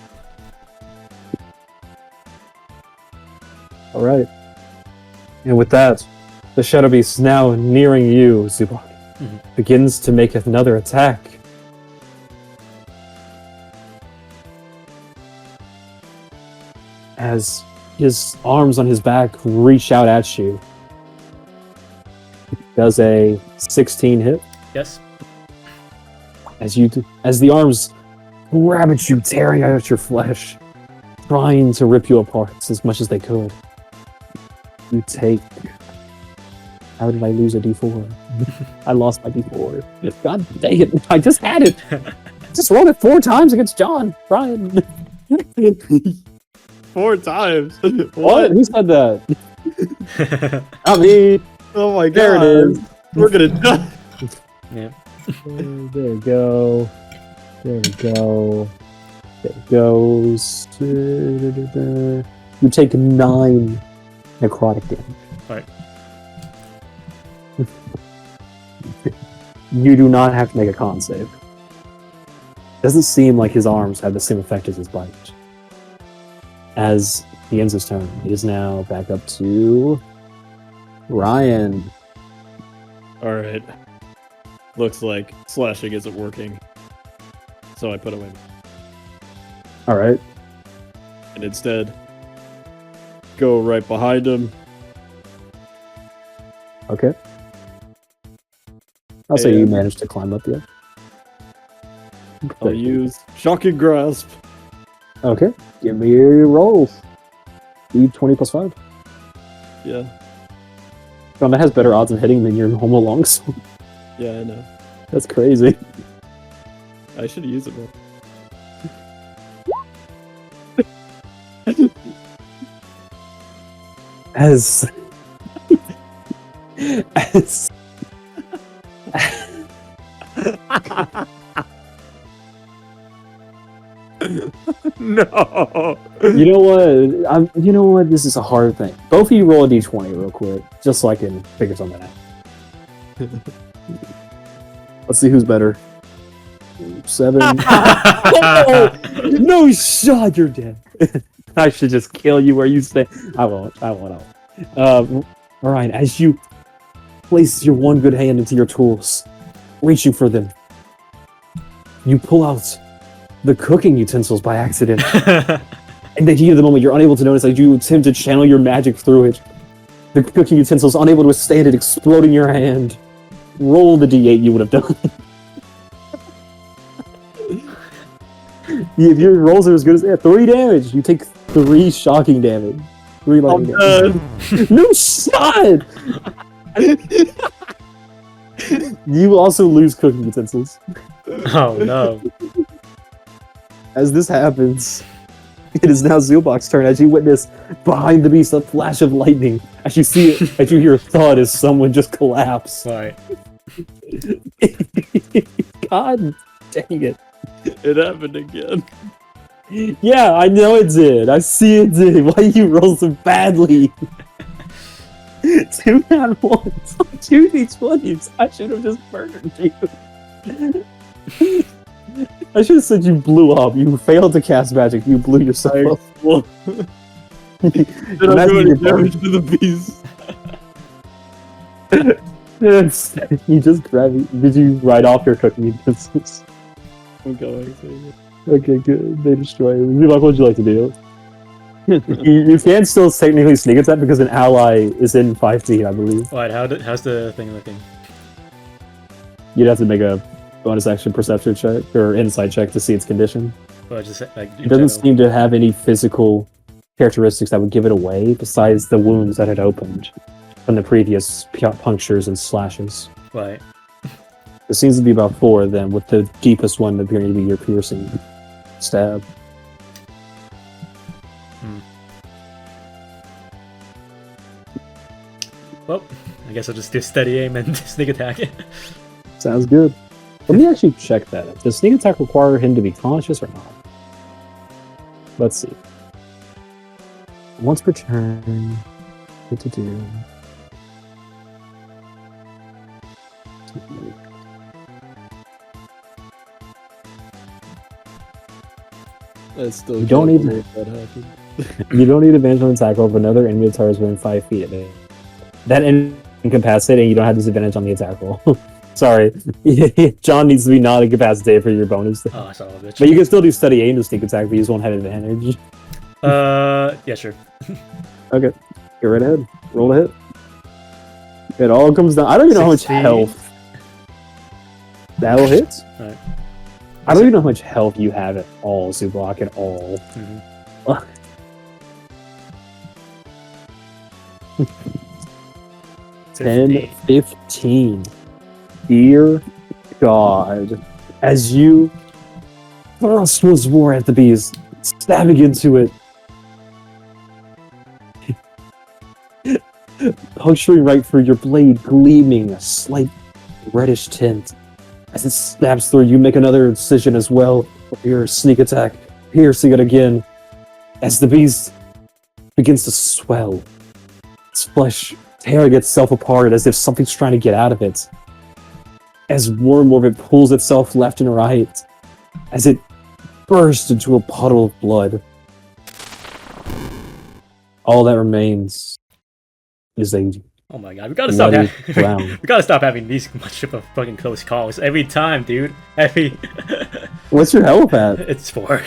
All right. And with that, the Shadow Beast now nearing you, Zubak, begins to make another attack. As his arms on his back reach out at you. Does a 16 hit?
Yes.
As the arms grab at you, tearing out your flesh, trying to rip you apart as much as they could. You take... How did I lose a D4? I lost my D4. God dang it, I just had it! Just rolled it 4 times against John, Brian.
4 times.
What? Who said that? Not me.
Oh my god.
There it is.
We're gonna die.
Yeah.
There we go. There we go. There it goes. You take 9 necrotic damage.
Right.
You do not have to make a con save. Doesn't seem like his arms have the same effect as his bite. As he ends his turn, it is now back up to Ryan.
Alright. Looks like slashing isn't working. So I put away.
All right.
And instead, go right behind him.
Okay. I'll say you
And-
managed to climb up there.
I'll use Shocking Grasp.
Okay. Give me your rolls. D20 plus 5.
Yeah.
John, that has better odds of hitting than your normal longsword.
Yeah, I know.
That's crazy.
I should use it more.
As as
No.
you know what? You know what? This is a hard thing. Both of you roll a d20 real quick, just so I can figure something out. Let's see who's better. 7. Oh, no shot, you're dead. I should just kill you where you stay. I won't. All right, as you place your one good hand into your tools, reaching for them, you pull out the cooking utensils by accident. And the heat of the moment, you're unable to notice as you attempt to channel your magic through it. The cooking utensils, unable to withstand it, explode in your hand. Roll the d8 you would have done. If your rolls are as good as 3 damage, you take 3 shocking damage. 3 lightning damage. No shot! You also lose cooking utensils.
Oh no.
As this happens, it is now Zealbach's turn as you witness behind the beast a flash of lightning. As you see it, as you hear a thud as someone just collapsed.
Right.
God dang it.
It happened again.
Yeah, I know it did. I see it did. Why you roll so badly? 2 nat ones. 2 d20s. I should have just murdered you. I should have said you blew up. You failed to cast magic. You blew yourself up.
Did I do any damage to the beast?
You just grabbed it. Did you write off your cooking utensils?
I'm going to.
Okay, good. They destroy it. What would you like to do? you can still technically sneak attack because an ally is in 5 feet, I believe.
Right, how's the thing looking?
You'd have to make a bonus action perception check or insight check to see its condition.
Well, just like
It doesn't seem to have any physical characteristics that would give it away besides the wounds that had opened from the previous punctures and slashes.
Right.
It seems to be about 4 of them, with the deepest one appearing to be your piercing stab.
Well, I guess I'll just do steady aim and sneak attack it.
Sounds good. Let me actually check that. Does sneak attack require him to be conscious or not? Let's see. Once per turn. What to do?
I still
You don't
can't
need-
believe that happened.
You don't need advantage on attack roll if another enemy target is within 5 feet of it. That incapacitated, and you don't have disadvantage on the attack roll. Sorry. John needs to be not incapacitated for your bonus.
Oh, son of a bitch.
But you can still do study aim to sneak attack, but you just won't have advantage.
Yeah, sure.
Okay. Go right ahead. Roll a hit. It all comes down. I don't even know how much
16.
health. That'll hit.
Alright.
I don't even know how much health you have at all, Zublock, at all.
Mhm.
10, 15. Dear God. As you thrust once more at the beast, stabbing into it, puncturing right through your blade, gleaming a slight reddish tint. As it stabs through, you make another incision as well with your sneak attack, piercing it again. As the beast begins to swell, its flesh tearing itself apart as if something's trying to get out of it. As more and more of it pulls itself left and right, as it bursts into a puddle of blood. All that remains is a
Oh my god, we gotta stop.
bloody ground.
We gotta stop having these much of a fucking close calls every time, dude. Every.
What's your health at?
It's 4.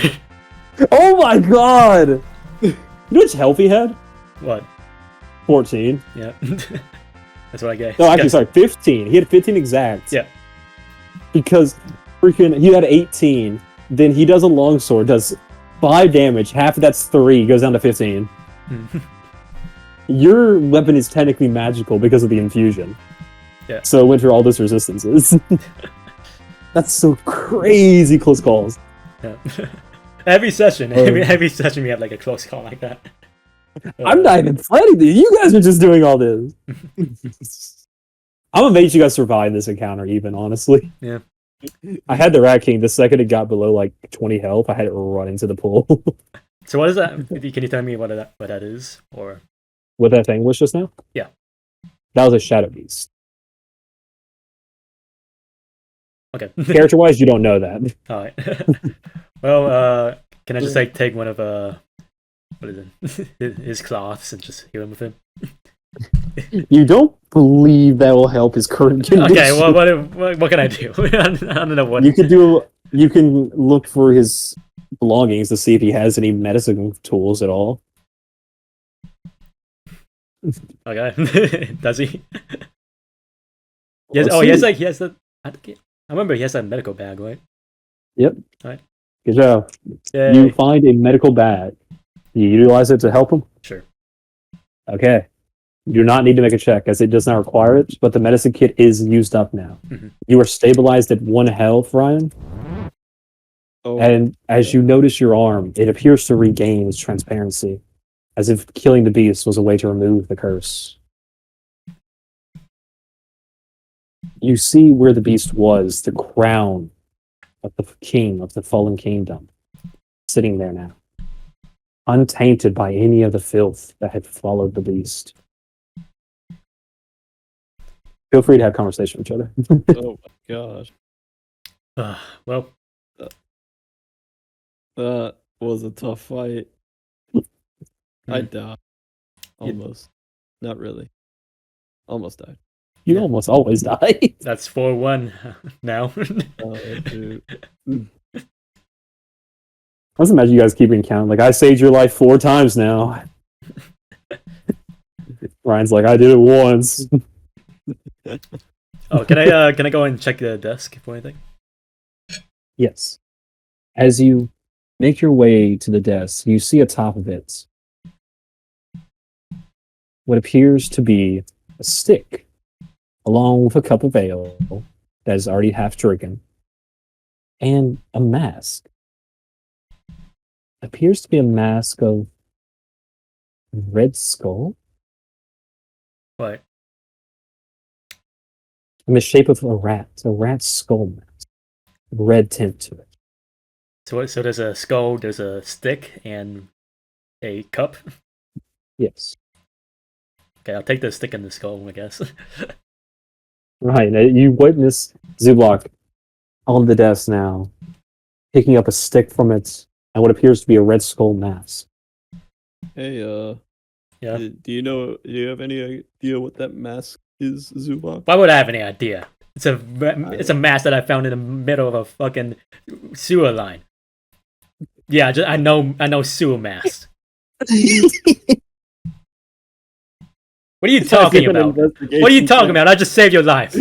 Oh my god! You know which health he had?
What?
14.
Yeah. That's what I get.
No, actually, sorry, 15. He had 15 exact.
Yeah.
Because freaking, he had 18. Then he does a longsword, does 5 damage. Half of that's 3, goes down to 15. Your weapon is technically magical because of the infusion.
Yeah.
So it went through all those resistances. That's so crazy close calls.
Yeah. Every session,
Oh.
every session we have like a close call like that.
I'm not even planning this. You guys are just doing all this. I'm amazed you guys survived this encounter, even, honestly.
Yeah.
I had the Rat King. The second it got below like 20 health, I had it run into the pool.
So what is that? Can you tell me what that is? Or
What that thing was just now?
Yeah.
That was a Shadow Beast.
okay.
Character-wise, you don't know that.
All right. Well, can I just like take one of what is it? His cloths and just heal him with it?
You don't believe that will help his current condition.
Okay. Well, what can I do? I don't know what.
You can look for his belongings to see if he has any medicine tools at all.
Okay. Does he? Yes.
Let's
Oh, he has
see.
like he has the. I remember he has that medical bag, right?
Good job.
Yeah.
You find a medical bag. You utilize it to help him?
Sure.
Okay. You do not need to make a check as it does not require it, but the medicine kit is used up now.
Mhm.
You are stabilized at 1 health, Ryan,
Oh,
and as you notice your arm, it appears to regain its transparency, as if killing the beast was a way to remove the curse. You see where the beast was, the crown of the king of the fallen kingdom, sitting there now, untainted by any of the filth that had followed the beast. Feel free to have conversation with each other.
oh my gosh.
Well,
That was a tough fight. I
Mhm.
died. Almost. Not really. Almost died.
You almost always die.
that's 4-1 now.
Oh, dude.
I just imagine you guys keeping count. Like, I saved your life 4 times now. Ryan's like, I did it once.
Oh, can I go and check the desk for anything?
Yes. As you make your way to the desk, you see atop of it what appears to be a stick, along with a cup of ale that is already half drinking, and a mask. Appears to be a mask of Red Skull
What?
in the shape of a rat skull mask, red tint to it.
So there's a skull, there's a stick, and a cup.
Yes.
Okay, I'll take the stick in the skull, I guess.
Right. Now you witness Zubok on the desk now, picking up a stick from it and what appears to be a red skull mask.
Hey,
Yeah.
do you have any idea what that mask is, Zubok?
Why would I have any idea? It's a mask that I found in the middle of a fucking sewer line. Yeah, I know sewer masks. What are you talking about? What are you talking about? I just saved your life.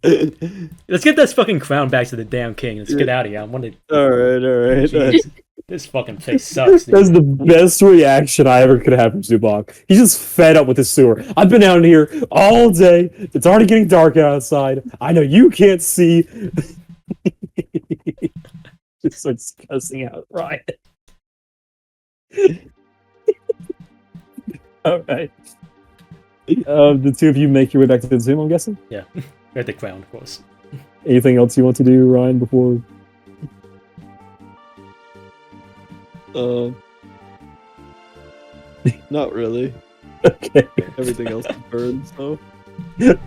Let's get this fucking crown back to the damn king. Let's get out of here. I want to.
All right.
Jeez, this fucking place sucks. Dude.
That's the best reaction I ever could have from Zubok. He's just fed up with the sewer. I've been out here all day. It's already getting dark outside. I know you can't see. Just starts cussing out Ryan. All right. The two of you make your way back to the Zoom, I'm guessing?
Yeah, we're at the crown, of course.
Anything else you want to do, Ryan, before?
Not really.
Okay.
Everything else is burned, so.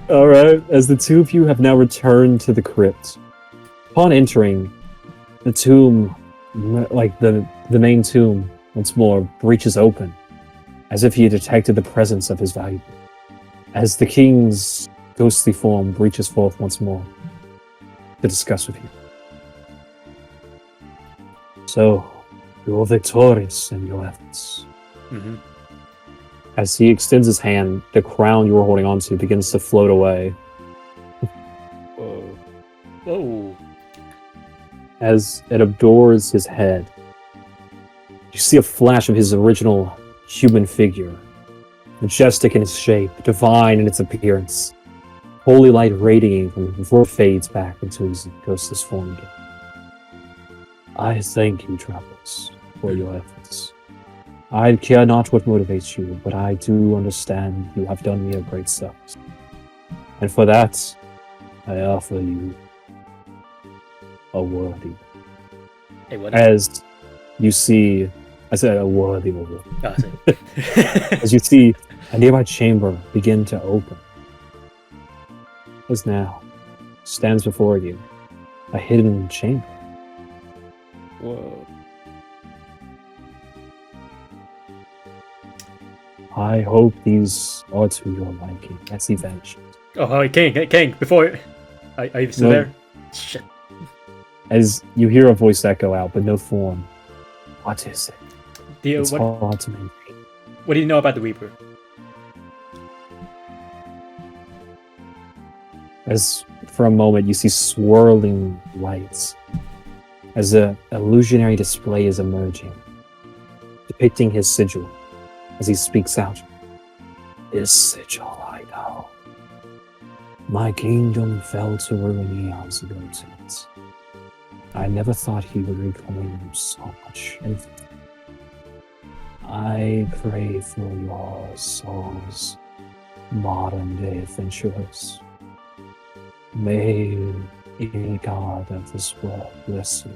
All right. As the two of you have now returned to the crypt, upon entering, the tomb, like the main tomb, once more breaches open, as if he had detected the presence of his valuable. As the king's ghostly form breaches forth once more to discuss with you. So, you're victorious in your efforts.
Mm-hmm.
As he extends his hand, the crown you were holding onto begins to float away.
Whoa.
Whoa.
As it adores his head, you see a flash of his original human figure, majestic in its shape, divine in its appearance, holy light radiating from him before it fades back into his ghostless form again. I thank you, Travelers, for your efforts. I care not what motivates you, but I do understand you have done me a great service. And for that, I offer you a worthy.
Hey, what?
As you see, I said a worthy reward.
Oh, I see.
As you see a nearby chamber begin to open. As now stands before you a hidden chamber.
Whoa.
I hope these are to your liking. As he vanishes.
Oh, hi, King, before... Are you still
No.
there? Shit.
As you hear a voice echo out, but no form. What is it? It's
What
hard to maintain.
do you know about the Reaper?
As for a moment you see swirling lights as an illusionary display is emerging, depicting his sigil as he speaks out. This sigil I know. My kingdom fell to ruin eons ago tonight. I never thought he would reclaim so much infamy. I pray for your souls, modern day adventurers. May any god of this world bless you,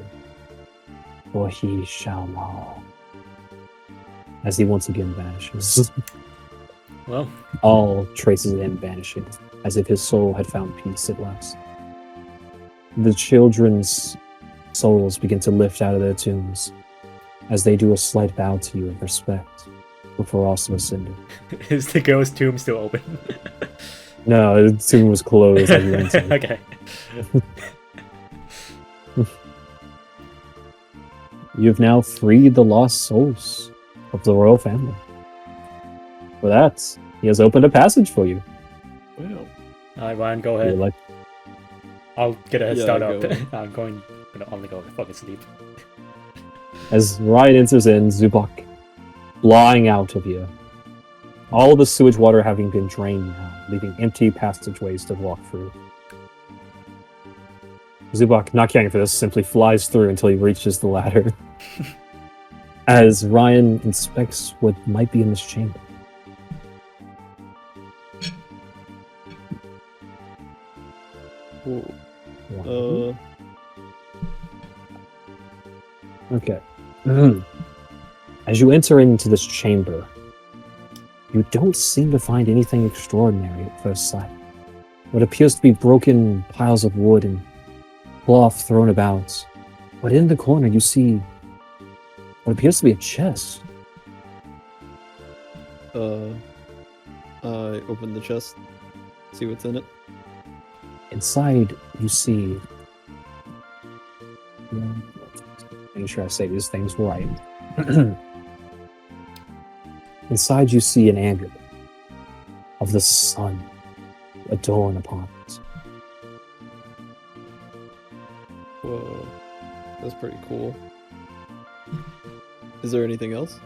for he shall know. As he once again vanishes,
Well,
all traces of him vanishing, as if his soul had found peace at last. The children's souls begin to lift out of their tombs, as they do a slight bow to you of respect, before also ascending.
is the ghost tomb still open?
No, the tomb was closed as you entered.
Okay.
You've now freed the lost souls of the royal family. For that, he has opened a passage for you.
Wow.
Alright, Ryan, go
You're
ahead.
like,
I'll get a head
Yeah,
start
go
up.
on.
I'm going to go to fucking sleep.
as Ryan enters in, Zubok flying out of you. All the sewage water having been drained now, leaving empty passageways to walk through. Zubok, not caring for this, simply flies through until he reaches the ladder. As Ryan inspects what might be in this chamber.
Whoa.
Okay. As you enter into this chamber, you don't seem to find anything extraordinary at first sight. What appears to be broken piles of wood and cloth thrown about. But in the corner you see what appears to be a chest.
I open the chest, see what's in it.
Inside you see... Make sure I say these things right. Inside you see an amulet of the sun adorned upon it.
Whoa, that's pretty cool. Is there anything else?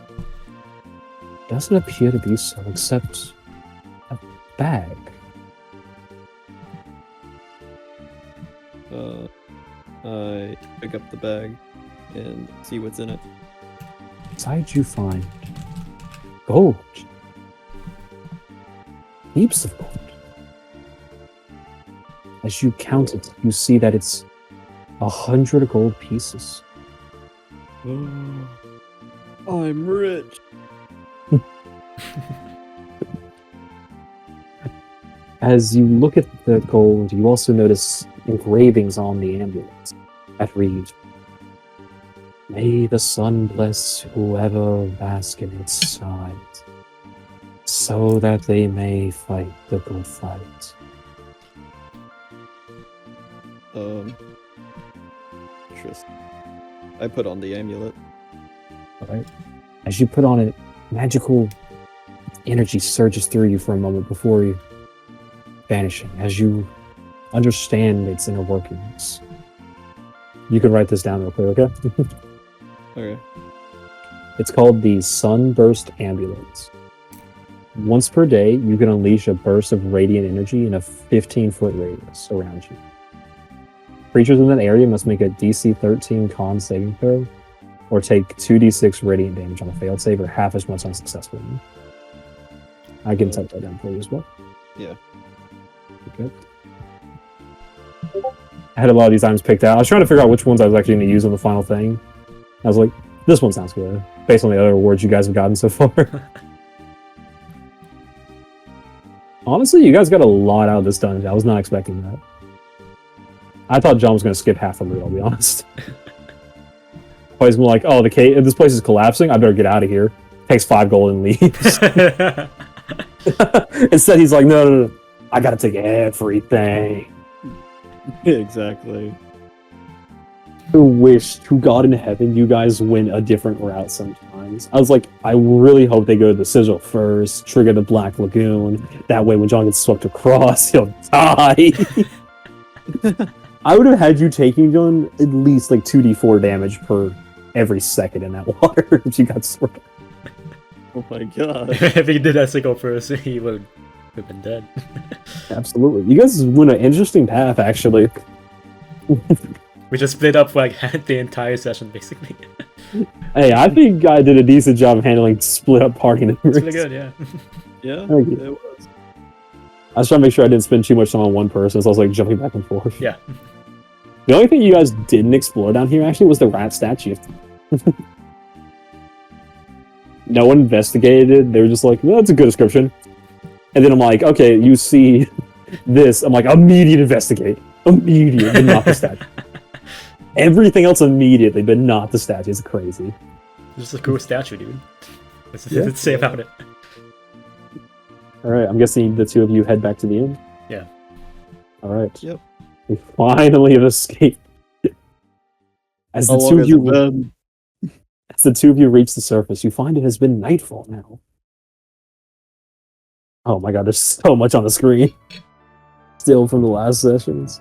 Doesn't appear to be so, except a bag.
I pick up the bag and see what's in it.
Inside you find gold. Heaps of gold. As you count it, you see that it's 100 gold pieces.
I'm rich.
As you look at the gold, you also notice engravings on the amulet that read, "May the sun bless whoever bask in its side, so that they may fight the good fight."
Interesting. I put on the amulet.
Alright. As you put on it, magical energy surges through you for a moment before you vanishing, as you understand its inner workings. You can write this down real quick, okay?
Okay.
It's called the Sunburst Amulet. Once per day, you can unleash a burst of radiant energy in a 15-foot radius around you. Creatures in that area must make a DC 13 con saving throw, or take 2d6 radiant damage on a failed save, or half as much on a successful one. I can type that down for you as well.
Yeah.
Okay. I had a lot of these items picked out. I was trying to figure out which ones I was actually going to use on the final thing. I was like, this one sounds good, based on the other awards you guys have gotten so far. Honestly, you guys got a lot out of this dungeon. I was not expecting that. I thought John was going to skip half the loot, I'll be honest. Always been like, oh, this place is collapsing, I better get out of here. Takes 5 gold and leaves. Instead, he's like, no, I gotta take everything.
Exactly.
I wish to God in heaven you guys went a different route sometimes. I was like, I really hope they go to the sigil first, trigger the Black Lagoon. That way when John gets swept across, he'll die. I would have had you taking, John, at least like 2d4 damage per every second in that water if you got swept.
Oh my god.
If he did that sickle first, he would have been dead.
Absolutely. You guys went an interesting path, actually.
We just split up like the entire session, basically.
Hey, I think I did a decent job of handling split up party members.
It's really good, yeah.
Yeah,
Thank you.
it was.
I was trying to make sure I didn't spend too much time on one person, so I was like jumping back and forth.
Yeah.
The only thing you guys didn't explore down here actually was the rat statue. No one investigated it. They were just like, no, that's a good description. And then I'm like, okay, you see this. I'm like, immediate investigate. Immediate, but not the statue. Everything else immediately, but not the statue. It's crazy.
It's just a cool statue, dude. What's
Yeah.
to say about it?
Alright, I'm guessing the two of you head back to the inn?
Yeah.
Alright.
Yep.
We finally have escaped. As the
How
two
long
of
has
you
it been?
As the two of you reach the surface, you find it has been nightfall now. Oh my god, there's so much on the screen. Still from the last sessions.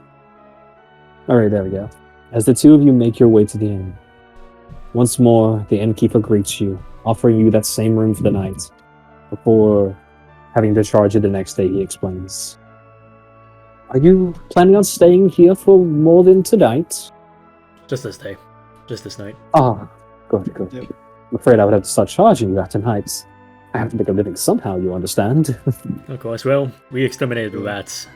Alright, there we go. As the two of you make your way to the inn, once more, the innkeeper greets you, offering you that same room for the night. Before having to charge you the next day, he explains. Are you planning on staying here for more than tonight?
Just this day. Just this night.
Ah, good, good.
Yep.
I'm afraid I would have to start charging you after nights. I have to make a living somehow, you understand?
Of course, well, we exterminated the rats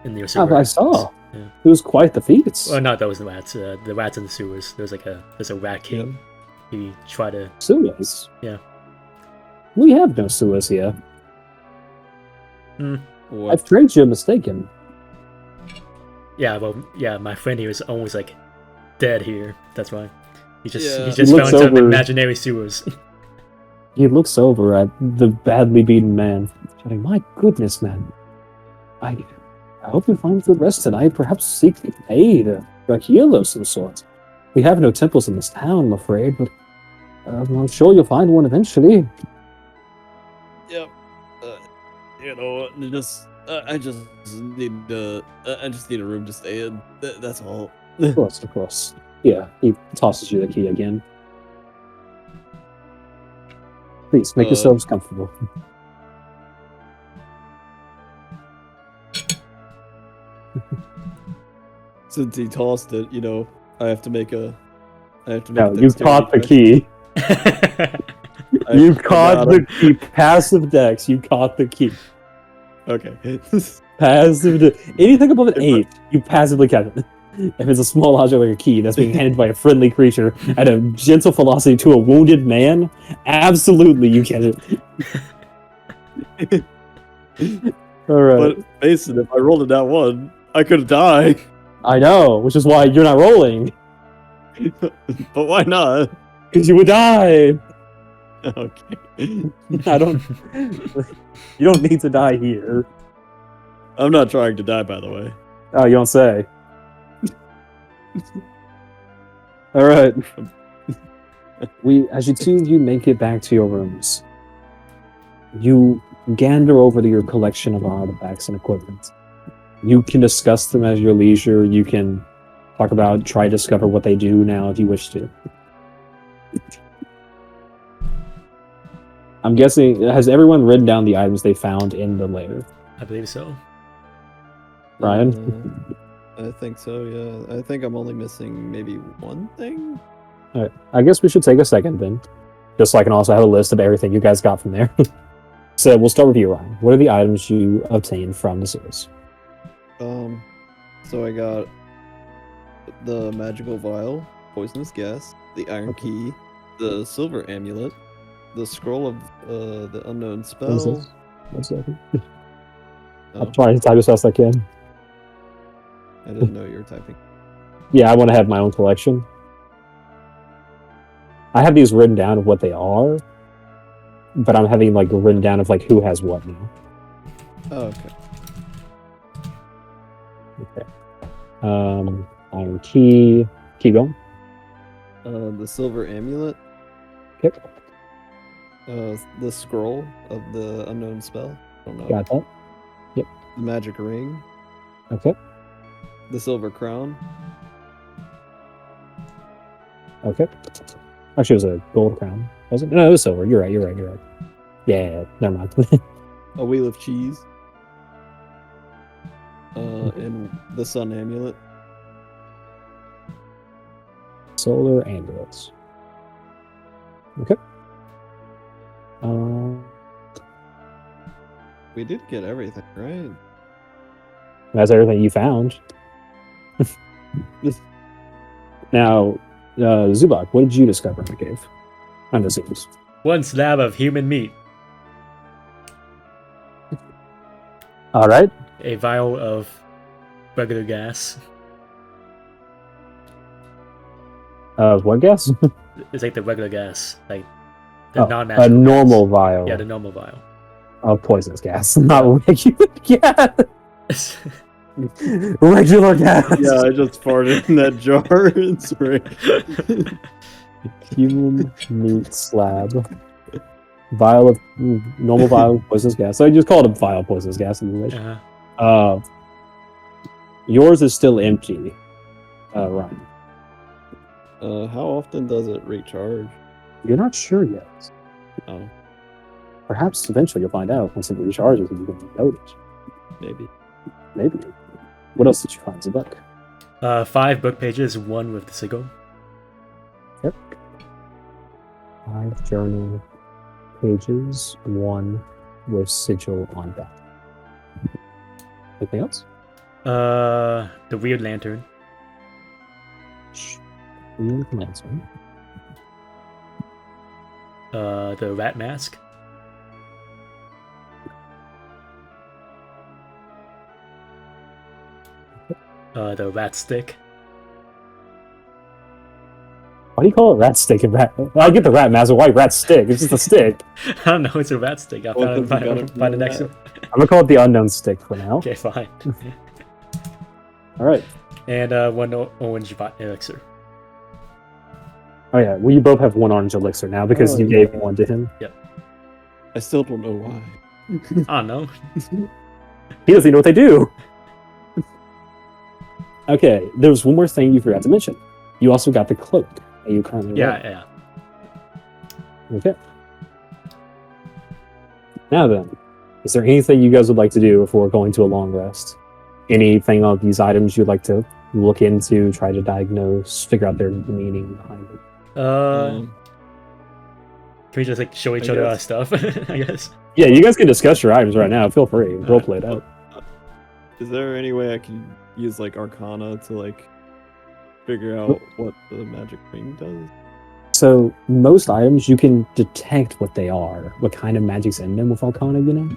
in the
Ah,
sewers.
I saw.
Yeah.
It was quite the feat.
Well, not those rats. The rats in the sewers. There's a rat king. he tried to.
Sewers?
Yeah.
We have no sewers here.
What?
I've traded you mistaken.
Yeah, well, yeah, my friend here is almost like dead here. That's why he just
Yeah.
he just
He
found
looks
some
over-
imaginary sewers.
He looks over at the badly beaten man, shouting, "My goodness, man! I hope you find good rest tonight. Perhaps seek aid, a healer of some sort. We have no temples in this town, I'm afraid, but I'm sure you'll find one eventually."
Yep. You know, I just need I just need a room to stay in. That's all.
Of course. Yeah, he tosses you the key again. Please, make yourselves comfortable.
Since he tossed it, you know, I have to make a.
No, you caught the key. You caught the key. Passive dex. You caught the key.
Okay.
Passive. Anything above an 8, you passively catch it. If it's a small object like a key that's being handed by a friendly creature at a gentle velocity to a wounded man, absolutely you catch it. All right.
But Mason, if I rolled a nat 1, I could die.
I know, which is why you're not rolling.
But why not?
Because you would die.
Okay.
I don't. You don't need to die here.
I'm not trying to die, by the way.
Oh, you don't say. All right. As you make it back to your rooms, you gander over to your collection of artifacts and equipment. You can discuss them at your leisure. You can try to discover what they do now if you wish to. I'm guessing, has everyone written down the items they found in the lair?
I believe so.
Ryan?
I think so, yeah. I think I'm only missing maybe one thing.
Alright, I guess we should take a second then. Just so I can also have a list of everything you guys got from there. So we'll start with you, Ryan. What are the items you obtained from the sewers?
So I got the magical vial, poisonous gas, the iron key, the silver amulet, the scroll of the unknown spell.
What is this? 1 second.
Oh,
I'm trying to type as fast as I can.
I didn't know you were typing.
Yeah, I want to have my own collection. I have these written down of what they are, but I'm having written down of who has what now.
Oh, okay.
Okay. Iron key. Keep going.
The silver amulet.
Okay.
The scroll of the unknown spell. I don't know.
Got that.
The magic ring.
Okay.
The silver crown.
Okay. Actually, it was a gold crown. Was it? No, it was silver. You're right. Yeah, never mind.
A wheel of cheese. And the sun amulet.
Solar amulets. Okay.
We did get everything, right?
That's everything you found. Now, Zubak, what did you discover in the cave? On the scenes.
1 slab of human meat.
All right.
A vial of regular gas.
What gas?
It's like the regular gas, like
Oh,
the
a
non-magical
normal
gas.
vial
Yeah, the normal vial.
of poisonous gas, not regular gas. Regular gas.
Yeah, I just farted in that jar. It's right.
Human meat slab. Vial of normal vial of poisonous gas. So I just called it vial of poisonous gas in English. Yours is still empty, Ryan.
How often does it recharge?
You're not sure yet.
Oh,
Perhaps eventually you'll find out once it recharges and you can notice.
maybe.
Maybe. What else did you find, Zubak?
5 book pages, 1 with the sigil.
Yep. 5 journal pages, 1 with sigil on back. Anything else?
The weird lantern.
Weird lantern.
The rat mask. The rat stick.
Why do you call it rat stick and rat? Well, I get the rat mask, but why rat stick? It's just a stick.
I don't know, it's a rat stick. I'll
Well,
find,
because you got it from
find the
the
next
rat.
one.
I'm gonna call it the unknown stick for now.
Okay, fine.
All right.
And one orange elixir.
Oh yeah. Well, you both have one orange elixir now because
Oh,
you
yeah.
gave one to him.
I still don't know why.
I don't know.
He doesn't even know what they do. Okay. There's one more thing you forgot to mention. You also got the cloak that you currently wear.
Yeah.
Okay. Now then, is there anything you guys would like to do before going to a long rest? Anything of these items you'd like to look into, try to diagnose, figure out their meaning behind it?
Can we just like show each
I
other our
guess.
stuff? I guess.
Yeah, you guys can discuss your items right now. Feel free. Roleplay it out.
Is there any way I can use like Arcana to like figure out what the magic ring does?
So most items you can detect what they are, what kind of magic's in them with Arcana, you know?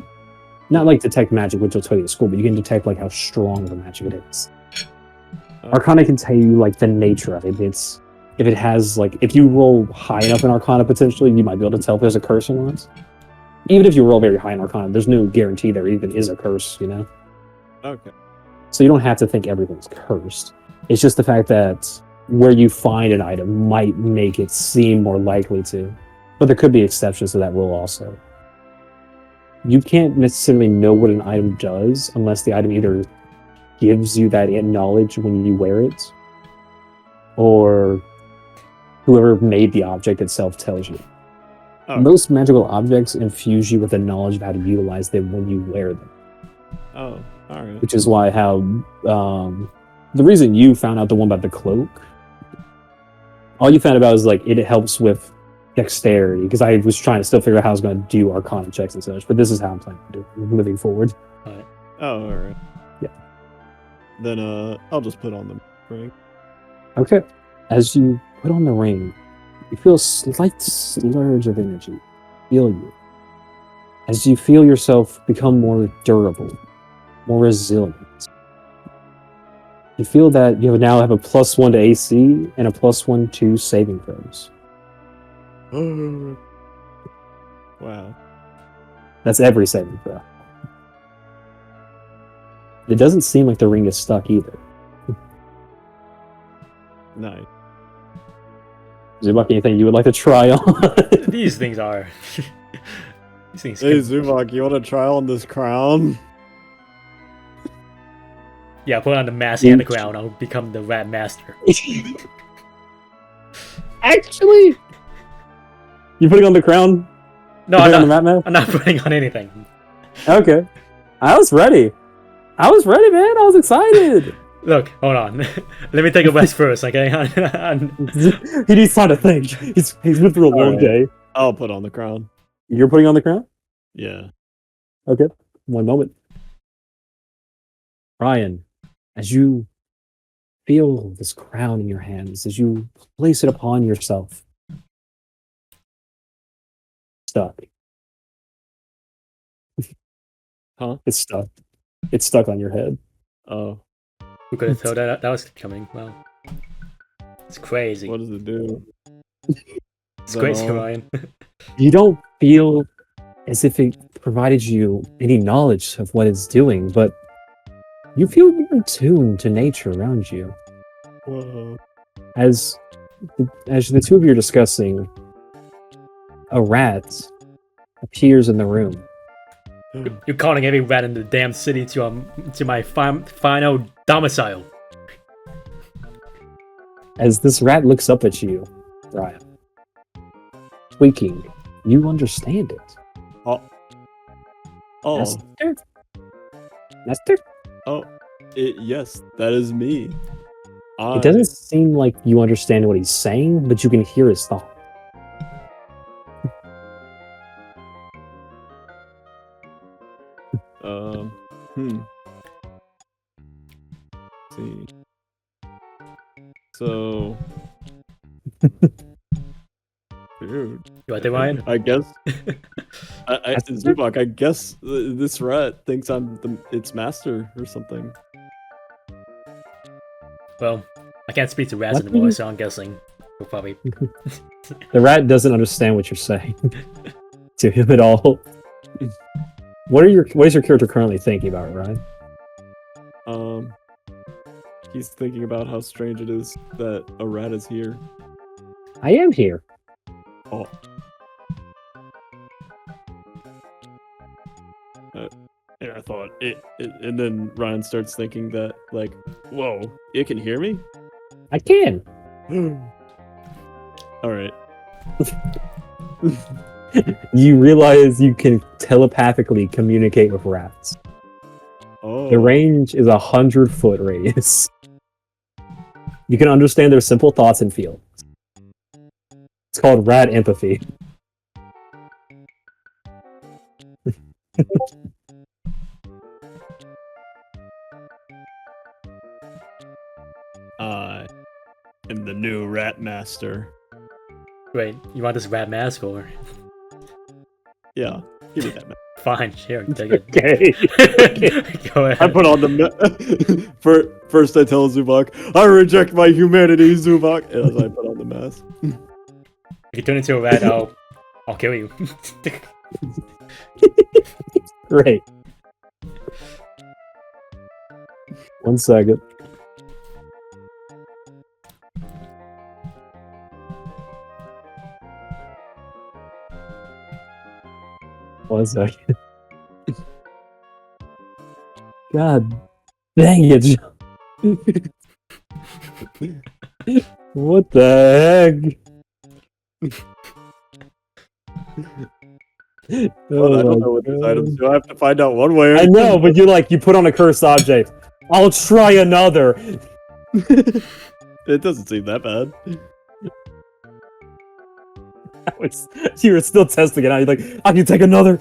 Not like detect magic, which will tell you at school, but you can detect like how strong the magic it is. Arcana can tell you like the nature of it. It's if it has like if you roll high enough in Arcana potentially, you might be able to tell if there's a curse or not. Even if you roll very high in Arcana, there's no guarantee there even is a curse, you know?
Okay.
So you don't have to think everything's cursed. It's just the fact that where you find an item might make it seem more likely to. But there could be exceptions to that rule also. You can't necessarily know what an item does unless the item either gives you that knowledge when you wear it, or whoever made the object itself tells you.
Oh.
Most magical objects infuse you with the knowledge of how to utilize them when you wear them.
Oh, all right.
Which is why the reason you found out the one about the cloak, all you found about is like it helps with dexterity, because I was trying to still figure out how I was going to do Arcana checks and such, but this is how I'm planning to do it moving forward.
Oh, all right.
Yeah.
Then I'll just put on the ring.
Okay. As you put on the ring, you feel a slight surge of energy. Feel you. As you feel yourself become more durable, more resilient. You feel that you now have a +1 to AC and a +1 to saving throws.
Wow.
That's every saving throw. It doesn't seem like the ring is stuck either.
Nice.
Is there anything you would like to try on?
These things are. These things.
Hey, Zuvok, you want to try on this crown?
Yeah, put on the mask and the crown. I'll become the rat master.
Actually, you putting on the crown?
No,
You
I'm
putting on
not.
the rat mask?
I'm not putting on anything.
Okay. I was ready, man. I was excited.
Look, hold on. Let me take a rest first, okay?
He needs time to think. He's been through a long
Alright.
day.
I'll put on the crown.
You're putting on the crown?
Yeah.
Okay. One moment. Ryan, as you feel this crown in your hands, as you place it upon yourself, stuck.
Huh?
It's stuck. It's stuck on your head.
Oh,
Who could have thought that was coming? Well, it's crazy.
what does it do?
It's crazy,
all?
Ryan.
You don't feel as if it provided you any knowledge of what it's doing, but you feel more tuned to nature around you.
Whoa.
As the two of you are discussing, a rat appears in the room.
You're calling every rat in the damn city to my final domicile.
As this rat looks up at you, Ryan, tweaking, you understand it.
Oh. Oh.
Master?
Oh. Yes, that is me.
It doesn't seem like you understand what he's saying, but you can hear his thought.
Hmm. Let's see. So. Dude.
You want to, Ryan?
I guess. Zubak, I guess this rat thinks I'm its master or something.
Well, I can't speak to rats anymore, so I'm guessing we'll probably.
The rat doesn't understand what you're saying to him at all. What is your character currently thinking about, Ryan?
He's thinking about how strange it is that a rat is here.
I am here.
Oh. And I thought it, and then Ryan starts thinking that, like, whoa, it can hear me?
I can.
Alright.
You realize you can telepathically communicate with rats.
Oh.
The range is 100-foot radius. You can understand their simple thoughts and feelings. It's called rat empathy.
I am the new rat master.
Wait, you want this rat mask or?
Yeah, give me that mask.
Fine, sure, take it.
Okay.
Go ahead.
I put on the first I tell Zubak, I reject my humanity, Zubak, and as I put on the mask.
If you turn into a rat, I'll kill you.
Great. 1 second. One second. God dang it. What the heck?
Well, I don't know what these items do. I have to find out one way or
I know, but you put on a cursed object. I'll try another.
It doesn't seem that bad.
You were still testing it out. You're like, I can take another.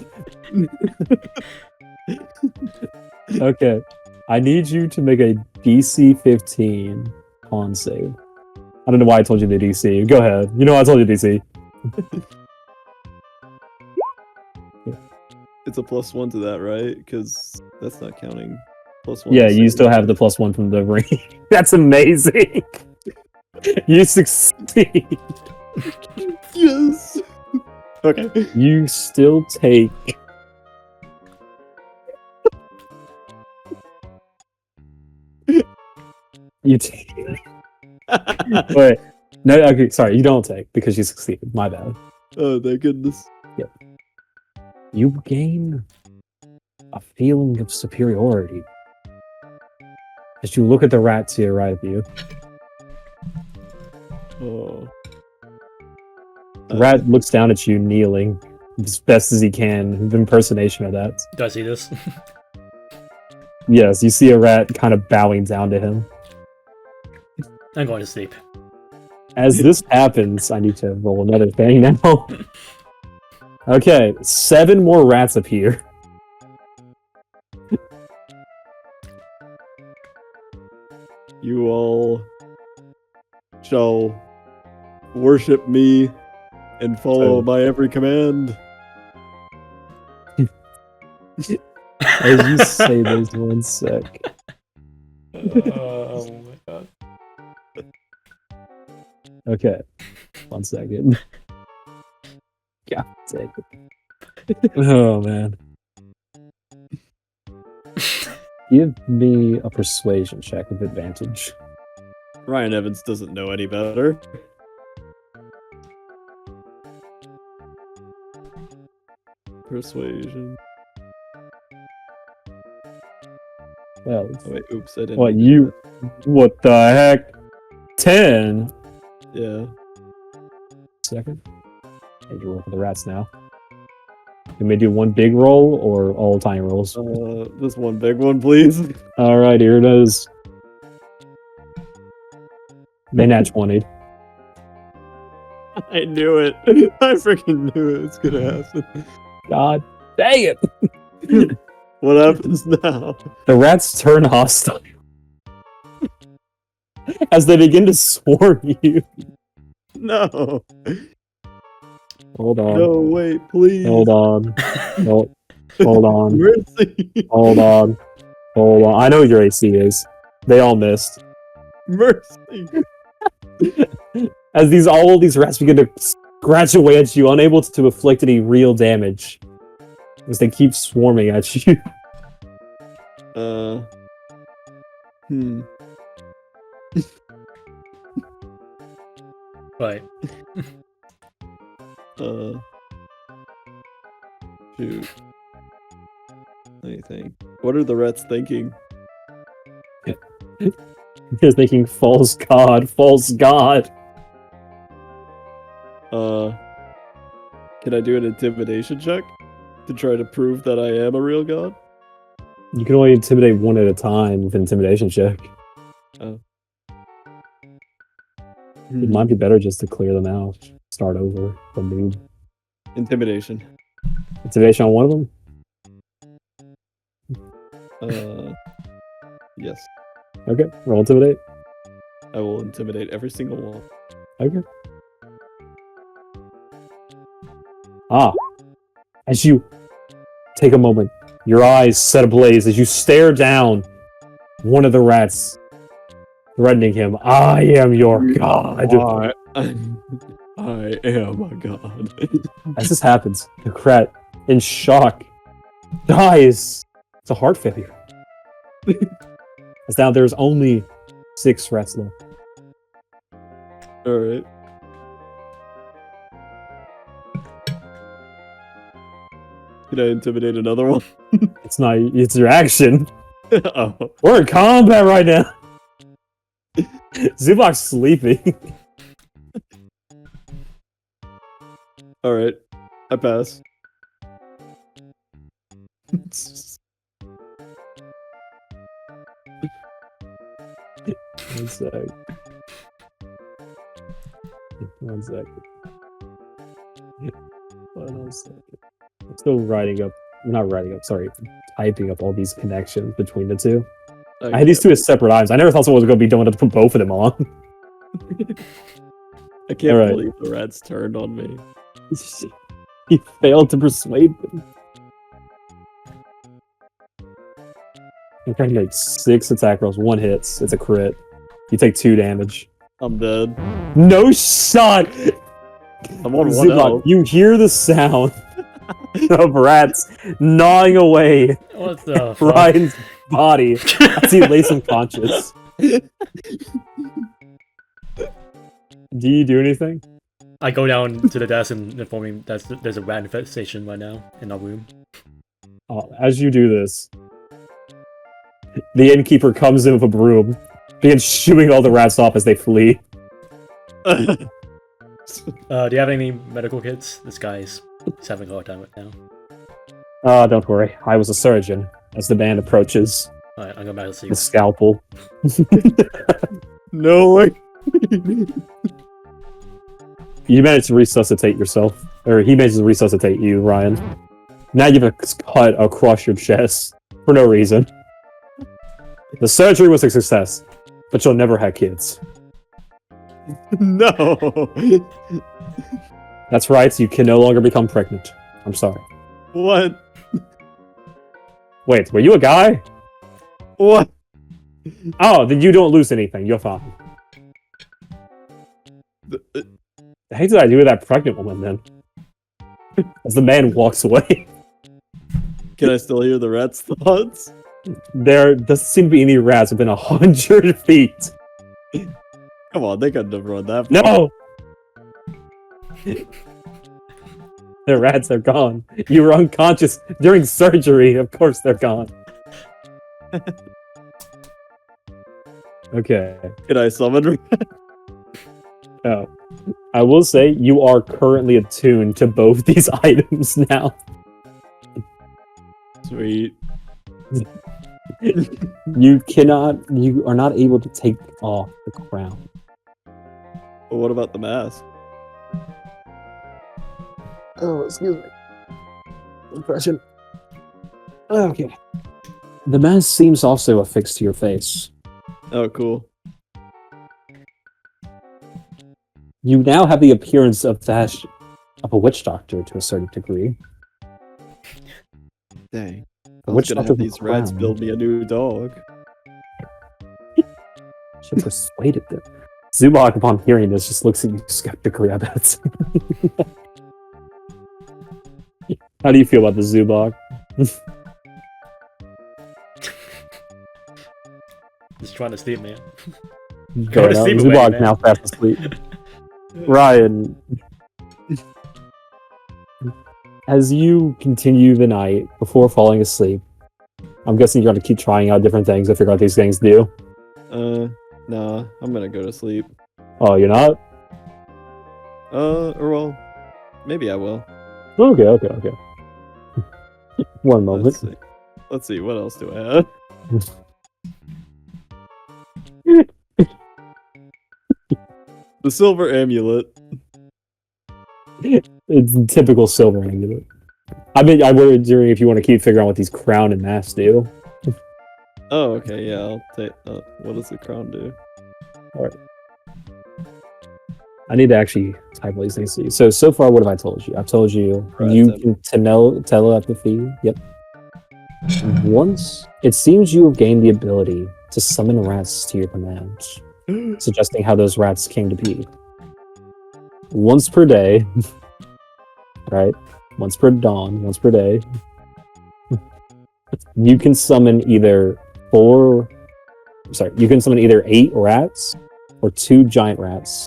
Okay. I need you to make a DC 15 con save. I don't know why I told you the DC. Go ahead. You know I told you DC.
It's a +1 to that, right? Because that's not counting. +1.
Yeah, you still have the +1 from the ring. That's amazing. You succeed.
Yes. Okay.
You still take. You take. Wait. No, okay, sorry, you don't take because you succeeded. My bad.
Oh, thank goodness.
Yep. You gain a feeling of superiority as you look at the rat to your right of you.
Oh.
The rat looks down at you, kneeling as best as he can. An impersonation of that.
Do I see this?
Yes, you see a rat kind of bowing down to him.
I'm going to sleep.
As this happens, I need to roll another thing now. Okay, 7 more rats appear.
You all shall worship me and follow my every command.
As you say this, 1 sec.
Oh my god.
Okay, 1 second. God take it. Oh man. Give me a persuasion check with advantage.
Ryan Evans doesn't know any better. Persuasion.
Well,
Oh, wait, oops, I didn't.
what
do
what the heck? 10.
that. Yeah.
Second. I need to roll for the rats now. You may do one big roll or all tiny rolls.
This one big one, please.
Alright, here it is. They nat 20.
I knew it. I freaking knew it was gonna happen.
God dang it!
What happens now?
The rats turn hostile as they begin to swarm you.
No.
Hold on.
No, wait, please.
Hold on. Hold on.
Mercy.
Hold on. Hold on. I know what your AC is. They all missed.
Mercy.
As all these rats begin to scratch away at you, unable to inflict any real damage. As they keep swarming at you.
Right.
Shoot. Let me think. What are the rats thinking?
They're thinking, false god, false god.
Can I do an intimidation check to try to prove that I am a real god?
You can only intimidate one at a time with an intimidation check. It might be better just to clear them out. Start over from noob.
Intimidation.
Intimidation on one of them?
Yes.
Okay, roll intimidate.
I will intimidate every single one.
Okay. As you take a moment, your eyes set ablaze as you stare down one of the rats, threatening him. I am your god.
I am a god.
As this happens, the rat, in shock, dies. It's a heart failure. As now there's only 6 rats left.
Alright. Can I intimidate another one?
It's not. It's your action.
Oh.
We're in combat right now. Zubok's sleeping.
Alright. I pass.
One sec. One second. One second. I'm still writing up. Not writing up, sorry. Typing up all these connections between the two.
Okay.
I had these two as separate items. I never thought someone was going to be doing it to put both of them on.
I can't
Alright.
believe the rats turned on me.
He failed to persuade them. I'm trying to make 6 attack rolls. 1 hits. It's a crit. You take 2 damage.
I'm dead.
No shot!
I'm on one
Zubok,
health.
you hear the sound of rats gnawing away
What the fuck?
Ryan's body as he lays unconscious. Do you do anything?
I go down to the desk and inform him that there's a rat infestation right now in our room.
As you do this, the innkeeper comes in with a broom, begins shooing all the rats off as they flee.
Do you have any medical kits? This guy's having a hard time right now.
Don't worry. I was a surgeon. As the band approaches,
Alright, I'm going back to sleep.
the scalpel.
No way.
You managed to resuscitate yourself. Or he managed to resuscitate you, Ryan. Now you have a cut across your chest. For no reason. The surgery was a success. But you'll never have kids.
No.
That's right, you can no longer become pregnant. I'm sorry.
What?
Wait, were you a guy?
What?
Oh, then you don't lose anything. You're fine. The heck did I do with that pregnant woman, then? As the man walks away.
Can I still hear the rats' thoughts?
There doesn't seem to be any rats within 100 feet.
Come on, they couldn't have run that far.
No! The rats are gone. You were unconscious during surgery. Of course they're gone. Okay.
Can I summon?
Oh. I will say you are currently attuned to both these items now.
Sweet.
You are not able to take off the crown.
But what about the mask?
Oh, excuse me. Impression. Okay. The mask seems also affixed to your face.
Oh, cool.
You now have the appearance of of a witch doctor to a certain degree.
Dang.
A
I was
witch
gonna
doctor
have these rats
crowned.
build me a new dog.
She persuaded them. Zubok, upon hearing this, just looks at you skeptically. I bet. How do you feel about the Zubok?
Just trying to sleep, man.
Fair
to
enough.
sleep already,
Zubok
man.
now fast asleep. Ryan, as you continue the night before falling asleep, I'm guessing you're going to keep trying out different things to figure out what these things do.
Nah, I'm gonna go to sleep.
Oh, you're not?
Or well, maybe I will.
Okay. One moment.
Let's see, what else do I have? The silver amulet.
It's typical silver amulet. I were wondering if you want to keep figuring out what these crown and mask do.
Oh, okay, yeah, I'll take. What does the crown do?
I need to actually type all these things to you. So far, what have I told you? I've told you
Right,
you
then.
can telepathy. Yep. Once it seems you have gained the ability to summon rats to your command, suggesting how those rats came to be. Once per day, right? Once per dawn, once per day. You can summon either 8 rats or 2 giant rats.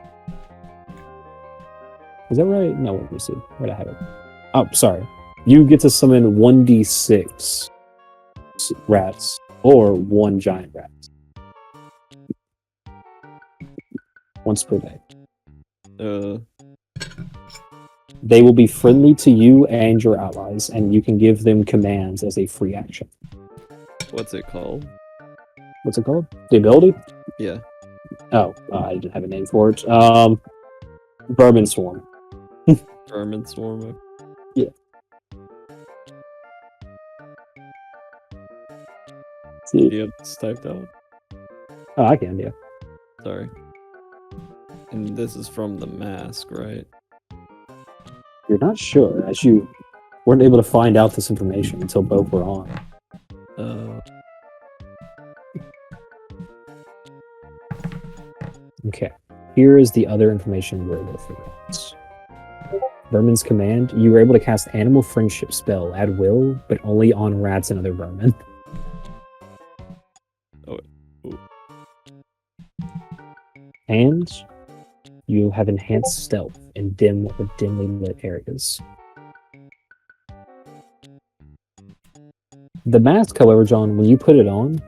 Is that right? No, let me see. Where'd I have it? Oh, sorry. You get to summon 1d6 rats or 1 giant rat. Once per day. They will be friendly to you and your allies, and you can give them commands as a free action.
What's it called?
What's it called? The ability?
Yeah.
Oh, I didn't have a name for it. Vermin Swarm.
Vermin swarm.
Yeah.
Do
See?
you have this typed out?
Oh, I can, yeah.
Sorry. And this is from the mask, right?
You're not sure, as you weren't able to find out this information until both were on. Okay. Here is the other information you were able to figure out. Vermin's command, you were able to cast Animal Friendship spell at will, but only on rats and other vermin. And you have enhanced stealth in dimly lit areas. The mask, however, John, when you put it on,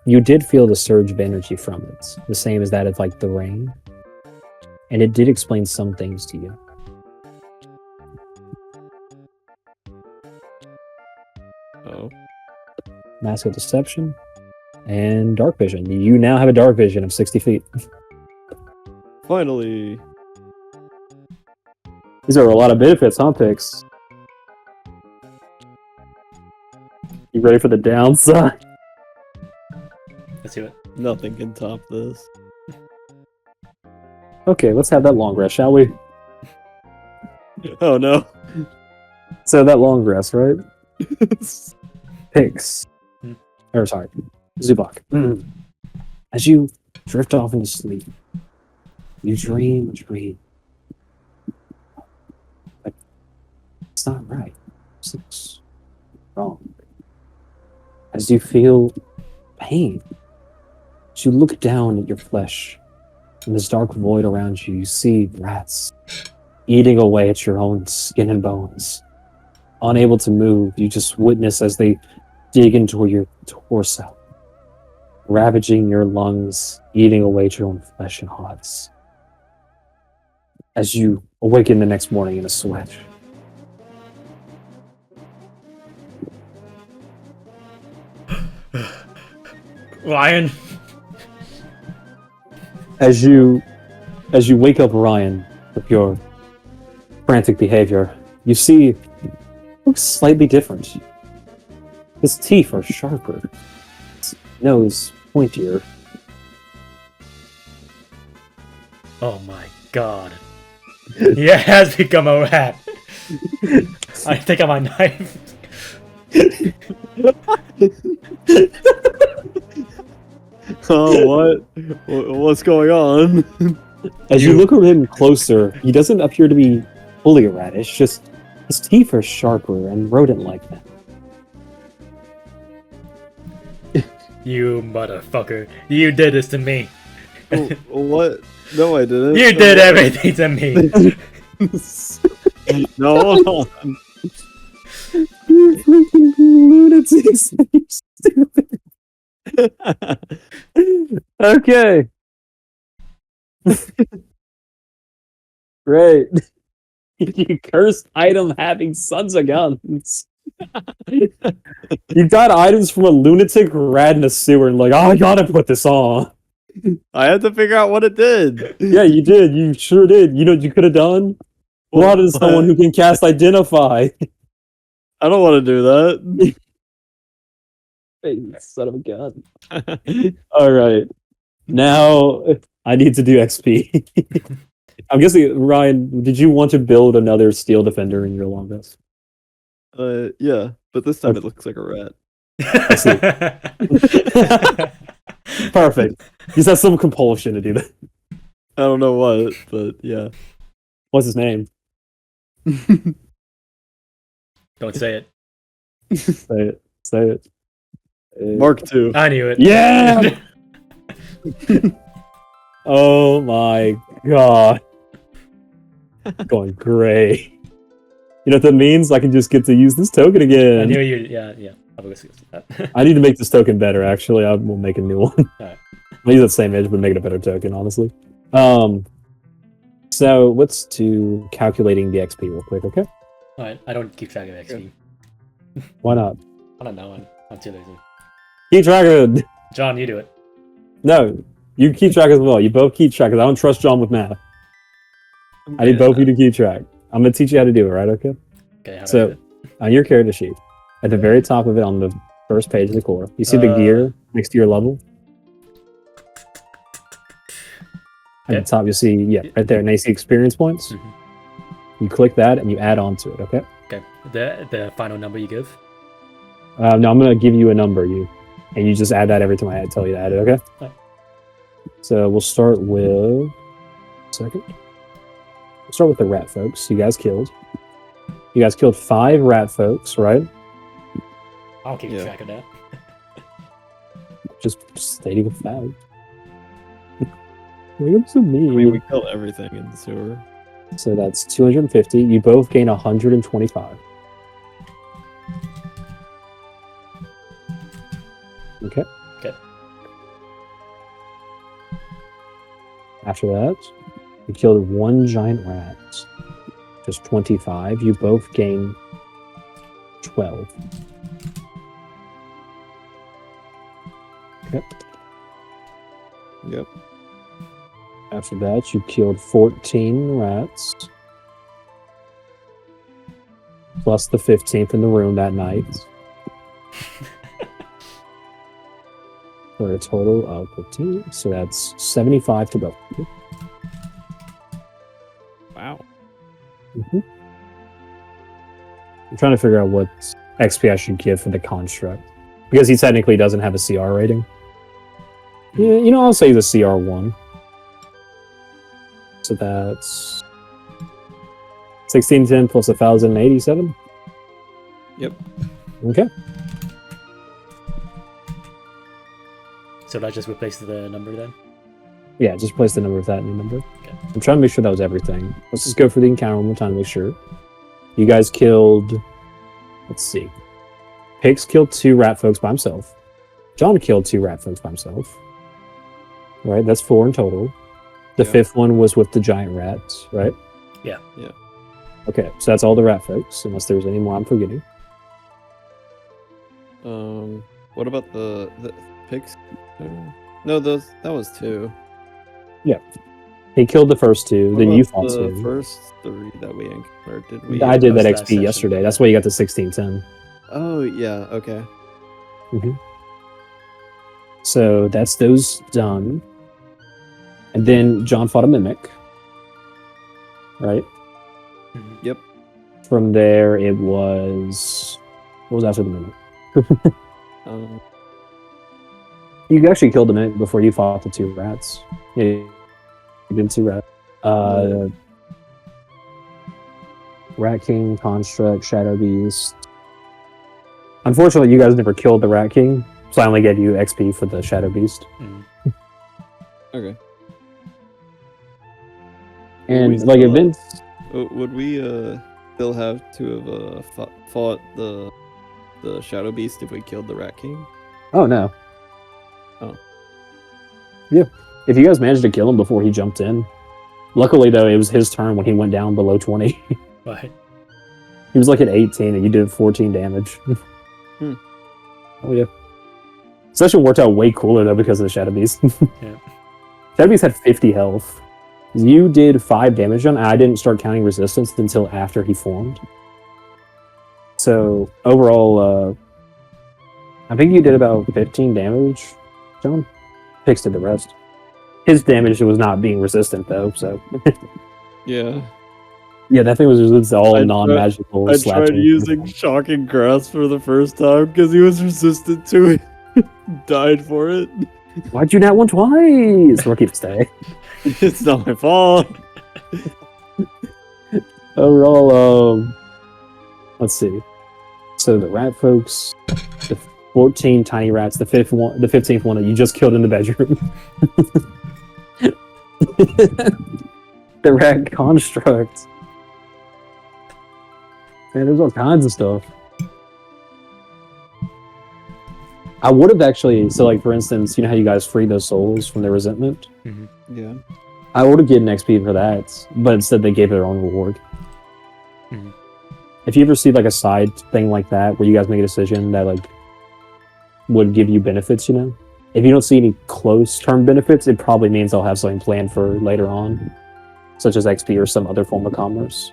you did feel the surge of energy from it, the same as that of like the rain. And it did explain some things to you.
Oh.
Mask of Deception and Dark Vision. You now have a Dark Vision of 60 feet.
Finally.
These are a lot of benefits, huh, Pix? You ready for the downside?
Let's do it.
Nothing can top this.
Okay, let's have that long rest, shall we?
Oh no.
So that long rest, right? Pix. Or sorry, Zubok. As you drift off into sleep, you dream. But it's not right. Something's wrong. As you feel pain, as you look down at your flesh, in this dark void around you, you see rats eating away at your own skin and bones. Unable to move, you just witness as they dig into your torso, ravaging your lungs, eating away at your own flesh and hearts. As you awaken the next morning in a sweat.
Ryan.
As you wake up Ryan with your frantic behavior, you see looks slightly different. His teeth are sharper, his nose pointier.
Oh my god. He has become a rat. I take out my knife.
Oh, what? What's going on?
As you look at him closer, he doesn't appear to be fully a rat. It's just his teeth are sharper and rodent-like now.
You motherfucker. You did this to me.
What? No, I didn't.
You did everything to me.
No, hold on.
You freaking lunatics. Stupid. Okay. Great. You cursed item having sons of guns. You got items from a lunatic rat in a sewer and like, oh, I gotta put this on.
I had to figure out what it did.
Yeah, you did. You sure did. You know what you could have done? Brought in someone who can cast Identify.
I don't want to do that.
You son of a gun. Alright. Now I need to do XP. I'm guessing, Ryan, did you want to build another steel defender in your long rest?
Yeah, but this time it looks like a rat.
Perfect. He's has some compulsion to do that.
I don't know what, but yeah.
What's his name?
Don't say it.
Say it. Say it.
Mark II.
I knew it.
Yeah! Oh my god. Going gray. You know what that means? I can just get to use this token
I
again.
knew you. Yeah. I was gonna say that.
I need to make this token better, actually. I will make a new one.
Alright.
I'll use that same edge, but make it a better token, honestly. So let's do calculating the XP real quick, okay?
Alright, I don't keep track of XP.
Why not?
I don't know. I'm too lazy.
Keep track of it.
John, you do it.
No, you keep track as well. You both keep track, because I don't trust John with math. I need both of you to keep track. I'm going to teach you how to do it, right? Okay?
Okay, how do I
So,
do it?
on your character sheet, at the very top of it, on the first page of the core, you see the gear next to your level? At
Yeah.
the top, you'll see, right there, and you see experience points.
Mhm.
You click that, and you add on to it, okay?
Okay. The final number you give.
No, I'm going to give you a number, and you just add that every time I tell you to add it, okay?
Right.
So, we'll start with... Second. We'll start with the rat folks you guys killed. You guys killed 5 rat folks, right?
I'll keep track of that.
Just stating a fact. You're so mean.
I mean, we killed everything in the sewer.
So that's 250. You both gain 125. Okay.
Okay.
After that, you killed 1 giant rat. Just 25. You both gain 12. Okay.
Yep.
After that, you killed 14 rats. Plus the 15th in the room that night. For a total of 15. So that's 75 to both.
Wow.
Mm-hmm. I'm trying to figure out what XP I should give for the construct. Because he technically doesn't have a CR rating. Yeah, you know, I'll say the CR1. So that's 1610 plus 1087.
Yep.
Okay.
So that just replaces the number then?
Yeah, just place the number of that new number.
Okay.
I'm trying to make sure that was everything. Let's just go for the encounter one more time to make sure. You guys killed... Let's see. Pix killed 2 rat folks by himself. John killed 2 rat folks by himself. Right, that's 4 in total. The 5th one was with the giant rats, right?
Yeah.
Yeah.
Okay, so that's all the rat folks, unless there's any more I'm forgetting.
What about the pigs? No, that was 2.
Yeah. He killed the first 2,
What
then
about
you fought
the
2.
first 3 that we encountered? Did we?
I did that
That was
XP
last session,
yesterday.
yeah.
That's why you got the 1610.
Oh yeah. Okay.
So that's those done. And then John fought a mimic. Right?
Mhm.
Yep.
From there, it was... What was after the minute? You actually killed a minute before you fought the 2 rats. Yeah, you did 2 rats. Rat King, Construct, Shadow Beast. Unfortunately, you guys never killed the Rat King, so I only gave you XP for the Shadow Beast.
Okay.
And like events...
Would we still have to have fought the Shadow Beast if we killed the Rat King?
Oh, no.
Oh.
Yeah. If you guys managed to kill him before he jumped in. Luckily, though, it was his turn when he went down below 20.
Right.
He was like at 18 and you did 14 damage. Oh, yeah. Session worked out way cooler, though, because of the Shadow Beast.
Yeah.
Shadow Beast had 50 health. You did 5 damage on him, and I didn't start counting resistance until after he formed. So, overall, I think you did about 15 damage, John. Pix did the rest. His damage was not being resistant, though, so...
Yeah.
Yeah, that thing was just all non-magical.
I tried using Shocking Grasp for the first time because he was resistant to it. Died for it.
Why'd you not one twice? Rookie mistake.
It's not my fault.
Overall, let's see. So the rat folks, the 14 tiny rats, the 15th one that you just killed in the bedroom. The rat construct. Man, there's all kinds of stuff. I would have actually, so like for instance, you know how you guys freed those souls from their resentment?
Yeah.
I would have given XP for that, but instead they gave their own reward. If you ever see like a side thing like that, where you guys make a decision that like would give you benefits, you know? If you don't see any close term benefits, it probably means I'll have something planned for later on, such as XP or some other form of commerce.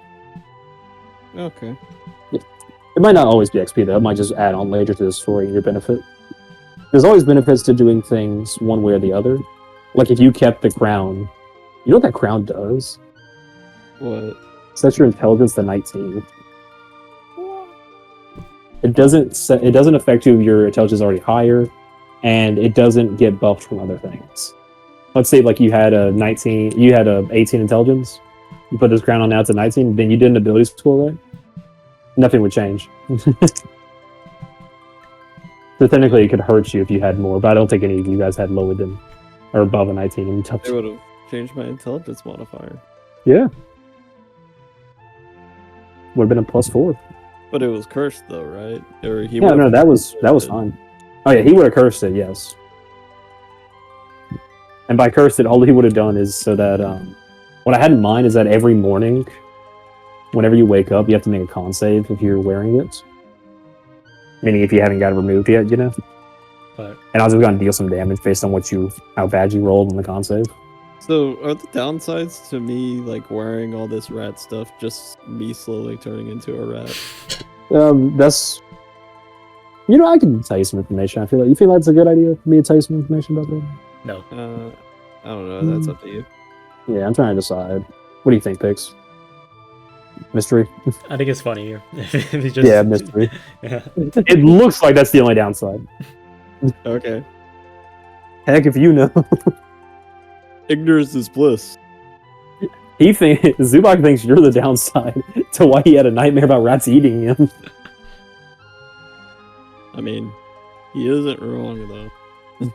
Okay.
It might not always be XP though, it might just add on later to the story in your benefit. There's always benefits to doing things one way or the other. Like if you kept the crown, you know what that crown does?
What?
Sets your intelligence to 19. It doesn't affect you if your intelligence is already higher, and it doesn't get buffed from other things. Let's say like you had a 18 intelligence, you put this crown on now it's a 19, then you did an ability score, right? Nothing would change. So technically it could hurt you if you had more, but I don't think any of you guys had lower than or above a 19 in
They would have changed my intelligence modifier.
Yeah. Would have been a +4.
But it was cursed though, right? Or he
No, that was fine. Oh yeah, he would have cursed it, yes. And by cursed it, all he would have done is so that what I had in mind is that every morning, whenever you wake up, you have to make a con save if you're wearing it. Meaning if you haven't got it removed yet, you know?
But
And I was going to deal some damage based on how bad you rolled on the con save.
So are the downsides to me like wearing all this rat stuff just me slowly turning into a rat?
That's... You know, I can tell you some information. I feel like... You feel like it's a good idea for me to tell you some information about that?
no.
I don't know, that's up to you.
Yeah, I'm trying to decide. What do you think, Pix? Mystery?
I think it's funny. If he just,
Yeah, mystery.
Yeah.
It looks like that's the only downside.
Okay.
Heck, if you know.
Ignorance is bliss.
Zubak thinks you're the downside to why he had a nightmare about rats eating him.
I mean, he isn't wrong though.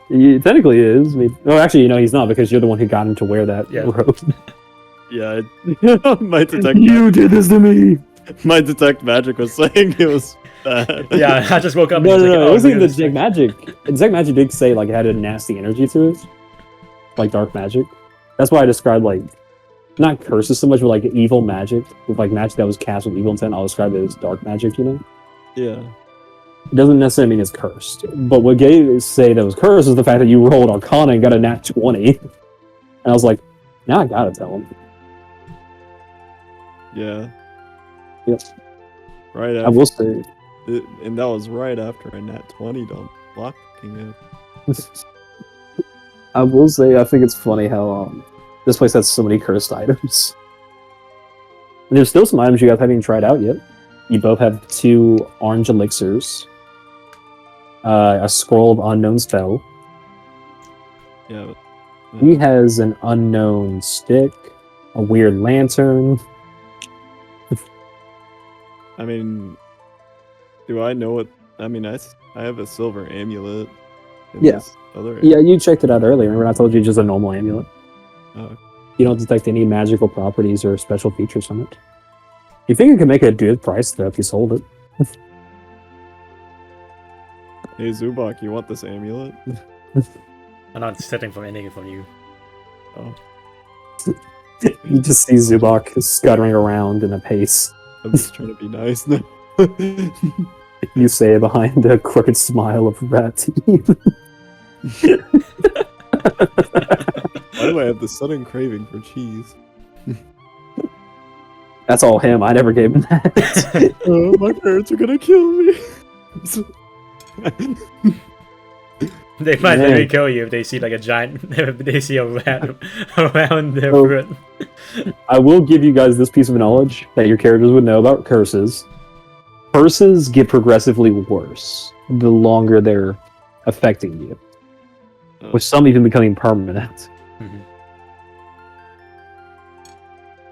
He technically is. I mean, well, actually, you know, he's not because you're the one who got him to wear that
Yeah.
robe.
Yeah, my detect
did this to me.
my detect magic was saying it was bad.
Yeah, I just woke up.
No,
and he's like,
it
"Oh,
wasn't
look
the
at
Detect Magic. Detect Magic did say like it had a nasty energy to it, like dark magic. That's why I described like not curses so much, but like evil magic, with like magic that was cast with evil intent. I'll describe it as dark magic. You know,
Yeah.
it doesn't necessarily mean it's cursed. But what Gay say that was cursed is the fact that you rolled Arcana and got a nat 20. And I was like, now I gotta tell him.
Yeah.
Yep.
Right
I
after,
will say.
and that was right after a nat 20 on blocking it.
I will say, I think it's funny how this place has so many cursed items. And there's still some items you guys haven't even tried out yet. You both have 2 orange elixirs, a scroll of unknown spell.
Yeah.
He has an unknown stick, a weird lantern.
I mean, do I know what? I mean, I have a silver amulet. In
Yeah.
this other
Yeah, you checked it out earlier. Remember I told you just a normal amulet.
Oh,
You don't detect any magical properties or special features from it. You think you could make a good price though if you sold it?
hey Zubak, you want this amulet?
I'm not setting for anything from you.
Oh,
You just see Zubak scuttering around in a pace.
I'm just trying to be nice now.
You say behind a crooked smile of rat teeth.
Why do I have this sudden craving for cheese?
That's all him. I never gave him that.
Oh, my parents are gonna kill me.
They might
Man.
literally kill you if they see like a giant. They see a rat around their
Oh.
foot.
I will give you guys this piece of knowledge that your characters would know about curses. Curses get progressively worse the longer they're affecting you, with some even becoming permanent,
Mhm.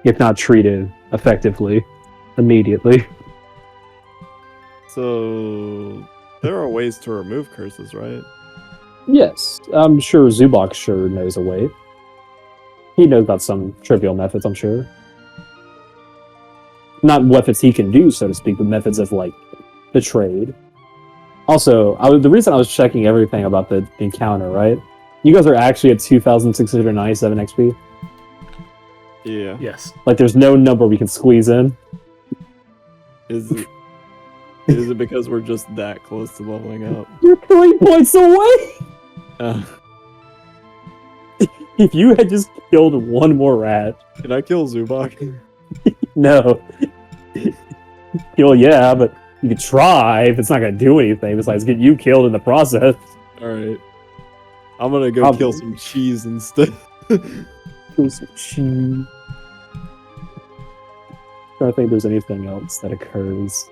if not treated effectively immediately.
So there are ways to remove curses, right?
Yes, I'm sure Zubak sure knows a way. He knows about some trivial methods, I'm sure. Not methods he can do, so to speak, but methods of, like, the trade. Also, the reason I was checking everything about the encounter, right? You guys are actually at 2,697 XP.
Yeah.
Yes.
Like, there's no number we can squeeze in.
Is it because we're just that close to leveling up?
You're 3 points away!
Uh,
If you had just killed one more rat...
can I kill Zubak?
No. Well, yeah, but you could try if it's not going to do anything besides get you killed in the process.
Alright. I'm gonna go
Probably.
kill some cheese instead.
Trying to think if there's anything else that occurs.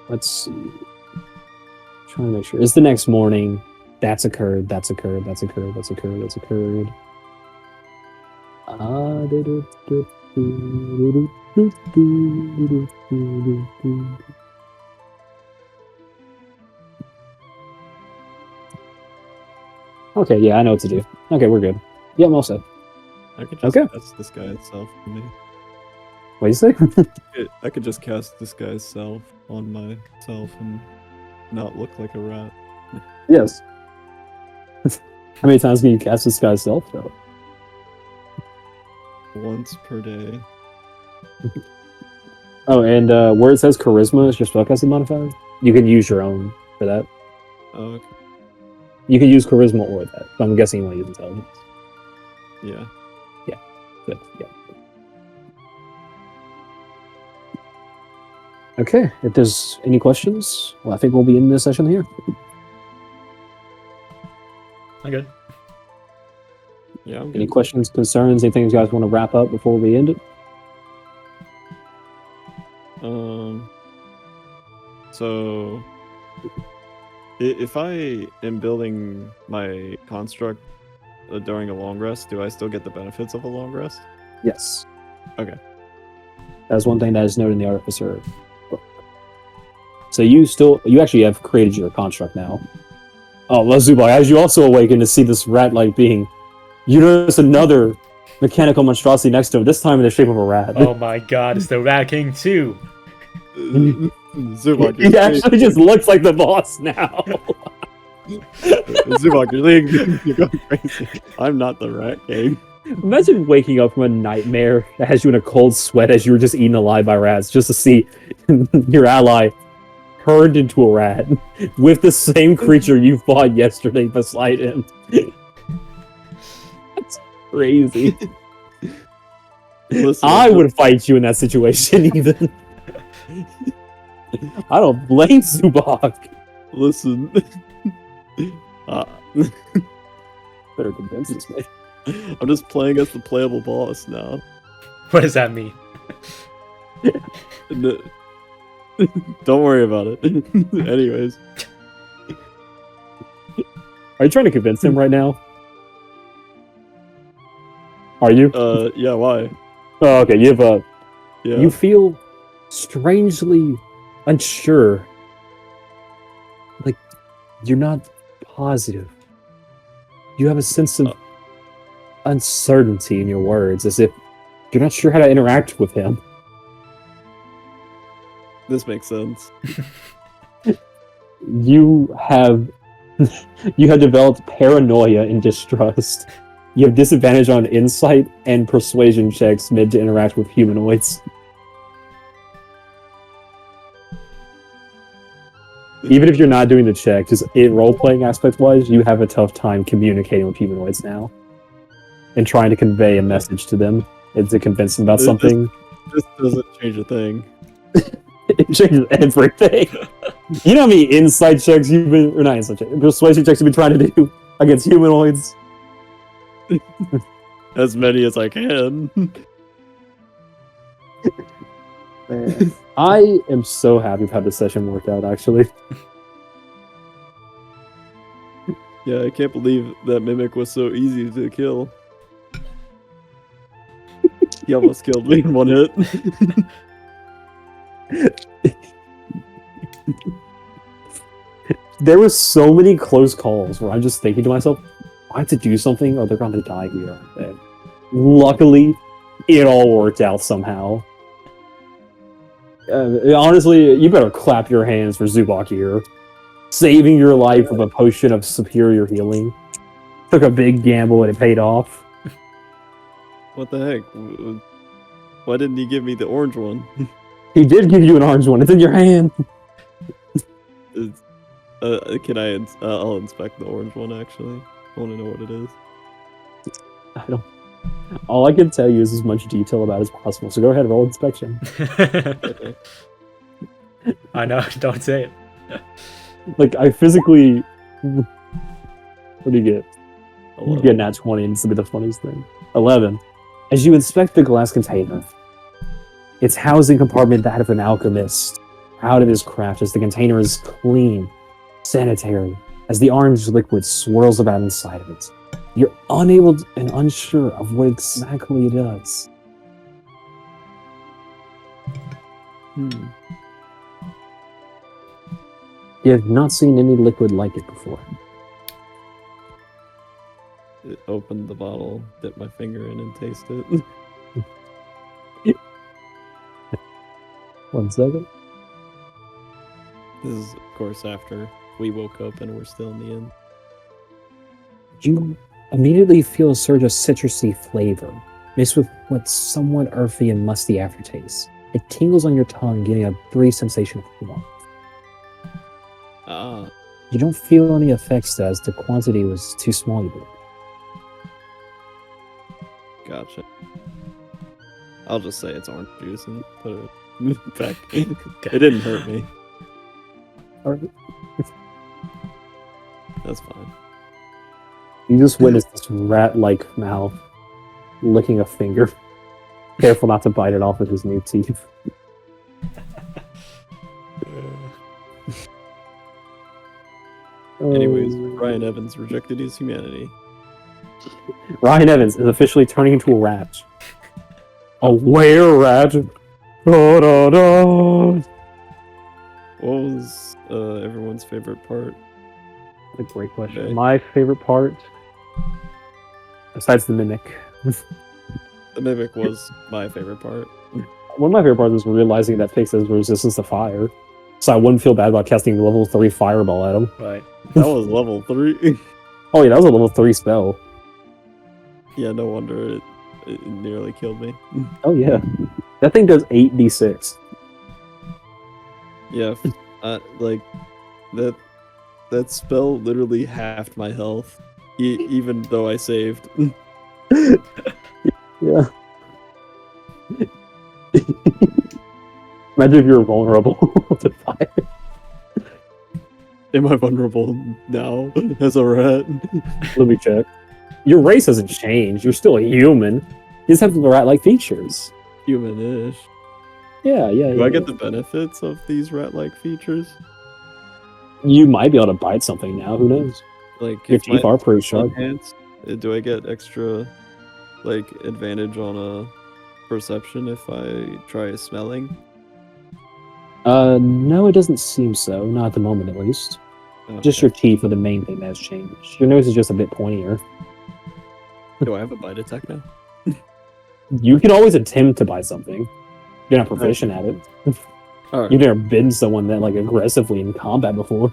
Let's see. Trying to make sure. It's the next morning. That's occurred. That's occurred. That's occurred. That's occurred. That's occurred. Okay, yeah, I know what to do. Okay, we're good. Yeah, I'm all set.
I could just
Okay.
cast this guy itself for me.
What do you say?
I could just cast this guy's self on myself and not look like a rat.
Yes. How many times can you cast this guy's self, though?
Once per day.
Oh, and where it says charisma is your spellcasting modifier, you can use your own for that.
Oh, okay.
You can use charisma or that. But I'm guessing you want to use intelligence.
Yeah.
Good. Yeah. Okay. If there's any questions, well, I think we'll be in this session here.
I'm good.
Yeah, I'm
Any
good.
questions, concerns, anything you guys want to wrap up before we end it?
So if I am building my construct during a long rest, do I still get the benefits of a long rest?
Yes.
Okay.
That's one thing that is noted in the Artificer book. So you actually have created your construct now. Oh, Lazubai, as you also awaken to see this rat-like being, you notice another mechanical monstrosity next to him, this time in the shape of a rat.
Oh my god, it's the Rat King too.
Zubak,
He actually just looks like the boss now.
Zubak, you're going crazy. I'm not the Rat King.
Imagine waking up from a nightmare that has you in a cold sweat as you were just eaten alive by rats, just to see your ally turned into a rat with the same creature you fought yesterday beside him. That's crazy.
Listen,
I would fight you in that situation, even. I don't blame Zubak.
Listen.
Better convince this man.
I'm just playing as the playable boss now.
What does that mean?
No, don't worry about it. Anyways,
Are you trying to convince him right now? Are you?
yeah, why?
Oh, okay. You have a.
Yeah.
You feel strangely unsure. Like you're not positive. You have a sense of uncertainty in your words, as if you're not sure how to interact with him.
This makes sense.
You have developed paranoia and distrust. You have disadvantage on insight and persuasion checks made to interact with humanoids. Even if you're not doing the check, just in role-playing aspect-wise, you have a tough time communicating with humanoids now. And trying to convey a message to them and to convince them about something.
This doesn't change a thing.
It changes everything. You know how many insight checks you've been, or not insight checks, persuasion checks you've been trying to do against humanoids?
As many as I can.
Man, I am so happy with how this session worked out, actually.
Yeah, I can't believe that Mimic was so easy to kill. He almost killed me in one hit.
There were so many close calls where I'm just thinking to myself, I have to do something or they're going to die here. And luckily, it all worked out somehow. Honestly, you better clap your hands for Zubok here. Saving your life with a potion of superior healing. Took a big gamble and it paid off.
What the heck? Why didn't he give me the orange one?
He did give you an orange one. It's in your hand.
Can I? I'll inspect the orange one. Actually, I want to know what it is.
I don't. All I can tell you is as much detail about as possible. So go ahead, roll inspection.
Okay.
I know. Don't say it.
Like I physically. What do you get? You
11.
get nat 20, and this will be the funniest thing. 11. As you inspect the glass container, its housing compartment that of an alchemist, proud of his craft, as the container is clean, sanitary, as the orange liquid swirls about inside of it. You're unable and unsure of what exactly it does. You have not seen any liquid like it before.
Open the bottle, dip my finger in, and taste it.
1 second.
This is, of course, after we woke up and we're still in the inn.
You immediately feel a surge of citrusy flavor, mixed with what's somewhat earthy and musty aftertaste. It tingles on your tongue, giving a brief sensation of warmth.
Ah,
You don't feel any effects as the quantity was too small.
gotcha. I'll just say it's orange juice and put it back. It didn't hurt me. That's fine.
You just witnessed this rat-like mouth licking a finger. Careful not to bite it off with his new teeth.
Anyways, Ryan Evans rejected his humanity.
Ryan Evans is officially turning into a rat. A were-rat. Da, da, da.
What was everyone's favorite part?
That's a great question.
Okay.
My favorite part, besides the mimic,
The Mimic was my favorite part.
one of my favorite parts was realizing that Pix has resistance to fire. So I wouldn't feel bad about casting a level 3 fireball at him.
Right.
That was level 3.
Oh yeah, that was a level 3 spell.
Yeah, no wonder it nearly killed me.
Oh yeah. That thing does 8d6.
Yeah, like that spell literally halved my health, even though I saved.
Yeah. Imagine if you were vulnerable to fire.
Am I vulnerable now as a rat?
Let me check. Your race hasn't changed. You're still a human. You just have the rat-like features.
Human-ish.
Yeah.
Do I get the benefits of these rat-like features?
You might be able to bite something now. Who knows?
Like,
Your
if my
teeth are pretty
smell
sharp.
enhanced, do I get extra, like, advantage on a perception if I try smelling?
No, it doesn't seem so. Not at the moment, at least. Just
Okay.
your teeth are the main thing that's changed. Your nose is just a bit pointier.
Do I have a bite attack now?
You can always attempt to bite something. You're not proficient at it.
All right.
You've never been someone that like aggressively in combat before.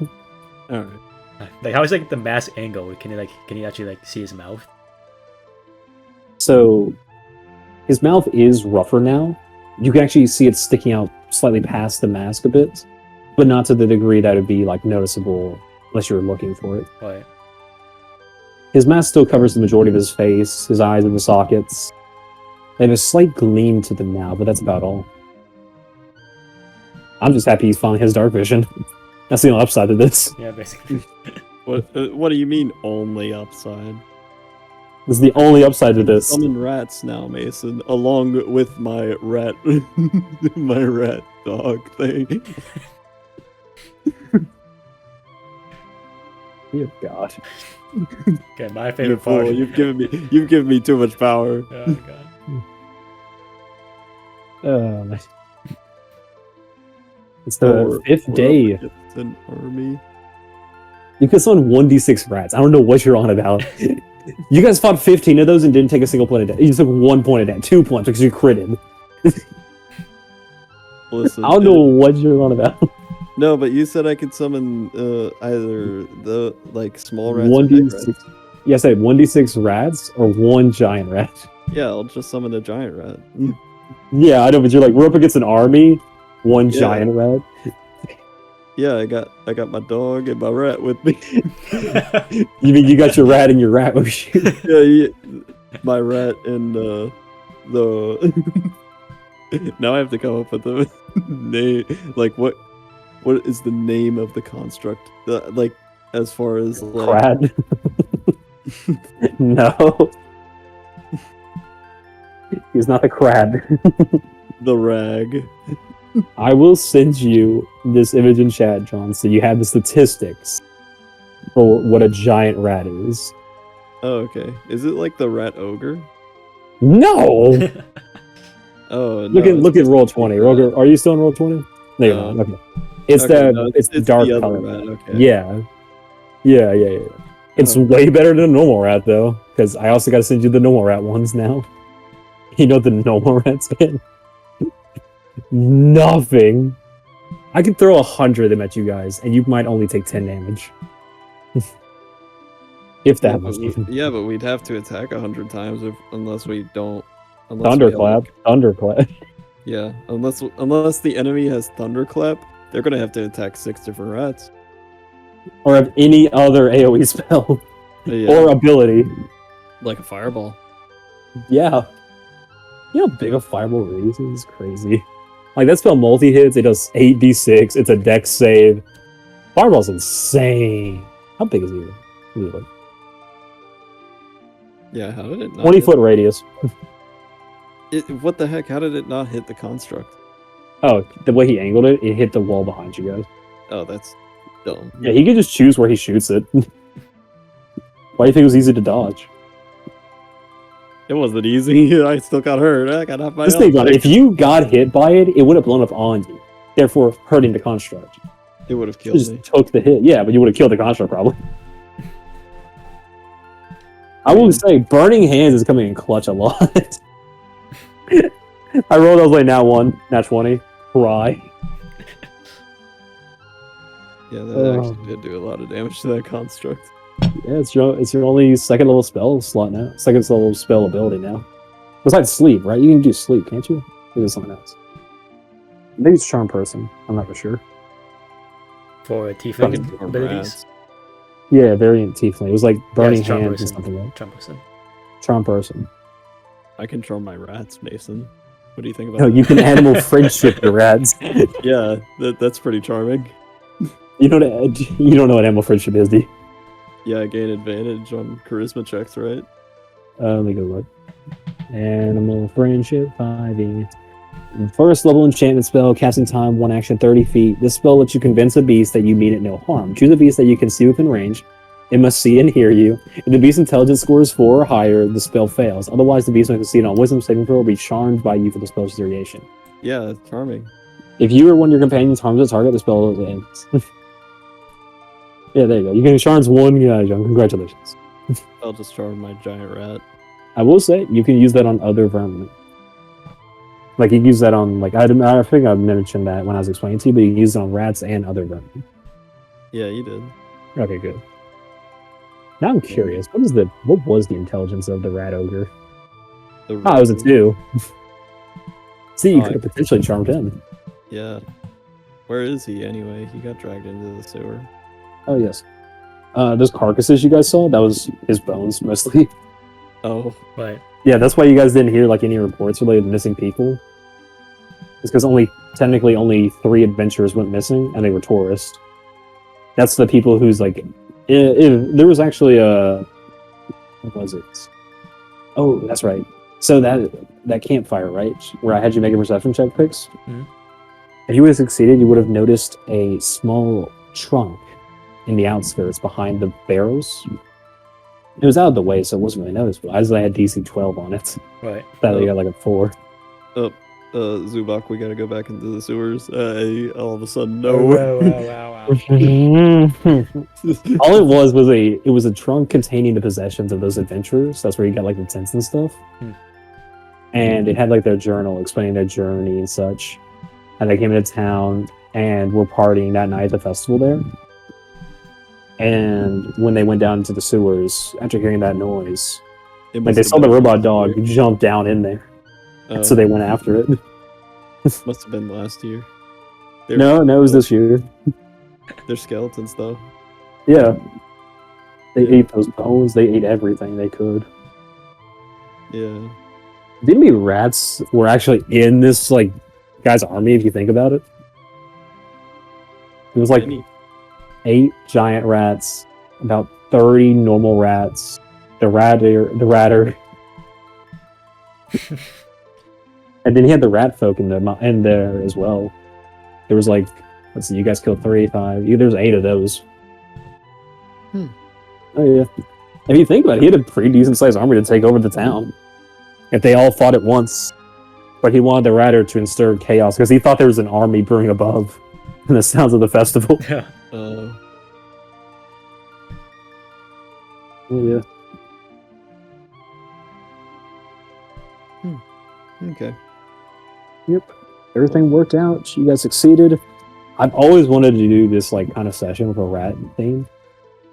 All right.
Like, how is like the mask angle? Can you actually like see his mouth?
So his mouth is rougher now. You can actually see it sticking out slightly past the mask a bit, but not to the degree that would be like noticeable unless you were looking for it.
Right.
His mask still covers the majority of his face, his eyes in the sockets. They have a slight gleam to them now, but that's about all. I'm just happy he's finally has dark vision. That's the only upside to this.
Yeah, basically.
What do you mean only upside?
This is the only upside to this.
Summon rats now, Mason, along with my rat, my rat dog thing.
Dear God.
Okay, my
You're
favorite
fool.
part.
You've given me too much power.
Oh god.
It's the fifth day.
It's an army.
You can summon 1d6 rats. I don't know what you're on about. You guys fought 15 of those and didn't take a single point of damage. You took 1 point of damage, 2 points because you critted.
Listen,
I don't know what you're on about.
No, but you said I could summon either the like small rats. Or big rats.
1d6. Yes, I said 1d6 rats or 1 giant rat.
Yeah, I'll just summon a giant rat.
Yeah, I know, but you're like, we're up against an army, 1
Yeah.
giant rat.
Yeah, I got my dog and my rat with me.
You mean you got your rat and your rat? Oh shit.
Yeah, my rat and the. Now I have to come up with the name. Like, what is the name of the construct? Like, as far as like.
Crad. No. He's not the crad.
The rag.
I will send you this image in chat, John, so you have the statistics for what a giant rat is.
Oh, okay. Is it like the rat ogre?
No!
Oh,
Look at roll 20. Roger, are you still in roll 20? No, you're not. Okay. It's it's the dark
the other
color.
rat. Okay.
Yeah. It's way better than a normal rat though, because I also gotta send you the normal rat ones now. You know the normal rats can nothing. I could throw 100 of them at you guys, and you might only take 10 damage. If that much.
Yeah, but we'd have to attack 100 times unless we don't.
Thunderclap. Thunderclap.
Yeah, unless the enemy has Thunderclap, they're gonna have to attack 6 different rats.
Or have any other AoE spell.
Yeah.
Or ability.
Like a fireball.
Yeah. You know how big a fireball really is? It's crazy. Like, that spell multi-hits, it does 8d6, it's a dex save. Fireball's insane. How big is it? Really?
Yeah, how did it not
20-foot radius.
what the heck? How did it not hit the construct?
Oh, the way he angled it, it hit the wall behind you guys.
Oh, that's dumb.
Yeah, he can just choose where he shoots it. Why do you think it was easy to dodge?
It wasn't easy. I still got hurt. I got off my
Just think about it. If you got hit by it, it would have blown up on you, therefore hurting the construct.
It would have
You
killed
just
me.
took the hit. Yeah, but you would have killed the construct probably. I will say, Burning Hands is coming in clutch a lot. I rolled, I was like, nat 1, nat 20, cry.
Yeah, that actually did do a lot of damage to that construct.
Yeah, it's your only second level spell slot now. Second level spell ability now. Besides sleep, right? You can do sleep, can't you? Or is it something else? Maybe it's Charm Person. I'm not for sure.
For
Fucking
tiefling abilities.
Rats.
Yeah, variant Tiefling. It was like Burning
it's Charm
Hands or
Person.
something like
Charm Person.
Charm Person.
I control my rats, Mason. What do you think about
No,
that?
you can animal friendship your rats.
Yeah, that's pretty charming.
You don't know what animal friendship is, do you?
Yeah, I gain advantage on charisma checks, right?
Let me go look. Animal friendship 5e. First level enchantment spell, casting time, 1 action, 30 feet. This spell lets you convince a beast that you mean it no harm. Choose a beast that you can see within range. It must see and hear you. If the beast's intelligence score is 4 or higher, the spell fails. Otherwise, the beast must succeed on wisdom saving throw or be charmed by you for the spell's duration.
Yeah, it's charming.
If you or one of your companions harms a target, the spell ends. Yeah, there you go. You can charm one guy, John. Congratulations.
I'll just charm my giant rat.
I will say, you can use that on other vermin. Like, you can use that on, like, I think I mentioned that when I was explaining to you, but you can use it on rats and other vermin.
Yeah, you did.
Okay, good. Now I'm curious, what was the intelligence of the rat ogre?
The
Oh, it was a 2. See, you
Oh,
could have potentially charmed him.
Yeah. Where is he anyway? He got dragged into the sewer.
Oh, yes. Those carcasses you guys saw, that was his bones, mostly.
Oh.
Right.
Yeah, that's why you guys didn't hear, like, any reports related to missing people. It's because technically only 3 adventurers went missing, and they were tourists. That's the people who's, like... there was actually a... What was it? Oh, that's right. So that campfire, right? Where I had you make a perception check, Pix?
Mhm.
If you would have succeeded, you would have noticed a small trunk in the outskirts behind the barrels. It was out of the way, so it wasn't really noticeable. I had DC 12 on it.
Right.
That got like a 4.
Zubak, we gotta go back into the sewers. All of a sudden, no.
Wow.
All it was a trunk containing the possessions of those adventurers. That's where you got like the tents and stuff. And it had like their journal explaining their journey and such. And they came into town and were partying that night at the festival there. And when they went down into the sewers, after hearing that noise, like they saw the robot dog jump down in there. So they went after it.
Must have been last year.
No, it was this year.
They're skeletons, though.
Yeah. They ate those bones. They ate everything they could.
Yeah.
D&ME rats were actually in this like guy's army, if you think about it. It was like 8 giant rats, about 30 normal rats, the ratter. And then he had the rat folk in there as well. There was like, let's see, you guys killed 3, 5. There's 8 of those. Oh yeah. If you think about it, he had a pretty decent sized army to take over the town. If they all fought at once. But he wanted the ratter to instir chaos because he thought there was an army brewing above in the sounds of the festival.
Yeah.
Oh yeah.
Okay.
Yep. Everything worked out. You guys succeeded. I've always wanted to do this like kind of session with a rat theme.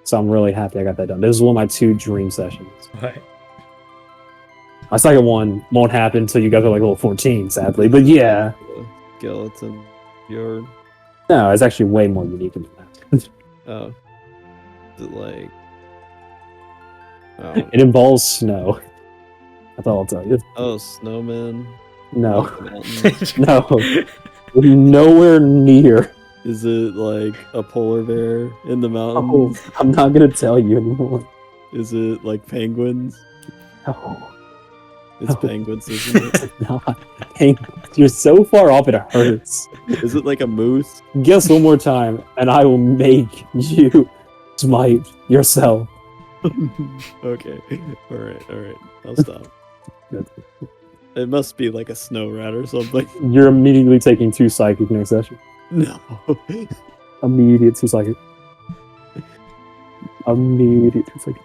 So I'm really happy I got that done. This is one of my 2 dream sessions.
Right.
My second one won't happen until you guys are like level 14, sadly. But yeah.
Skeleton yard.
No, it's actually way more unique than that.
Oh. Is it like... Oh.
It involves snow. That's all I'll tell you.
Oh, snowmen.
No.
Mountains.
No. Nowhere near.
Is it like a polar bear in the mountains?
Oh, I'm not going to tell you anymore.
Is it like penguins?
No.
It's penguins, isn't it?
It's not. You're so far off it hurts.
Is it like a moose?
Guess one more time, and I will make you smite yourself.
Okay. Alright. I'll stop. It must be like a snow rat or something.
You're immediately taking 2 psychic next session.
No.
Immediate 2 psychic. Immediate 2 psychic.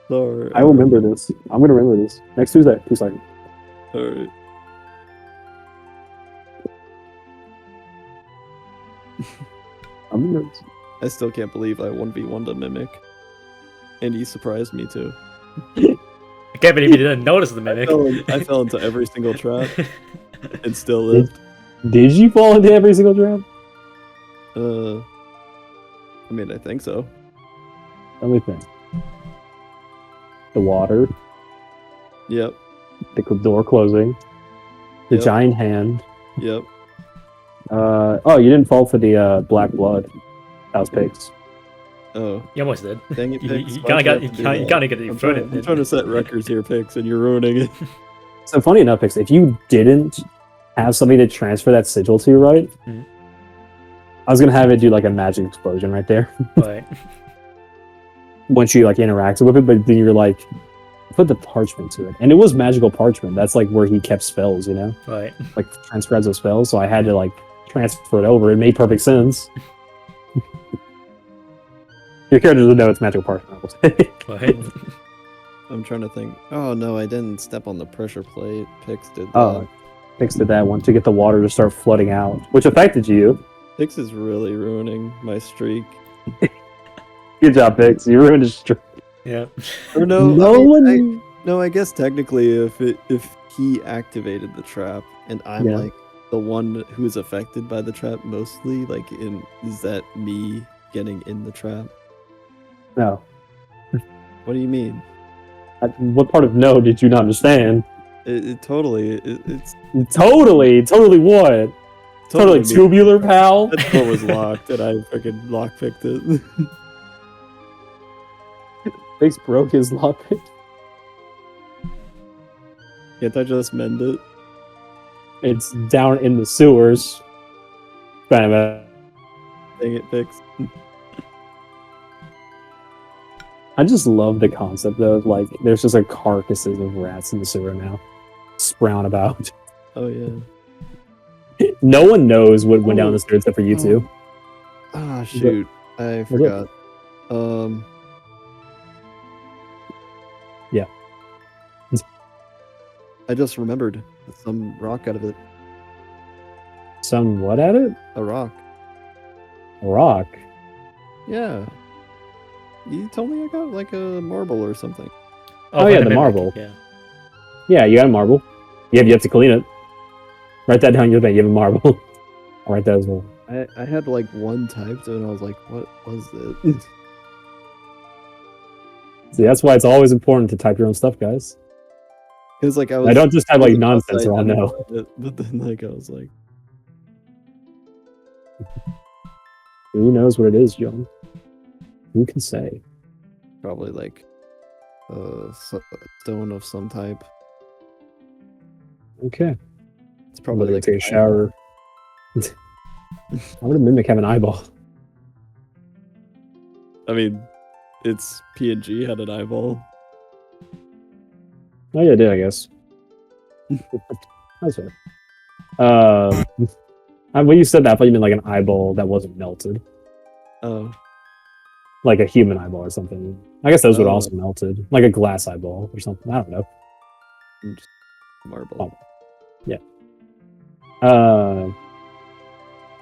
Sorry.
I will remember this. I'm going to remember this. Next Tuesday, 2 psychic.
Alright.
I'm remember this.
I still can't believe I 1v1'd a mimic. And he surprised me too.
I can't believe you didn't notice the mimic.
I fell into every single trap and still lived.
Did you fall into every single trap?
I mean, I think so.
Let me think. The water,
Yep.
the door closing, the
Yep.
giant hand.
Yep.
Oh, you didn't fall for the black blood. That was pigs.
Oh,
You almost did.
dang it,
You
Pix.
kind
Why'd
of got
have
you
to do
kind
that?
of get your
I'm
foot
trying,
in.
I'm trying to set records here, Pix, and you're ruining it.
So funny enough, Pix, if you didn't have something to transfer that sigil to, right?
Mhm.
I was gonna have it do like a magic explosion right there
But
once you like interacted with it, but then you're like, put the parchment to it, and it was magical parchment. That's like where he kept spells, you know,
but
like transcribes of spells. So I had to like transfer it over. It made perfect sense. Your character doesn't know it's magical parchment. I will say.
but
I'm trying to think. Oh no, I didn't step on the pressure plate. Pix did that.
Oh, Pix did that one to get the water to start flooding out, which affected you.
Pix is really ruining my streak.
Good job, Pix. You ruined his streak.
yeah.
Or no,
No
I mean,
one.
no, I guess technically, if he activated the trap and I'm
Yeah.
like the one who's affected by the trap mostly, like is that me getting in the trap?
No.
What do you mean?
What part of no did you not understand?
It totally it's
Totally what? Totally
me.
tubular, pal.
That door was locked and I freaking lockpicked it.
Pix broke his lockpick.
Can't I just mend it?
It's down in the sewers. Kind of a.
Dang it, Pix.
I just love the concept though. Of, like, there's just like carcasses of rats in the sewer now, sprout about.
Oh yeah.
No one knows what went down the sewer except for you two.
Ah shoot. I forgot.
Yeah.
I just remembered some rock out of it.
Some what at it?
A rock.
A rock.
Yeah. You told me I got like a marble or something.
Oh, yeah,
and
the
mimic,
marble.
Yeah.
Yeah, you got a marble. You have to clean it. Write that down in your thing. You have a marble. I'll write that as well.
I had like one typed and I was like, what was it?
See, that's why it's always important to type your own stuff, guys.
Because like I was.
I don't just type like
thinking about
nonsense or I'll know.
it, but then like I was like,
Who knows what it is, John? Who can say?
probably like a stone of some type.
Okay.
It's
I'm
probably
gonna
like
take a shower. How would a mimic have an eyeball?
I mean, it's PNG had an eyeball.
Oh yeah, it did, I guess. That's right. When you said that, I thought you meant like an eyeball that wasn't melted.
Oh.
Like a human eyeball or something. I guess those would
Oh.
also melted. Like a glass eyeball or something. I don't know.
Just marble.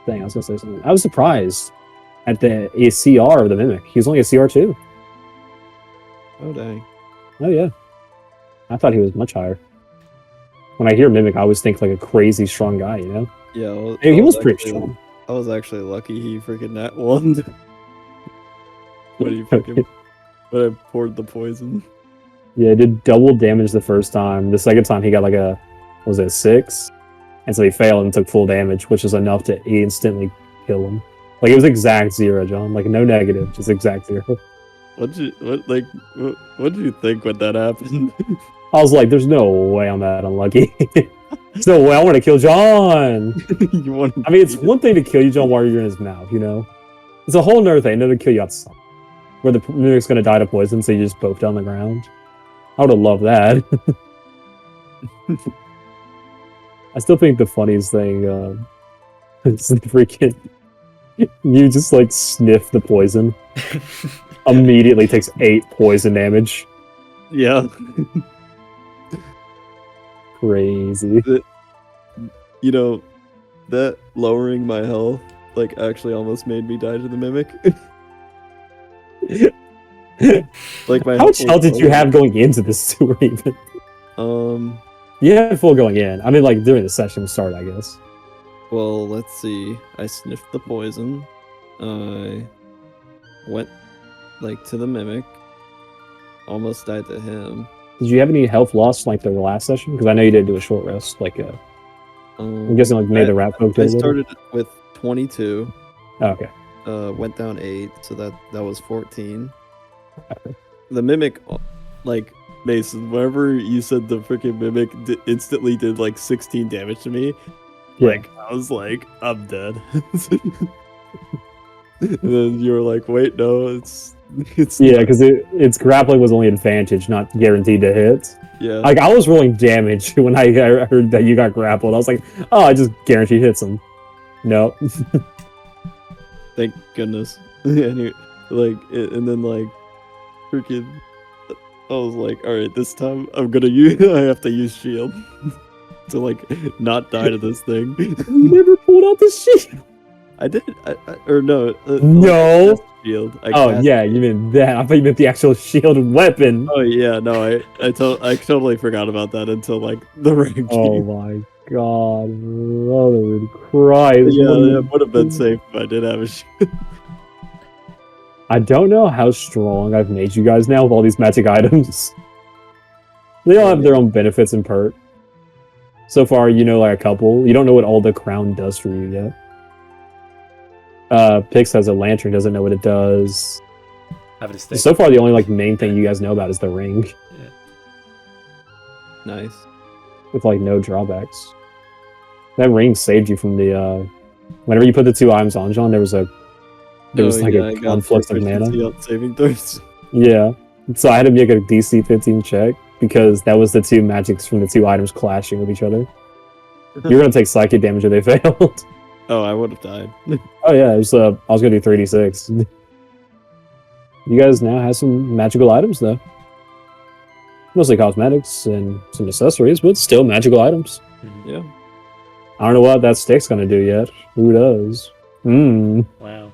Dang, I was gonna say something. I was surprised at the CR of the mimic. He was only a CR too.
Oh dang.
Oh yeah. I thought he was much higher. When I hear mimic, I always think like a crazy strong guy, you know?
Yeah. Well,
Hey, he
I
was pretty
actually-
strong.
I was actually lucky he freaking nat one. When he freaking when I poured the poison.
Yeah, it did double damage the first time. The second time he got like a, what was it, 6? And so he failed and took full damage, which is enough to instantly kill him. Like it was exact 0, John. Like no negative, just exact 0.
What did you think when that happened?
I was like, there's no way I'm that unlucky. There's no way I want to kill John.
You want?
I mean, it's one thing to kill you, John, while you're in his mouth, you know? It's a whole nother thing, another to kill you outside. Where the mimic's gonna die to poison, so you just both on the ground. I would have loved that. I still think the funniest thing is the freaking you just like sniff the poison. Immediately takes 8 poison damage.
Yeah.
Crazy.
You know, that lowering my health like actually almost made me die to the mimic. Like my
How much health did you have going into this sewer even? You had full going in. I mean, like during the session start, I guess.
Well, let's see. I sniffed the poison. I went like to the mimic. Almost died to him.
Did you have any health loss like the last session? Because I know you did do a short rest. Like, I'm guessing like maybe the rat folk did.
I started with 22.
Oh, okay.
Went down 8, so that was 14.
Okay.
The mimic, like Mason, whenever you said the freaking mimic instantly did like 16 damage to me,
Yeah.
like I was like, I'm dead. And then you were like, wait, no, it's
Yeah, because its grappling was only advantage, not guaranteed to hit.
yeah.
Like, I was rolling damage when I heard that you got grappled. I was like, oh, I just guaranteed hits him. No.
Thank goodness. And and then like freaking I was like, all right, this time I'm gonna use I have to use shield to like not die to this thing.
You never pulled out the shield.
I did or no.
No.
Like, shield.
Oh, yeah, you meant that. I thought you meant the actual shielded weapon.
Oh yeah, no, I totally forgot about that until like the rank.
Oh my god, brother Christ.
Yeah, it would have been safe if I did have a shield.
I don't know how strong I've made you guys now with all these magic items. They all have their own benefits and perk. So far, you know like a couple. You don't know what all the crown does for you yet. Pix has a lantern, doesn't know what it does.
Have it a stick.
So far, the only like main thing you guys know about is the ring,
Nice.
with like no drawbacks. That ring saved you from the. Whenever you put the 2 items on John, there was a
I got
conflict of mana.
proficiency on saving throws.
Yeah, so I had to make a DC 15 check because that was the 2 magics from the 2 items clashing with each other. You're gonna take psychic damage if they failed.
Oh, I would have died.
Oh yeah, it was, I was gonna do 3d6. You guys now have some magical items though. Mostly cosmetics and some accessories, but still magical items.
Yeah.
I don't know what that stick's gonna do yet. Who does?
Wow.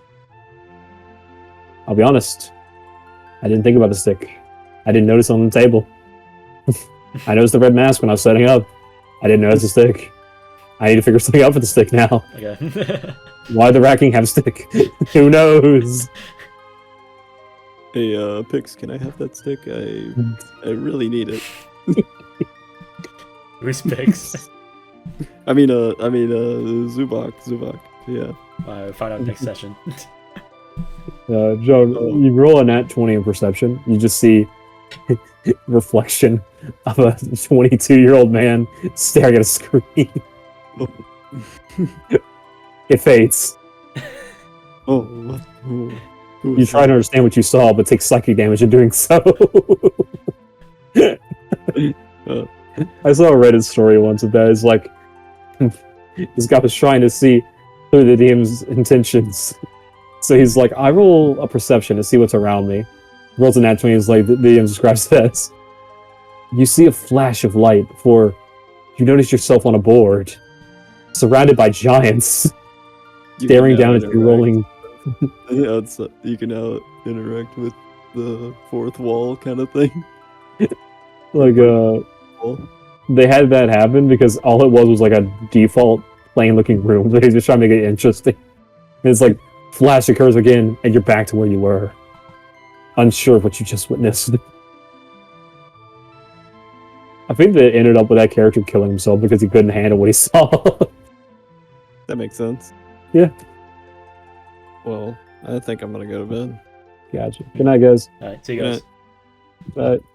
I'll be honest. I didn't think about the stick. I didn't notice it on the table. I noticed the red mask when I was setting up. I didn't notice the stick. I need to figure something out for the stick now.
Okay.
Why the racking have a stick? Who knows?
Hey, Pix, can I have that stick? I really need it.
Who's picks?
I mean, Zubak. Yeah.
We'll find out next session.
Joe, you roll a nat 20 in perception. You just see reflection of a 22-year-old man staring at a screen. It fades.
Oh, what? Who
You try to understand what you saw, but take psychic damage in doing so. I saw a Reddit story once of that. It's like this guy was trying to see through the DM's intentions. So he's like, I roll a perception to see what's around me. Rolls a nat 20, is like the DM describes it as, you see a flash of light before you notice yourself on a board, surrounded by giants, staring down at you rolling.
Yeah, you can now interact with the fourth wall kind of thing.
Like, they had that happen because all it was like a default plain-looking room. They just trying to make it interesting. And it's like, flash occurs again, and you're back to where you were. Unsure of what you just witnessed. I think they ended up with that character killing himself because he couldn't handle what he saw.
That makes sense.
Yeah.
Well, I think I'm gonna go to bed.
Gotcha. Good night, guys.
Alright, see you guys.
Good night.
Bye.